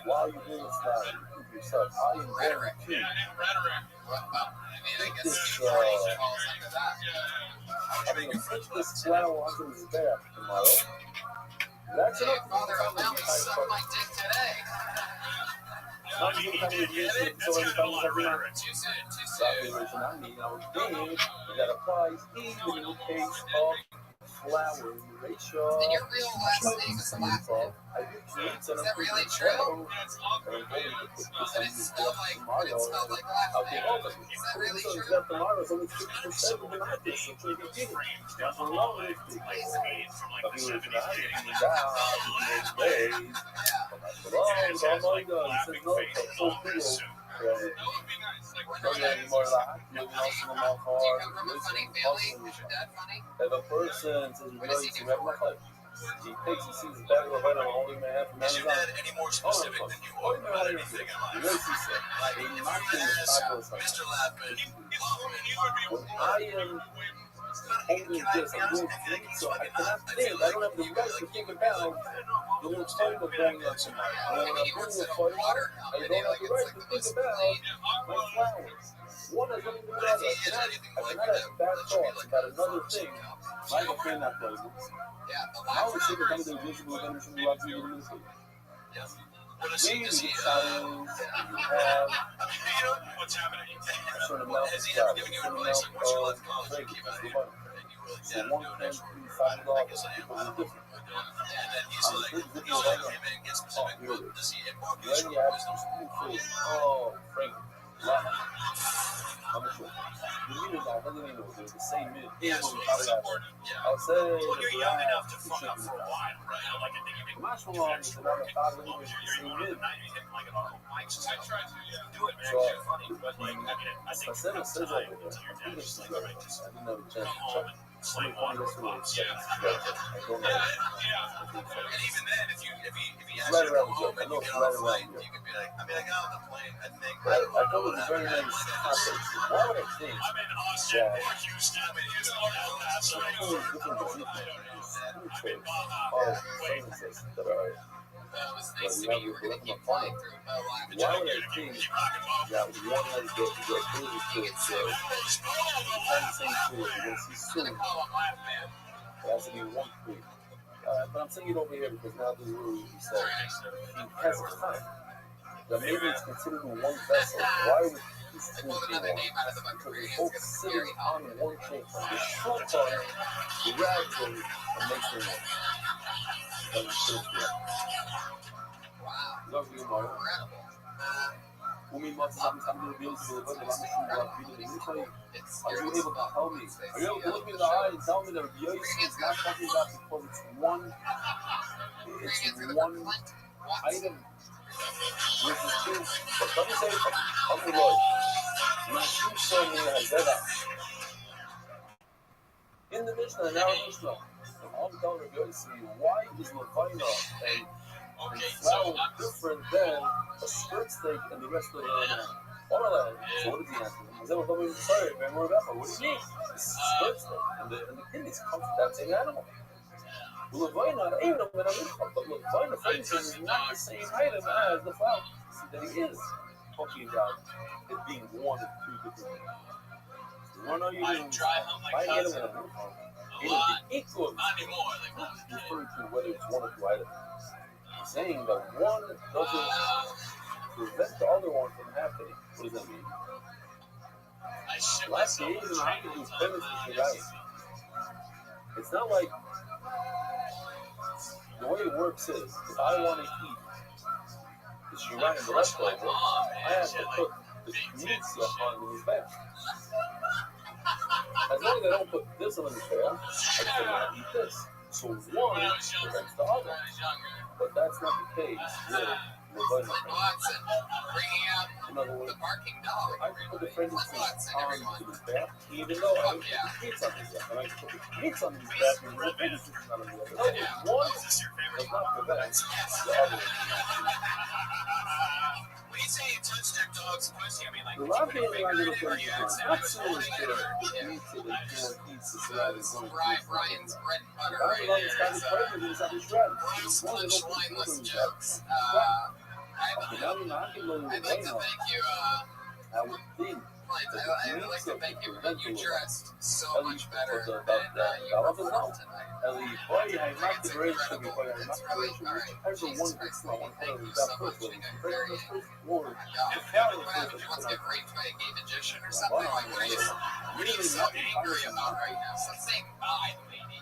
While you're doing this now, you think to yourself, I am going to I mean, I guess this, falls under that. I'm going to put this flower onto his back tomorrow. That's Hey, enough Father to O'Malley sucked my dick today. not even kind of use it, so That's kind of a lot of every time rhetoric. Too soon. that applies even in the case of flower ratio. And your real last name is Latin. I do tweets and Is that really true? And it smelled like Latin. Is that really true? Tomorrow is only 50% of the market, so it's really good. That's a lot of it. If a person says, What does he do for work? he takes, he sees a bag of vitamin only man from Is your Amazon. dad any more specific than you are about anything in life? Mr. Lapin. When I am holding this, I'm doing things, so I cannot think. I don't have the right to think about the little time of going up to my when I'm doing a fight, I don't have the right to think about my flowers. One has nothing to do with the other. I cannot have bad thoughts about another thing. I have a friend that plays this. I always think of the invisible vendors from the love you in the city. Maybe the signs you have What's happening? sort of mouth Has he of ever given you advice on what you left college to keep out of here? And you really so did one do can it. be $5 I guess I am. because it's different. And then he's like, he's like, hey man, get specific. Does he invoke you Then from you have wisdom? some food. Oh, Frank. Wow. I'm not sure. The meaning that doesn't even know. It's the same meaning. Yeah, so it's important. Yeah. I'll say Well, you're young enough to fuck up for a while, right? Like, I think you I'm not sure why it's about a $5 the same meaning. like an auto mic. I try to do it, man. So, It's funny, but like, I mean, I think I said it says over there. your I think dad it's is like, like, I right, just didn't have a chance come to home check. and slay water with pops. Yeah. I don't know. And even then, if he It's asks right you to around go here. home I and know you it's get right on a around plane, here. you could be like, I mean, I got on the plane, I think. But I thought it was a very nice topic. Why would I think I'm in Austin that or Houston. I mean, Houston, that's some right. people with different beliefs spiritual sentences that are Well, it was that nice we to have meet you. We're with going to keep flying. flying through live. Why would I think that one has the ability to find the same food because he's I'm going to soon? call him Laugh Man. It has to be one food. But I'm saying it over here because now this is where we said he has a time. That maybe it's considered one vessel. Why would these two be Pulled one? another name out of the book Because of they're Koreans. both It's sitting very on one thing. The short part gradually and makes them one. That is spiritual. Wow. Love you, Mario. Incredible. Umimos sabe do Deus e levando lá no fundo da vida de mim, falei, It's are you scary. able to help me? Are you able to look me in the eye and tell me that Rabbi is not talking about because it's one item versus two? But let me say something. I'm the Lord. When you show me Hazeda in the Mishnah, now Mishnah, and I'm telling Rabbi, why is Levina and flour different than a skirt steak and the rest of the animal? So what did he answer? I said, well, sorry, man, what do you mean? It's skirt steak, and the kidneys come from that same animal. Levina, but Levina, for instance, is not the same item as the flour that he is talking about it being one of two different things. One of you my animal it'll be equal. Not anymore. Like, Referring to whether it's one or two items. Saying that one doesn't prevent the other one from happening. What does that mean? Last days and I can do premise with your right. It's not like the way it works is if I want to eat the shirai and the leftover, I have to put the mitzvah on his back. As long as I don't put this on his back, I cannot eat this. So one prevents the other. But that's not the case with Levina. Watson bringing out In other words, the barking dog. I can put the pregnancy on his back, even though I don't put the kids on his back. And I can put the kids on his back and the pregnancy is not on the other. In other words, one does not prevent the other. When you say you touch their dog's pussy, I mean like The last game I did a Are you not soon as excited the or pizza, the doing pizza, so that is going to Brian's bread and butter I right love here this kind is of prejudice inside the shred. Bruce One of those Punchlineless things jokes. I'd I'd like to thank you, I would think I'd like to thank you, but you dressed so much better than you performed tonight. It's incredible. It's really, alright, Jesus Christ, thank you so much. We got very, oh my God. What happened? You want to get raped by a gay magician or something? Like, what are you so angry about right now? Stop saying bye, lady.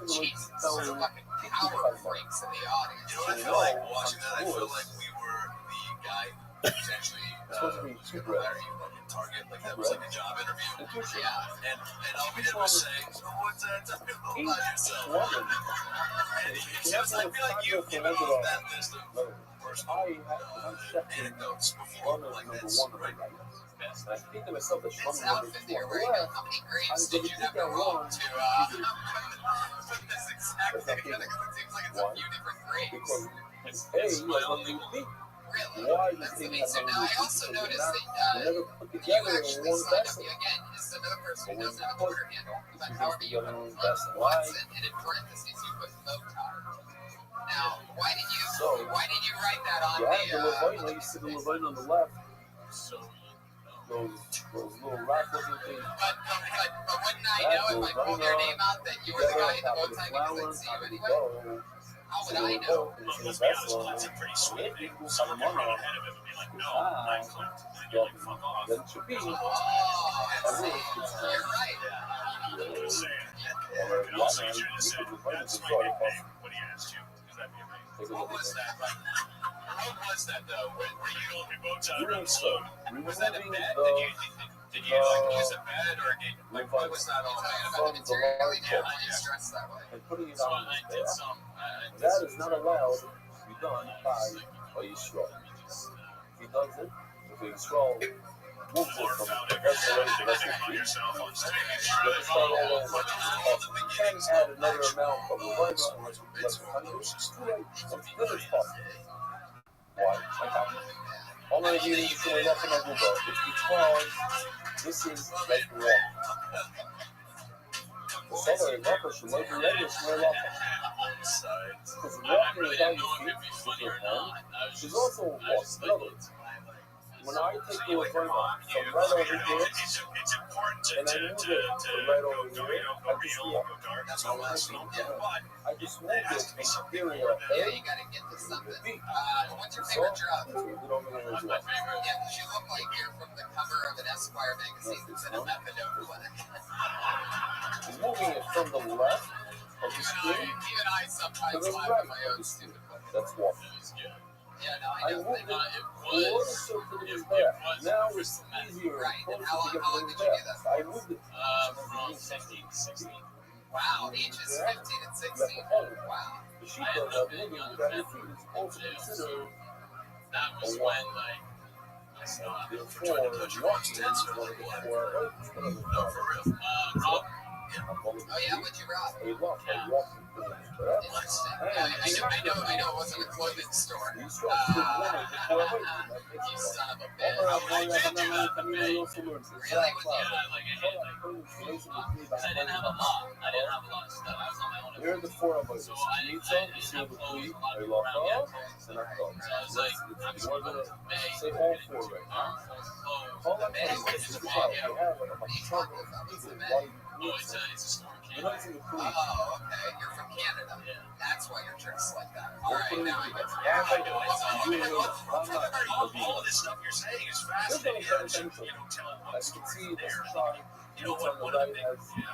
Jesus, fucking power freaks in the audience. You know, I feel like watching that, I feel like we were the guy who was actually hire you like in Target, like that was like a job interview. Yeah, and all we did was say, so what's that tell me about yourself? And I feel like you've given off that list of personal anecdotes before, like that's right. I think to myself that This outfit that you're wearing, how many grapes did you have to roll to put this exact thing together? Because it seems like it's a few different grapes. It's my only week. Really? That's amazing. Now, I also noticed that you actually signed up, again, this is another person who doesn't have a Twitter handle, but however you put Watson, and in parentheses you put bow tie. Now, why did you write that on I used to do Levine on the left. So Those little raffles and things. But wouldn't I know if I pulled your name out that you were the guy in the bow tie because I'd see you anyway? How would I know? let's be honest, Clint's a pretty sweet name. Someone could run ahead of him and be like, no, I'm Clint. And you're like, fuck off. That should be. Oh, I see. You're right. I'm just saying. And also, you should have said, that's my nickname when he asked you, because that'd be amazing. What was that, like? What was that, though? Were you only bow tie around the slope? Was that a bet? Did you like use a bed or what was that all about? From the large It's dressed that way. and putting it So on I his did back. some. That is not allowed to be done by a straw. If he does it, if a straw moves it from that's the way to that's the yourself on stage. You start all over. You can add another amount of the weather unless you let it under. It's too late. It's possible. Why? Okay. All I need is to lay up in my Google. It's because this is like water. The solar evaporation should like the weather is more often. Because walking without your feet with your hand is also walking. When I take the appointment from right over here, It's important and I move it to right over here, That's my last name. I just move it exterior Yeah, A you gotta get to something. B. What's your favorite job? That's what we do over there as well. Yeah, because you look like you're from the cover of an Esquire magazine that's in a methadone clinic. Moving it from the left of the screen Even I sometimes to the laugh right at my of own the screen. stupid clinic. That's walking. Yeah, no, I I know. moved it It closer to the back. Now it's easier Right, and closer how to get long to did the you do back. that? I moved it. From 15 to 16. Wow, ages 15 and 16. Wow. The sheep does that moving without your feet. It's also considered That was when, like, I stopped. therefore walking is one of the four instead of the No, for real. Rob? Oh yeah, what'd you rob? a walk, a walking thing. Interesting. I know it wasn't a clothing store. You start to learn before I wait. You son of a bitch. Really? Really? Would you? I didn't have a lot. I didn't have a lot of stuff. I was on my own. Here are the four of us. So I Pizza, didn't silver have clothes. plate, A lot a of people lock around me had off, clothes. and a cup. So I was like, I'm It's one of the, May. say all four right now. All that May, money what's is the the May? problem. You have it. I'm What are you like, talking about? What's the May? why you Oh, need it's it? a store in You're not Canada. in the police. Oh, okay. You're from Canada. Yeah. That's why you're dressed like that. All right, now I get it. Yeah, I know. All this stuff you're saying is fascinating. Yeah, you know, telling I what's can see there. this chart. You know what? One of the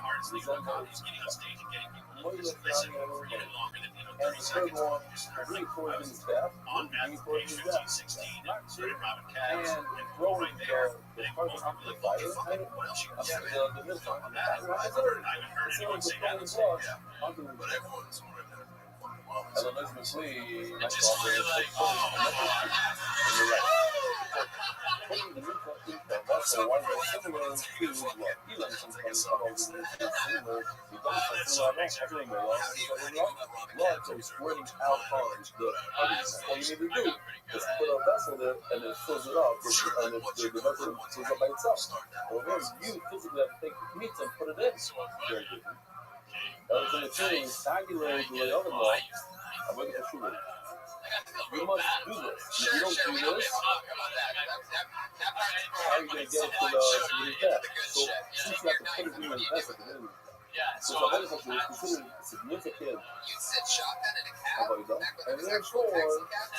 hardest things about comedy is getting on stage and getting people to listen for even longer than And 30 the third seconds. one, Started really like, towards I was his death. on math Really page towards his 15, death. 16, Not started robbing and cabs, and rolling right there, the and carbon both were monoxide like, fire. fucking, what else you I got? said, the middle Fuck one. that. I haven't heard anyone say that. But everyone's more than fucking well. And the next McLean, It's just funny, like, oh, and you're right. Putting the new fucking that's So why is that similar to what Elon sometimes calls similar? Because it's similar blood, so spreading out on the others. All you need to do is put a vessel there and it fills it up, and the vessel fills up by itself. Over here, you physically have to take the meat and put it in. Very good. Everything is feeling saggy-laid the way other law. I'm waiting for sugar. You must do this. If you don't do this, how are you going to get it to the death? So, since you have to put it in the vessel to get it, so the other country is considered significant. And therefore, you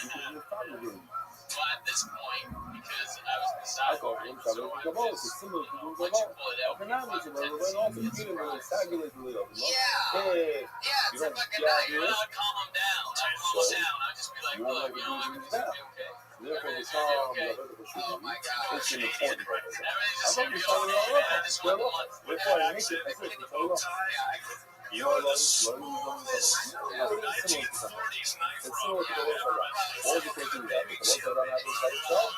can be family with it. Well, at this point, because I was beside him, it's similar to the Gabon. Economics of it, when also feeling really saggy-laid the way other law. Hey, you don't get this. calm him down. Calm him down. I'll just be like, look, you know, everything's gonna be okay. Therefore, the calm, Oh my God. it's important. I thought you Everything's found it all up. just Well, therefore, I make it. That's it. It's all up. You're the smoothest. It's similar to 1940s knife the Lord for that. All the things do that. If the Lord happens by itself,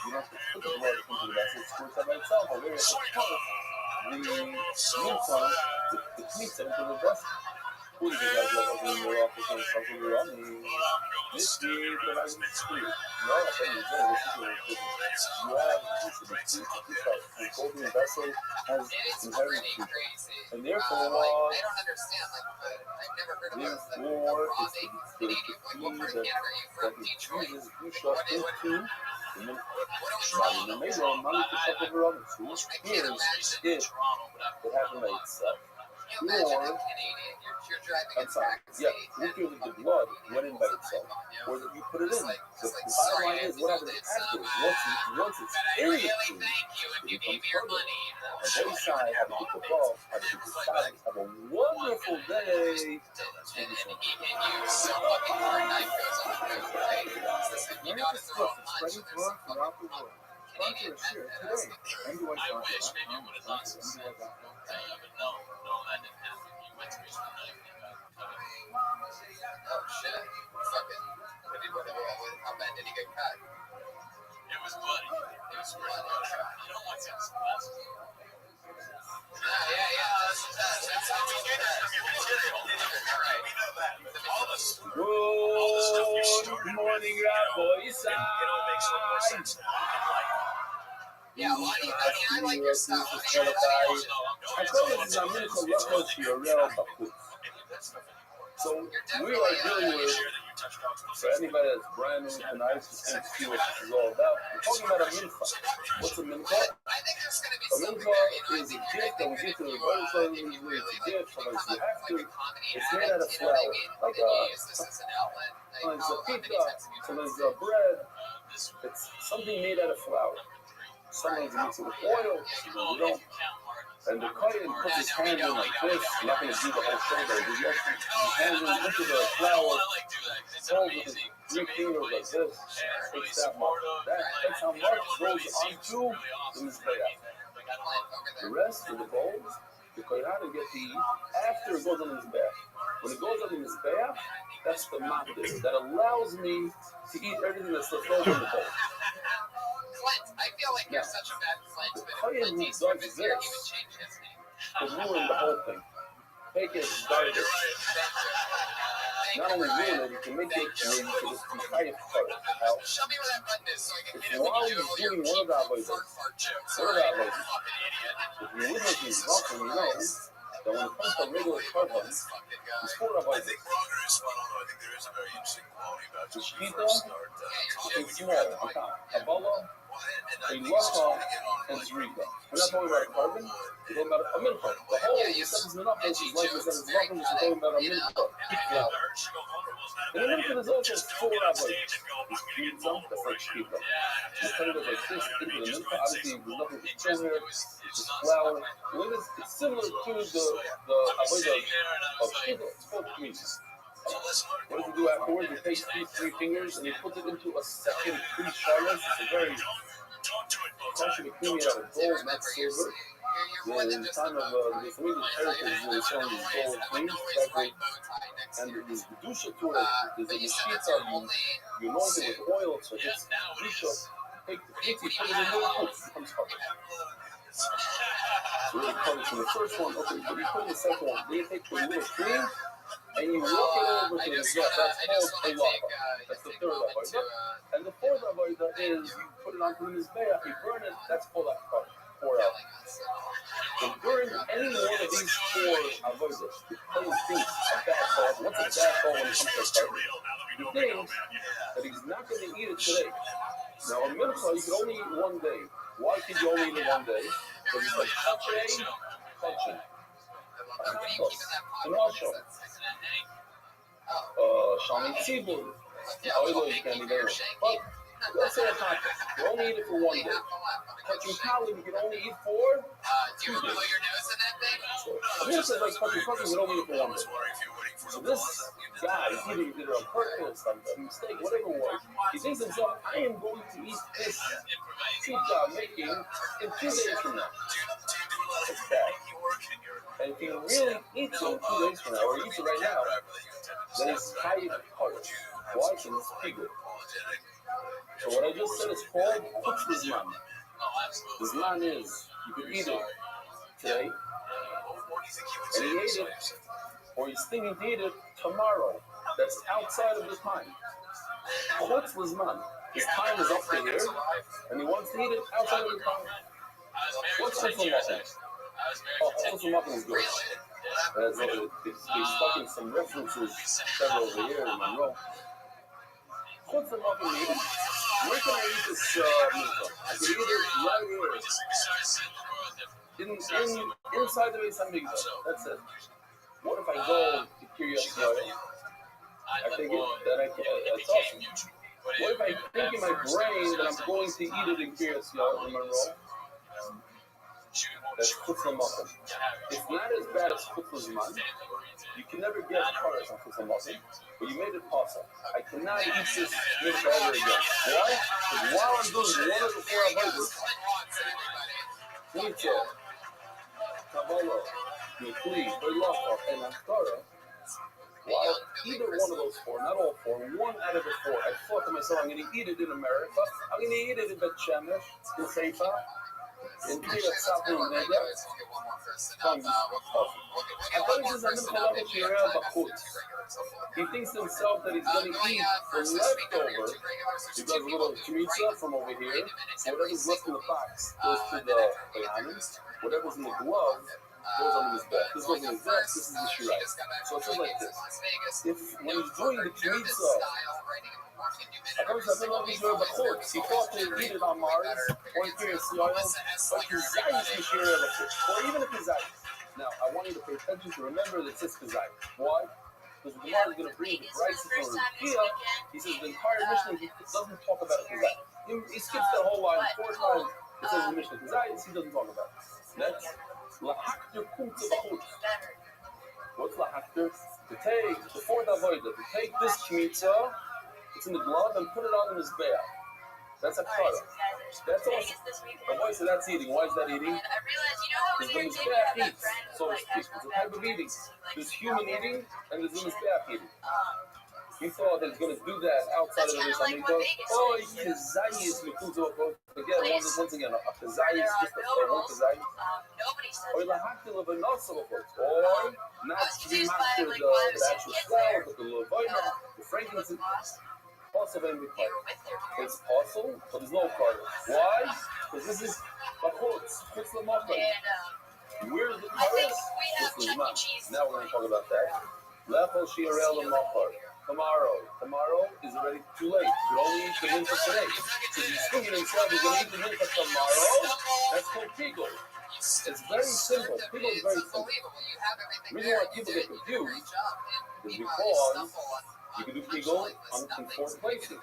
you don't have to put the blood into the vessel. It's squirts out by itself. Or where it's the meantime, the meats into the vessel. Who do you guys like opening your office and something around me? This year, the life is free. No, I tell you, this is really different. You have to be free to keep up. The golden vessel has inherent free. And therefore, I don't understand. Like, I've never heard of therefore, the it's Canadian. the What part of key Canada are you from? that it Detroit? uses you shot into and then What are we shot from? in the middle, money to shut over on the two. I can't Here's imagine it would happen by itself. Can you imagine a Canadian? You're driving a I'm sorry. taxi. Yeah, looking at the blood went in by itself. Or that you put it in. The bottom line is what happens afterwards. Once it's in the food, it becomes further. On both sides, have a good ball, have a good side, have a wonderful day. And you so fucking hard, knife goes on the road, right? You know how to throw a punch, and there's some throughout the world. Canadian method. That's the I wish maybe you would have thought so. But no, that didn't happen. You went to me with a knife and you got covered. Oh shit. Fucking. How bad did he get cut? It was bloody. It was pretty bloody. You don't want to see some glasses. Yeah. That's how we get it from your material. Right. We know that. All the stuff you Good started morning, with, Rabbi. it all makes a little more sense now. Yeah, why do you, I like your stuff. I told you this is a miracle reference to your real Bakut. So we are dealing with, for anybody that's brand new tonight, just to see what this is all about, we're talking about a mincha. What's a mincha? I think there's going to be A something mincha there, is a gift that we give to the brother, so it's a gift, sometimes you have to. It's made out of flour, like sometimes a pita, sometimes a bread. It's something made out of flour. Sometimes you mix it with oil, sometimes you don't. And the Kohen puts his hand in like this. I'm not going to do the whole shoulder. He just puts his hand into the flour, holds with his 3 fingers like this, takes that much. That's how much goes onto the Mizbeach. The rest of the bowls, the Kohen get to eat after it goes on the Mizbeach. When it goes on the Mizbeach, that's the matis that allows me to eat everything that's left over in the bowl. Clint, I feel like you're such a bad Clint, but Kohen if Clint who Eastwood does was here, he this would change his name. could ruin the whole thing. Make it garbage. Not only ruin it, you can make it where you can just entire part. How? Show me where that button is so I can If hit it while when you you're do your doing one of the avoiders, fart jokes. one of the Alright, avoiders, fucking idiot. if you're witnessing something, you know that when it comes to regular carbon, This fucking guy. it's 4 I avoiders. think Roger is spot on. I think there is a very interesting quality about The you when you pita first start talking. is small, Kabbalah, And a I think it's lacha, going to get on and like zrika. We're not talking about carbon, we're talking about a mincha. The whole sentence in office is like the sentence in office, we're talking about a mincha. Yeah. And the mincha is also 4 avoiders. There's pizza, that's like pita. You cut it up like this into the mincha. Obviously, there's nothing to chill here. It's just flour. It's similar to the avodah of pita. It's called pizza. What does he do afterwards? He takes these 3 fingers and he puts it into a second pre-chalice. It's a very essentially creamy out of gold, not silver. Yeah, in the time of the Semitic heritage, they were selling these gold things, and there's Kedusha to it. There's a Meshita, you anoint it with oil, so it's Kedusha. take the pizza, put it in the poof, it becomes covered. It's really covered from the first one. Okay, but you put in the second one. Then you take the little cream and you walk it over to the mizbeach. That's called halacha. That's the third avodah. And the fourth avodah is you put it onto the mizbeach, you burn it. That's called a pour out. So during any one of these four avodas, the plain thinks a bad thought. What's a bad thought when it comes to a fight? He thinks that he's not going to eat it today. Now, a mincha, you can only eat one day. Why could you only eat it one day? Because it's like touching. And also, Shami Tzibur, oil you can be there. But let's say a taco, you only eat it for one day. Touching kali, you can only eat for 2 days. So, I'm going to say like touching kali, you can only eat for 1 day. So this guy, either he did it on purpose, a mistake, whatever it was, he thinks to himself, I am going to eat this pizza I'm making in 2 days from now. It's bad. And if he really eats it 2 days from now, or he eats it right now, then it's high heart. Why? Because it's piglet. So what I just said is called Zman. The Zman is, you can eat it today, and he ate it, or he's thinking to eat it tomorrow. That's outside of the time. Zman. His time is up to here, and he wants to eat it outside of the time. What's Muffin? Oh, Muffin is good. They stuck in some references several over here in Monroe. What's the Muffin eating? Where can I eat this meatball? I can eat it right here. Inside the Beis Hamikdash. That's it. What if I go to Kiryas Yarim? I think that's awesome. What if I think in my brain that I'm going to eat it in Kiryas Yarim in Monroe? That's Chutz Muffin. It's not as bad as Chutz Zman. You can never get cars on Chutz Muffin, but you made it possible. I cannot eat this meat ever again. Why? Because while I'm doing one of the four avodas, Pizza, Kabbalah, Mikli, Halacha, and Haftarah, while either one of those four, not all four, one out of the four, I thought to myself, I'm going to eat it in America, I'm going to eat it in Bet Shemesh, in Seifa, in Kiryat Sapir, in Nega. I thought he says, I'm going to call out Shirel Bachutz. He thinks to himself that he's going to eat the leftover. He does a little chorizo from over here. Whatever's left in the box goes to the Bayanim. Whatever's in the glove goes on his back. This goes in his back. This is the shirai. So it says like this. If when he's doing the chorizo, I don't know if he's doing the chutz. He thought to eat it on Mars or in Kiryas Yarim, but Kazayis is Shirei Bachutz, or even a Kazayis. Now, I want you to pay attention to remember that it's Kazayis. Why? Because the Gemara is going to bring the prices for Rukia. He says the entire Mishnah, he doesn't talk about a Kazayis. He skips that whole line 4 times. It says the Mishnah Kazayis, he doesn't talk about it. Next, Lahakter Kumtza Bachutz. What's Lahakter? To take the fourth avodah, to take this Shemitah, it's in the glove, and put it on the mizbeach. That's a kara. That's awesome. But why is that's eating? Why is that eating? Because the mizbeach eats, so to speak. It's a type of eating. There's human eating, and there's the mizbeach eating. He thought that he's going to do that outside of the Beis Hamikdash. Oh, Kazayis Mekuzo. Again, once again, a Kazayis, just a one Kazayis. Or Lahaktil of a Nassau, or not to be mastered the actual flour, but the Levina, the frankincense. Possible in the car. It's possible, but there's no car. Why? Because this is Bachutz. What's the muffin? Where's the car? This is not. Now we're going to talk about that. Lefel Shirel and Machar. Tomorrow is already too late. You can only eat the mincha today. So he's thinking himself, he's going to eat the mincha tomorrow. That's called pigel. It's very simple. Pigel is very simple. The reason why people get confused is because you can do pigol in 4 places.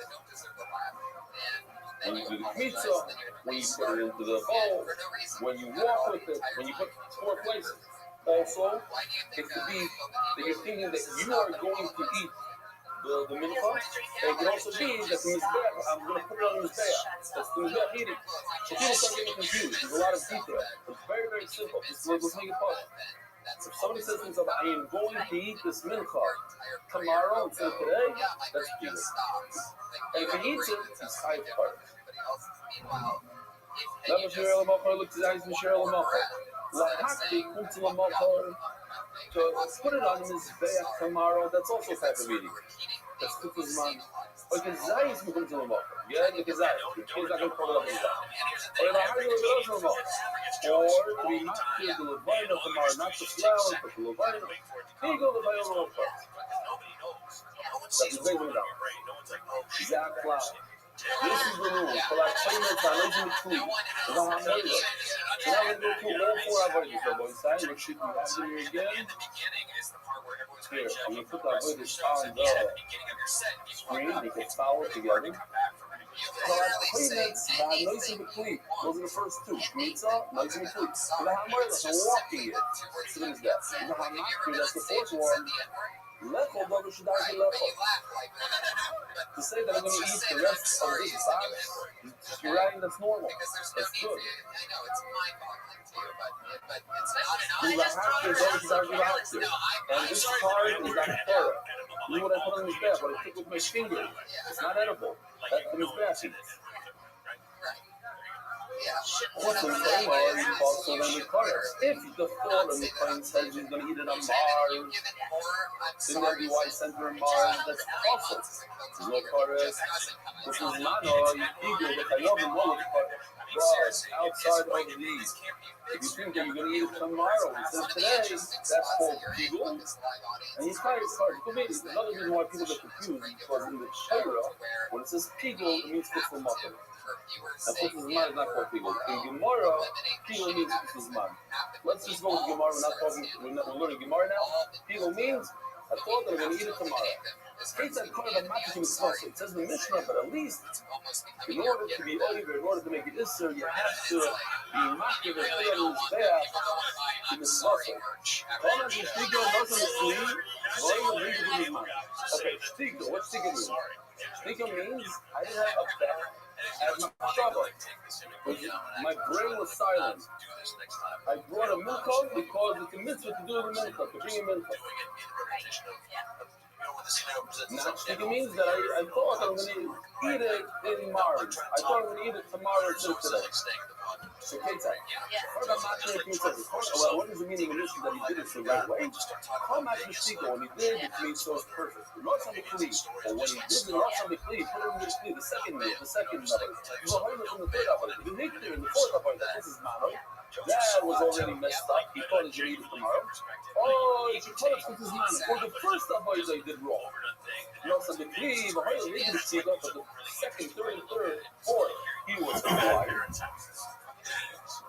When you do the pizza, when you put it into the bowl, when you walk with it, when you put 4 places. Also, it could be that you're thinking that you are going to eat the mincha. It can also be that the mizbeach, I'm going to put it on the mizbeach. That's the mizbeach eating. So people start getting confused. There's a lot of detail. It's very, very simple. Let's make it possible. If somebody says to himself, I am going to eat this mincha tomorrow instead of today, that's pigul. And if he eats it, he's high part. Meanwhile, Lama Shirel Machar looked at Eyes Mishirel Machar. Lahakti Kuntil Machar to put it on his Beach tomorrow. That's also type of eating. That's Kutz's man. Because Zayis becomes a Machar. Yeah, because Zayis. The kid's not going to call it up in Zayis. Or the Hagel is also a Machar. Or to be Machar the Levina tomorrow, not the flour, but the Levina. Eagle the Bayon Machar. That's the big one. Zach Cloud. This is the rule. For like 20 minutes, I listen to sleep. So now I'm ready. So now we're going to go through all 4 avoidance of one side. Which should be happening here again. Here, I'm going to put that avoidance on the screen. They can follow together. So like 20 minutes, I'm noticing the sleep. Those are the first 2. Pizza, noticing the sleep. So now I'm walking it. So there's that. So now I'm not here. That's the 4th one. Lechol Dover should die for Lechol. To say that I'm going to eat the rest of this box, you're right, that's normal. That's good. You have to go start with Alexis. And this card is not Torah. You know what I put on his back? What I took with my finger. It's not edible. That's his back. What's the same or you also when you cut it? If the thought of the client says he's going to eat it on Mars, then there'll be white center on Mars, that's awful. There's no chorus. This is not all you figure that I love and all of it. Outside of these. If you think that you're going to eat it tomorrow instead of today, that's called Pigul. And he's kind of hard. Another reason why people get confused because in the Torah, when it says Pigul, it means Kutzul Machar. And Kutzul Zman is not called Pigul. In Gemara, Pigul means Kutzul Zman. Let's just go with Gemara. We're learning Gemara now. Pigul means, I thought that I'm going to eat it tomorrow. It says in the Mishnah, but at least in order to be over, in order to make it Isser, you have to be makir the thing on his back to the muscle. Comment the Shtigo doesn't see, why you read it in his mind. Okay, Shtigo, what Shtigo means? Shtigo means I didn't have a back as my trouble. My brain was silent. I brought a milk because it's a mitzvah to do the milk, to bring a milk. Not Shtigo means that I thought I'm going to eat it in March. I thought I'm going to eat it tomorrow instead of today. So, Ketzai, well, what is the meaning of this that he did it the right way? How much Shtigo, when he did it, means so it's perfect. Not something clean. Or when he did it, not something clean, put it in the clean, the second number. You will hold it from the third number. The victor in the fourth number, this is Mano. That was already messed up. He thought he should eat it tomorrow. Oh, you should tell us what this man. For the first avoid they did wrong. Not something clean, but he didn't see it, but the second, third, fourth, he was quiet.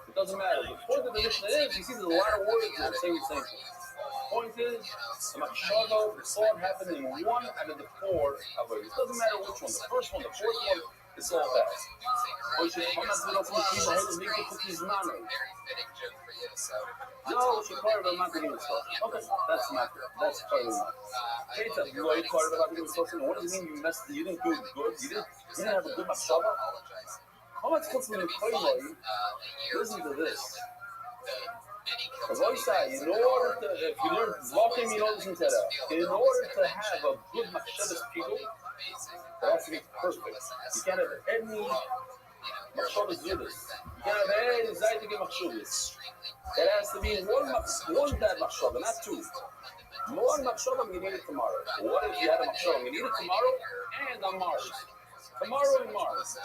It doesn't matter. The point of the Mishnah is, you see there's a lot of words that say the same thing. The point is, the Machshava, the thought happened in 1 out of the 4 avoid. It doesn't matter which one. The first one, the fourth one, it's all bad. Or you should come out with us with people who make it put his manner. No, she part of it, I'm not going to stuff. Okay, that's not good. That's totally not. Keita, you are part of it, I'm going to stuff. What does it mean you messed, you didn't do it good? You didn't have a good Machshava? How much comes from the Koimai? Listen to this. As I say, in order to, if you learn Zvakim, you know this in Teda. In order to have a good Machshavas people, it has to be perfect. You can't have any Machshavas Zudas. You can't have any Zaytige Machshavas. It has to be one bad Machshava, not 2. One Machshava, I'm going to eat it tomorrow. What if you had a Machshava? I'm going to eat it tomorrow and on Mars. Tomorrow and Mars.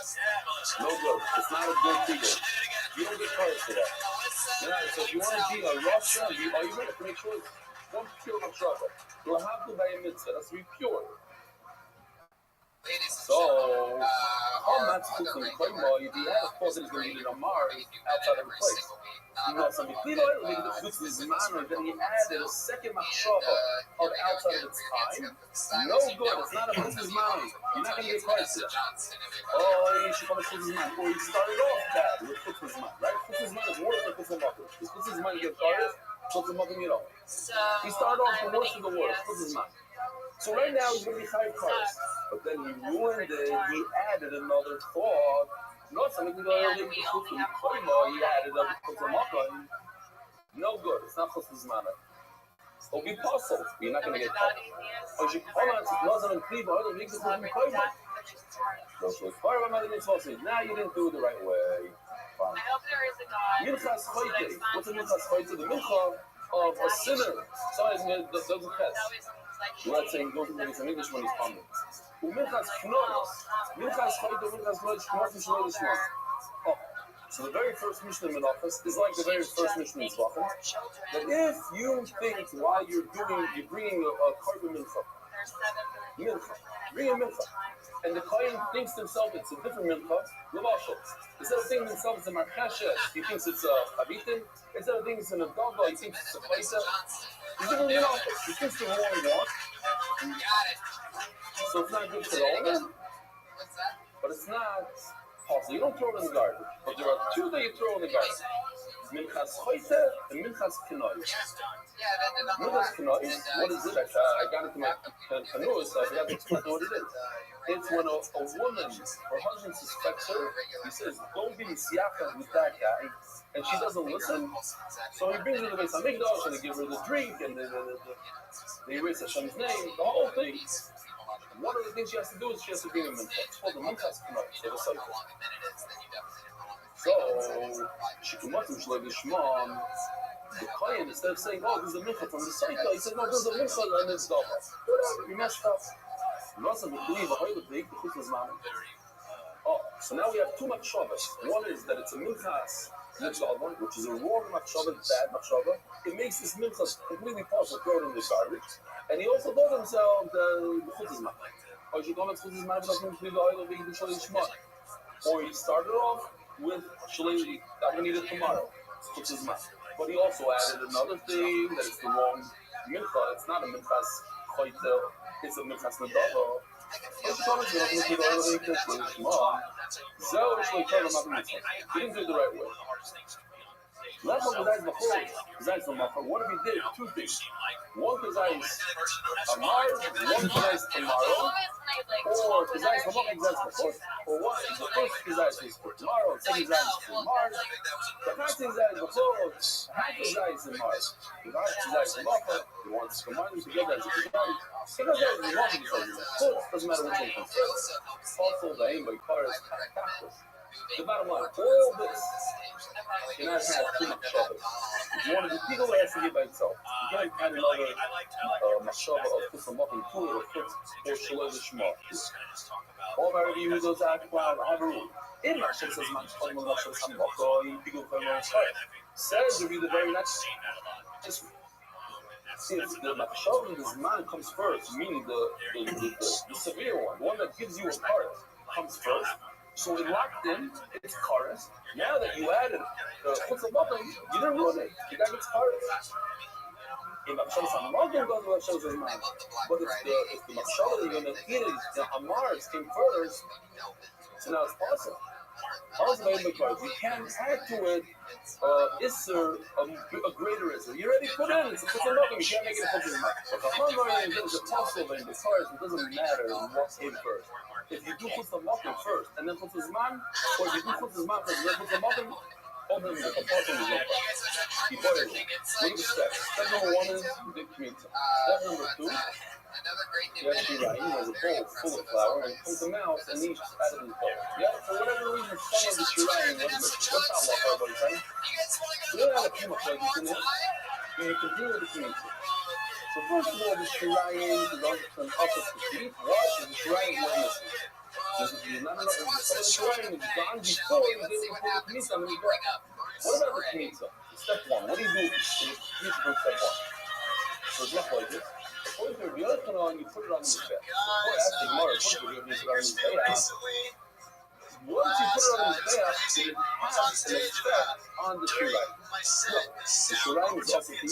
No good. It's not a good figure. You don't get credit for that. Yeah, so if you want to be a Russia, you have to make sure it's one pure Machshava. You'll have to buy a mitzvah. That's to be pure. So, how much cooking Koimo, if you have a person who's going to eat it on Mars, outside of the place. You know, some people make the food with manner, then he added a second Machshava of outside of its time. No good, it's not a business manner. You're not going to get prices. Oh, you should come to business manner. Or you started off bad with business manner, right? Business manner is worse than business manner. If business manner gets started, business manner, you know. He started off the worst of the worst, business manner. So right now he's going to be 5 cars. But then he ruined it, he added another thought. Not something he added a no good, it's not Chos's manner. It'll be puzzled, you're not going to get caught. Or you come out, it wasn't in Kliva, I don't think it's in Kliva. Now you didn't do it the right way. Fine. I hope there is a God. Minchas Choite. What's a Minchas Choite? The Mincha of a sinner. So there's a test. Let's say he goes into some English when he's humble. Minchas Knois. Minchas Choite, Minchas Knois, Knois, Shlois, Shlois. Oh. So the very first Mishnah in office is like the very first Mishnah in Tzvachim. That if you think while you're bringing a carbon mincha, bring a mincha, and the kohen thinks to himself it's a different mincha, l'mashal. Instead of thinking to himself it's a marchashes, he thinks it's a avitin. Instead of thinking it's an adava, he thinks it's a paisa. He's doing it off. He thinks the wrong one. So it's not good for the owner, but it's not possible. You don't throw it in the garbage. But there are two that you throw in the garbage. Minchas Choite and Minchas Knois. Minchas Knois, what is it? I got it to my canoe, so I forgot to explain what it is. It's when a woman, her husband suspects her, he says, don't be siacha with that guy, and she doesn't listen, so he brings her to the Beis HaMikdash, and they give her the drink, and they erase Hashem's name, the whole thing. One of the things she has to do is she has to bring a mincha. It's called the Minchas Knois, the cycle. So, she comes up to the client, instead of saying, oh, there's a mincha from the cycle, he said, no, there's a mincha and it's double. Whatever, you messed up. Oh, so now we have two machshavas. One is that it's a minchas, which is a wrong machshava, bad machshava. It makes this minchas completely possible, throw it in the garbage. And he also told himself the chutzizman. Or you don't have chutzizman, but doesn't include the oil of the shloim. Or he started off with shloim, I'm going to eat it tomorrow, chutzizman. But he also added another thing that it's the wrong mincha. It's not a minchas choitel. It's a minchas nadava. He didn't do it the right way. What if he did? Two things. One kazais amar, one kazais tomorrow, or kazais before. Or what? The first kazais is for tomorrow, the second kazais is for tomorrow. The next kazais before, half kazais in March. The last kazais in March, he wants to combine them together as a kazais. Because there's one because doesn't matter which one comes first. Also, the aim by cars, the bottom line, all this cannot have too much trouble. If you want to do people, it has to get by itself. You can't add another mashava of put some up in cool or put or shalom shema. All of our reviews goes out to have a rule. In Hashem says, says review the very next. If the machshav in this man comes first, meaning the severe one that gives you a part, comes first. So it locked in, it's chorus. Now that you added chutzah bottom, you didn't ruin it. You got its chorus. In machshav samagim goes with machshav zman. But if the machshav that you're going to eat it, the amars came first, so now it's possible. You can't add to it isser, a greater isser. You already put in, it's a chutzah, you can't make it a chutzah. But the hamar is a possible in the cars, it doesn't matter what came first. If you do chutzah first, and then chutzah zman, or if you do chutzah zman first, and then chutzah makim, all them, the proportion is not right. You boil it. Look at the steps. Step number one is the community. Step number two, you actually write, there's a bowl full of flour, and it comes to mouth, and each out of this bowl. Yeah, for whatever reason, some of the shirayim wasn't mixed. That's not what everybody's saying. So you don't have too much like this in it, and you can deal with the community. So first of all, the shirayim is on an opposite feet. Why? Because the shirayim was missing. There's not enough of the shirayim is gone before you get into the community. I mean, what about the community? Step one. What do you do in the community from step one? So it's not like this. According to Rabbi, you put it on the mizbeach. Once you put it on the mizbeach, it has an effect on the shirayim. No, the shirayim is also the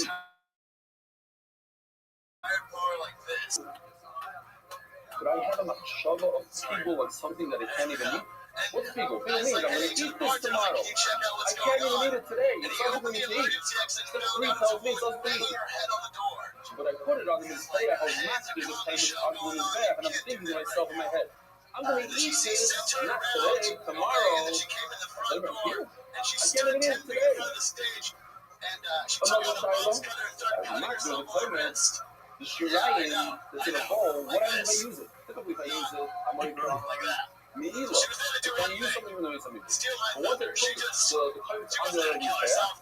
could I have a machshava of pigul like something that I can't even eat? What's pigul? Pigul means I'm going to eat this tomorrow. I can't even eat it today. It's something for me to eat. Step 3 tells me it's supposed to eat. But I put it on the mizbeach, I was masking this time on the mizbeach, and I'm thinking to myself in my head, I'm going to eat this, not today, tomorrow. I can't even eat it today. Another shiloh, I'm not doing it for the shirayim that's in a bowl, what happens if I use it? Typically, if I use it, I'm already wrong. Me'ila. She was there to do Can you use anything. something even though it's something? Steal my But once thunder. it She puts just the climate she was under there to and kill fair, herself.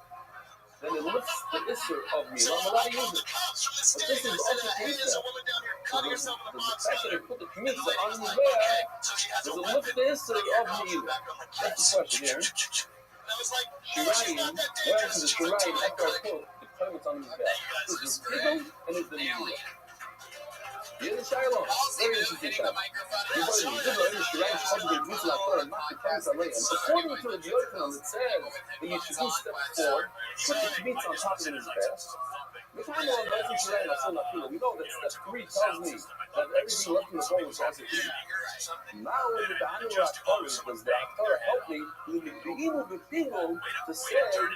then it lifts the isser of So Me'ila, and I allowed to called use the it. cops from the But state. this I is said, also hey, police there's a there. woman down here So cutting there's herself in a the box fact that cutter. they put the And the commits lady on was the like, bear, okay, so she has a there's a weapon. lift the isser Like, your of girl's Me'ila. back. I'm like, That's yes. the question here. And I was like, no, she's Shirayim, not that where dangerous. is the She went to Shirayim it. after I put the claimants on his And back? then you guys Is the whisper Kibble it. and is the Me'ila. Alien. Here's the Shiloh. Halsey Very Boo interesting hitting the Shiloh. microphone. You put it in the Shirayim, Shirayim, Shirayim, Shirayim, Shirayim, not the claimants on Leah. According to the Yochanan, it says that you should do step 4, put the commits on top of his back. We kind of doesn't Shirayim, I still not feel. We know that step 3 tells me that everything left in the bowl is also clean. Now with the Anurak Torah, does the Torah help me with the Bingo to say that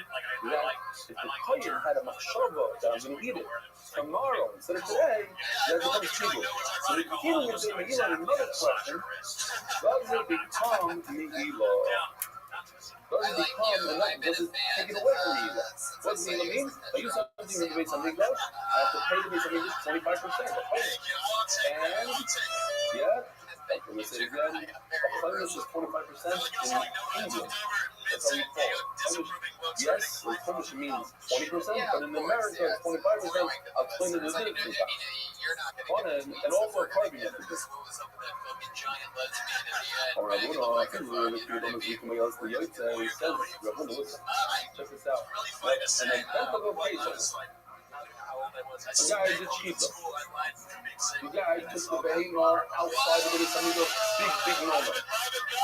if the Kohen had a machshava that I'm going to eat it tomorrow instead of today, that becomes cheaper. So the Bingo is going to eat another question. Does it become Me'ila? Does it become, and does it take it away from Me'ila? What does Me'ila mean? I use something in the base of English, I have to pay the base of English 25%. And, yeah, I'm going to say it again, Chaymish is 25% in England. That's how we call it. Chaymish, yes, Chaymish means 20%, but in America it's 25%. I'll explain it in a minute. And also a carbon method. Or Rabuna, I think we're going to do something else. The Yotze says, Rabuna, listen, check this out. And then Pentagon Pesos. The guy is a cheetah. The guy took the behemoth outside of it. Some big number.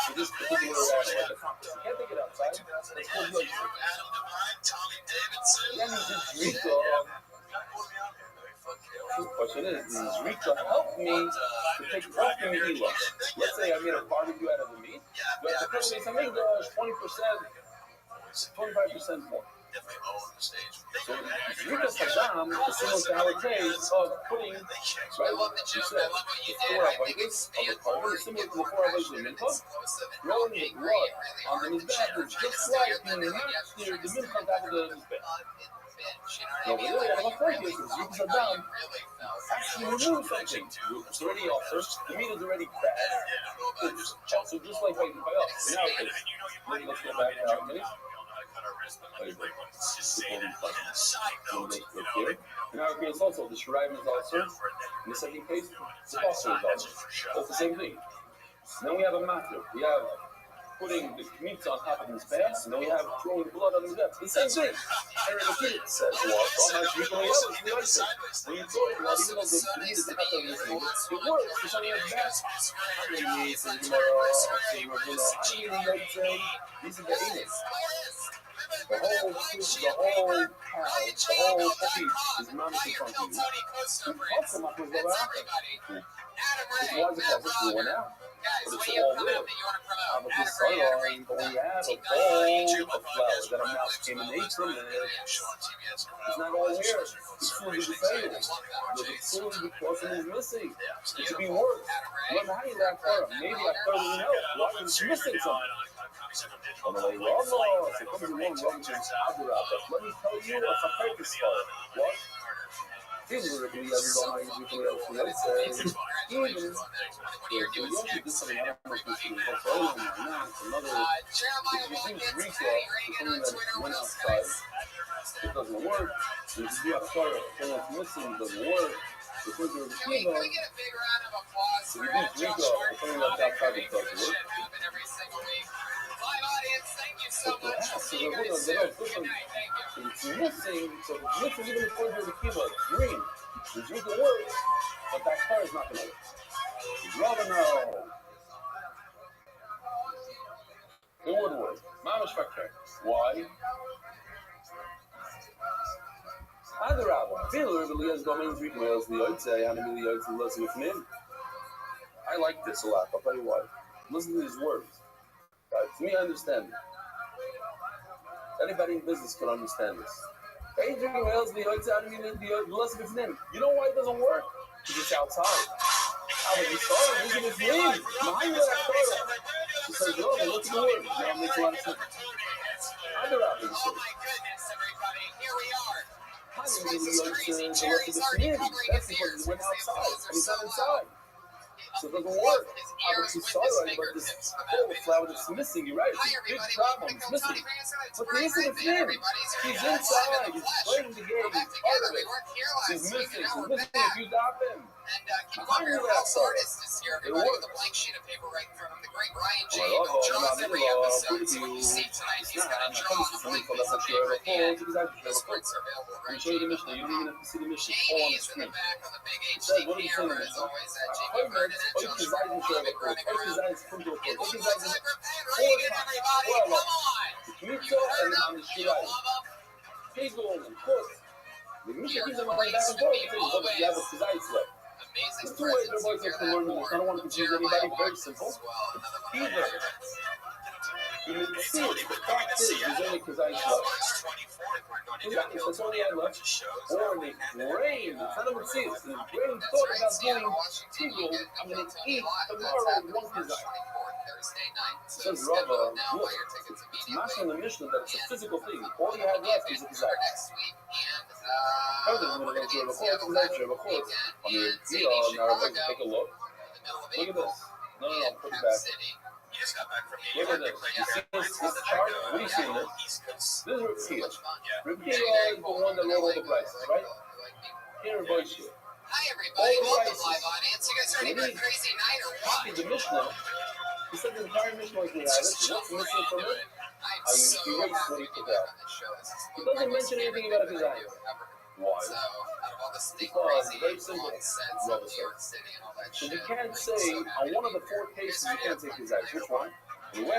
So this particular like a compass. You can't take it outside. It's called Yotze. Then he just the question is Rika help me to take off the Me'ila? Let's say I made a barbecue out of the meat. You have to cut me some English, 20%, 25% more. So Rika Saddam is similar to our case of putting, right, you said, the 4 avodas of the carbon is similar to the 4 avodas of the mincha. Rolling the blood on his back is just like the mincha that was his back. No, but really, I'm afraid is Rika Saddam actually removed something. It's already altered. The meat is already bad. So just like by us. In our case, let's get back to our minute. In our case also, the Shirayim is also. In the second case, the Basra is also. Both the same thing. And then we have a matter. We have putting the meat on top of his back, and then we have throwing blood on his back. The same thing. Aaron the kid says, well, when you throw the blood, even though the meat is the top of his thing, it works. It's on his back. I mean, these are the anus. The whole cow, the whole puppy is mounted in front of you. And also, my friends, what happened? It's why the process going out. But it's all real. But the sideline, but we have a bowl of flowers that a mouse came and ate from it. It's not all here. It's fully disabled. It's fully because it is missing. It should be worse. Wonder how you laugh for it. Maybe I thought it help. Why is it missing something? I'm like, well, no, it's a couple of one wrong things out there. But let me tell you what's a purpose for it. What? Figuratively, everybody usually else will say, even if you actually do something else, which is another, if you use retail for something that went outside, it doesn't work. If you do a fire, and it's missing, it doesn't work. Because you're the kilo, if you use retail for something that's outside, it doesn't work. So perhaps the window that are different, it's missing, so it's missing even if you're the kilo, it's green. It's used to work, but that car is not going to work. You'd rather know. It would work. Mamash factor. Why? Other album. I like this a lot. I'll tell you why. Listen to these words. To me, I understand it. Anybody in business can understand this. You know why it doesn't work? Because it's outside. Because, no, look at the word. Now it makes a lot of sense. Other albums. That's because it went outside. And it's not inside. So it doesn't work. sorry, but this whole flower that's missing, you're right, it's a big problem, it's missing. But the issue with him, he's inside, he's playing the game, he's part of it. He's missing if you drop him. And keep wondering who else artist is here. Everybody with a blank sheet of paper right in front of him. The great Ryan J. draws every episode. So what you see tonight, he's going to draw on a blank piece of paper. And the scripts are available right here. You don't even have to see the mission. Jamie's in the back on the big HD camera, as always. Jamie Vernon and Joe Schreiber running around. It looks like we're paying everybody. Come on! You heard him. You love him. Misha keeps them going back and forth because you have a Kazai's left. There's two ways your boys have to learn this. I don't want to confuse anybody. Very simple. Either you can see it, the fact is, there's only Kazai's left. That's only I left. Or the brain, it's not even see it. The brain thought about doing Tigul. I'm going to eat tomorrow one Kazai. Says Rabbi, look, it's not in the Mishnah that it's a physical thing. All you have left is a Kazai. Take a look. Look at this. No, put it back. Look at this. You see this chart? What do you see in this? This is Rabbi. Rabbi is the one that wrote all the prices, right? Here, Rabbi. Hi, everybody. Welcome, live audience. You guys ready for a crazy night or what? The Mishnah. He said the entire Mishnah like we have it. What's missing from it? He erased what he put out. He doesn't mention anything about a Kazai. Why? Because very simple. So you can't say on one of the four cases you can't say Kazai. Which one? When he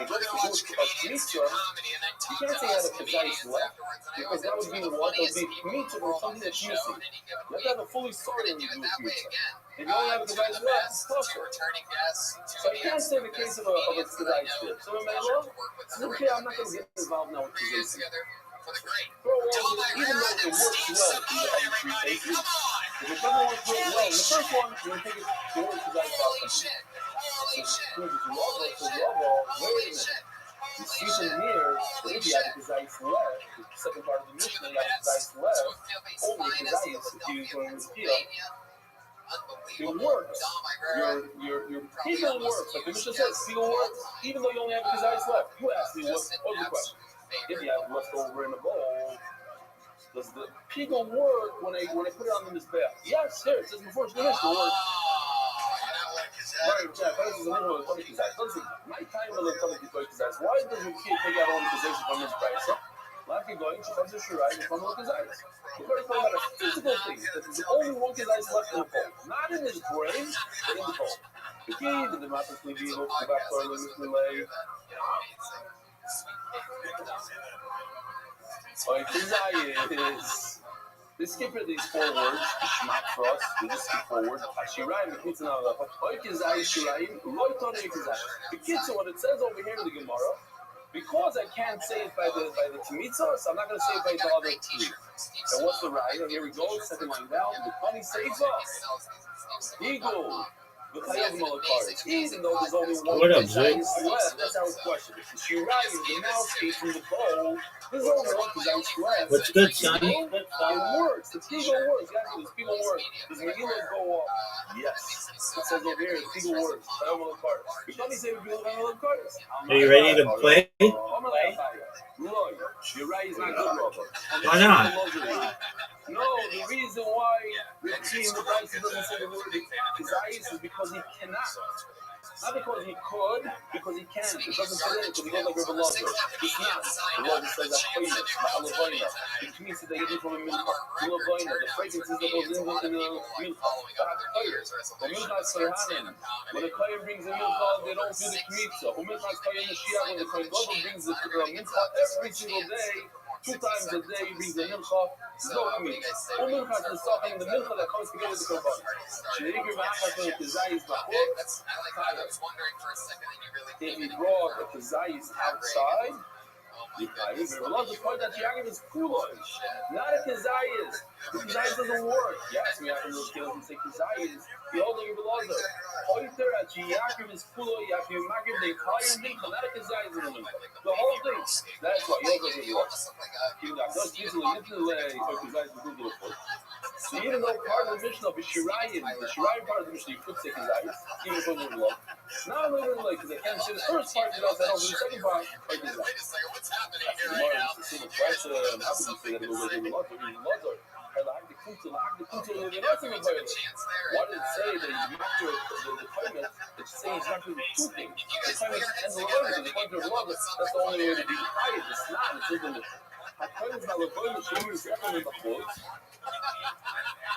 goes to do a Kmitza, you can't say he had a Kazai left because that would be what? That would be Kmitza or something that's missing. You have to have a fully sorted when you do a Kmitza. If you only have a Kazai left, it's tougher. So you can't say the case of a Kazai strip. So in my law, okay, I'm not going to get involved now with Kazai. Even though it works well in the other three cases, if it doesn't work well, in the first one, you're going to take it to the Kazai process. Wait a minute. You see from here, if you have the Kazai left, the second part of the Mishnah, you have the Kazai left, only Kazai if you going to the it works. Your Pigul works. Like the Mishnah says, Pigul works, even though you only have Kazai left. You ask me, what was the question? If you have leftover in a bowl, does the Pigul work when I put it on the Mizbeach? Yes, here, it says before it's the Mishnah works. Right, yeah, this is a little bit funny Kazai. My time will come to Kazai. Why does your kid take out all the Kazai from his price? Like you're going to come to Shirai and come to Kazai. We're going to talk about a physical thing. There's only one Kazai left in the bowl. Not in his brain, but in the bowl. The key, the Matas will be able to go back to our Kazai is. They skip these 4 words, the Shmat for us, we just skip forward. Ashirayim, the Kitzah now, Oikizai, Shirayim, Loitone Kizai. The Kitzah, what it says over here in the Gemara, because I can't say it by the Timitzah, so I'm not going to say it by the other 3. And what's the Raya? Here we go, second line down. The Kani Seifa, Eagle. Even though there's only one Kazai left, that's our question. If the Shirayim, the mouthpiece from the bowl, there's only one Kazai left. What's good, Sonny? It works. The Pigul works. Guys, the Pigul works. Does Megillah go up? Yes. It says over here, the Pigul works. I don't want to cart. You can't say we don't have cards. Are you ready to play? No, Shirai is not good, Robert. Why not? No, the reason why we're seeing the price doesn't say the word Kazai is because he cannot. Not because he could, because he can. It doesn't say that because he goes like Rabbi Lazar. It's not. The Lazar says that Ma'alavayna. It means that they get it from a Ma'alavayna. The fragrances that goes in the Milcha. The Milcha is Koyanim. When a Koyan brings a Milcha, they don't do the Kmitza. When Milcha is Koyan Mashiach, when the Koyan Gadol brings the Milcha every single day, 2 times a day, he brings the Milcha. There's no Kmitza. When Milcha is stopping the Milcha that comes together with the Korban. Sheikir Ma'achas when the Kazai is Bachot, if he brought the Kazais outside, the point that Yaakov is Kulon, not a Kazayis. The Kazayis doesn't work. Yes, we have to look at and say Kazayis. The older Rebelazar. Pointer at Yaakov is Kulon, Yaakov Magib, the entire Mincha, not a Kazayis in the Mincha. The whole thing. That's why Yaakov is worse. Just easily manipulate or Kazayis will do it. So even though part of the Mishnah of the Shirayim part of the Mishnah, you could say Kazayis, even if it was wrong. Not only like because I can't say the first part without that over the second part. Wait a second, what's happening That's here the right Gemara. now? It's a single question. How would you say that it goes like in the Lazar? In the Lazar, the Kuntul, the nothing We about took a it. chance there. Why did it say that you have to the payment? It's saying exactly the two things. The payment and the Lazar. The point of the Lazar. That's the only way to be quiet. It's not. It's in the. According to the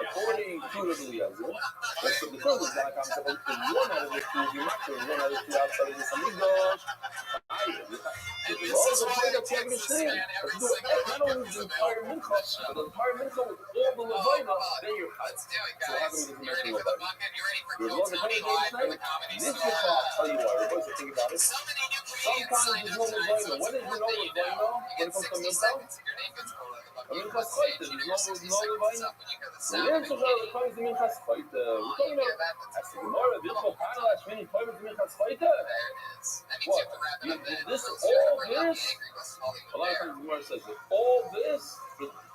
according to the Eliezer, that's the third is that I'm supposed to one out of the two, you're not doing one out of the two outside of the Samigdash. Also, play that second thing. Let's do it. Not only the entire mincha, but the entire mincha with all the Levina, then you're cut. Let's do it, So how guys. can we You ready for the bucket? You ready for There's Kill one that Tony live from the Comedy this Store? mincha, I'll tell you why. Everybody's think about it. Somebody new Sometimes comedians there's no signed up tonight, so Levina. When it's is there no important that you Levina? know. When You it get comes to 60 mincha? seconds. Your name gets called at the bucket. I mean, You that's must right. engineer There's your no 60 seconds Levina. up when you hear the The sound of answer the to the kitty. comes to minchas fight. We're You talking hear about. that? That's That's the Gemara. This whole Kanalash meaning point to minchas fight. There it is. That means you have to wrap it up then. This First, you have to all bring out the this. angry West Hollywood A lot of bear. times the Gemara says that all this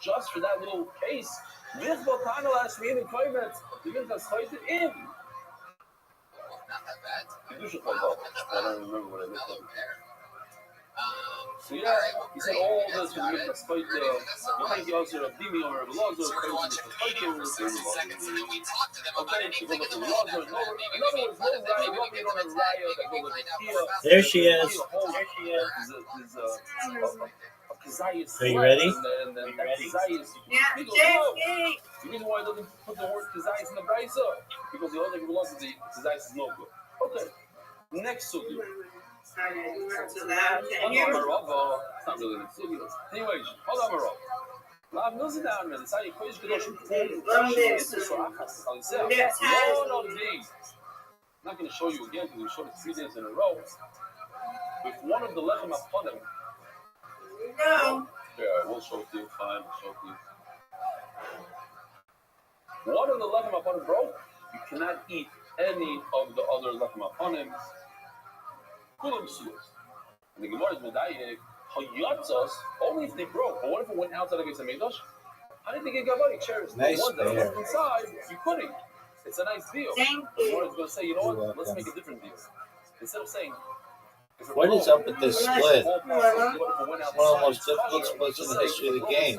just for that little case. This whole Kanalash meaning point to minchas fight in. Not that bad. Kedusha Chazal. I don't remember what I looked Mellow like. bear. So yeah, he said all this for the minchas fight. You think you also have Dimi or Rabbi Lazar. So we're watching comedian for 60 seconds, and then we talk to them about Okay, so anything in the Rabbi world Lazar. after that. Maybe In we other make words, fun no of them. riot. Maybe we give You them don't a have tag. riot that Maybe goes we like find out Kia. more about There she is. A Kazayas. Are you ready? And that Kazayas. Yeah, People James know. Gate. The reason why it doesn't put the word Kazayas in the Brisa because the other thing belongs to the Kazayas is no good. Okay, next sugi. It's allowed 10 years. It's not really an sugi. Anyways, hold on, Marov. Lav doesn't down, man. It's how you push Kadosh. No, these. I'm not going to show you again because we showed it 3 days in a row. With one of the lechem aponim. No. Yeah, I will show it to you. Fine, I'll show it to you. One of the lechem aponim broke. You cannot eat any of the other lechem aponim. Kulam suas. And the Gemara is medayek. Hayatzos only if they broke. But what if it went outside of Beis Hamikdash? How did they get gavai chairs? Nice The ones that bear. are inside, you couldn't. It's a nice deal. Thank The you. Gemara is going to say, you know You're what? welcome. Let's make a different deal. Instead of saying, if it What is broke, up with this if split? it went outside, One of the most difficult splits in the history of the game.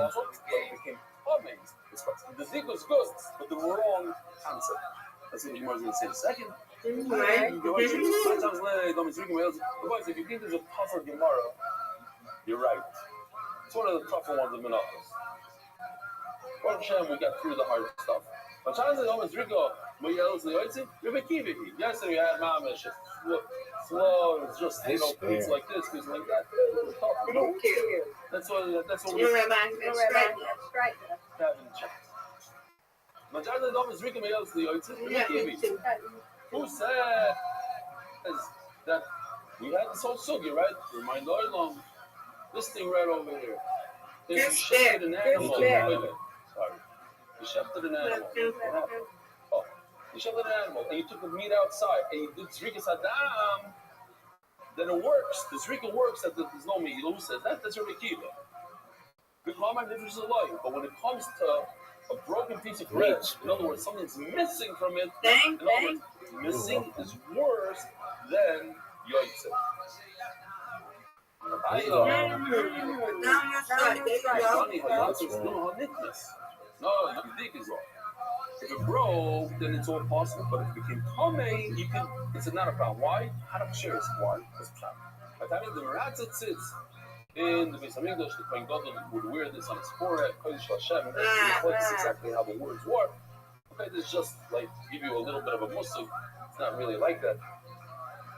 The thing was good, but the wrong concept. That's what the Gemara is going to say in a second. Right. If you think there's a tougher Gemara, you're right. It's one of the tougher ones in Menachos. Baruch Hashem, we got through the hard stuff. But Yesterday we had Mamish. Slow, it's just, you know, it's like this, it's like that. That's what we You Rabbi. No, That's Rabbi, right. that's right. have in chat. But Yeah, me too. who says that we had this whole sugi, right? Remind Oilom, this thing right over here. If you This shafted an animal, This wait there. a minute, sorry. You shafted an animal. What happened? Oh, you shafted an animal and you took the meat outside and you did Zrikas Adam, then it works. The Zrika works that there's no meat. Who says that's your Kiva. The common difference is life, but when it comes to a broken piece of bread, in other words, something's missing from it. Thank, In other thank. words, missing is worse than Yoitze. Down your side. There you go. Funny how Yoitze is no Hanitness. No, Yudik is wrong. If it broke, then it's all possible. But if it became Tomei, you can. It's not a problem. Why? Hanach shares. Why? That's the problem. By the time the Meratzah sits in the Beis Hamikdash, the Kohen Gadol would wear this on his forehead. Kodesh Hashem. That's exactly how the words work. Okay, this is just like give you a little bit of a muscle. It's not really like that.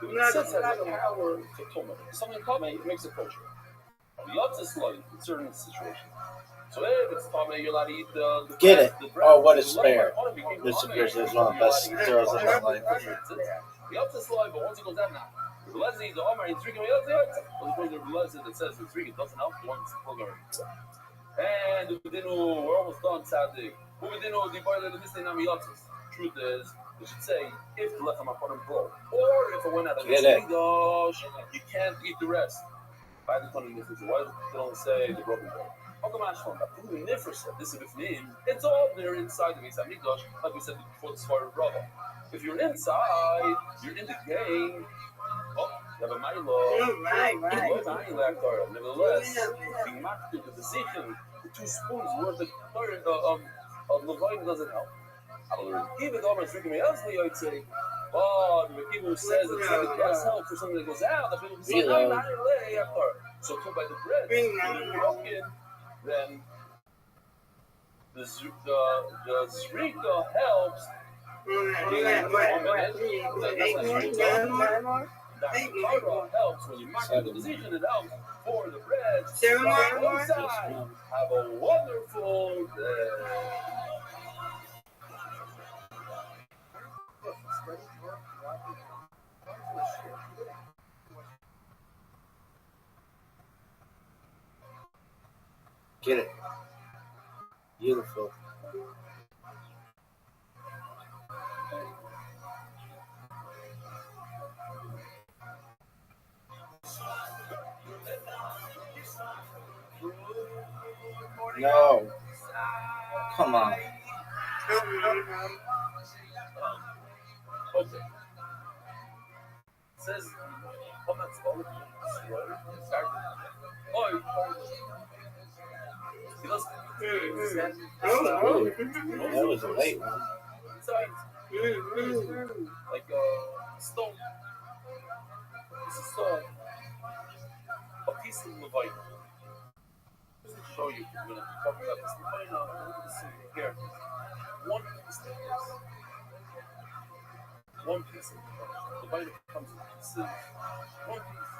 The sits has a power to tumah. Something Tomei makes it kosher. Yotzes is light in certain situations. So if it's Tomei, you're allowed to eat the Get bread, it. the bread. Oh, what a The spare. lemon, became This Tomei. is one of the best throws of my life. The Yotzes light, but once it goes out now. The Lezi, the Omar, he's drinking the Yotzes. Well, according to the Lezi that says it's drinking, it doesn't help the one's program. And we're almost done, Sadik. The boy that is in Yotzes. Truth is, we should say if the lechem aponim broke, or if it went out of the Get it. Midrash, you can't eat the rest. By the time this is why they don't say the broken bread. How come Ashwan? Who never said this is name? It's all there inside the Beis Hamikdash, like we said before the Svar of Rabbi. If you're inside, you're in the game. Oh, you have a Milo. Right. Nevertheless, being marked to the position, the 2 spoons worth of Levine doesn't help. Even though I'm drinking my husband, I'd say, oh, the people says it does help for something that goes out. The people say, so too by the bread, if it's broken, then the Zrika helps. Helps when you mark the position. It helps for the bread. Have a wonderful day. Get it. Beautiful. No. Come on. Okay. Says, That was a late one. Like stone. This is a piece of Levite. Just to show you, we're going to talk about this Levite here. One piece of this. One piece of Levite comes in pieces. One piece.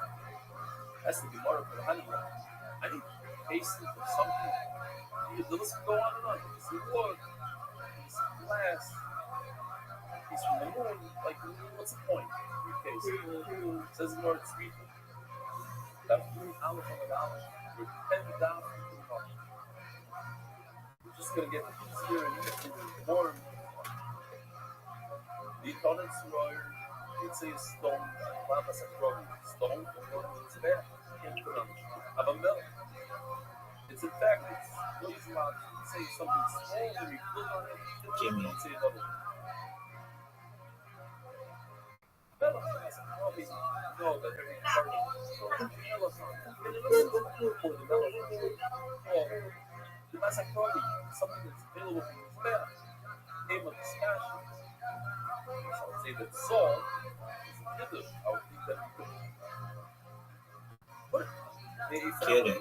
That's the Gemara for the honey. I need cases or something. The list can go on and on. Piece of wood, piece of glass, piece from the moon. Like, what's the point? It says in order to speak. That $3 on the dollar. We're $10. We're just going to get easier and easier more. The opponent's lawyer, it's a stone, stone, it's bad. Can't put on have a milk. It's in fact, it's really smart. Say something small and you put on it. Jimmy. Say another. Bella has probably know that every party for the Bella. Oh, the Masak probably something that's available from the Bella. Name of the smash. So I would say that salt is Yiddish. I would think that we could. What? Get it.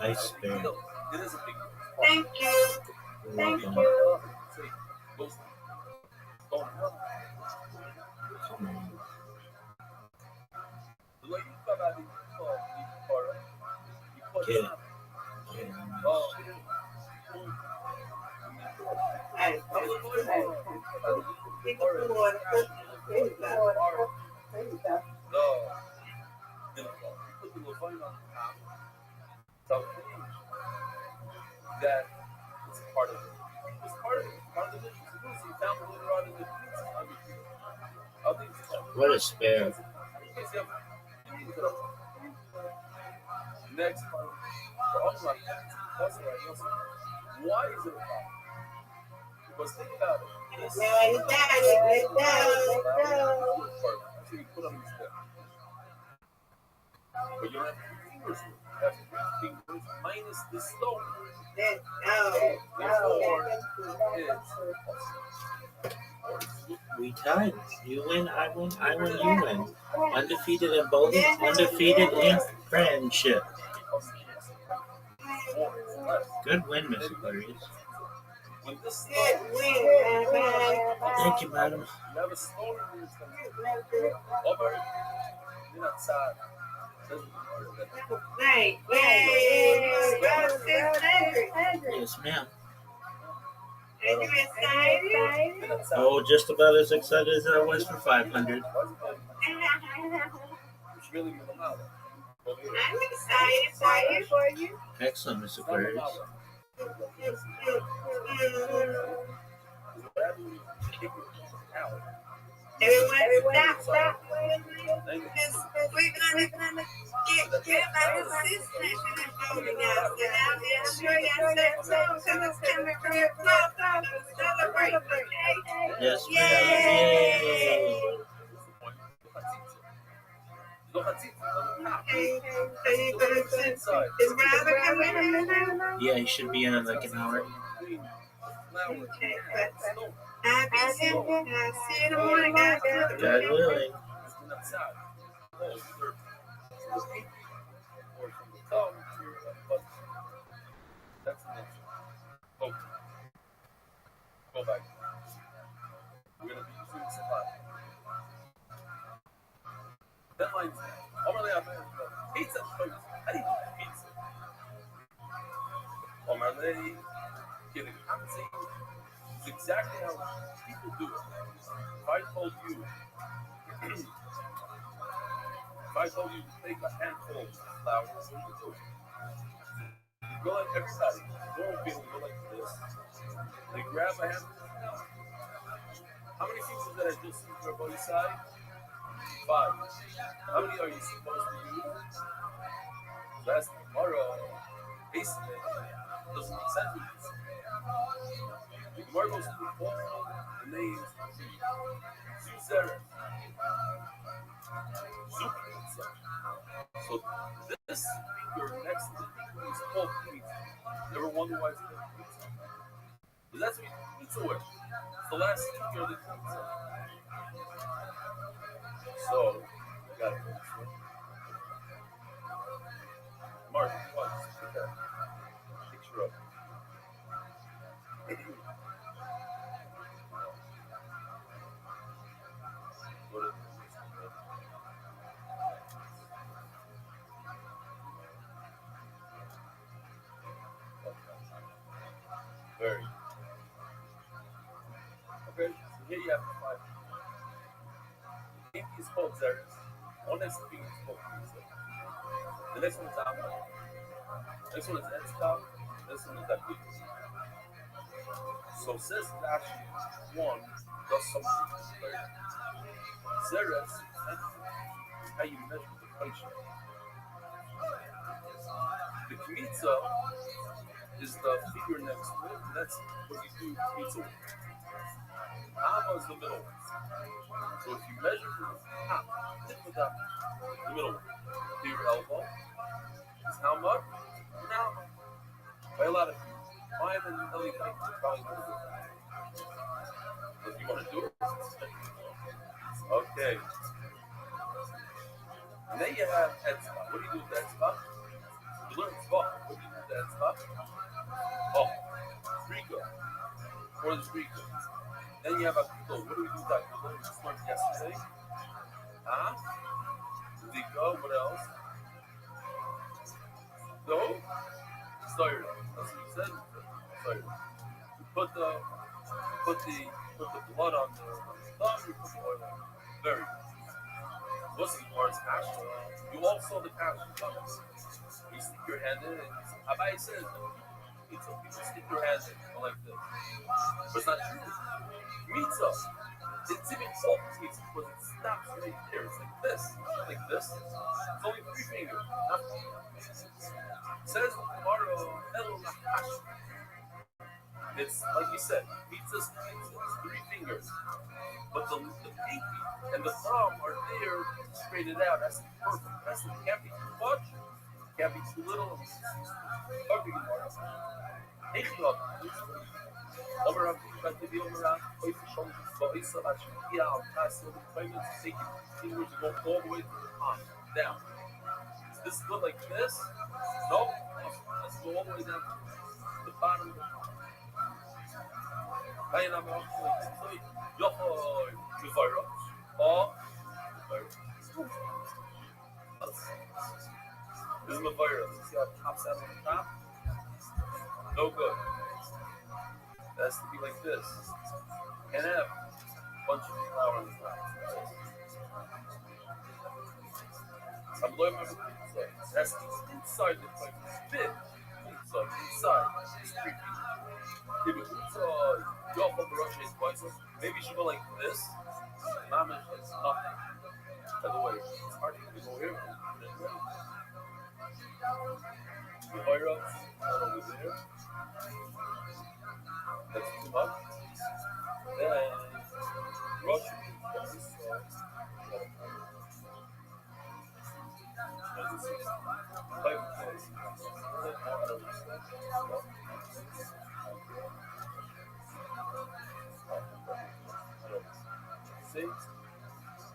Nice bear. It is a big deal. Thank you. Thank you. Say, those don't help. The way you come out of the Get it. That is part of it. It's part of it. Part of the mission. You found it later on in the What a spare. Next part. Why is it a problem? Because think about it. Let's go. You put on these steps. But you don't have 3 fingers. You have 3 fingers minus the stone. We tied. You win, I win, I win, you win. Undefeated in bowling, undefeated in friendship. Good win, Miss Aquarius. Thank you, madam. You have a stone in your over. You're outside. Yes, ma'am. Are you excited? Oh, just about as excited as I was for 500. I'm excited for you. Excellent, Miss Aquarius. Everyone, stop. We're gonna get my assistant voting out. I'm sure y'all said so. So let's come and celebrate. Okay? Yes, Yay! What's the point? The chatzitza doesn't have. Okay, so you're So gonna it's send inside. is Rabbi coming in now? Yeah, he should be in like an hour. Between the flour Okay, and but the stone. Happy see you in the morning, guys. God willing. It's been outside. Oh, either from the pinky or from the thumb to your butt. That's the next one. Okay. Go back. We're going to be using this a lot. That line's Omerle Amen. Pizza. How do you do pizza? Omerle. Kidding. I'm saying it's exactly how people do it. If I told you to take a handful of flour, what would you do? You go like everybody. Normal people go like this. They grab a handful. How many people did I just see for both side? 5. How many are you supposed to use? That's tomorrow. Basically, doesn't make sense with this. The Gemara goes through all the names. Zuzeret. Zukitza. So this finger next to the finger is called pizza. Never wonder why it's called pizza. But that's what pizza with. It's the last finger of the pizza. So, I got it. Mark, what? Put that picture up. Go to very. Okay, so here you have the 5. The pinky is called Zeres. One next finger is called pizza. The next one is Amma. The next one is Etzkal. This one is David. So says that actually one does something very Zeres is how you measure the function. The Kmitza is the figure next to it, and that's what you do Kmitza with. Amma is the middle one. So if you measure from the top, hit with that, the middle one, to your elbow, is how much? Now, by a lot of people. Mine and Ellie think you're probably going to do that. But if you want to do it, okay. And then you have Etzbah. What do you do with Etzbah? You learn Tzbah. What do you do with Etzbah? Oh, Rika. Or the Rika. Then you have Akiko. What do we do with that? We learned this one yesterday. Huh? Zika. What else? No? Sorry. That's what you said. Sorry. You put the blood on the thumb, you put the oil on. Very good. What's the worst action? You all saw the action. You stick your hand in and Rabbi says pizza. You stick your hand in like this. But it's not true. Pizza. It's even called pizza because it stops right there. It's like this. Like this. It's only 3 fingers. Nothing. It says tomorrow, Elo Lahash. It's like you said, pizza's pizza. It's 3 fingers. But the pinky and the thumb are there straightened out. That's perfect. That's it can't be too much. It can't be too little. Take your fingers and go all the way to the palm. Down. Is this good like this? No. Let's go all the way down to the bottom of the palm. This is the virus. You see how it pops out on the top? No good. It has to be like this. Can't have a bunch of flour on the top. I'm learning about pizza. That's inside the plate. Spin. Inside. It's creepy. If it's maybe you should go like this. Mama is nothing. By the way, it's hard to go here. The fire up, over there. That's too much. Then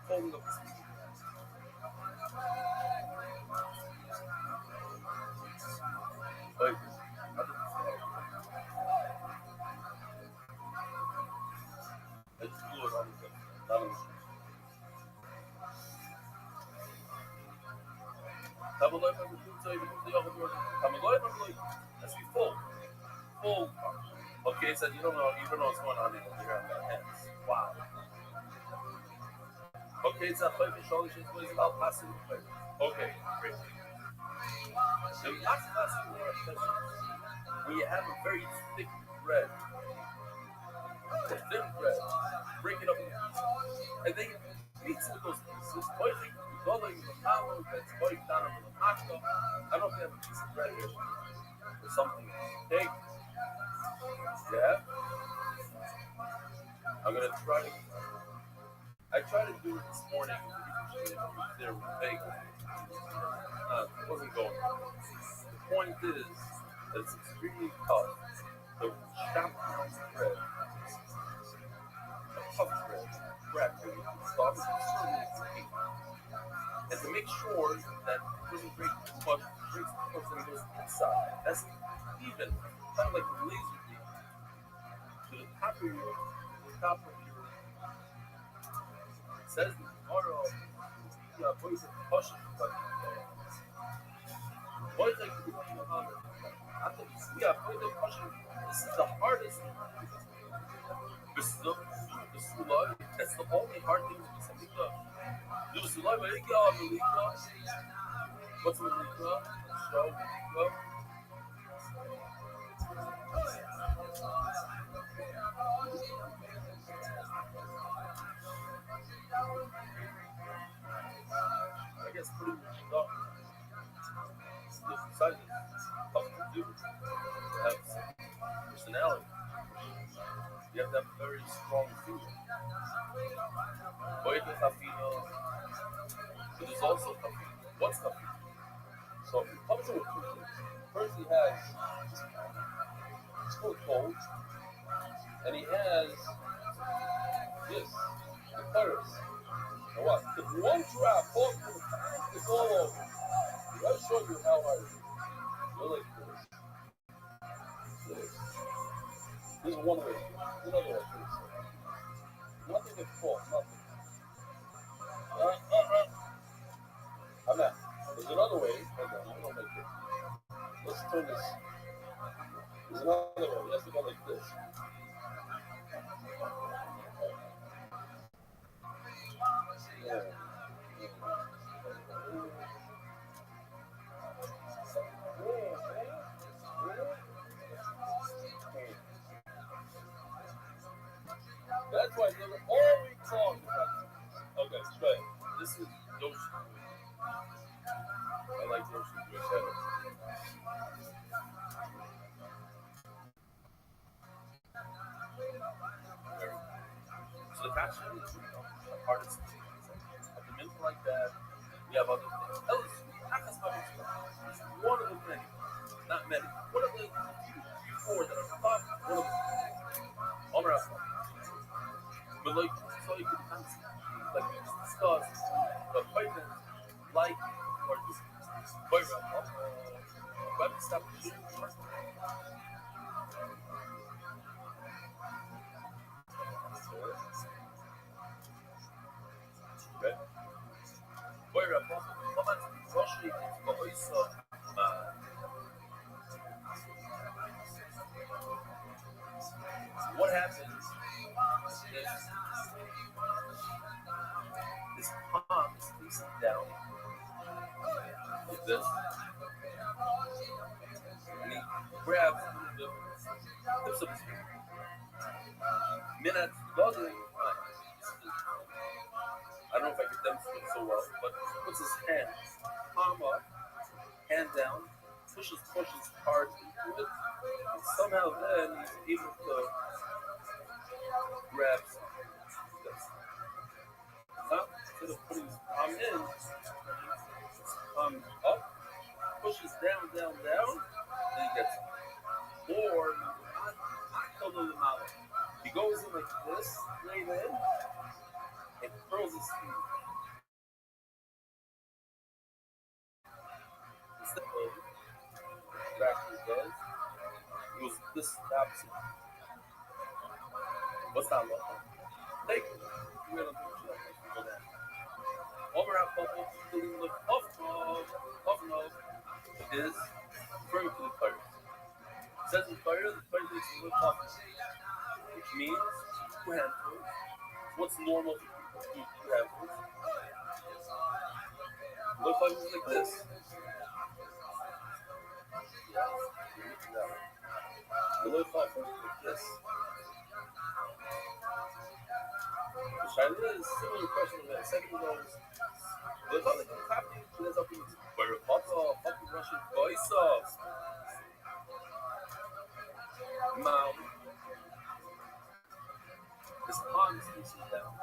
Folding up the sleeve. Like, I just blew it on the thing. Not on the street. Tamaloi from the food side, the other door. Tamaloi from like, that's be full. Full. Okay, so you don't know what's going on in your hands. Wow. Okay, it's a five fish all the shit was about passing the plate. Okay, great. So you have to pass more attention. When you have a very thick bread, a thin bread, break it up in pieces. And then you mix with those pieces, boiling, going the power that's boiling down over the pasta. I don't know if you have a piece of bread here or something. Take. Yeah. I'm gonna try to. I tried to do it this morning. There with bagel. It wasn't going. The point is that it's extremely tough to chop down bread, a tough bread, wrap it with stop it and to make sure that it doesn't break too much, breaks too much when it goes inside. That's even kind of like a laser beam to the top of your. It says the tomorrow. What is it? Caution. What is it? This is the hardest. That's the only hard thing to be what's Malika? Show. I guess pretty much done. This side is tough to do. You have personality. You have to have a very strong feeling. But there's also coffee. What's coffee? So it comes to a cookie. First he has it's full cold, and he has this, the colors. And what? If one drop falls from the pan, it's all over. I'll show you how I do. You're like this. This is one way. There's another way. Nothing can fall. Nothing. I'm not. There's another way. Hold on. I'm going to make it. Let's turn this. There's another way. It has to go like this. Yeah. That's why they were always called. Okay, straight. This is Yoshi. I like Yoshi way better. So the passion is the hardest thing. At the mint like that, we have other things. It's one of the many. Not many. One of the few four that are tough. One of the but like, so you can kind of see, like we just discussed, the fighters like or just fight around. But stop shooting. Okay. Fight around. Russia is what happens is this palm is facing down like this, and he grabs the tips of his finger. Minute doesn't. I don't know if I can demonstrate so well, but he puts his hand, palm up, hand down, pushes hard into it, and somehow then he's able to grab this. Now, instead of putting his palm in, his palm up, pushes down, then he gets it. Or he goes in like this, straight in, and curls his feet. Instead of exactly does, he goes this opposite. What's that look like? Take it. You're gonna do that. Overall, doing the puff nose is referring to the fire. It says in fire, the fire is a little puff, which means two handfuls. What's normal for people to do two handfuls? The little fire is like this. The little fire is like this. The Shaila is similar question to that. Second goes, the other thing happening to this up in where fucking Russian voice of Mount is constantly down.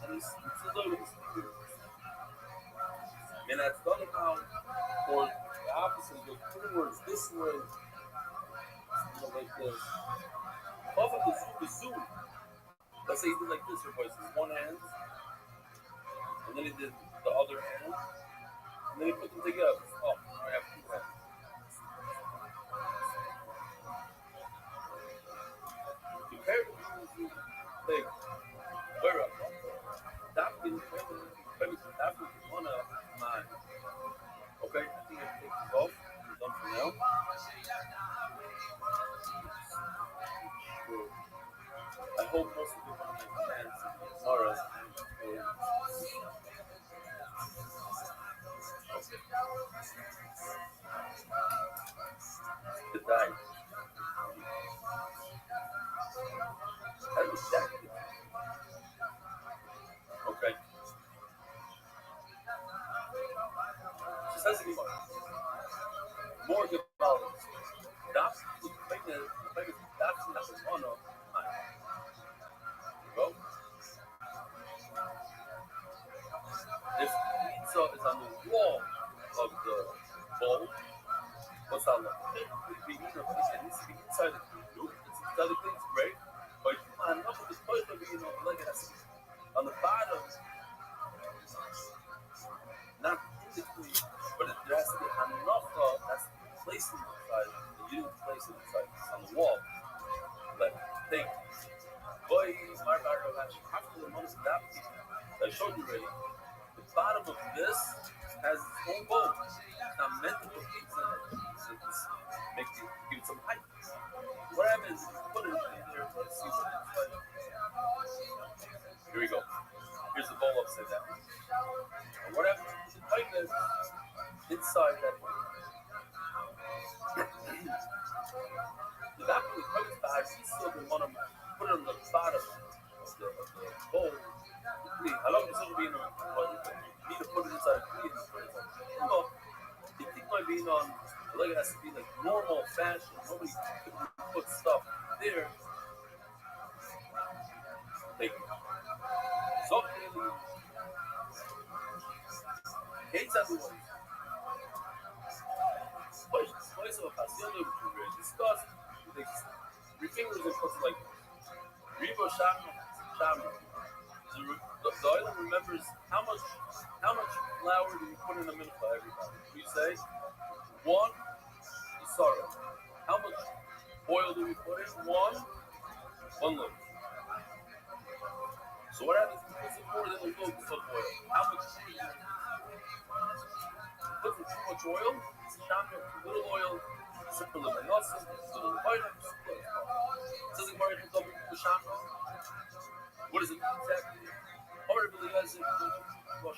And he's low with his fingers. And that's done about, or the opposite, goes towards this way, like this. Off of the zoom. Let's say he did like this, your voice is one hand, and then he did the other hand, and then he put them together. Oh, I have two hands. You pair the two thing. Where up? That is one of mine. Okay, I think I take this off. I'm done for now. I hope most of you can see tomorrow. The die. That was that. Okay. She says anymore. More good balance. That's the thing that's one of mine. Go. If pizza is on the wall of the bowl, what's that like? It needs to be inside the nope, it's inside the thing, it's great. But enough of this place to be like it on the bottom, not in between, but there has to be enough that's placed inside, and you didn't place it inside, it's on the wall. Like, take boy, my daughter actually have to the most of that piece. I showed you already. The bottom of this has its own bowl. It's not meant to put pizza in it. It's make it give it some height. What happens if you put it in there? Let's see what it's like. Here we go. Here's the bowl upside down. And what happens if you put the inside that bowl? The back of the cookie bag, you still want to put it on the bottom of the bowl. How long is it being on? You need to put it inside. You think my being on, like it has to be like normal fashion. Nobody puts stuff there. Like, so hates everyone. Place of ocasión de discuss. Your fingers are supposed to like Rebo Shami. The oil remembers how much flour do you put in a minute for everybody? We say one sorrow. How much oil do we put in? One loaf. So what happens if you put more than a loaf of oil? How much do you put too much oil? Too little oil. Simple living. Not simple. Little items. Says in Mario Double Shama. What does it mean exactly? Horribly as it was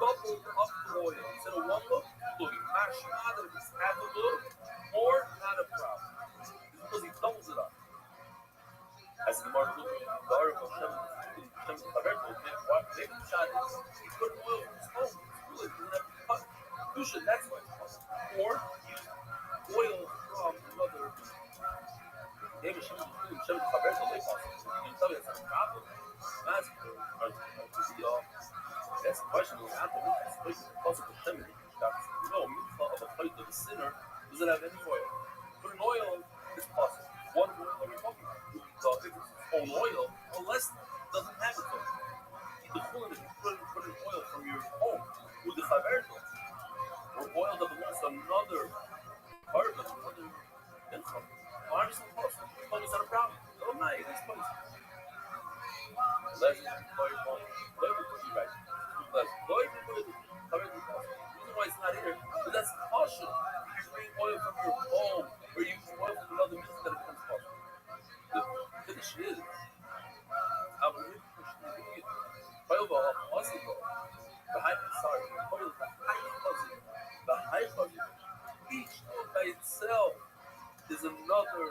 doubled up the oil. Instead of one loaf, look, mash either if it's half a loaf or not a problem. It's because he doubles it up. As the Mario Double he put oil in his home. Really, doesn't have to cut. You should, that's why it's called. Or use oil from another. Maybe she was doing some Roberto Leipos. You tell me that's a problem. That's the question. We have to look at the possible feminine. No, the sinner, does it have any oil? But an oil is possible. What oil are we talking about? If it's its own oil, unless it doesn't have its own. If you put an oil from your home, with the chaverto, or oil that belongs to another carbon, another income, obviously possible. It's not a problem. Oh my, it's possible. Unless it's right. Unless the reason why it's not here, but that's caution. If you bring oil from your home, or you use oil from another business, that it becomes possible. The finish is, I believe, each one by itself is another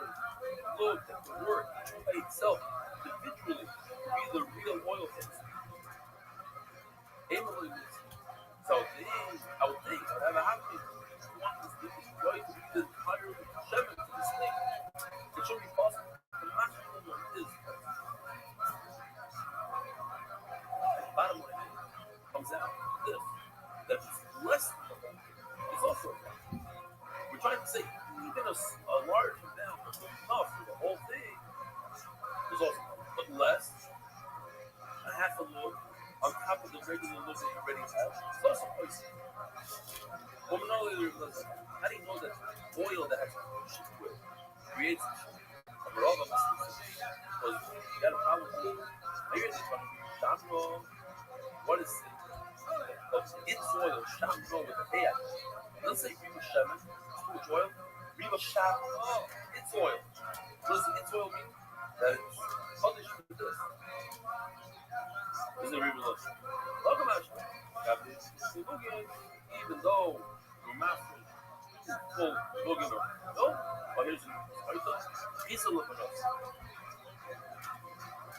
load that can work. Each one by itself, individually, be the real oil things. So I would think, I would have a happy. If you want this joy to be the entire Shemin to this thing, it should be possible. But I'm not sure what it is. Bottom line comes out this, that it's less than the whole thing. It's also a problem. We're trying to say even a large amount is enough for the whole thing. There's also a problem. But less, a half a load on top of the regular load that you already have. It's also poison. How do you know that oil that has shit to it creates a problem? Because you got a problem with it. Maybe it's going to be shamro. What is it? But its oil, shamro with a head. Let's say Riva Shemin, which oil? Riva Shamro, its oil. What does its oil mean? That it's punished with this. Is it Riva Lush? Welcome out. Even though your master is full looking up. No? But here's the he's a look at us.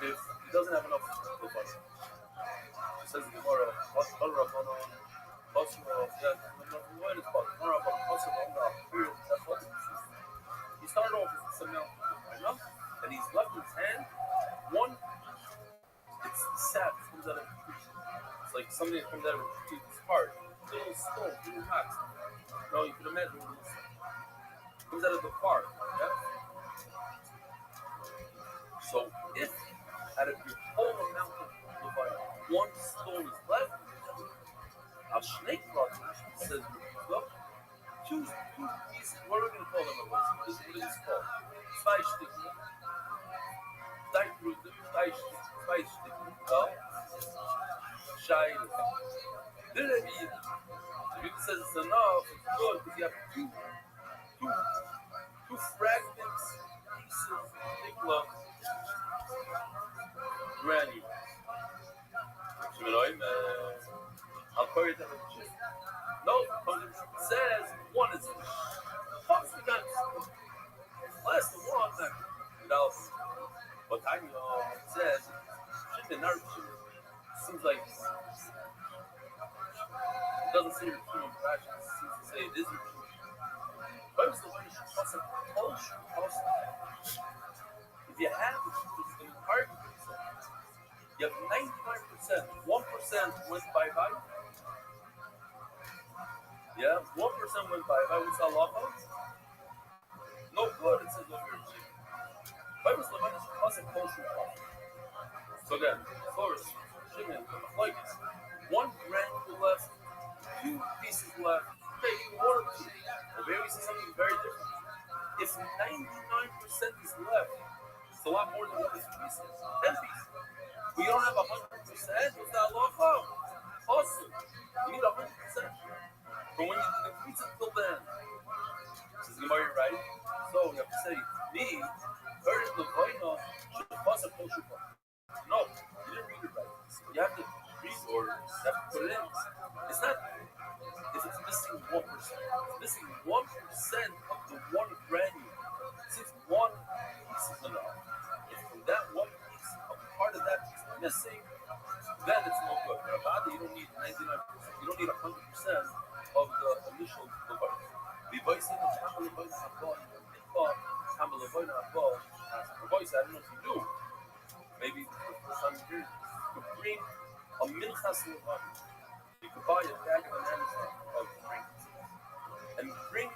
If he doesn't have enough to fight. It says in the Gemara, what is possible? He started off with some milk, and he's left his hand. One, it's sad, it comes out of the tree. It's like something that comes out of the tree. It's hard. Little stone, little rocks. No, you can imagine what it comes out of the bark. Yeah? So if out of your whole amount of fire, one stone is left, a snake rod says, look, two pieces. What are we going to call them? This is what it is called. Zwei Stücke. Zwei Stücke. Well, Scheide. Did it mean? If it says it's enough, it's good because you have two fragments, pieces of Nikla granules. I'll call it that. No, because it says one is enough. Less than one, but I know it says seems like it doesn't seem to human passion. It seems to say it is your truth. But it's the way you should also if you have the truth, it's an argument. You have 99%, 1% went bye-bye. Yeah, 1% went bye-bye. What's halacha? No good, it says over here. Bible Leviticus wasn't kosher. So again, first, Shimon, like this. 1 granule left, 2 pieces left, maybe 1 or 2. Or maybe we see something very different. If 99% is left, it's a lot more than 1 pieces. 10 pieces. We don't have 100%. What's that halacha? Awesome. You need 100%. But when you do the pizza till then, says Gemara, right? So you have to say, me, very the Vaina should pass a kosher part. No, you didn't read it right. You have to reorder it. You have to put it in. It's not if it's missing 1%. It's missing 1% of the 1 granule. Since 1 piece is enough. If from that 1 piece, a part of that piece is missing, then it's no good. Rabbi, you don't need 99%. You don't need 100% of the initial device. The device in the Tamil Levinas Abba, Tamil Levinas Abba, device, I don't know if you do. Maybe for the first time here, you could bring a minchas Levinas. You could buy a bag of bananas of drinks and bring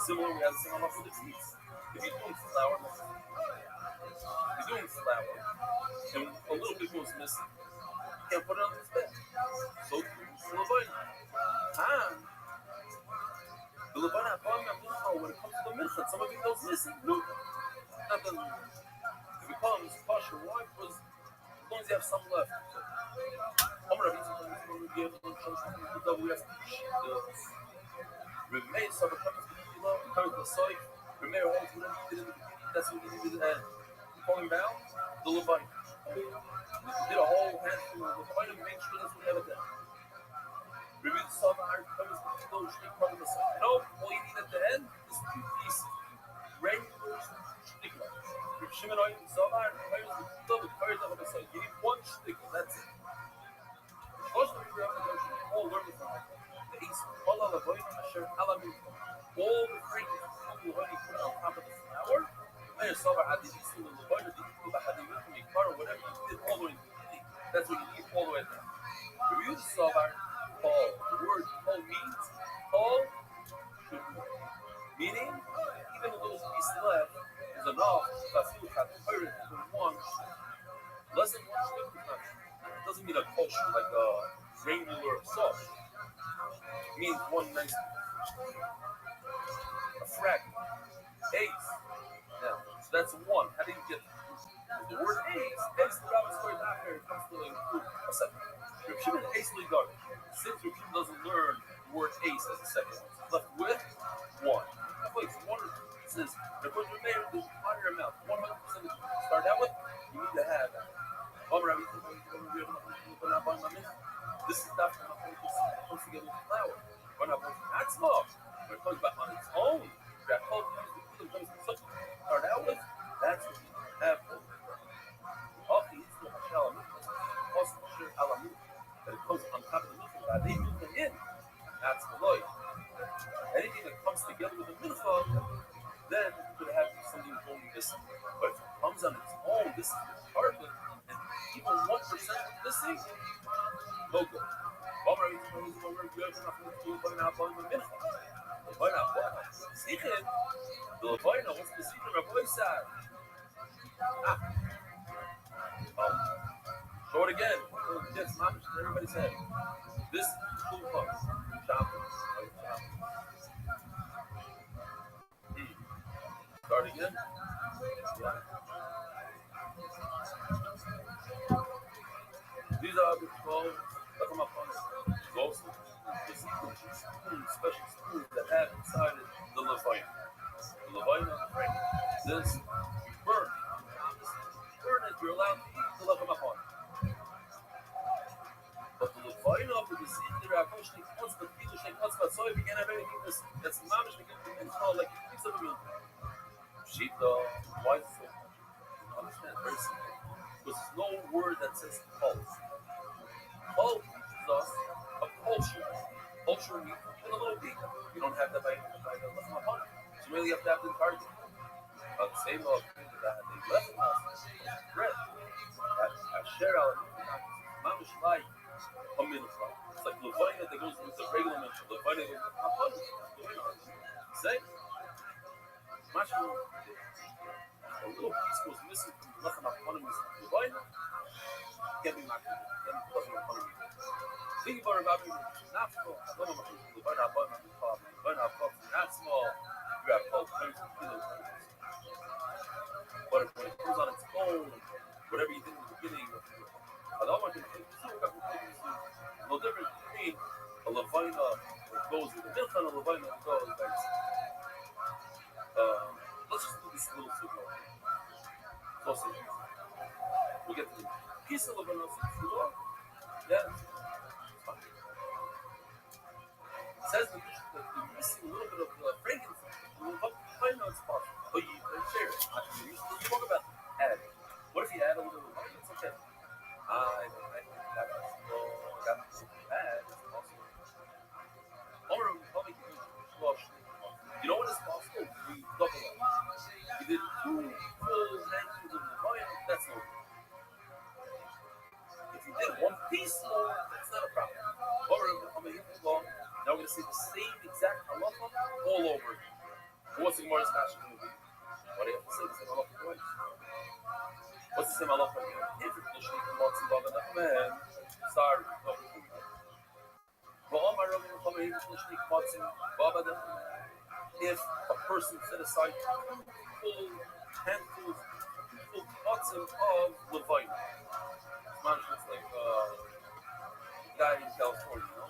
Similar, we have the same halacha with the tzitz. If you're doing flour, and a little bit goes missing, you can't put it on his bed. So, the Levine. The Levine, when it comes to the mincha, some of it goes missing. Nothing. It becomes kosher. Why? Because as long as you have some left. That's what you did at falling down, the Levine. Did a whole handful of Levine and make sure that's what you have it there. Review the Sava, no, all you need at the end is 2 pieces. Regular shtickler. If Shimon Oyin Sava, you need 1 shtickler, that's it. All learning from it. The East, all the fragrance you put on top of the flour. And Sava had the East and the Levine, the whatever you did all the way to the beginning. That's what you need all the way there. Review the Sava, Paul. The word Paul means Paul should be. Meaning, even a little piece left is enough to one. Less than 1 stick is not. It doesn't mean a kosher, like a granular sauce. It means 1 nice, a fragment. Ace. Now, so that's 1. How do you get the word ace? Ace, the Rabbi story after it comes to include a second. Reb Shimon ace legar. Since Reb Shimon doesn't learn the word ace as a second one, so left with 1. Place 1 or 2 pieces. They're going to remain on your mouth. 100% start out with. You need to have that. This is not comes together with flour. We're not going to that small. When it comes back on its own, that whole start out with, that's what you have. That it comes on top of the milk, that they move them in. That's the loy. Anything that comes together with the milk, then you could have something only missing. But if it comes on its own, this is the target, and even 1% missing, no good. What's the secret? Rabbi said. Show it again. Yes, everybody's head. This is cool fun. Start again. Yeah. These are the 12 ghosts, special spoons that have inside it the Levine. The Levine on the frame. This you burn. Burn it, you're allowed to eat the Levine. But the Levine of the seed, the Rakoshnik, Kutzbat, Pilushnik, Kutzbat, so if you can have anything that's mamish, it's called like a piece of a meal. Sheep, why is it so much? Understand, very simple. Because there's no word that says pulse. Pulse is us a culture meat, and a little meat. You don't have that by the left of my So you really have to have the entire thing. The same law that they left us bread. That share out mamish like a mincha. It's like Levine that goes with the regular mincha. Levine goes with the same. Mashma. A little piece was missing from the left of my Levine. Can't be my can't be plus one hundred. Think about it, not small. I don't know the burn out button, not small. You got 12 kilos. But when it comes on its own, whatever you did in the beginning, I don't want to think no difference between a Levine that goes with the milk and a Levine that goes like let's just do this little signal. Close it. We'll get to the piece of Levine. Yeah. It says that you're missing a little bit of fragrance. I know it's possible. But you share it. You talk about adding. What if you add a little bit of money? It's okay. I got bad. It's possible. You know what is possible? We double up. You did 2 full handfuls of the wine. That's no good. If you did 1 piece more, that's not a problem. Now we're going to say the same exact halacha all over again. What's the Gemara's passion going to be? What do you have to say? The same halacha twice. What's the same halacha again? If it's the shlik matzah baba man, sorry, no. If a person set aside full handfuls, full matzah of levine, it's like guy in California, you know?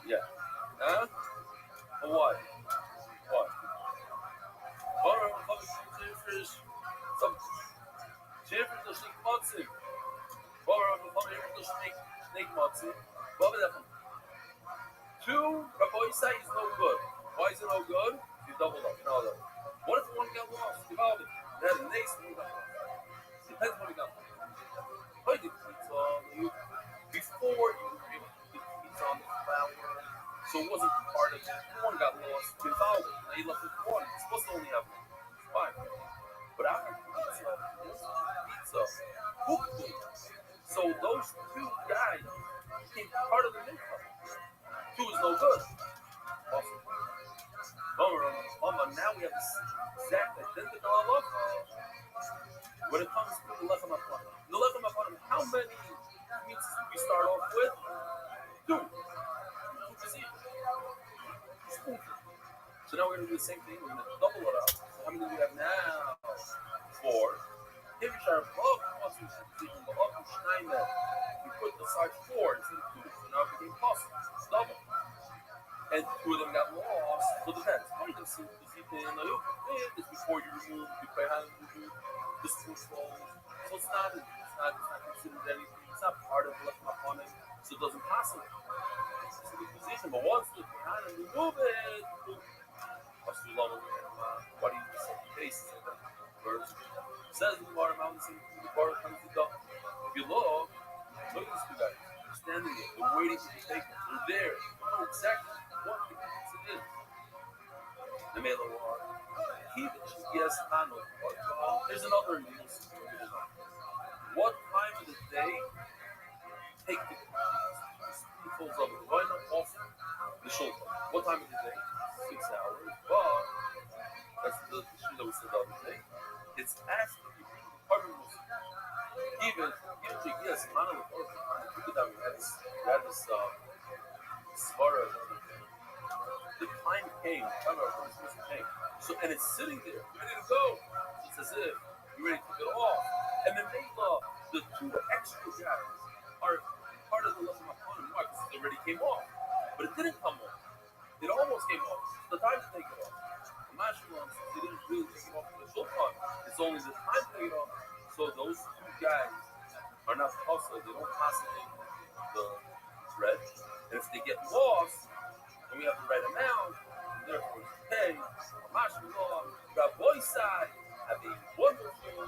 Yeah. Huh? But why? Why? Some Jeffers the snake matzah. Snake matzah. Two, Rabbi say is no good. Why is it no good? You doubled up. No. What if one got lost? Divided. Then the next one got lost. Depends when he got lost. Before you put the pizza on the flour, so it wasn't part of it. One got lost, divided. Now you left with one. It's supposed to only have one. It's fine. But after pizza, cooked it. So those two guys became part of the mikvah. Two is no good. Awesome. Now we have this exact identical halacha when it comes to the lechem hapanim. The lechem hapanim, how many meats do we start off with? Two. So now we're going to do the same thing. We're going to double it up. So how many do we have now? 4. If you start above, you put the side 4 instead of 2. So now it became possible. It's double. And 2 of them got lost. So it depends. What you can see is before you remove the behind the spoonful. So it's not considered anything. It's not part of the lechem hapanim. So it doesn't pass it. It's a good position. But once the behind and remove it, what do you say? Case first. Says in the Gemara, the Gemara comes to God. If you look at these two guys. They're standing there. They're waiting to be taken. They're there. They know exactly what the pizza is. The male water. Yes, there's another use. What time of the day take the spoonfuls of it? Why not off the shoulder? What time of the day? 6 hours. But that's the issue that we said the other day. It's after you bring the carbon even yes, man of the we had this svara. The time came, so and it's sitting there, ready to go. It's as if you're ready to get off. And then the 2 extra guys are part of the lechem hapanim. Why? Because it already came off. But it didn't come off. It almost came off. It's the time to take it off. The mashal ones, they didn't really take it off for the shulchan. It's only the time to take it off. So those 2 guys are not possible. They don't pass the thread. And if they get lost, then we have the right amount, and therefore we pay. Rabbi side, have a wonderful.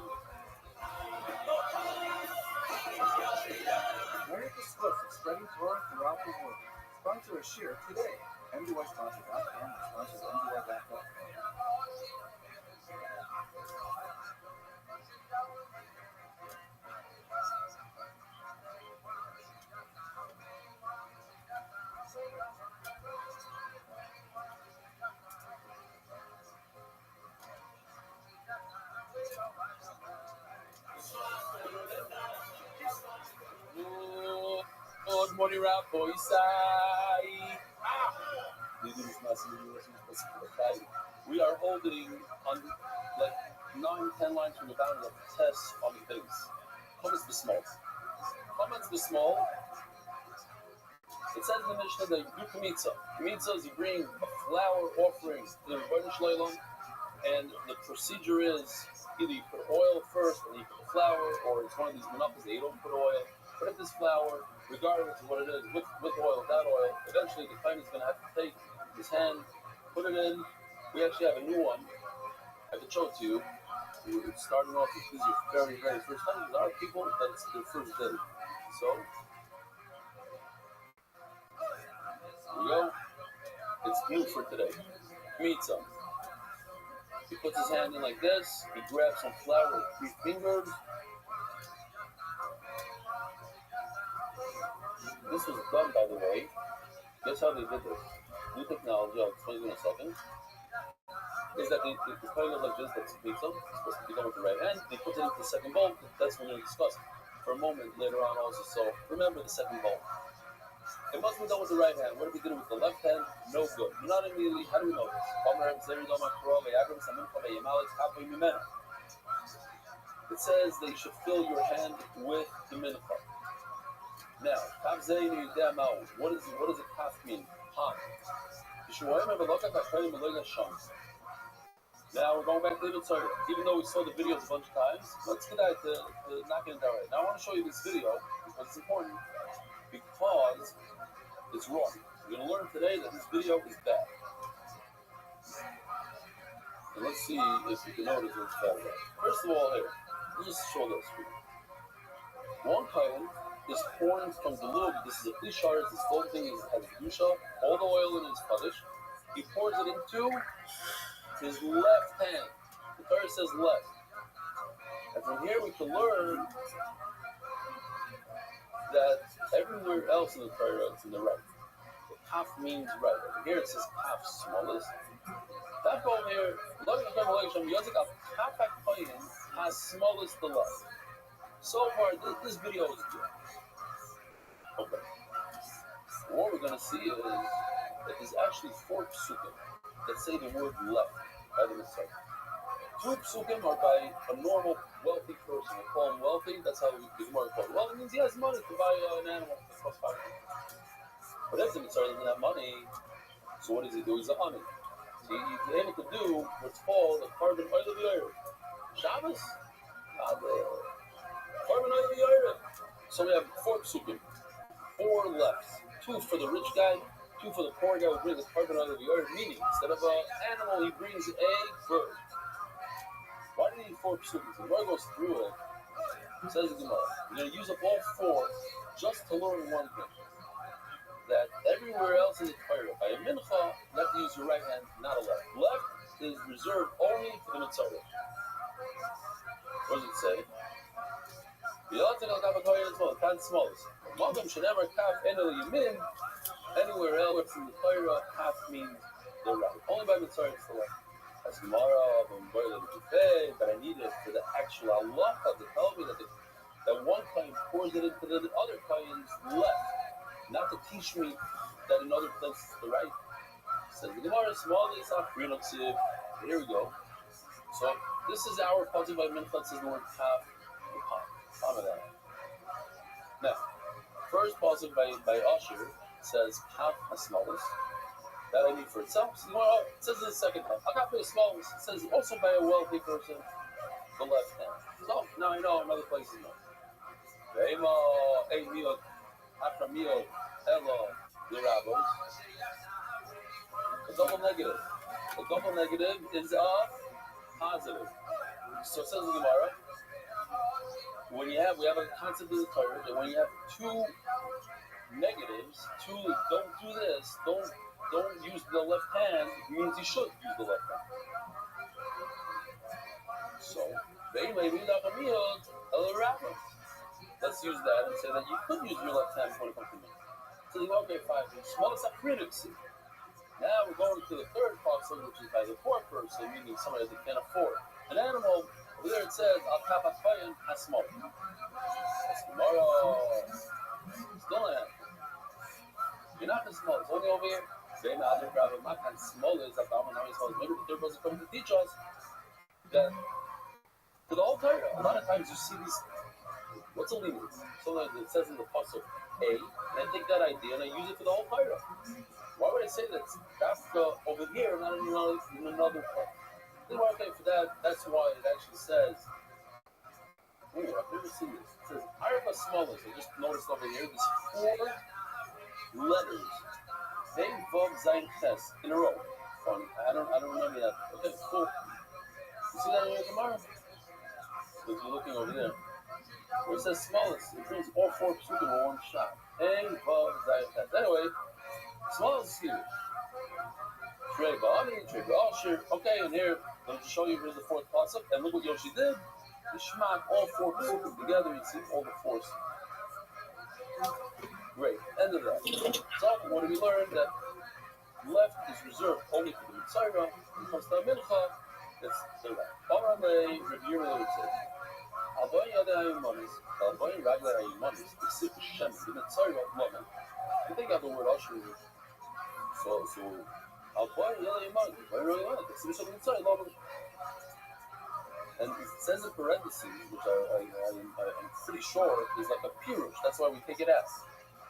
Learn the Swift is spreading Torah throughout the world. Sponsor a share today. MDYsponsor.com sponsors MDY.com. Good morning, Rabbi side. We are holding on like 9-10 lines from the boundary of the test on the things. Comments the small. It says in the Mishnah that you do kmitza. Kmitza is you bring a flour offering to the Rebbeinu Shleilam, and the procedure is either you put oil first and you put the flour, or it's one of these menachos that you don't put oil. But if this flour, regardless of what it is, with oil, without oil, eventually the kohen is going to have to take his hand, put it in. We actually have a new one. I could show it to you. We're starting off with this is your very, very first time. There are people that it's their first day. So, here we go. It's new for today. Kmitza. He puts his hand in like this. He grabs some flour with 3 fingers. This was done, by the way. Guess how they did this? new technology, I'll explain in a second, is that the kind of like this that speaks up, it's supposed to be done with the right hand, they put it into the second bowl, that's what we're going to discuss for a moment later on also. So remember the second bowl. It must be done with the right hand. What if we did it with the left hand? No good. You're not immediately, how do we know this? It says that you should fill your hand with the mincha. Now, what does a kaf mean? Han. Now we're going back to the Torah. Even though we saw the videos a bunch of times, let's get at the knocking it down right. Now I want to show you this video because it's important, because it's wrong. We're going to learn today that this video is bad. And let's see if you can notice what's bad about it. First of all, here, let's just show this for you. One kohen is pouring from the lube. This is a klishar. This whole thing has dusha. All the oil in it is kaddish. He pours it into his left hand. The Torah says left. And from here we can learn that everywhere else in the Torah it's in the right. The kaf means right. Over here it says kaf smallest. That over here, has smallest the left. So far, this video is good. Okay. What we're going to see is that there's actually 4 psukim that say the word left by the Messiah. 2 psukim are by a normal, wealthy person. We call him wealthy. That's how the Gemara calls it. Well, it means he has money to buy an animal. But if the Messiah doesn't have money, so what does he do? He's a honey. So he's able to do what's called a carbon oil of the earth. Shabbos? Carbon oil of the earth. So we have 4 psukim, 4 lefts. 2 for the rich guy, 2 for the poor guy who brings a carbon oil of the earth. Meaning, instead of an animal, he brings a bird. Why do you need 4 psukim? The Gemara goes through it. It says the Gemara, you're going to use up all 4 just to learn one thing. That everywhere else in the Torah, by a mincha, you have to use your right hand, not a left. Left is reserved only for the mitzvah. What does it say? Anywhere else in the Torah, kaf means the right. Only by mitzvah it's the left. As Gemara, but I need it for the actual halacha to tell me that one kohen pours it into the other kohen's left. Not to teach me that in other places it's the right. Says the Gemara, small is afrinotziv. Here we go. So this is our pasuk by mincha. Says the word kaf. Now, first pasuk by Asher says kaf hasmalis. That I need for itself. So it says in the second half. Kaf hasmalis. It says also by a wealthy person, the left hand. So now I know in other places no. Aframio, hello, the Rabbi. A double negative. A double negative is a positive. So it says in Gemara, when we have a concept in the Torah that when you have 2 negatives, 2 don't do this, don't use the left hand, it means you should use the left hand. So they may be like a meal, a Rabbi. Let's use that and say that you could use your left hand when it comes to me. So you okay, fine. Smallest acrylics. Now we're going to the third pasuk, which is by the poor person, meaning somebody that can't afford an animal. Over there it says al kapat kohen hasmol. Tomorrow, still an animal. You're not the small. It's only over here. Maybe the third person coming to teach us that for the whole Torah, a lot of times you see these. What's a limit? Sometimes it says in the pasuk A, and I take that idea and I use it for the whole Torah. Why would I say that? That's over here, not in another place. Okay, for that, that's why it actually says. I've never seen this. It says Arba smallest. I just noticed over here. There's 4 letters. They Vav Zayin Ches in a row. Funny. I don't remember that. Okay, cool. You see that in your Gemara? If you're looking over there. Where it says smallest, it brings all 4 psukim in one shot. Ein Vav Zayin Ches. Anyway, smallest is huge. Trey Ba'ani, Trey Ba'ashir. Okay, and here, let me just show you here's the 4th pasuk. And look what Yoshi did. The Shema, all 4 psukim together, you see all the 4s. Great. End of that. So, what did we learn? That left is reserved only for the Mitzvah. When it comes to Mincha, it's the right. Barale, review it. Alboy Yada Ayimonis, Alboy Ragla Ayimonis, the Sip Shem, the Mitzvah Lona. I think I have the word Usher. So, Alboy Yada Ayimonis, the Sip Shem Mitzvah Lona. And it says in parentheses, which I'm pretty sure is like a pirush. That's why we take it as.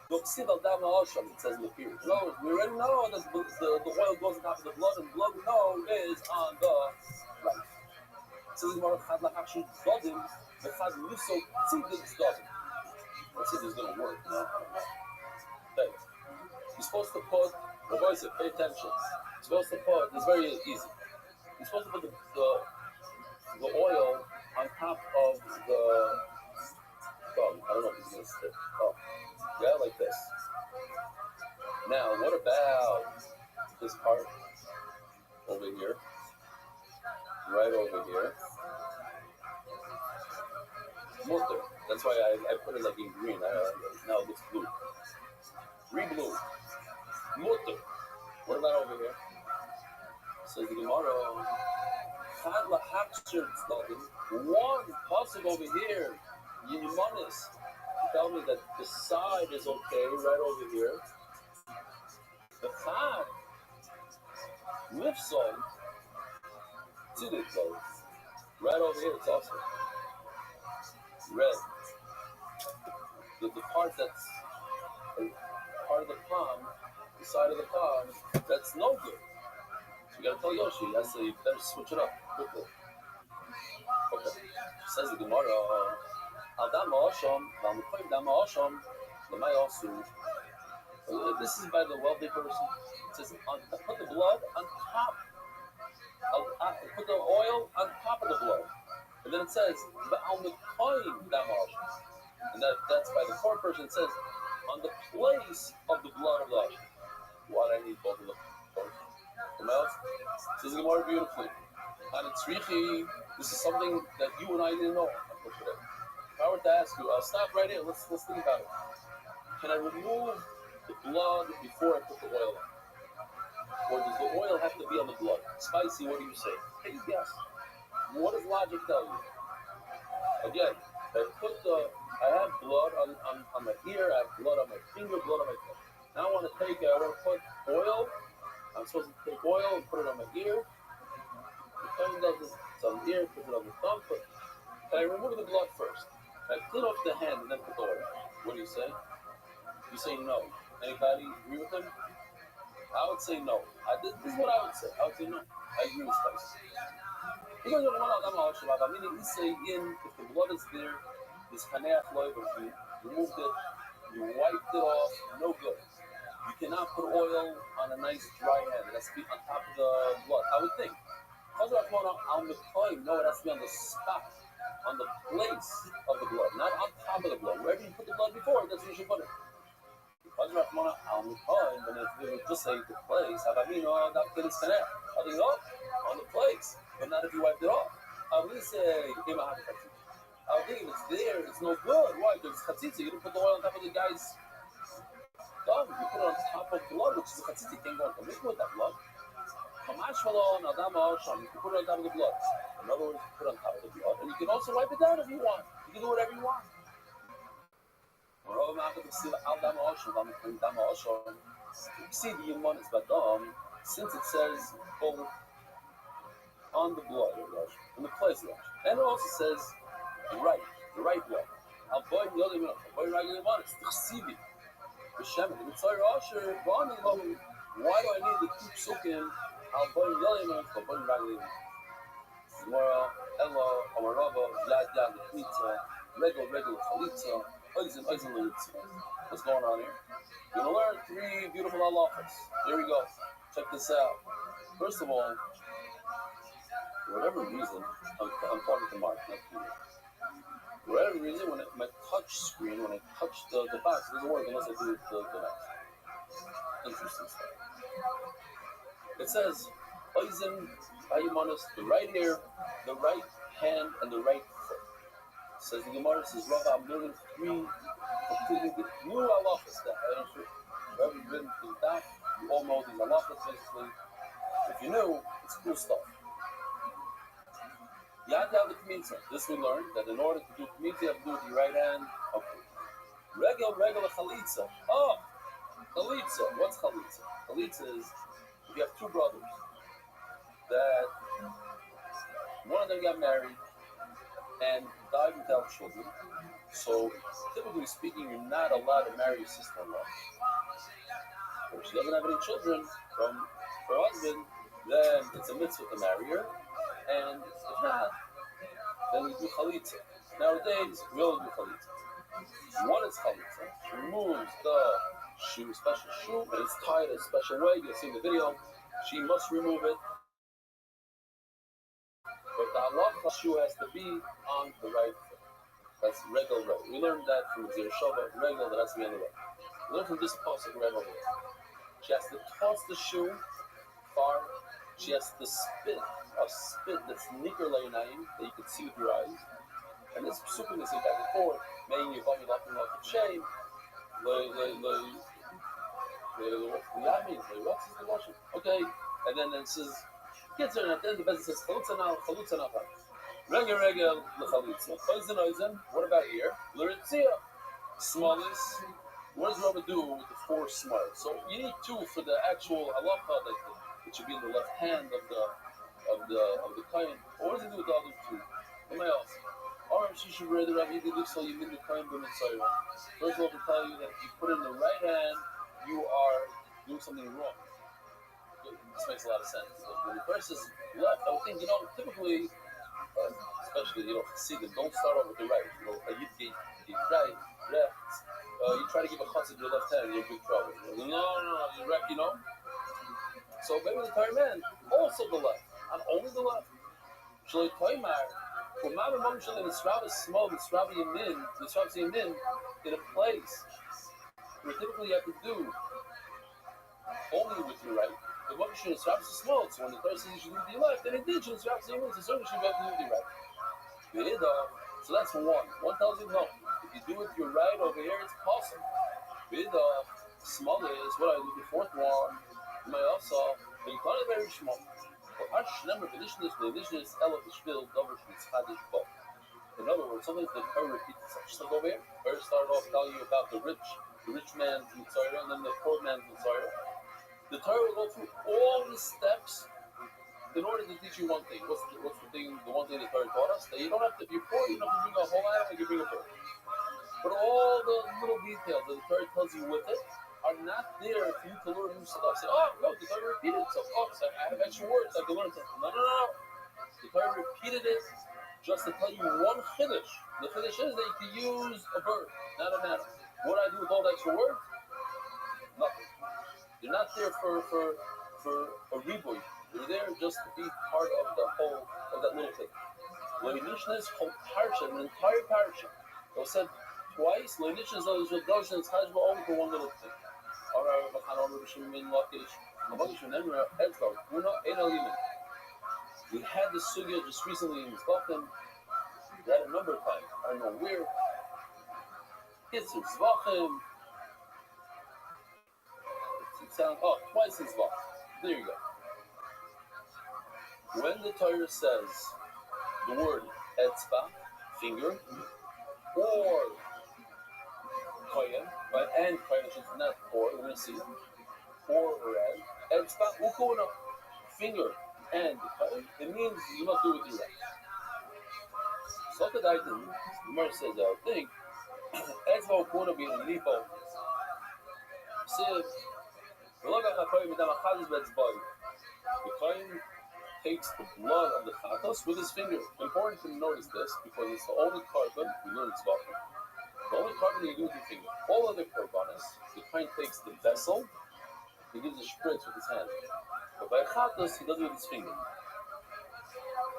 Look, see the dama osham. It says in the pirush. No, we already know that the oil goes on top of the blood, and blood we know is on the right. It says in the chad lachachshid dodim, the chad luso tzidin dodim. Let's see if this is going to work. Okay. You're supposed to put. Rabbi said, pay attention. You're supposed to put. It's very easy. You're supposed to put the oil on top of the I don't know if it's going to stick. Oh, yeah, like this. Now, what about this part over here? Right over here. Mutter. That's why I put it like in green. Now it looks blue. Re-blue. Mutter. What about over here? Says the Gemara. One pasuk over here, Yimanis, tell me that the side is okay, right over here. The chad lifts on to the clothes, right over here. It's also red. The part that's part of the palm, the side of the palm, that's no good. So you gotta tell Yoshi, I say, you better switch it up quickly. Okay. Says the Gemara, this is by the wealthy person. It says, put the blood on top. Put the oil on top of the blood. And then it says, and that's by the poor person. It says, on the place of the blood of the Hashem. Why do I need both of them? Something else? Says the Gemara beautifully. And it's really, this is something that you and I didn't know. If I were to ask you, I'll stop right here. Let's think about it. Can I remove the blood before I put the oil on? Or does the oil have to be on the blood? Spicy, what do you say? Take a guess. What does logic tell you? Again, I have blood on my ear, I have blood on my finger, blood on my thumb. Now I want to put oil. I'm supposed to take oil and put it on my ear. The tongue does it, it's on the ear, put it on the thumb. Can I remove the blood first? Can I clean off the hand and then put the oil? What do you say? You say no. Anybody agree with him? I would say no. This is what I would say. I would say no. I agree with Spice. Because meaning we say if the blood is there, this kaneach loy, but if you removed it, you wiped it off, no good. You cannot put oil on a nice dry hand. It has to be on top of the blood. I would think. On the coin, no, it has to be on the spot, on the place of the blood, not on top of the blood. Wherever you put the blood before, that's where you should put it. But if you would just say the place, I think, on the place, but not if you wiped it off. I would say, I would think if it's there, it's no good. Why? Because it's chatzitza. You didn't put the oil on top of the guy's thumb. You put it on top of blood, which is a chatzitza. You can't go on the mikvah with that blood. You can put it on top of the blood. In other words, you put it on top of the blood. And you can also wipe it down if you want. You can do whatever you want. See the Yimon is Badam, since it says on the blood, in the place of the and it also says the right blood. Why do I need the two psukim? Gemara, Ella, Amarava, Yad Yad, Knitza, Regel, Chalitza, Oizim, Litza. What's going on here? We're going to learn 3 beautiful halachas. Here we go. Check this out. First of all, for whatever reason, I'm talking to Mark, not to you. For whatever reason, when my touch screen, when I touch the box, it doesn't work unless I do the mouse. Interesting stuff. It says, Oizim, Ayimanos, the right ear, the right hand, and the right foot. Says the Gemara, says, Rabbi, I'm learning 3 completely new halachas that I have written to the top, You all know these halachas basically. If you knew, it's cool stuff. Yad the kmitza. This we learned that in order to do kmitza, you have to do it with your right hand. Okay. Regel chalitza. Oh, chalitza. What's chalitza? Chalitza is if you have two brothers that one of them got married and died without children. So, typically speaking, you're not allowed to marry your sister-in-law. If she doesn't have any children from her husband, then it's a mitzvah to marry her. And if not, then we do chalitza. Nowadays, we all do chalitza. What is chalitza? She removes the shoe, special shoe, and it's tied a special way. You'll see in the video. She must remove it. But the halacha shoe has to be on the right foot. That's regel. We learned that from Zir Shova, regel, that has to be on the right. We learned from this pasuk regel. She has to toss the shoe far. She has to spit a spit that's nicker leinayim, that you can see with your eyes. And this psukim is back and forth, making you vomit up and up in shame. Okay, and then it says, kids are at the end of the best, it says, chalutza now. Regel, l'chalitza. What about here? L'ritzia. Smallest. What does Rabbi do with the four smiles? So you need two for the actual halacha that should be in the left hand of the kohen. What does he do with the other two? What am I else? First of all, to tell you that if you put it in the right hand, you are doing something wrong. This makes a lot of sense. Because when the person is left, I would think, typically, especially, see them, don't start off with the right. You right, left. You try to give a chassid your left hand, you're in big trouble. No, you're right, So maybe the entire man, also the left, not only the left. In a place where typically you have to do only with your right. The one should is small, so when the person says you should do with your left, then it did should strap your so certainly should have to do with your right. So that's one. One tells you no. If you do it with your right over here, it's possible. Small is what I do the fourth one. My also, but you call it very small. In other words, sometimes the Torah repeats itself. Just like over here, first started off telling you about the rich man from Tzara, and then the poor man from Tzara. The Torah will go through all the steps in order to teach you one thing. What's the thing? The one thing the Torah taught us that you don't have to. If you're poor, you don't have to bring a whole animal. You bring a bird. But all the little details that the Torah tells you with it are not there for you to learn new stuff. Say, oh no, the Torah repeated itself. Oh, so I have extra words. I can learn something. No. The Torah repeated it just to tell you one chiddush. The chiddush is that you can use a verb, not an animal. What do I do with all the extra words? Nothing. You're not there for a riboy. You're there just to be part of the whole of that little thing. Loinishnas whole parsha, an entire parsha. It was said twice. Loinishnas only for one little thing. We had this sugya just recently in Zvachim. We had a number of times. I don't know where. It's in Zvachim. Twice in Zvachim. There you go. When the Torah says the word etzba, finger, or kohen, right? And kohen is not or, we're going to see, or red, etzba, ukuna, finger, and kohen, it means you must do it with your right. So that I think, the Gemara says, I think, etzba, ukuna, being a lipo, siv, the kohen takes the blood of the chatos with his finger. Important to notice this because it's the only carbon we learn in Zvachim. The only carbon you do with your finger. All other carbonas, the kohen takes the vessel, he gives a spritz with his hand. But by chatos, he does it with his finger.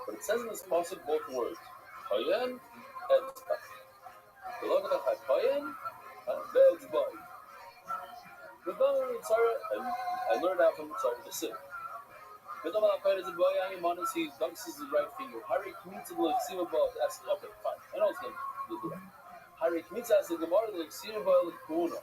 But it says in this pasuk both words, kohen and tzbah. The log of the kohen and tzbah. The Bible in Tzara, and I learned out from Tzara the Sim. He dunks his right finger. Hari Kmitza L'Ksima Bal. Okay, fine. I know it's going to do that. Hari Kmitza as the Gemara L'Ksima Bal L'Kuna.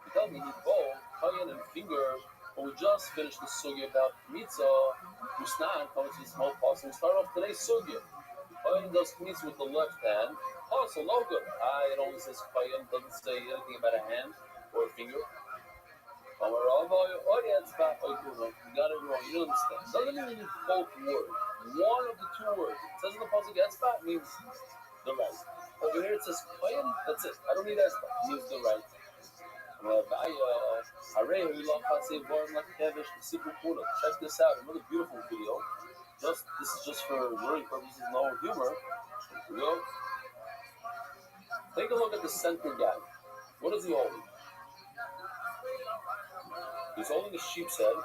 He tells me both kohen and finger But we just finished the sugya about mitzvah. Usnan comes to the small pause. We start off today's sugya. Kohen does mitzvah with the left hand. Oh, so no good. It only says Kohen, doesn't say anything about a hand or a finger. You got it wrong. You don't understand. Doesn't mean you need both words. One of the two words. It says in the pasuk etzba means the right. Over here it says Kohen. That's it. I don't need etzba. It means the right. Check this out. Another beautiful video. This is just for learning purposes, no humor. Here we go. Take a look at the center guy. What is he holding? He's holding a sheep's head,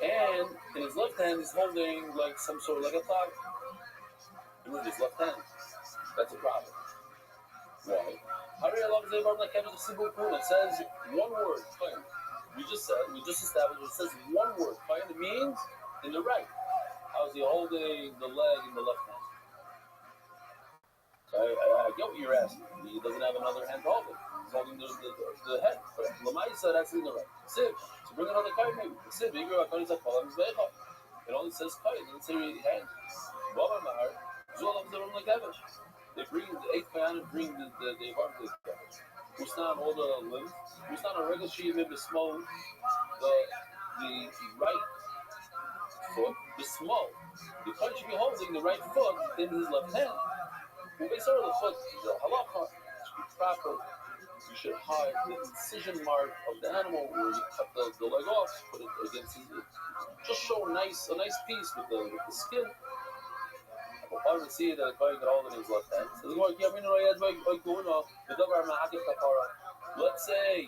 and in his left hand he's holding like some sort of like a thigh. With his left hand. That's a problem. Why? It says one word, fine. We just established it says one word, fine. It means in the right. How's he holding the leg in the left hand? So I get what you're asking. He doesn't have another hand to hold it. He's holding the head. But Lamaisa, that's in the right. Siv, so bring another card maybe. Siv, it only says card, it doesn't say hand. They bring the eighth man and bring the heart to the cabbage. Usnan all the limbs. Usnan a regular sheep maybe small. The right foot, the small. The punch should be holding the right foot in his left hand. When they start the foot, the halacha should be proper. You should hide the incision mark of the animal where you cut the leg off, put it against his. Just show a nice piece with the skin. I would see that going at all in his left hand. So let's say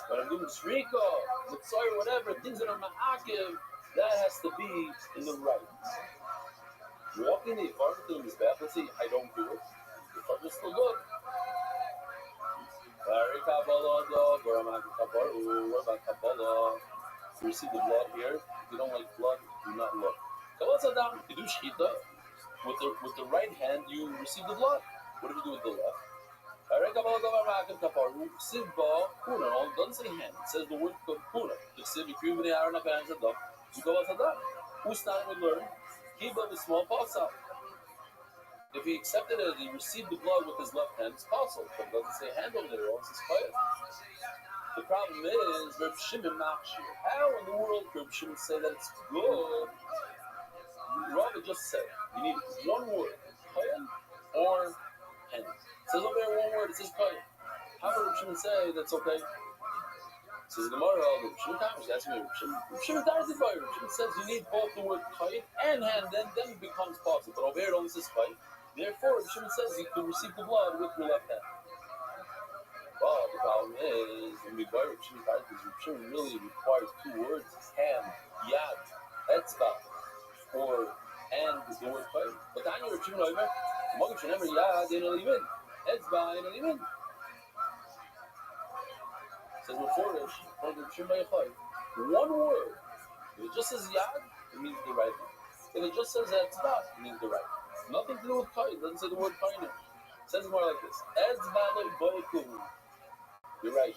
when I'm doing shrika, mitzvah, whatever, things that are ma'akiv, that has to be in the right. Walking the apartment doing this bath, let's see, I don't do it. The apartment's still good. What about Kabbalah? You receive the blood here. If you don't like blood, do not look. Kabbalah, you do shchita. With the right hand, you receive the blood. What do you do with the left? Doesn't say hand. It says the word kuna. We learn. Keep up a small pulsar. If he accepted it, he received the blood with his left hand, it's possible. But it doesn't say hand over there, it says fire. The problem is, Reb Shimon Machshir. How in the world Reb Shimon say that it's good? Rabbi just said, you need one word, kohen or hand. It says over there one word, it says kohen. How would Reb Shimon say that's okay? It says Gemara, Reb Shimon Tamish, that's me, Reb Shimon Tamish is fire. Reb Shimon says you need both the word kohen and hand, then it becomes possible. But over here it only says kohen. Therefore, Reb Shimon says you can receive the blood with your left hand. Well, the problem is, when we buy Reb Shimon Tamish, Reb Shimon really requires two words, hand, yad, etzba. Or and is the word kohen. But Tanya Reb Shimon Omer, Magam Shenemer Yad Ein Alimin, Etzba Ein Alimin. Says Meforish, Reb Shimon Yochai, one word. If it just says Yad, it means the right thing. If it just says Etzba, it means the right thing. Nothing to do with kohen. It doesn't say the word kohen. It says more like this: Etzba Le'Boikum. You're right.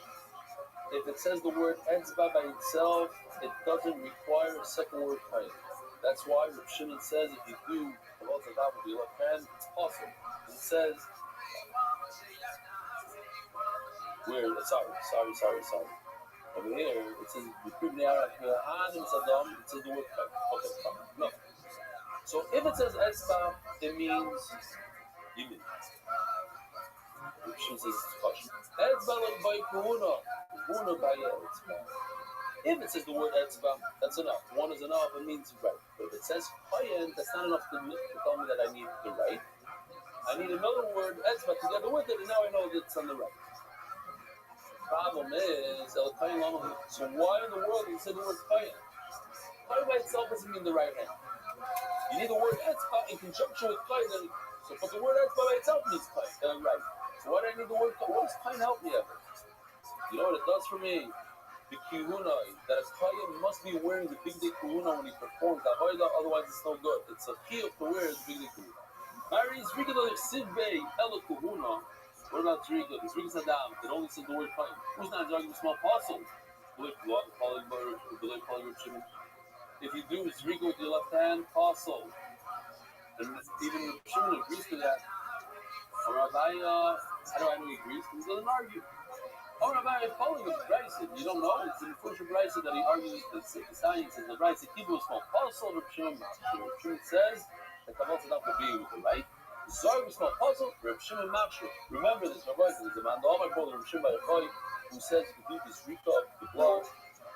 If it says the word Etzba by itself, it doesn't require a second word kohen. That's why Reb Shimon says if you do Kabbalah Tzadam with your left hand, it's possible. It says, sorry. Over here, it says, it says the word kohen. Okay, fine. No. So if it says Etzba, it means Yimin. Reb Shimon says it's question. Etzba by Kuhuna. Kuhuna by Etzba. If it says the word etzba, that's enough. One is enough, it means right. But if it says kohen, that's not enough to tell me that I need the right. I need another word, etzba, together with it, and now I know that it's on the right. Problem is, so why in the world did you say the word kohen? Kohen by itself doesn't mean the right hand. You need the word etzba in conjunction with kohen. So, but the word etzba by itself means kohen, right. So why do I need the word kohen? What does kohen help me ever? You know what it does for me? The kihuna, that a kohen must be wearing the big day kihuna when he performs the avodah, otherwise it's no good. It's a chiyuv to wear the big day kihuna. Mari is regular sivbei ela kihuna. What about Zrika? The Zrika Saddam that only says the word kohen. Who's not talking a small parcel? If you do Zrika with your left hand, also. And even Reb Shimon agrees to that. Or Rabbi, how do I know he agrees? He doesn't argue. Oh, Rabbi is following the Bryce. You don't know? It's in the first Bryce that he argues the science in the Bryce. He keeps small. Also, Reb Shimon says the Kabbalah Tzedakah for being with him, right? Zor was small puzzle, Reb Shimon Machshir. Remember this, Rabbi, there's a man, the Omar brother, Reb Shimon Bar who says you can do this Rika, the blow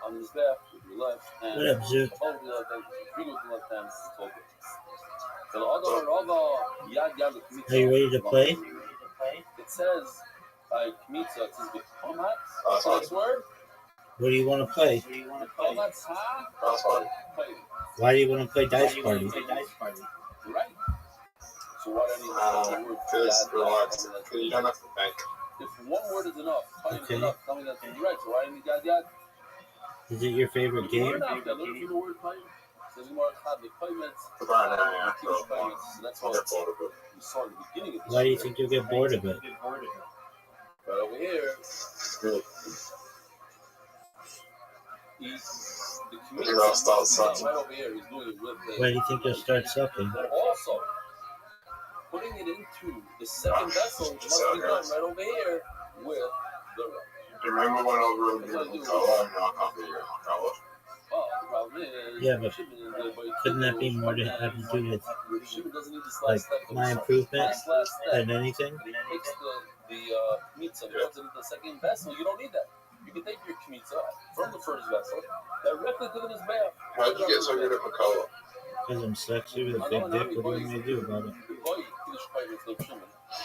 on his back with your left hand. What up, Zook? Hold with the left hand, Rika with the left hand, it's all good. So the other Yad Are you ready to play? It says, by Kmitza, it says, what's the next word? What do you want to play? Why do you want to play Dice Party? Right. So why don't you Because relax. You don't have to think. If one word is enough, Okay. enough, tell me that's correct. So why didn't you Yad? Is it your favorite game? So that's what we saw in the beginning of this. Why do you think you'll get bored of it? Right over here, You're gonna start sucking. right over here, he's doing it with Why do you think you'll start sucking? Also, putting it into the second vessel must be done right over here with the right. Remember when I was really doing color and now I can't be here on color? Well, the problem is, Yeah, but couldn't that be more to have to do with like my improvement than anything? He takes the kmitza, he puts it into the second vessel. You don't need that. You can take your kmitza from the first vessel directly to the mizbeach. How'd you get so good at color? Because I'm sexy with a big dick. What do you want me to do about it?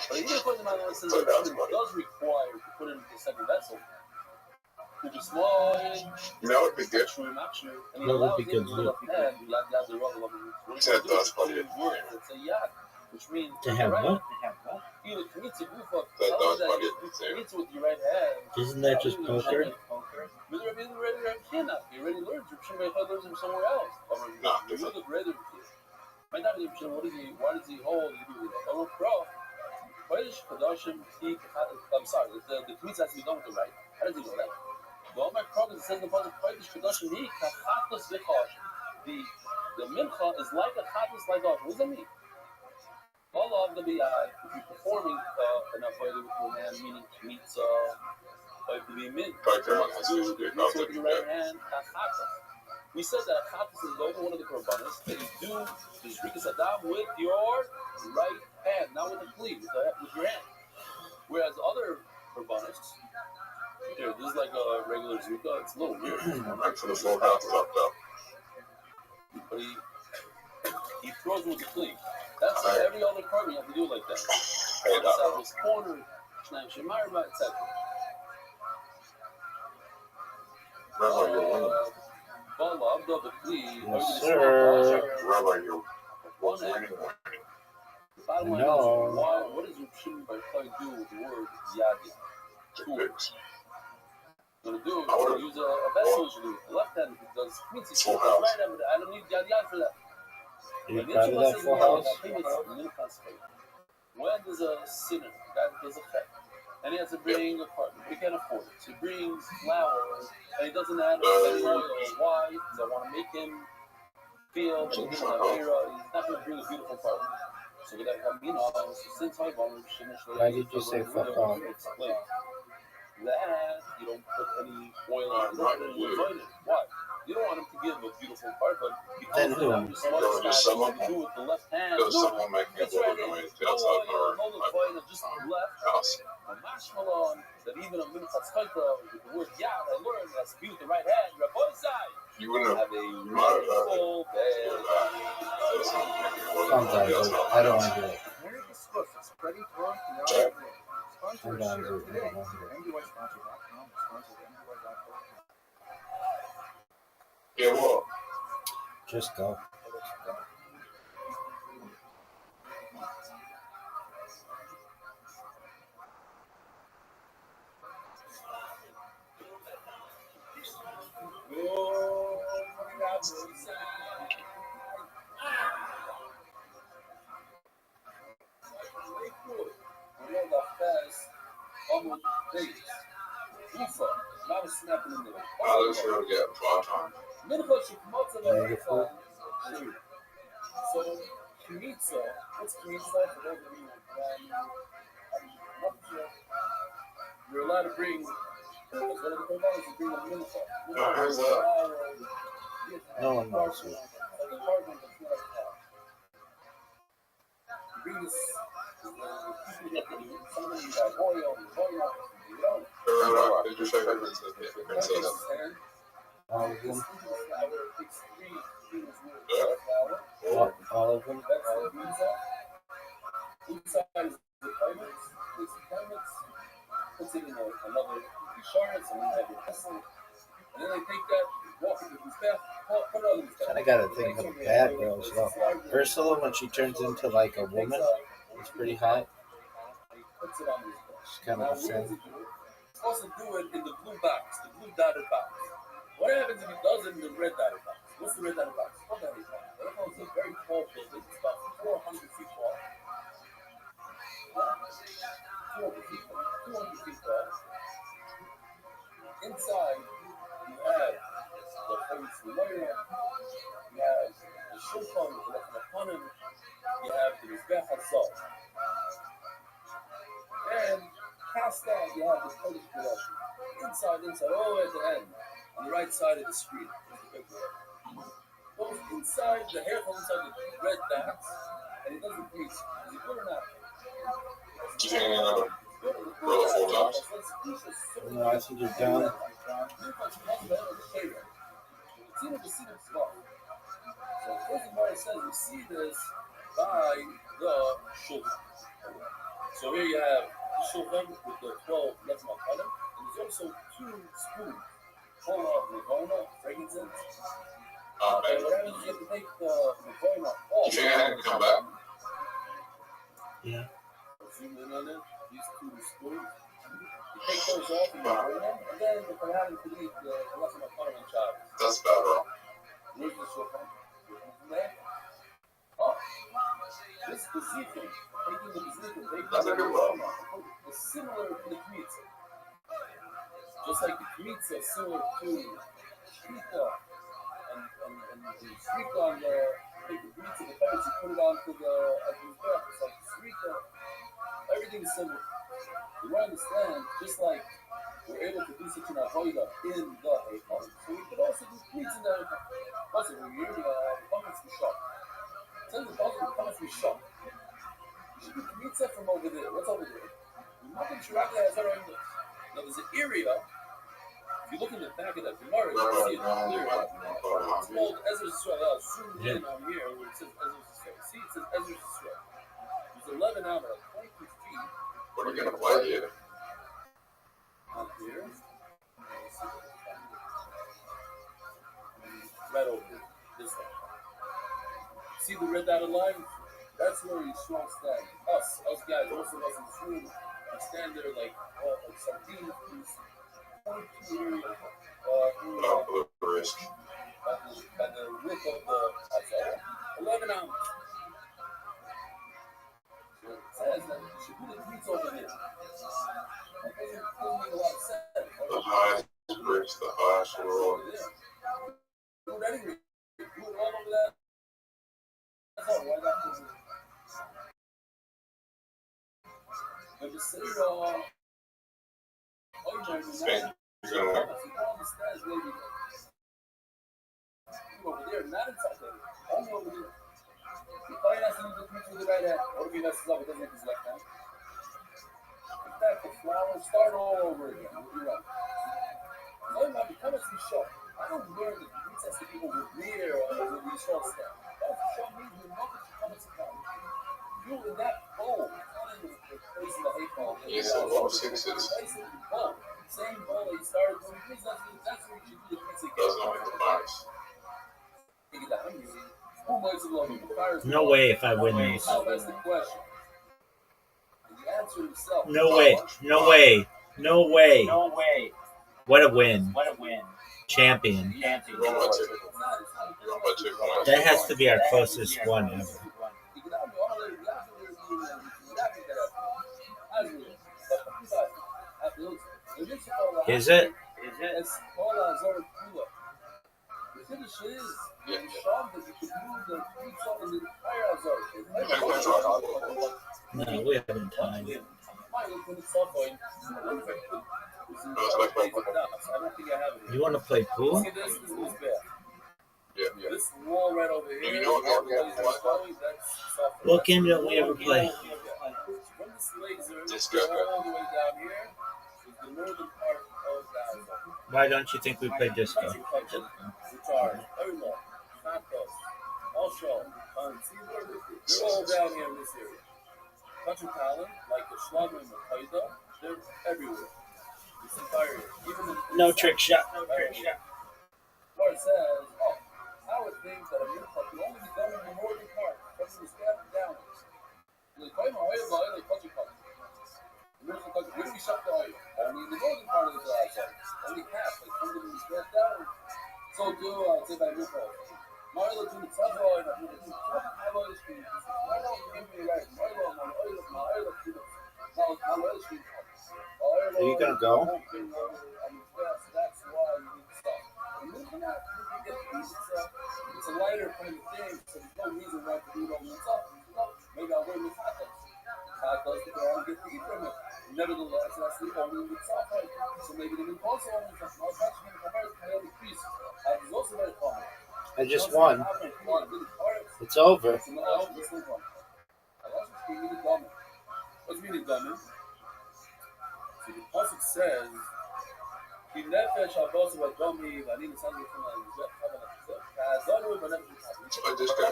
But even according to my lesson, it does require to put it into the second vessel. To be small, That would be good. What would be good? Which means To have what? either That does buddy with your right hand. Isn't that just poker? He already learned from somewhere else. No, My dad is why does he hold? Oh, bro. I'm sorry, the kmitza has to be done with the right. How does he know that? Well, my problem says the mincha is like a chatas like off. What does that mean? All of the bi, if you're performing an avodah with your hand, meaning kmitza, to be min, do with your right hand, chatas. We said that chatas is only one of the korbanos that you do the zrikas adam with your right hand, not with the kli, with your hand. Whereas other korbanos, here, this is like a regular zrika. It's a little weird. Back to the full house topped up. But he throws with the kli. That's every other korban you have to do it like that. This corner, etc. Rabbi, you're winning. Yes, sir. Rabbi, you're winning. Bottom line is, what does Reb Shimon Bar Yochai do with the word yadi? Fix. Going to do it, going to use a vessel usually. The left hand does kmitzi. Right hand, I don't need yad for that. You proud of that full house? When there's a sinner, that does a chet, and he has to bring a partner, he can't afford it. So he brings flowers, and he doesn't add any oil. Why? Because I want to make him feel that he's not going to bring a beautiful partner. So with that, since I want to Why did you say fuck off? That you don't put any oil on it. Why? You don't want him to give a beautiful part, but Then who? Do with the left hand. Does someone make me go annoying to outside or just left. house? A mashmalon that even a minchas chayta with the word yad, I learned has to be with the right hand. Rabbi side. You wouldn't Have a wonderful day. Sometimes I don't want to do it. Merry Christmas. It's Freddie Thorne. I'm down to it. Yeah, what? Just go. Ufa. not a snap in the middle. Alex will get fought on. Beautiful. Beautiful. So, Kimitza, what's Kimitza? For those of you who you're allowed to bring, because one of the providers is bring a minify. Oh, how's that? No one knows it. Bring this, some of you got oil, Did you check that princess? Yeah, princess. All of them. Yeah. All of them. Inside is the payments, puts it in another insurance, and then have your vessel, and then they take that, walk into the staff, put it on the staff. And I gotta think of the bad girls. Well, Ursula, when she turns into like a woman, it's pretty hot. She's kind of the same. You're supposed to do it in the blue box, the blue dotted box. What happens if he does it in the red dotted box? What's the red dotted box? What that is? That is a very tall building. It's about 400 feet tall. 200 feet tall. Inside, you have the famous lawyer, you have the shulchan with the lechon, you have the mizbech hazal. And past that, you have the Kodesh production. Inside, all the way at the end, on the right side of the screen, is the big one. Goes inside, the hair goes inside the red dots, and it doesn't bleach. Is it good or not? Just hanging out. Roll it 4 times. No, I think you're done. So first of all, it says we see this by the shulchan. So here you have the shulchan with the 12 lechon column, and there's also 2 spoons full of ravona, frankincense. And what happens is you have to take the ravona off. You think I can come back? Yeah. Zoom in on it, these 2 spoons. You take those off and you burn them, and then the Kohanim can eat the lechon column on Shabbos. That's bad, bro. Where's the shulchan? Oh, this is the zikr. Taking the zikr. That's a good one. It's similar to the kmitza. Just like the kmitza is similar to shrika. And the shrika on the, take the kmitza, the parents, you put it onto the, it's like shrika. Everything is similar. You understand, just like we're able to do such an avodah in the Heichal, so we could also do kmitza in the Heichal. Also, we're here, comments to shop. Tell the comments to shop. You should do kmitza from over there. What's over there? Nothing Shiraka has our English. Now, there's an area, if you look in the back of that Gemara, you can see it clearly. It's called Ezra's Yisrael. I'll zoom in on here where it says Ezra's Yisrael. See, it says Ezra's Yisrael. There's 11 out of 22 feet. What are we going to play here? Out here. Right over here. This way. See the red dotted line? That's where Yisrael stand. Us guys, most of us in this room, we stand there like sardines, please. Point to area, The risk. by the width of the outside. 11 ounces. So it says that you should put the meats over there. That doesn't make a lot of sense. The highest bricks, the highest world. Do it anyway. Do it all over that. That's all. Why not do it? But the city Spain is going to win. Over there, not inside there. Only over there. If I ask him to preach with the right hand, what if he messes up? It doesn't make his left hand. Put back the flower, start all over again. You'll be right. No, my become a show. I don't learn that the pizza has to be over there or the show stand. That's the show means you're not going to come to come. You're in that bowl. Not in the place in the hate ball. He's so low sixes. Same ball that you started doing. That's where you should do the pizza. Doesn't know the bias. No way if I win this. That's the question. And the answer himself. No way. No way. No way. No way. What a win. What a win. Champion. Champion. You're on by 2. You're on by 2 points. That has to be our closest one ever. Is it? Is it? Escola Azor Kula. The Kiddush is the Sham that you could use the pizza in the entire Azor. No, we haven't time. I don't think I have it. You want to play pool? See this is bad. Yeah. This wall right over here. You know what That's soft. What game don't we ever play? From this laser This all guy. the way down here is the northern part of the Azor. Why don't you think we play disco? Which are Erla, Santos, Osho, they're all down here in this area. Country talent, like the Schlager and the Qaeda, they're everywhere. This entire area. Even No trick shot. Where it says, I would think that a miracle can only be done in the northern part, from the step down. The Qaeda oil is like country talent. The miracle country, where do we shop the oil? Only in the northern part of the Azor. Only half, like from the step down. So do say by miracle. Marlo to the top oil, and the top oil stream. Marlo, give me right. Marlo, my oil to the oil stream. Are you gonna go? That's why you need to stop. And moving out, it's a lighter kind of thing, so there's no reason why to do it on the top. Maybe I'll wear the tacos. Tacos, because I don't get to eat from it. Nevertheless, that's the only with top right. So maybe the new also only from my country and America can increase. It's also very common. I just won. It's over. What's meaning dummy? See, the pasuk says, "Ki nefesh habos v'domi v'ani nisani from ha'izet ha'vanat ka'azaru v'nefesh habos." But this guy.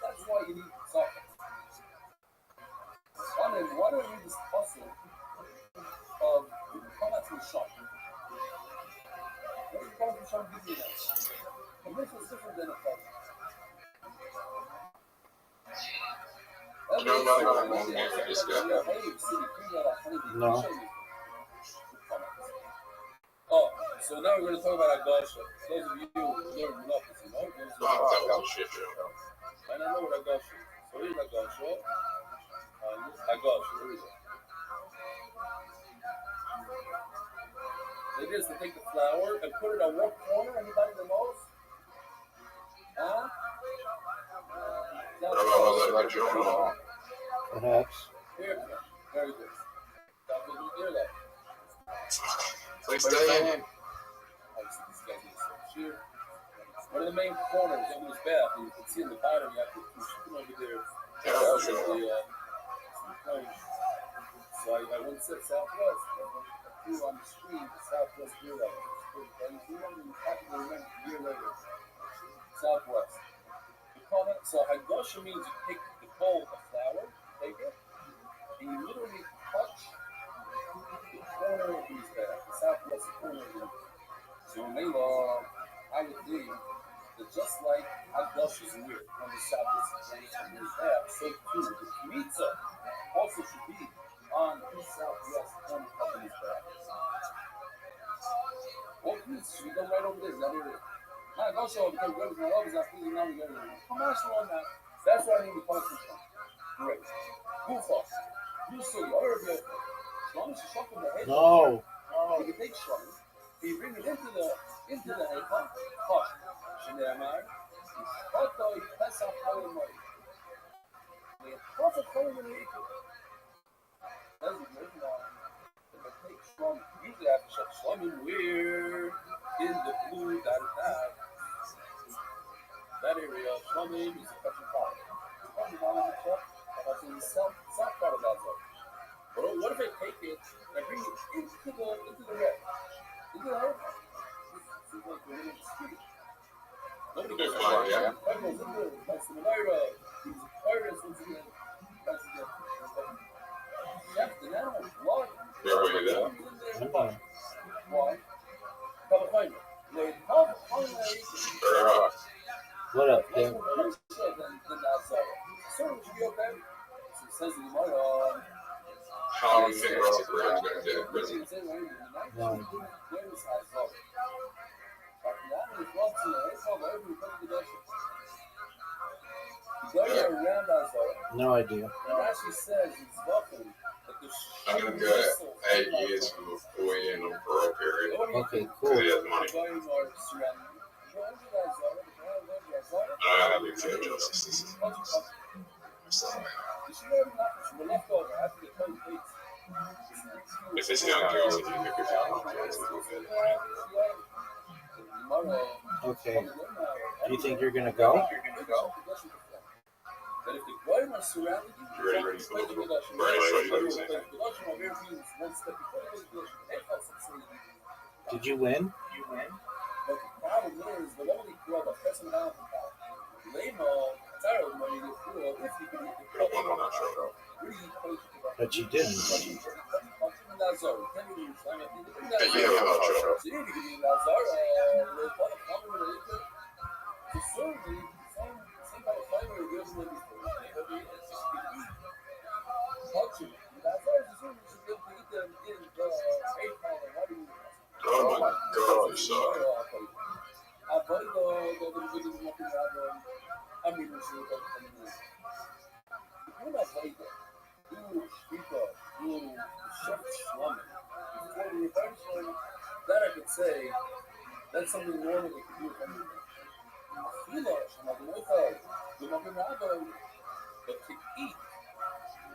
That's why you need soccer. Why do I need this pasuk of come out to the shop? What is come to the shop give you that? The this is different than a pasuk. No. Oh, so now we're going to talk about Agasha. Those of you who learn Melachos, you know? And I know what Agasha is. So here's Agasha. Agasha, here we go. It is to take the flour and put it on what corner? Anybody knows? Huh? Perhaps. Here, very good. Please stay in. One of the main corners of this bath, you can see in the bottom, you have to push it over there. So I went to southwest, through on the street, southwest gear level. And you remember a year later, southwest. So Hagosha means you take the bowl of flour, take it, and you literally touch the corner of these bags, the southwest corner of these. So Mela, I would think that just like Hagosha is weird on the southwest corner of these bags, so too the pizza also should be on the southwest corner of these bags. What pizza should be done right over there, that area? I go show because brothers and others are feeling now together. Commercial on that. That's why I need the function. Great. Goof off. You see, or if you as long as you shuffle the head. No. You can take shuffle. You bring it into the head pump. Hush. Shinamar. What though you pass off how you might. The prophet told you to eat it. That's a good one. If I take strong, usually I have to shut slumming weird in the blue that area of Shlamim is a country part. That's in the south part of that zone. But what if I take it and bring it into the red? Into the red? It's like we're in the street. Nobody goes there. That goes in there. That's the Myra. He's a pirate. That's the animal. Blood. Why? California. What up, Kim? So would you be okay? So it says in the Gemara. How long do you think Ross Perez is going to do? No. Around Azor. No idea. And Rashi says it's welcome that the I'm gonna go 8 years from a 4-year non-parole period. Okay, Because cool. he has money. I don't have any fair justice. So, if it's young girls, I think if it's young girls, Okay. Do you think you're gonna go? That if the Goyim are surrounding you, you're ready for the Did you win? But the problem is, the only club of person down Lemo, Taro money to club if you can eat the club. But you didn't. Oh my God, you suck. That I could say, that's something normal that you do. But to eat,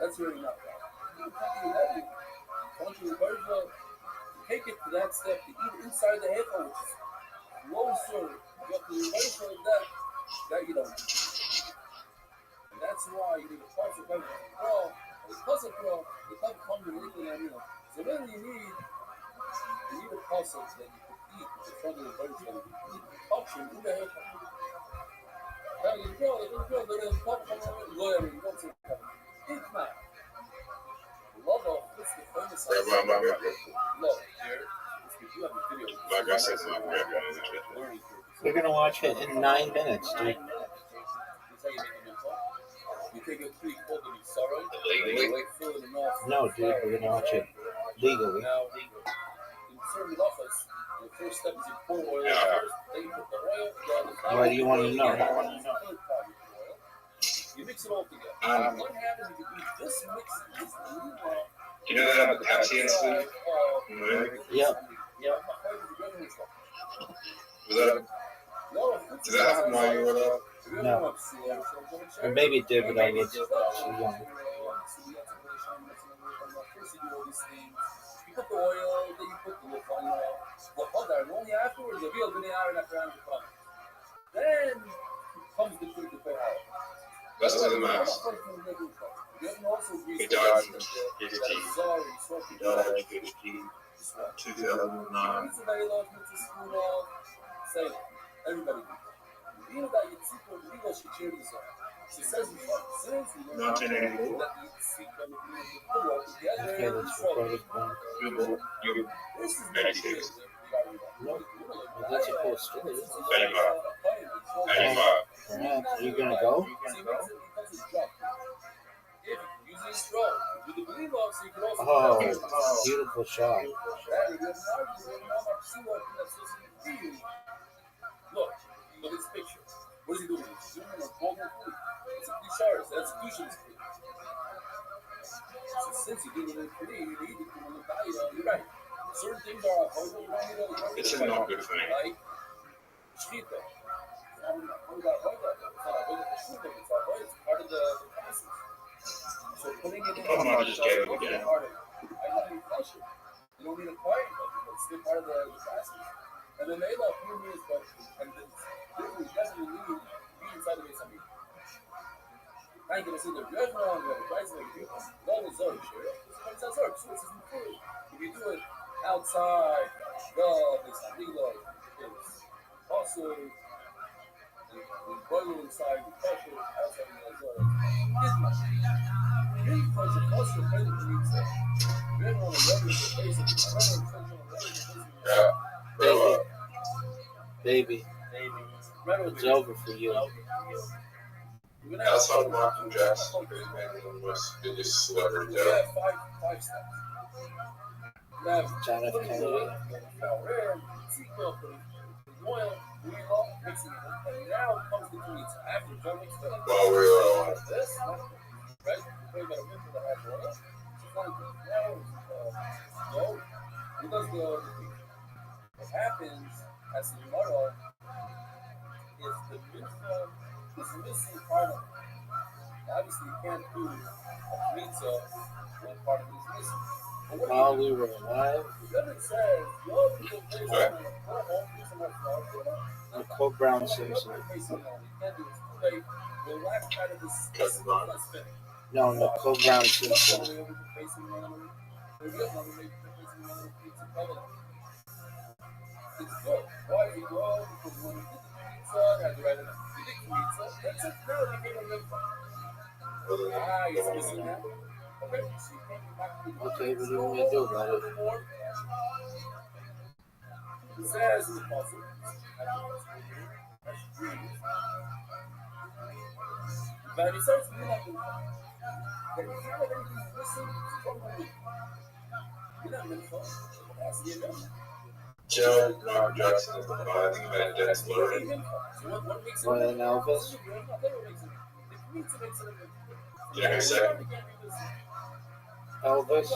that's really not right. Take it to that step to eat inside the head, which is closer. You have to reverse that you don't. And that's why you need a puzzle pro. The puzzle pro, the type of comes with it, so then you need a puzzle that you can eat in front of the version. You need to touch him in the head. Now you go, there is pop from lawyer, you don't see it. Eat man. Love of what's the famous love here. Like I said, We're gonna watch it in 9 minutes, dude. You take a 3 cold and you sorrow. No, dude, we're gonna watch it legally. Now, in certain office, the first step is you pour oil first, then you put the oil, Why do you want to know? You mix it all together. What happens if you do this mix? You know that the Pepsi incident? Yep. Does that happen while you were there? No. Or maybe it did, but I was too young. You put the oil, then you put the refined oil. The butter, and only afterwards, the real good hour and after the fun. Then comes the good to Let's do the math. He died in 2009. Everybody. She says, 1984. Okay, let's record it then. This is 86. No, that's a cool story. 85. Perhaps. Are you gonna go? Oh, beautiful shot. Look at this picture. What is he doing? He's doing a golden food. It's a showers. That's fusion. So since you do it free, you need to do it value. You're right. Certain things are It's a not good thing. Like shita. It's part of the process. So putting it in I might just get it again. I don't need pressure. You don't need a quiet, but it's still part of the process. And then they love who needs pressure. And then it doesn't need to be inside the base of me. I'm going to see the red one, the price like you. That is Zorg, sure. It's a Zorg, so it's food. If you do it outside, it's legal, it's also boil inside, the pressure outside the Zorg. This much. Really, because the cost of credit needs it. Red one is ready to face it. Baby. It's over for you. Outside of Michael Jackson, who's maybe the most biggest celebrity We ever. have five steps. John F. Kennedy. Oil, mixing it, and now comes the meats. After John mixed it, While we were on this, right? We're going to mix it, have oil. funny thing. No, because what happens as the tomorrow if the mitzvah is missing part of it. Obviously, you can't do a mitzvah when part of it is missing. But what While we were alive, then it says, yo, people face on the home, do some more stuff. Nicole Brown Simpson. You can't do it. It's too late. The last part of this is spinning. No, Nicole Brown Simpson. It's good. Why is it good? Because when you did the pizza, you had to write it down. You did pizza, that's it. Now you became a mitzvah. It's missing that. Okay, so you can't be back to the Okay, what are you going to do about it? It says in the puzzle, that's green. But it starts to be like, but if you have anything missing from the week, you're not mitzvah. That's the event. Joe Mark Jackson is the five man Dennis Lord. More than Elvis? Yeah, exactly. Elvis?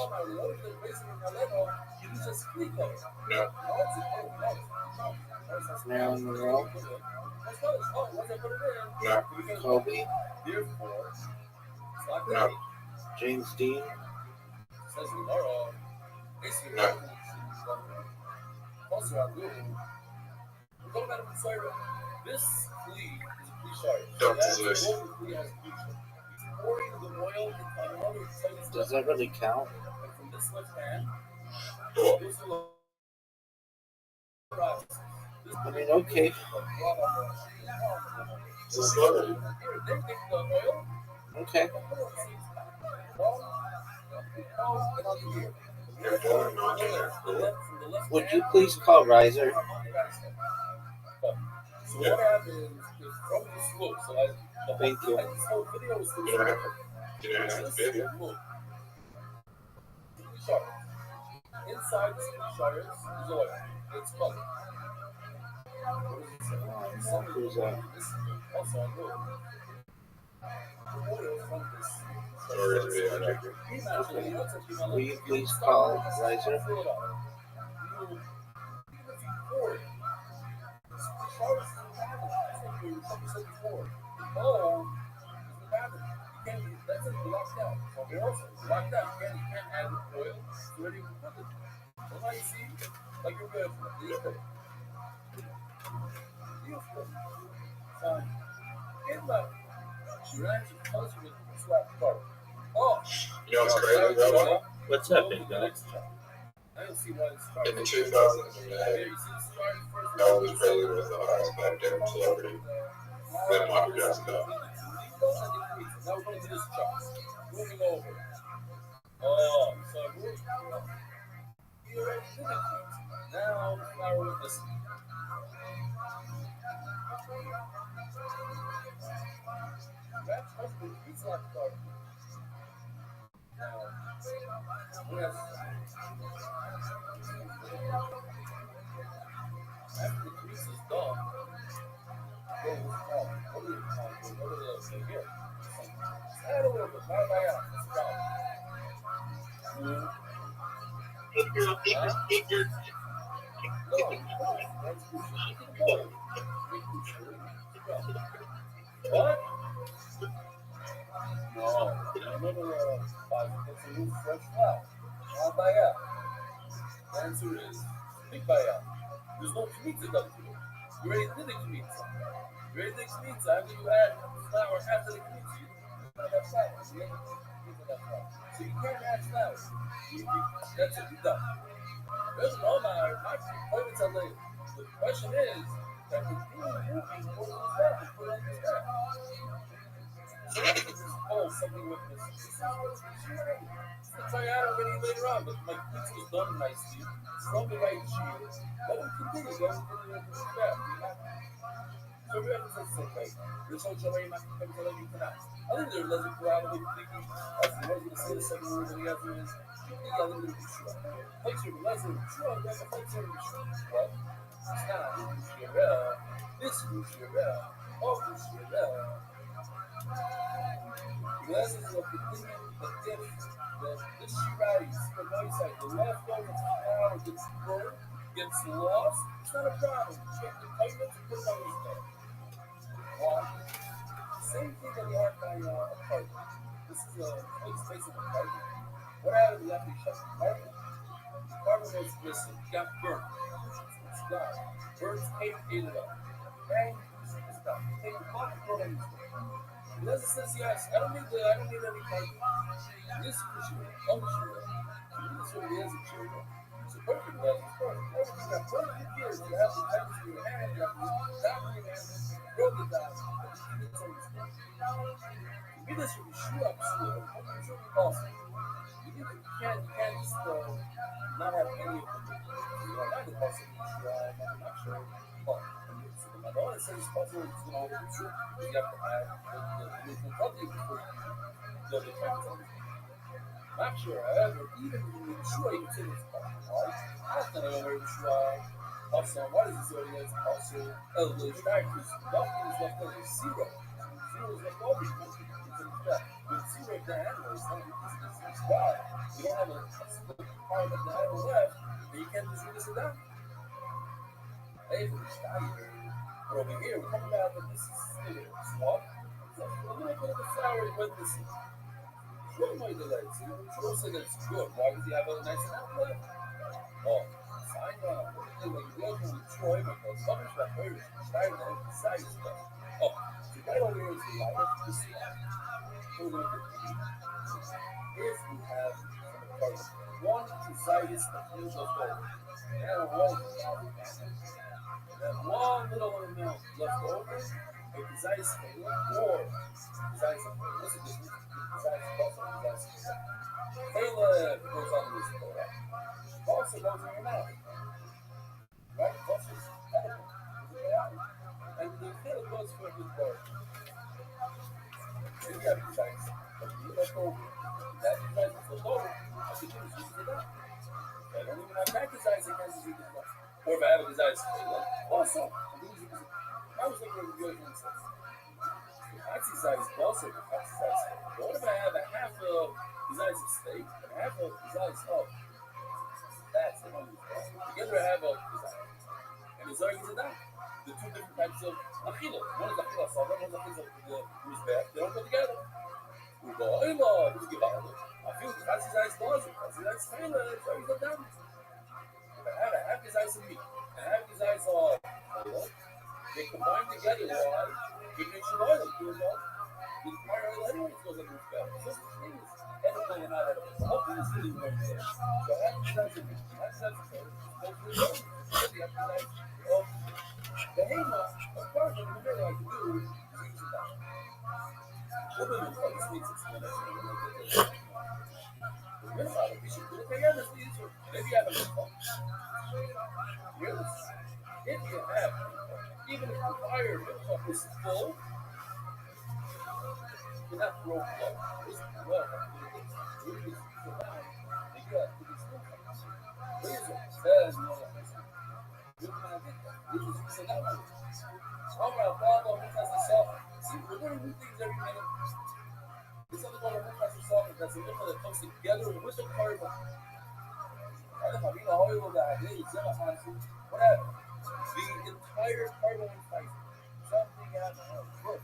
No. Marilyn Monroe? No. Kobe? No. James Dean? No. This flea is a flea shark. Doctor's list. Does that really count? From this left hand, Cool. I mean, okay. It's a slur. Okay. You're doing not in there. Cool. Would you please call Riser? So what happens is from the slope, so Thank you. this whole video is You don't have to bid. Inside the shards is oil. It's color. Who's that? Also, I know. Oil from this. Sorry to be Okay. Will you please call Riser? That's it, locked out. Okay, also, locked out. You can't add oil. It's already cooked. So now you see, like you're good. Beautiful. So, in the ranch of culture with slap card. Oh! You know what's crazy about it? What's up, big guy? I don't see why it's In the started. 2000s, Here, you see the start first. Elvis Presley was the highest paid damn celebrity. Then Michael Jackson died. Now we're going to this chart. Moving over. Oh, so we're here at now flower with this. That's husband, he's like card. Now, yes. After the crease is done, go with what do you what are they say here? Add a little bit, by out. What? No. Remember, it's a new fresh flower. Not by out. The answer is big by out. There's no kmitza done to it. You already did the kmitza. You already did kmitza. After you add flour after the kmitza, you don't have flour. So you can't add flour. That's it. You're done. There's no matter. Point it till later. The question is, that the thing moving goes to the back and put it on the back. So let's just pull something with this. I'll tell you out already later on, but my pizza was done nicely. From the right cheese. Let them continue going to the back. So we have to say, okay, there's no joy in my coming tonight. I think there's less probably thinking, as the ones going to say the second word that he has is, I think there's a sure. Place your lesson, sure, that's a place your sure. Well, it's not, this is your oh, this is your lessons of the thing if this Shirai, you see the right side, the leftover flour gets burned, gets lost, it's not a problem. Check the tightness and put it on your stove. Why? Same thing that we have by apartment. This is a place facing apartment. What happened after you shut the apartment? The apartment was missing. It got burnt. It's gone. Birds ate it up. Bang, it's done. Take the pot and throw it in the stove. Unless it says yes, I don't need any parking. This is for sure. I'm sure. This really is a sure. It's a perfect weather. It's perfect. Everything got perfect gears. You have the tightness in your hand, you have the down in your hand, throw the down. You need some stuff. To me, this should be shoe up school. It's really awesome. You can't just not have any of them. You know, not the possible I'm not sure. But my daughter says it's possible it's going to be true. You have to have the probably before you go to the not sure, however, even in Yeshua, you can say it's possible, right? I don't know where Yeshua, also, what is this audience? Also, the strikers, nothing is left over, zero. Zero is left over, you can't with zero of the animal, it's not it's God. You don't have a split part of the animal left, and you can't just reduce it down. Hey, for the strikers. But over here, we're coming out that this is small. So a little bit of the flour is wet this is. What might the legs? Joe said that's good. Why does he have a nice amount left? Oh, sign up. When you go to Troy, because someone's got hurt, starting to emphasize stuff. Oh, so right over here is the light of this one. So we're going to get if we have one desires the fuse of gold, and one little amount left over, a desires for or desires for what's the difference? Caleb goes on this board. Also goes in your mouth. Right? Plus it's edible. And the Caleb goes for his board. Then you have your chance. But you left over. That you guys left over. I can use it up. I don't even have that desire against you. Or if I have a desire to Caleb. Also, I was looking at the good one says. That's desires also. That's desires. But what if I have a half of desires of steak and a half of desires of that's the one. Together I have a desire. And the desire is down. The two different types of achila. One is achila sabra, one is achila the mizbech. They don't go together. We go, Oila, who's Givaldo? I feel the that's desires does it. That's desires chila, it's always go down. If I have a half desires of meat and a half desires of oil, they combine together. Why? It makes your oil do it all. The entire oil anyway goes under his belt. Just the thing is edible and not edible. So how can this really work there? So half desires of meat, half desires of oil, hopefully the half desires of the hema, of course, what I like to do is use it down. What do you call this meat? Remember, we should do it together. Maybe I have a little. Yes. If you have, even if the fire milk is full, you cannot throw blood. This is blood. Really is so down. And you have to be still. Reason says no. You cannot get that. This is so down. All right, Father, who has the self? See, we're going to do things every minute. This other one who has the self, that's a liquid that comes together with the carbon. Whatever. The entire carbon fight. Something out of work.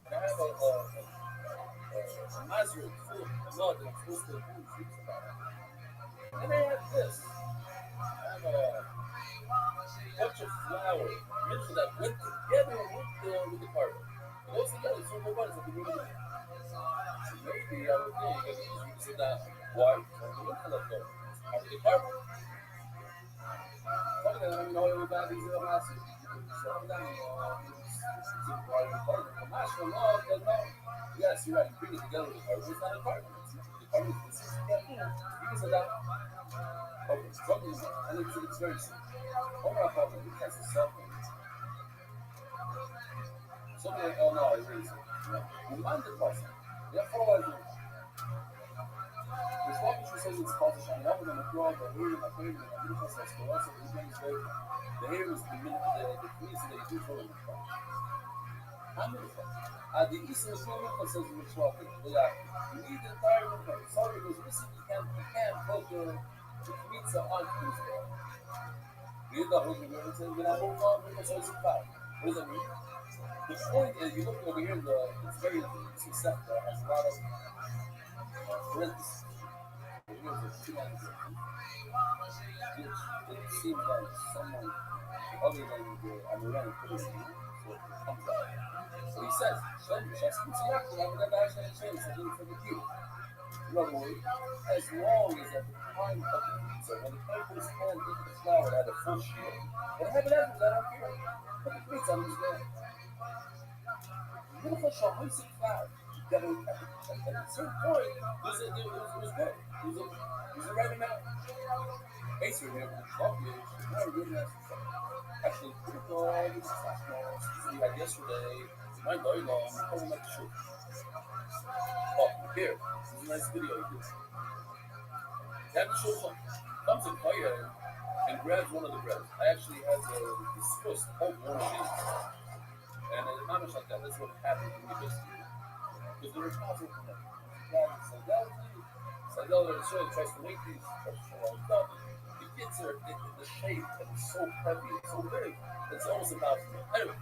And I have a mazurk full of blood and I'm supposed to do about it. And I have this. I have a bunch of flour mixed that went together with the carbon. It goes together, so nobody's at the beginning. So maybe I would think that you see that white and the look left over. How do you carbon? Something that oil bad is a massive. Yes, you're right. You bring it together with the carbon. It's not a carbon. The carbon is together. You can say that. Okay, something is and it's very simple. Over our carbon, we can say something. Something like, oh no, it's really simple. Remind the person. Therefore, I do. The Scottish says it's called the Shani Over and the Pro, the Hair, the Hair, and the Beautiful Sex, the rest of the James Baby. The hair is the minute, the freeze that you do for the How many times? The Eastern Islamic says in the 12th, you need the entire movement. Sorry, it was missing. You can't put the pizza on Tuesday. Read the whole thing and say, when I move on, we're going to what does that mean? The point is, you look over here, it's very sector has a lot of parentheses. Here's a two lines of which it seems like someone other than the American put it in, so it comes out. So he says, in other words, as long as at the time of the pizza, when the time put his hand into the flour, it had a full shield. What happened after that, I don't care. But the pizza, I'm just there. Beautiful show, I'm sick flat. That at a certain point, it was good. It was the right amount. Basically, we have a chocolate, not a real nasty stuff. Actually, pretty good. This is not small. We had yesterday. My very long. I'm talking about the show. Oh, here. This is a nice video he did. That show comes in fire and grabs one of the breads. I actually had this twist, whole one cheese. And it's not much like that. That's what happened to me this year. Because they're responsible for that. Sadell tries to make these professional stuff. The kids are in the shape and it's so heavy, it's so big. It's almost impossible. Anyway,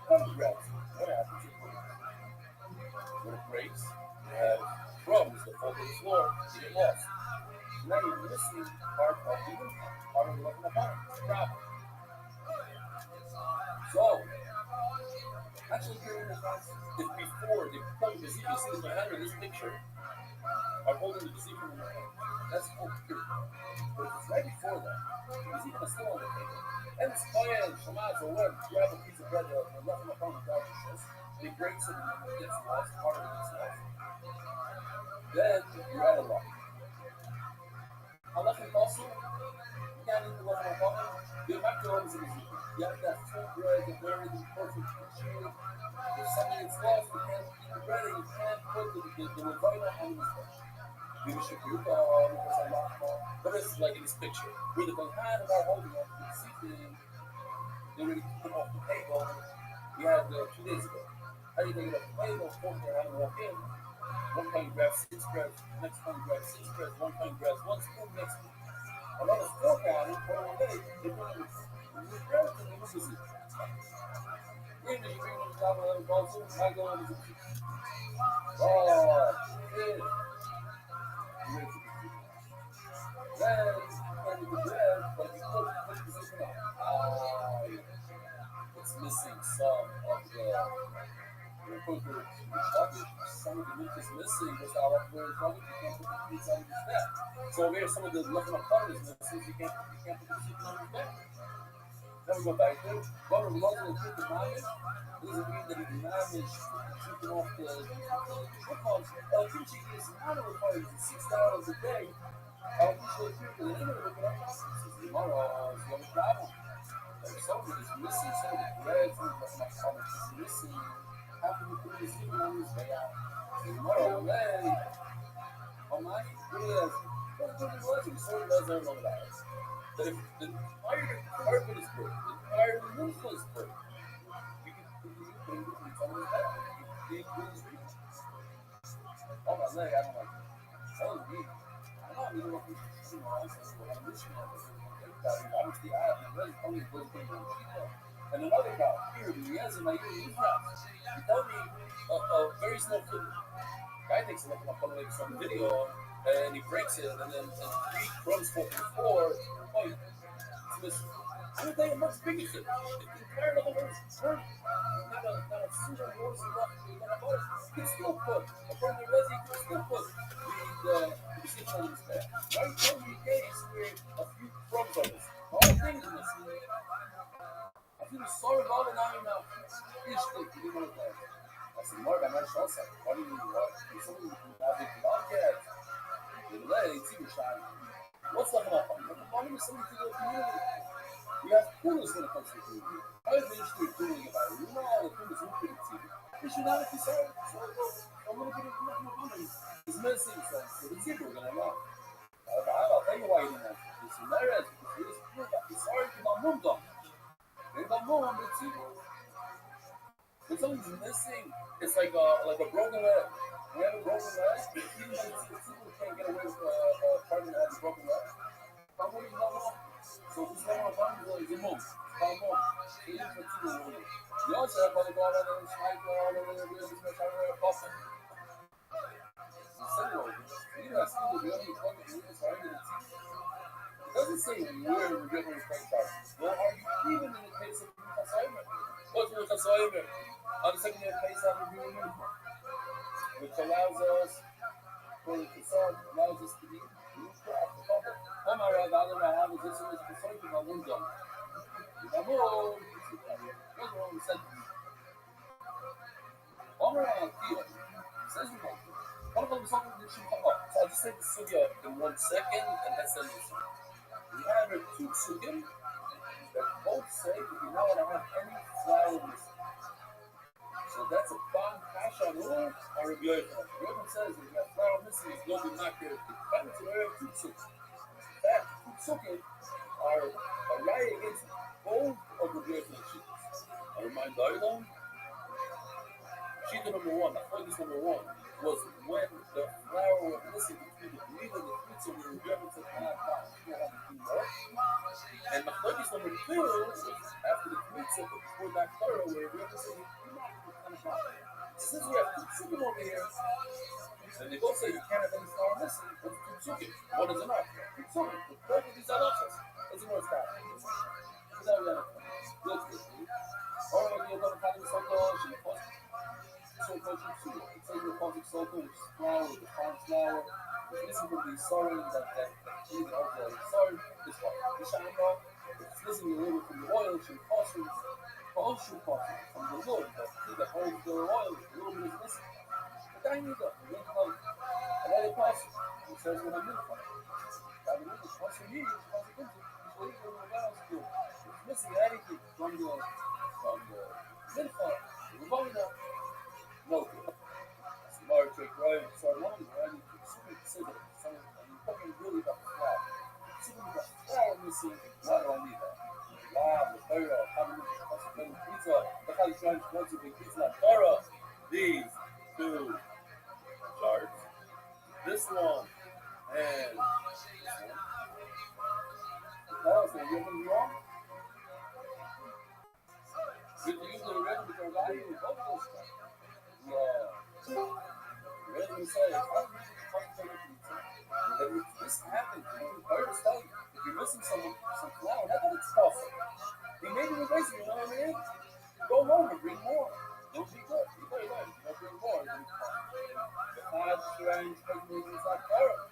one grabs it. What happens? When it breaks, you have crumbs that fall to the floor. You get lost. Now you're missing part of the looking upon it. It's a problem. So, actually, here in the house, if before they pulled the you see my hand in this picture, I'm holding the gazebo in my hand. That's cool. But it's right before that. The gazebo is still on the table. And it's fire and shamaz or whatever. Grab a piece of bread and left in the phone without the shoes. He breaks it and it gets lost. Part of it gets lost. Then you're out of luck. Halach and also, you can't eat the left in the phone. You have to always in the gazebo. You have that full bread, the very perfect cheese. If something gets lost, you can't eat the bread and you can't put the vagina on the bread. But it's like in this picture, where the behind of our holding up the seafood, they already put off the table. We had 2 days ago. How do you take it off the table? Fork there, I walk in. One time you grab 6 breads, next time you grab 6 breads, one time you grab 1 spoon, next spoon. Another fork on it, for 1 day, they bring it with bread and they move the seafood. Even if you bring them to the top of the balls, I go into the seafood. Oh, fish. Then you the bread, but you put the position up. It's missing some of the some of the meat is missing. That's how I'm very funny. You can't put the pizza on your back. So over here, some of the left of color is missing. You can't put the chicken on your back. Then we go back there. Butter loves and cook the manage. Doesn't mean that he can manage chicken off the footballs. Kimchi is not required. It's $6 a day. I'll usually think that they're going to look at us. Tomorrow is no problem. Something is missing. Some of the bread, some of my comments is missing. How can you put this even on this way out? Tomorrow, man. Oh my, yes. What's the legend? So it does everyone that. But if the entire carpet is broken, the entire roof is broken, you can put it in someone's back. You can do this. Oh my leg, I don't like it. Oh, me. I'm not even looking for something else. I'm wishing I was obviously I have been really only those things on cheaper. And another guy, here, he has in my ear, he told me a very small kid. Guy takes a look up on like some video and he breaks it and then 3 crumbs fall to the floor. Oh, it's missing. I'm going to tell you a much bigger thing. The entire level is hurt. Not a single rose left. You can still put, according to Resi, you can still put the position on his back. Right? Every case where a few crumbs on this. All things in this. I feel sorry about it now, you know. Each thing to do with that. I said, Mark, I'm not sure. What do you mean? What? Something you can have a podcast. The leg, see the shine. What's the hell? Why do you something to the community? We have coolers when it comes to food. I was interested in doing about it. You know all the coolers who couldn't see it. You should not have to say, so I'm going to get it from the woman. It's missing something. So the zebra going to know. I'll tell you why you didn't have to. It's hilarious because it's sorry to my mom. They don't know I'm the zebra. When something's missing, it's like a broken leg. We have a broken leg, even though people can't get away with partner that has a broken leg. How many how So if it's not on partner, it's a move. How long? Even for two women. You also have other ball on the sniper, all over the real business, all over the boston. You know, still the real fucking units are in the team. It doesn't say where we're getting the credit card. Well, are you even in the case of assignment? What's your assignment? On the second year place out of the uniform, which allows us, for the facade, allows us to be used for after public. Oh my God, other I have is this is the same thing I wouldn't do. I'm all, what's wrong with sentence? All around here, says we don't. What about something that you come up? So I'll just take the studio in 1 second and that's the next. We have a two sugim that both say that you're not going to have any flour missing. So that's a bomb cash on rule or a good one. The other says if you have flour missing, it's going to be not good. Depends on where two sugim. In fact, two sugim are a right against both of the good sheets. I remind everyone, sheet number one, focus number one, was when the flour was missing between the green and the fruit, so we were driven to the half pound. You have to do more. And the focus number two was after the fruit, so before that thorough, where we have to say, since we have two chicken over here, and they both say you can't have any flour missing, what's two chicken? One is enough. Two chicken. The third of these are options. It's a more style. So that we have good. Or maybe you're going to find something else, you know, so much to take your public soda, which is flour, the farm flour, which isn't going to be sorry, that either of the sorry, this one. The shine if it's missing a little from the oil, it should cost you, from the wood, but either holds the oil, a little bit is missing. But then you go, you don't know, another person, who says when I'm in the fire. That will be once a year, once a year, it's what you're going to do. If it's missing anything from the mid-fire, we're going to no good. Smart trick, right? So I wanted to consider something and you're talking really about the flour. Considering the flour missing, why do I need that? Wow, the Torah, how many pizza, the how you trying to go to the pizza, Torah, these two charts, this one, and this one. Now, so you're going to be wrong? Good to use the red because I use both those stuff. Yeah. Let me say, if this happens, I just tell you, if you're missing some flour, that's it's possible. He may be replacing, you know what I mean? Go home and bring more. Don't be good. You better learn. Don't bring more. The hard, strange, techniques like Torah.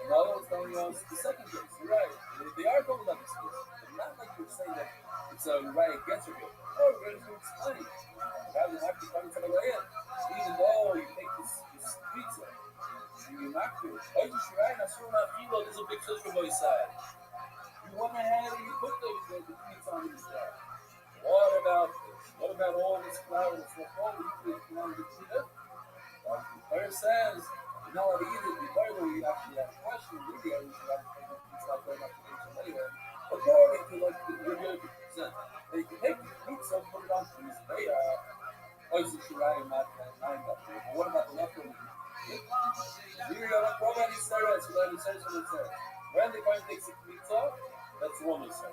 The other one's telling us the second case. You're right. They are talking about this case. But not like you're saying that it's a right against your guilt. No, we're going to explain. Rather than have to come to the way in. Even though you take this pizza, you not to. Oh, you should right. I saw that people. There's a big fish from both sides. You went ahead and you put the pizza on this guy. What about this? What about all this flour that's left over? You could come on to eat it. The prayer says, you know what, either before we actually have a question, maybe I should have to take the pizza out there, not to eat it later. According to like the regular percent, they can take the pizza and put it on to this day. Also, should I am not that time up there. But what about the leftover? Here you go, what about these steroids? What it says what it says. When the guy takes the pizza, that's one of the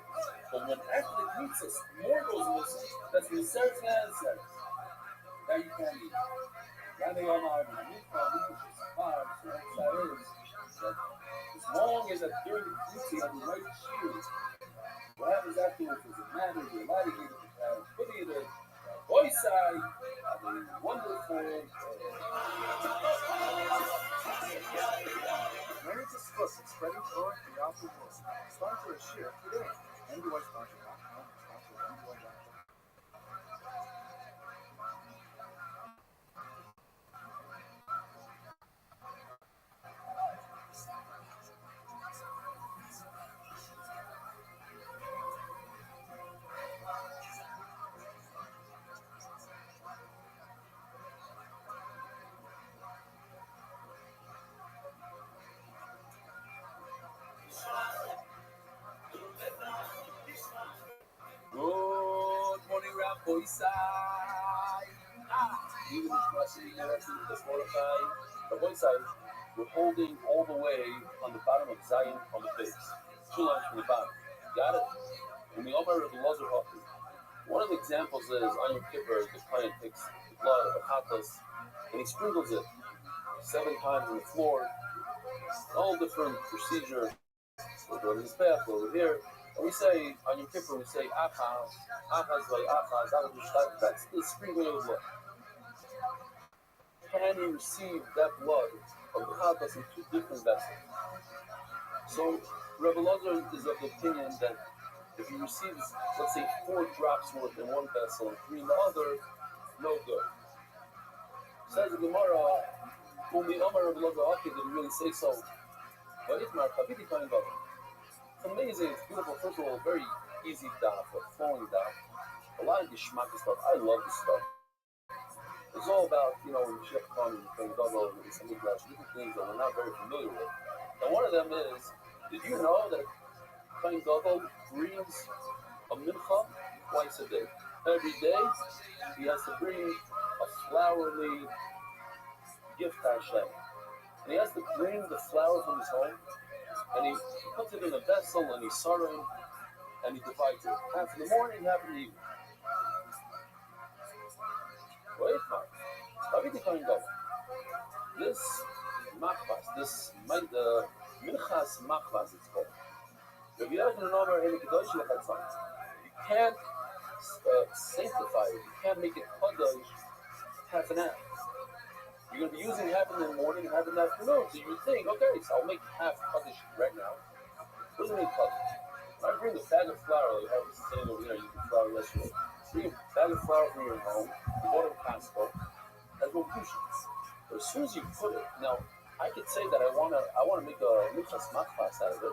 But when after the pizza, more goes missing, that's when the serves and serves. Now you can't eat. Now they all know everything. We call it five, so what that is that as long as that during the pizza you have the right shoes, what happens afterwards doesn't matter. You're allowed to eat it. Putting it in boy side, wonderful. Marriage is supposed to spreading joy throughout the world. Sponsor a share today. MDYsponsor.com. Sponsor MDY.com. Good morning, Rabbi. even this Mordechai, the one side, we're holding all the way on the bottom of Zion on the base. 2 lines from the bottom. Got it? When we open the Lazar Hockey, one of the examples is on Yom Kippur, the client takes the blood of the chatas and he sprinkles it 7 times on the floor. All different procedure. We'll go to his bath over here. And we say, on Yom Kippur, we say, Achaz, Achaz by Achaz, that's the sprinkling of blood. Can he receive that blood of the chatas in 2 different vessels? So, Rabbi Lazar is of the opinion that if he receives, let's say, 4 drops worth in one vessel and 3 in the other, no good. Says the Gemara, Umi Omar Rabbi Lazar, okay, did he really say so? But it's amazing, it's beautiful. First of all, very easy daf, flowing daf. A lot of geschmack stuff. I love this stuff. It's all about, when you shift from Double and some different things that we're not very familiar with. And one of them is, did you know that Kohen Double brings a mincha twice a day? Every day, he has to bring a flowery gift to Hashem. And he has to bring the flower from his home, and he puts it in a vessel, and he sorrows it, and he divides it. Half in the morning, half in the evening. Wait, Mark. This machvas, this minchas machvas, it's called. You can't sanctify it. You can't make it kadosh half and half. You're going to be using half in the morning and half in the afternoon. So you think, okay, so I'll make half kadosh right now. What does it mean kadosh? When I bring a bag of flour, like I was saying over here, you can flour yesterday. Bring a bag of flour from your home, you bought it in Costco, that's no kush. But as soon as you put it, now, I could say that I want to make a minchas machvas out of it.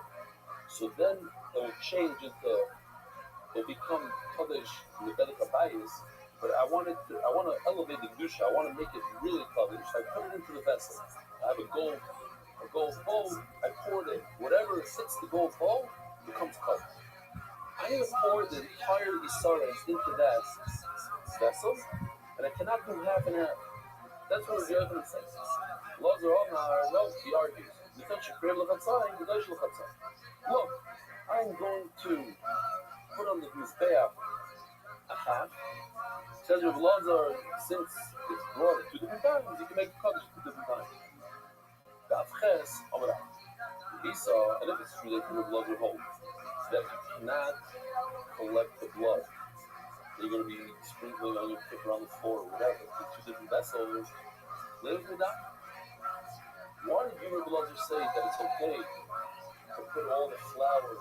So then it will change into, it'll become kadosh medek habayis. But I want to elevate the kedusha. I want to make it really kadosh. So I put it into the vessel. I have a gold bowl. I pour it. Whatever fits the gold bowl becomes kadosh. I need to pour the entire isaras into that vessel, and I cannot do half and half. That's what the other says. Laws are all now. No, he argues. Look, I'm going to put on the mizbeach a half. Says Rabbi Lazar, since it's brought at 2 different times, you can make kadosh 2 different times. Gavches Amra. He saw, and if it's true that Rabbi Lazar holds, that you cannot collect the blood. You're going to be sprinkling on your kippur on the floor or whatever. In 2 different vessels. Live with that. Why did you, Rabbi Lazar, say that it's okay to put all the flour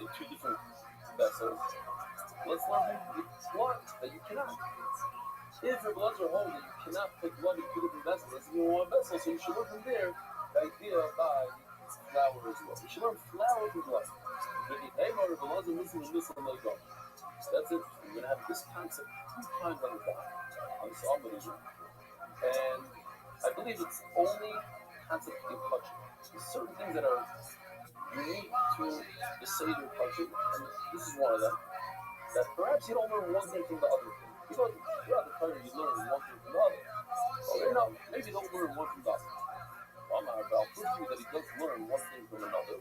in 2 different vessels? Let's learn blood that you cannot. If Rabbi Lazar holds that you cannot put blood in 2 different vessels, it's in 1 vessel, so you should learn from there the idea by flour as well. You should learn flour from blood. That's it. We're going to have this concept 2 times on the dot, on the Salmon. And I believe it's only concept in culture. There's certain things that are unique to the Seder culture, and this is one of them, that perhaps you don't learn one thing from the other thing. Because throughout the culture you learn one thing from the other. Well, maybe you don't learn one from the other. I'll prove to you that he does learn one thing from another.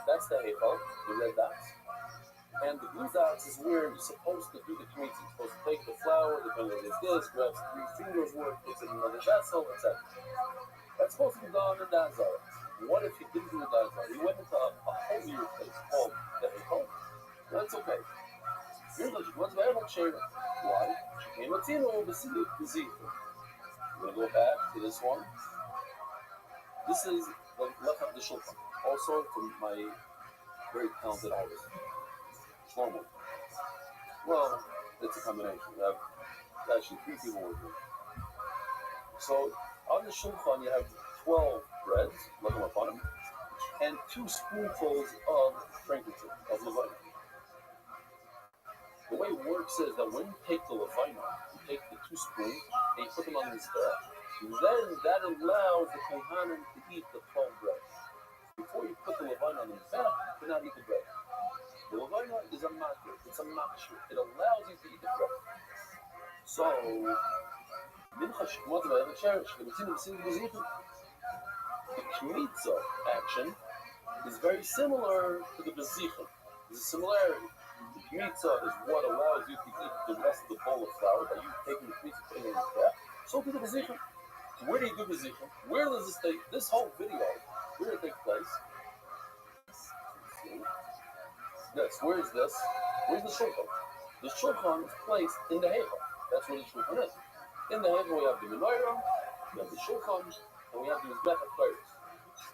That's the heichal, the red dots. And the blue dots is where you're supposed to do the kmitzi. You're supposed to take the flour, depending on this, grabs 3 fingers worth, puts it in another vessel, etc. That's supposed to be done in the Azar. What if he didn't do the Azar? He went into a holier place called the heichal. That's okay. Here's what she wants to have on Sheva. Why? She came with Tino over the We're going to go back to this one. This is the left of the shulchan. Also from my very talented artist. Shlomo. Well, it's a combination. We have actually 3 people working. So on the shulchan you have 12 breads, look them upon them, and 2 spoonfuls of frankincense, of levina. The way it works is that when you take the levina, you take the 2 spoons and you put them on the mizbeach, then that allows the kohanim to eat the 12 bread. Before you put the levina on the mizbeach, you cannot eat the bread. The Levina is a matir. It's a machshir. It allows you to eat the bread. So, mincha shekmot v'elachar shekemitzim v'sim v'zichim. The kmitza action is very similar to the bezichim. There's a similarity. The kmitza is what allows you to eat the rest of the bowl of flour by you taking the kmitza, putting it in the cap. So do the bezichim. Where do you do bezichim? Where does this take? This whole video, where did it take place? This. Where is this? Where's the shulchan? The shulchan is placed in the heichal. That's where the shulchan is. In the heichal we have the menorah, we have the shulchan, and we have the mizbech HaTorah.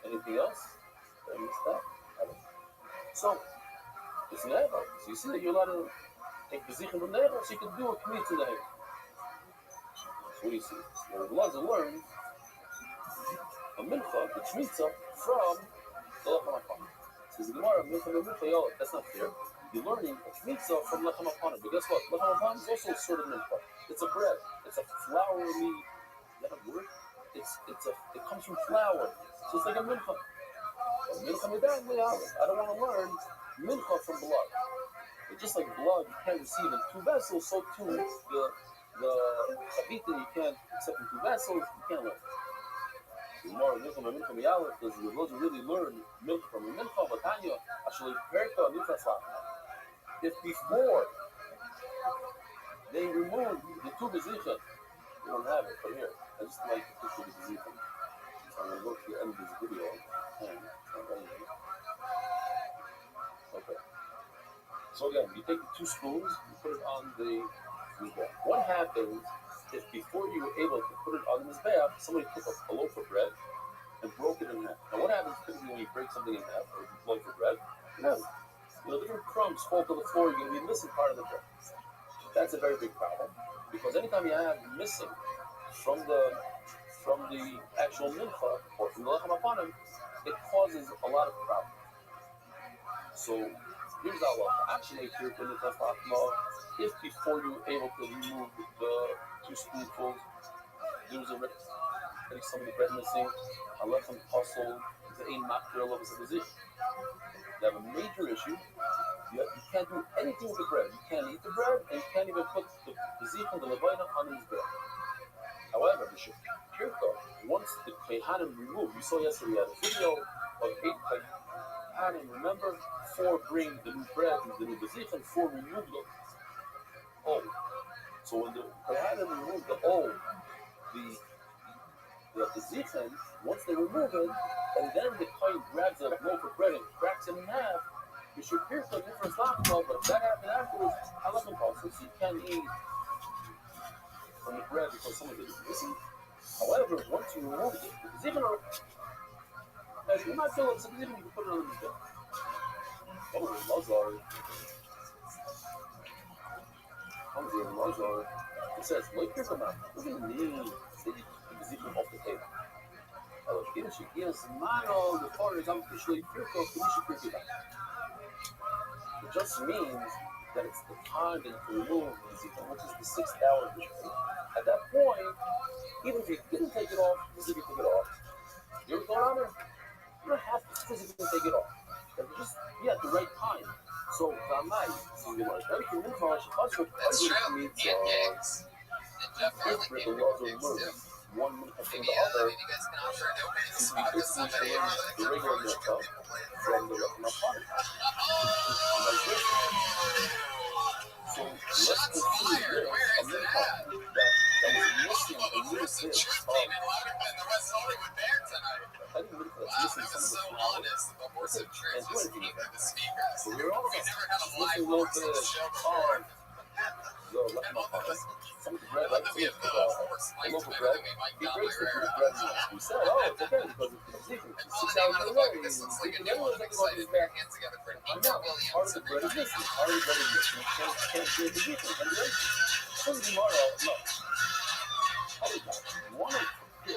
Anything else? I missed that. So, it's an heichal. So you see that you're allowed to take bezichim from the heichal, so you can do a kmitz in the heichal. So what do you see? So the laws learn a mincha, the kmitza, from the lechem hapanim. Says the Gemara, that's not clear. You're learning a mitzvah from lechem hapanim. But guess what? Lechem hapanim is also sort of mincha. It's a bread. It's a floury. Is that a word? It comes from flour. So it's like a mincha. I don't want to learn mincha from blood. But just like blood you can't receive in two vessels, so too the chavita you can't accept in two vessels. You can't learn. More milk from a milk from the olive, because the Lord really learn milk from a milk of a Tanya, actually, perka nifasla. If before they remove the two positions, you don't have it, but here, I just like to picture the position. So I'm going to go to the end of this video. Okay. So again, you take the 2 spoons, you put it on the mizbeach. What happens if before you were able to put it on the mizbeach, somebody took a loaf of bread and broke it in half? Now what happens typically when you break something in half, or a loaf of bread? Different crumbs fall to the floor, you're going to be missing part of the bread. That's a very big problem, because anytime you have missing from the actual mincha, or from the lechem hapanim, it causes a lot of problems. So here's our law. Actually, if before you were able to remove the 2 spoonfuls, there was already some of the bread missing, I left some puzzle, the ain makir of a position. You have a major issue. You can't do anything with the bread. You can't eat the bread, and you can't even put the bezichim, the levina, on his bread. However, the shirka, once the kehanim removed, we saw yesterday, we had a video of 8 kehanim. Remember, 4 bring the new bread, the new bezichim, 4 remove the old. So when the kehanim removed the old, the bezichim, once they remove it, and then the kohen grabs a loaf of bread and cracks it in half, you should pierce the different stockpile, but if that happened afterwards, halacha process, you can't eat from the bread because some of it is missing. However, once you remove it, the bezichim are, as you might feel it's a bezichim, you can put it on the mizbeach. Lazar, it says, look, here's a map. What do you mean that you keep the bezichim off the table? It just means that it's the time that you can remove the bezichim, which is the 6th hour of the day. At that point, even if you didn't take it off, physically take it off. You ever thought on there? You don't have to physically take it off. But just be at the right time. So, everything in English also means different the laws are learned. One minute from the other, to be basically the regular mincha from the lechem hapanim. Like this. So let's consider this a mincha that was missing a little bit of, I think mincha that's missing some of the flour, and do anything with that. So we're also missing a little bit of the lechem hapanim. Some of the bread, like a loaf of bread, he breaks the bread. We said, it's okay, because it's 6 hours in a row. Everyone's thinking about his back. I know, part of the bread is missing. Part of the bread is missing. You can't do the beef and the rice. Some tomorrow, look.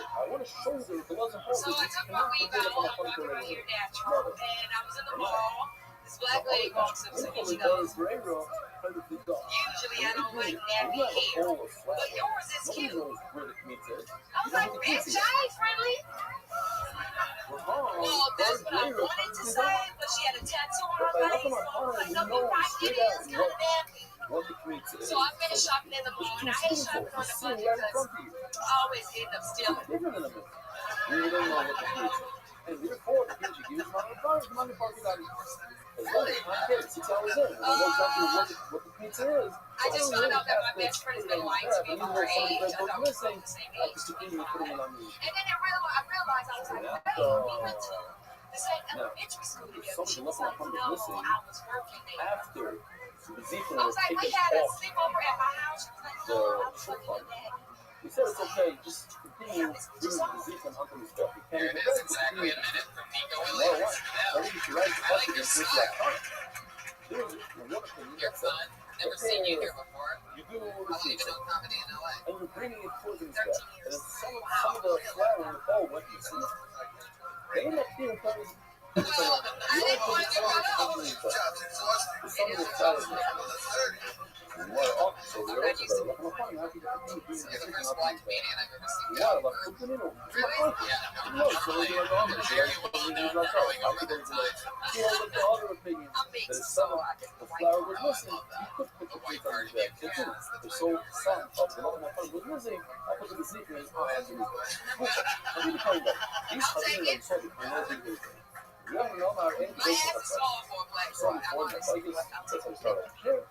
I want to show you the wasn't hold. So I took my week off, walking around here natural, and I was in the mall. This black lady walks up to me, she goes, usually I don't like nappy hair, but yours is cute. I was like, it's child friendly. Well, that's what I wanted to say, but she had a tattoo on her face, so I was like, no, know straight out what the commute is. So I finished shopping in the mall, and I hate shopping on the bus because I always end up stealing. Different in a minute. You don't know what the commute is. And therefore, the kids you use money parking out. As well as my kids, 6 hours in. And I know exactly what the pizza is. I just found out that my best friend's been lying to me about her age. I thought we were the same age. And then I realized I was like, wait, we went to the same elementary school together. She was like, no, I was working there. After I was like, we had a sleepover at my house. She was like, no, I was working with Daddy. He said it's okay, just continue doing the Zeke and Uncle stuff. You can't even Exactly a minute from Nico know Williams. what? I think you should write the question and switch that part. Do it. One opinion. You're fun. Never seen you here before. You do I don't even know comedy in LA. and you're bringing it towards and stuff. And then some of the flower in the bowl, what you see, they end up being things. I didn't want to get caught up. Some of the flowers. So we're also there. Like, I'm happy to continue doing You're the this. first black comedian I've ever seen. Yeah, like, something in it. Yeah, No, so we're like, oh, I'm very well known for going over the top. you know, like the other opinion that is some of the flower was missing. You could put the plate on the back. They're so soft. But my friend was missing. I put the secret in my hands. I'm really telling you, these are really sorry for no big reason. You don't know how any My ass is small for a black girl. I want to see what I'm talking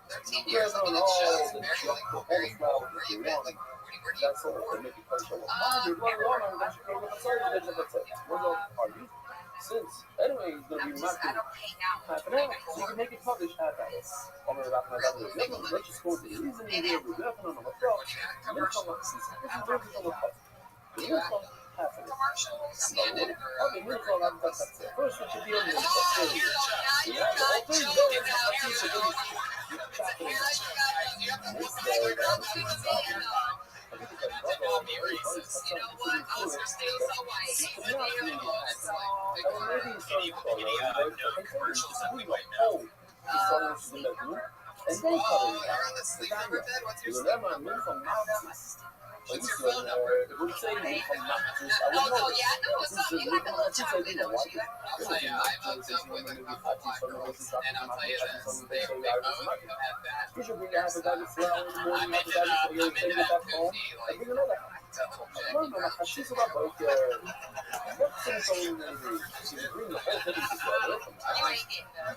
13 years on the show, very cool. Where you been? Like, where do you that's all to make it punch a since anyway, it's gonna be I don't hang out with half an hour, so you can make it publish half hour. I'm gonna wrap my up with it. Let's just go to the reason you do it. We're not gonna what's up. You're gonna come up with this. This is where we're gonna come. You're gonna come half an hour. commercials? Okay, we're gonna come that's it. First, what you do is You're not joking out here. You have to listen to your girl. She was saying, you know what? Oscar still so white. He's a damn boy. So maybe it's No commercials that we might know. and then Oh, you're on the sleepover bed? What's your sleepover? What's your phone number? It would say me from Mattress. I oh would know. no, yeah, I know what's up. You like a little chocolate, don't you? I'll tell you, I hooked up with a couple of black girls, and I'll tell you this, they both have that. You should bring your appetizer flour in the morning, I'm into appetizer that. so you're I'm into taking it that back home. 50, I like, bring another. double check. No, no, I see some about what's in so you bring the whole thing together You ain't getting that.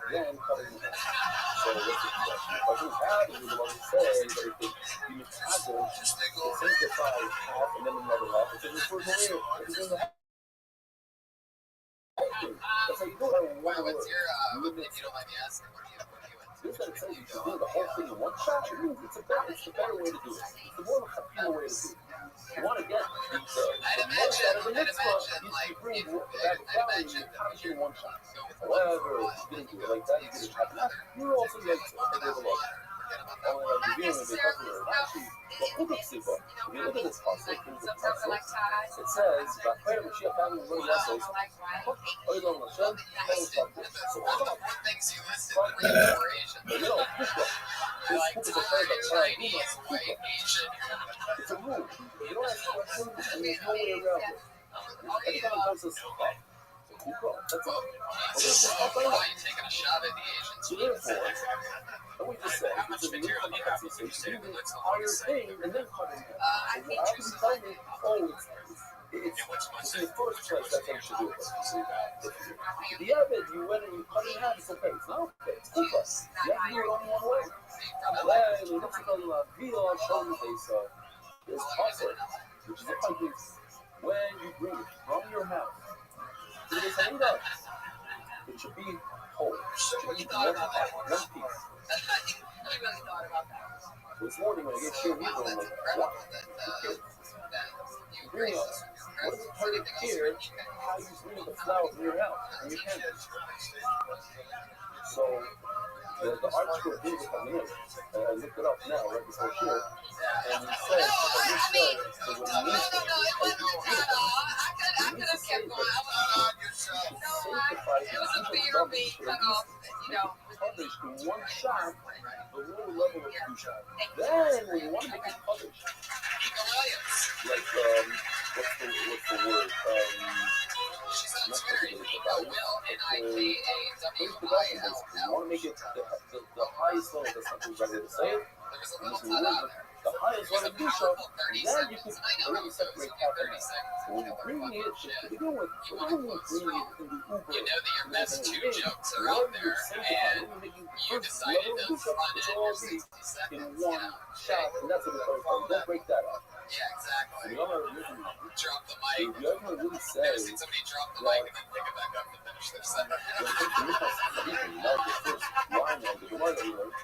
and then cut it in half. So what's the question? If I do half, it would only say that if you need to simplify half and then another half, it's in the first way. It's in the half. That's how you do it in one word. What's your, if you don't mind me asking, what do you into? This doesn't say you should do the whole thing in one shot. It means it's the better way to do it. It's the more effective way to do it. You want to get the most out of the next one, you bring that value and you punch in one shot. However, you didn't do it like that, you did it half and half. You also get a bit of a lot. Not necessarily. Look at this book. If you look at this puzzle, Sometimes I like ties. it says, "Vaquero Mashiach having one I vessels." like riding. Oil on the shelf, and stuff. So One of the one things you listed were Asian. But you know, this book. This Like book is a friend of Chinese, white, Asian. It's a rule. You don't ask questions, and there's no way around it. Every time it comes to stuff, you go. That's all. Why are you taking a shot at the Asians? So therefore, and we just said, How much material do you have to say you that looks hire like thing and then cut it in. I So think I was telling me, oh, it's in the first place that's how you should do it. The other, you went and you cut it in half, it's okay. It's not okay. It's good for us. You have to do it only one way. Well, it looks like a video showing this concept, which is a country when you bring it from your house to the salida, it should be whole. It should be one piece. I really thought about that. This morning when I get here, we going like, what? You bring up, what is the part of here, how you bring the flower from your house, from your canvas. So, the art school did it coming in, and I looked it up now, right before here, and it says, No, it wasn't at all. I could have kept going. It was a fear of being cut off, published in one shot, the lower level of two shot. Then when you want to make it published, like what's the word? not Twitter, particularly you for know values. Will, It's production, basically. You want to make it the highest level. That's not the right way to say it. There was a And little this is the word, but the highest level of do so. powerful 30 Then seconds. you can And I know already how it goes. separate You get half and 30 half. seconds. But when you bring it to begin with, You what want do to you close bring it strong. in the Uber? You know that your best two jokes are What out you're there, sanctifying, and what you're making the you first decided level of to do so, run which it will in all your be 60 seconds. in one shot, and that's what the third part. Don't break that up. Yeah, So exactly. the other reason, Drop the if mic. you ever really say Never seen somebody drop the mic and then pick it back up to finish their set. when it comes to Mikas Chavitim, like the first line of the Gemara that we learned,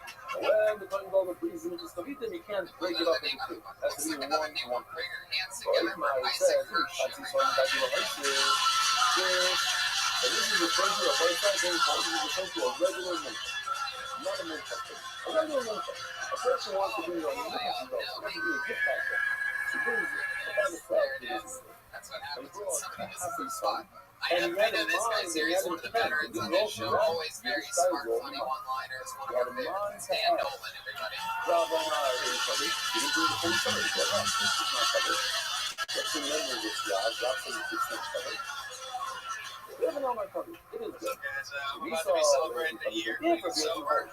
when the Kohen Gadol brings in Mikas Chavitim, you can't break it up into two. That's to be one. Put your hands But together if for I Isaac said, Hirsch. this is referring to a white side, this is referring to a regular mincha, not a mincha. A regular mincha. A person wants to bring a mincha, wants to be a gift packer. He brings a bag of flour to this. That's what He happens when brought somebody a misses half the a spot. ton. I And know this guy he series, had one of the in mind, veterans on he this wrote show, that, always very this guy smart, wrote funny that. one-liners, one He of had our in favorites. mind to Dan ask, Nolan, everybody. Rabbi, everybody, he didn't do the full story. He said, oh, this is not covered. Let's remember this guy. God said it's not covered. We have an all my covered. It is good. We're We about saw to be celebrating the year being sober.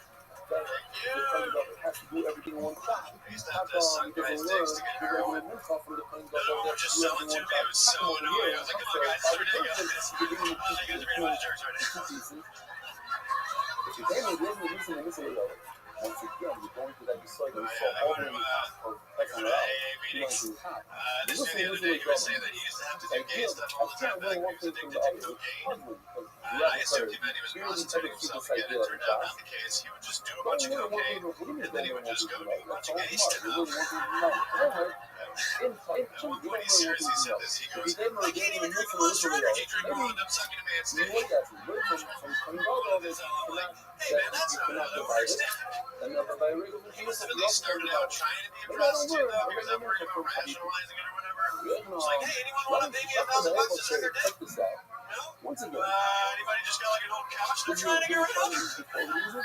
that the Kohen Gadol has to do everything in one shot. We used to How have to come suck he doesn't guys' learn dicks to get the heroin. regular mincha from the Kohen No, Gadol we're that just do selling everything in to one me. It shot? was How so come over annoying. here, I was like, so come on, guys, by it's the ridiculous. person, you give him You guys are ready for the church already. two pieces. If you came with this, listen to this video. Once again, you're going through that site and saw all the half of Pesach out. You went through half. This dude the other day, he was saying that he used to have to do gay stuff all the time back when he was addicted to cocaine. I assumed he meant he was prostituting himself again. It turned out not the case. He would just do a bunch of cocaine, and then he would just go do a bunch of gay stuff. At one point, he seriously said this. He goes, I can't even drink a Monster Energy drink or I'll end up sucking a man's dick. Well, there's all like, hey man, that's not how that works. He must have at least started out trying to be a prostitute though, because I'm worried about rationalizing it or whatever. It's like, hey, anyone want to pay me $1,000 to suck their dick? No? Once again, Anybody just got like an old couch they're trying to get rid of?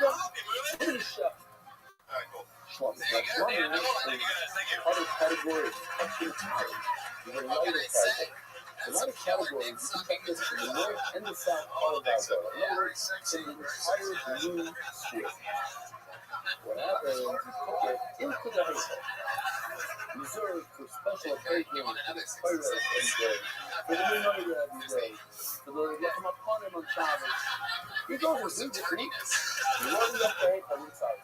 I'll help you move it. Alright, cool. There you go, Dan. Thank you guys. Thank you. other category of touching time. There's a What can lighter I say? category. The That's some lighter killer category, dick you can sucking touch this in the north and the south part of Gaza. In other words, in the entire blue sphere. What happens, you cook it into the hazel. Reserved for special occasions, for the pirates and for the menorah every day, for the Yachmapanim on Shabbos. He goes and brings it to me. You want to get paid on inside.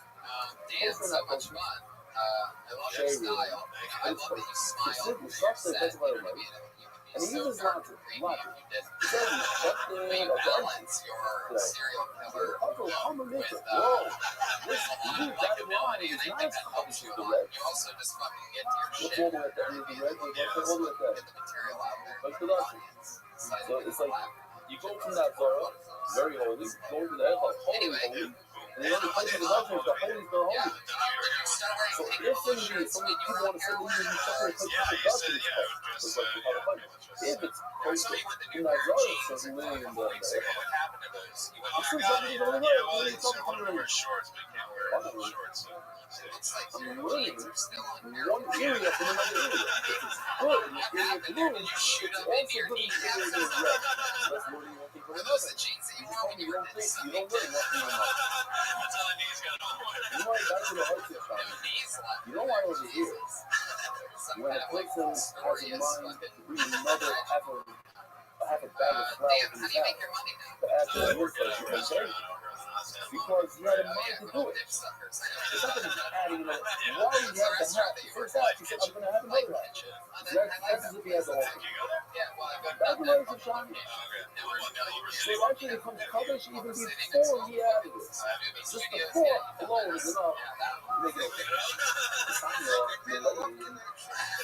Dan, so much fun. I love your style. I love that you smile when you're upset. You know what I mean? And he uses logic. You says But you balance your serial killer Uncle, I'm a with nigga. Whoa, this you dude like got it wrong. ability, and It's I nice. think that helps you a The lot. red. You also just fucking get to your What's shit. wrong with that? I mean, the red. What's wrong with Get that? the material out there. Like production. So it's like you go from that Zara, very holy, go to the Echad, holy, and the other place in the Muslims, the holy is the holy. So if indeed some people want to say that you separate place of production, it's like how to fight. If it's posted in that Zara, it says million in the What happened to those? You went This is to something your that's guy. only Yeah, well, right. it's I wanted to wear shorts, but you can't wear shorts. It looks like I'm your willing jeans are still on in your one area from another area. If it's good in the area of blue, you shoot it's up also into your good in the kneecaps. area of red. That's more than you want to think Are of those another. the jeans that you You wore when you you were don't think, you sucking don't really want to know. That's how the knees got on. You know, back to the hardship no time. knees left? You know why over here, Some when kind a of like person has story in is mind fucking. to bring another half a bag of flour Dan, to how his do you make house, your money now? to add to I the work work at a that you restaurant. can I work at a because you had in mind to do it. Dick suckers. It's not that he's adding another. Why do you have the hat? The first hat, he said, I'm going to have another hat. That's as if he has a whole thing. Yeah, well, I've got Back in nothing. the Sean, Okay. Well, no, you were so saying. actually it becomes coverage even before he added it. Just the thought alone is enough to make it okay. The sign the lady in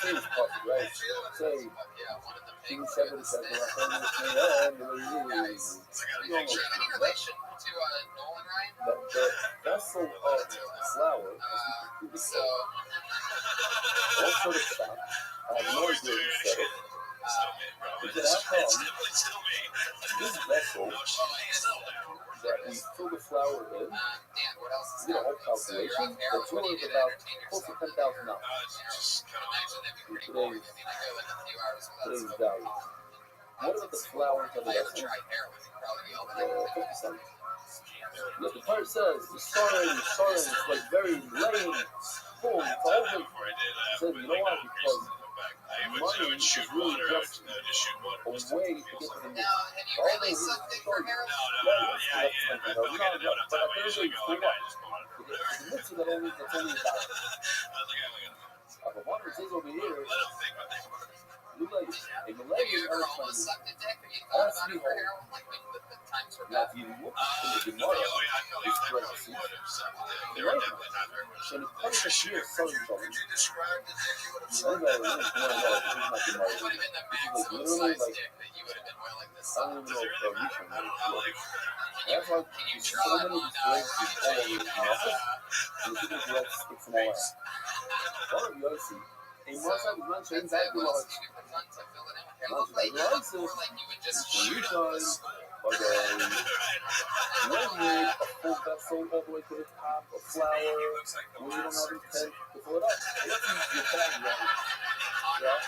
Faye's party, right? Say, King 7 said, well, I found this thing, and the lady is. Any relation to Nolan Ryan? The vessel of flour is So, all sort of stuff. I have no idea who said it. But that comes, this vessel that we fill the flour in, Dan, what else is we did a whole happening? So you're calculation. off air. That's What do really you do to about entertain close to yourself? $10,000. Imagine that'd be pretty boring. I mean, I go like a few hours without Today's smoking value. pot. What about the flour into the I haven't vessel? tried hair with it. Probably be all that. 50 cents. But the part says, the soren, it's like very laying, full, it's all good. He said, you know why? Because money is really just a way to get to the mitzvah. Now, have you really sucked it for hair? But at the end of the day, for what? It's a mitzvah that's only about it. But what it says over here, look like a Have Malay you is ever understanding. almost sucked a dick? Have you thought about it for heroin? Like when the times were Now, bad? if you look in the Gemara, it's parentheses. They were definitely not very much. So the parentheses here is southern Jewish. Could you describe the dick you would have You sucked? know, this is not What Gemara. would have been the This is like maximum literally size like, dick that you would have been willing to I suck? don't even know if they're reaching I don't know. Like, That's why Can you so draw many on of these legs is all over the muscle. And the people's legs sticks them all out. One of the Yossi, a Moshe was mentioned That's that it. you What are else can you do for fun to fill it in? It not looked like like rice, more like you would just it's shoot a up time, the school. but when you need a full vessel all the way to the top, a flour, when you don't have intent to fill it up, it's your bag wrong. Yeah?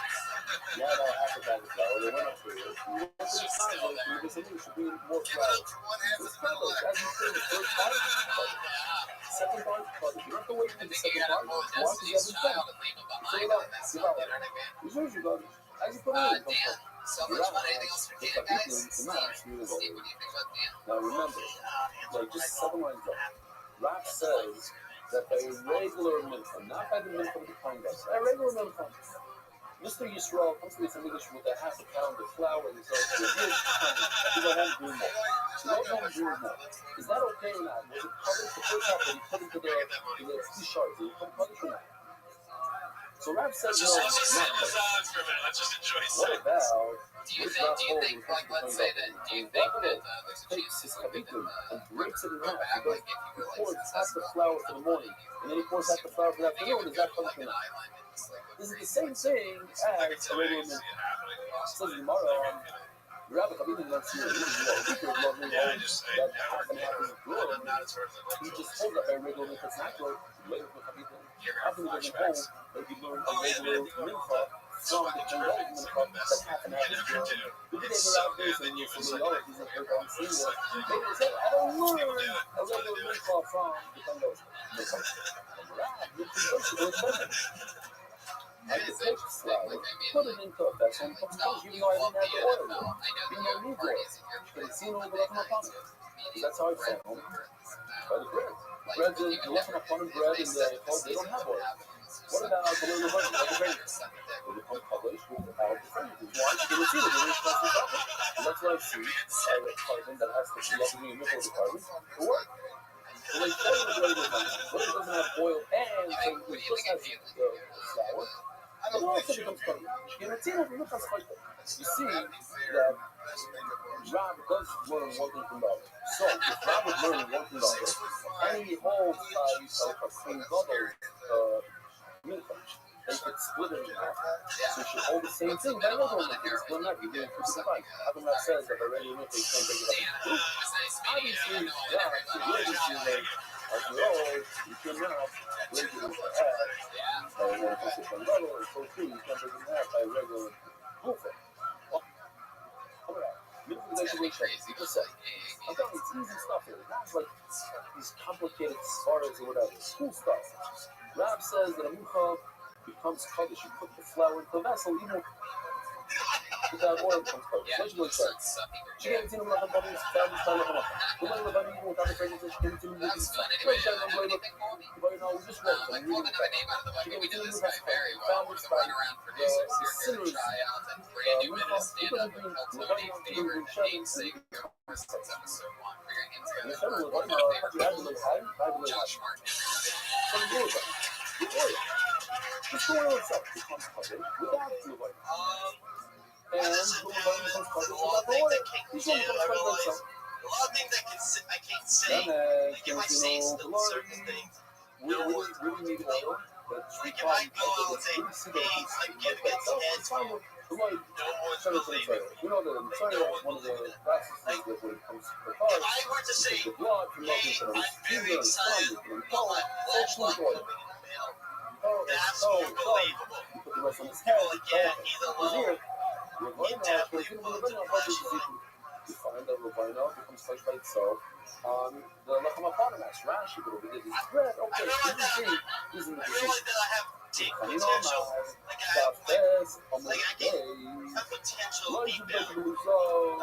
You had half a bag of flour, they went up to it. You went to the side, like, you should be more Give it flour. up for one half So of it's the middle like, leg. as you say, the first part, second part, but you don't have to wait for I the think you second gotta part. pull a Why? Because you Destiny's have intent. Child and leave them Fill behind it on up, that give song. out. You know what I mean? As usual, as you put it in, Dan, so much fun. Anything else for Dan, guys? Steve, what do you think about Dan? now remember, like just 7 lines up. Rock says that by a regular mincha, not by the mincha of the pine guys, a regular mincha. Mr. Yisrael comes to me some English with a half a pound of flour and says, "Here's the pound. You go home and do more. You go home and do more." Is that okay or not? Was it published the first half that he put into the T-shirts? Did he put published or not? So Rav says, no, let's just not sit in the published. silence for a minute. Let's just enjoy What silence. about Do you think, like, let's say that, do you think that there's a takes chance his that we chavitim could and breaks it in half? back, He like, if you were, like, pours half the successful flour for the morning, and then he pours half the flour for the afternoon. Is that published or not? This is the same thing as a regular mincha. Says Gemara, Rabbi Chavitim wants you to love me Yeah, I home. just, That half and half is good. I'm not as hurt as I'd like He to. just told that a regular mincha is not good. Later for Chavitim, after he doesn't home, that he learned a regular mincha from the Torah mincha that half and half is good. We did it without this, and you say, oh, he's not good on seeing this. Maybe they say, I don't learn a regular mincha from the Torah mincha. And Rabbi, you're too good. I could take flour, put it into a vessel, and put some even though I didn't have the oil yet. Even though I need oil. But it's seen over the upon it. That's how I found by the bread. Bread, the looking upon bread and the clothes, they don't have oil. What about the little money, like the grains? They become published with how the grains. Why? Because it's either the rich person profit. And that's what I see by the carbon that has to be up in the middle of the carbon to work. So they tell you the regular money, what if it doesn't have oil and so it just has the flour? It also becomes funny. In Latino, we look at you see that Rob does learn one thing from Rabbi. So, if Rob was learning one thing from Rabbi, and he holds a clean bubble, mincha, they could split it in half. So you should hold the same thing. But I know that it's split up. You do it 55. How come that says that already mincha, you can't break it up into two? Obviously, yeah, the way this is like, as you know, you cannot break it into half. By one consistent level, and so too, you can't break it in half by a regular goofer. Well, minimization, you just say, I'm telling you, it's easy stuff here. Not like these complicated svaras or whatever. It's cool stuff. Rab says that a mincha becomes kaddish. You put the flour into the vessel, even without oil becomes kaddish. Let's go check. She gave it to him like a bunny, found his time like a month. The money of the bunny, even without the fragrance, she gave it to him with his time. Let's check them later. But you know, we just read them. Pulled another name out of the bucket. We did this guy very well. Found We're his the time. runaround producers The here to sinners. try out that brand new minute stand-up and cultivating favorite namesake since episode 1. Figuring him The together seven was for like, you had to live high, I had to live Josh high. Martin. Some good about it. The oil. Just the oil itself becomes kaddish without the oil. And the oil becomes kaddish without the oil. Each one becomes kaddish by itself. A lot of things I can't say. Then, Like if I say certain things, we need oil. But like if I go out and say, hey, I'm giving it 10, it's fine with the light. no one's We believing. know that in China, one of the processes that when it comes to the If cars, I were to say, the blood from hey, nothing to I'm very excited and about my flashlight coming in the mail, that's more believable. You put the rest on his People head. are like, yeah, he's a little You find that Rabbi becomes touched by itself on the Lechem Eponymous. Rashi, but over there, this bread, okay, you can see he's in the position. Deep potential. Like I have potential No, deep down.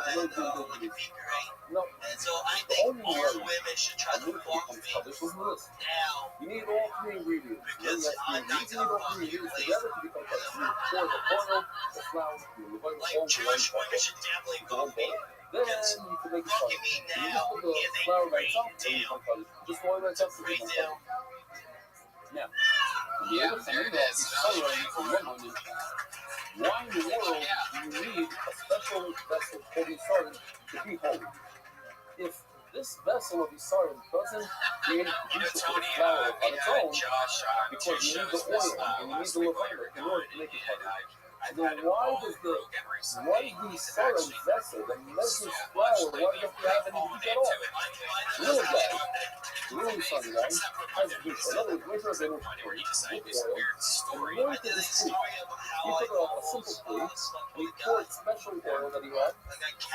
But it could be great. no. And so I think more women should try to walk me now You need all three ingredients. because I'm not You need all three ingredients together to become touched. You need pour the oil, the flour, like Jewish women should definitely walk me. then you can make it Walking touched. me You now just put the is a flour by great itself, and you deal. become touched. Just pour it by itself, and you Great become deal. touched. Now, yeah, there it is. Why in the world do you need a special vessel for the Yisrael to be holy? If this vessel of Yisrael doesn't create Tony, flour on its own, Josh, because you need the oil and you need the leviner in order to make it holy, then why does the Yisrael vessel, the measured flour, why does it have any heat at all? Little guy, really funny guy, has a heat. In other words, wait for a bit of oil, and more to this food. He took a simple plate, and he poured special oil that he had,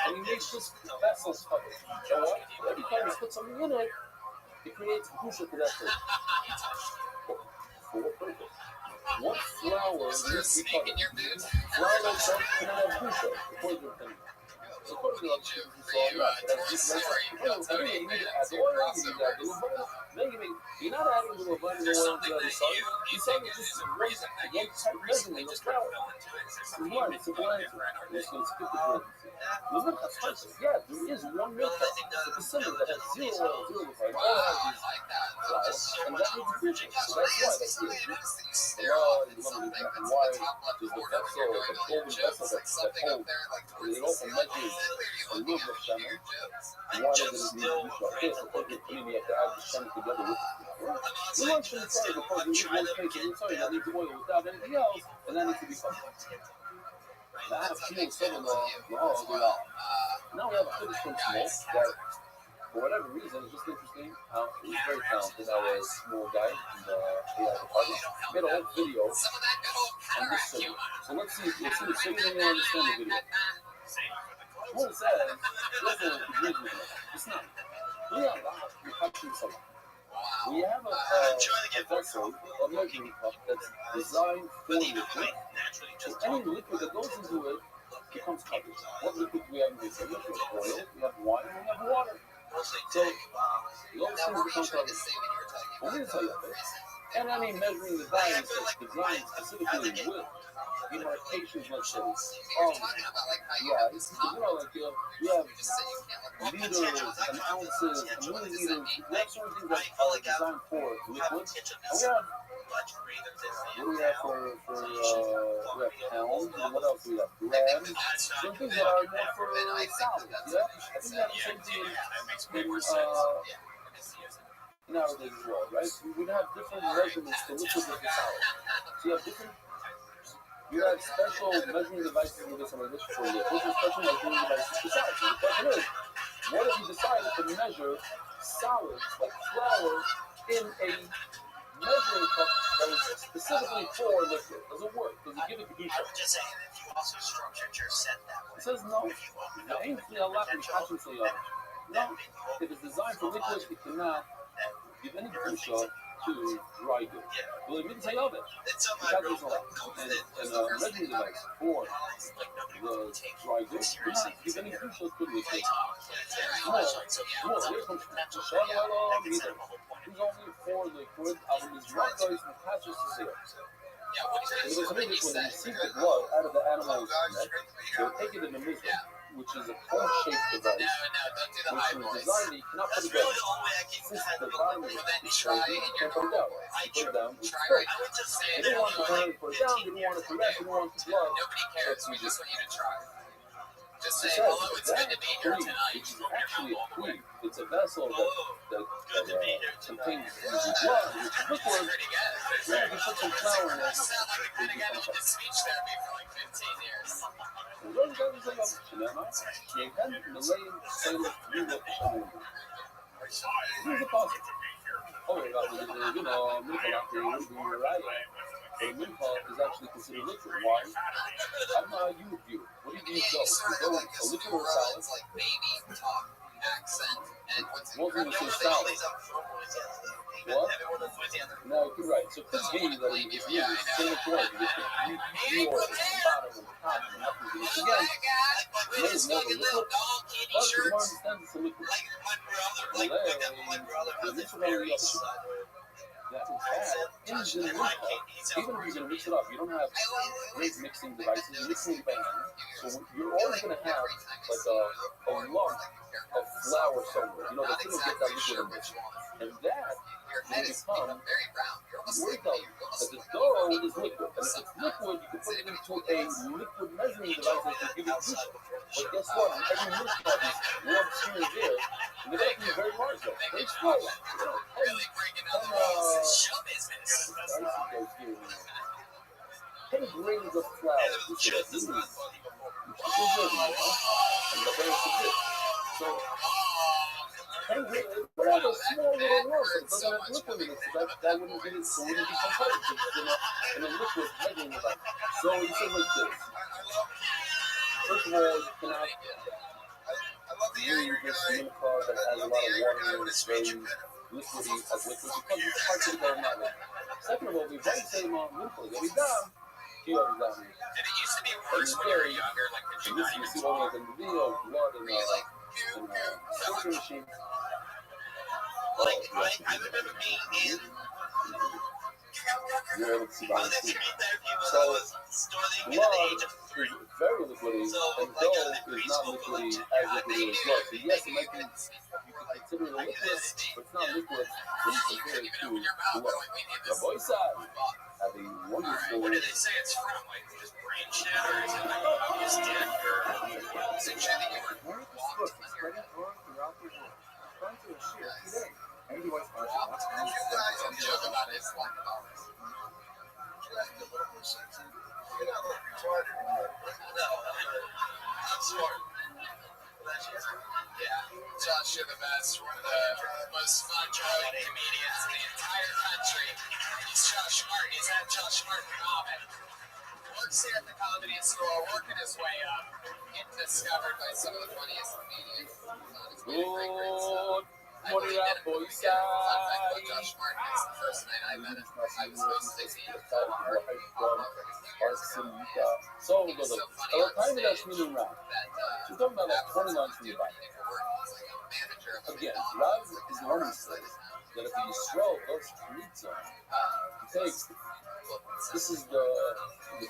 and he made this vessel covered. You know what? Every time he puts something in it, it creates kedusha to that thing. For what purpose? What flour needs to be covered? Flour itself cannot have kedusha, according to the thing. According to the other people who saw it, you need to add oil, you need to add the leviner. You're not adding the leviner oil to the other side. You're saying it's just one type measurement of flour. It's one, it's a blind. It's going to skip the parentheses. Yeah, there is one milk specific that has zero oil, zero leviner. All has these flour, and that needs kedusha. So that's why that's the issue. Why does the vessel, the golden vessel that holds, it also measures a little bit of shemen? Why does it need to be like this? According to the you have to add the shemen together with it. We want shemen sorry because we need one place and sorry that needs oil without anything else, and that needs to be covered. Now I have shemen seven now we have a Kiddush from Smoke that for whatever reason, it's just interesting. He's very talented. Our small guy in the AI department made a whole video on this thing. So let's see the so you don't understand the video. What it says, it's not. We have we have a vessel, a measuring cup that's designed for liquid. So any liquid that goes into it becomes covered. What liquid do we have in this? We have oil, we have wine, and we have water. So those things become covered. I'm going to tell you this. And any measuring device that's designed specifically with demarcations, let's say, yeah, like you have liters and ounces and milliliters. We have certain things that are designed for liquids. And we have, what do we have for we have pounds, and what else do we have? Grams. Some things that are more for solids, yeah? I think we have the same thing in nowadays as well, right? We would have different measurements for liquids and for solids. So you have different, you have special measuring devices with this and this for liquids and special measuring devices for solids. So the question is, what if you decided to measure solids like flour in a measuring cup that was specifically for liquid? Does it work? Does it give it kedusha? Just saying, if you also structured your set that way. It says no. No. If it's designed for liquid, it cannot give any kedusha to dry goods. Well, it means of it. And a measuring device for the dry goods cannot give any kedusha to liquid. No, here comes He's only for liquid. His rock guys and patches to zero. It was amazing when they received the blood out of the animal's neck, they would take it in the middle, which is a cone-shaped device, which was designed that you cannot put it down. Since the bottom is shaped, you can't put it down. You put it down, it's straight. They didn't want to burn it, put it down, they didn't want it to rest, they didn't want the blood. So we just say, it's good to be here tonight. It's actually a cream. It's a vessel that contains blood, which is liquid. Yeah, you put some flour in it. Speech therapy for like 15 years. Those guys are like, you can Malayan sailor Europe. Here's a puzzle. Oh, you know, right. a mincha is actually considered liquid. Why? I don't know how you would view it. What do you use though? You go a liquid or a solid? like baby talk accent and what's What do you say solid? What? No, you're right. So it could be that it's used so much more. You or the bottom and the top and nothing. Which again, may is more of a liquid, but the more understands it's a liquid. The mix of all the other that in fact, in the mincha, even if you're going to mix it up, you don't have great mixing devices, you're mixing it by hand. So you're always going to have like a lump of flour somewhere. You know, the thing will get that liquid in there. And that will become, we tell you that the dough is liquid. And if it's liquid, you can put it into a liquid measuring device that can give it juice. But guess what? Every mincha is lumps here and there. And they're going to be very large though. Very small. You know, show business. 10 grains of flour. Which is good, you know? And the very good. So, 10 grains, whatever, small little lump, it doesn't have liquid in it, so that wouldn't be, so wouldn't be competitive in a liquid measuring device. So you say like this. First of all, you cannot use this mincha that has a lot of water in it, it's very liquidy, as liquid, because it's hard to go in that way. Second of all, we might say mincha, that we done. And it used to be worse when you were younger, like when you You see all of the video, blood, and sugar machine. I remember being in You're able to see behind the scenes. so Blood is very liquidy, and dough is not liquidy as liquidy as blood. So yes, it might be, you can consider it a liquid, but it's not liquid when you compare it to blood. Rabbi side, have a wonderful. What do they say it's from? Like just brain shit, or is it like obvious dick, or is it shit that you were Where is this book? It's spreading throughout the world. Trying to share today. Maybe what's watching. What's I'm joking about it. It's like no, I'm smart. Yeah, Josh, you're the best. One of the most fun-loving comedians in the entire country. He's Josh Martin. He's at Josh Martin Comedy. Works here at the comedy store, working his way up, getting discovered by some of the funniest comedians. Good I morning, really did a Rabbi movie together. Fun fact about side. Josh Martin is the first night I met him, I was supposed to see him. So we go to the time that meaning Rav. She's talking about like 20 lines from the Bible. Again, Rav is learning this that if you throw those pizza, he takes this is the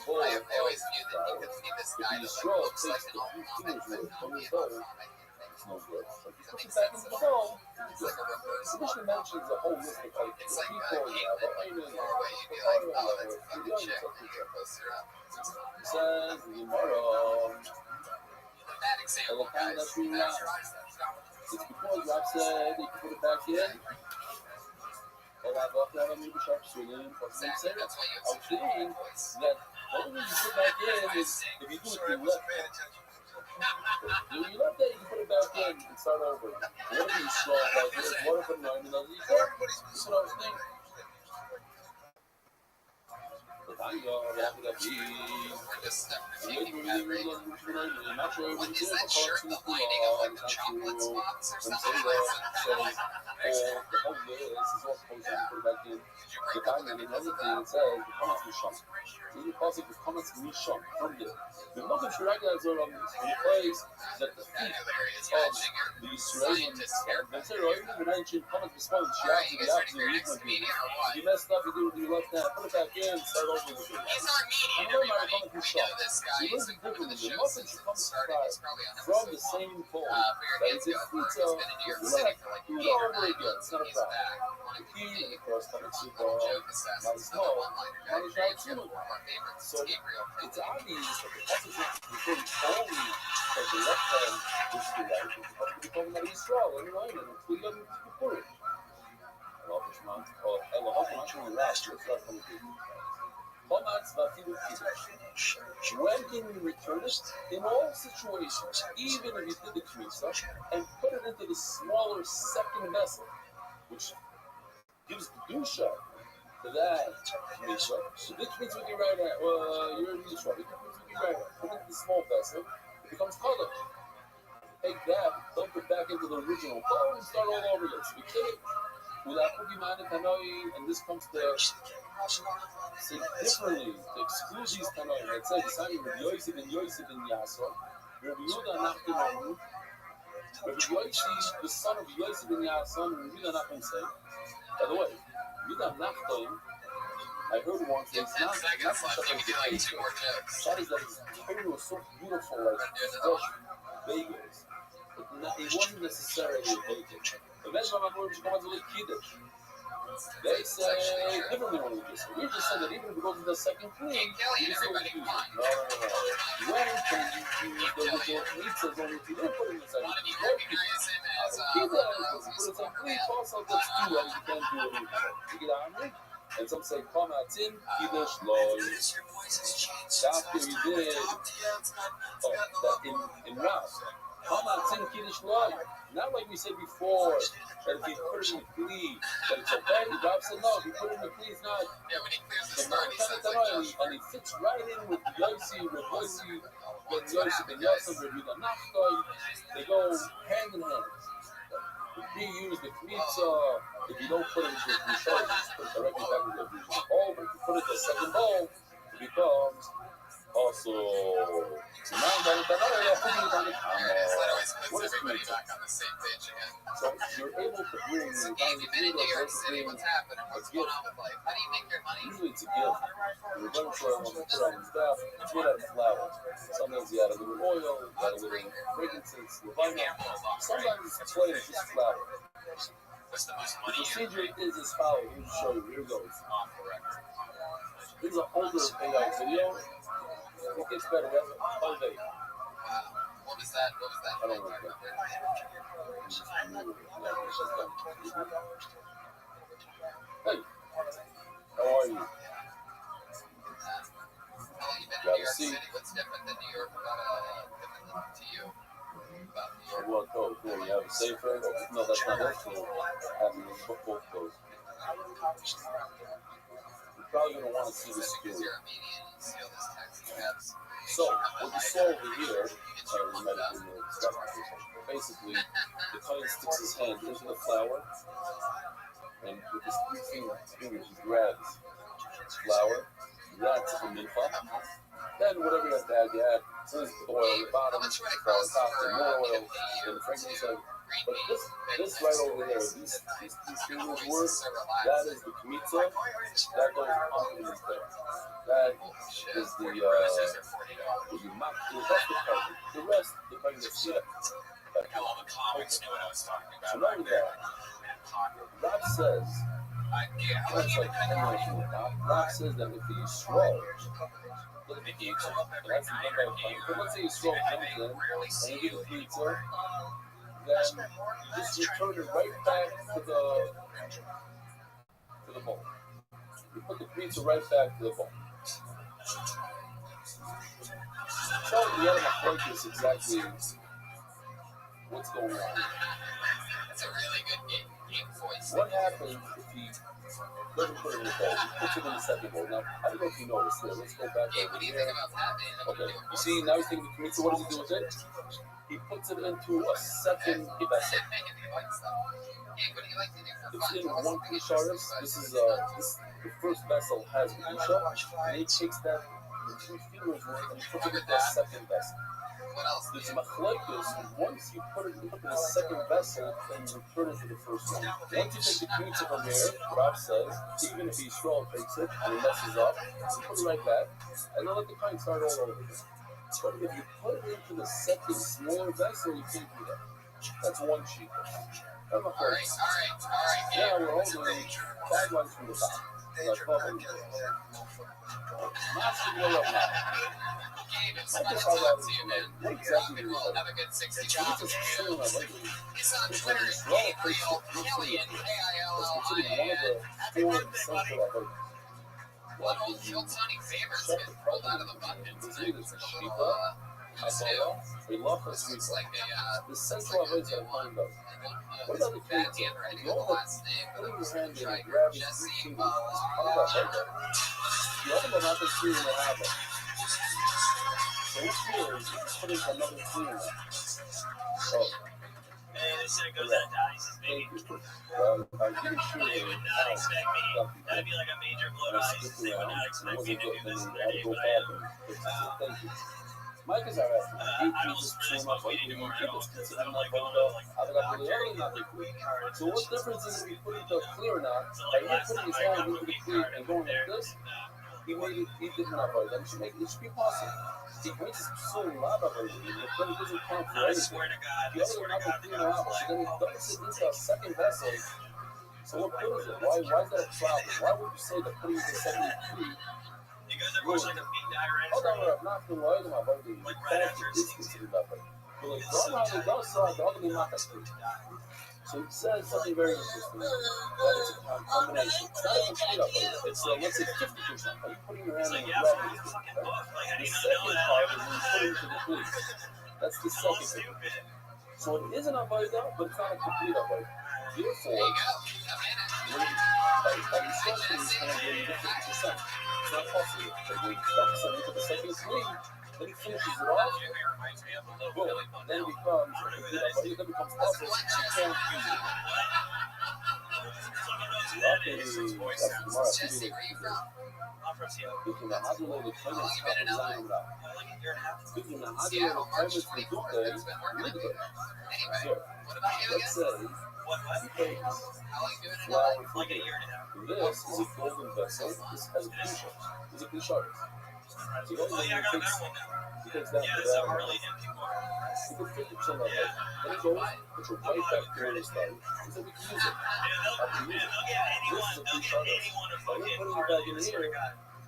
bowl of always knew that he could be this guy if you that throw looks like takes an the old fingers man. from the bowl, it's no good. So if you put it back into the bowl, It's like a reverse. Tradition mentions a whole list of like It's like people a you cake have, that but I you know throw away. You'd be like, oh, that's a fucking chick. And you get closer up. it says the Gemara. Bad example, guys. That's It's because Rav said they can put it back in. And I've left that on me to sharp swinging. exactly. That's why you I was saying that the only thing you put back in is if you do it with your left hand. When you left that, you can put it back in and start over. What if you strong like this? What if I'm not another? You know what I was thinking? What is that shirt? The lining of like the chocolate spots or something like that? The Muslim Shiragas are in a place that the feet Hilarious. of Matching your the Israelis scientist haircut. and say, oh, even mentioned comments respond to Alright, Shiraz you and guys the ready for your opposite next movement. comedian or what? If you messed up, you do it with your left hand, put it back in, start over with it. He's our median, everybody. We know this guy. He's been coming to the show since it started. He's probably on From episode the 1. same bowl. For your That hands is go for it. pizza. He's been in New York City for like 8 or 9 months. And he's back. Wanted to He, be of course, coming to little joke assassins. Another one-liner guy. James, one of our favorites. So Gabriel. it's obvious that the passage is referring only to the left hand, which is the right, which is supposed to be talking about Israel and Iran, and it's the young people. When can you return it? In all situations, even if you did the Knesset and put it into the smaller second vessel, which gives the Dusha to that Misha. Which means we can write that. You're in Misha. Which means we can write that. Put it in the small vessel. It becomes color. Take that, dump it back into the original bowl, and start all over again. So we kill it. And this comes to say differently to exclude these Tanoim. Let's say the sign of Rabbi Yosef and Yason. Rabbi Yehuda Nachman, Rabbi Yosef, the son of Yosef and Yason, and Rabbi Yehuda Nachman say. By the way, Yehuda Nachman, I heard once that it's not such a big that is that his Torah was so beautiful, like fresh bagels. It wasn't necessarily a bagel. The Meshach Mamorim should come out to the Kiddush. They say differently when we just say. We just said that even if it goes to the second clean, you can still use it. No. When can you use the original pizzas only if you didn't put it in the second clean? If you put it in the clean, also that's too late. You can't do it anymore. You get out of me? And some say, come out in, Kiddush, Lord. After you did, that in Rav. Come out in Kiddush, Lord. Not like we said before, that if you put it in the kli, that it's okay. Rav said, no, if you put it in the kli, it's not. And it fits right in with Yossi, with Yosef and Yosef, with Yehuda Nachman. They go hand in hand. If you use the kmitza, if you don't put it into the shell, you just put it directly back into the original bowl. But if you put it in the second bowl, it becomes also. What is kmitza? So you're able to bring a gift. Usually it's a gift. You're going to put on his staff. It's made out of flour. Sometimes you add a little oil, you add a little fragrances, levina. Sometimes it's plain, it's just flour. The procedure is as follows. Let me show you. Here it goes. This is an older AI video. It gets better. We have a whole day. What was that? I don't know. Hey, how are you? You've been in New York City. What's different than New York different to you? About New York? Well, cool. You have a safe friend? No, that's not helpful. Having both those. You're probably going to want to see this Because too. you're Armenian, you see all this taxi cabs. So, what you saw over here, we met it in the stuff. Basically, the Kohen sticks his hand into the flour, and with his fingers, he grabs flour, that's the mincha. Then, whatever you have to add, you add. So, there's the oil on the bottom, flour on top, and more oil, then the frankincense. But this right over here, these fingers work, that is the kmitza, that goes underneath there. That is the you mop, that's the part. The rest, the part of the setup. So not only that, Rob says, it's like Rob says that if you swallow, look at the and that's the thing about it. But let's say you swallow something, and you get the pizza, then you just return it right back to the bowl. You put the pizza right back to the bowl. So the other point is exactly what's going on. That's a really good game voice. What happens if he doesn't put it in the bowl? He puts it in the second bowl. Now, I don't know if you noticed this. Let's go back What over do you here. think about that? Okay. You see, now he's taking the kmitza. What does he do with it? He puts it into a second vessel. It's in one kisharis. This is the first vessel has Isha, and he takes that the 2 fingers worth and puts it into a second vessel. What else? There's machlokes. Once you put it into the second vessel, then you return it to the first one. Once you take the kmitza from here, Rav says, even if Yisrael takes it and he messes up, you put it right back, and then let the kind start all over again. But if you put it into the second smaller vessel, you can't do that. That's one sheet. All right. Now we're holding guidelines from the top. Like bubble. Massive way up now. I guess I'll have it, man. What exactly do you think? Have a good 60 It's job. just considering my regular. It's on Twitter. It's considered one of the 4 essential items. What old Tony favorites get pulled out of the bucket? This is Shiva. Kabbalah, a lacha is It's like the central avodah that a kohen does. What about the kids? You know what? Putting your hand in and grabbing his fingers is part of that avodah. The other one not the three in the habit. So which here is putting another three in there? Oh. This goes out to Isis, baby. I'm pretty sure They would not expect me. That'd be like a major blow to Isis. They would not expect me to do this in their day, but I am. Mike is alright. I don't really smoke weed anymore at all because I'm like going to like so what difference is if you put it to clear or not? By him putting his hand into the clear and going like this, he made it, he did not avoid that. It should be possible. He points his pursuing a lot of it, but it doesn't count for I anything. swear to God, The other one not clear out, so then he dumps it into a second vessel. So what good is it? Why is that a problem? Why would you say that putting it in 73? you guys ever watch like a meat diet Hold on, I'm not going to lie to my body. Like right after This is considered that way. But like, normally does so the other not that free. So it says something very interesting. That it's a combination. It's not a complete upgrade. It's let's say 50%. Are you putting your hand in the grabbing this? The second part is when you put it into the police. That's the second thing. So it is an upgrade, but it's not a complete upgrade. Therefore, by instructing his hand when you get 50%, it's not possible. So when you dumps it into the second swing, then he finishes it off. Boom. Then it becomes a complete upgrade. Then it becomes possible. You can't use it. Let's say flour for this is a golden vessel. This has a cliche. This is a cliche. So he takes that for that. He puts 50% of it. Then he goes, puts it right back here in his thing. He said we can use it. How can you use it? This is a cliche. By him putting it back in here,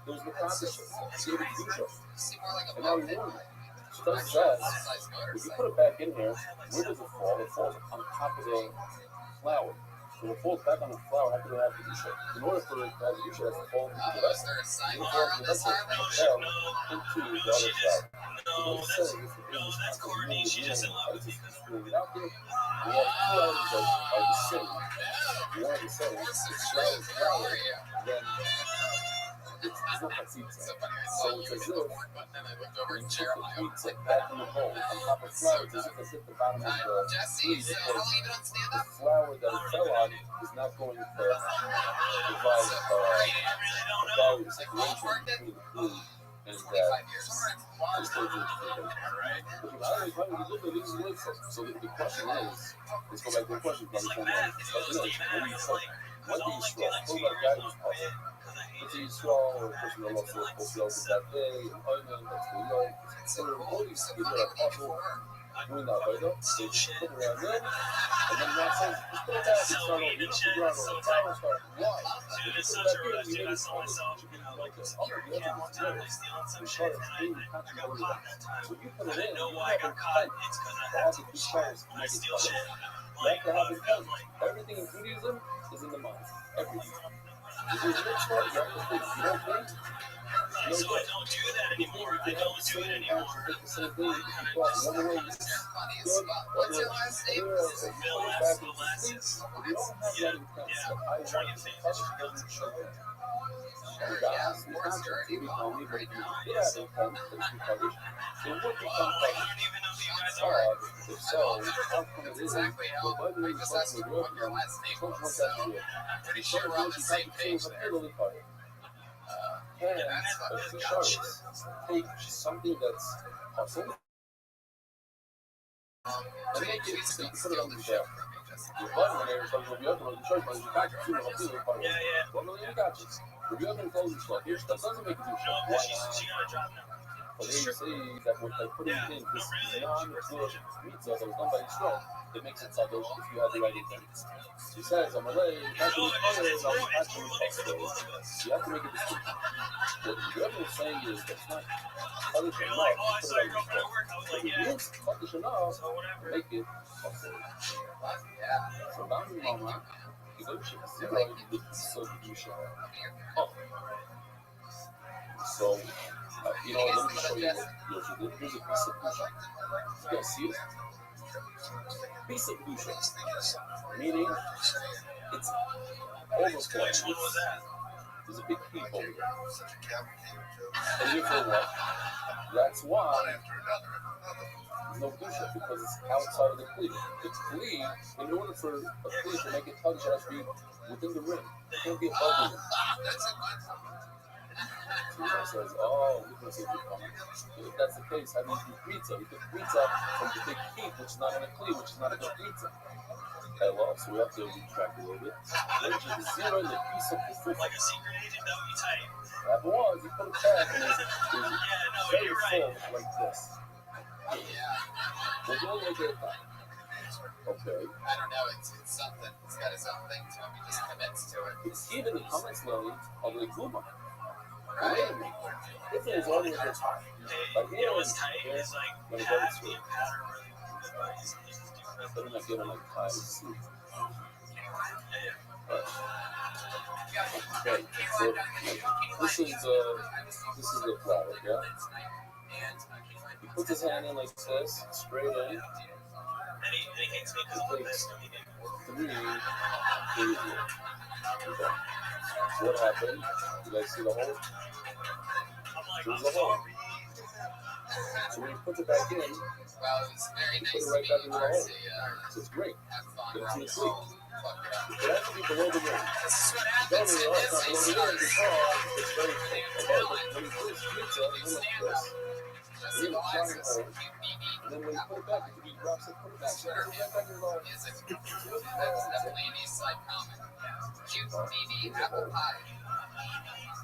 there was no competition. He gave it to Dusha. And now he won. So does that. If you put it back in here, where does it fall? It falls on top of the flour. When it falls back on the flour, how can it have the Dusha? In order for it to have the Dusha, it has to fall into the vessel. When it falls into the vessel, it fell into the other flour. So what it says is the thing is not to move the ice is pulling it out there. We have two items that are the same. One is the same. It's flour, then it's not a pizza. So it's as if you put the pizza back in the bowl on top of flour. It's as if the bottom of the food, because the flour that it fell on is not going to provide a balanced situation between the food and that it's going to so the question is, let's go back to the question. The question is, when you cook, what do you straw? What about guidance puzzle? It's a straw or a person that loves to open that day, an onion, that's the yolk. So all these people are puzzle doing that right up. They put it around in, and then that says, just put it back and start over. You don't put it around over. Flour start. Why? Dude, it's Put such it a back rush, in, you dude. I made it saw myself, should be you know, like this. here Other again one time, ones, like stealing some we shit, start and clean, I got caught that time. so you put it I in, know you why I have got caught. intent It's because I to had have to the two stars to I make it steal better. shit. You have to have intent. Everything in Judaism is in the mind. Everything. If there's no start, you have to think. You don't think, no So I good. don't do that You think anymore. you I can have don't the do it same anymore. action, think the same thing. You can thought one way is good, What's your last name? other way is you put it back into sleep. If you don't have that intent, that I want to touch it, doesn't show that. And God, the concept to become me, but if you did have intent that you publish, it would become I published. don't even know who you guys are. If so, how come it isn't? Exactly how Well, by the way, we just asked you what your last name was. So I'm pretty sure we're on the same page there. And a few shards take something that's possible and make it so you put it on the shelf. Your button there is like Rabbi Yochanan, the church, but you got you know, Yeah, yeah. well, no, you got you. Rabbi Yochanan tells you stuff. Your stuff doesn't make it do No, stuff. but Why she not? got a job now. But then you see that with like putting in this non-good pizza that was done by Yisrael, it makes it salvation if you have the right intent. He says, I'm Malay, actually, actually, you have to make a distinction. What the Rebbe is saying is that's not publish You're enough like, to oh, I put saw it your on the girlfriend at shelf. work. I was If like, it yeah. is publish enough, So whatever. make it possible. So down in Mama, you go to zero, so you should. Oh. So, You know, let me show you what Yoshi did. Here's a piece of Pusha. You guys see it? Piece of Pusha. Meaning, it's overflowing. There's a big heap over there. And you feel what? That's why there's no Pusha, because it's outside of the Kli. The Kli, in order for a Kli to make it touch, it has to be within the rim. It can't be above the rim. So he says, oh, we're going to say if that's the case, how do you do pizza? You cook pizza from the big heap, which is not in a Kli, which is not a good pizza. Well, so we have to retract a little bit. Then you zero in the piece of the food. Like a secret agent, don't you type? That was, you put it back and it's very full like this. We're doing like that. Okay. I don't know, it's something. It's got its own thing to it. He just commits to it. It's even the comments line of the Guma. Right? If it was all the way to the top. Like, You know what's tight is like when it pattern goes through. being pattern really good, but he's just different. They're not getting like tied to sleep. Okay, so this is the flower, yeah? He puts his hand in like this, straight in. And he hates me because I'm the best. Three, okay. So what happened? You guys see the hole? There's a hole. So when he puts it back in, Well, it was very he nice put it to right meet back into the hole. RC. So it's great. Have fun. But it's in the So, sleep. fuck it up. It has to be below the rim. This is what Don't happens be in wrong, it's this not below the rim case. because it's very thick. But when he puts pizza, he looks this. He has a giant hole. And then when he put it back, if he drops it, put it back. Put it right back in the hole. That's definitely an East Side comment. Cute BB apple pie.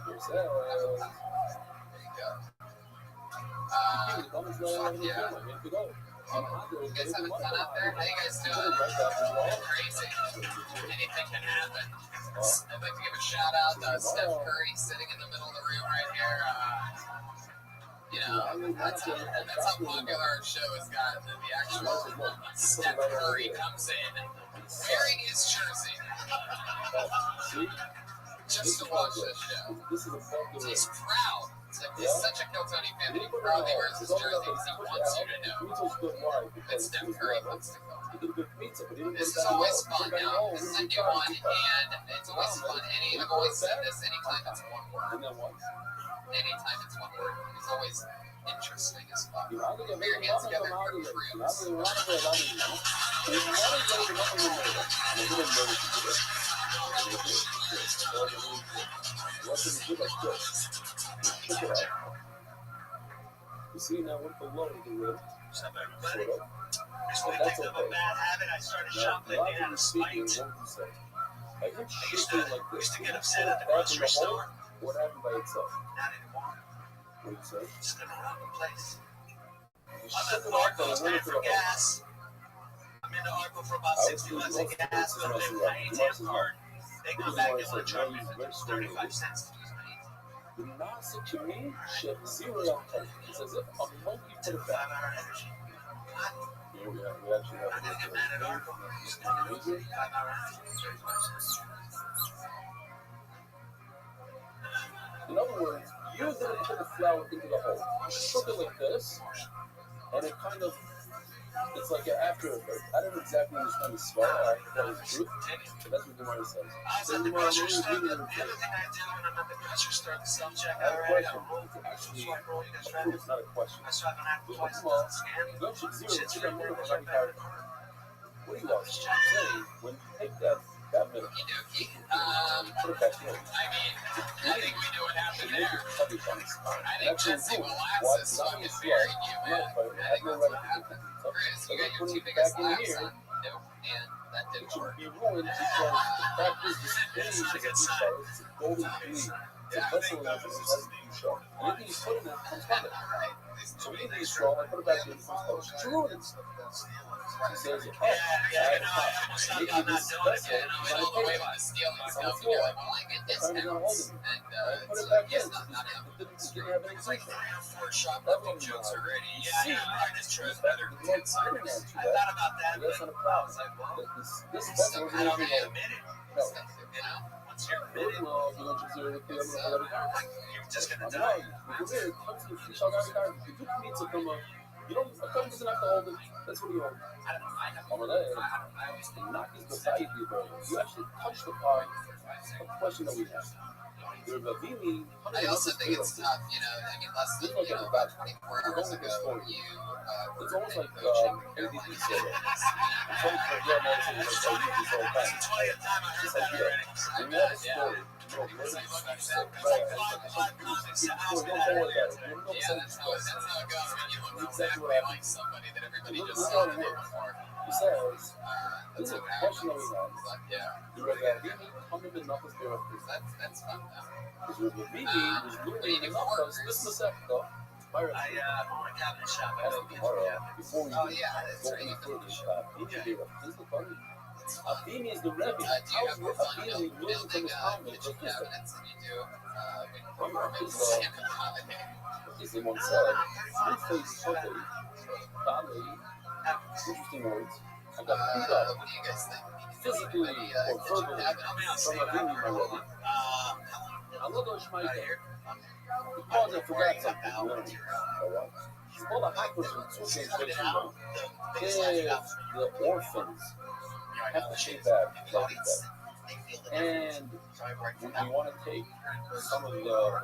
Here's that. There you go. You guys having fun out there? How you guys doing? Crazy. Anything can happen. I'd like to give a shout out to Steph Curry sitting in the middle of the room right here. You know, that's how popular our show has gotten. The actual Steph Curry comes in wearing his jersey just to watch this show. He's proud. He's such a Kotoni fan that he proudly wears his jersey because he wants you to know that Steph Curry wants to go. This is always fun now. This is a new one, and it's always fun. I've always said this, anytime it's one word. Anytime it's one word, it's always interesting as fuck. Put your hands together for Cruz. Check it out. You see now we're below the rim. What's up, everybody? But I that's picked up a okay. bad habit. I started Now, shoplifting out of speaking, spite. what would you say? Like him I used shaking to, like this. used to get upset at the grocery store. What happened by itself? Not anymore. What do you say? Just been around the place. You I'm shook at it off Marco's, and man, went to for the hole. gas. I'm into ARPA for about 60 months of gas, but I'm in my ATM card. They come back and want to charge me 35 cents to use my ATM. The Nasa to me ship 0 out of 10. It's as if a monkey put it back. 5-hour energy. Here we actually have I didn't get mad at ARPA. Just did it. 5-hour energy, 35 cents. In other words, you didn't put the flour into the hole. You shook it like this, and it kind of, it's like an after effect. I don't exactly understand the spell, that is truth, but that's what Gemara says. I was at the grocery store. The other thing I do when I'm at the grocery store at the I self-checkout, have a right? I question. roll It's through actually swipe roll. You guys a try proof, this? it's not a question. I swipe an apple twice, Well, and scan. you don't should zero, Shit's it's right a there. minute, Goes like right back in the how, corner. what do you want? Say, when you take that minute, Okey-dokey. put it back in. I think we know what happened Make there. it public on the spot. I think That's your Jesse rule. Molasses Why fucking it's buried not you, a man. fight. I think that's what happened. Chris, you got your two biggest laughs on. Nope, and that It didn't should work. be ruined because the fact is the stage is a blue star. It's a golden bleed. It's a vessel that has a blue star. Anything you put in it comes from it. Right. So we need strong, I put it back in, it comes close. It's ruined. He says, oh, Yeah, I almost thought maybe about not this doing it vessel again. is Went all the not way a by stealing It's on stuff. the And you're floor. like, well, I get It's not even discounts. holding. And Put it's it back like, in. yes, not him. It didn't have any It's like reason. 3 or 4 shoplifting jokes already. You Yeah, see, yeah, I just chose the better Lord's tips. I internet to thought that. about that, but That's not a I problem. was like, well, This I vessel don't is going to really be admit it. no. You know, That's what you want. Knock is beside you, bro. You actually touched upon a question that we have. I also think it's tough, less than 24 hours ago, you it's almost like NDD said it. It's almost like, yeah, man, it's like, so you just all time. It's like, yeah, when you have a story, exactly what happened. He says, this is a question that we have. You read that Rabbi coming to Numbers directly. That's fun. Because Rabbi was literally in Numbers, this is a though. Before we go any further, this is the funny. Abini is the Rabbi. How is Abini moving from his comment? Is in one side. His face shortly. Interesting words. I got beat up physically or verbally from Abini, my Rabbi. I love those Shmaita. Because I forgot something. All the hackers in two translations is the orphans have to pay back like that. And we want to take some of the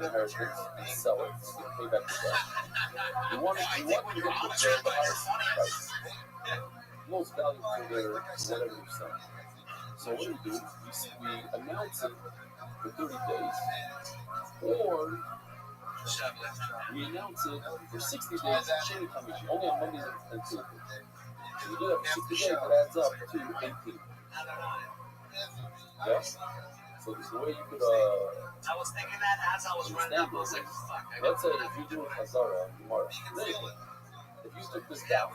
inheritance and sell it and pay back the debt. We want to get the highest price, most value for their whatever you sell. So what do? We announce it for 30 days, or we announce it for 60 days, chain commission, only on Mondays and Tuesdays. So we do that for 60 days, it adds up to 18. Yeah? So there's a way you could I was thinking that as I was running up, I was like, fuck. Let's say if you do a Hazara Gemara, if you took this down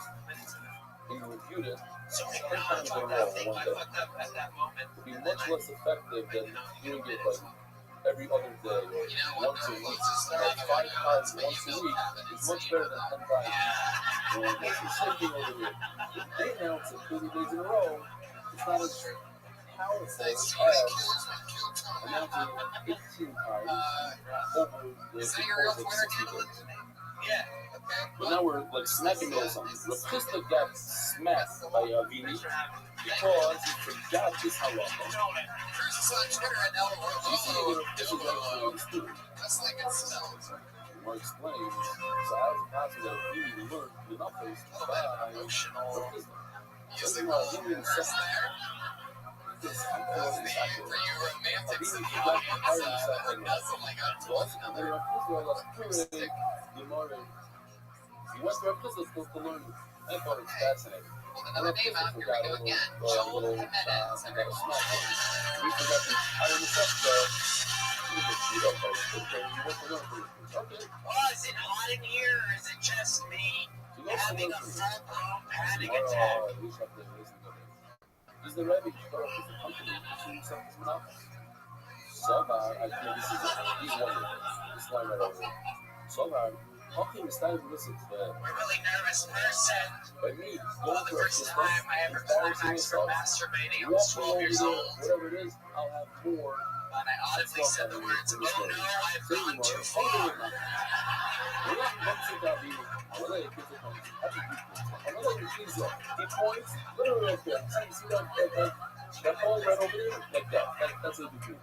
and you reviewed it 10 times in a row in one day, it would be much less effective than doing it like every other day, once a week. 5 times once a week is much better than 10 times. And it's the same thing over here. If they announce it 30 days in a row, it's not as powerful as announcing 18 times over the course of 60 days. But now we're like smacking on something. Rapista got smacked by Avini because he forgot this halakha. You see the Rapista actually understood. More explains. So how is it possible that Avini learned the numbers by Rapista? Something like Avini and Seth. This he went to Rapista to learn. I thought it was fascinating. Another name out, here we go again. Joel Jimenez. We forgot the entire necessity. He was beat up by the okay. Oh, is it hot in here, or is it just me having a full-blown panic attack? He's the Rabbi. He's the company. He's not. Somehow, I think this is he's wonderful. This line right over there. Somehow, how can you stand and listen to that? A really nervous person. By me, Well, the first time I ever climaxed from masturbating, I was 12 years old. Whatever it is, I'll have more. But I audibly said the words, oh no, I've gone too far. He points literally right there. See that ball right over there? Like that. That's what he do.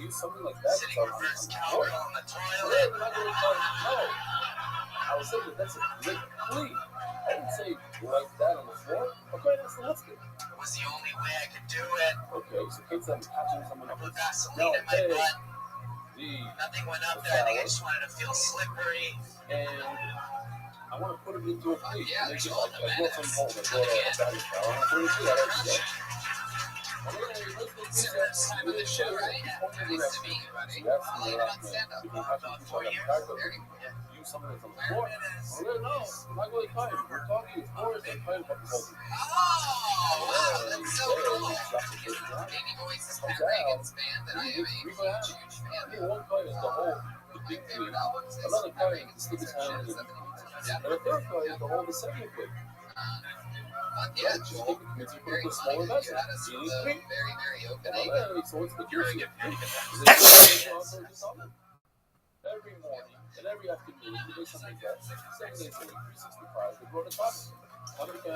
Something like that. Sitting reverse coward on the toilet. No. I was saying that's a great plea. I didn't say like that on the floor. Okay, that's good. It was the only way I could do it. Okay, so kids I'm catching someone I up. put Vaseline in my butt. Nothing went up there. I think I just wanted to feel slippery. And I want to put it into a plate. Yeah, I there's brought some home. I brought a bag of flour. I want to put it in a plate. It's the first time of the show, right? Nice to meet you, buddy. I'll leave it on stand-up. About 4 years. Use something that's on the floor. No, I'm not really kind. We're talking, of course, I'm kind of holding. Oh, wow, that's so cool. Baby Voice is Pat Reagan's band, and I am a huge fan of. One guy is the whole, the big thing. Another guy is the stick his hand in. And a third guy is the whole, the second thing. Yeah, Just Joel, take the meat, you put it in a smaller vessel. You need three. very open. So what's the You're juice? very good. Every morning and every afternoon, you do something like that. 7 days a week, 365, they grow the topic. How many can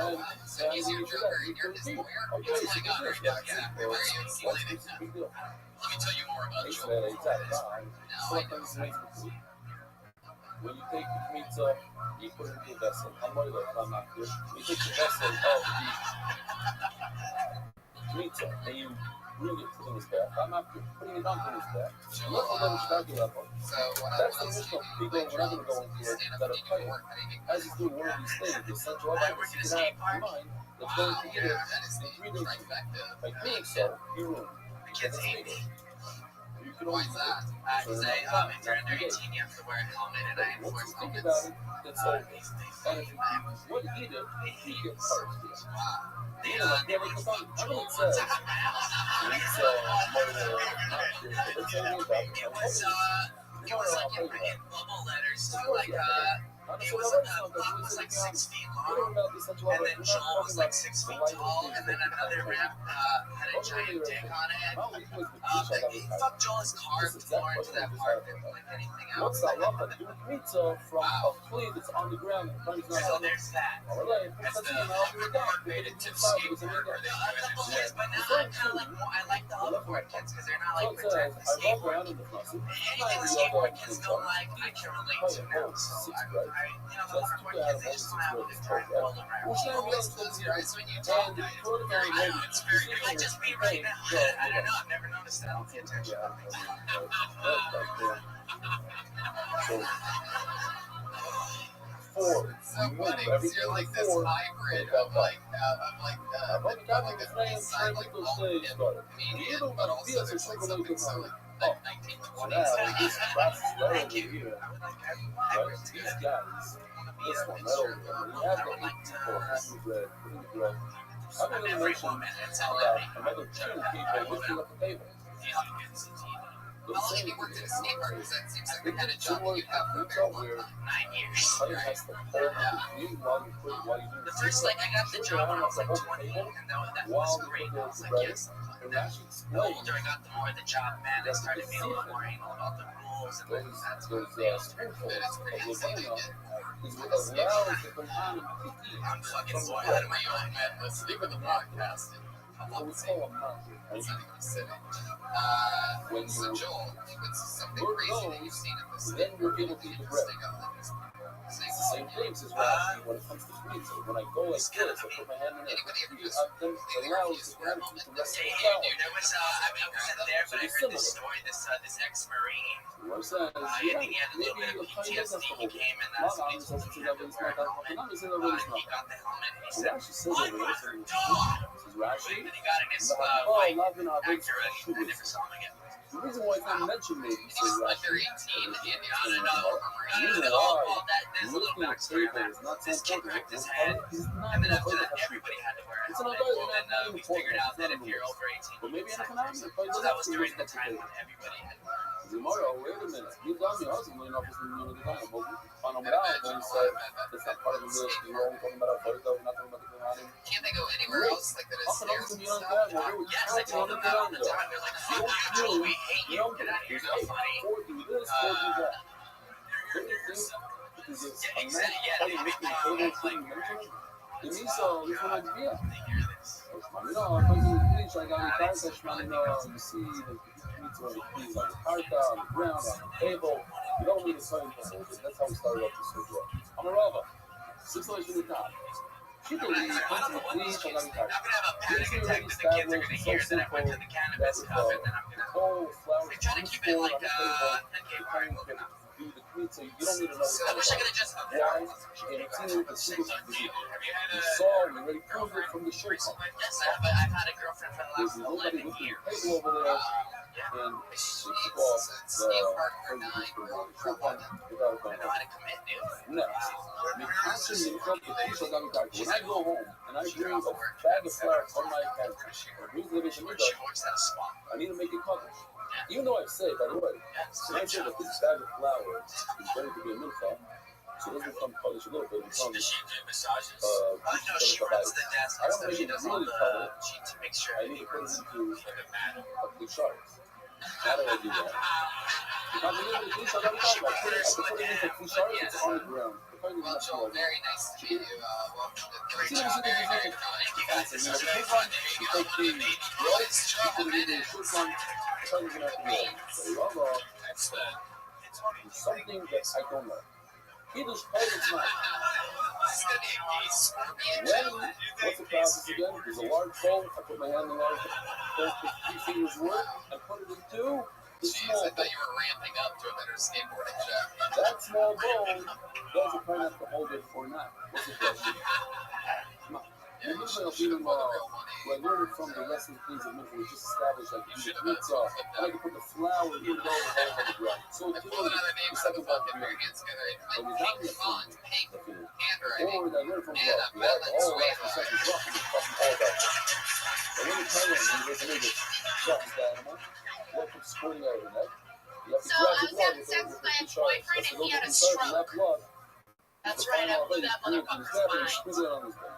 He's your drummer, you're his lawyer. Okay, Oh my God, so yeah, very insulated. big deal. Let me tell you more about It's Joel. exactly. Now I know. When you take the pizza, you put it in the vessel. I'm not here. You take the vessel of the pizza and you bring it to his back. I'm not putting it on his back. Look at the starting level. So That's the mission of people. We're not going to go into it that are playing. As you do one of these things, the central elements you can have in mind that's going to get it in 3 days. By doing so, you ruin it. The kids hate me. You can Why always is that? Because if you're under 18, you have to wear a helmet, and I enforce think helmets. about it, it's over. And if you would eat it, you get parts. They Like were it fucking Joel says, one time. it's It was like in bubble letters too, like it was Puck was like 6 feet long, and then Joel was like 6 feet tall, and then another ramp had a giant dick on it. Fuck Joel's carved more into that part than like anything else. What's that love of doing pizza from a flea that's on the ground and friends not So on there's that. That's the motivated to skateboard. But now I kind of like I like the hoverboard kids because they're not like returned to skateboard. Anything the skateboard kids don't like, I can relate to now. So the hoverboard kids, they just don't have this turn roll around. You always close your eyes when you talk. I know it's very good. I just be right now. I don't know. I've never noticed that. I'll pay attention. Four. So funny because you're like this hybrid of like the face side, like all comedian, but also there's like something so like 1920s. Thank you. I would like hybrid too. These guys, this one, I would like to. I'm every woman until every another two people lifting up the table. How long have you worked at a skate park? Because that seems like the kind of job that you'd have for a very long time. 9 years. The first, like, I got the job when I was like 20, and that was great. I was like, yes. The older I got, the more the job meant. I started being a little more anal about the rules, and then that's what it's pretty easy to get. I'm fucking so out of my own head listening to the podcast. I'm not saying it's not even sitting. So Joel, what's something crazy that you've seen in this thing where people be interesting on this? It's the same thing as when it comes to pizza. When I go like this, I put my hand in it. Then allows the gravity to rest Hey, on the dude, flour. I wasn't there, but I heard this story. This ex-marine, What I'm saying is, I think he had a little bit of PTSD. He came and that's when he told me he had to wear the helmet. He got the helmet and he said, "I'm your dog!" And he got in his white Acura. I never saw him again. the reason why I mentioned me He was under 18 and I don't know. There's a little backstory on that. This kid cracked his head, and then after that, everybody had to wear a helmet. And then we figured out that if you're over 18, you can sign this. So that was during the time when everybody had to wear a helmet. Tomorrow, wait a minute. You got me hustle, you know, for some minutes of time. But on the out, when you said it's not part of the list, you're only talking about Alberto, we're not talking about the Quran. Can't they go anywhere else? Like that is stairs and stuff? Yes, I told them that all the time. They're like, fuck you, Joel, we hate you. Get out of here, you're not funny. Or do this, or do that. Don't you think? Because it's a man telling me to go to the mention. The Misa, this one like beer. You know, I'm going to the beach, I got a car touchman, you see the pizza on the keys on the carta, on the ground, on the table. You don't need to tell you the whole thing. That's how we started off this video. I'm a Rabbi. 6 hours in the top. She believes once in the beach, I got a car. I'm gonna have a panic attack that the kids are gonna hear that I went to the cannabis cup, and then I'm gonna. They try to keep it like a gay bar movie. Do the pizza. You don't need another. I wish I could have just. Why? And it's in the single video. Have you You had saw, we already proved it from the shirt. Yes, I've had a girlfriend for the There's last nobody 11 with the years. table over there. And it's off Skate park for 9, for 11. I know how to commit, dude. No. Me constantly come to pizza got me back. When I go home and I bring a bag of flour on my counter, or bring the division with She works at a spa. I need to make it cover. Even though I say, by the way, when I say that this bag of flour is ready to be a mincha, So this becomes polished a little bit. It becomes Does she do massages? No, she runs the desk. I want to make She it does all really the. color. She to make sure I need to put it into Like a madam. a blue shards. How do I do that? If I deliver the blue shards every time, I put it into blue shards, it's on the ground. Well, Joel, very nice to meet you. Great See, job. this is Very, the very thing. kind. Thank you guys. This You is know, really the fun. you take the drugs, you put it into a short one, it's not even have to be so Allah, Excellent. something that I don't know. Either spell it's not. This is going to be a gay scorpion When, joke. what's the process again? There's a large bowl, I put my hand in the large bowl, put 3 fingers worth, and put it into the Jeez, small I bowl. thought you were ramping up to a better skateboarding joke. That small bowl, does the pineapple to hold it or not? What's the question? No. Yeah, you Usually, should have pulled the real when I learned from the wrestling things that we just established, like the pizza, I like to put the flour in the hole on the ground. So I too, pulled another name the out of second the part fucking of very good together. when we Pink got this font, pink or handwriting. when I learned from And Rob, a we had Venezuela. all that the second rock, we fucking all that. And when you tell them, when there's a nigga shot the animal, you have to put sporting out of that. You have to So grab I the was blood having with sex the with my shards. ex-boyfriend That's and the he had a shards, and that stroke. blood. That's right, I blew that You motherfucker's grab it and mind. squeeze it on his thing.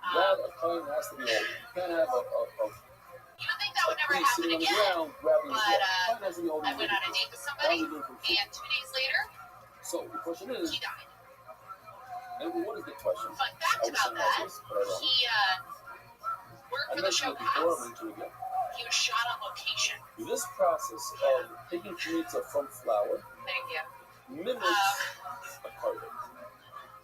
That a coin has to be old. You can't have a You would think that would never piece happen sitting on the again. ground grabbing the But, blood. Coin has to be old. I went on a date with somebody, and 2 days later, So the question is, he died. and what is the question? Fun fact about that, he worked for the show before, House. I mentioned again. He was shot on location. This process of taking pizza from flour Thank you. mimics a carving.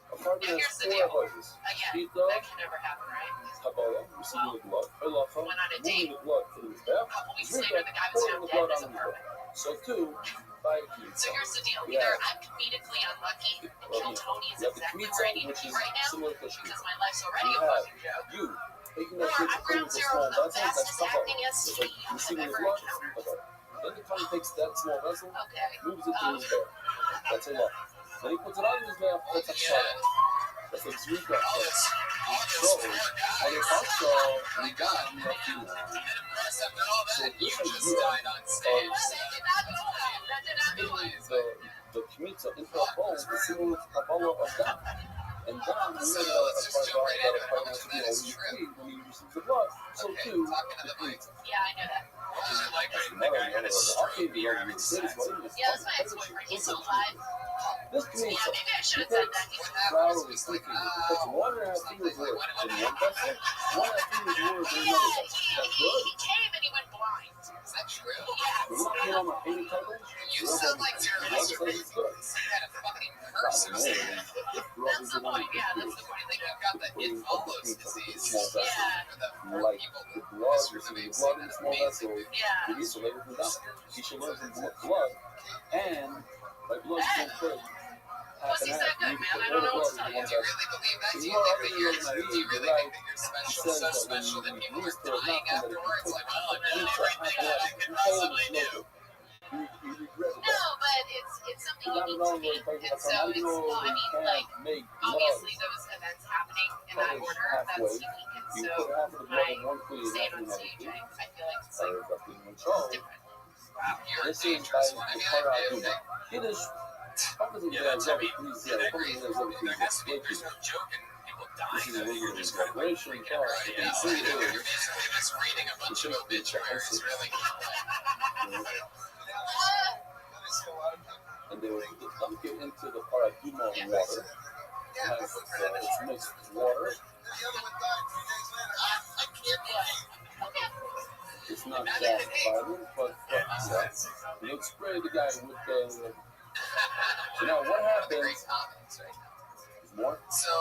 A carving Now has here's the 4 deal. houses. Again, Pizza, that can never happen, right? Kabbalah, receiving the blood, halacha, Went on a moving date. the blood to his bath, A couple weeks Zrika, later, the guy was pouring found the dead blood in his on his back. apartment. So too, by pizza. So here's the deal. Yeah. Either I'm comedically unlucky and kill Tony is You have the exactly pizza, where I need which to be is right now similar to because shkita. my life's already You a have fucking joke. you taking Or that pizza, I'm putting ground it in zero small of the vessel, that's fastest kabbalah. acting It's SUV like I've receiving the ever blood, encountered. okay. Then the tongue takes that small vessel, Okay. moves it to his bath. That's a lot. Then he puts it on his bath, that's a kabbalah. That's a Zrika. So, on the also, we got nothing. Impressed after all So that, you this is just good. died on stage. That did not go well. That did not go well. The pizza into a bowl is similar to Kabbalah of God. And God, we So, know let's that just jump right into it. How a much of part that of is the true? when you receive the blood. So Okay, too, talking to the the mic. pizza. Yeah, I know that. What was it like when Not the guy only had a stroke? You're having sex? Yeah, that's my ex-boyfriend. He's still alive. This Yeah, pizza, maybe I should have said that. He's What flour happened? is It's like, cooking. It puts 1.5 fingers worth in one vessel, 1.5 fingers worth in another vessel. That's good. he came and he went blind. is that true? We're Yes. not putting on any coverage. You sound like you're One says it's good. some kind of fucking curse or something. That's the point. Yeah, that's the point. Like you've got the it follows disease. Small vessel. Yeah. Or the Like people the that blood, sort of receiving makes blood it in a small amazing. vessel. Yeah. We need to lay it down. He should learn from blood, and by blood is going to Pussy's that good, man. I don't know what to tell you. Do you really believe that? Do you You are think that you're naive, do you really right? think that you're special? So special that people are dying afterwards? Like, oh, I did everything that I could possibly do. You regret No, but it's something unique to me. And so it's, well, I mean, like, obviously those events happening in that order, that's unique. And You so put half of the blood in one plate when I say it and on half stage, in another I feel like it's plate. like, it's So, different. Wow, you're a this is by dangerous one. I the mean, I Paraduma. do. It is. Yeah, that's, I mean, and I agree. There has to be, there's no joke in people dying. I mean, you're just kind of like freaking out. Right, yeah. So you're basically just reading a bunch of obituaries, really. And they will dunk it into the Paraduma water. It's mixed with water. It's not that violent, but yeah. You'll spray the guy with the. So now what happens? More? So,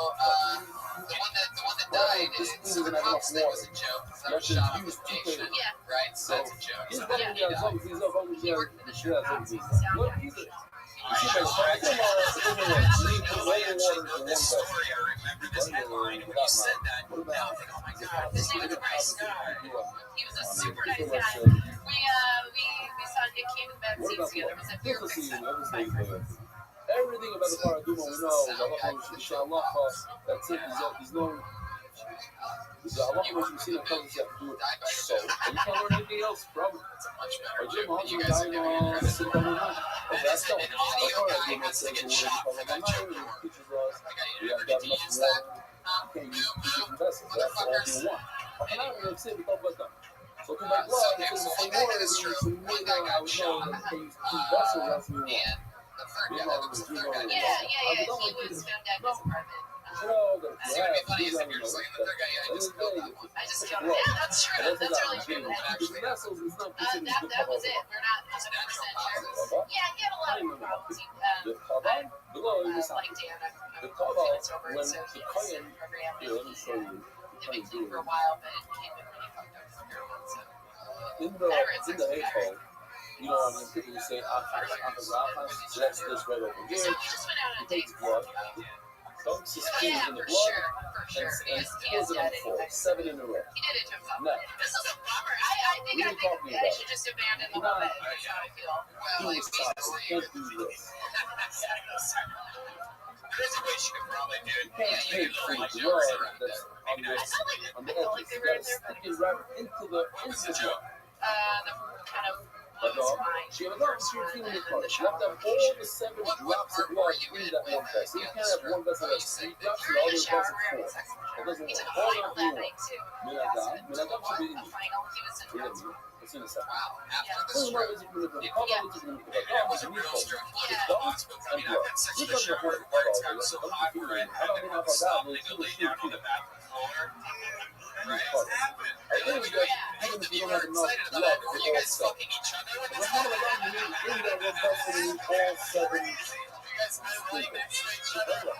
the one that died, so the cops thing was a joke. It's not a shot of location, Yeah. right? So that's a joke. He's So, better than that zombies. He's up over there. He worked for the show. What? He's a. You see, like, I can leave the way water in one This vessel. story, I remember this headline, and when you said that, now I'm like, oh my god, His this name was is a nice Bryce. guy. He was a super nice Pretty guy. much, We saw Nick came in bed what seats about together. It was a beer prophecy mix. and other things like that? Everything about the Paraduma we know is Allah, that's it. He's known. The Allah we see that tells us you have to do it. So, and you can't learn anything else from. it's a much Or better Jim joke. You Hudson guys are died giving me on credit. September 9th. as an audio guy has to get shot for that joke. Teaches us Like, I we didn't have to enough use that. water. You can't use kitchen vessels. That's all you want. Okay, now we're saying without blood. So to make blood, Okay, it's so the one same guy word. got his stroke, So one guy got shot. you can use two vessels. That's what you want. And the third guy, that was the third guy. Yeah, he was found dead in his apartment. You know, that See, what would be funny is if you're just like, the third guy, yeah, I just killed that one. I just killed him. Yeah, that's true. That's really true. Kitchen vessels is not considered That was it. We're not 100% sure. Yeah, he had a lot of problems. The kava, below is Like Dan, the I'm kava it's over, when so the he kohen. was programmed. Here, let me show you. It was for a while, but he'd been really fucked up from heroin, so. In the halo, you know, when people say that's this right over here. So he just went out on a He takes date. blood, dumps his Oh, fingers yeah, in the for blood, sure. and He kills is it on dead four, anyway. 7 in a row. He did it to himself. No. This is a bummer. I think I should just abandon the whole bit. That's how I feel. He was toxic. Can't do this. There's a way she could probably do it. Can't Yeah, take you free like blood jokes around that's it. on I this, felt like on I the felt like edges. they You were in gotta there, stick but it right into the joke. the kind of But was fine. she had a dog, she was feeling the part. She left out all the 7 drops of blood in that one vessel. You can't have one vessel that's 3 drops and the During other the shower, vessel we were 4. having sex. It doesn't He work. took a All final that that you night too. Minadab should be in A you. final. He was in Yeah, hospital. it's in the second. Wow, after the Well, stroke. it's a little bit It of was a real stroke. Yeah. I mean, I've had sex in the shower where it's gotten so hot where I had to have something to lay down on the bathroom floor. Right? It's happened. I think you guys, even if you don't have enough Excited blood about it. for Were you all guys 7. fucking each other when But this how happened? about you in that one vessel you need all 7? You guys been laying next to each other? I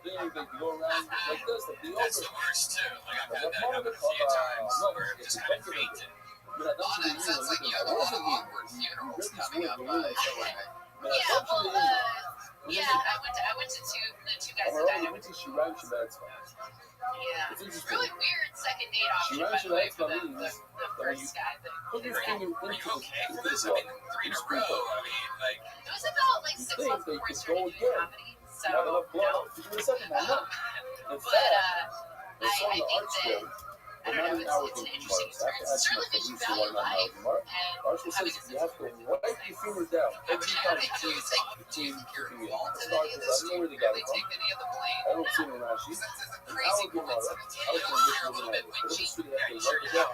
think they go around like this, like the That's ogre. the worst too. Like I've had that happen a few times where I've just kind of fainted. Oh, that sounds like you have a lot of awkward funerals coming up. Yeah, I went to the two guys that died. I went to yeah. It's interesting. Really weird second date option, She by the way, for means the first guy. Put your finger Are you into okay for the this? I mean, 3 in a row. I mean, like, It was about like 6 months they before I could started go doing again. comedy. So, Not enough you know, blood to do the second time. No. In but fact, I think that, I don't know, it's an interesting experience. It certainly makes you value life. And Archer having says a you have to wipe your fingers down every time you change between cooking it. fault in any of this? Do you really take any of the blame? I don't see no Rashi. Since it's a And crazy I would coincidence, I was going to get you're a little bit But witchy. this should have Yeah, to you wipe sure it do. down.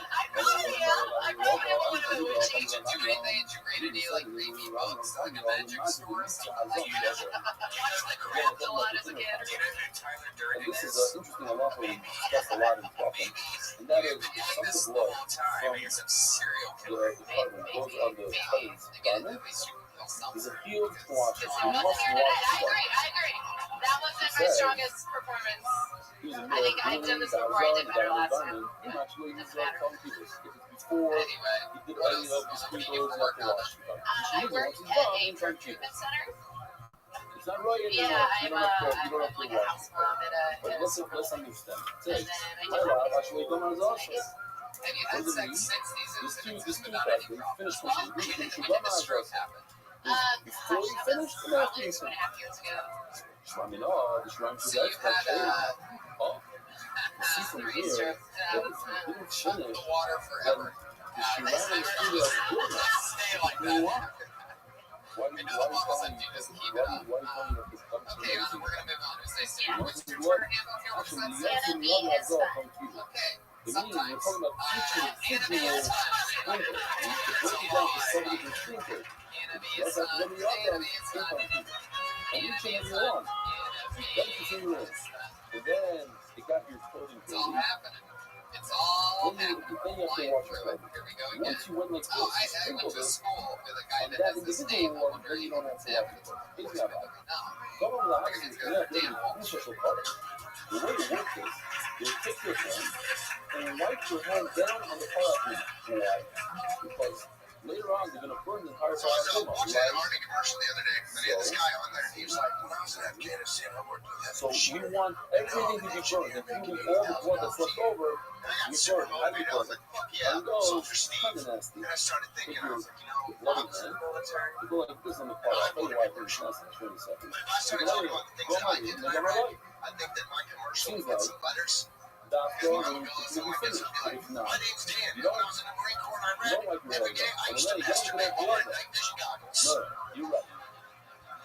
I probably am a little bit Would witchy. change it to anything? Did you read any like creepy books, like a magic store or something like that? I watched the crap a lot as a kid. Do you know who Tyler Durden And this is? is interesting. A lot we discussed a lot in talking. And that is Doing this some the blood whole time. I guess I'm serial killer. the department goes on the toes garment. At least you can kill something. Is a field watch. It's You nothing must here today. watch I agree. That wasn't my strongest performance. I think I've done this before. I did better last time. Actually, he's telling people if it's before Anyway, he did what any else? of the I mean, sprinkles, you you have work to on wash it. I work at a drug treatment center. It's not right. Yeah, You I'm don't have to like do a wash. house mom at But a let's understand. and Say, then I my do lab actually come on his office. Have you had sex since these This incidents two without any factors. problems? Finish When pushing. did You should when run did the my stroke address. happen? Before you that finish, was come after probably you 2.5 years ago. I mean, oh, this rhymes So with you that. had Oh, see from 3 here. strokes. That was didn't shut finish. the water forever. She ran That's in the never studio like goodness. stay like You that. want? Why I know the models that do this keep it up. why you calling it this Okay, we're gonna move on. As they say, Yeah. what's your Twitter handle on your website? Actually, yes, and the other as well come to you. Okay, The meaning, we're sometimes. talking about teaching Enemy visual is time. sprinkle. We need to break it down to 7 different sprinkles. Enemy That's is like time. when you're out there, Enemy is think time. on people. And each Enemy and is every time. one. That's the thing Enemy is. is time. And then they got your clothing It's all code. happening. It's all Then you happening. have to Flying watch through your it. code. Here we go again. Once you went like this, Oh, I sprinkle went to this. school with a guy On that that has this name. individual I one, wonder then you don't have to watch it. It's not bad. No. Some of the houses, they're not really crucial parts. The way to work is, you take your hand and wipe your hand down on the parapet. Why? Because later on, they're going to burn the entire So I was parapet. watching that Right? Army commercial the other day, and he had this guy on there. He was like, when I was in Afghanistan, I worked with So you want everything to be burned, including all the blood that's left over. I got You super burn. How do you motivated. I burn was it? like, fuck yeah, And go, Soldier Steve. kind of nasty. And I started thinking, I was like, you know, Bloody I was in man. the military. You go like this on the car. I'll tell you why for less than 20 seconds. But if I started talking about the things that I did that I read, I think that my commercial would get some letters. Doctor, If you my can finish. If my not, name's Dan. you When I don't. was in the Marine Corps and I read don't like your every hair. day. I And used then to you don't masturbate get while hair. wearing night vision goggles. No, you're right.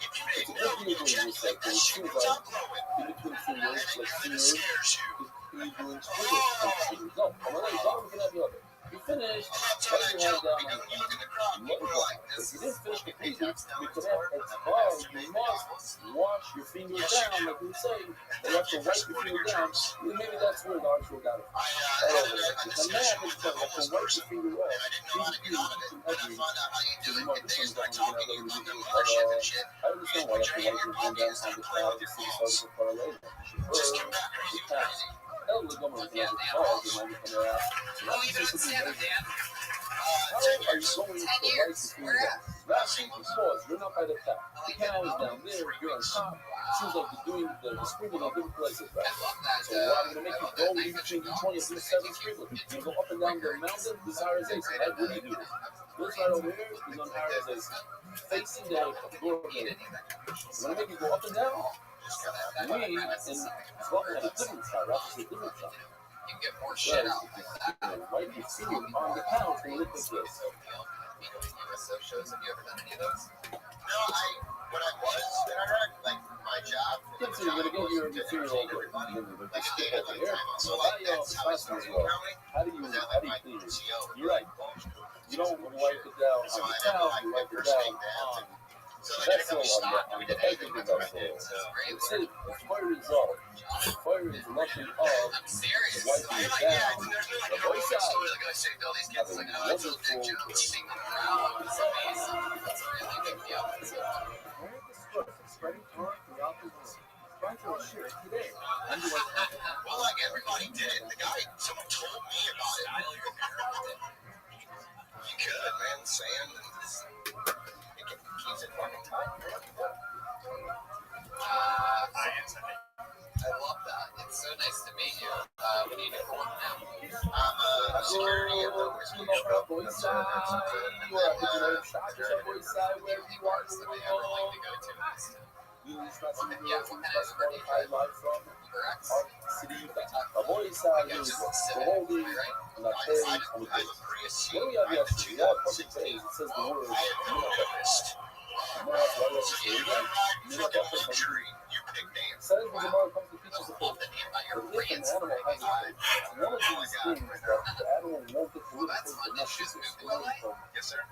If you It's a didn't good know, thing you when check you to say think that things shit too, comes like out glowing. in between And fingers, it like kind of fingers, scares you. you're doing squiggles with fingers. No, I'm gonna let you one after the other. You finish, I'm not lay telling your that hand joke down on because the when you look in the crowd, let people it are go. like, If this you is didn't finish the fucking finger, Ajax down you his can sport. have I'm well, masturbate you the must goggles. wash your fingers Yes, you down, do. like you were saying. And You have thank to you for wipe your supporting finger your down. troops. Maybe that's where the archer got it. I All had over it. a It's a discussion man with that's a like to homeless wipe your person, finger and off. I didn't know how to get out of it. And I found out how you do it, and they start talking to you about their mothership and shit. I understand why Put you your have to hand wipe in your your finger pocket down and on start the playing with your cloud balls. to see Just get back crazy with crazy. Ela ligou uma vez balls, and I'm gonna ask. Don't leave it on stand up, Dan. How 10 are you years. going to 10 the years. right Where at? That's because you're not by the top. The cow is down there, you're on top. Seems like you're doing the sprinkle in different places, right? I love that. So I'm gonna make you go in between each one of these 7 sprinkles. You go up and down the mountain, this is higher right? Where do you do this? This right over here is on higher facing the door. I'm gonna make you go up and down. We in Scotland had a different side, right? It's a different side. You get more shit out like that. Right, you see it on the couch and look at this. USO shows, have you ever done any of those? No, when I was in Iraq, like my job, Kids are gonna get your material over. like a day at a time. So like that's how I started comedy. How do you Was that like my clean it? CO? You're right. You don't wipe it down So on I the had towel, like you my wipe it first down thing that. on So like that's every all time we stopped, we did anything everything that's else. what I did. So It's it. The fire is off. The fire is nothing of I'm serious. wiping I'm it like, yeah, down. there's no like The heroic both story sides. like I saved all these kids. It's like, oh, that's a big joke. Keeping the crowd is amazing. That's really good. Yeah. Where the script is spreading on throughout the world. Try to share it today. And you are Well, like everybody did it. The guy, someone told me about it. You could, man. Sand and it keeps it fucking tight. I love that. It's so nice to meet you. What do you do for work now? I'm security at the whiskey shop. Boys That's side. what I'm doing. You are a shop at boys side where you are Bars that I ever like to go to next. I live from Correct. our city. A boys side is the holding and a page I on have the a page. Prius What do we C. have I have a yesterday? We have a 2006 page. It says the word. I have noticed. If you're gonna ride fucking luxury, you pick dance. Says the Gemara comes to teach us a Love thing. the name about your If an brands. animal has a thing, one of these things that the animal won't get to live That's is fun. the Did shoes move to LA? Yes, sir.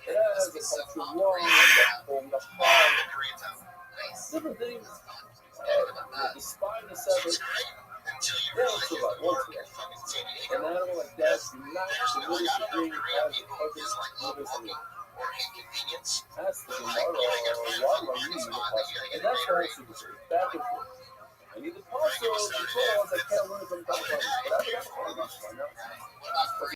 it has a culture long, the spine, Koreatown. Nice. different things. About that. The spine is So it's separate. great until you Yeah, realize it's you about have to work once in fucking San An Diego. animal like that, you're not Seriously, supposed like, I to don't know bring if Korean as a people purpose just like love of walking or hate convenience. That's the But like, you Gemara. ain't got friends Why in the are you parking in the spot that you gotta And get a that's why Gatorade. it's super back and forth. I need the parcel because I can't learn from the Other than that, but I if got you're it. What about